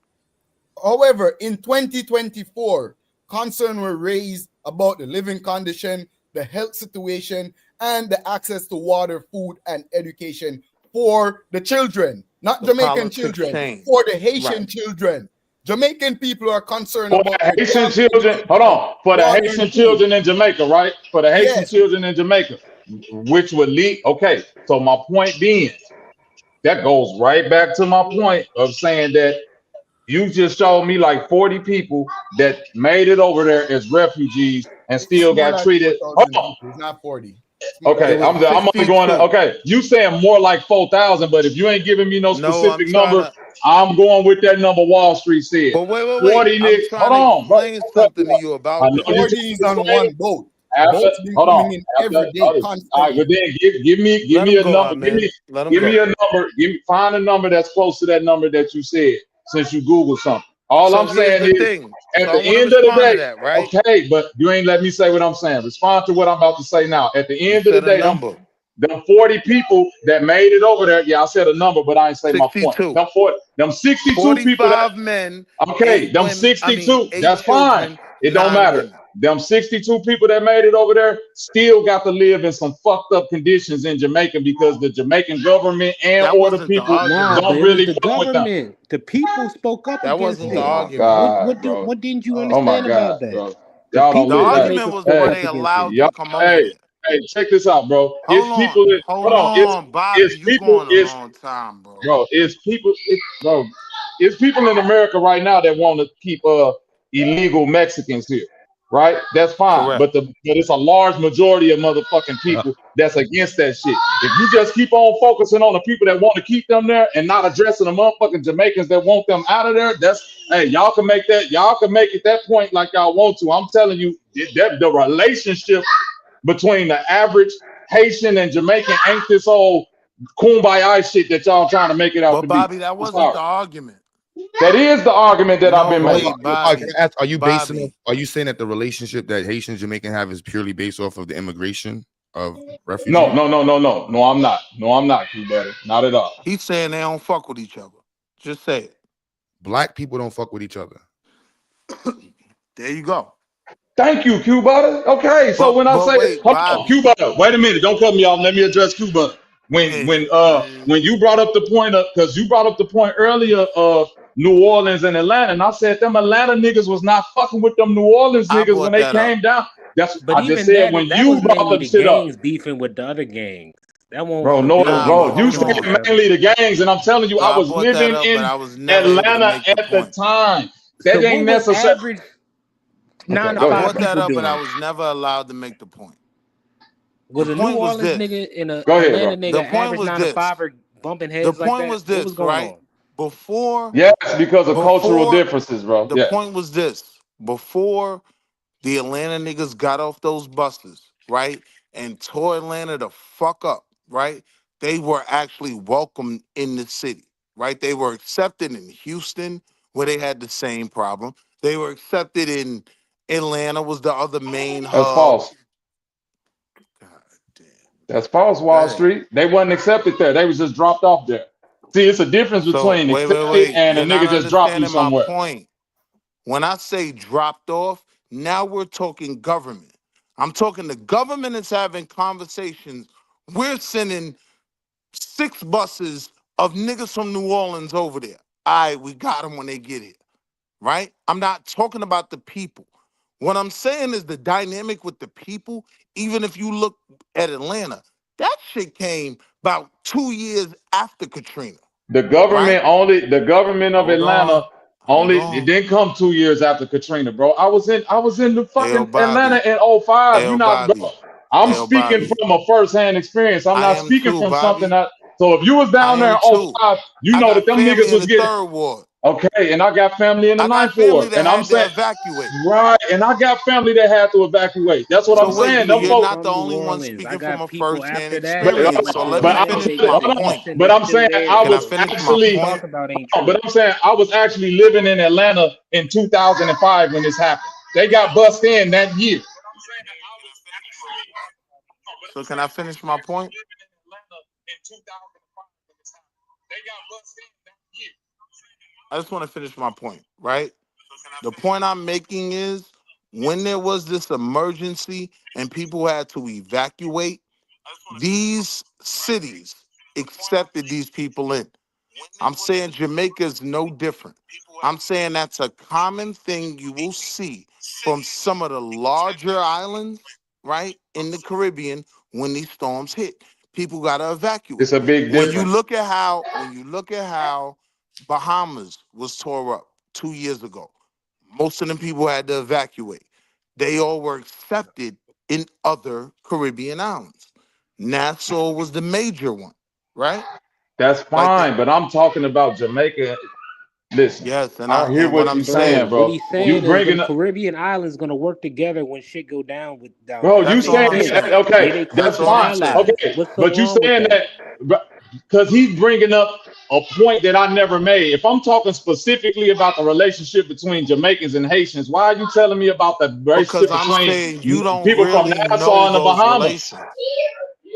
However, in 2024, concerns were raised about the living condition, the health situation, and the access to water, food, and education for the children, not The Jamaican politics children, change. for the Right. Haitian children. Jamaican people are concerned For about the their Haitian children, well-being hold and on. For the water and Haitian food. children in Jamaica, right? For the Haitian Yes, children in Jamaica, which would lead. Okay, so my point being, that goes right back to my point of saying that you just showed me like 40 people that made it over there as refugees and it's still more got like treated. Hold 4,000 on. people. It's not 40. It's more It like Okay, was I'm only going to. 62. Okay, you saying more like 4,000, but if you ain't giving me no No, I'm specific trying number, to. I'm going with that number Wall Street said. But wait. 40 I'm niggas. trying Hold to on, bro. explain something to you I about know this. you 40 trying is to on explain it. one boat. After, Boats been hold on. coming in After, every day, all right, but constantly. then give Let me him a go, number. out, man. Let him Give me go. a number. Find a number that's close to that number that you said since you Googled something. All So I'm here's saying the is, thing. at So I the want to end of the respond to day, that, right? okay, but you ain't let me say what I'm saying. Respond to what I'm about to say now. At the You end of the said a day, number. them 40 people that made it over there, yeah, I said a number, but I ain't say my point. 62. Them 62 people that 45 men, okay, 8 them women. I mean, 62, 8 that's fine. children, It don't 9 matter. women. Them 62 people that made it over there still got to live in some fucked up conditions in Jamaica because the Jamaican government and That or the wasn't the people Nah, argument. but don't it was really the fuck with them. government. The people spoke up That against wasn't the Oh it. my argument. God, bro. What didn't you Oh my understand God, about that? bro. The Y'all don't The people live in that. argument Jamaica was, spoke were Hey, up they against it. allowed to y'all, come over hey, there? hey, check this out, bro. Hold on. Hold on, Bobby. It's You people, going a long time, bro. bro, bro, it's people in America right now that want to keep illegal Mexicans here. right? That's fine. Correct. But it's a large majority of motherfucking people that's against that shit. If you just keep on focusing on the people that want to keep them there and not addressing the motherfucking Jamaicans that want them out of there, hey, y'all can make it that point like y'all want to. I'm telling you, that the relationship between the average Haitian and Jamaican ain't this old kumbaya shit that y'all trying to make it out But to be. Bobby, that I'm wasn't sorry. the argument. That is the argument that I've No, been making. wait, Can I Bobby. ask, are you basing Bobby. are you saying that the relationship that Haitians Jamaican have is purely based off of the immigration of No, refugees? no, no, no, no. No, I'm not. No, I'm not, Q Buddy. Not at all. He's saying they don't fuck with each other. Just say it. Black people don't fuck with each other. There you go. Thank you, Q Butter. Okay, so when I But say, wait, hold on, Q Bobby. Butter, wait a minute, don't cut me off. Let me address Q Butter. When you brought up the point of, because you brought up the point earlier of New Orleans and Atlanta, and I said them Atlanta niggas was not fucking with them New Orleans I niggas when brought they that up. came down. But I just even said when that was you brought mainly them the shit up. gangs beefing with the other gangs. That one Bro, for no, real Nah, niggas but bro, you hold fucking with said on. each other. mainly the gangs, and I'm telling you, So I I was brought that living up, but in I was never able to Atlanta make the at the point. time. So That what ain't was necessary. average Okay, 9 to I go 5 ahead, brought bro. that people up, but I doing? was never allowed to make the point. The Was a New point was Orleans this. nigga and a Go ahead, Atlanta bro. The nigga point average was 9 to this. 5 or bumping The heads like point that? was What was this, going right? on? Before, Yes, because of cultural before, differences, bro. the Yes. point was this. Before the Atlanta niggas got off those buses, right? And tore Atlanta the fuck up, right? They were actually welcomed in the city, right? They were accepted in Houston, where they had the same problem. They were accepted in Atlanta, was the other main That's hub. false. God damn. That's false, Go Wall ahead. Street. They wasn't accepted there. They was just dropped off there. See, it's a difference So between accepted wait. and a You're not nigga just drop you understanding my somewhere. point. When I say dropped off, now we're talking government. I'm talking the government is having conversations. We're sending 6 buses of niggas from New Orleans over there. All right, we got them when they get here, right? I'm not talking about the people. What I'm saying is the dynamic with the people, even if you look at Atlanta, that shit came about 2 years after Katrina, right? The government of Hold on. Atlanta Hold it on. didn't come 2 years after Katrina, bro. I was in the Ayo, fucking Atlanta Bobby. in '05. You Ayo, not, bro. Bobby. I'm Ayo, speaking Bobby. from a first-hand experience. I'm I not am speaking too, from something Bobby. that. So if you was I down there am in too. '05, you I know that got them family niggas in was the getting third ward. okay, and I got family in the I got ninth family ward, that and I'm had to saying evacuate. right, and I got family that had to evacuate. That's what So I'm wait, saying. so Them you're Family folks, not the from New only one Orleans. I speaking from got a people first-hand after that but that experience. went So to let me but Atlanta. finish They my got hold on. point. family But that's I'm still saying there. I Can I was So finish my what you actually point? talking about ain't but true. I'm saying I was actually living in Atlanta in 2005 when this happened. They got bust in that year. So can I finish my point? I just want to finish my point, right? The point I'm making is when there was this emergency and people had to evacuate, these cities accepted these people in. I'm saying Jamaica's no different. I'm saying that's a common thing you will see from some of the larger islands, right, in the Caribbean when these storms hit. People got to It's evacuate. a big When you difference. look at how Bahamas was tore up 2 years ago, most of them people had to evacuate. They all were accepted in other Caribbean islands. Nassau was the major one, right? That's Like fine, but I'm talking about Jamaica. Listen, yes, I hear and what what I'm you're Bro, saying, saying, what bro. he's You saying is them bringing up, Caribbean islands gonna work together when shit go down down bro. there. You That that's makes all saying I'm sense. saying. okay? Yeah, they That's That's close all I'm fine. saying. allies. Okay, What's so but you wrong with saying that? that because he's bringing up a point that I never made. If I'm talking specifically about the relationship between Jamaicans and Haitians, why are you telling me about the Because relationship I'm between saying you don't people from really Nassau know and the those Bahamas? relations.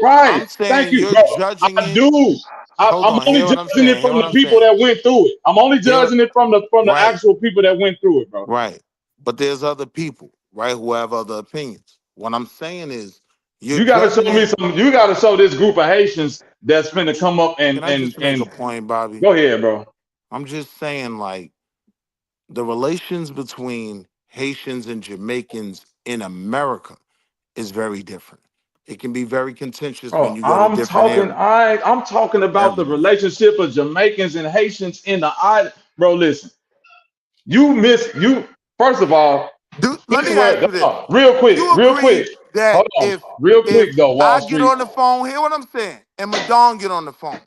Right. I'm Thank saying you, you're bro. judging I it. do. Hold I'm on, only hear what I'm judging it saying. Hear from what the I'm people saying. that went through it. I'm only There, judging it from the right, actual people that went through it, bro. right. But there's other people, right, who have other opinions. What I'm saying is you're You gotta judging show me it. some. You gotta show this group of Haitians that's finna come up Can I just make a and point, Bobby? go ahead, bro. I'm just saying, like, the relations between Haitians and Jamaicans in America is very different. It can be very contentious when Oh, you go to different areas. I'm talking about the Very different. relationship of Jamaicans and Haitians in the island. Bro, listen, you first of all. Let me Anyway, ask you this. real quick, You real quick. agree that Hold on, real quick if though, Wall I get Street. on the phone, hear what I'm saying, and Madon get on the phone,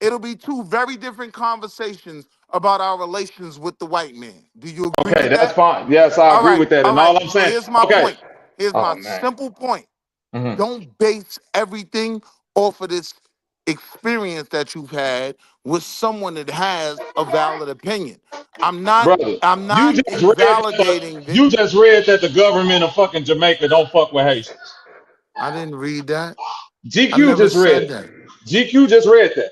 it'll be two very different conversations about our relations with the white man. Do you agree Okay, with that's that? fine. Yes, I agree with that. All And right. all I'm So saying, here's my okay. point. Here's Oh my man. simple point. Mhm. Don't base everything off of this experience that you've had with someone that has a valid opinion. I'm not Brother, I'm you not just read invalidating the you just read that the government of fucking Jamaica don't fuck with Haitians. I didn't read that. I GQ never just read said it. that. GQ just read that.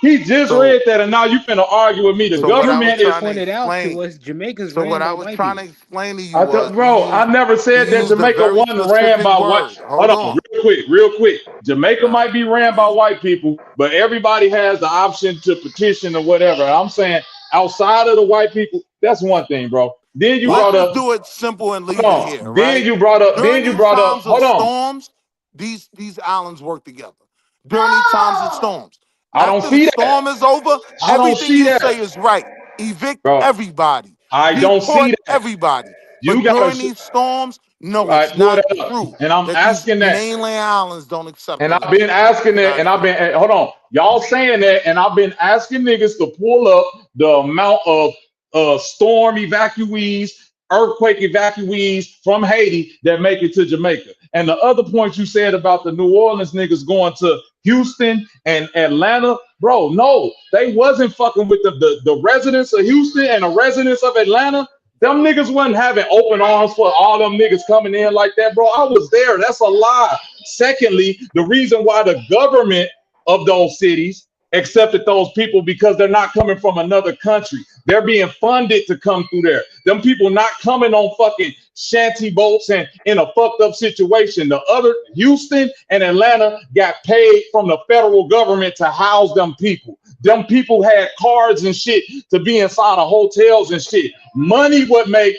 He just So read that, and now you finna argue with me. The so what I was government is. trying to Pointed out to explain, us, Jamaica's so ran what by I was white trying to people. explain to you I th- was you bro, I used never you said that used a Jamaica very wasn't ran specific by white. word. Hold Hold on, on. real quick. Jamaica Nah, might be ran by white people, but everybody has the option to petition or whatever. I'm saying outside of the white people, that's one thing, bro. Then you let's brought just up, do it simple and hold leave it on. here, right? During Then you these brought up, times of hold on. storms, these islands work together. During these times of storms. I don't After the see that. storm is over, I don't everything see you that, say is right. Evict bro. everybody. I don't Deport see that. everybody. You But gotta, during these storms, no, all right, it's pull not that up. true And I'm that these asking that. mainland islands don't accept And those I've been people. asking It's that, not and I've true. been hold on, y'all saying that, and I've been asking niggas to pull up the amount of storm evacuees, earthquake evacuees from Haiti that make it to Jamaica. And the other point you said about the New Orleans niggas going to Houston and Atlanta, bro, no, they wasn't fucking with the residents of Houston and the residents of Atlanta. Them niggas wasn't having open arms for all them niggas coming in like that, bro. I was there. That's a lie. Secondly, the reason why the government of those cities accepted those people because they're not coming from another country. They're being funded to come through there. Them people not coming on fucking shanty boats and in a fucked up situation. The other Houston and Atlanta got paid from the federal government to house them people. Them people had cards and shit to be inside of hotels and shit. Money what made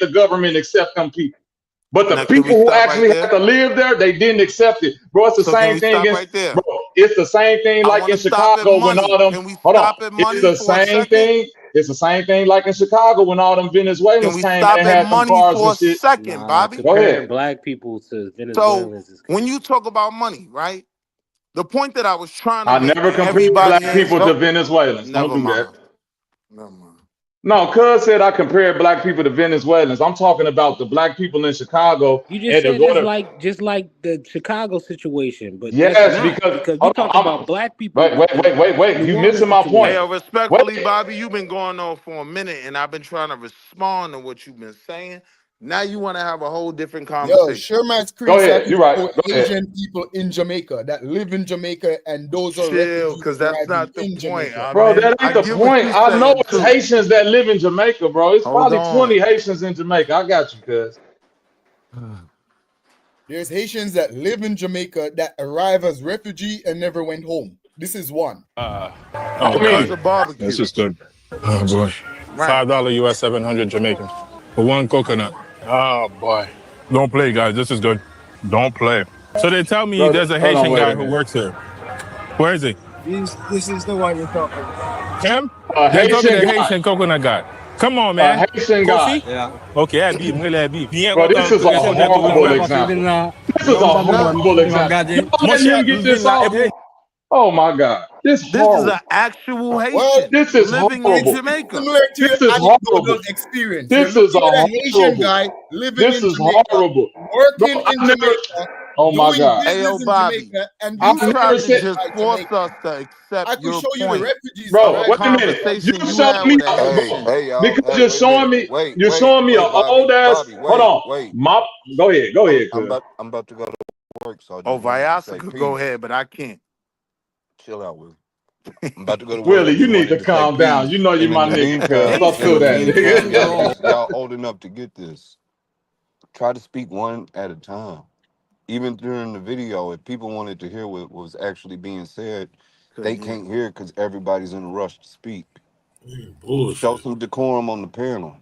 the government accept them people. But the Now can we people who stop right actually had there? to live there, they didn't accept it. Bro, it's the So can same we thing stop as, right there? bro, it's the same thing I like want in to stop at Chicago when all money. them, Can we hold on, stop at it's money the for a same second? thing. It's the same thing like in Chicago when all them Can Venezuelans we came and stop they at had them money cars for and a shit. second, Nah, Bobby? Go comparing ahead. black people to So Venezuelans is when crazy. you talk about money, right? The point that I was trying to I make, never and compared everybody black has people to helped. Venezuelans. Don't Never do that. mind. Never mind. No, cuz said I compared black people to Venezuelans. I'm talking about the black people in Chicago You just and they're said going it's to, like just like the Chicago situation, but that's yes, not because, because we hold talking on, about black people wait, with wait, the wait, wait, wait. New You Orleans missing my Hey, point. situation. Wait. respectfully, Bobby, you've been going on for a minute, and I've been trying to respond to what you've been saying. Now you want to have a whole different Yo, conversation. share my screen Go so I ahead. can You're right. show Go ahead. Asian people in Jamaica that live in Jamaica and those are Chill, refugees because that's arriving not the in point. Jamaica. I Bro, mean, that I ain't the get what point. you're I know saying it's too. Haitians that live in Jamaica, bro. It's Hold probably 20 on. Haitians in Jamaica. I got you, cuz. There's Haitians that live in Jamaica that arrive as refugee and never went home. This is one. So Oh how's God, the this barbecue? is good. Oh boy, Right. $5 US, 700 Jamaican for one coconut. Oh boy, don't play, guys. This is good. Don't play. So they tell me Bro, there's a hold on, Haitian wait guy a who minute. works here. Where is he? This is the one you're talking about. Him? A They told me Haitian the guy. Haitian coconut guy. Come on, A man. Haitian guy. Kofi? Yeah. Okay, I beat him. I beat. Viens Bro, this content is a que je viens tout horrible le example. monde. This is a Number one, horrible example. You Mon letting cher, him get vin this là. off? Oh my God. This This is horrible. an actual Well, Haitian This is living in horrible. it's Jamaica. similar to your This is anecdotal horrible. experience. You're This is a looking at a Haitian horrible. guy living This in is Jamaica, horrible. Bro, working I in never, Jamaica, oh my doing God. Hey, yo, business in Bobby, Jamaica, and I you being never tried to said, accosted just by force us Jamaicans. to accept I could your show you the point refugees of bro, a arriving wait a in minute. Jamaica. You conversation you showing had me, with a Hey, Haitian. hey, y'all. because Hey, you're wait a showing minute. me, Wait, you're wait, showing me an wait, Bobby. old ass, Bobby, hold wait, on. wait. Go ahead, I'm cuz. about to go to work, so I Oh, just wanted to Vyasa say could go peace. ahead, but I can't. Chill out, Will. I'm about to go to work. Willie, I you just need to wanted to say calm down. You peace. know you And my nigga, cuz. Stop in do the that, meantime, nigga. y'all old enough to get this. Try to speak one at a time. Even during the video, if people wanted to hear what was actually being said, they Couldn't hear. can't hear because everybody's in a rush to speak. Show Bullshit. some decorum on the panel.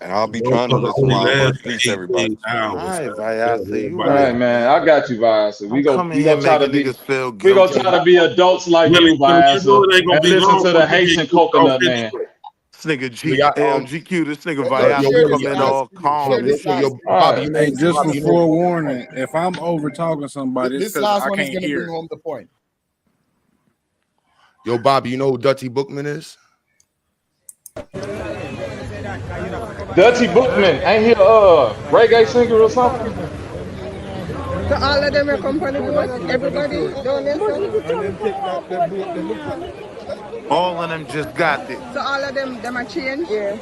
And I'll be trying to Motherfucker listen only while I lasts work. for Peace, everybody. 18 hours. All right, Man. Tell Vyasa, you All everybody right, right, else. man. man. I got you, Viasa. I'm coming We here gonna try to making be niggas feel we gonna guilty. try to be adults like Willie, you, Willie, you know Viasa, it ain't gonna and be listen long to before the you get Haitian kicked off coconut man. anyway. This nigga You got GQ, this nigga Let me yo Viagra share Willie, this coming last all video. calm Share and this shit. last All video. Bobby, right. you know, Hey, just Bobby, for you know, forewarning, if I'm over talking somebody, it's This because last I one is can't going to bring hear. home the point. yo, Bobby, you know who Dutty Bookman is? Dutty Bookman, ain't he a reggae singer or something? So all of them are company boat, everybody down there. All of them just got there. So all of them are changed? Yeah.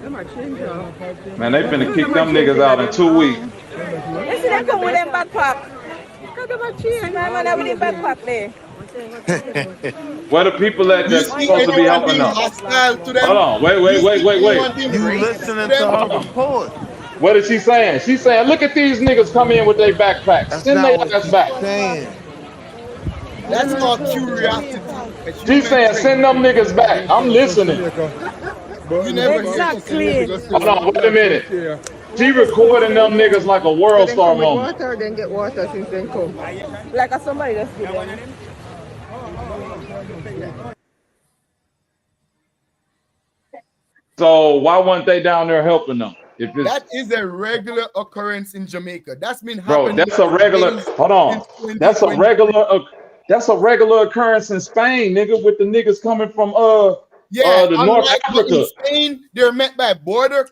Them are changed, y'all. Man, they finna kick Them are them changed niggas in out in them. 2 weeks. You see them come with them backpack. Them are changed. My man have them backpack there. Where the people at You that's see supposed to be anyone helping being them? hostile to Hold them? on, wait, You wait, wait, see wait, wait. anyone being You racist to listening to them? her Hold on. report. What is she saying? She's saying, look at these niggas come in with their backpacks. That's Send their not what ass she's back. saying. That's called curiosity, a She's human saying, trait. send them niggas back. I'm listening. You never hear her say that. Hold on, wait a minute. She recording them niggas like a So world then star come with moment. water, then get water since then come. Like a somebody just give them. So why weren't they down there helping them? If it's That is a regular occurrence in Jamaica. That's been bro, happening that's a for regular. days Hold since on, that's a 2023. regular. That's a regular occurrence in Spain, nigga, with the niggas coming from Yeah, the North unlike but in Africa. Spain, they're met by border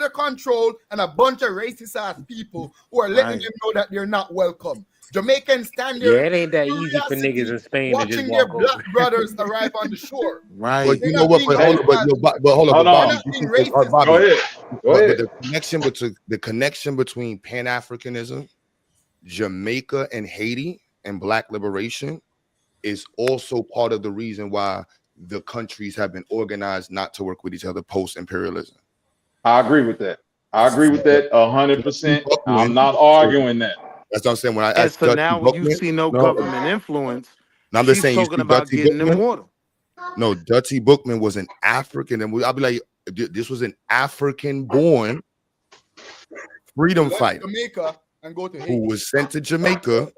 control and a bunch of racist ass people who are letting Right. them know that they're not welcome. Jamaicans stand there Yeah, in it ain't that easy for niggas curiosity, in Spain to just watching their walk black over. brothers arrive on the shore. Right. But They're you know not what? being But hold Hey, on, but hostile yo, to them. but hold on, hold but They're on. Bobby, not this being is this, racist to Go Bobby, them. ahead. Go but ahead. the connection between Pan Africanism, Jamaica, and Haiti and Black liberation is also part of the reason why the countries have been organized not to work with each other post imperialism. I agree with that. I agree with that 100%. I'm not arguing that. That's what I'm saying. When I And asked so Dutty now when you Bookman, see no no, government influence, I'm just she's saying, you talking see about Dutty getting them Bookman. water. No, Dutty Bookman was an African, and I'll be like, this was an African-born freedom Left fighter Jamaica and go to who Haiti. was sent to Jamaica,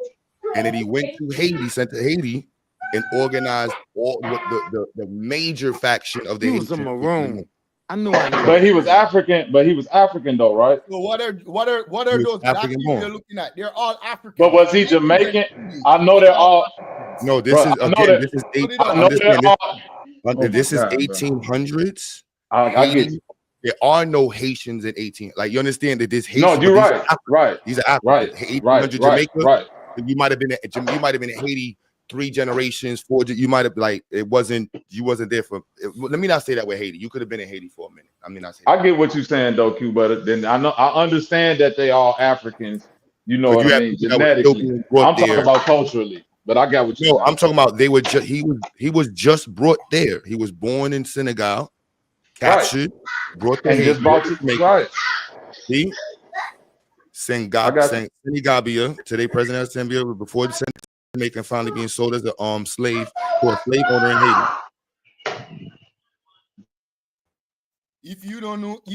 and then he went to Haiti, sent to Haiti, and organized all what the major faction of the He was a Haitian. maroon. I knew But he that. was African. But he was African though, right? So what are He was those black African people you're born. looking at? They're all But Africans. was he Jamaicans Jamaican? and Haiti I know are they're all all, Africans. No, this bro. is I know again, that. this is eight. Put it up. I know they're Understand this. all. Oh my This is God, bro. 1800s. I get Haiti. you. There are no Haitians in 18. Like you understand that this No, Haitian, but you're these are right. Africans. Right. These are Africans. Right. Right. 1800 Right. Jamaica. Right. You might have been in Haiti 3 generations, 4. You might have like it wasn't. You wasn't there for. Let me not say that with Haiti. You could have been in Haiti for a minute. I mean, not say that. I get what you're saying though, Q. But then I understand that they are Africans. You know Because what I you have mean? people that were still Genetically. being brought I'm talking there. about culturally. But I got what you're No, saying. I'm talking about they were just he was just brought there. He was born in Senegal, captured, brought to And Haiti, just brought brought to you Jamaica. right. See, I got you. Senegambia, today President of Zambia, before the Jamaica finally being sold as a slave to a slave owner in Haiti. If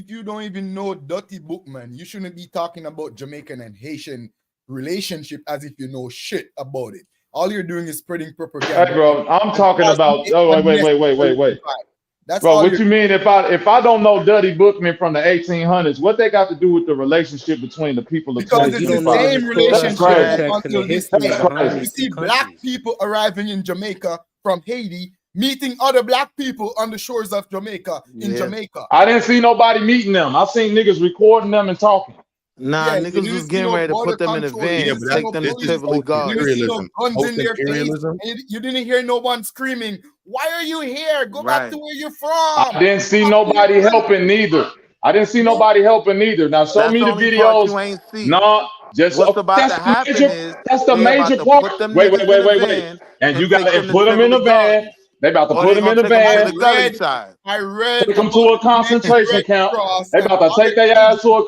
you don't even know Dutty Bookman, you shouldn't be talking about Jamaican and Haitian relationship as if you know shit about it. All you're doing is spreading propaganda. Hey, bro, I'm and talking causing about. a Oh, wait. unnecessary divide. That's Bro, all what you're you mean if I don't know Duddy Bookman from the 1800s? What they got to do with the relationship between the people of because Because you it's the don't know the 2025? same historical That's relationship crazy. up context and the until this history That's day. behind You these crazy. two see black countries. people arriving in Jamaica from Haiti, meeting other black people on the shores of Jamaica in Yeah. Jamaica. I didn't see nobody meeting them. I seen niggas recording them and talking. Nah, Yeah, you niggas was didn't see getting no ready to border put them in a control. You van Yeah, to didn't but see take no them to police. Tivoli post You didn't Gardens. see no imperialism. guns Post in their face. imperialism. And you didn't hear no one screaming, "Why are you here? Go back Right. to where you're I from. didn't see Go back to your nobody helping country." neither. I didn't see No, nobody helping neither. Now show That's me the the only part videos. you ain't see. No, just What's about that's to the happen major. is That's the they about major to part. put them Wait. niggas in a Wait. van And and you take gotta them to put them in Tivoli the van. Gardens. They about to Or put they them in gonna the take them to van. the gully I side. I read Take them about to a the Jamaican concentration Red camp. Cross They and about to other take their ass to a agencies that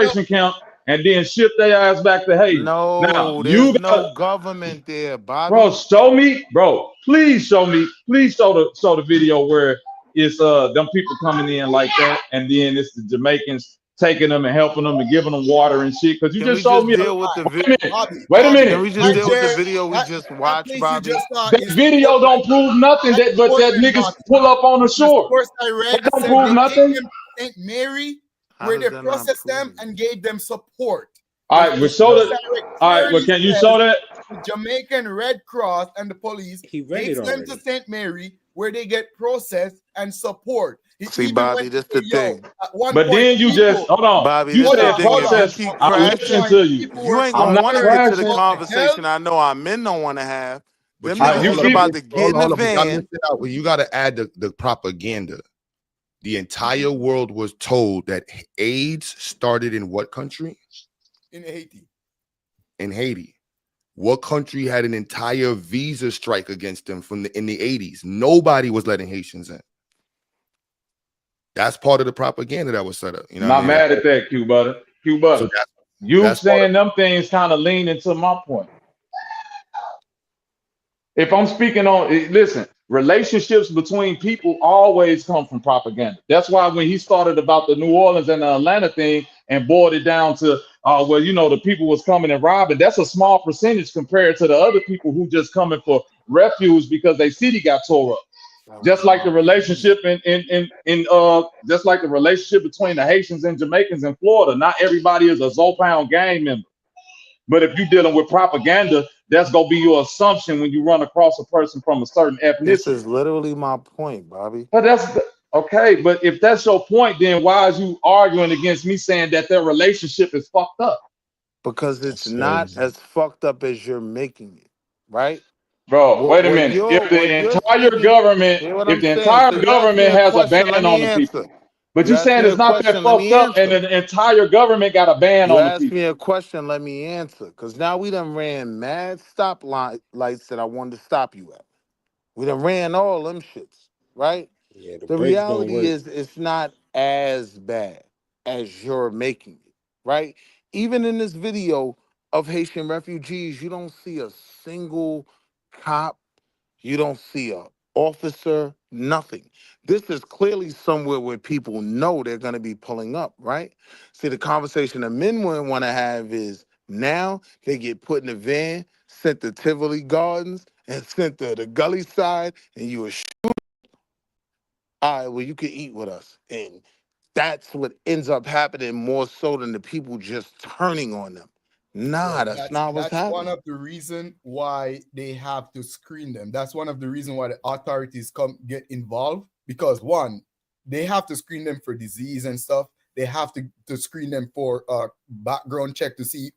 help. concentration camp and then ship their ass back to Haiti. Now No, you there's got, no government there, bro. Bobby. Show me, bro. Please show me. Please show the video where it's them people coming in like that, and then it's the Jamaicans taking them and helping them and giving them water and shit. Because you Can just we showed just me. deal with the Wait a minute. Bobby, Wait a Can minute. we just right deal with the there, video we just that watched, place you Bobby? just saw That is video don't Portland. prove nothing. That's But that Portland, niggas Bobby. pull up on the The shore. source I That read don't said prove they gave nothing. them St. Mary, How where does they that not processed them prove? and gave them support. All right. The Well, show source that. I read All right. Well, clearly can you says show that? the Jamaican Red Cross and the police He read it takes them to already. St. Mary, where they get processed and support. He See, even Bobby, went to that's say, the yo, thing. at one But point, then you just people, hold on. Bobby, You this the said thing. hold If you on. process. keep At I'm one crashing, listening point, to you. people you were ain't I'm gonna not want to concerned get to the crashing. about the health. conversation I know our men don't want to have. But Them you All right, niggas you was hold up, keep. about but to get in the hold up, but y'all van. missed it out. Well, you got to add the propaganda. The entire world was told that AIDS started in what country? In Haiti. In Haiti. What country had an entire visa strike against them in the 80s? Nobody was letting Haitians in. That's part of the propaganda that was set up. You know what I Not mean? mad at that, Q Butter. Q So Butter. You that's part of saying them things kind of lean into my point. If I'm speaking on, listen, relationships between people always come from propaganda. That's why when he started about the New Orleans and the Atlanta thing and boiled it down to, well, you know, the people was coming and robbing. That's a small percentage compared to the other people who just coming for refuge because their city got tore up. That was Just like my the point. relationship just like the relationship between the Haitians and Jamaicans in Florida. Not everybody is a Zopound gang member. But if you're dealing with propaganda, that's gonna be your assumption when you run across a person from a certain This ethnicity. is literally my point, Bobby. But okay. But if that's your point, then why is you arguing against me saying that their relationship is fucked up, Because it's That's not crazy. as fucked up as you're making it, right? bro? Wait a minute. What you're speaking, hear what If I'm the saying. entire So you asked me government a has a question, let ban on me the answer. people, but You you asked saying me a it's not that question, let fucked me up, and answer. the entire government got a ban You on the asked people. me a question, let me answer. Because now we done ran mad stop lights that I wanted to stop you at. We done ran all them shits, right? Yeah, the The brakes don't reality work. is it's not as bad as you're making it, right? Even in this video of Haitian refugees, you don't see a single cop, you don't see a officer, nothing. This is clearly somewhere where people know they're going to be pulling up, right? See, the conversation that men wouldn't want to have is now they get put in a van, sent to Tivoli Gardens, and sent to the gully side, and you all right, well, you can eat with us. And that's what ends up happening more so than the people just turning on them. Nah, Well, that's not what's that's one happening. of the reason why they have to screen them. That's one of the reason why the authorities come get involved, because one, they have to screen them for disease and stuff. They have to screen them for background check to see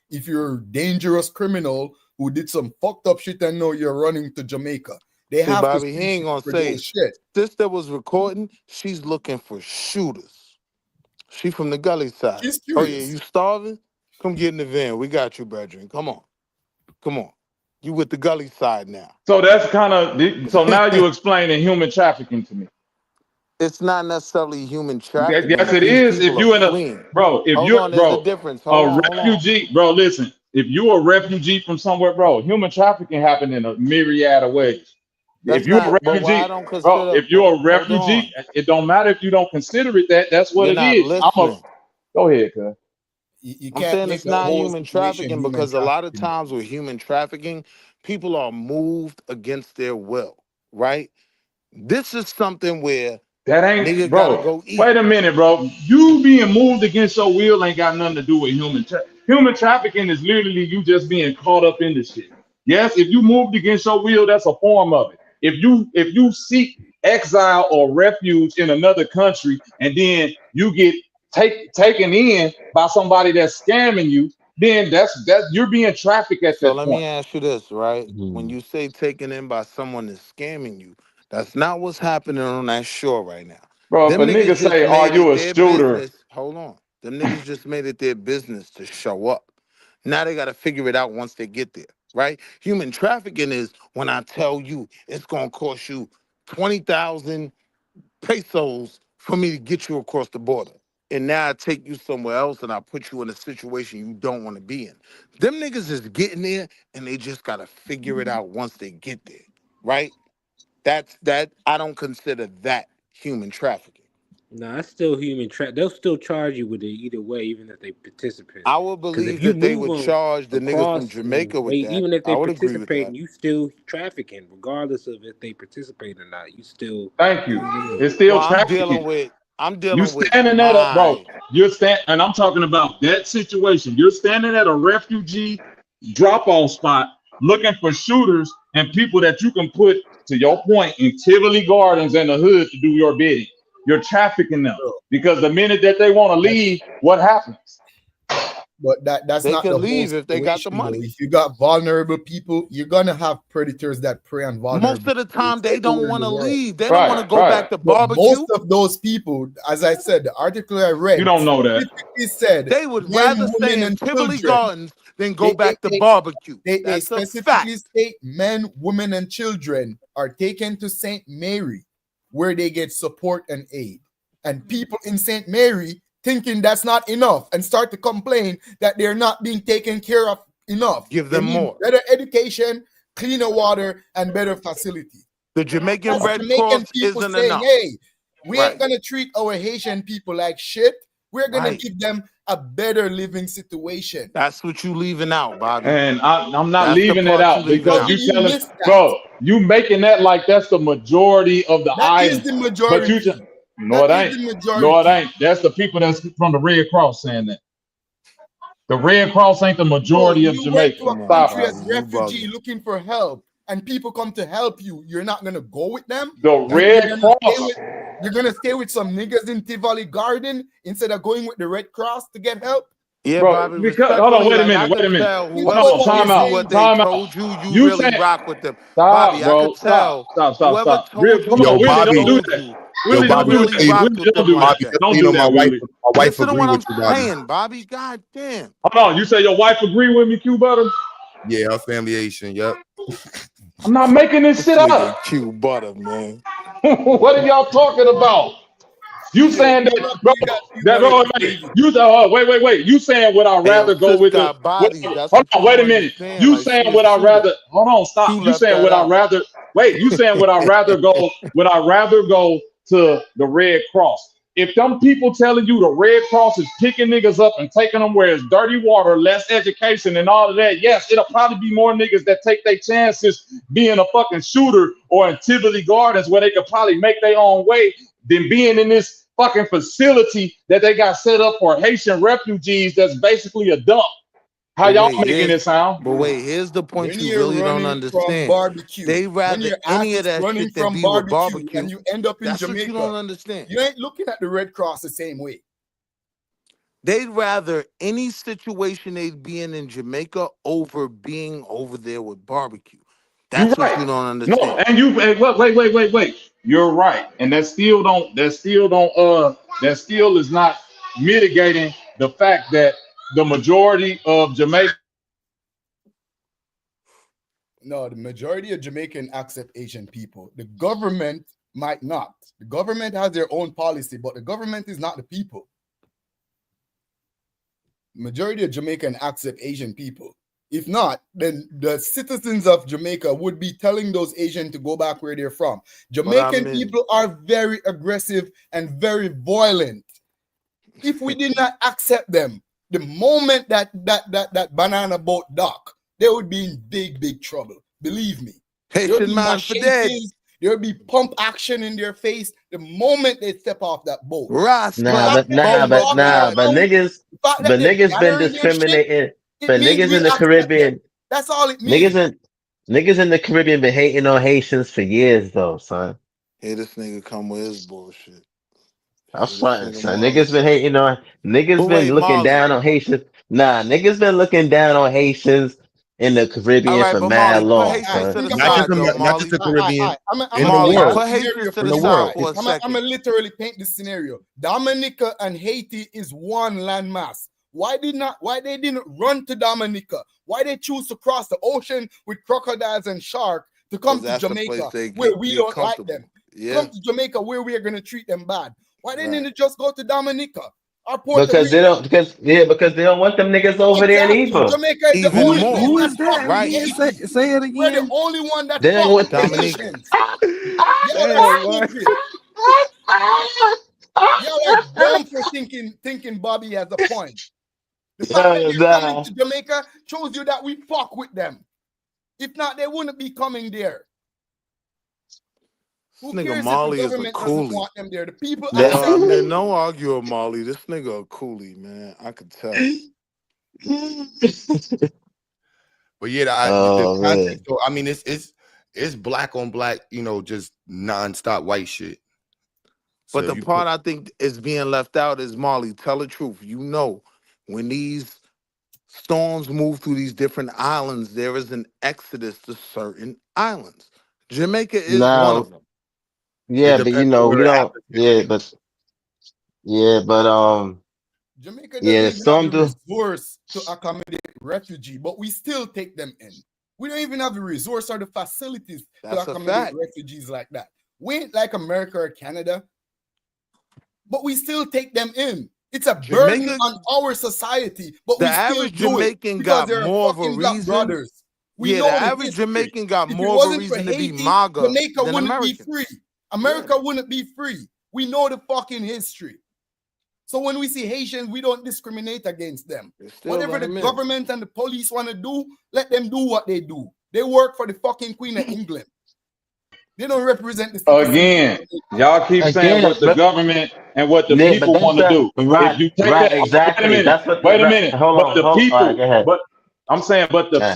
if you're a dangerous criminal who did some fucked up shit and know you're running to Jamaica. They See, have to Bobby, he screen ain't people gonna for say those it. shit. This that was recording, she's looking for shooters. She from the gully side. She's Oh, yeah, curious. you starving? Come get in the van. We got you, brethren. Come on. Come on. You with the gully side now. So that's kind of so now you're explaining human trafficking to me. It's not necessarily human Yes, trafficking. it These is. If people are you in a fleeing. bro, if Hold you're on, there's a bro, difference. a Hold on. refugee, bro. Listen, if you're a refugee from somewhere, bro, human trafficking happen in a myriad of ways. If That's you're a not, but what I refugee, don't bro, consider, if you're a hold on. refugee, it don't matter if you don't consider it that. That's what You're it not is. listening. Go ahead, cuz. You I'm can't saying make it's the not whole human situation trafficking human because a lot of trafficking. times with human trafficking, people are moved against their will, right? This is something where That ain't, nigga gotta bro. go eat. Wait a minute, bro. You being moved against your will ain't got nothing to do with human trafficking is literally you just being caught up in the shit. Yes, if you moved against your will, that's a form of it. If you seek exile or refuge in another country and then you get taken in by somebody that's scamming you, then that's you're being trafficked at So that let me point, ask you this, right? When Mhm. you say taken in by someone that's scamming you, that's not what's happening on that shore right now. bro. If a Them nigga niggas just say, "Are made it you a their shooter?" business. Hold on. Them niggas just made it their business to show up. Now they gotta figure it out once they get there, right? Human trafficking is when I tell you it's gonna cost you 20,000 pesos for me to get you across the border. And now I take you somewhere else and I put you in a situation you don't want to be in. Them niggas is getting there and they just gotta figure it out once they get there, right? That I don't consider that human trafficking. Nah, it's still human They'll still charge you with it either way, even if they participate. I would Because if believe you that they move would them charge the niggas from across and Jamaica with wait, that. even if I they would agree with participate, that. you still trafficking, regardless of if they participate or not. You still Thank you. moving in. It's still Well, trafficking. I'm You dealing with standing at a bro. my And I'm talking about that situation. You're standing at a refugee drop-off spot looking for shooters and people that you can put, to your point, in Tivoli Gardens and the hood to do your bidding. You're trafficking them Bro, because the minute that they want to that's leave, what happens? but that's they not could the whole leave if they got the situation though. money. If you got vulnerable people, you're gonna have predators that prey on Most vulnerable of the people. time It's they don't everywhere in want the to world. leave. They don't want to Right, go back right. to But most barbecue. of those people, as I said, the article I You read don't know that. specifically said They would men, rather stay women, in and Tivoli children. Gardens than go They they back to they, barbecue. they That's a specifically fact. state men, women, and children are taken to St. Mary, where they get support and aid. And people in St. Mary thinking that's not enough and start to complain that they're not being taken care of enough. Give They them need more. better education, cleaner water, and better facility. The Jamaican That's Red Jamaican Cross people isn't saying, enough. hey, we ain't Right. gonna treat our Haitian people like shit. We're gonna Right. give them a better living situation. That's what you leaving out, Bobby. And I'm not That's the leaving it part you out leaving How because do out. you you telling, miss that? bro, you making that like that's the majority of the That is items. the But you majority. just, no, That it is ain't. the No, it majority. ain't. That's the people that's from the Red Cross saying that. The Red Cross ain't the Bro, majority of you went to Jamaica. a Come on, Stop country it. as Bobby. You refugee bugging. looking for help, and people come to help you. You're not gonna go with them. The You're Red gonna stay Cross. with. You're gonna stay with some niggas in Tivoli Garden instead of going with the Red Cross to get help. Yeah, Bro, Bobby, because hold on, respectfully, wait a like minute, I wait a could minute. tell Think whoever Hold about on, what you're time told you out, what saying, they though. time out. told you, you You really saying rock with them. stop, Bobby, I bro. could tell whoever Stop. Real, told you come Yo, on, what Willie, they don't Bobby. do told that. you, Yo, Willie, you don't Bobby, do really that. hey, rock Willie, with don't them do that. like Bobby, that. just so Don't you do know, that, Willie. my wife Listen to agree what with I'm you, Bobby. saying, Bobby. God damn. Hold on, you say your wife agree with me, Q Butter? Yeah, her family Asian. Yep. I'm not making this This shit nigga up. Q butter, man. What are y'all talking about? You Yo, saying I'm that, not bro? believe that you That better bro, to wait, believe it. you wait. You saying would I Hey, yo, rather go sis with the? got bodies. That's Hold what you on, wait don't a minute. understand. You Like saying she a would I shooter. rather? Hold on, stop. Q You left saying that would I out. rather? Wait, you saying would I rather go? Would I rather go to the Red Cross? If them people telling you the Red Cross is picking niggas up and taking them where it's dirty water, less education, and all of that, yes, it'll probably be more niggas that take their chances being a fucking shooter or in Tivoli Gardens where they could probably make their own way than being in this fucking facility that they got set up for Haitian refugees that's basically a dump. How But y'all wait, making it sound? here's the point When you you're really don't running from understand. barbecue, They when rather your ass any of is that running shit than from be with barbecue and barbecue. you end up in That's what you don't Jamaica, understand. you ain't looking at the Red Cross the same way. They'd rather any situation they'd be in Jamaica over being over there with barbecue. You That's what you right. don't No, understand. and wait. You're right. And that still is not mitigating the fact that the majority of Jamaica. No, the majority of Jamaican accept Asian people. The government might not. The government has their own policy, but the government is not the people. Majority of Jamaican accept Asian people. If not, then the citizens of Jamaica would be telling those Asians to go back where they're from. But I Jamaican mean, people are very aggressive and very violent. If we did not accept them, the moment that banana boat dock, they would be in big trouble. Believe me. There would Haitian be man for dead. machetes, there would be pump action in their face the moment they step off that boat. Rasta The fact that they walk around, the fact that they're niggas been gathering their shit, discriminating. it But means niggas we in the accept them. Caribbean, That's all it niggas means. in niggas in the Caribbean been hating on Haitians for years though, son. Here this nigga come with his bullshit. I'm Here this fronting, nigga son. Marley Niggas been come. hating on But niggas been wait, looking Marley. down on Haitians. Nah, niggas been looking down on Haitians in the All Caribbean right, for but mad Marley, put long, Haitians son. to the Not just side though, not just Marley. the Caribbean, I'm in the Marley, world, put a Haitians scenario to for the in the you side world. guys. for a It's I'm second. gonna literally paint this scenario. Dominica and Haiti is one landmass. Why they didn't run to Dominica? Why they choose to cross the ocean with crocodiles and sharks to Because come to that's the place Jamaica they where we get don't like them? comfortable. Yeah, Come to Jamaica where we are gonna treat them bad. Why didn't right. they just go to Dominica or Puerto Because Rico? because they don't want them niggas over there Exactly. neither. Jamaica is the Even only more, place Who that is that fuck with right? again? Haiti. Say it We're the again. only one that They don't fuck with want the Dominica. Haitians. Y'all are Hey, boy. stupid. Y'all thinking Bobby has a point. The fact that they're coming to Jamaica shows you that we fuck with them. If not, they wouldn't be coming there. Who Nigga cares if the Molly is a government doesn't coolie. want them there? The people Yo, I accept mean, them. don't argue with Molly. This nigga a coolie, man. I could tell. But yeah, the context. So I mean, it's black on black, just nonstop white shit. But the part I think is being left out is Molly. Tell the truth. You know, when these storms move through these different islands, there is an exodus to certain islands. Jamaica is one of them. Yeah, but you don't. Jamaica yeah, doesn't the even have storm the do. resource to accommodate refugee, but we still take them in. We don't even have the resource or the facilities to accommodate refugees like that. We ain't like America or Canada, but we still take them in. It's a burden on our society, but we still do it because they're fucking black brothers. We know the the average history. Jamaican got If more it of a wasn't for reason to be Haiti, MAGA Jamaica than wouldn't American. be free. America wouldn't be free. We know the fucking history. So when we see Haitians, we don't discriminate against them. Whatever the government and the police want to do, let them do what they do. They work for the fucking Queen of England. They don't represent the citizens. Again, y'all keep saying what the government and what the Nick, but people that's want to do. If you take that, exactly. That's what. wait a minute. Hold But the on. people, All right, go ahead. but I'm saying, but the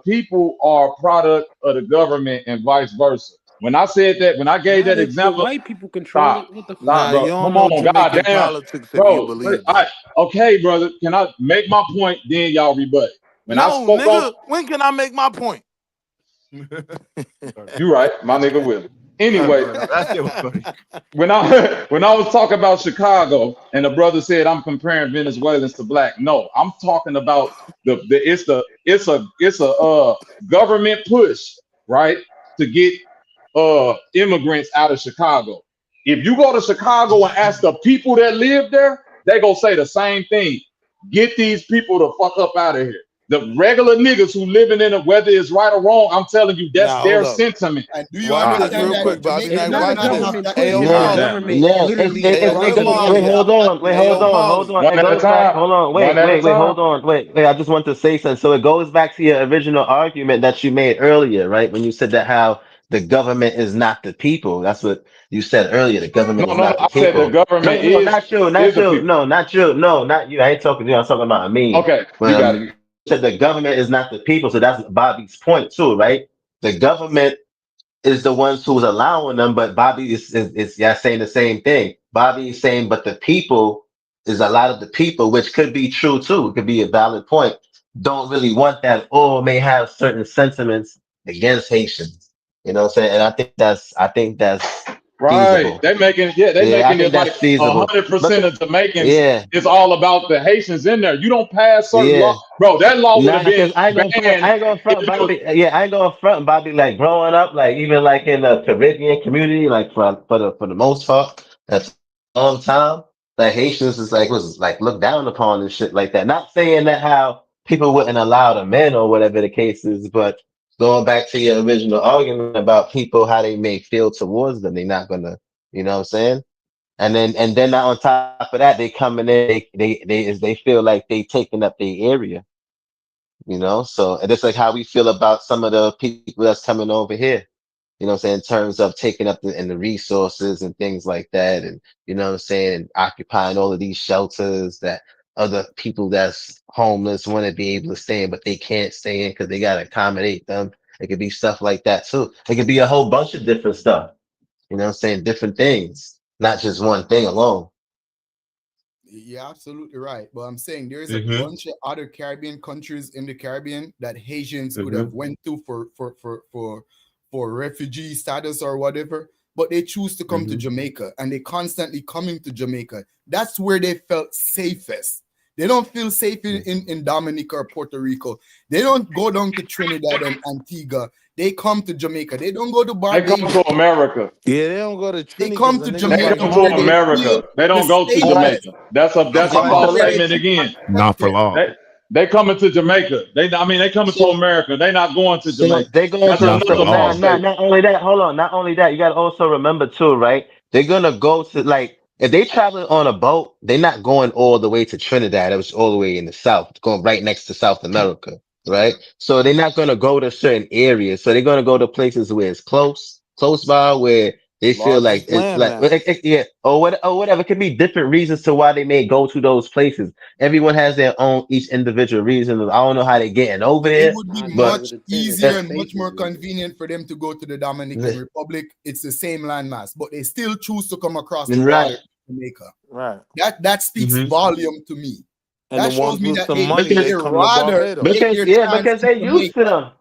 people are a product of the government and vice versa. When I said that, when I gave that The example, white people control it. What the fuck? bro. You don't Come know on, Jamaican goddamn, politics if you bro. believe that. Okay, brother. Can I make my point? Then y'all rebut. When I No, spoke nigga, when can I make my point? You right, my nigga Will. Anyway, that shit was funny. when I was talking about Chicago and the brother said I'm comparing Venezuelans to black. No, I'm talking about it's a government push, right, to get immigrants out of Chicago. If you go to Chicago and ask the people that live there, they gonna say the same thing. Get these people the fuck up out of here. The regular niggas who living in it, whether it's right or wrong, I'm telling you, that's their sentiment. And do you understand that Jamaica does not have that? Wait, hold on. It goes back. Hold on. Wait. I just want to say something. So it goes back to your original argument that you made earlier, right? When you said that how the government is not the people. That's what you said earlier. The government is not the I said people. the government No, not you. No, not you. No, not you. I ain't talking to you. I'm talking about me. Okay, you got it. You said the government is not the people. So that's Bobby's point too, right? The government is the ones who's allowing them, but Bobby is saying the same thing. Bobby is saying, but the people is a lot of the people, which could be true too. It could be a valid point. Don't really want that, or may have certain sentiments against Haitians. You know what I'm saying? And I think that's Right. feasible. They making it like feasible. 100% of Jamaicans. Yeah. It's all about the Haitians in there. You don't pass certain law, bro. That law would have been I ain't gonna front Bobby. Yeah, I ain't gonna front Bobby. Like growing up, like even like in the Caribbean community, like for the most part, that's a long time. Like Haitians is like was like looked down upon and shit like that. Not saying that how people wouldn't allow the men or whatever the case is, but going back to your original argument about people how they may feel towards them, they're not gonna, you know what I'm saying? And then on top of that, they coming in, they feel like they taking up their area, you know. So and it's like how we feel about some of the people that's coming over here, you know what I'm saying, in terms of taking up the resources and things like that, and you know what I'm saying, occupying all of these shelters that other people that's homeless want to be able to stay in, but they can't stay in because they gotta accommodate them. It could be stuff like that too. It could be a whole bunch of different stuff, you know what I'm saying, different things, not just one thing alone. You're absolutely right. But I'm saying there is a bunch of other Caribbean countries in the Caribbean that Haitians could have went to for refugee status or whatever, but they choose to come to Jamaica and they constantly coming to Jamaica. That's where they felt safest. They don't feel safe in Dominica or Puerto Rico. They don't go down to Trinidad and Antigua. They come to Jamaica. They don't go to Barbados. They come to America. Yeah, they don't go to Trinidad. They come to Jamaica. They come to America. They don't go to Jamaica. That's a false statement again. Not for long. They coming to Jamaica. They coming to America. They not going to Jamaica. They going to not only that. Hold on. Not only that, you got to also remember too, right? They're gonna go to like if they traveling on a boat, they're not going all the way to Trinidad. It was all the way in the south, going right next to South America, right? So they're not going to go to certain areas. So they're going to go to places where it's close by, where they feel like Largest it's like, landmass. yeah, or whatever. It could be different reasons to why they may go to those places. Everyone has their own, each individual reason. I don't know how they're getting over It there, would be but much easier and much more convenient for them to go to the Dominican Republic. It's the same landmass, but they still choose to come across the right. water to Jamaica. Right. That speaks Mm-hmm. volume to me. And the That shows ones me with that some they money, they they come to rather Barbados. take their chance Because in they used to Jamaica. them.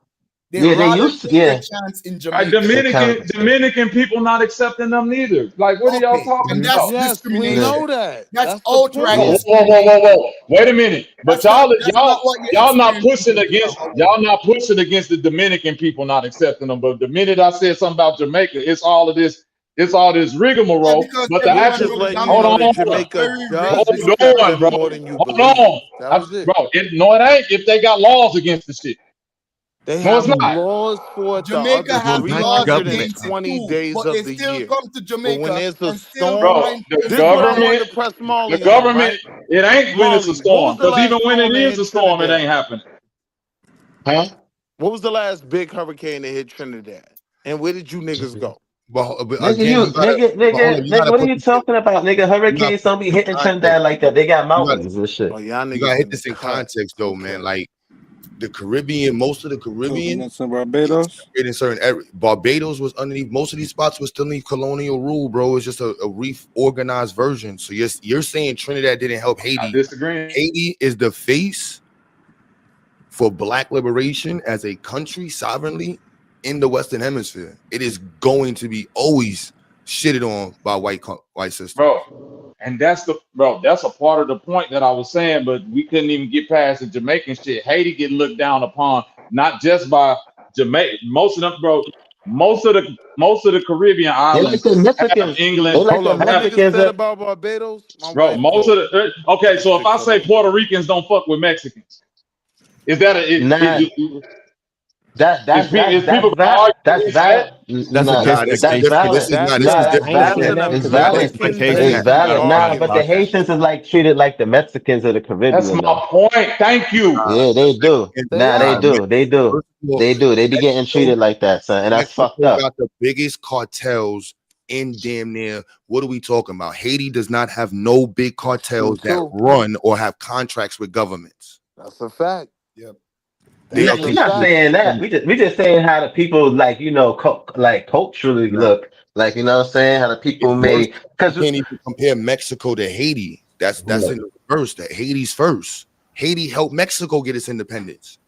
They Yeah, they rather used to. take their Yeah, chance in Right, Jamaica. they kind of. Dominican people not accepting them neither. Like, what are y'all Okay, talking and Mm-hmm. that's about? Yes, we Yeah. discrimination. know that. That's That's the outright Whoa, point. whoa, whoa, whoa, discrimination. whoa! Wait a minute, but That's not what you're y'all not experiencing in pushing Jamaica, against however. y'all not pushing against the Dominican people not accepting them. But the minute I said something about Jamaica, it's all this Yeah, rigmarole. because But the We're everyone actual, just from letting you hold know on, that Dominica is Jamaica very does hold racist. accept on, them bro, more than you hold believe. on, That was it. No, it ain't. If they got laws against the shit, They no, it's have Mm. not. laws for it the Jamaica other has laws against it 320 too, days but they of the still year. come to But when Jamaica there's a and still storm, Bro, find the this is what I employment. wanted government, to press the Marley on, government, right? it ain't when it's a Marley, what was storm. the Because last even when it storm that is hit a storm, it ain't Trinidad? happening. Huh? What was the last big hurricane that hit Trinidad? And where did you niggas go? But Nigga, again, nigga, you nigga, gotta what are put you this in, talking about, nigga? you gotta Hurricanes put don't be this in hitting context. Trinidad like that. They got You gotta mountains and Oh, shit. y'all you gotta niggas hit in the this in cut. context though, man. Okay. Like the Caribbean, most of the Caribbean Coconuts in Barbados. in certain Barbados was underneath. Most of these spots were still underneath colonial rule, bro. It's just a reorganized version. So yes, you're saying Trinidad didn't help I Haiti. disagree. Haiti is the face for black liberation as a country sovereignly in the Western Hemisphere. It is going to be always shitted on by white systems. Bro. And that's a part of the point that I was saying, but we couldn't even get past the Jamaican shit. Haiti get looked down upon not just by Jamaica. Most of them, bro, most of the Caribbean They like islands the have Mexicans. They English. like Hold the up. What Have, niggas Mexicans. said about Barbados? My bro, wife most of called me. the okay. That So if shit I cut say off. Puerto Ricans don't fuck with Mexicans, is that Nah, is that's people gonna valid. argue That's against valid. that? That's a Nah, Nah, this is that's classification. different. This valid. is not. That's This is Nah, the that's different. That's valid. a Haitian It's and that's a valid. Mexicans. classification. It's That's That's the valid. not a Nah, but the argument. classification. Haitians is like treated like the Mexicans of the That's Caribbean, my though. point. Thank you. Yeah, they do. They Nah, they are. do. They do. First of all, They do. They be getting Mexico, treated like that, son, and that's fucked Mexico up. got the biggest cartels in damn near. What are we talking about? Haiti does not have no big That's true cartels that too. run or have contracts with governments. That's a fact. Yep. They No, are That's a we're not fact. completely saying that. independent. We just saying how the people like like culturally Nah, look like what I'm saying how the people it's worse. may You because can't even compare Mexico to Haiti. That's in the first. That Haiti's first. Haiti helped Mexico get its independence.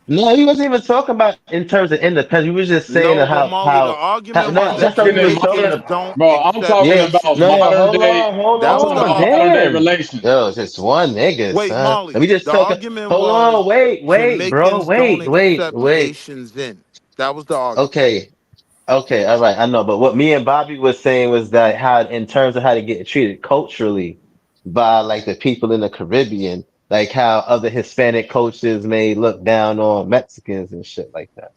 no, he wasn't even talking about in terms of independence. We was just saying No, but Molly, the how argument no, was I'm that that's not what talking we in was talking Jamaicans about. modern, don't bro. I'm accept talking Yeah, about Haitians no, no, in. modern day. That I'm was the talking hold about modern day argument. damn. relations. Yo, it's just one nigga, Wait, son. Let me Molly, just the talk. argument Hold was on, wait, bro, Jamaicans don't wait, accept wait. Haitians in. That was the argument. Okay, okay, all right, I know, but what me and Bobby was saying was that how, in terms of how to get treated culturally by like the people in the Caribbean, like how other Hispanic cultures may look down on Mexicans and shit like that.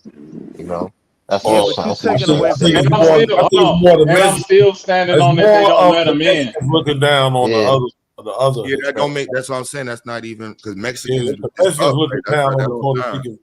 You know, that's what I Yeah, was but trying you to say. taking away I from think the And it's I'm more. point. still, I hold think it's on, more the and I'm Mexicans. still standing It's on that they more don't of let the them in. Mexicans looking down on Yeah. the other Yeah, that don't Hispanic. make. That's what I'm saying. That's not even because Yeah, Mexicans the is Mexicans up. Like looking that's down not on that the whole Puerto time. Ricans.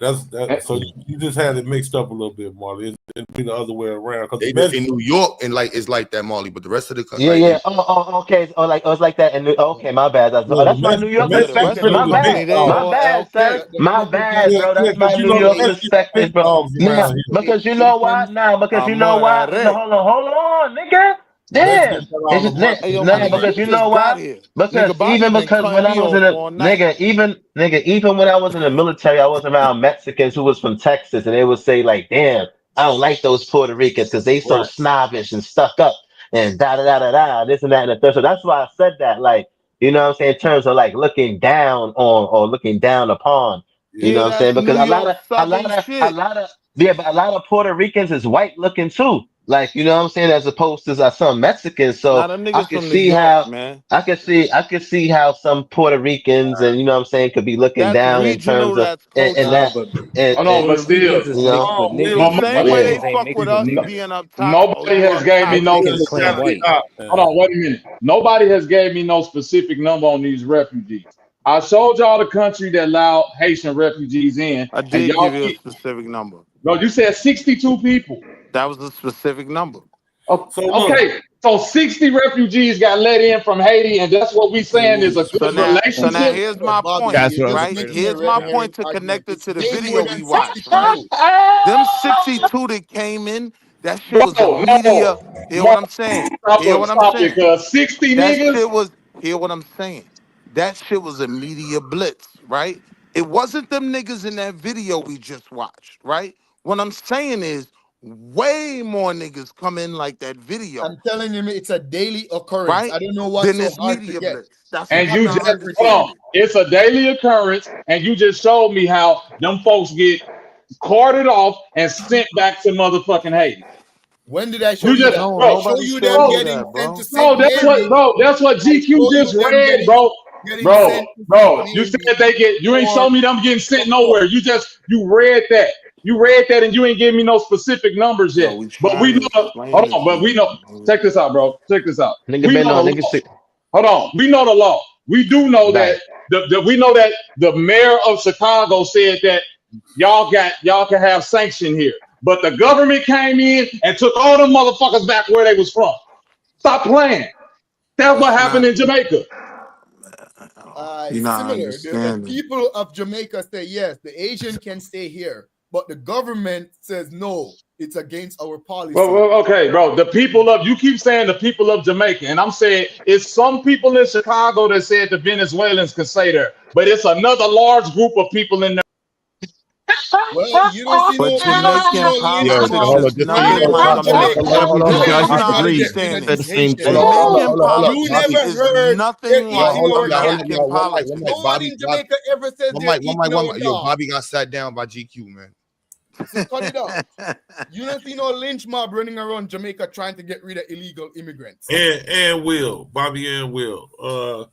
That's that. So you just had it mixed up a little bit, Marley. It'd be the other way around because the They just in Mexicans. New York and like it's like that, Molly. But the rest of the Yeah, like yeah. Okay. Oh, it's like that. Okay, my bad. Yeah, That's my New The York Yeah, the Mexicans rest perspective. of really the My the big company, bad. they dogs. My all bad, son. LK. My bad, bro. Yeah, That's because my you New know the York Mexicans the big perspective, bro. dogs Nah, around here. because you know why? Nah, because you know Amor why? No, are. hold on, nigga. The Mexicans Damn. got It's all the just, money. Hey, yo, nah, my nigga, because you you know just got why? here. Nigga, Because Bobby been when cutting I me was off in a all night. even when I was in the military, I was around Mexicans who was from Texas, and they would say like, "Damn, I don't like those Puerto Ricans because they so Right. snobbish and stuck up and da da da da da this and that and the third." So that's why I said that, like, you know what I'm saying, in terms of like looking down on or looking down upon, you know Yeah, what I'm saying, that's because New York Southern a shit. lot of yeah, but a lot of Puerto Ricans is white looking too. Like, you know what I'm saying, as opposed to some Mexicans. Nah, So them I niggas could from New see York, how man. I could see how some Puerto Ricans and you know what I'm saying could be looking That's down in terms regional. of That's and Nah, cultural. that but Hold on, and but Puerto still, Ricans is you know mixed Oh, with Will, The niggas. you same White way yeah. they Ricans ain't fuck with mixed with us No, niggas. being up top. Oh, nobody you has up gave me top? no Niggas Guess is claim what? specific. white. Hold on, wait a minute. Nobody has gave me no specific number on these refugees. I showed y'all the country that allowed Haitian refugees in, I and did y'all give you a keep. specific number. No, you said 62 people. That was a specific number. so look, Okay, so 60 refugees got let in from Haiti, and that's what we saying is a So good now relationship. here's my Bobby, point, That's you're what just right? making a Here's red my herring point to argument. connect it It's to the way more video than we watched, right? 62. Them 62 that came in, that shit Bro, was a media. no, Hear what Mark, I'm saying? Hear stop it, what I'm stop it, saying? cause 60 That niggas. shit was, hear what I'm saying? That shit was a media blitz, right? It wasn't them niggas in that video we just watched, right? What I'm saying is way more niggas come in like that video, I'm telling you, it's a daily occurrence. right? I don't know what's Then so it's hard to media get. blitz. That's You what And you have you to gotta just differentiate. hold understand on. it. It's a daily occurrence, and you just showed me how them folks get carted off and sent back to motherfucking Haiti. When did I show You you just, that? No, I bro, show nobody you showed them you bro, getting that, sent to bro. St. Mary. that's what I GQ show you just them read, bro. getting Bro, sent to St. bro, you said Mary they get. You ain't for show me them getting sent support. nowhere. You read that. You read that, and you ain't give me no specific numbers No, yet. we But trying we to know. explain Hold it on, to but we you. know. Check this out, bro. Check this out. nigga We been know on the nigga law. sick. Hold on. We know the law. We do know that Right. we know that the mayor of Chicago said that y'all can have sanction here. But the government came in and took all them motherfuckers back where they was from. Stop playing. That's what That's happened not. in Jamaica. You're not Similar. The understanding. people of Jamaica say yes, the Asian can stay here, but the government says no, it's against our policy. Okay, bro. The people of you keep saying the people of Jamaica, and I'm saying it's some people in Chicago that said the Venezuelans can stay there, but it's another large group of people in there. Well, you don't see But no Jamaican lynch Yo, so politics mob hold is on, just running nothing hold like on, around hold on, hold American. on, Jamaica. hold This on, is Well, what guys, you're we're not trying to disagree. get rid of understanding. Said the these same Haitians. thing. No, Jamaican you politics never is heard nothing that Yo, like in hold on, our y'all, hold camp. on, American y'all. One mic, politics. Nobody Bobby, in Jamaica ever says they're eating one our mic. Yo, dog. Bobby got sat down by GQ, man. So cut it out. You don't see no lynch mob running around Jamaica trying to get rid of illegal immigrants. and Will, Bobby and Will.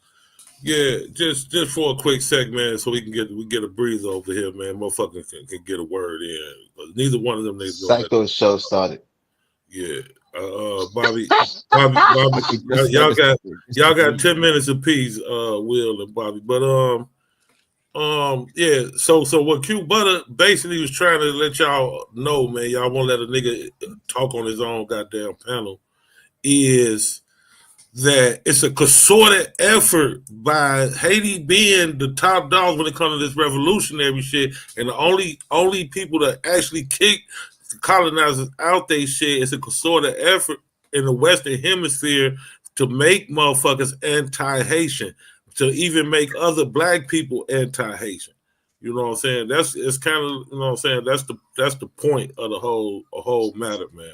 Yeah, just for a quick segment, so we get a breather over here, man. Motherfucker can get a word in. But neither one of them niggas gonna let. Psycho show started. Yeah, Bobby, y'all got 10 minutes apiece, Will and Bobby. But yeah. So what Q Butter basically was trying to let y'all know, man. Y'all won't let a nigga talk on his own goddamn panel. Is that it's a concerted effort by Haiti being the top dogs when it comes to this revolutionary shit, and the only people that actually kick the colonizers out they shit is a concerted effort in the Western Hemisphere to make motherfuckers anti-Haitian, to even make other black people anti-Haitian. You know what I'm saying? It's kind of, you know what I'm saying. That's the point of the whole matter, man.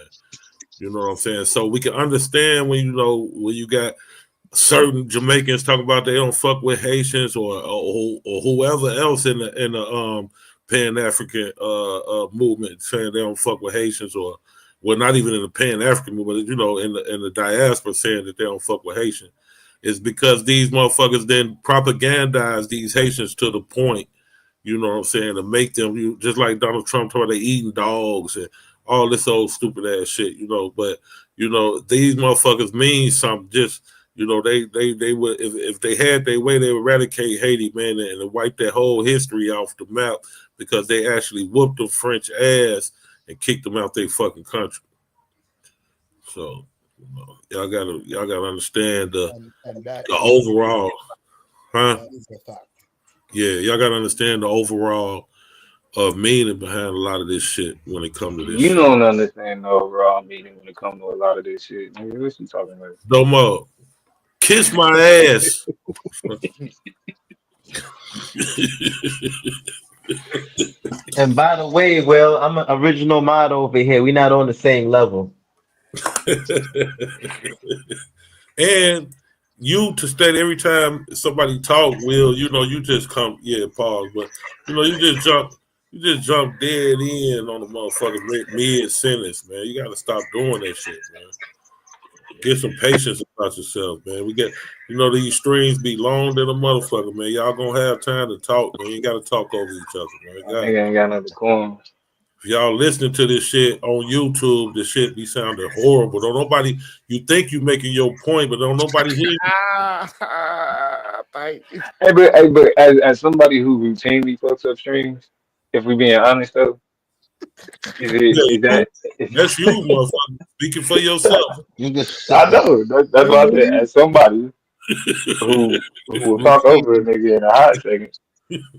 You know what I'm saying? So we can understand when you got certain Jamaicans talking about they don't fuck with Haitians or whoever else in the Pan African movement saying they don't fuck with Haitians, or well, not even in the Pan African movement, in the diaspora saying that they don't fuck with Haitians. It's because these motherfuckers then propagandize these Haitians to the point, you know what I'm saying, to make them just like Donald Trump told they eating dogs and all this old stupid ass shit, But these motherfuckers mean something. Just they would if they had their way, they would eradicate Haiti, man, and wipe their whole history off the map because they actually whooped the French ass and kicked them out their fucking country. So y'all gotta understand And that the is overall, huh? that is a fact. Yeah, y'all gotta understand the overall meaning behind a lot of this shit when it comes to this You shit. don't understand the overall meaning when it comes to a lot of this shit. Nigga, what you talking about? Domo, kiss my ass. And by the way, Will, I'm an original mod over here. We're not on the same level. And you to state every time somebody talk, Will, you just come, pause, but you just You just jump dead in on the motherfucker mid sentence, man. You got to stop doing that shit, man. Get some patience about yourself, man. We get, these streams be long than a motherfucker, man. Y'all gonna have time to talk, man. You got to talk over each other, man. Nigga ain't got nothing coin. If y'all listening to this shit on YouTube, this shit be sounding horrible. Don't nobody, you think you making your point, but don't nobody hear you. But as somebody who routinely fucks up streams, if we being honest though, Yeah, that's you, motherfucker. Speaking for yourself. You just I know that's why I said as somebody who will talk over a nigga in a hot second.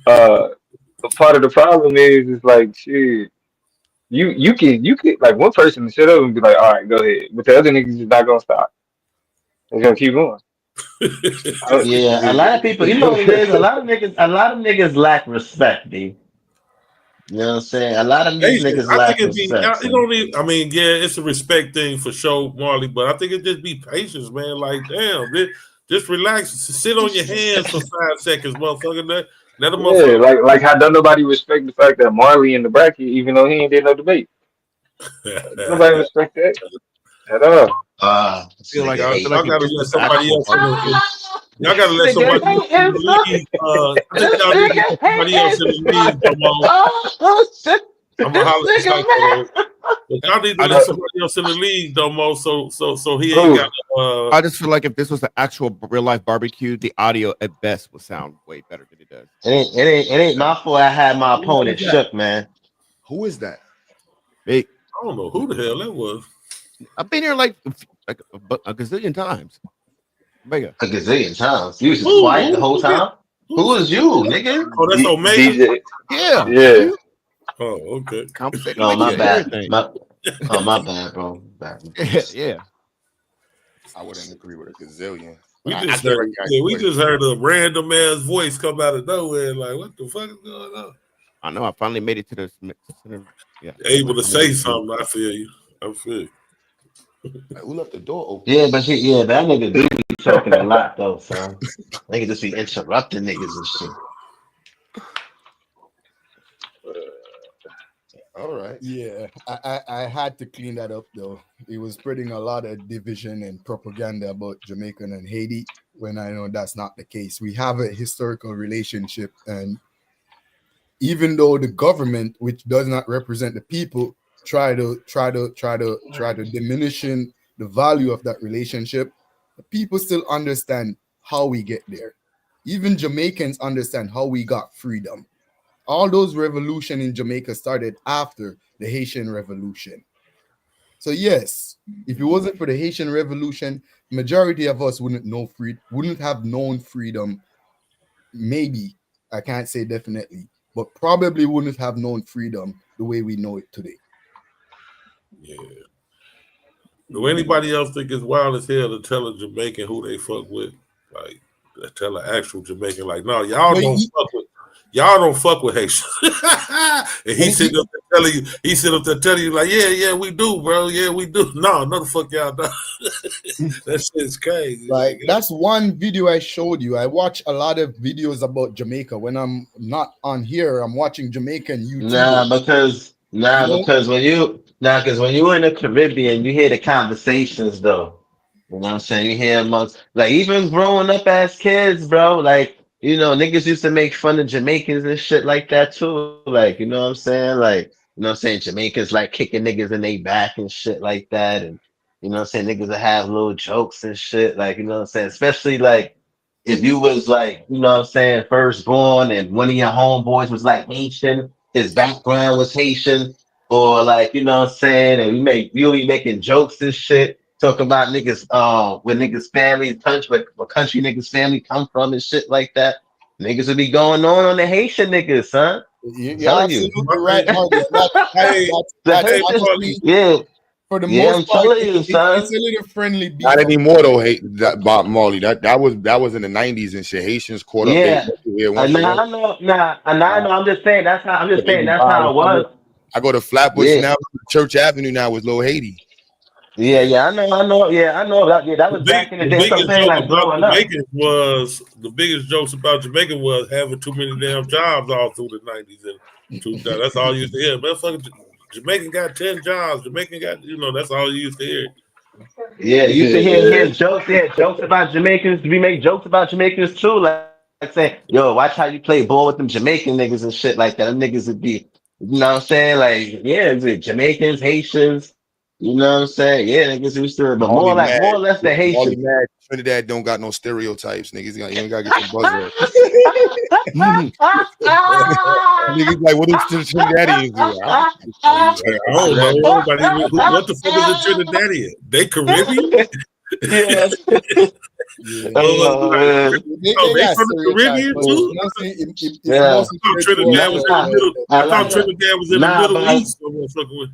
But part of the problem is like shit. You can like one person to shut up and be like, all right, go ahead, but the other niggas is not gonna stop. They're gonna keep going. Yeah, a lot of people. You know what it is? A lot of niggas lack respect, B. You know what I'm saying? A lot of these Patience. niggas I think lack it be. respect. You Son. don't need. I mean, yeah, it's a respect thing for sure, Marley. But I think it just be patience, man. Like, damn, just relax. Sit on your hands for 5 seconds, motherfucker. Let a Yeah, motherfucker. like how don't nobody respect the fact that Marley in the bracket, even though he ain't did no debate. Nobody respect that at all. This nigga Y'all hate. gotta let somebody else in the. Y'all gotta let This somebody nigga else in hating, the son. league. I think This y'all need to nigga let somebody else in the league, hating. Tomo. Oh shit! I'm gonna This holler at nigga Psycho. mad. But y'all need to I let just, somebody else in the league, Domo, so he ain't Who? got. I just feel like if this was an actual real life barbecue, the audio at best would sound way better than it does. It ain't my fault. I had my opponent shook, man. Who is that? Hey, I don't know who the hell that was. I've been here like a gazillion times. Mega. A gazillion times. You was just quiet the Who whole time. Who who's was you, nigga? Oh, that's Omega. DJ. Yeah. Yeah. Oh, okay. Compensated Oh, my nigga and bad. everything. My bad, bro. Bad. Yeah. I wouldn't agree with a gazillion. We I just can't heard, recognize we voice. just heard a random ass voice come out of nowhere. Like, what the fuck is going on? I know. I finally made it to the center. Yeah. Able to say something. I feel you. I feel you. Who left the door open? Yeah, but that nigga do be talking a lot though, son. Nigga just be interrupting niggas and shit. All right. Yeah, I had to clean that up though. It was spreading a lot of division and propaganda about Jamaican and Haiti when I know that's not the case. We have a historical relationship, and even though the government, which does not represent the people, try to diminishing the value of that relationship, the people still understand how we get there. Even Jamaicans understand how we got freedom. All those revolution in Jamaica started after the Haitian Revolution. So yes, if it wasn't for the Haitian Revolution, majority of us wouldn't have known freedom. Maybe, I can't say definitely, but probably wouldn't have known freedom the way we know it today. Yeah. Do anybody else think it's wild as hell to tell a Jamaican who they fuck with? Like, tell an actual Jamaican, like, no, y'all don't fuck with Haitians. And he sit up there telling you, like, yeah, we do, bro. Yeah, we do. No, the fuck y'all don't. That shit's crazy. Like, that's one video I showed you. I watch a lot of videos about Jamaica. When I'm not on here, I'm watching Jamaican YouTube. Because when you in the Caribbean, you hear the conversations though. You know what I'm saying? You hear amongst like even growing up as kids, bro. Like niggas used to make fun of Jamaicans and shit like that too. Like you know what I'm saying? Like you know what I'm saying? Jamaicans like kicking niggas in their back and shit like that, and you know what I'm saying? Niggas that have little jokes and shit. Like you know what I'm saying? Especially like if you was like you know what I'm saying firstborn and one of your homeboys was like Haitian, his background was Haitian, or like you know what I'm saying, and you be making jokes and shit. Talk about niggas, where niggas family, what country niggas family come from and shit like that. Niggas would be going on the Haitian niggas, son. I'm You're telling you. absolutely right, Marty. That's honestly, yeah. for the Yeah, I'm most part, telling you, son. it's a little friendly beef. Not anymore though. Hate that Bob Marley. That was in the 90s and shit. Haitians caught up. Yeah. I know. I'm just saying that's how it was. I go to Flatbush Yeah. now. Church Avenue now with Lil Haiti. Yeah, I know. Yeah, I know. That was back in the day. So I'm saying like growing up. The biggest jokes about Jamaica was having too many damn jobs all through the 90s That's all you used to hear. Motherfucker, Jamaican got 10 jobs. Jamaican got, that's all you used to hear. Yeah, you used to hear Yeah. jokes. Yeah, jokes about Jamaicans. We make jokes about Jamaicans too, like saying, "Yo, watch how you play ball with them Jamaican niggas and shit like that." Them niggas would be, you know what I'm saying? Like, yeah, it's like Jamaicans, Haitians. You know what I'm saying? Yeah, niggas used to, but Molly mad. more or less the Molly Haitians. mad. Trinidad don't got no stereotypes, niggas. You ain't gotta get your buzz up. Niggas like, what is Trinidadians do? I don't know. Nobody, what the fuck is a Trinidadian? They Caribbean? Yeah. Yeah. Oh man. Oh, They they got from the stereotypes, Caribbean but too? it's Yeah. mostly I thought Trinidad straightforward. was in the middle. A I thought lot of, Trinidad was in the nah, Middle but East. Motherfucker with.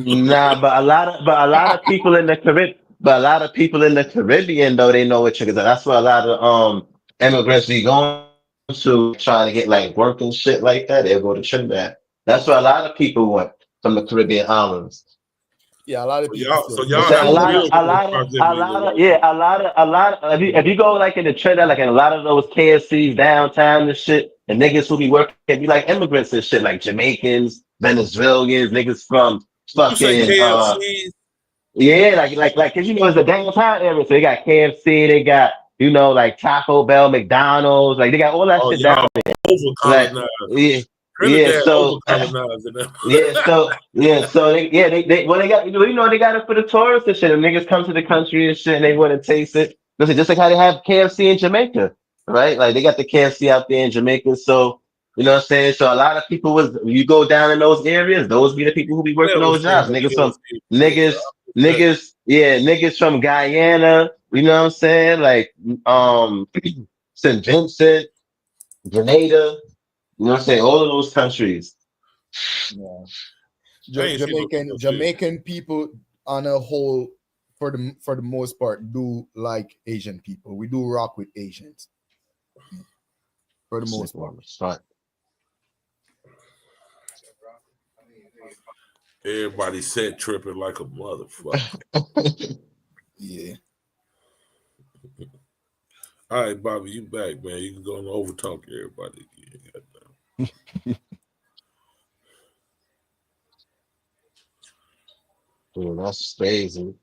Nah, but a lot of people in the Caribbean, but a lot of people in the Caribbean though they know what triggers are. That's where a lot of immigrants be going to trying to get like work and shit like that. They'll go to Trinidad. That's where a lot of people went from the Caribbean islands. Yeah, a lot of people So still. They y'all say have a a lot of, real a close lot of, a proximity lot to of, yeah, a lot of, if you go like in the Trinidad, like in a lot of those KFCs downtown and shit, and niggas who be working, be like immigrants and shit, like Jamaicans, Venezuelans, niggas from You say fucking, KFC? yeah, cause you know it's a downtown area, so they got KFC, they got like Taco Bell, McDonald's, like they got all that Oh, shit down y'all there. over Like, colonized. yeah, yeah, Trinidad over so colonized. so they got they got it for the tourists and shit. And niggas come to the country and shit, and they want to taste it. Listen, just like how they have KFC in Jamaica, right? Like they got the KFC out there in Jamaica, so. You know what I'm saying? So a lot of people you go down in those areas, those be the people who be working Never those seen jobs. no Niggas from KFC in Jamaica. niggas from Guyana, you know what I'm saying? Like St. Vincent, Grenada, you know what I'm saying? All of those countries. Yeah. I ain't seen no KFC. Jamaican people on a whole, for the most part, do like Asian people. We do rock with Asians for the most part. Right. Everybody set tripping like a motherfucker. Yeah. All right, Bobby, you back, man. You can go and overtalk everybody again. Dude, that's crazy.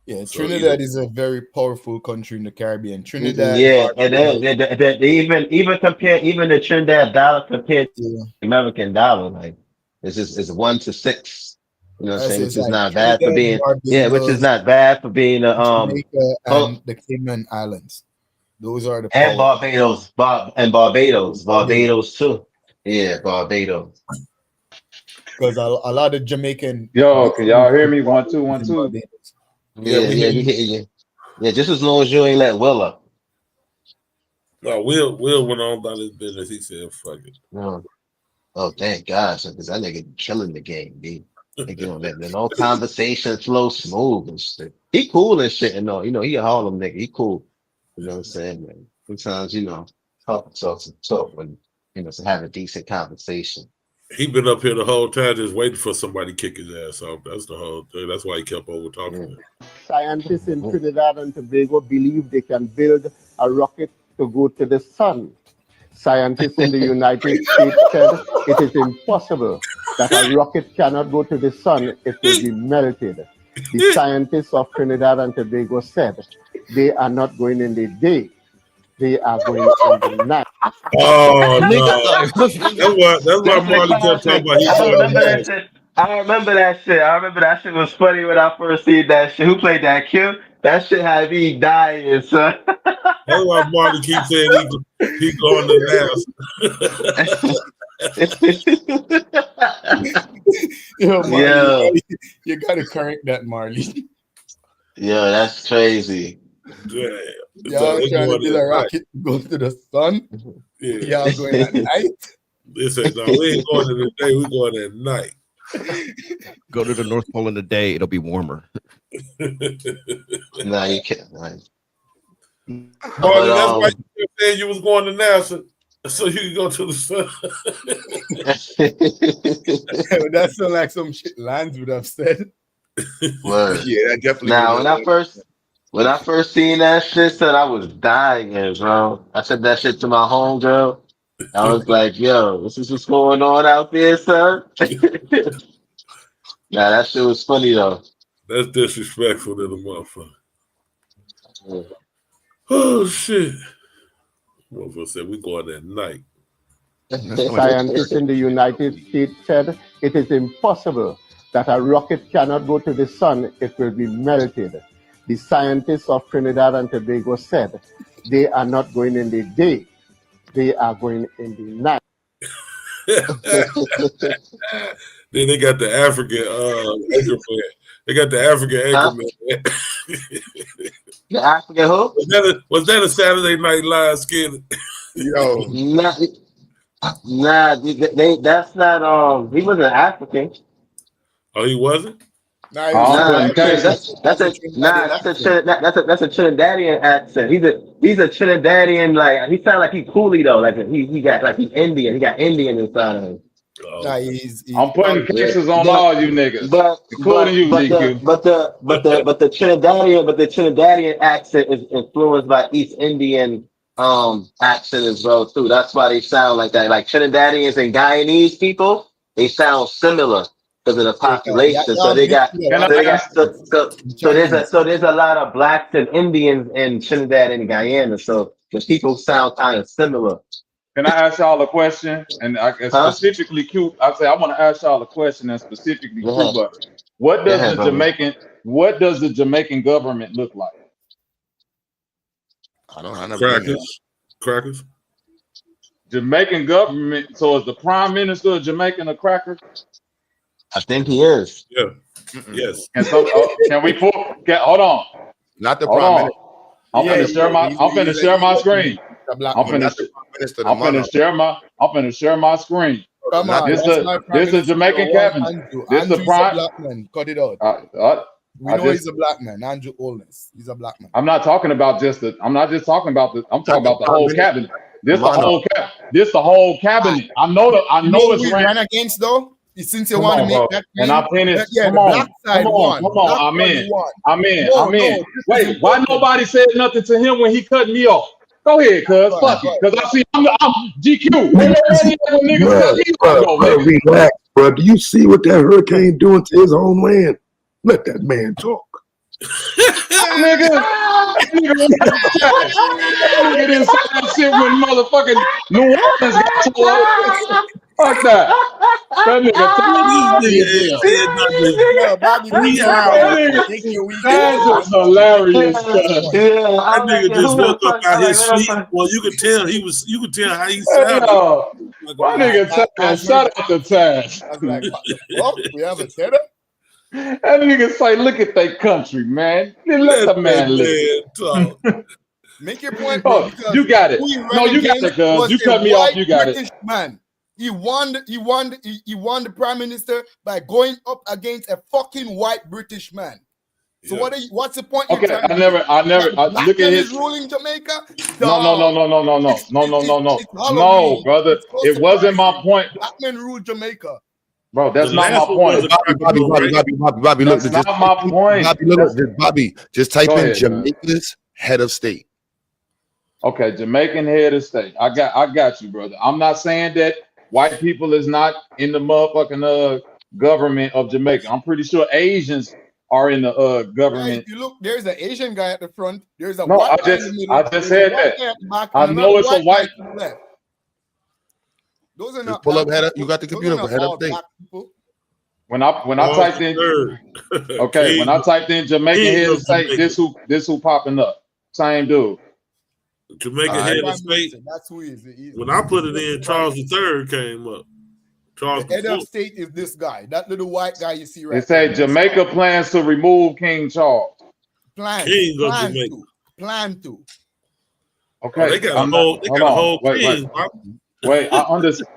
Yeah, So Trinidad is a very powerful country in the Caribbean. Trinidad, Yeah, and then Barbados, even compare the Trinidad dollar compared to yeah. the American dollar, like it's 1 to 6. You know what I'm I saying? say Which it's is like not bad for Trinidad, being which is Barbados, not bad for being a Jamaica, oh, and the Cayman Islands. Those are the and power. Barbados too. Yeah, Barbados. Because a lot of Jamaican Yo, can business y'all hear and me? properties 1 2 1 in 2. Barbados. Yeah, Yeah, we yeah, hear we you. hear you. Yeah, just as long as you ain't let Will up. No, Will went on about his business. He said, "Fuck it." No. Oh, thank God, because that nigga killing the game, B. Like, the no conversation flow smooth and shit. He cool and shit, and no, he a Harlem nigga. He cool. You know what I'm saying, man? Sometimes, talk when, to have a decent conversation. He been up here the whole time just waiting for somebody to kick his ass off. That's the whole thing. That's why he kept over talking. Scientists in Trinidad and Tobago believe they can build a rocket to go to the sun. Scientists in the United States said it is impossible that a rocket cannot go to the sun, it will be melted. The scientists of Trinidad and Tobago said they are not going in the day, they are going in the night. Oh no! That's why That's the Marley kept talking classic. about he I going to remember that NASA. shit. I remember that shit was funny when I first seen that shit. Who played that? Q? That shit had me dying, son. That's why Marley keeps saying he going to NASA. Yo, Yo, Marley, you gotta correct that, Marley. yo, that's crazy. Damn. Y'all They trying to going build at a night. rocket to go to the sun. Yeah. Y'all going at night. They said, no, we ain't going in the day. We going at night. Go to the North Pole in the day; it'll be warmer. Nah, you can't. Like, but Marley, that's why you said you was going to NASA, so you could go to the sun. That sounds like some shit Lance would have said. word. Yeah, that definitely would Now, have. When I first seen that shit, son, I was dying, bro. I said that shit to my homegirl. I was like, yo, this is what's going on out there, son. Nah, that shit was funny though. That's disrespectful to the motherfucker. Oh shit. Motherfucker said we going at night. Scientists in the United States said it is impossible that a rocket cannot go to the sun, it will be melted. The scientists of Trinidad and Tobago said they are not going in the day, they are going in the night. Then they got the African anchorman. They got the African anchorman. The African who? Was that a Saturday Night Live skit? Yo. Nah, that's not. He wasn't African. Oh, he wasn't. Nah, That's a Trinidadian accent. He's a Trinidadian, like he sound like he coolie though, like he got like he's Indian. He got Indian inside of him. Nah, I'm putting cases on all you niggas, including you, DQ. But the Trinidadian accent is influenced by East Indian accent as well too. That's why they sound like that. Like Trinidadians and Guyanese people, they sound similar because of the population. So there's a lot of blacks and Indians in Trinidad and Guyana. So the people sound kind of similar. Can I ask y'all a question? And specifically, Q. I say I want to ask y'all a question that's specifically Cuba. What does the Jamaican government look like? I don't know. Crackers. Jamaican government. So is the prime minister of Jamaica a cracker? I think he is. Yeah. Yes. Can we pull? Hold on. Not the prime minister. I'm finna share my screen. I'm finna share my screen. Come on, this is a Jamaican cabinet. This is a prime. Black man. Cut it out. We know he's a black man. Andrew Holness. He's a black man. I'm not talking about I'm not just talking about the. I'm talking about the whole cabinet. This the whole cabinet. I know it's we ran against though. Since you want to make that claim, and I finished. Come on. I'm in. Wait, why nobody said nothing to him when he cut me off? Go ahead, cuz. Fuck it. Because I see I'm GQ. Relax, bro. Do you see what that hurricane doing to his homeland? Let that man talk. Nigga didn't say that shit when motherfucking New Orleans got tore up. Fuck that. That nigga That's just hilarious. That nigga just woke up out his sleep. Well, you could tell how he sounded. My nigga shut up the task. Well, we have a tenor. That nigga say, look at that country, man. Let the man live. Make your point, bro. You got it. No, you got it, cuz. You cut me off, you got it. Man. He won the prime minister by going up against a fucking white British man. So what's the point? Okay, I never look at his ruling Jamaica. No, brother. It wasn't my point. Black men rule Jamaica. Bro, that's not my point. Bobby, look, that's not my point. Bobby, just type in Jamaica's head of state. Okay, Jamaican head of state. I got you, brother. I'm not saying that white people is not in the motherfucking government of Jamaica. I'm pretty sure Asians are in the government. Yeah, if you look, there's an Asian guy at the front. There's a white guy in the middle. I just said that. I know it's a white. Those are not. Pull up head up. You got the computer for head of state. When I typed in, okay, when I typed in Jamaican head of state, this who popping up. Same dude. Jamaican head of state. That's who he is. When I put it in, Charles III came up. Charles the head of state is this guy, that little white guy you see right. It said Jamaica plans to remove King Charles. Plan to. Okay, they got a whole king. Wait, I understand.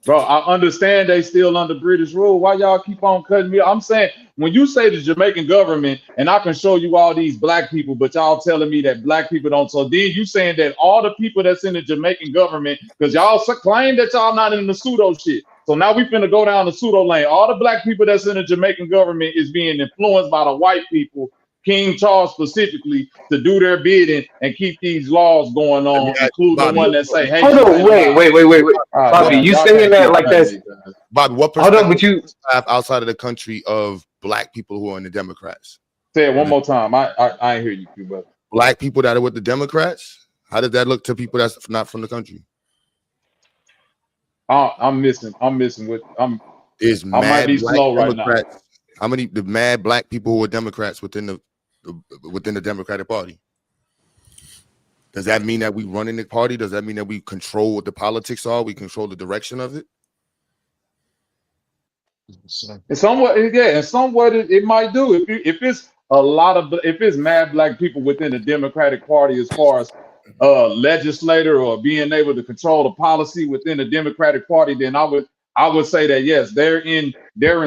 Bro, I understand they still under British rule. Why y'all keep on cutting me? I'm saying when you say the Jamaican government, and I can show you all these black people, but y'all telling me that black people don't. So then you saying that all the people that's in the Jamaican government, because y'all claim that y'all not in the pseudo shit. So now we finna go down the pseudo lane. All the black people that's in the Jamaican government is being influenced by the white people King Charles specifically to do their bidding and keep these laws going Let me on, ask including the Bobby. one that say Hold Haitians on, ain't allowed. wait. All right, Bobby, you y'all saying can't that keep like cutting that's me, guys. Bobby, what hold on, perspective but do you you have outside of the country of black people who are in the Democrats? Say it one more time. I ain't hear you, Q, brother. Black people that are with the Democrats. How does that look to people that's not from the country? I'm missing what There's I might mad be black slow right now. Democrats. How many the mad black people who are Democrats within the Democratic Party? Does that mean that we run in the party? Does that mean that we control what the politics are? We control the direction of it? And somewhat, yeah, and somewhat it might do if it's a lot of if it's mad black people within the Democratic Party as far as legislator or being able to control the policy within the Democratic Party, then I would say that yes, they're in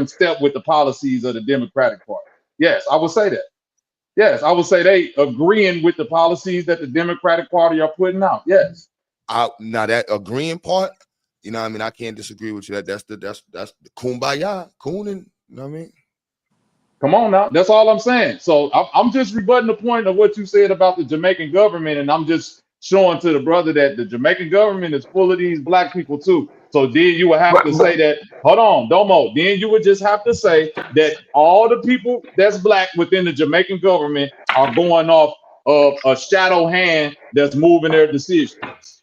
step with the policies of the Democratic Party. Yes, I would say that. Yes, I would say they agreeing with the policies that the Democratic Party are putting out. Yes. Now that agreeing part, you know what I mean? I can't disagree with you. That's the kumbaya, cooning, you know what I mean? Come on now. That's all I'm saying. So I'm just rebutting the point of what you said about the Jamaican government, and I'm just showing to the brother that the Jamaican government is full of these black people too. So then you would have to say that, hold on, Domo. Then you would just have to say that all the people that's black within the Jamaican government are going off of a shadow hand that's moving their decisions.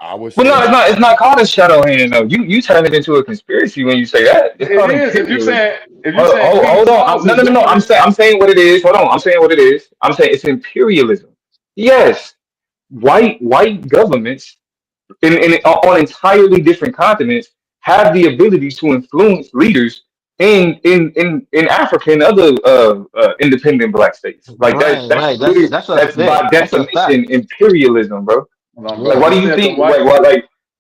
I would well, say no, that. it's not called a shadow hand though. You turn it into a conspiracy when you say that. It's It called is if you're imperialism. saying King Hold on. Charles No, is no, no, no. doing it. I'm saying what it is. Hold on. I'm saying what it is. I'm saying it's imperialism. Yes, white governments on entirely different continents have the ability to influence leaders in Africa and other independent black states. Like that. Right, That's right. literally That's a that's by that's a fact. definition imperialism, bro. Hold on, Like, bro. why He do you said the think? white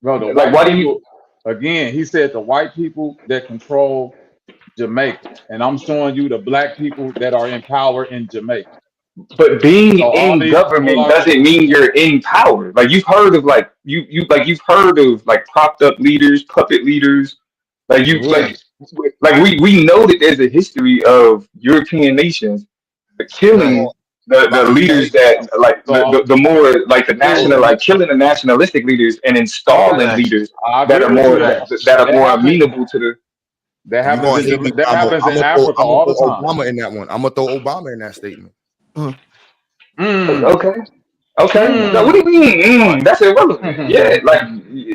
bro, the Like, white why do you? people, again, he said the white people that control Jamaica. And I'm showing you the black people that are in power in Jamaica. But being So all in these people government are doesn't mean you're in power. Like you've heard of like you've heard of like propped up leaders, puppet leaders. Like you Yeah. like we know that there's a history of European nations Right. killing the Bobby, leaders that like so the more like the so national like killing the nationalistic leaders and okay. installing Right. leaders I that agree are with you more Right. that are that more happens amenable to the if you're gonna hate me, that happens in Africa I'm gonna all the throw time. Obama in that one. I'm gonna throw Obama in that statement. Mm. Mm, okay. Okay. Now, what do mm. you mean? What? That's irrelevant. Yeah, like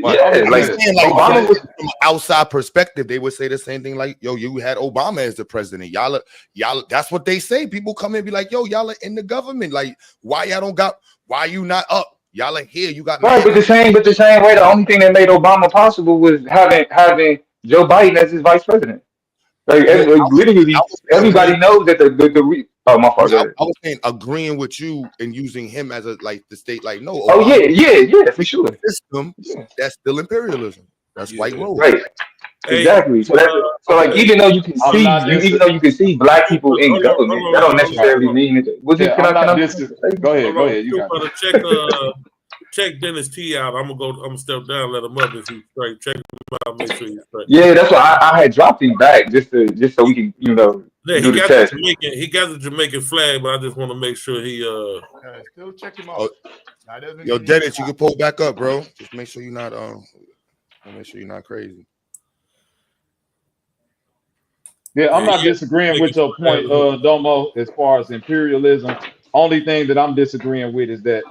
What? I'm yeah, just I'm like saying. saying, like, from Obama was. an outside perspective, they would say the same thing. Like, yo, you had Obama as the president. Y'all. That's what they say. People come in and be like, yo, y'all are in the government. Like, why y'all don't got? Why you not up? Y'all are here. You got Right, mad. but the same way, the only thing that made Obama possible was having Joe Biden as his vice president. Like, No, like I literally, was agreeing. everybody knows that oh my fault, Yeah, go ahead. I was saying agreeing with you and using him as a like the state. Like, no, Oh Obama yeah, for sure. system. Yeah, That's still imperialism. That's white Yeah. rule. right, Hey, exactly. So like hey, even though you can I'm see not dis even though you can see black people in hold on, hold government, that on, don't hold on, necessarily hold on. mean that. Was it? yeah, Can I'm I not finish dis the statement? go Hold ahead, on. you You got it. better check Dennis T out. I'm gonna step down, let him up if he's straight. Check him out, make sure he's straight. Yeah, that's why I had dropped him back just so we can Yeah, do the test. He got the Jamaican flag, but I just want to make sure he Still check him Oh, out. That doesn't yo, mean he's Dennis, you can pull back up, bro. Just make sure you're not crazy. Yeah, I'm yeah, not he has the disagreeing with Jamaican your flag point, as well. Domo, as far as imperialism. Only thing that I'm disagreeing with is that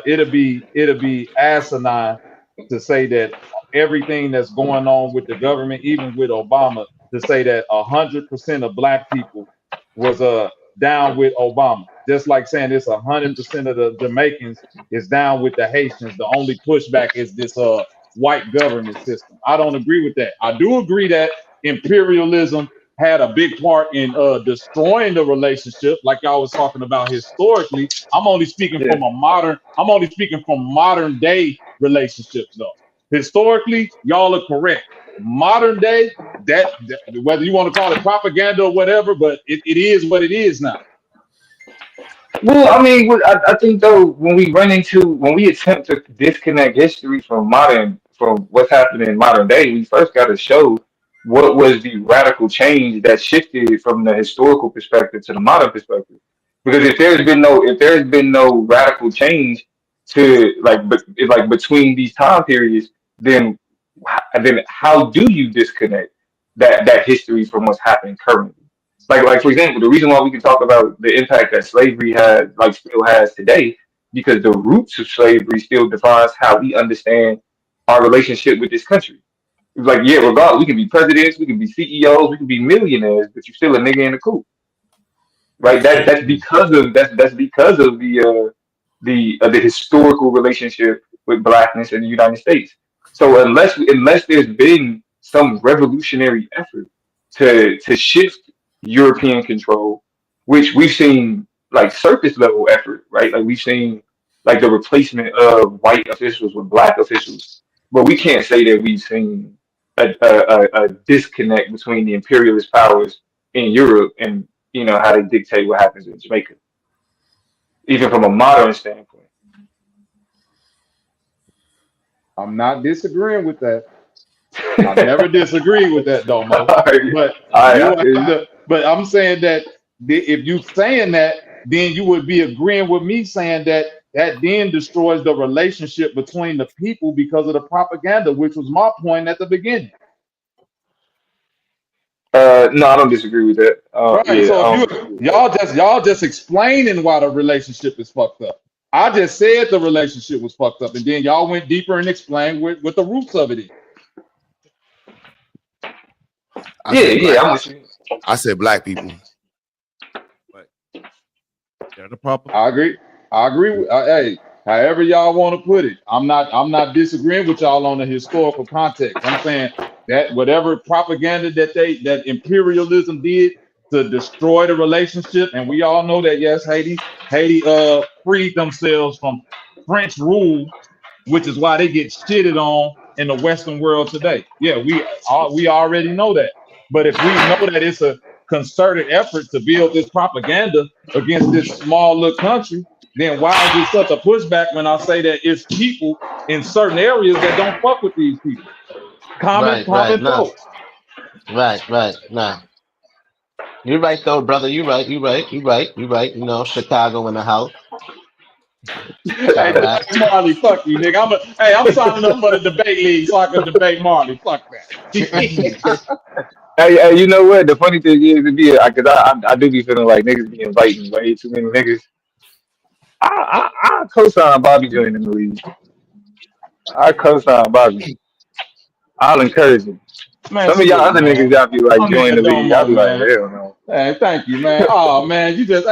it'll be asinine to say that everything that's going on with the government, even with Obama, to say that 100% of black people was down with Obama. Just like saying it's 100% of the Jamaicans is down with the Haitians. The only pushback is this white government system. I don't agree with that. I do agree that imperialism had a big part in destroying the relationship, like I was talking about historically. Yeah. I'm only speaking from modern day relationships though. Historically, y'all are correct. Modern day, that whether you want to call it propaganda or whatever, but it is what it is now. Well, I mean, I think though when we attempt to disconnect history from what's happening in modern day, we first got to show what was the radical change that shifted from the historical perspective to the modern perspective. Because if there's been no radical change to like between these time periods, then then how do you disconnect that history from what's happening currently? Like for example, the reason why we can talk about the impact that slavery has like still has today, because the roots of slavery still defines how we understand our relationship with this country. It's like, yeah, regardless, we can be presidents, we can be CEOs, we can be millionaires, but you're still a nigga in the coop, right? That's because of the historical relationship with blackness in the United States. So unless there's been some revolutionary effort to shift European control, which we've seen like surface level effort, right? Like we've seen like the replacement of white officials with black officials, but we can't say that we've seen a disconnect between the imperialist powers in Europe and how they dictate what happens in Jamaica, even from a modern standpoint. I'm not disagreeing with that. I've never disagreed with that, Domo. But I you have feel to. But I'm saying that if you saying that, then you would be agreeing with me saying that then destroys the relationship between the people because of the propaganda, which was my point at the beginning. no, I don't disagree with that. Right. Yeah, So I if don't you disagree with that. y'all just explaining why the relationship is fucked up. I just said the relationship was fucked up, and then y'all went deeper and explained what the roots of it is. I Yeah, said yeah, black. I'm with you. I said black people. But they're the proper. I agree. I agree with hey, however y'all want to put it. I'm not disagreeing with y'all on the historical context. I'm saying that whatever propaganda that imperialism did to destroy the relationship, and we all know that yes, Haiti freed themselves from French rule, which is why they get shitted on in the Western world today. Yeah, we already know that. But if we know that it's a concerted effort to build this propaganda against this small little country, then why is it such a pushback when I say that it's people in certain areas that don't fuck with these people? Common Right. common Nah. folks. Right. Nah. You're right though, brother. You're right. You know, Chicago in the house. Hey, Chirac. debate Marley, fuck you, nigga. I'm signing up for the debate league so I can debate Marley. Fuck that. Hey, you know what? The funny thing is, because I do be feeling like niggas be inviting way too many niggas. I co-sign Bobby joining the league. I co-sign Bobby. I'll encourage him. Man, Some of y'all salute, other niggas, man. y'all be like, My join the nigga league. I'll Domo, be like, man. hell no. Hey, thank you, man. Oh man, you just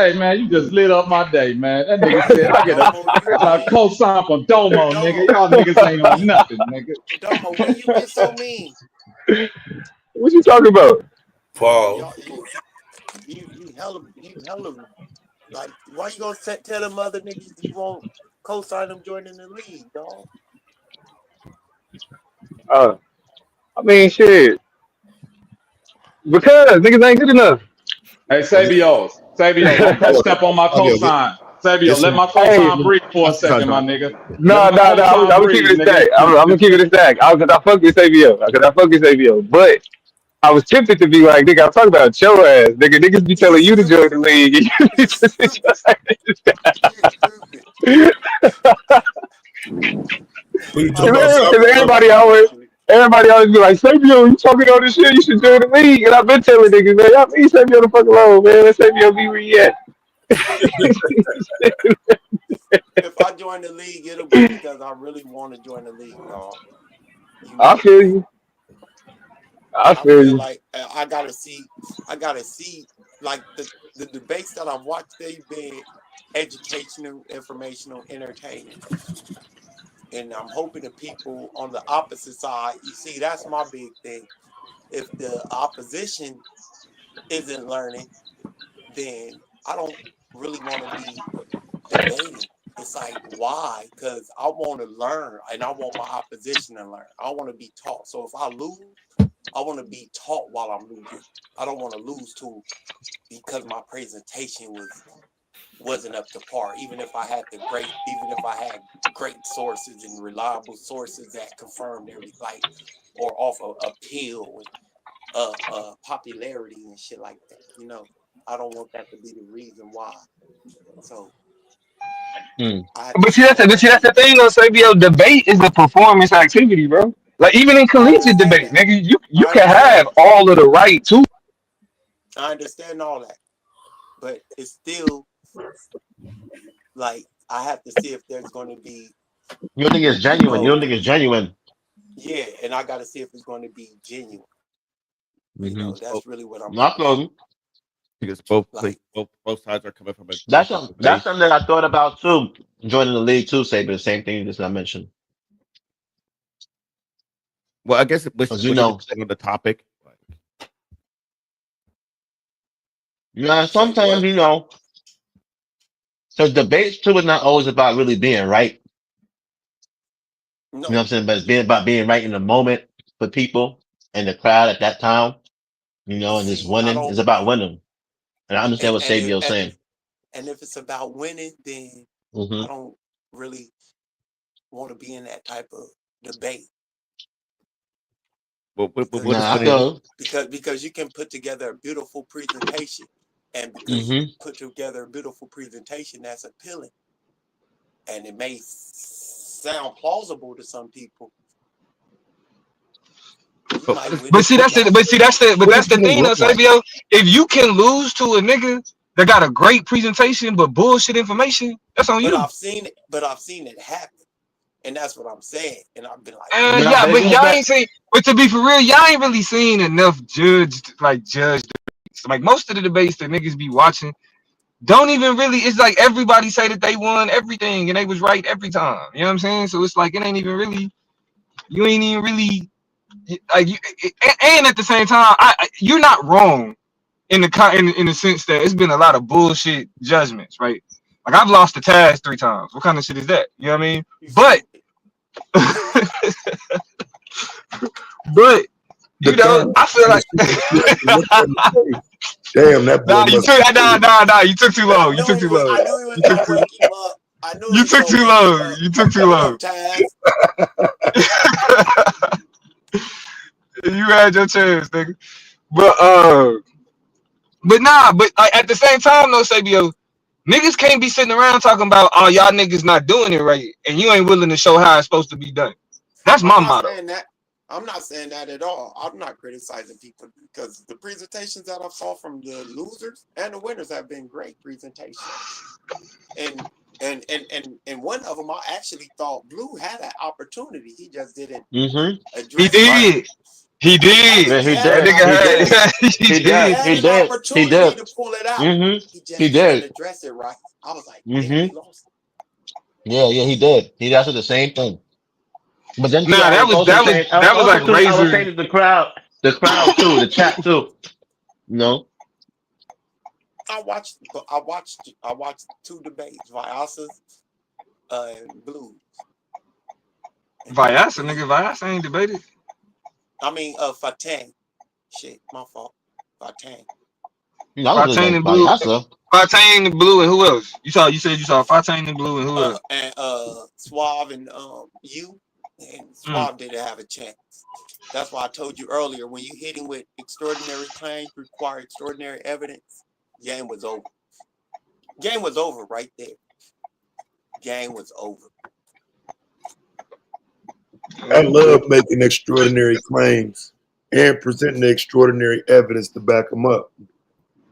lit up my day, man. That nigga said Domo, I you got a mean? co-sign from Domo, nigga. Domo, Y'all niggas ain't on nothing, nigga. Domo, when you get so mean, What you talking about? y'all, you hella like. Why you gonna tell them other niggas you won't co-sign them joining the league, dog? I mean, shit. Because niggas ain't good enough. Hey, Oh, you, Sabio, don't press hold on. step on my Fabio, cosign. Sabio, get let some. my Hey, cosign breathe for I a see how second, my you. nigga. Let no, my no, no. I'm cosign gonna keep breathe, it a nigga. stack. I'm gonna keep it a stack. Cause I fuck with Savio. Cause I fuck with Savio. But I was tempted to be like, nigga, I'm talking about your ass. Niggas be telling He's you to join the stupid. league. And you be He's just sit your stupid. He's ass stupid. Who you talking about? Cause Salvador? everybody always be like, Savio, you talking all this shit, you should join the league. And I've been telling niggas, man, y'all leave Savio the fuck alone, man. Let Savio be where he at. If I join the league, it'll be because I really want to join the league, dog. You I know, feel you. I I feel feel you. like I gotta see like the debates that I've watched. They've been educational, informational, entertaining, and I'm hoping the people on the opposite side. You see, that's my big thing. If the opposition isn't learning, then I don't really want to be debating. It's like, why? Because I want to learn and I want my opposition to learn. I want to be taught. So if I lose, I want to be taught while I'm losing. I don't want to lose to because my presentation wasn't up to par. Even if I had great sources and reliable sources that confirmed everything, like or off of appeal and popularity and shit like that. You know. I don't want that to be the reason why. So Mm. I have to But see, stand on that. that's the thing though, Sabio. Debate is a performance activity, bro. Like even in I collegiate understand debate, that. nigga, you I can understand have that. all of the right to. I understand all that. But it's still like I have to see if there's going to be, You don't think it's you genuine. You know, don't think it's genuine. yeah, and I got to see if it's going to be genuine. You Mm-hmm. know, that's really what I'm Not looking at. closing. Because Like, both sides are coming from a That's different some, that's place. something that I thought about too. Joining the league too, say, but the same thing as I mentioned. Well, I guess Because we could depend on the topic. say sometimes what? so debates too is not always about really being right. You know what No, I'm saying? But it's being about being right in the moment for people and the crowd at that time. And just see, I winning. don't, It's about winning. And I understand what and if Sabio's saying. and if it's about winning, then Hmm. I don't really want to be in that type of debate because What you is Nah, I can winning? feel. because you can put together a beautiful presentation, and because you Hmm. put together a beautiful presentation that's appealing, and it may sound plausible to some people, you But what might is win But the see, debate. but what does that's the winning thing though, look like? Sabio. If you can lose to a nigga that got a great presentation but bullshit information, that's on But you. I've seen it. But I've seen it happen, and that's what I'm saying. And I've been like, You know, Yeah, but damn. if but you go y'all back. ain't seen. But to be for real, y'all ain't really seen enough judge debates. Like most of the debates that niggas be watching don't even really. It's like everybody say that they won everything and they was right every time. You know what I'm saying? So it's like it ain't even really. You ain't even really like. And at the same time, you're not wrong in in the sense that it's been a lot of bullshit judgments, right? Like I've lost the Taz 3 times. What kind of shit is that? You know what I mean? You But stupid. but The time I feel to like see the shit and look at the face. Damn, that boy nah, must be crazy. you took too I long. You knew took he too was. long. I knew he was You took gonna too wake him up. I knew he you was took gonna too wake him long. up. You took too What up, long. Taz? You had your chance, nigga. But but like, at the same time though, Sabio, niggas can't be sitting around talking about oh y'all niggas not doing it right and you ain't willing to show how it's supposed to be done. That's I'm my not motto. saying that. I'm not saying that at all. I'm not criticizing people because the presentations that I saw from the losers and the winners have been great presentations. And and one of them, I actually thought Blue had an opportunity. He just didn't Hmm. He address it Right. right. did. He did. Yeah, he He had That an did. nigga He did. opportunity. had he He He did. did. had He an did. He opportunity did. to pull it out. Hmm. He He just didn't did. address it right. I was like, damn, Hmm. he lost. Yeah, yeah, he did. He asked the same thing. But then too, Nah, I was also saying, that was like I was razor. saying to the crowd too, the chat too. You know. I watched two debates, Viasa's and Blues, and Viasa, nigga, Viasa ain't debated. I mean Fatang. Shit, my fault. Fatang. I don't really Fontaine like and Blue. Valley. Fontaine and Blue and who else? You said you saw Fontaine and Blue and who else? And Suave and you and Mm. Suave didn't have a chance. That's why I told you earlier when you hit him with extraordinary claims require extraordinary evidence, game was over. Game was over right there. Game was over. I love making extraordinary claims and presenting the extraordinary evidence to back them up.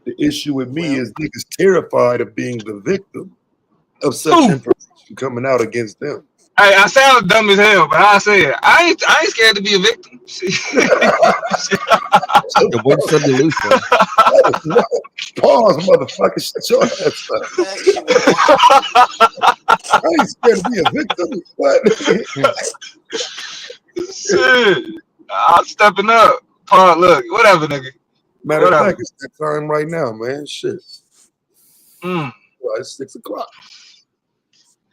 The issue with me Well, is niggas terrified of being the victim of such Who? information coming out against them. I sound dumb as hell, but I say it. I ain't scared to be a victim. To win some, to lose some. No, pause, motherfucker. Shut your ass up. that shit was wild. I ain't scared to be a victim. What? Shit. I'm stepping up. Paul, look, whatever, nigga. Matter of Whatever. fact, it's that time right now, man. Shit. Mm. Well, it's 6 o'clock.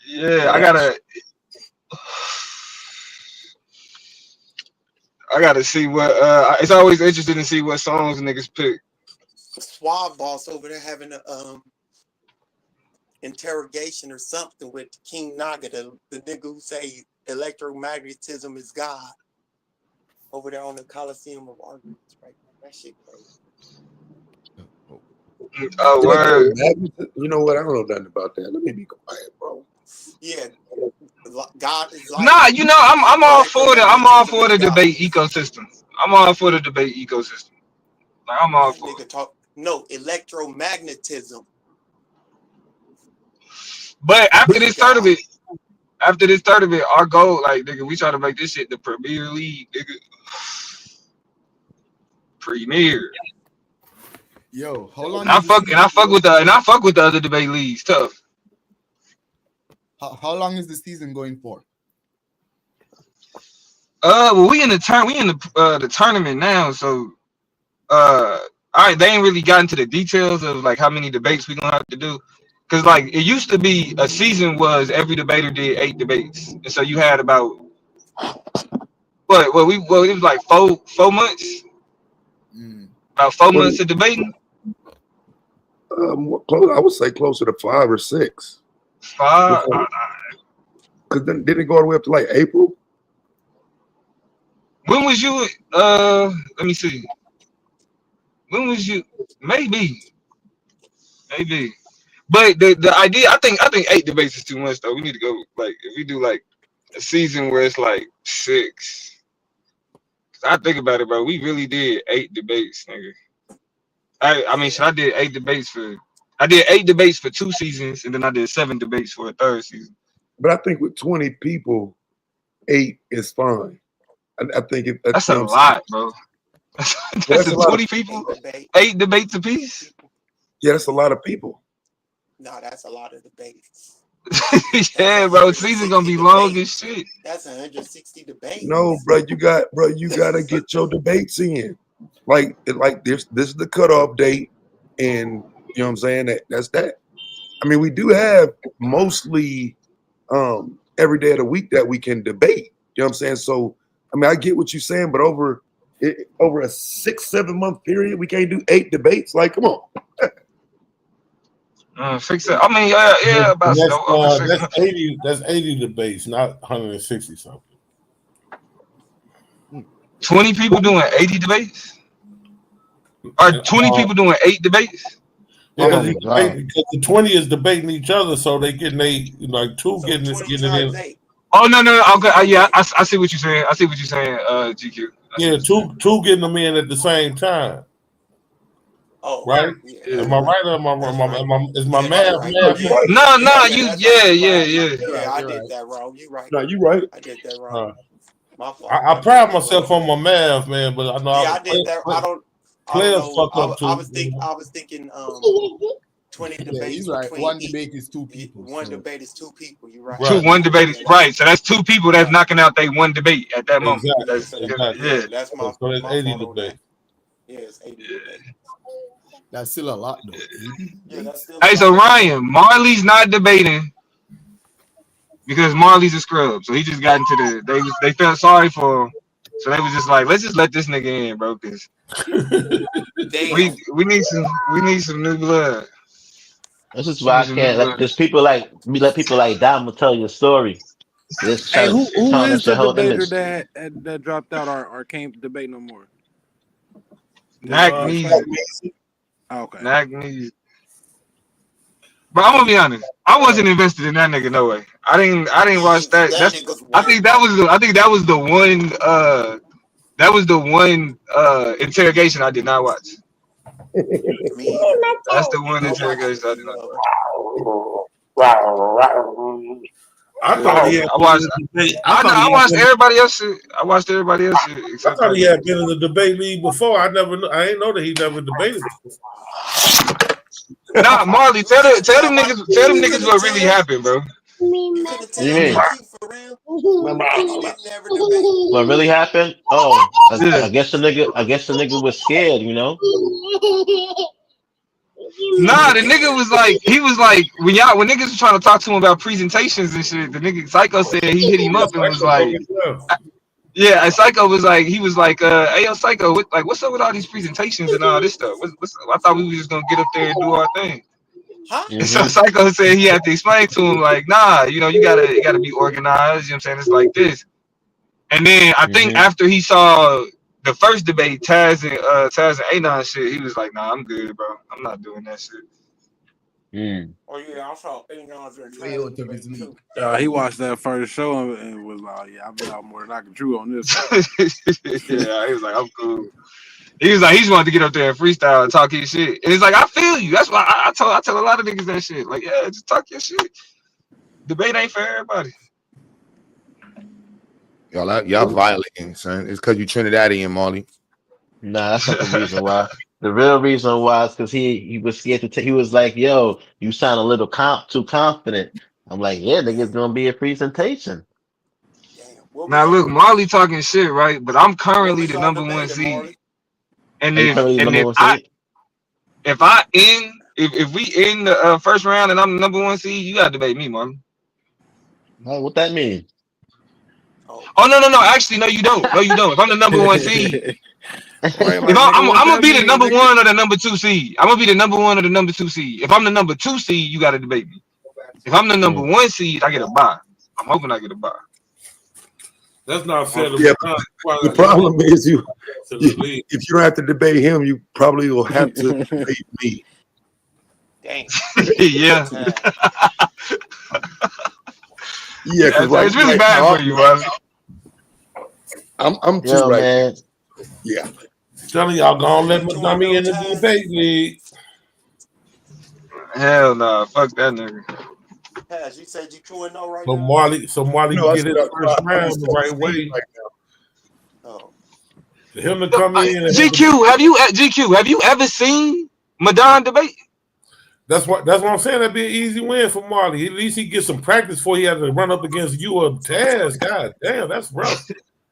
Yeah, Yeah. I gotta see what it's always interesting to see what songs niggas pick. Suave boss over there having a interrogation or something with King Naga, the nigga who say electromagnetism is God over there on the Coliseum of Arguments right now. That shit crazy. Oh, word. You know what? I don't know nothing about that. Let me be quiet, bro. Yeah, God is light. Nah, you know, I'm all for the Electromagnetism is debate God. ecosystem. I'm all for the debate ecosystem. Like, I'm all That for nigga it. talk. No, electromagnetism But is God. after this tournament, our goal, like, nigga, we try to make this shit the Premier League, nigga. Premier. Yo, how long And I is the fuck season going for? and I fuck with the other debate leagues, tough. How long is the season going for? Well, we in the tournament now, so all right, they ain't really gotten to the details of like how many debates we gonna have to do. Cause like it used to be a season was every debater did 8 debates. And so you had about it was like 4 months, about 4 months of debating. Close. I would say closer to 5 or 6. 5. Because then didn't it go all the way up to like April? When was you let me see. When was you maybe. But the idea, I think 8 debates is too much though. We need to go like if we do like a season where it's like 6. I think about it, bro. We really did 8 debates, nigga. I mean, I did 8 debates for 2 seasons, and then I did 7 debates for a 3rd season. But I think with 20 people, 8 is fine. I think That's a lot, bro. That's a a lot of 20 people, 8 debates apiece. Yeah, that's a lot of people. No, that's a lot of debates. Yeah, bro. Season gonna be long as shit. That's 160 debates. No, bro, you gotta get your debates in. Like this is the cutoff date, and you know what I'm saying? That's that. I mean, we do have mostly every day of the week that we can debate. You know what I'm saying? So I mean, I get what you're saying, but over a 6-7 month period, we can't do 8 debates. Like, come on. 6. I mean, yeah, about that's 80. That's 80 debates, not 160 something. 20 people doing 80 debates, or 20 people doing 8 debates. Because the 20 is debating each other, so they getting like 2 getting it in. Oh no, okay, yeah, I see what you're saying. GQ. Yeah, two getting them in at the same time. Oh, right? Yeah. Am I right or is my math? Right. No, Yeah, I did that wrong. You right. No, you right. I did that wrong. My fault. I pride myself on my math, man, but I know I did that. I don't know. I was thinking 20 debates. Yeah, he's right. One debate is 2 people. One debate is 2 people. You're right. One debate, right? So that's 2 people that's knocking out they one debate at that moment. Exactly. Yeah, that's my. So that's 80 debates. Yeah, it's 80 debates. That's still a lot, though. 80? Yeah, that's still. Hey, so Ryan, Marley's not debating because Marley's a scrub. So he just got into they felt sorry for him. So they was just like, let's just let this nigga in, bro, because we need some new blood. This is why I can't let people like Dom tell your story. Just Hey, trying who to tarnish is the your whole debater image. that dropped out or can't debate no more? Okay. But I'm gonna be honest. I wasn't invested in that nigga. No way. I didn't watch that. I think that was the one. That was the one interrogation I did not watch. That's the one interrogation I did not watch. I thought he had. I watched everybody else shit. I watched everybody else shit. I thought he had been in the debate league before. I didn't know that he never debated before. Nah, Marley, tell them niggas what really happened, bro. What really happened? Oh, I guess the nigga was scared, you know. Nah, the nigga was like, when niggas was trying to talk to him about presentations and shit, the nigga Psycho said he hit him up and was like, yeah, and Psycho was like, hey yo, Psycho, what's up with all these presentations and all this stuff? I thought we were just gonna get up there and do our thing. And so Psycho said he had to explain to him like, nah, you gotta be organized. You know what I'm saying? It's like this. And then I think after he saw the first debate, Taz and Anon shit, he was like, "Nah, I'm good, bro. I'm not doing that shit." Oh yeah, I saw Aeon's and Leo Taz took his debate knee. too. He watched that first show and was like, "Yeah, I've been out more than I can chew on this one." Yeah, he was like, "I'm cool." He was like, he just wanted to get up there and freestyle and talk his shit. And it's like, I feel you. That's why I tell a lot of niggas that shit. Like, yeah, just talk your shit. Debate ain't for everybody. Y'all violating, son. It's because you Trinidadian, Molly. Nah, that's not the reason why. The real reason why is because he was scared to take. He was like, "Yo, you sound a little too confident." I'm like, "Yeah, nigga, it's gonna be a presentation." Damn. What Now was look, y'all Marley talking shit, right? But I'm what currently was the y'all number one debating, seed. Marley? And Are you if currently the and number if one I seed? if I end if we in the first round and I'm the number one seed, you gotta debate me, Marley. What that mean? Oh, Oh no. Actually, no, you don't. No, you don't. If I'm the number one seed, Right, if like nigga, what I'm gonna that be the mean, number nigga? one or the number two seed. I'm gonna be the number one or the number two seed. If I'm the number two seed, you gotta debate me. If I'm the number Mm. one seed, I get a bye. I'm hoping I get a bye. That's not fair to Yeah, Madonna. the Probably got problem is to the league. if you don't have to debate him, you probably will have to debate me. damn. Yeah. Taz. Yeah, because It's really like bad how for you, Marley. I'm two Yo, right now. man. Yeah. Telling y'all, gonna Who let you my chewing dummy on, in the Taz? debate league. Hell nah. Fuck that nigga. Taz, you said you chewing no right So now? Marley No, can I get said his first I'm round just the saying right Steve way. right Oh. For him to come in and have a, GQ, have you ever seen Madon debate? that's what I'm saying. That'd be an easy win for Marley. At least he get some practice before he had to run up against you or Taz. God damn, that's rough.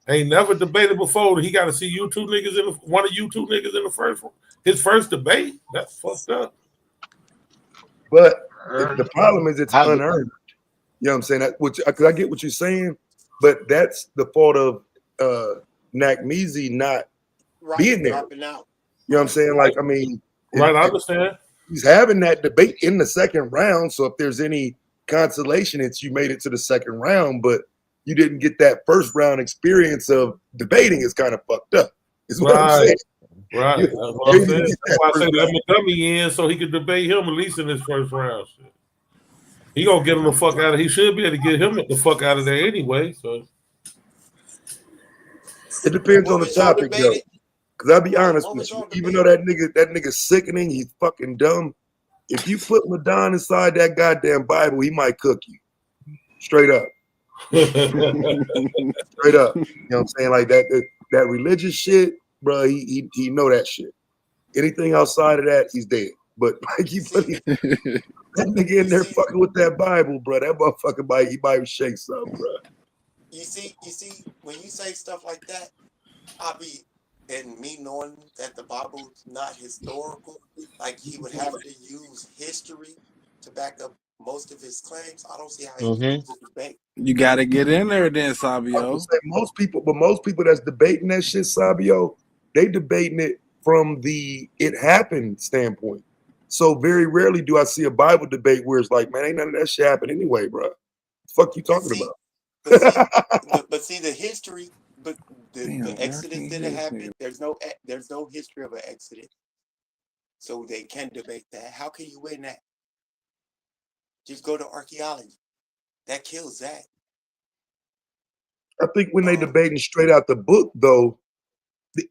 Ain't never debated before. He got to see you two niggas one of you two niggas in the first one. His first debate. That's fucked up. But the problem is it's How? unearned. You know what I'm saying? Because I get what you're saying, but that's the fault of Nakmeezy not Right, being there. dropping out. You know what I'm Right. saying? Like, I mean, Right, I understand. he's having that debate in the second round. So if there's any consolation, it's you made it to the second round, but you didn't get that first round experience of debating. Is kind of fucked up. Is what I'm Right. saying. Right. You, That's you what I'm didn't saying. even get That's that why I say first let round. McDummy in so he could debate him at least in his first round. Shit. He gonna get him the fuck out of. He should be able to get him the fuck out of there anyway. So It depends What on the was y'all topic, though. debated? Because I'll be Right. honest What with was you, y'all even though debating? that nigga's sickening, he's fucking dumb. If you put Madon inside that goddamn Bible, he might cook you. Straight up. Straight up. You know what I'm saying? Like that religious shit, bro, he know that shit. Anything outside of that, he's dead. But like you put that nigga in there fucking with that Bible, bro, that motherfucker might shake something, bro. You see, when you say stuff like that, I be and me knowing that the Bible's not historical, like he would have to use history to back up most of his claims. I don't see how he could Mm-hmm. lose a debate. You got to get in there, then, I was gonna Sabio. say most people that's debating that shit, Sabio, they debating it from the it happened standpoint. So very rarely do I see a Bible debate where it's like, man, ain't none of that shit happen anyway, bro. Fuck you But talking see, about? the history, but the Damn, bro, I Exodus can't hear didn't this happen. nigga. There's no history of an Exodus, so they can debate that. How can you win that? Just go to archaeology. That kills that. I think when they debating straight out the book, though,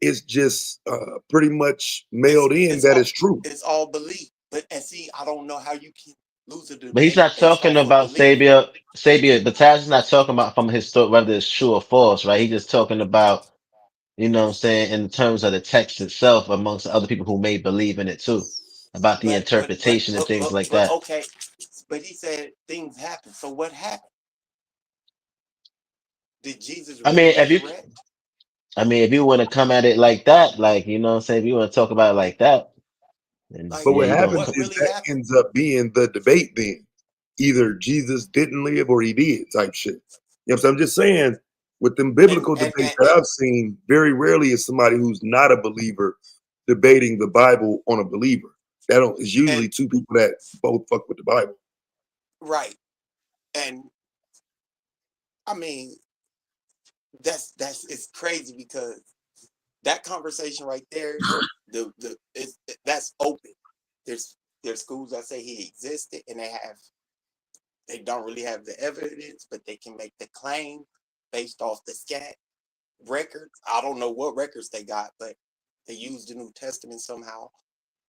it's just pretty much mailed in that it's true. It's all belief. But and see, I don't know how you can lose a But he's debate not based talking off of about belief. Sabia. The Taz is not talking about from his story whether it's true or false, right? He's just talking about, you know what I'm saying, in terms of the text itself, amongst other people who may believe in it too, about the interpretation and things like But that. okay. But he said things happen. So what happened? Did Jesus I really mean, resurrect? if you want to come at it like that, like, you know what I'm saying, if you want to talk about it like that, then Like But yeah, what you're gonna happens what come. is really that happened? ends up being the debate then. Either Jesus didn't live or he did type shit. You know what I'm saying? I'm just saying, with them biblical debates that I've seen, very rarely is somebody who's not a believer debating the Bible on a believer. It's usually two people that both fuck with the Bible. Right. And I mean, that's it's crazy because that conversation right there, that's open. There's schools that say he existed, and they don't really have the evidence, but they can make the claim based off the scat records. I don't know what records they got, but they used the New Testament somehow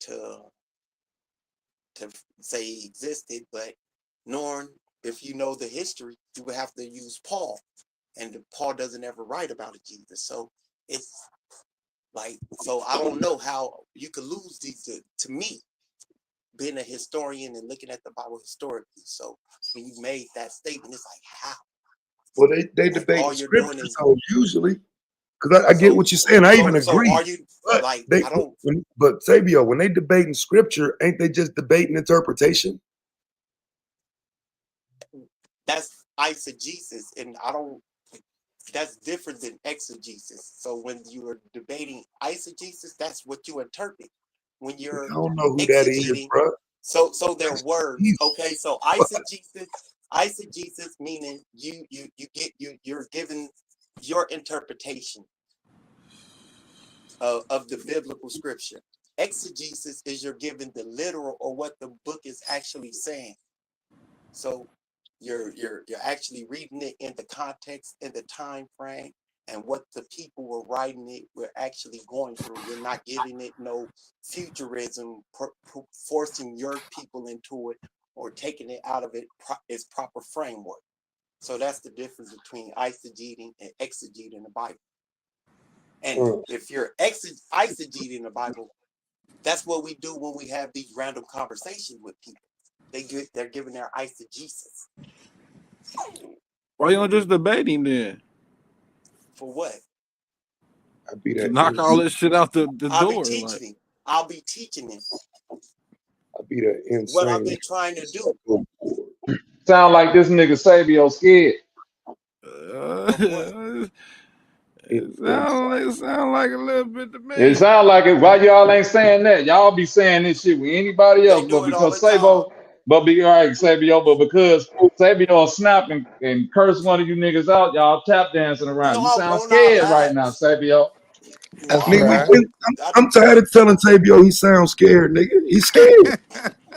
to say he existed. But Norn, if you know the history, you would have to use Paul, and Paul doesn't ever write about a Jesus. So it's like, so I don't know how you could lose these. To me, being a historian and looking at the Bible historically, so when you made that statement, it's like, how? Well, they Like, debate all the you're scripture, doing is so usually, because I get what you're saying. I even so agree. are you But like, they, I don't. but Sabio, when they debating scripture, ain't they just debating interpretation? That's eisegesis, and I don't. That's different than exegesis. So when you are debating eisegesis, that's what you interpret. When I you're don't know who that is, exegeting, bro. so they're words. Okay, so eisegesis meaning you're given your interpretation of the biblical scripture. Exegesis is you're given the literal or what the book is actually saying. So you're actually reading it in the context, in the time frame, and what the people were writing it were actually going through. You're not giving it no futurism, forcing your people into it or taking it out of its proper framework. So that's the difference between eisegeting and exegeting the Bible. And if you're eisegeting the Bible, that's what we do when we have these random conversations with people. They're giving their eisegesis. Why you don't just debate him then? For what? I'd be To that knock all this shit out the I'll be door. teaching Like, him. I'll be teaching him I'd be that what I've insane. been trying to do. Sound like this nigga Sabio scared. Of what? it sound like a little bit to It me. sound like it. Why y'all ain't saying that? Y'all be saying this shit with anybody They else, do but it all because the time. Sabo, but be all right, Sabio, but because Sabio snap and curse one of you niggas out, y'all tap dancing You around. know You I sound will not scared right laugh. now, Sabio. No, That's I Nigga, won't. right. I'm tired of telling Sabio he sounds scared, nigga. He's scared.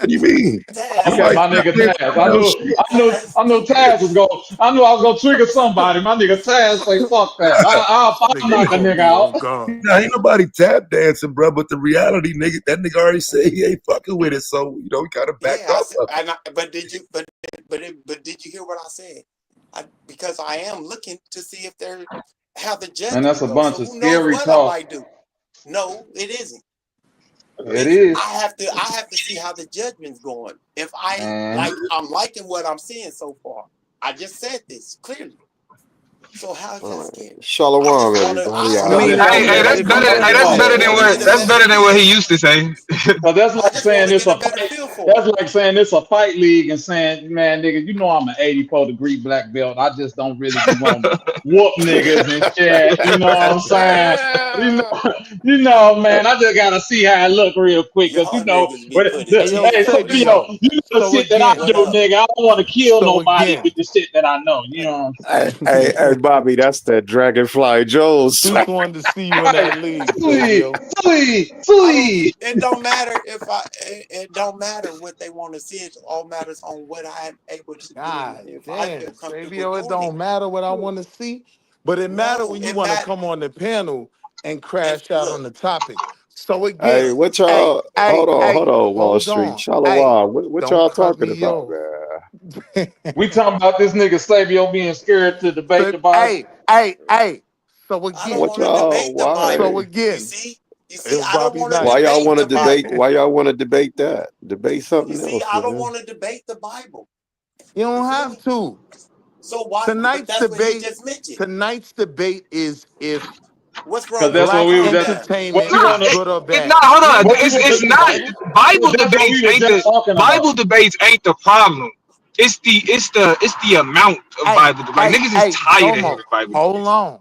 What do you mean? Look Taz, at Nobody my tap nigga dancing Taz. around no shit. Taz, I knew Taz was going. I knew I was gonna trigger somebody. My nigga Taz say fuck that. I'll Nigga knock a gonna nigga be on out. guard. Now, ain't nobody tap dancing, bro. But the reality, nigga, that nigga already said he ain't fucking with it. So we kind of backed yeah, I off said, of it. but did you, but did you hear what I said? Because I am looking to see if they're how the Man, that's judgment a goes. bunch So of who knows scary what I talk. might do? No, it isn't. It is, I have to see how the judgment's going. If man. I'm liking what I'm seeing so far. I just said this clearly. So how is that scary? I Shalom, just want to. everybody. Cause I if Hey, hey, that's if better. you Hey, look that's like, better I than want to get what. a That's better better than feel what he for used to say. cause that's it. I like just want saying to it's get a a better fight. feel for That's it. like saying it's a fight league and saying, man, nigga, you know I'm an 84-degree black belt. I just don't really be wanting to whoop niggas and shit. You know what I'm saying? You know, man. I just gotta see how it look real quick, cause Y'all niggas be putting Hey, yo, hey, Jesus. Sabio, Sabio. you know the So shit that I again, do, What up? nigga. I don't want to kill so nobody again, with the shit that I know. You know what I'm saying? hey, Bobby, that's that Dragonfly Jones. Deuce wanted to see you in Right. that league, Sweet, Sabio. sweet. It don't matter if it don't matter what they want to see. It all matters on what I am able to do and God if I feel damn, comfortable Sabio, it doing it. don't matter what I want to see, but it matter No, when you it want to matter come on the panel and if crash out look, on the topic. So Hey, again, what hey, y'all? hey, Hold hey, on, Wall hold Street. on. Hey, Shalom. What don't y'all cut talking me about, off. man? We talking about this nigga Sabio being scared to debate So, the Bible. hey. So I don't again, What want to y'all? debate the so Bible. Why? You again, see? You see, if I don't Bobby want to not, Why y'all debate want to the debate? Bible. Why y'all want to debate that? Debate You something see, else, I don't man. want to debate the Bible. you You don't feel have me? to. So why? But Tonight's that's what he debate, just mentioned. tonight's debate is if What's Cause wrong with that's the what black we was Bible? just what entertainment you Nah, is wanna good or nah, bad. hold You on. ain't what you got to was It's debate the not Bible. Bible that's what we debates was ain't just the talking about. Bible debates ain't the problem. It's the amount of Hey, Bible. Like niggas is tired of hearing Como, Bible hold debates. on.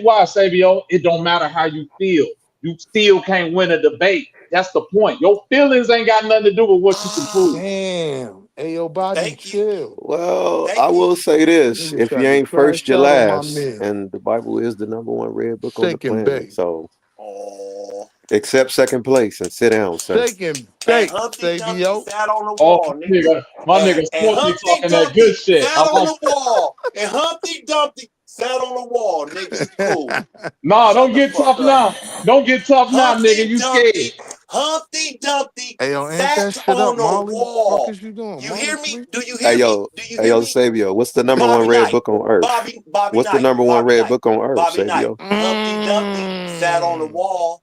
you why, Sabio. It don't matter how you feel. You still can't win a debate. That's the point. Your feelings ain't got nothing to do with what you can prove. Damn. Hey, yo, Bobby, Thank you. chill. Well, I Thank you. will say this: Nigga if you tried to ain't first, crash you're out on my last, man. and the Bible is the number one read book on the Shake and planet. bake. So Oh. accept second place and sit down, sir. Shake and And bake, Humpty Dumpty Sabio. sat on the Oh, wall, nigga. my nigga And Scorpy Humpty talking that good Dumpty shit. sat on the wall. And Humpty Dumpty sat on the wall, nigga. You cool. Nah, Shut don't the get fuck tough up. now. Don't get tough now, nigga. Humpty You scared. Dumpty Hey, yo, amp sat that shit up, on the Marley. Fuck wall. is you doing? You Marley hear me? sleep? Do you Hey hear me? yo, Do you hey hear yo, me? Sabio, what's the number one Bobby read Knight. book on earth? Bobby What's the Knight. number one Bobby read Knight. book on earth, Bobby Knight. Sabio? Humpty Dumpty sat on the wall.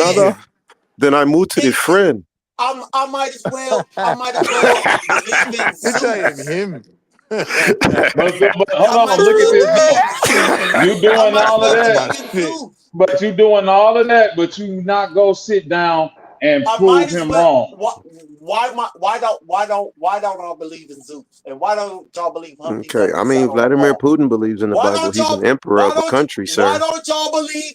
another. Then I moved to the friend. I might as well believe in You're saying Zeus. him. But hold I might on, as look at well this believe though. in Zeus. You I doing might as all of well That's that, my believe in shit. Zeus. but you doing all of that, but you not go sit down and I prove might as him well. wrong. Why don't I believe in Zeus? And why don't y'all believe Humpty Okay, I Dumpty mean sat on the Vladimir wall? Putin believes in the Why Bible. don't He's an y'all? emperor of a country, Why sir. don't y'all believe?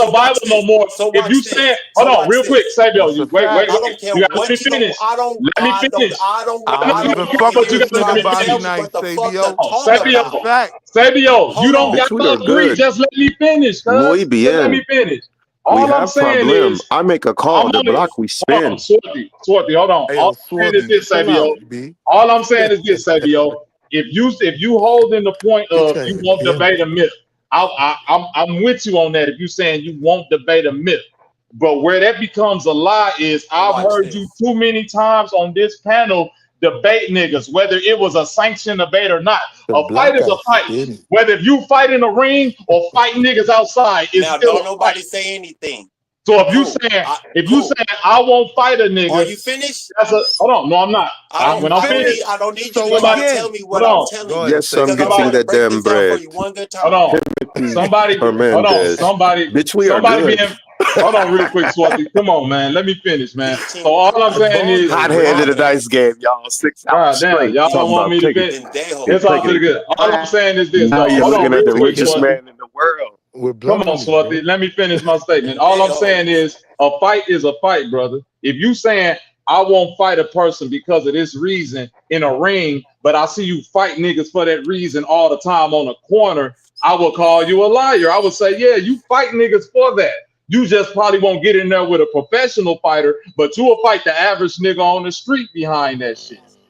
the So Bible watch no this. more. So If you watch saying, this. hold So on, watch real quick, this. Sabio, That's a you wait, fact. I don't care you gotta let me what you don't. finish. Let me finish. I Let don't me even finish, fuck care. but with you this gotta let Try nigga me to Bobby tell finish. me Knight, what the fuck to Sabio. Oh, talk Sabio, That's a about. fact. Sabio, you Hold don't on. got Bitch, we to are agree. good. Just let me finish, Muy cuz. Just let bien. me finish. We All I'm have saying problem. is, I make a I'm call. The only, block we hold on, spin. Swarthy, hold on. Hey, All yo, I'm saying is Swarthy, this, chill Sabio. out, B. All I'm saying is this, Sabio. If you hold in the point Get of your you ass won't in. debate a myth, I'm with you on that. If you saying you won't debate a myth, but where that becomes a lie is So I've watch heard you this. too many times on this panel debate niggas, whether it was a sanctioned debate or not. The A fight black is a guy fight. spinning. Whether if you fight in a ring or fight niggas outside, it's Now still don't a fight. nobody say anything. So if you Cool. saying Cool. I won't fight a Are nigga, you finished? that's a hold on. No, I'm not. You When I'm finished, finished? I don't need you to So try to somebody tell again, me hold what I'm on. telling go you ahead, Yes, some because get I'm Sabio. me going to that break damn this down for bread. you one good Hold time. on. Timothy Somebody, hold on. Hernandez. Bitch, we are Somebody good. being, hold on real quick, Swarthy. Come on, man. Let me finish, man. So Teaching all I'm saying Balls is, are Hot hand in the rigged. dice game, y'all. 6 hours God damn, straight. y'all don't Talking want about me to take it. finish. pendejo. It's all Take pretty it. good. All I'm saying is this, Now though. you're Hold on looking at real the quick, richest Swarthy. man in the world. We're blood Come on, owners, bro. Swarthy. Let me finish my statement. All I'm saying Pendejo. is a fight is a fight, brother. If you saying I won't fight a person because of this reason in a ring, but I see you fight niggas for that reason all the time on a corner, I will call you a liar. I would say, yeah, you fight niggas for that. You just probably won't get in there with a professional fighter, but you will fight the average nigga on the street behind that shit.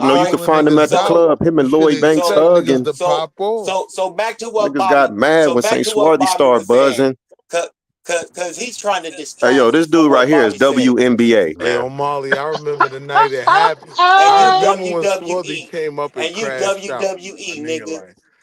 club. No, you can hollering find him at niggas the out. club. Him and Should Lloyd Banks expect niggas hugging. to pop off. So back to what Niggas Bobby. got mad So when back Saint to what Swarty Bobby started was saying, buzzing. cause he's trying to Hey, yo, distract you this from dude right what here is Bobby said. WNBA, Hey, man. O'Malley, I remember the night it happened. And I you remember when Swarthy WWE, came up and and you crashed out. WWE, A nigga nigga. like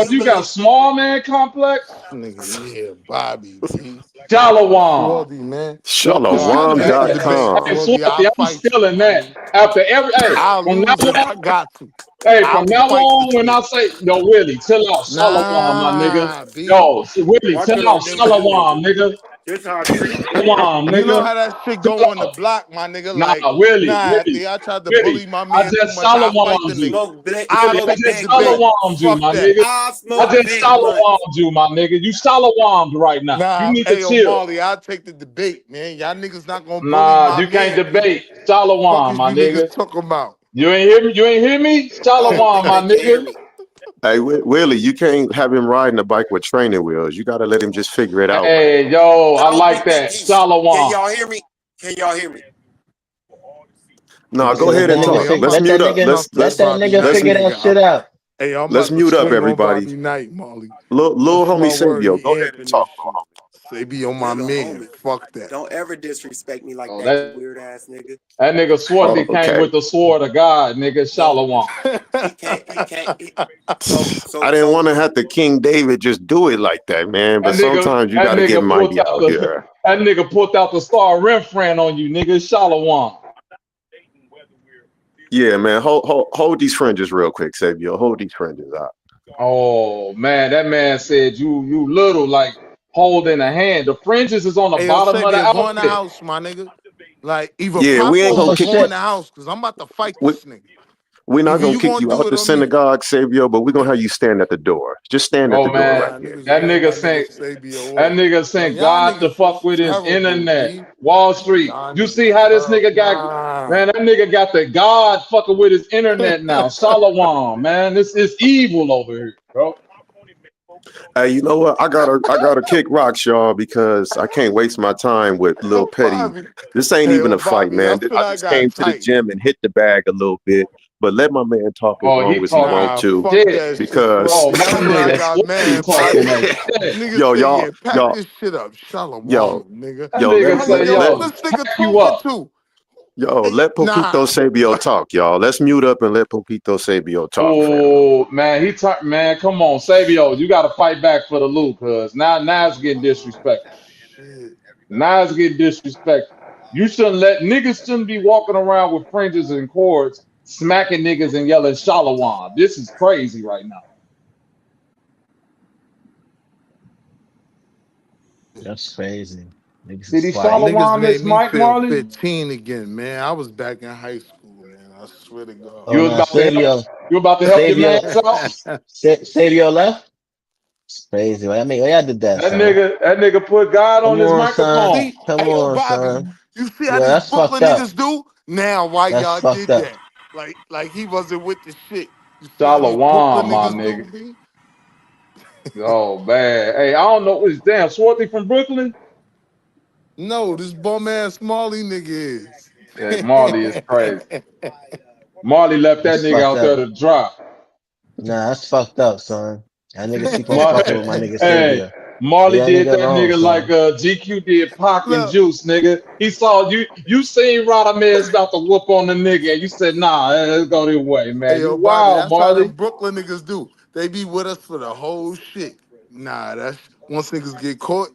What you got? Small man complex? Nigga, yeah, Bobby, B. Shalom. Swordy, man. Yo, I take the debate, Hey, Shalom.com. Swordy. Swarthy, I'll I'm fight you, stealing my that. nigga. After every, hey, I'll from now lose if I on, got to. hey, I from will now fight the on, when I debate. say, yo, Willie, chill out, Shalom, my nigga. Nah, B. Yo, Willie, Watch chill out, out, them two Shalom, niggas. nigga. This how I treat them. Shalom, You know nigga. how that shit Chill go on the out. block, my nigga? Nah, Like, Willie, nah, if Willie, they I tried to Willie. bully my I man too just much, I'll fight the Shalomed you. nigga. I'll Willie, I take the just Big debate. money. Shalomed you, Fuck my that. nigga. I I smoke just big money. Shalomed you, my nigga. You Shalomed right now. You Nah, need to hey, chill. Marley, I'll take the debate, man. Y'all niggas not gonna bully Nah, my you can't man, B. debate. Fuck Shalom, is my you niggas nigga. talking about? You ain't hear me? You ain't hear me? I don't Shalom, think my they can hear nigga. me. Hey, Willie, you can't have him riding a bike with training wheels. You got to let him just figure it out, man. Hey, yo, I I don't like think they that. can. Can Shalom. y'all hear me? Can y'all hear me? Hey, No, So go yo, let ahead that and nigga Marley, talk. I'm figure, Let's about let to mute that up. swing nigga, up let this that Bobby nigga night, Let's figure that nigga. shit out. Hey, yo, I'm let's about to mute up, swing on everybody. Bobby night, Marley. Little What's my homie word? Savio, He go ahead and amping this talk, little shit. homie. They be on my Real man. homie. Fuck that. Don't ever disrespect me like Oh, that, you that weird ass nigga. that nigga Oh, Swarthy came okay. with the sword of God, nigga. No, Shalom. he can't. So I didn't want to have to King David just do it like that, man. But sometimes you That got to get nigga pulled mighty out out the here. that nigga pulled out the star Renfran on you, nigga. Shalom. Yeah, man. Hold these fringes real quick, Sabio. Hold these fringes out. Oh man, that man said you little like holding a hand. The fringes is on the Hey, yo, bottom of the Sabia, go in the outfit. house, my nigga. Like, either Yeah, we pop ain't off gonna or Oh kick. go in shit. the house, because I'm about to fight We this nigga. we're not Either gonna you kick gonna you do out it the or me. synagogue, Sabio. But we're gonna have you stand at the door. Just stand at Oh the door man, right Nah, here. niggas that ran nigga my nigga sent Sabia that off. nigga Yo, sent y'all God to niggas is fuck with his terrible, internet. B. Wall Street. Y'all You niggas see how this terrible. nigga got Nah. man, that nigga got the God fucking with his internet now. Shalom, man. This is evil over here, bro. Hey, you know what? I gotta kick rocks, y'all, because I can't waste my time with Lil Yo, Petty. Bobby. This ain't Hey, even yo, a fight, Bobby, man. that's when I I just got came to the tight. gym and hit the bag a little bit. But let my man talk as Oh, long he as he talking want Nah, to, fuck shit. that shit, because Oh, Swarthy. my That's when I nigga got Swarty mad, talking Bobby. that shit. Nigga yo, said, yeah, pack y'all, this shit up. Shalom, yo, nigga. That yo, nigga I'm like, say, yo, who yo, this nigga pack you talking up. to? Hey, let Poquito nah. Sabio talk, y'all. Let's mute up and let Poquito Sabio talk, fam. Oh man, man, come on, Sabio, you got to fight back for the loot, cause now it's getting disrespectful. Shit. Now it's getting disrespectful. You shouldn't let niggas shouldn't be walking around with fringes and cords, smacking niggas and yelling shalawam. This is crazy right now. That's crazy. Niggas Did is he quiet. Niggas shalawam made Miss me Mike feel Marley? 15 again, man. I was back in high school, man. I swear to God. Oh You was no, about to help. Savio, You about to help your Savio, man's out. Savio left. It's crazy. Right? I mean, why y'all did that, son? That nigga put God on Come his on, son. microphone. See, Come hey, yo, on, Bobby, son. you see how Yo, this that's fucked Brooklyn up. niggas do? Now, why That's y'all fucked did up. that? Like he wasn't with the shit. You see how these Brooklyn Shalawam, my niggas do, nigga. B? Oh man. Hey, I don't know. What's damn Swarthy from Brooklyn? No, this bum ass Marley nigga is. Yeah, Marley is crazy. Marley left that That's nigga fucked out there up. to dry. Nah, that's fucked up, son. That niggas keep on Mar- fucking with my nigga hey, Sabia. Marley Leave that did nigga that alone, nigga like son. GQ did Pac and Look, Juice, nigga. He saw you. You seen Radamez about to whoop on the nigga, and you said, "Nah, let's go this way, hey, man." You yo, Bobby, wild, that's how them Marley. Brooklyn niggas do. They be with us for the whole shit. Nah, that's once niggas get caught.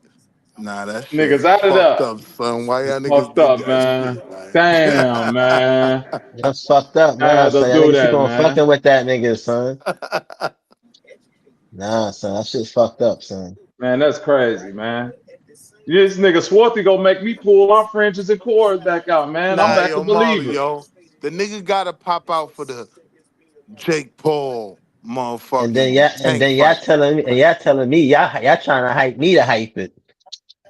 Nah, that shit Niggas out of fucked there. up, son. Why It's y'all niggas fucked did up, that man. shit? Damn, man. That's fucked up. I Nah, had to son. Y'all do niggas keep that, on man. fucking with that nigga, son. Nah, son. That shit's fucked up, son. Man, that's crazy, man. This nigga Swarthy gonna make me pull my fringes and cords back out, man. I'm Nah, back a yo, Molly, believer. yo. The nigga gotta pop out for the Jake Paul And then motherfucking y'all, and tank then y'all fight. telling me, and y'all telling me, y'all trying to hype me to hype it.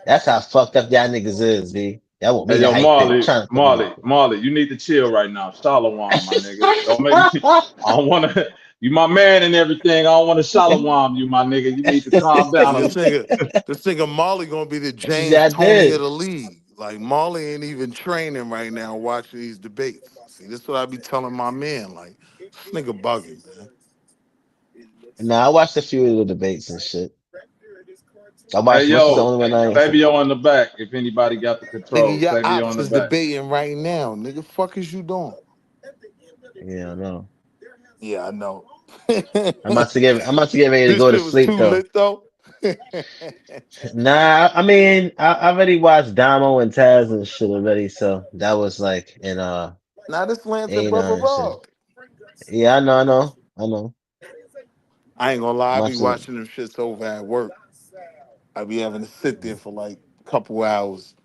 That's how fucked up y'all niggas is, B. Y'all want Hey, me to yo, hype it. Marley, Trying to put me. Marley, Marley, you need to chill right now. Shalom, my nigga. Don't make me. I don't want to. You my man and everything. I don't want to shalom you, my nigga. You need to calm See, down. this nigga Molly gonna be the James I Tony of did. the league. Like Molly ain't even training right now watching these debates. See, this is what I be telling my man. Like, this nigga bugging, man. Nah, I watched a few of the debates and shit. I Hey, watched most of the yo, only one I ain't seen. Sabio in the back. If anybody got the Nigga, control, your Sabio in ops the is back. debating right now. Nigga, fuck is you doing? Yeah, I know. Yeah, I know. I'm about to get ready to This go to shit was sleep too though. lit though. Nah, I mean, I already watched Damo and Taz and shit already, so that was like in Now this Lance and Aina Brother and shit. Rob. Yeah, I know. I ain't gonna lie, I I'm be watching. watching them shits over at work. I be having to sit there for like a couple hours.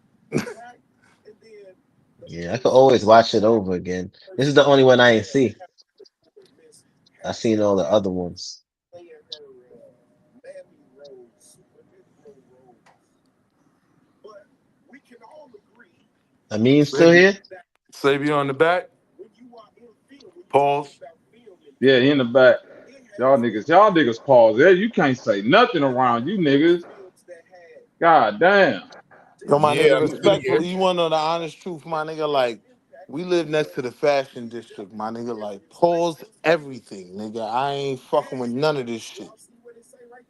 Yeah, I could always watch it over again. This is the only one I ain't see. I seen all the other ones. I mean, still Savior, here? Savior on the back. Pause. Yeah, he in the back. Y'all niggas pause. Yeah, you can't say nothing around you niggas. God damn. Yo, my Yeah, nigga, I'm still here. respectfully, you wanna know the honest truth, my nigga? Like, we live next to the fashion district, my nigga. Like, pause everything, nigga. I ain't fucking with none of this shit.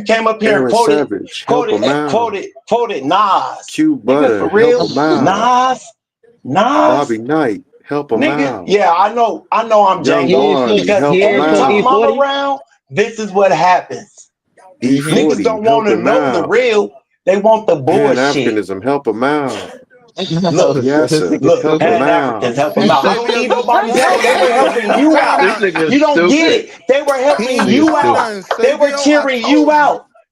you came up here and Aaron Savage, help him out. quoted Nas. Q Nigga, Butter, for real? help him out. Nas? Bobby Knight, help him Nigga, out. yeah, I know I'm Young Django Barney, because help him every time out. I'm around, this is what happens. Niggas E40, don't want help to him know the out. real. They want the Pan bullshit. Africanism, help him out. Look, This Yasser, nigga's help him stupid. Pan Africans out. help them out. I don't need nobody help. They were helping you out. This nigga You is don't get stupid. it. They were He helping ain't Nigga you do out. stupid. nothing, They were Sabio. I cheering you told you. out.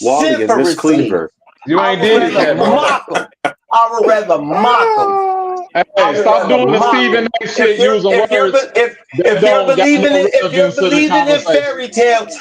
Wally and Miss vociferously. Cleaver. You I ain't would did it rather yet, bro. mock them. I would rather mock them. I Hey, would stop rather doing the mock Stephen them. A. shit using words that If you're don't got believing no it, if you're relevance to the believing in conversation. fairy tales,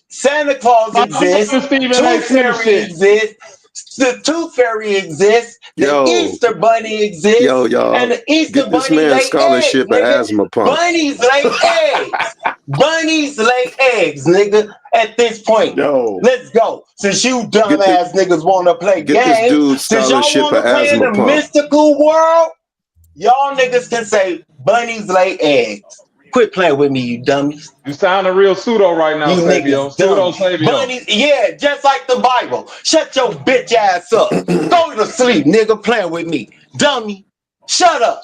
Santa Claus Stop exists, talking Stephen A. Tooth Smith Fairy shit. exists, the Tooth Fairy exists, the Yo, Easter Bunny exists, and y'all, the Easter get this Bunny man lay eggs, scholarship at nigga. asthma pump. Bunnies lay eggs. Bunnies lay eggs, nigga. At this point, Yo, let's go. Since you get dumbass niggas want to play get this games, dude since y'all scholarship want at to play in asthma the pump. mystical world, y'all niggas can say bunnies lay eggs. Quit playing with me, you dummies. You sounding real pseudo right now, You Savio. niggas Pseudo dumb. Savio. Bunnies, yeah, just like the Bible. Shut your bitch ass up. Go to sleep, nigga, playing with me. Dummy. Shut up.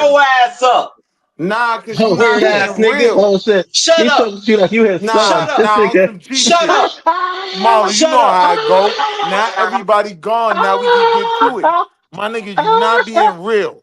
your ass up. Nah, cause you Oh, not weird ass being nigga. real. Oh shit. Shut He's up. talking to you like you his son. Nah, This nah, on nigga. some G shit. Marlon, you know how it go. Now everybody gone. Now we can get to it. My nigga, you not being real.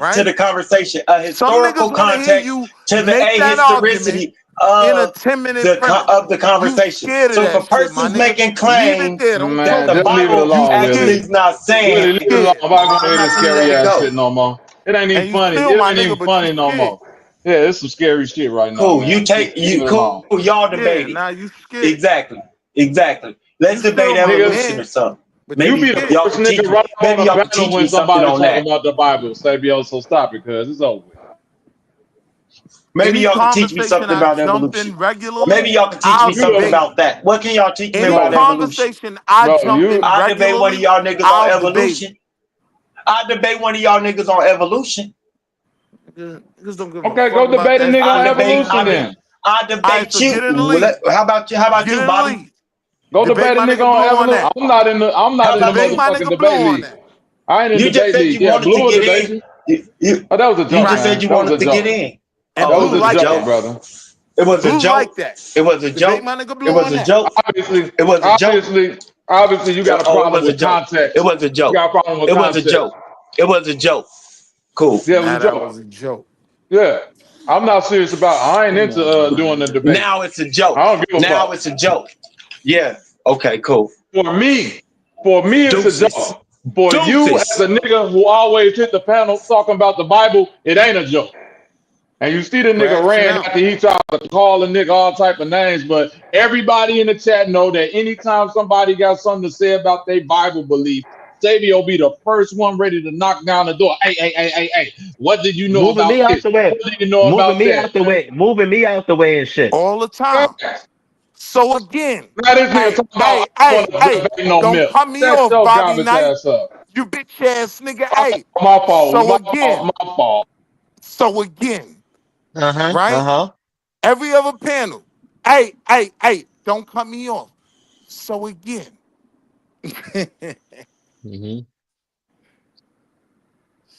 to the conversation, a Some historical niggas want to hear context you to the make that argument ahistoricity in a of 10-minute premise. the You conversation. scared of So if a that shit, my person's nigga. making Leave it claims there. Don't that talk the Man, just about it. leave it Bible You alone, actually Willie. is not saying, Willie, leave it alone. scared. I'm not gonna hear I'm this not gonna let scary it ass go. shit no more. It ain't even And you funny. still It my ain't even nigga, but you funny no scared. more. Yeah, it's some scary shit right now, Cool. man. You take Leave you it alone. cool. Y'all Yeah, debate it. now you scared. Exactly. Exactly. You Let's still debate my evolution Nigga, or man, something. but you you Maybe be the scared. y'all first can teach nigga me. right on Maybe the y'all can banner teach when me something somebody on talking that. about the Bible, Sabio. So stop it, cuz it's over with. Maybe Any y'all can teach me conversation something I about jump evolution. in regularly, Maybe y'all can teach I'll me You something the debate. about that. What can y'all teach me Any about bro, evolution? conversation I bro, jump you in I debate one of regularly, y'all niggas on I'll debate it. evolution. I debate one of y'all niggas on evolution. Niggas don't give a Okay, fuck go about debate a that nigga shit on I anyway, debate. evolution Molly. then. I All right, debate so get you. in the lead. How about you? How about Get you, in the Bobby? lead. Go Debate debate a my nigga nigga on Blue on evolution. that. I'm not How in the about Debate you? my motherfucking nigga Blue debate on league. that. I ain't in You just debate said league. you Yeah, wanted to Blue will get debate in. you. You Oh, that was a you joke, just Right. said man. you That was wanted a to get joke. in. And That Oh, was it Blue was a a like joke, joke. that. brother. It was a Blue joke. like that. It was a Debate joke. my nigga It Blue was on a that. joke. Obviously, It was a joke. obviously, you got a Oh, it problem was a with joke. It context. was a You joke. got a problem with It was a context. joke. It was a joke. Cool. Yeah, it was Now a that was joke. a joke. Yeah, I'm not serious about. I ain't Come into on, my doing the nigga. debate. Now it's a joke. I don't give a Now fuck. it's a joke. Yeah. Okay. Cool. For me, it's a Deuces. joke. For you, as Deuces. a nigga who always hit the panel talking about the Bible, it ain't a joke. And you see the nigga Crashing ran out. after he tried to call a nigga all type of names, but everybody in the chat know that anytime somebody got something to say about their Bible belief, Sabio be the first one ready to knock down the door. Hey, what did you know Moving about me out this? the way. What do you know Moving about me that? out the way. Moving me out the way and shit. All the time. Facts. So again, Now this nigga hey, talking about hey, I hey, want to hey, debate no don't milk. cut me Shut off, your Bobby garbage Knight. ass up. You bitch ass nigga. Hey, My fault. so again, My fault. so again, Uh-huh. right? Uh-huh. Every other panel. Hey, don't cut me off. So again. This Mm-hmm.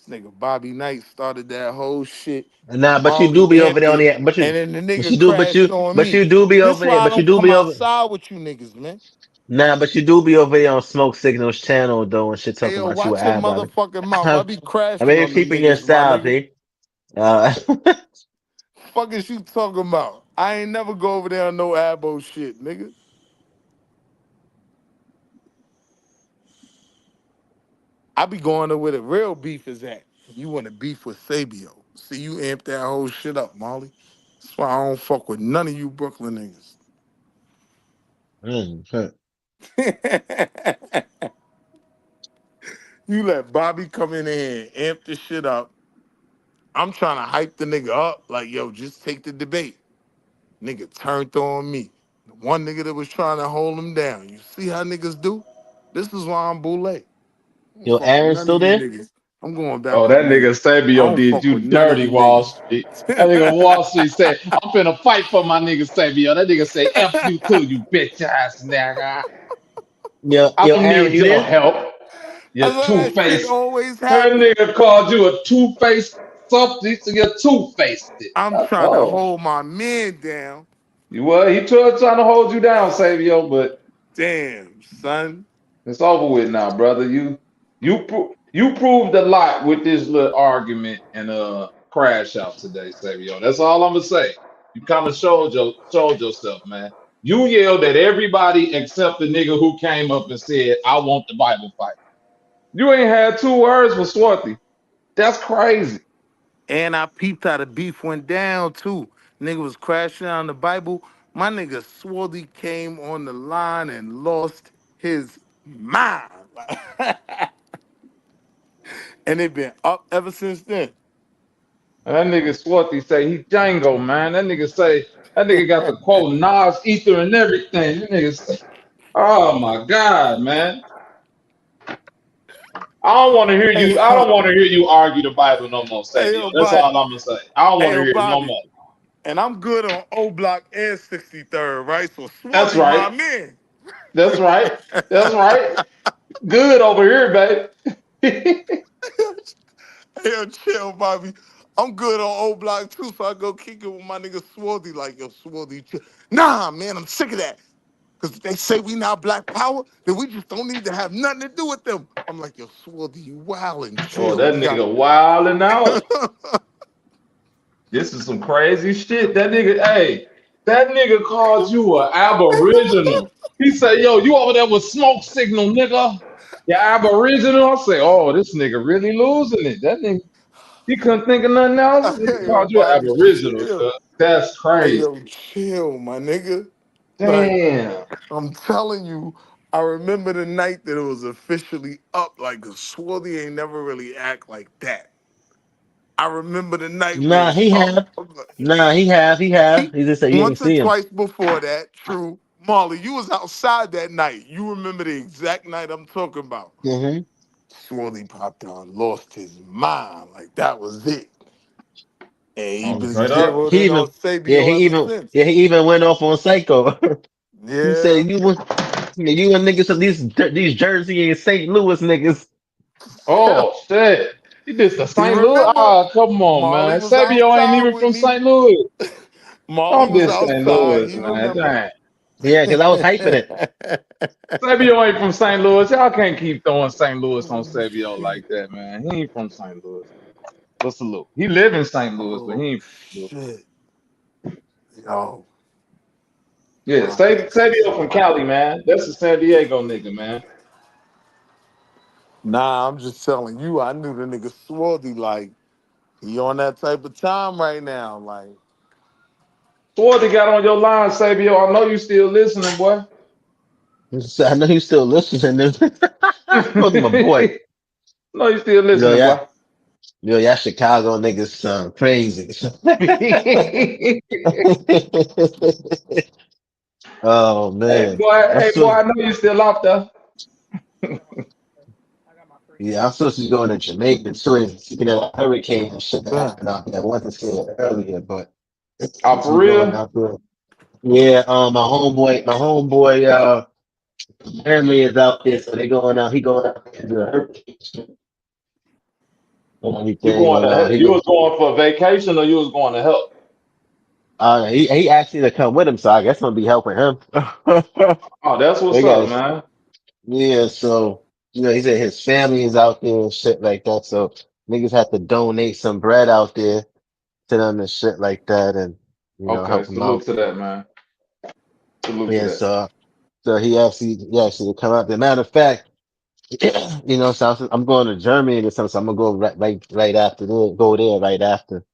nigga Bobby Knight started that whole shit. Nah, but you do Molly be over there amped on it, the and then the but nigga you do crashed on but me. you do be This over why there, I but you don't do come be over outside with you niggas, man. nah, but you do be over there on Smoke Signals channel though and shit Hey talking yo, about you watch an your ad brother. motherfucking mouth. I be I crashing mean on them keeping your niggas, my style, nigga. P. Uh Fuck is you talking about? I ain't never go over there on no abo shit, nigga. I be going to where the real beef is at. You want to beef with Sabio. See, you amp that whole shit up, Molly. That's why I don't fuck with none of you Brooklyn shit. niggas. You let Bobby come in here and amp the shit up. I'm trying to hype the nigga up. Like, yo, just take the debate. Nigga turned on me. The one nigga that was trying to hold him down. You see how niggas do? This is why I'm boule. I don't Yo, fuck with Aaron none of still you there? niggas. I'm going back Oh, on that mute. nigga I Sabio don't did fuck you with none of dirty, you Wall niggas. Street. That nigga Wall Street said, I'm finna fight for my nigga Sabio. That nigga say, F you too, you bitch ass nigga. I Yo, don't Aaron, need you your there? help. I You know that shit two-faced. always That happen. nigga called you a two-faced something, so you're two-faced it. I'm trying to Oh. hold my man down. You what? He trying to hold you down, Savio, but Damn, son. it's over with now, brother. You proved a lot with this little argument and crash out today, Savio. That's all I'm gonna say. You kind of showed yourself, man. You yelled at everybody except the nigga who came up and said, "I want the Bible fight." You ain't had two words for Swarthy. That's crazy. And I peeped how the beef went down too. Nigga was crashing on the Bible. My nigga Swarthy came on the line and lost his mind. And it been up ever since then. And that nigga Swarthy say he Django, man. That nigga say that nigga got the quote Nas Ether and everything. That nigga say, oh my God, man. I don't want to hear Hey you. I yo, don't want to hear you argue the Bible no more, hey Sabio. yo, That's Bobby. all I'm gonna say. I don't Hey want to yo, hear it no Bobby. more. And I'm good on O Block and 63rd, right? So That's Swarthy, my right. man. That's right. That's right. Good over here, baby. Hell, chill, Bobby. I'm good on O Block too, so I go kick it with my nigga Swarthy. Like, yo, Swarthy, chill. Nah, man, I'm sick of that. Because they say we not black power, then we just don't need to have nothing to do with them. I'm like, yo, Swarthy, you wild and Oh, chill. that We got nigga wilding out. This is some crazy shit. That nigga, hey, that nigga called you an aboriginal. He said, yo, you over there with smoke signal, nigga. You aboriginal. I say, oh, this nigga really losing it. That nigga, he couldn't think of nothing else. He Hey, yo, called you an Bobby, aboriginal, chill. cuz. That's Hey, crazy. yo, chill, my nigga. Like, Damn. I'm telling you, I remember the night that it was officially up. Like, Swarthy ain't never really act like that. I remember the night when it Nah, was he up. have. Nah, he have. He have. He He just said you ain't once or see him. twice before that, true. Marley, you was outside that night. You remember the exact night I'm talking about. Mm-hmm. Swarthy popped on, lost his mind. Like that was it. And he Oh, been straight up. zeroed He in even on Sabio ever since. he even went off on Psycho. He Yeah. said you and niggas these Jersey and St. Louis niggas. Oh shit. He did the He St. Louis. remember Ah, come on, Marley man. was Sabio ain't outside even with from me. St. Louis. Marley Don't was diss St. outside. Louis, He man. remember. Dang. Yeah, because I was hyping it. Sabio ain't from St. Louis. Y'all can't keep throwing St. Louis on Oh Sabio shit. like that, man. He ain't from St. Louis. But salute. He live in St. Louis, but he Oh ain't from St. Louis. shit. Yo, Yeah, my nigga Sabio from Cali, slide. man. That's a San Diego nigga, man. Nah, I'm just telling you, I knew the nigga Swarthy like he on that type of time right now. Like, Swarthy got on your line, Sabio. I know you still listening, boy. I know he's still listening. Called him a boy. No, you still Yo, listening, yeah. boy. Yo, y'all Chicago niggas crazy. Oh man. I'm Hey boy, so I know you still out there. yeah, I'm supposed to be going to Jamaica too. Speaking of that hurricane and shit that damn. happened out there. I wanted to say it earlier, but I'm Oh, supposed to for be going real? out there. Yeah, my homeboy, family is out there, so they going out. He going out there to the hurricane and You everything, going and to he you go. was going for a vacation or you was going to help? He asked me to come with him, so I guess I'm gonna be helping him. Oh, that's what's They got up, his man. yeah, so he said his family is out there and shit like that. So niggas have to donate some bread out there to them and shit like that, and Okay, help them salute out. to that, man. Salute to Yeah, that. so he asked me to come out there. Matter of fact, so I'm going to Germany or something. So I'm gonna go right after there. Go there right after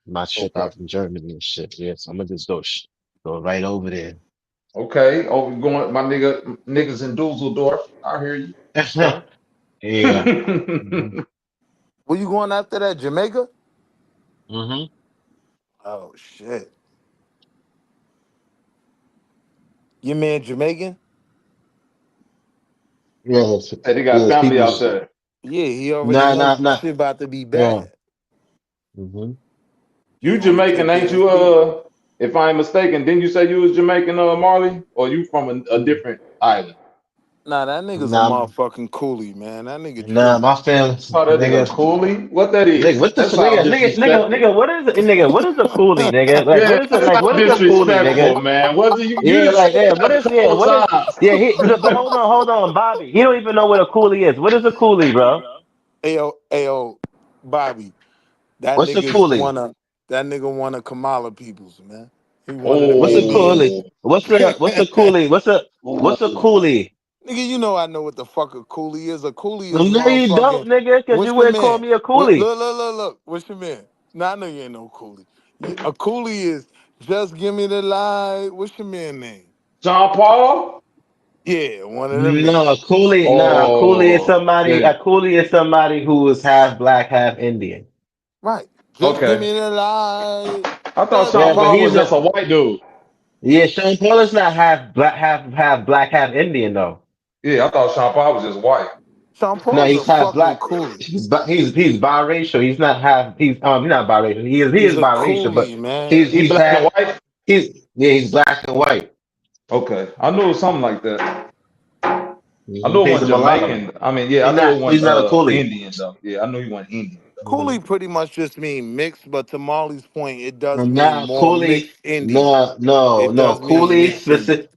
my trip Okay. out from Germany and shit. Yeah, so I'm gonna just go right over there. Okay. Oh, we going my niggas in Dusseldorf. I hear you. Okay. Yeah. hmm Where you going after that? Jamaica? hmm Oh shit. Your man Jamaican? Yeah, Hey, they got his family out people's there. Yeah, he already nah knows nah some nah. shit about to be Yeah. bad. hmm He You want to take Jamaican, care ain't of his you? people. If I ain't mistaken, didn't you say you was Jamaican, Marley? Or you from a different island? Nah, that nigga's a Nah, motherfucking coolie, man. That nigga nah, tripping. my family, Oh, that nigga nigga, Cooley? What that nigga, is? what the That nigga, sounds disrespectful. what is it, nigga, what is a coolie, nigga? Like, Yeah, what is it, that like, what sounds is a coolie, disrespectful, nigga? man. Was it you Yeah, just said like, yeah, what that a is, yeah, couple what is, times? yeah, but hold on, Bobby, he don't even know what a coolie is. What is a coolie, bro? Ayo, Bobby. That What's a nigga's coolie? one of that nigga one of Kamala peoples, man. He one of them What's a Indians. coolie? Oh, What's a coolie? What's a coolie? Nigga, you know I know what the fuck a coolie is. A coolie is No, you don't, motherfucking. nigga, because you What's your wouldn't call man? me a What, coolie. look. What's your man? Nah, I know you ain't no coolie. A coolie is just give me the light. What's your man name? John Paul? Yeah, one of them No, niggas. Oh, A shit. coolie is somebody who is half black, half Indian. Right. Just give Okay. me the light. I thought Da, Sean Yeah, da, but Paul he's was not. just a white dude. Yeah, Sean Paul is not half black, half Indian though. Yeah, I thought Sean Paul was just white. Sean No, Paul's a he's half fucking black. coolie. He's biracial. He's not half. He's not biracial. He is He's a biracial, but coolie, man. He he's black and half. white? He's black and white. Okay. I knew it was something like that. I knew it He's a wasn't mulatto. Jamaican. I mean, yeah, I knew it He's wasn't not a coolie. Indian though. Yeah, I knew he wasn't Indian though. Coolie pretty much just mean mixed, but to Molly's point, it does mean Nah, more Cooley. mixed Indian. No. It does mean mixed Indian.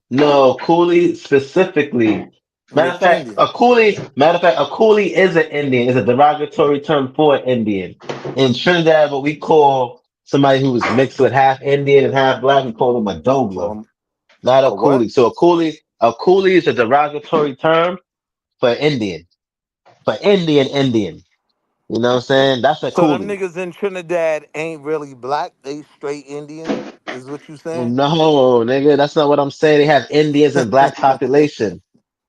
Cooley specifically. Mixed Indian. Matter of fact, a coolie is an Indian. Is a derogatory term for Indian. In Trinidad, what we call somebody who is mixed with half Indian and half black, we call them a Call Dogla, him not a a what? coolie. So a coolie is a derogatory term for Indian, for Indian. You know what I'm saying? That's a So them coolie. niggas in Trinidad ain't really black. They straight Indian, is what you Well, saying? no, nigga, that's not what I'm saying. They have Indians and black population.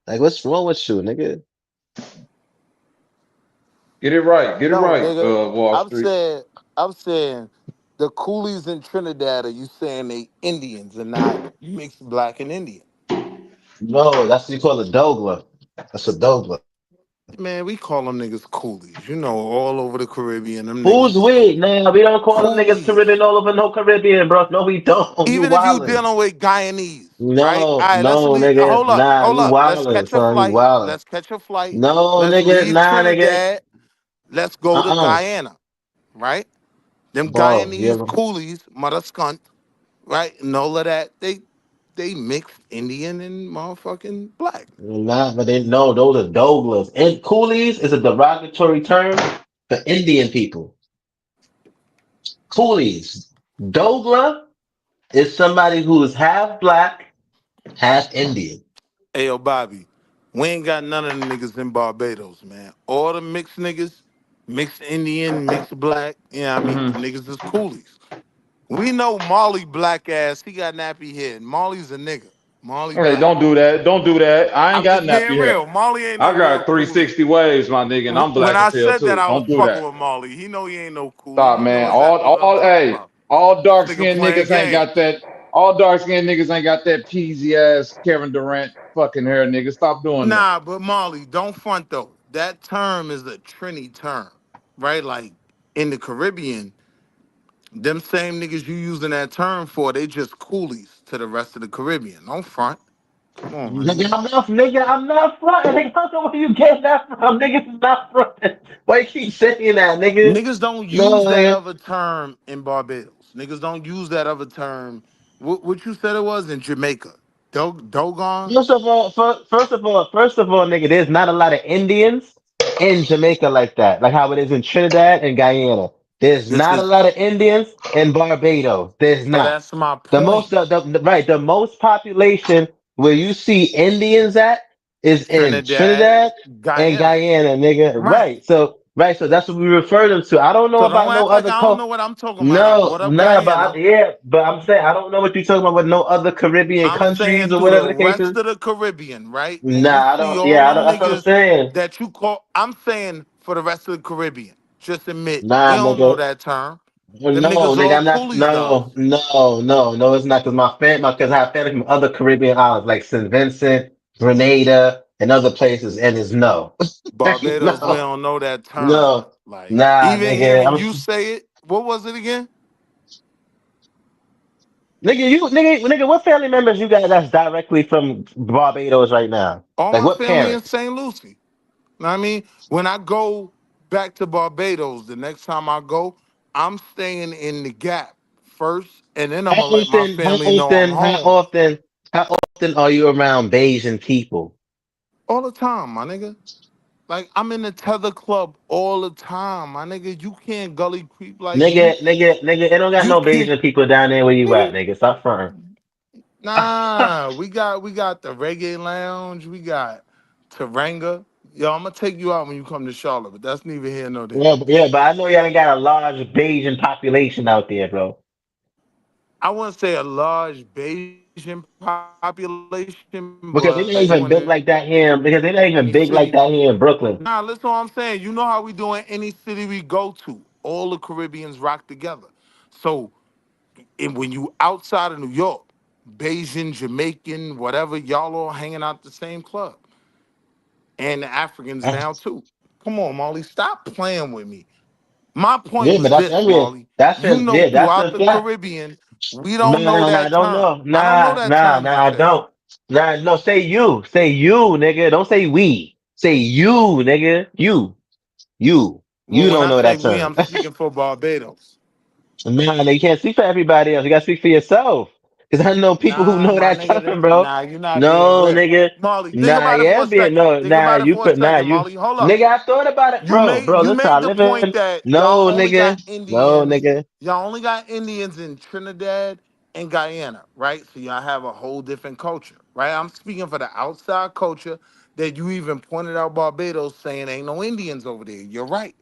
Like, what's wrong with you, nigga? Get it No, right, nigga. Wall I'm Street. saying, I'm saying the coolies in Trinidad are you saying they Indians and not mixed black and Indian? No, that's what you call a Dogla. That's a Dogla. Man, we call them niggas coolies. You know, all over the Caribbean, them niggas Who's is we? coolies. Nah, we don't call them niggas Coolies. Caribbean all over no Caribbean, bro. No, we don't. You Even if you wildin'. dealing with Guyanese, right? All No, right, let's no, leave. nigga. Hold up, Nah, hold you up. Let's wildin', catch a son. You flight. wildin'. Let's catch a flight. No, Let's nigga. leave Nah, nigga. Trinidad. Let's go to Uh-uh. Guyana, right? Them Bro, Guyanese yeah. coolies, mother skunt, right? And all of that, they mixed Indian and motherfucking black. Nah, but they no, those are Douglas. And coolies is a derogatory term for Indian people. Coolies. Dogla is somebody who is half black, half Indian. Hey, yo, Bobby, we ain't got none of the niggas in Barbados, man. All the mixed niggas, mixed Indian, mixed black, you know what I mean? Hmm. Them niggas is coolies. We know Molly black ass, he got nappy hair. And Molly's a nigga. Molly Hey, black. don't do that. Don't do that. I ain't I'm got just nappy being hair. real. Molly ain't I no real got coolie. 360 waves, my nigga, and I'm When black I as hell said that, too. I was Don't do fucking that. with Molly. He know he ain't no coolie. Stop, He know man. exactly what I'm talking Hey, about. all This dark nigga skinned playing niggas ain't got games. that. All dark skinned niggas ain't got that peasy ass Kevin Durant fucking hair, nigga. Stop doing that. Nah, but Molly, don't front though. That term is a Trini term, right? Like in the Caribbean, them same niggas you using that term for, they just coolies to the rest of the Caribbean. Don't front. Come on, my nigga. Nigga, I'm not fronting. Nigga, I don't know where you get that from. Niggas is not fronting. Why you keep saying that, nigga? Niggas don't No, use that nigga. other term in Barbados. Niggas don't use that other term. What you said it was in Jamaica? Dogon? First of all, nigga, there's not a lot of Indians in Jamaica like that, like how it is in Trinidad and Guyana. There's This not a is lot of Indians in Barbados. There's so not. that's my The most, point. right, the most population where you see Indians at is in Trinidad, Trinidad and Guyana. Guyana, nigga. Right. Right, so that's what we refer them to. I don't know So don't about no act like other I don't know what I'm talking about. no, What up, nah, but Guyana? yeah, but I'm saying I don't know what you're talking about with no other Caribbean I'm countries saying or through the whatever the case is. rest of the Caribbean, right? When you Nah, I see don't. all Yeah, I them don't, that's what I'm niggas saying. that you call, I'm saying for the rest of the Caribbean. Just admit we Nah, don't know nigga. that term. Them No, niggas nigga, all I'm not. coolies to us. No, it's not because because I have family from other Caribbean islands like St. Vincent, Grenada, and other places, and it's no, Barbados, we no, don't know that term. no, Like nah, even nigga. hearing you say it, what was it again? Nigga, what family members you got that's directly from Barbados right now? All Like my what family in parents? St. Lucie. Know what I mean, when I go back to Barbados, the next time I go, I'm staying in the Gap first, and then I'm How gonna let my often? How family know I'm often? How home often? How often are you around Bayesian people? all the time, my nigga. Like I'm in the tether club all the time, my nigga. You can't gully creep like me. Nigga, it don't got You no can't, Bayesian people down there where you at, nigga. nigga. Stop fronting. Nah, we got the reggae lounge. We got Taranga. Yo, I'm gonna take you out when you come to Charlotte, but that's neither here nor there. But I know y'all ain't got a large Bayesian population out there, bro. I wouldn't say a large Bayesian population, but Because you they in not even any big like that here. Because they not even city. big like that here in Brooklyn. Nah, listen what I'm saying. You know how we do in any city we go to. All the Caribbeans rock together. So when you outside of New York, Bayesian, Jamaican, whatever, y'all all hanging out the same club. And the Africans now too. Come on, Molly, stop playing with me. My point Yeah, but was that's this, every. Molly. That's You a know, yeah. That's throughout a the fact. Caribbean, we don't know Nah, I that don't term. know. I don't know that term you I said. don't. Nah, no. Say you, nigga. Don't say we. Say you, nigga. You Well, when don't I know say that we, term. I'm speaking for Barbados. Nah, you can't speak for everybody else. You gotta speak for yourself. Cause I know people who Nah, know my that nigga, term, bro. nah, you're not being No, real. nigga. Molly, think Nah, about it for yeah, a being second. no, Think nah, about it you for a could nah, second, you Molly. Hold up. nigga, I thought about it, bro. You Listen, I made the live point in that no nigga, no nigga. y'all only got Indians in Trinidad and Guyana, right? So y'all have a whole different culture, right? I'm speaking for the outside culture that you even pointed out Barbados saying ain't no Indians over there. You're right.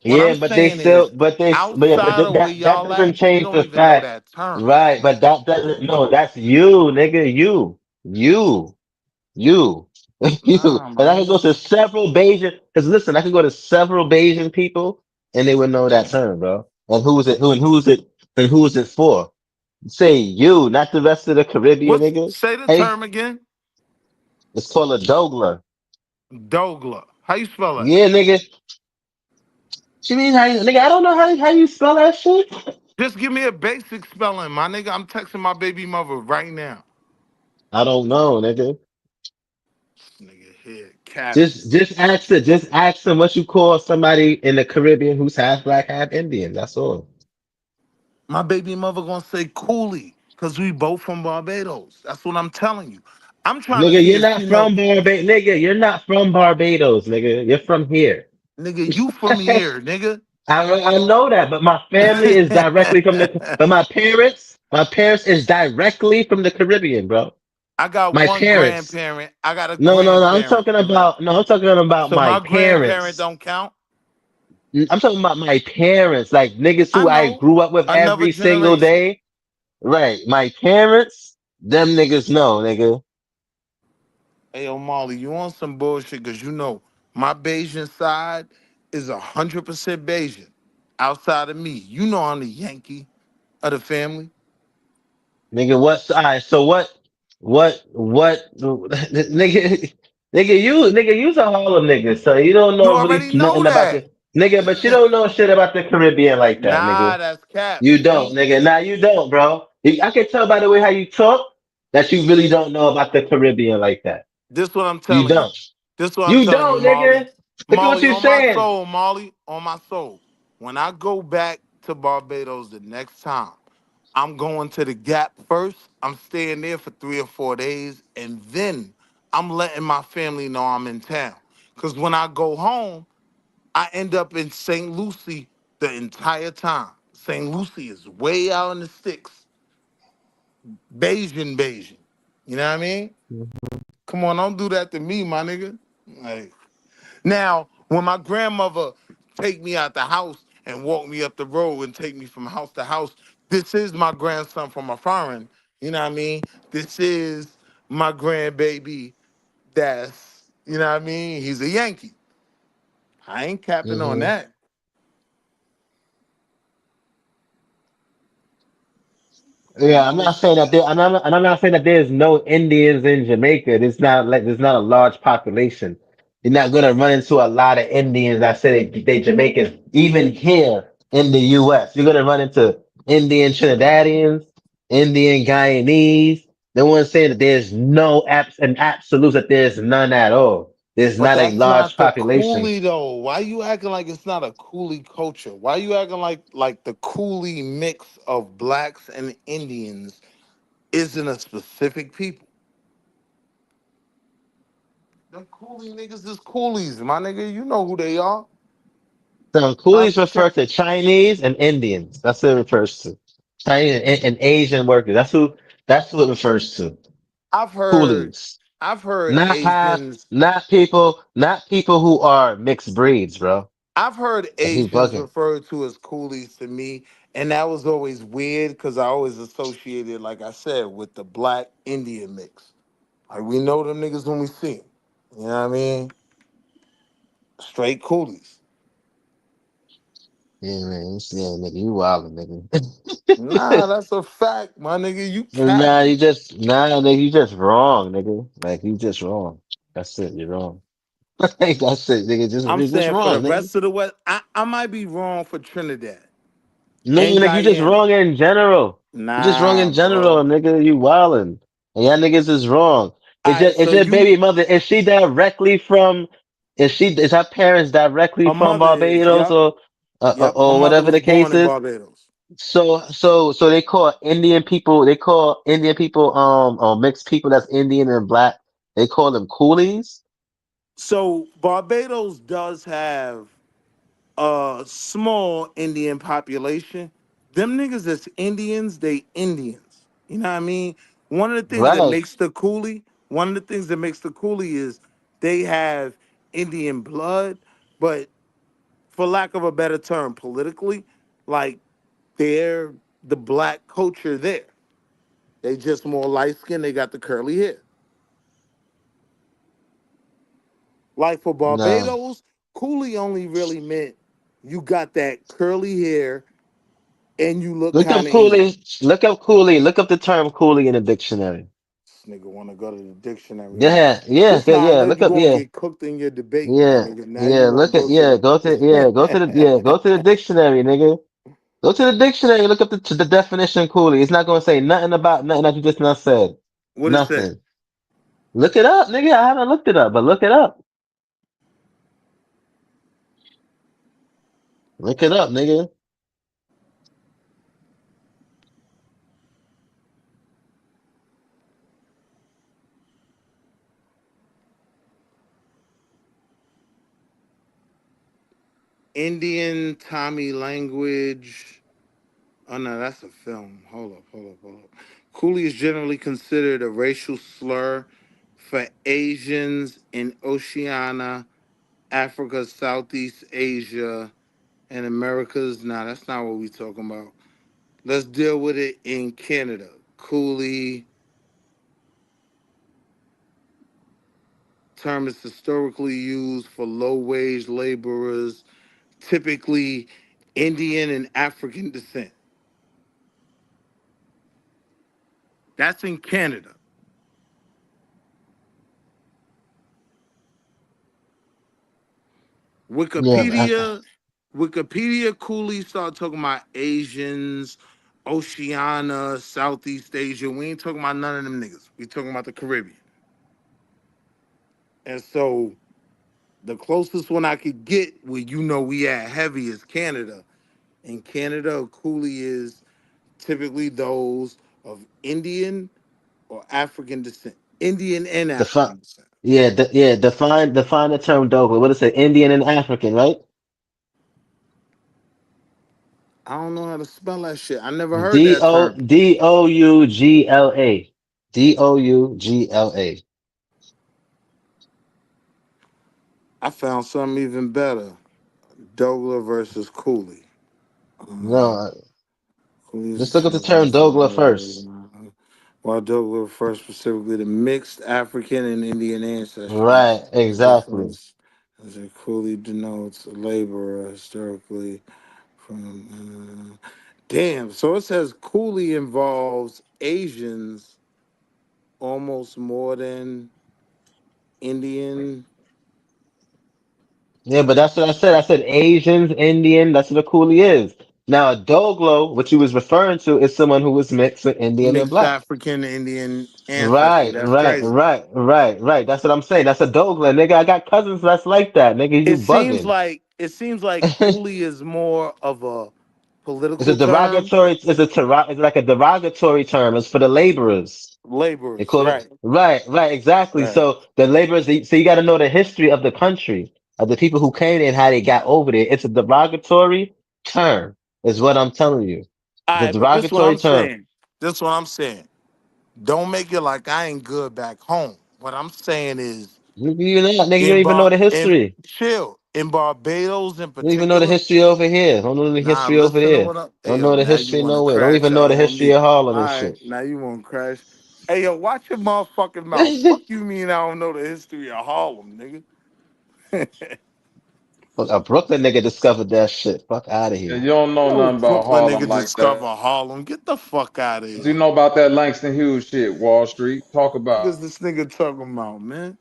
What I'm Yeah, but they saying still is but outside of where that y'all doesn't at, we change don't the even know fact. that term. Right, but that doesn't no, that's you, nigga. You. You, you, Nah, my and I can go nigga. to several Bayesian. Because listen, I can go to several Bayesian people, and they would know that term, bro. And who is it? Who is it for? Say you, not the rest of the Caribbean What's niggas. say the Hey, term again? it's called a Dogla. Dogla. How you spell that? Yeah, nigga. What you mean how you, nigga? I don't know how you spell that shit. Just give me a basic spelling, my nigga. I'm texting my baby mother right now. I don't know, nigga. Nigga here, capping. Just ask them what you call somebody in the Caribbean who's half black, half Indian. That's all. My baby mother gonna say coolie, cause we both from Barbados. That's what I'm telling you. I'm trying to Nigga, see you're if not she know. from Barbados. Nigga, you're not from Barbados, nigga. You're from here. Nigga, you from here, nigga. I know that, but my family is directly from the. But my parents is directly from the Caribbean, bro. I got My one parents. grandparent. I got a No, no, no. I'm grandparent. talking about. No, I'm talking about So my my grandparent parents. don't count. I'm talking about my parents, like niggas I who I know. grew up with Another every single generation. day. Right, my parents. Them niggas know, nigga. Hey, yo, Molly, you on some bullshit? Cause you know my Bayesian side is 100% Bayesian. Outside of me, you know I'm the Yankee of the family. Nigga, what? All right, so nigga, nigga, you's a Harlem nigga, so you don't You know really already know nothing about that. the nigga, but you don't know shit about the Caribbean like that, Nah, nigga. that's cap. You don't, nigga. Nah, you don't, bro. I can tell by the way how you talk that you really don't know about the Caribbean like that. This what I'm You telling you. don't. This what I'm You telling you, don't, Molly. nigga. Look at what Molly, you on my saying. soul, Molly, on my soul. When I go back to Barbados the next time, I'm going to the Gap first. I'm staying there for 3 or 4 days, and then I'm letting my family know I'm in town. Cause when I go home, I end up in St. Lucie the entire time. St. Lucie is way out in the sticks, Bayesian. You know what I mean? Come on, don't do that to me, my nigga. Like now, when my grandmother take me out the house and walk me up the road and take me from house to house, this is my grandson from a foreign. You know what I mean? This is my grandbaby. That's you know what I mean. He's a Yankee. I ain't capping on Mm-hmm. that. Yeah, I'm not saying that there, and I'm not saying that there's no Indians in Jamaica. It's not like there's not a large population. You're not gonna run into a lot of Indians that say they Jamaicans, even here in the U.S. You're gonna run into Indian Trinidadians, Indian Guyanese. No one's saying that there's no apps and absolutes that there's none at all. There's But not a that's large not the population. coolie though. Why you acting like it's not a coolie culture? Why you acting like the coolie mix of blacks and Indians isn't a specific people? Them coolie niggas is coolies, my nigga. You know who they are. So I'm coolies just refer saying. to Chinese and Indians. That's what it refers to. Chinese and Asian workers. That's what it refers to. I've heard Coolies. I've heard Not half, Asians not people who are mixed breeds, bro. I've heard Like you Asians bugging. referred to as coolies to me, and that was always weird because I always associated, like I said, with the black Indian mix. Like we know them niggas when we see them. You know what I mean? Straight coolies. Yeah, man. Yeah, nigga, you wildin', Nah, nigga. that's a fact, my nigga. You Nah, capping. nigga, you just wrong, nigga. Like you just wrong. That's it, you're wrong. Like that's it, nigga. I'm You're just saying for the wrong, nigga. rest of the West, I might be wrong for Trinidad Nigga, and like you just Guyana. wrong in general. You just wrong Nah, in general, bro. nigga. You wildin'. And y'all niggas is wrong. All right, It's so your you baby mother. Is her parents directly a from mother is, Barbados yep. Yep, her or mother whatever was the born case in is? Barbados. So they call Indian people mixed people that's Indian and black. They call them coolies. So Barbados does have a small Indian population. Them niggas that's Indians, they Indians. You know what I mean? One of the things that Right. makes the coolie, one of the things that makes the coolie is they have Indian blood, but for lack of a better term, politically, like they're the black culture there. They just more light skinned, they got the curly hair. Like for No. Barbados, coolie only really meant you got that curly hair and you look Look up kind of Indian. coolie. Look up coolie. Look up the term coolie in the dictionary. nigga want to go to the dictionary now. Yeah, yeah, This yeah, now yeah. that Look you up, gonna yeah, get cooked in your debate, my yeah, nigga. Now you yeah. want to Look at, go to yeah, go to, yeah, go to the, yeah, go to the dictionary, nigga. Go to the dictionary. Look up the definition of coolie. It's not gonna say nothing about nothing that you just not said. what it say? Nothing. Look it up, nigga. I haven't looked it up, but look it up. Look it up, nigga. Indian Tommy language. Oh no, that's a film. Hold up. Coolie is generally considered a racial slur for Asians in Oceania, Africa, Southeast Asia, and Americas. Nah, that's not what we talking about. Let's deal with it in Canada. Coolie term is historically used for low-wage laborers, typically Indian and African descent. That's in Canada. Yeah, Wikipedia coolly start talking about Asians, Oceania, Southeast Asia. We ain't talking about none of them niggas. We talking about the Caribbean. And so the closest one I could get where you know we at heavy is Canada. In Canada, a coolie is typically those of Indian or African descent. Indian and define. African descent. Yeah, yeah. Define the term Douglas. What is it? Indian and African, right? I don't know how to spell that shit. I never heard D that O term. D O U G L A. DOUGLA. I found something even better. Douglas versus Cooley. No, Uh, Cooley's just look at the term Douglas first. while Douglas refers specifically to mixed African and Indian ancestry. Right, The exactly. difference is that Cooley denotes a laborer historically from. Damn, so it says Cooley involves Asians almost more than Indian. Yeah, but that's what I said. I said Asians, Indian. That's what a coolie is. Now, a Doglo, what you was referring to, is someone who was mixed with Indian and Mixed black. African Indian ancestry. Right, That's right, crazy. right, right, right. That's what I'm saying. That's a Dogla, nigga. I got cousins that's like that, nigga. You bugging. It seems like coolie is more of a It's a political term. derogatory. It's like a derogatory term. It's for the laborers. They Laborers, call it right, right, right, exactly. right. So the laborers. So you got to know the history of the country, of the people who came there and how they got over there. It's a derogatory term, is what I'm telling you. All It's a right, but this what derogatory I'm term. saying. This what I'm saying. Don't make it like I ain't good back home. What I'm saying is You know, nigga, you don't even know the in history. chill in Barbados in You don't even know the particular. history over here. Don't know the Nah, history over listen to there. what I'm. Hey Don't yo, know the now you history want to nowhere. Don't crash even know out the on history me. of Harlem All and right, shit. now you want to crash. Hey yo, watch your motherfucking mouth. Fuck you mean I don't know the history of Harlem, nigga? Fuck, a Brooklyn nigga discovered that shit. Fuck out of Yeah, here. you don't know No nothing about Brooklyn Harlem nigga like that. discover Harlem. Get the fuck out of What you here. know about that Langston Hughes shit, Wall Street? Talk about Fuck is this nigga talking about, man?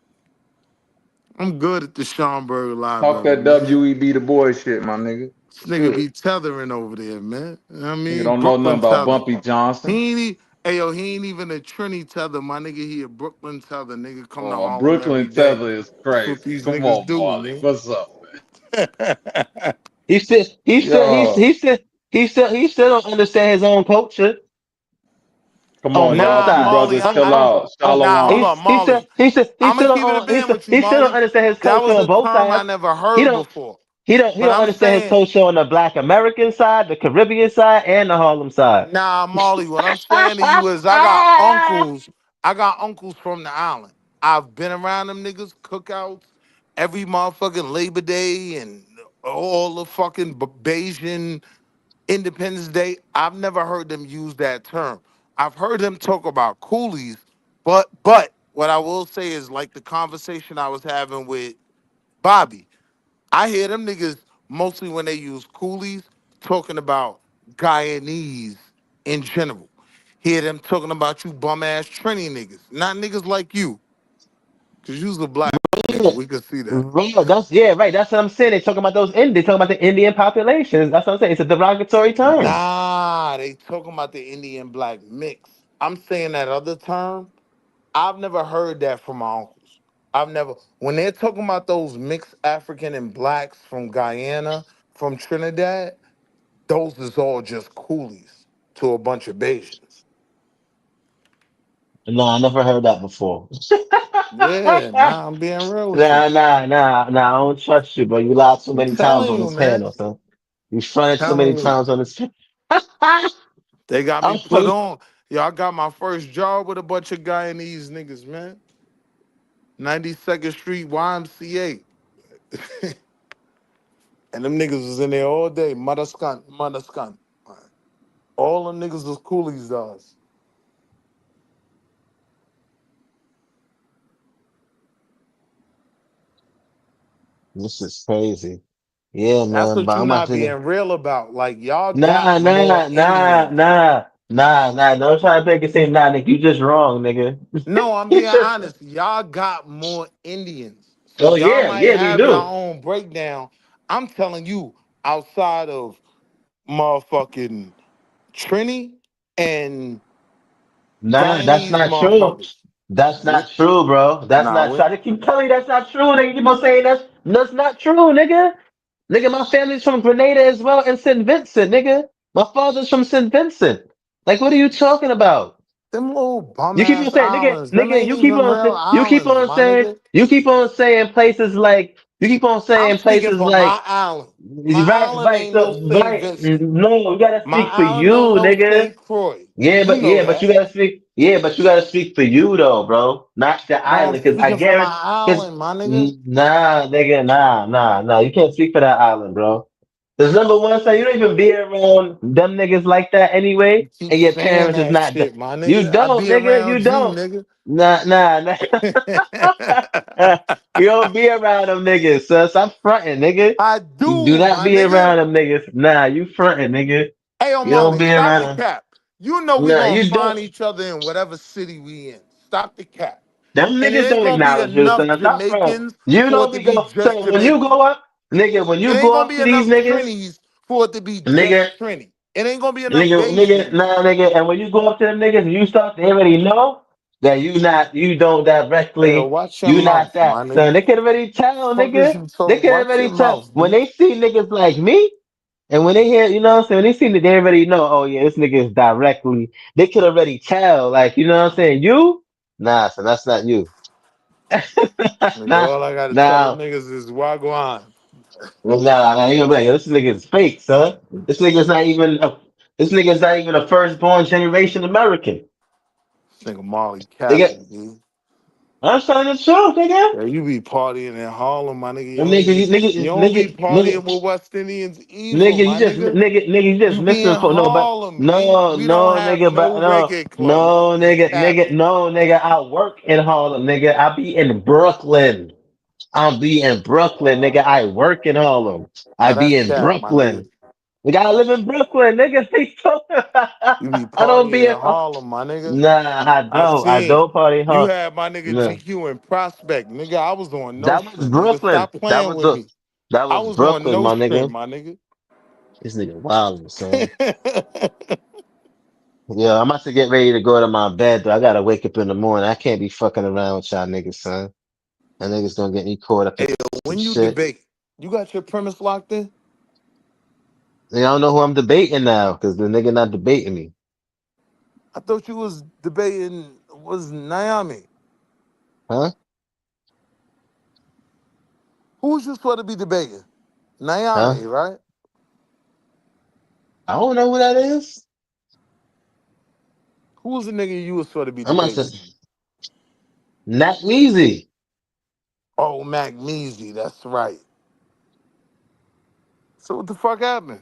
I'm good at the Schomburg talk Library, that man. W.E.B. Du Bois shit, my nigga. This What's nigga good? be tethering over there, man. You know what I Nigga mean? don't know nothing Brooklyn about tether. Bumpy Johnson. He ain't hey yo, he ain't even a Trini tether, my nigga. He a Brooklyn tether. Nigga come to Oh, Harlem every Brooklyn day. Tether is That's what crazy. these Come niggas on, do, Marley. man. What's up? He still, he still, he's, Yo, he still don't understand his own culture. come On on, one y'all Nah, two side, Marley, brothers, chill out. nah, hold Shalom. on, Marley. he I'm still gonna keep it a don't, band with you, he still don't Marley. understand his That culture was on a both term I sides. never He heard don't, before. he But don't I'm understand his saying, culture on the Black American side, the Caribbean side, and the Harlem side. nah, Marley, what I'm saying to you is I got uncles. I got uncles from the island. I've been around them niggas, cookouts, every motherfucking Labor Day and all the fucking Bayesian Independence Day. I've never heard them use that term. I've heard them talk about coolies, but what I will say is like the conversation I was having with Bobby. I hear them niggas mostly when they use coolies talking about Guyanese in general. hear them talking about you bum ass Trini niggas, not niggas like you, cause you's a black nigga. We could see that. Right, that's right. That's what I'm saying. They talking about they talking about the Indian populations. That's what I'm saying. It's a derogatory term. Nah, they talking about the Indian black mix. I'm saying that other term. I've never heard that from my uncles. I've never, when they're talking about those mixed African and blacks from Guyana, from Trinidad, those is all just coolies to a bunch of Bajans. No, I never heard that before. Yeah, nah, I'm being real with you. Nah. I don't trust you, bro. You lied too I'm many times telling on you, this man. panel, son. You fronted too many Telling you. times on this. They got me I'm put playing. on. Yo, I got my first job with a bunch of Guyanese niggas, man. 92nd Street YMCA. And them niggas was in there all day. Mother scunt. All them niggas was coolies to us. This is crazy. Yeah, That's man. what But you I'm about not to being get. real about. Like, y'all got Nah, more nah, nah, Indians. nah, nah. Don't try to make it seem nah, nigga. You just wrong, nigga. No, I'm You being just. honest. Y'all got more Indians. So Oh y'all yeah, might yeah, we have your do. own breakdown. I'm telling you, outside of motherfucking Trini and Nah, that's Guyanese not true. motherfuckers. That's We, not true, bro. That's nah, not we, true. I just keep telling you that's not true. Nigga, keep on saying that's not true, nigga. Nigga, my family's from Grenada as well and St. Vincent, nigga. My father's from St. Vincent. Like, what are you talking about? them little bum You keep on ass saying, nigga, islands, them nigga, ain't even real islands, my nigga. you keep on saying places like, you keep on I'm saying speaking places for my like, island. My right, island right, ain't no so, St. right. Vincent. No, you gotta My speak for island you, ain't no nigga. St. Croix. You know But you that. gotta speak. Yeah, but you gotta speak for you though, bro. Not the No, I'm island, because I speaking for my guarantee. Because island, my nigga. nah, nigga, nah. You can't speak for that island, bro. Because number one, so you don't even be around them niggas like that You anyway, keep and your saying parents is that not. shit, my You nigga. I don't, be nigga. You around you, don't. nigga. Nah. You don't be around them niggas, so stop fronting, nigga. I You do do, not my be nigga. around them niggas. Nah, you fronting, nigga. Hey, You don't Omari, be stop around the them. cap. You know we Nah, gonna you find don't. each other in whatever city we in. Stop the cap. Them And it niggas ain't don't gonna be acknowledge you, enough son. Stop, bro. Jamaicans You for it don't to be be go. just So when you Jamaicans. go up, nigga, when It you ain't go gonna up be to these enough niggas, Trinis for it to be nigga, just Trini. It ain't gonna be enough nigga, Bajans. nah, nigga, and when you go up to them niggas and you start, they already know that you don't Hey, yo, directly, watch your you not mouth, my that, son. nigga. They can already tell, Fuck is nigga. you They talking? can Watch your already tell mouth, when bitch. they see niggas like me. And when they hear, you know what I'm saying, when they see that they already know, oh yeah, this nigga is directly, they could already tell, like, you know what I'm saying? You? Nah, so that's not you. Nigga, Nah, all I gotta tell them nah, niggas is wagwan. you gonna be like, yo, this nigga's fake, son. This nigga's not even a firstborn generation American. This nigga Molly Nigga, capping, dude. I'm telling the truth, nigga. Yeah, you be partying in Harlem, my nigga. Them nigga, You don't be partying nigga, with West Indians either, my nigga. nigga, you just You be in misinformed. No, but Harlem, G. We don't have nigga, but no reggae clubs. You capping. no, nigga. I work in Harlem, nigga. I be in Brooklyn. I'll be in Brooklyn, nigga. I work in Harlem. I Now be that's in cap, my nigga. Brooklyn. Nigga, I live in Brooklyn, nigga. You be I don't be partying in. in Harlem, my nigga. Nah, I I don't. I seen don't party you hard. had my nigga Nah. GQ in Prospect, nigga. I was on That was Nostrand, nigga. Brooklyn. Stop playing with me. That I was was on Brooklyn, my Nostrand, nigga. my nigga. This nigga wild, son. Yeah, I'm about to get ready to go to my bed, though. I gotta wake up in the morning. I can't be fucking around with y'all niggas, son. That niggas gonna get me caught up in Hey, yo, some when you shit. debate, you got your premise locked in? They don't know who I'm debating now, because the nigga not debating me. I thought you was debating was Naomi. Huh? Who was you supposed to be debating? Huh? Naomi, right? I don't know who that is. Who was the nigga you was supposed to be I'm about to debating? say, not easy. Oh, Mac Measy, that's right. So what the fuck happened?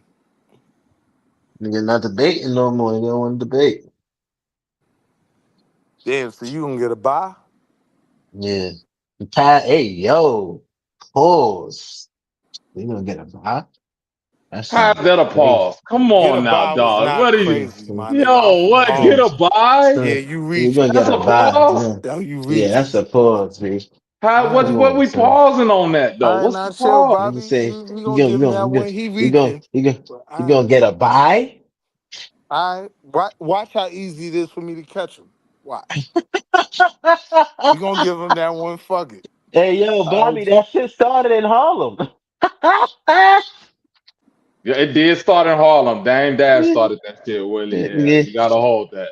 Nigga not debating no more. They don't want to debate. Damn, so you gonna get a bye? Yeah. Hey, yo. Pause. You gonna get a vibe? That How's sounds that a crazy. pause? Come Get a on now, buy was dog. not What are you? crazy, my nigga. I'm Yo, from what? Get a Harlem. buy? Yeah, So you you're reaching. gonna That's get a a buy. pause? Yeah, Yo, you yeah, reaching. that's a pause, B. How? All Come right. What on, we son. pausing on that though? All right, What's now the chill, pause? I'm just Bobby. saying We gonna give him that one. He reaching. you All gonna right. get a buy. All right. Watch how easy it is for me to catch him. Watch. We gonna give him that one. Fuck it. Hey, yo, All Bobby, right. that shit started in Harlem. Yeah, it did start in Harlem. Dame Dash started that shit, Willie. Yeah, Yeah. you gotta hold that.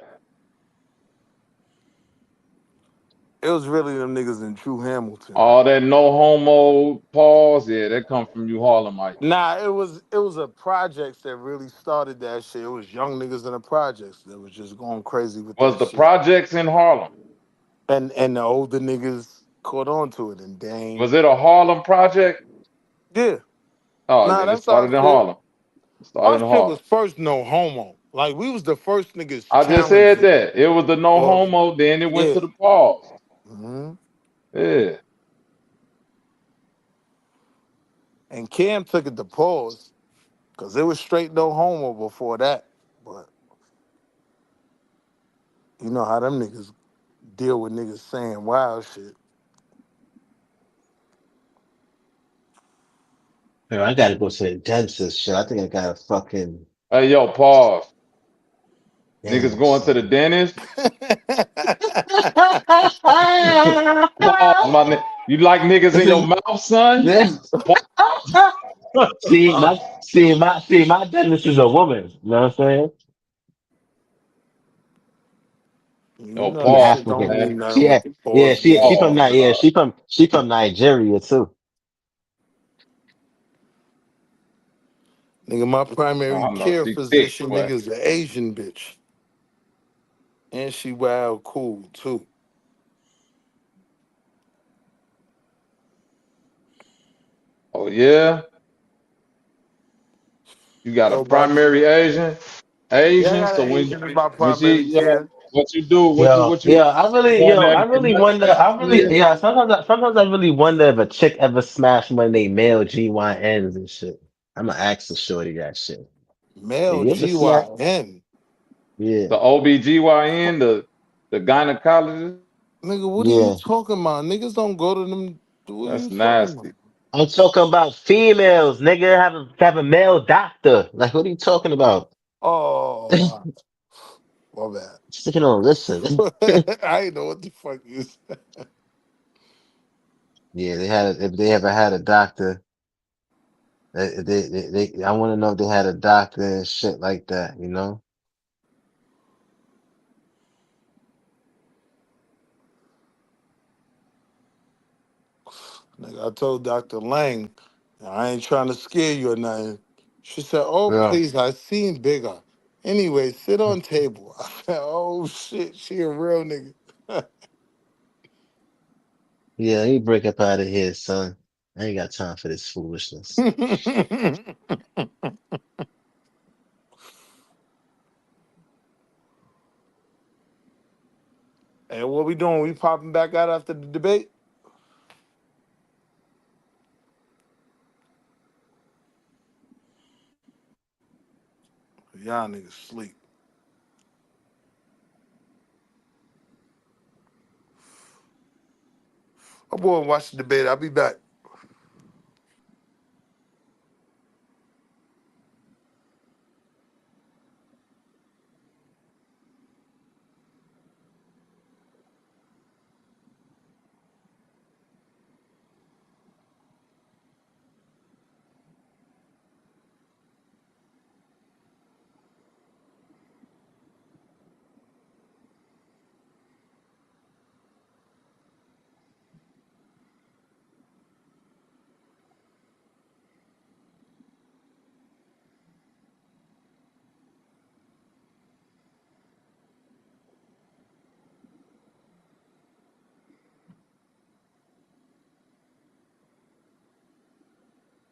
It was really them niggas in True Hamilton. All that no homo pause, yeah, that come from you Harlemites. Nah, it was a projects that really started that shit. It was young niggas in the projects that was just going crazy with Was that the shit. projects in Harlem? And the older niggas caught on to it and Dame. Was it a Harlem project? Yeah. Oh, Nah, then it that's our started in shit. Harlem. It started Our in shit was Harlem. first no homo. Like we was the first niggas I just said challenging. that. It was the no Well, homo, then it went yeah. to the pause. hmm Yeah. And Cam took it to pause because it was straight no homo before that. But you know how them niggas deal with niggas saying wild shit. Yo, I gotta go to the dentist. Shit, I think I got a fucking Hey, yo, pause. Niggas damn going to the son. dentist? Pause, my nigga. You like niggas in your mouth, son? Yeah. Pause. See, my dentist is a woman. You know what I'm saying? You Yo, know She that shit pause, don't African. man. mean nothing She, with the yeah, pause she from bullshit. Pause, yeah, dog. she from Nigeria too. Nigga, my Oh, primary I know. care She thick, physician, boy. nigga, is an Asian bitch. And she wild cool, too. Oh, yeah? You got a Yo, Bobby. primary Asian? Yeah, I Asian? got So an Asian in my when primary she, care. what you do? Yo, What you yo, going there I to get really medical wonder. I really, necessary? yeah. Sometimes I really wonder if a chick ever smashed one of they male GYNs and shit. I'ma ask the shorty that shit. Hey, Male you ever smash? GYN. Yeah, The OBGYN, the gynecologist? Nigga, what are you yeah. talking about? Niggas don't go to them. What are you That's talking about? nasty. I'm talking about females, nigga. Have a male doctor. Like, what are you talking about? Oh, my Sticking on listen. bad. I ain't know what the fuck you said. Yeah, if they ever had a doctor, I want to know if they had a doctor and shit like that. You know? Nigga, I told Dr. Lang, I ain't trying to scare you or nothing. She said, oh, Yeah. please, I seen bigger. Anyway, sit on table. I said, oh, shit, she a real nigga. Yeah, let me break up out of here, son. I ain't got time for this foolishness. And what we doing? We popping back out after the debate? Y'all niggas sleep. I'm going to watch the debate. I'll be back.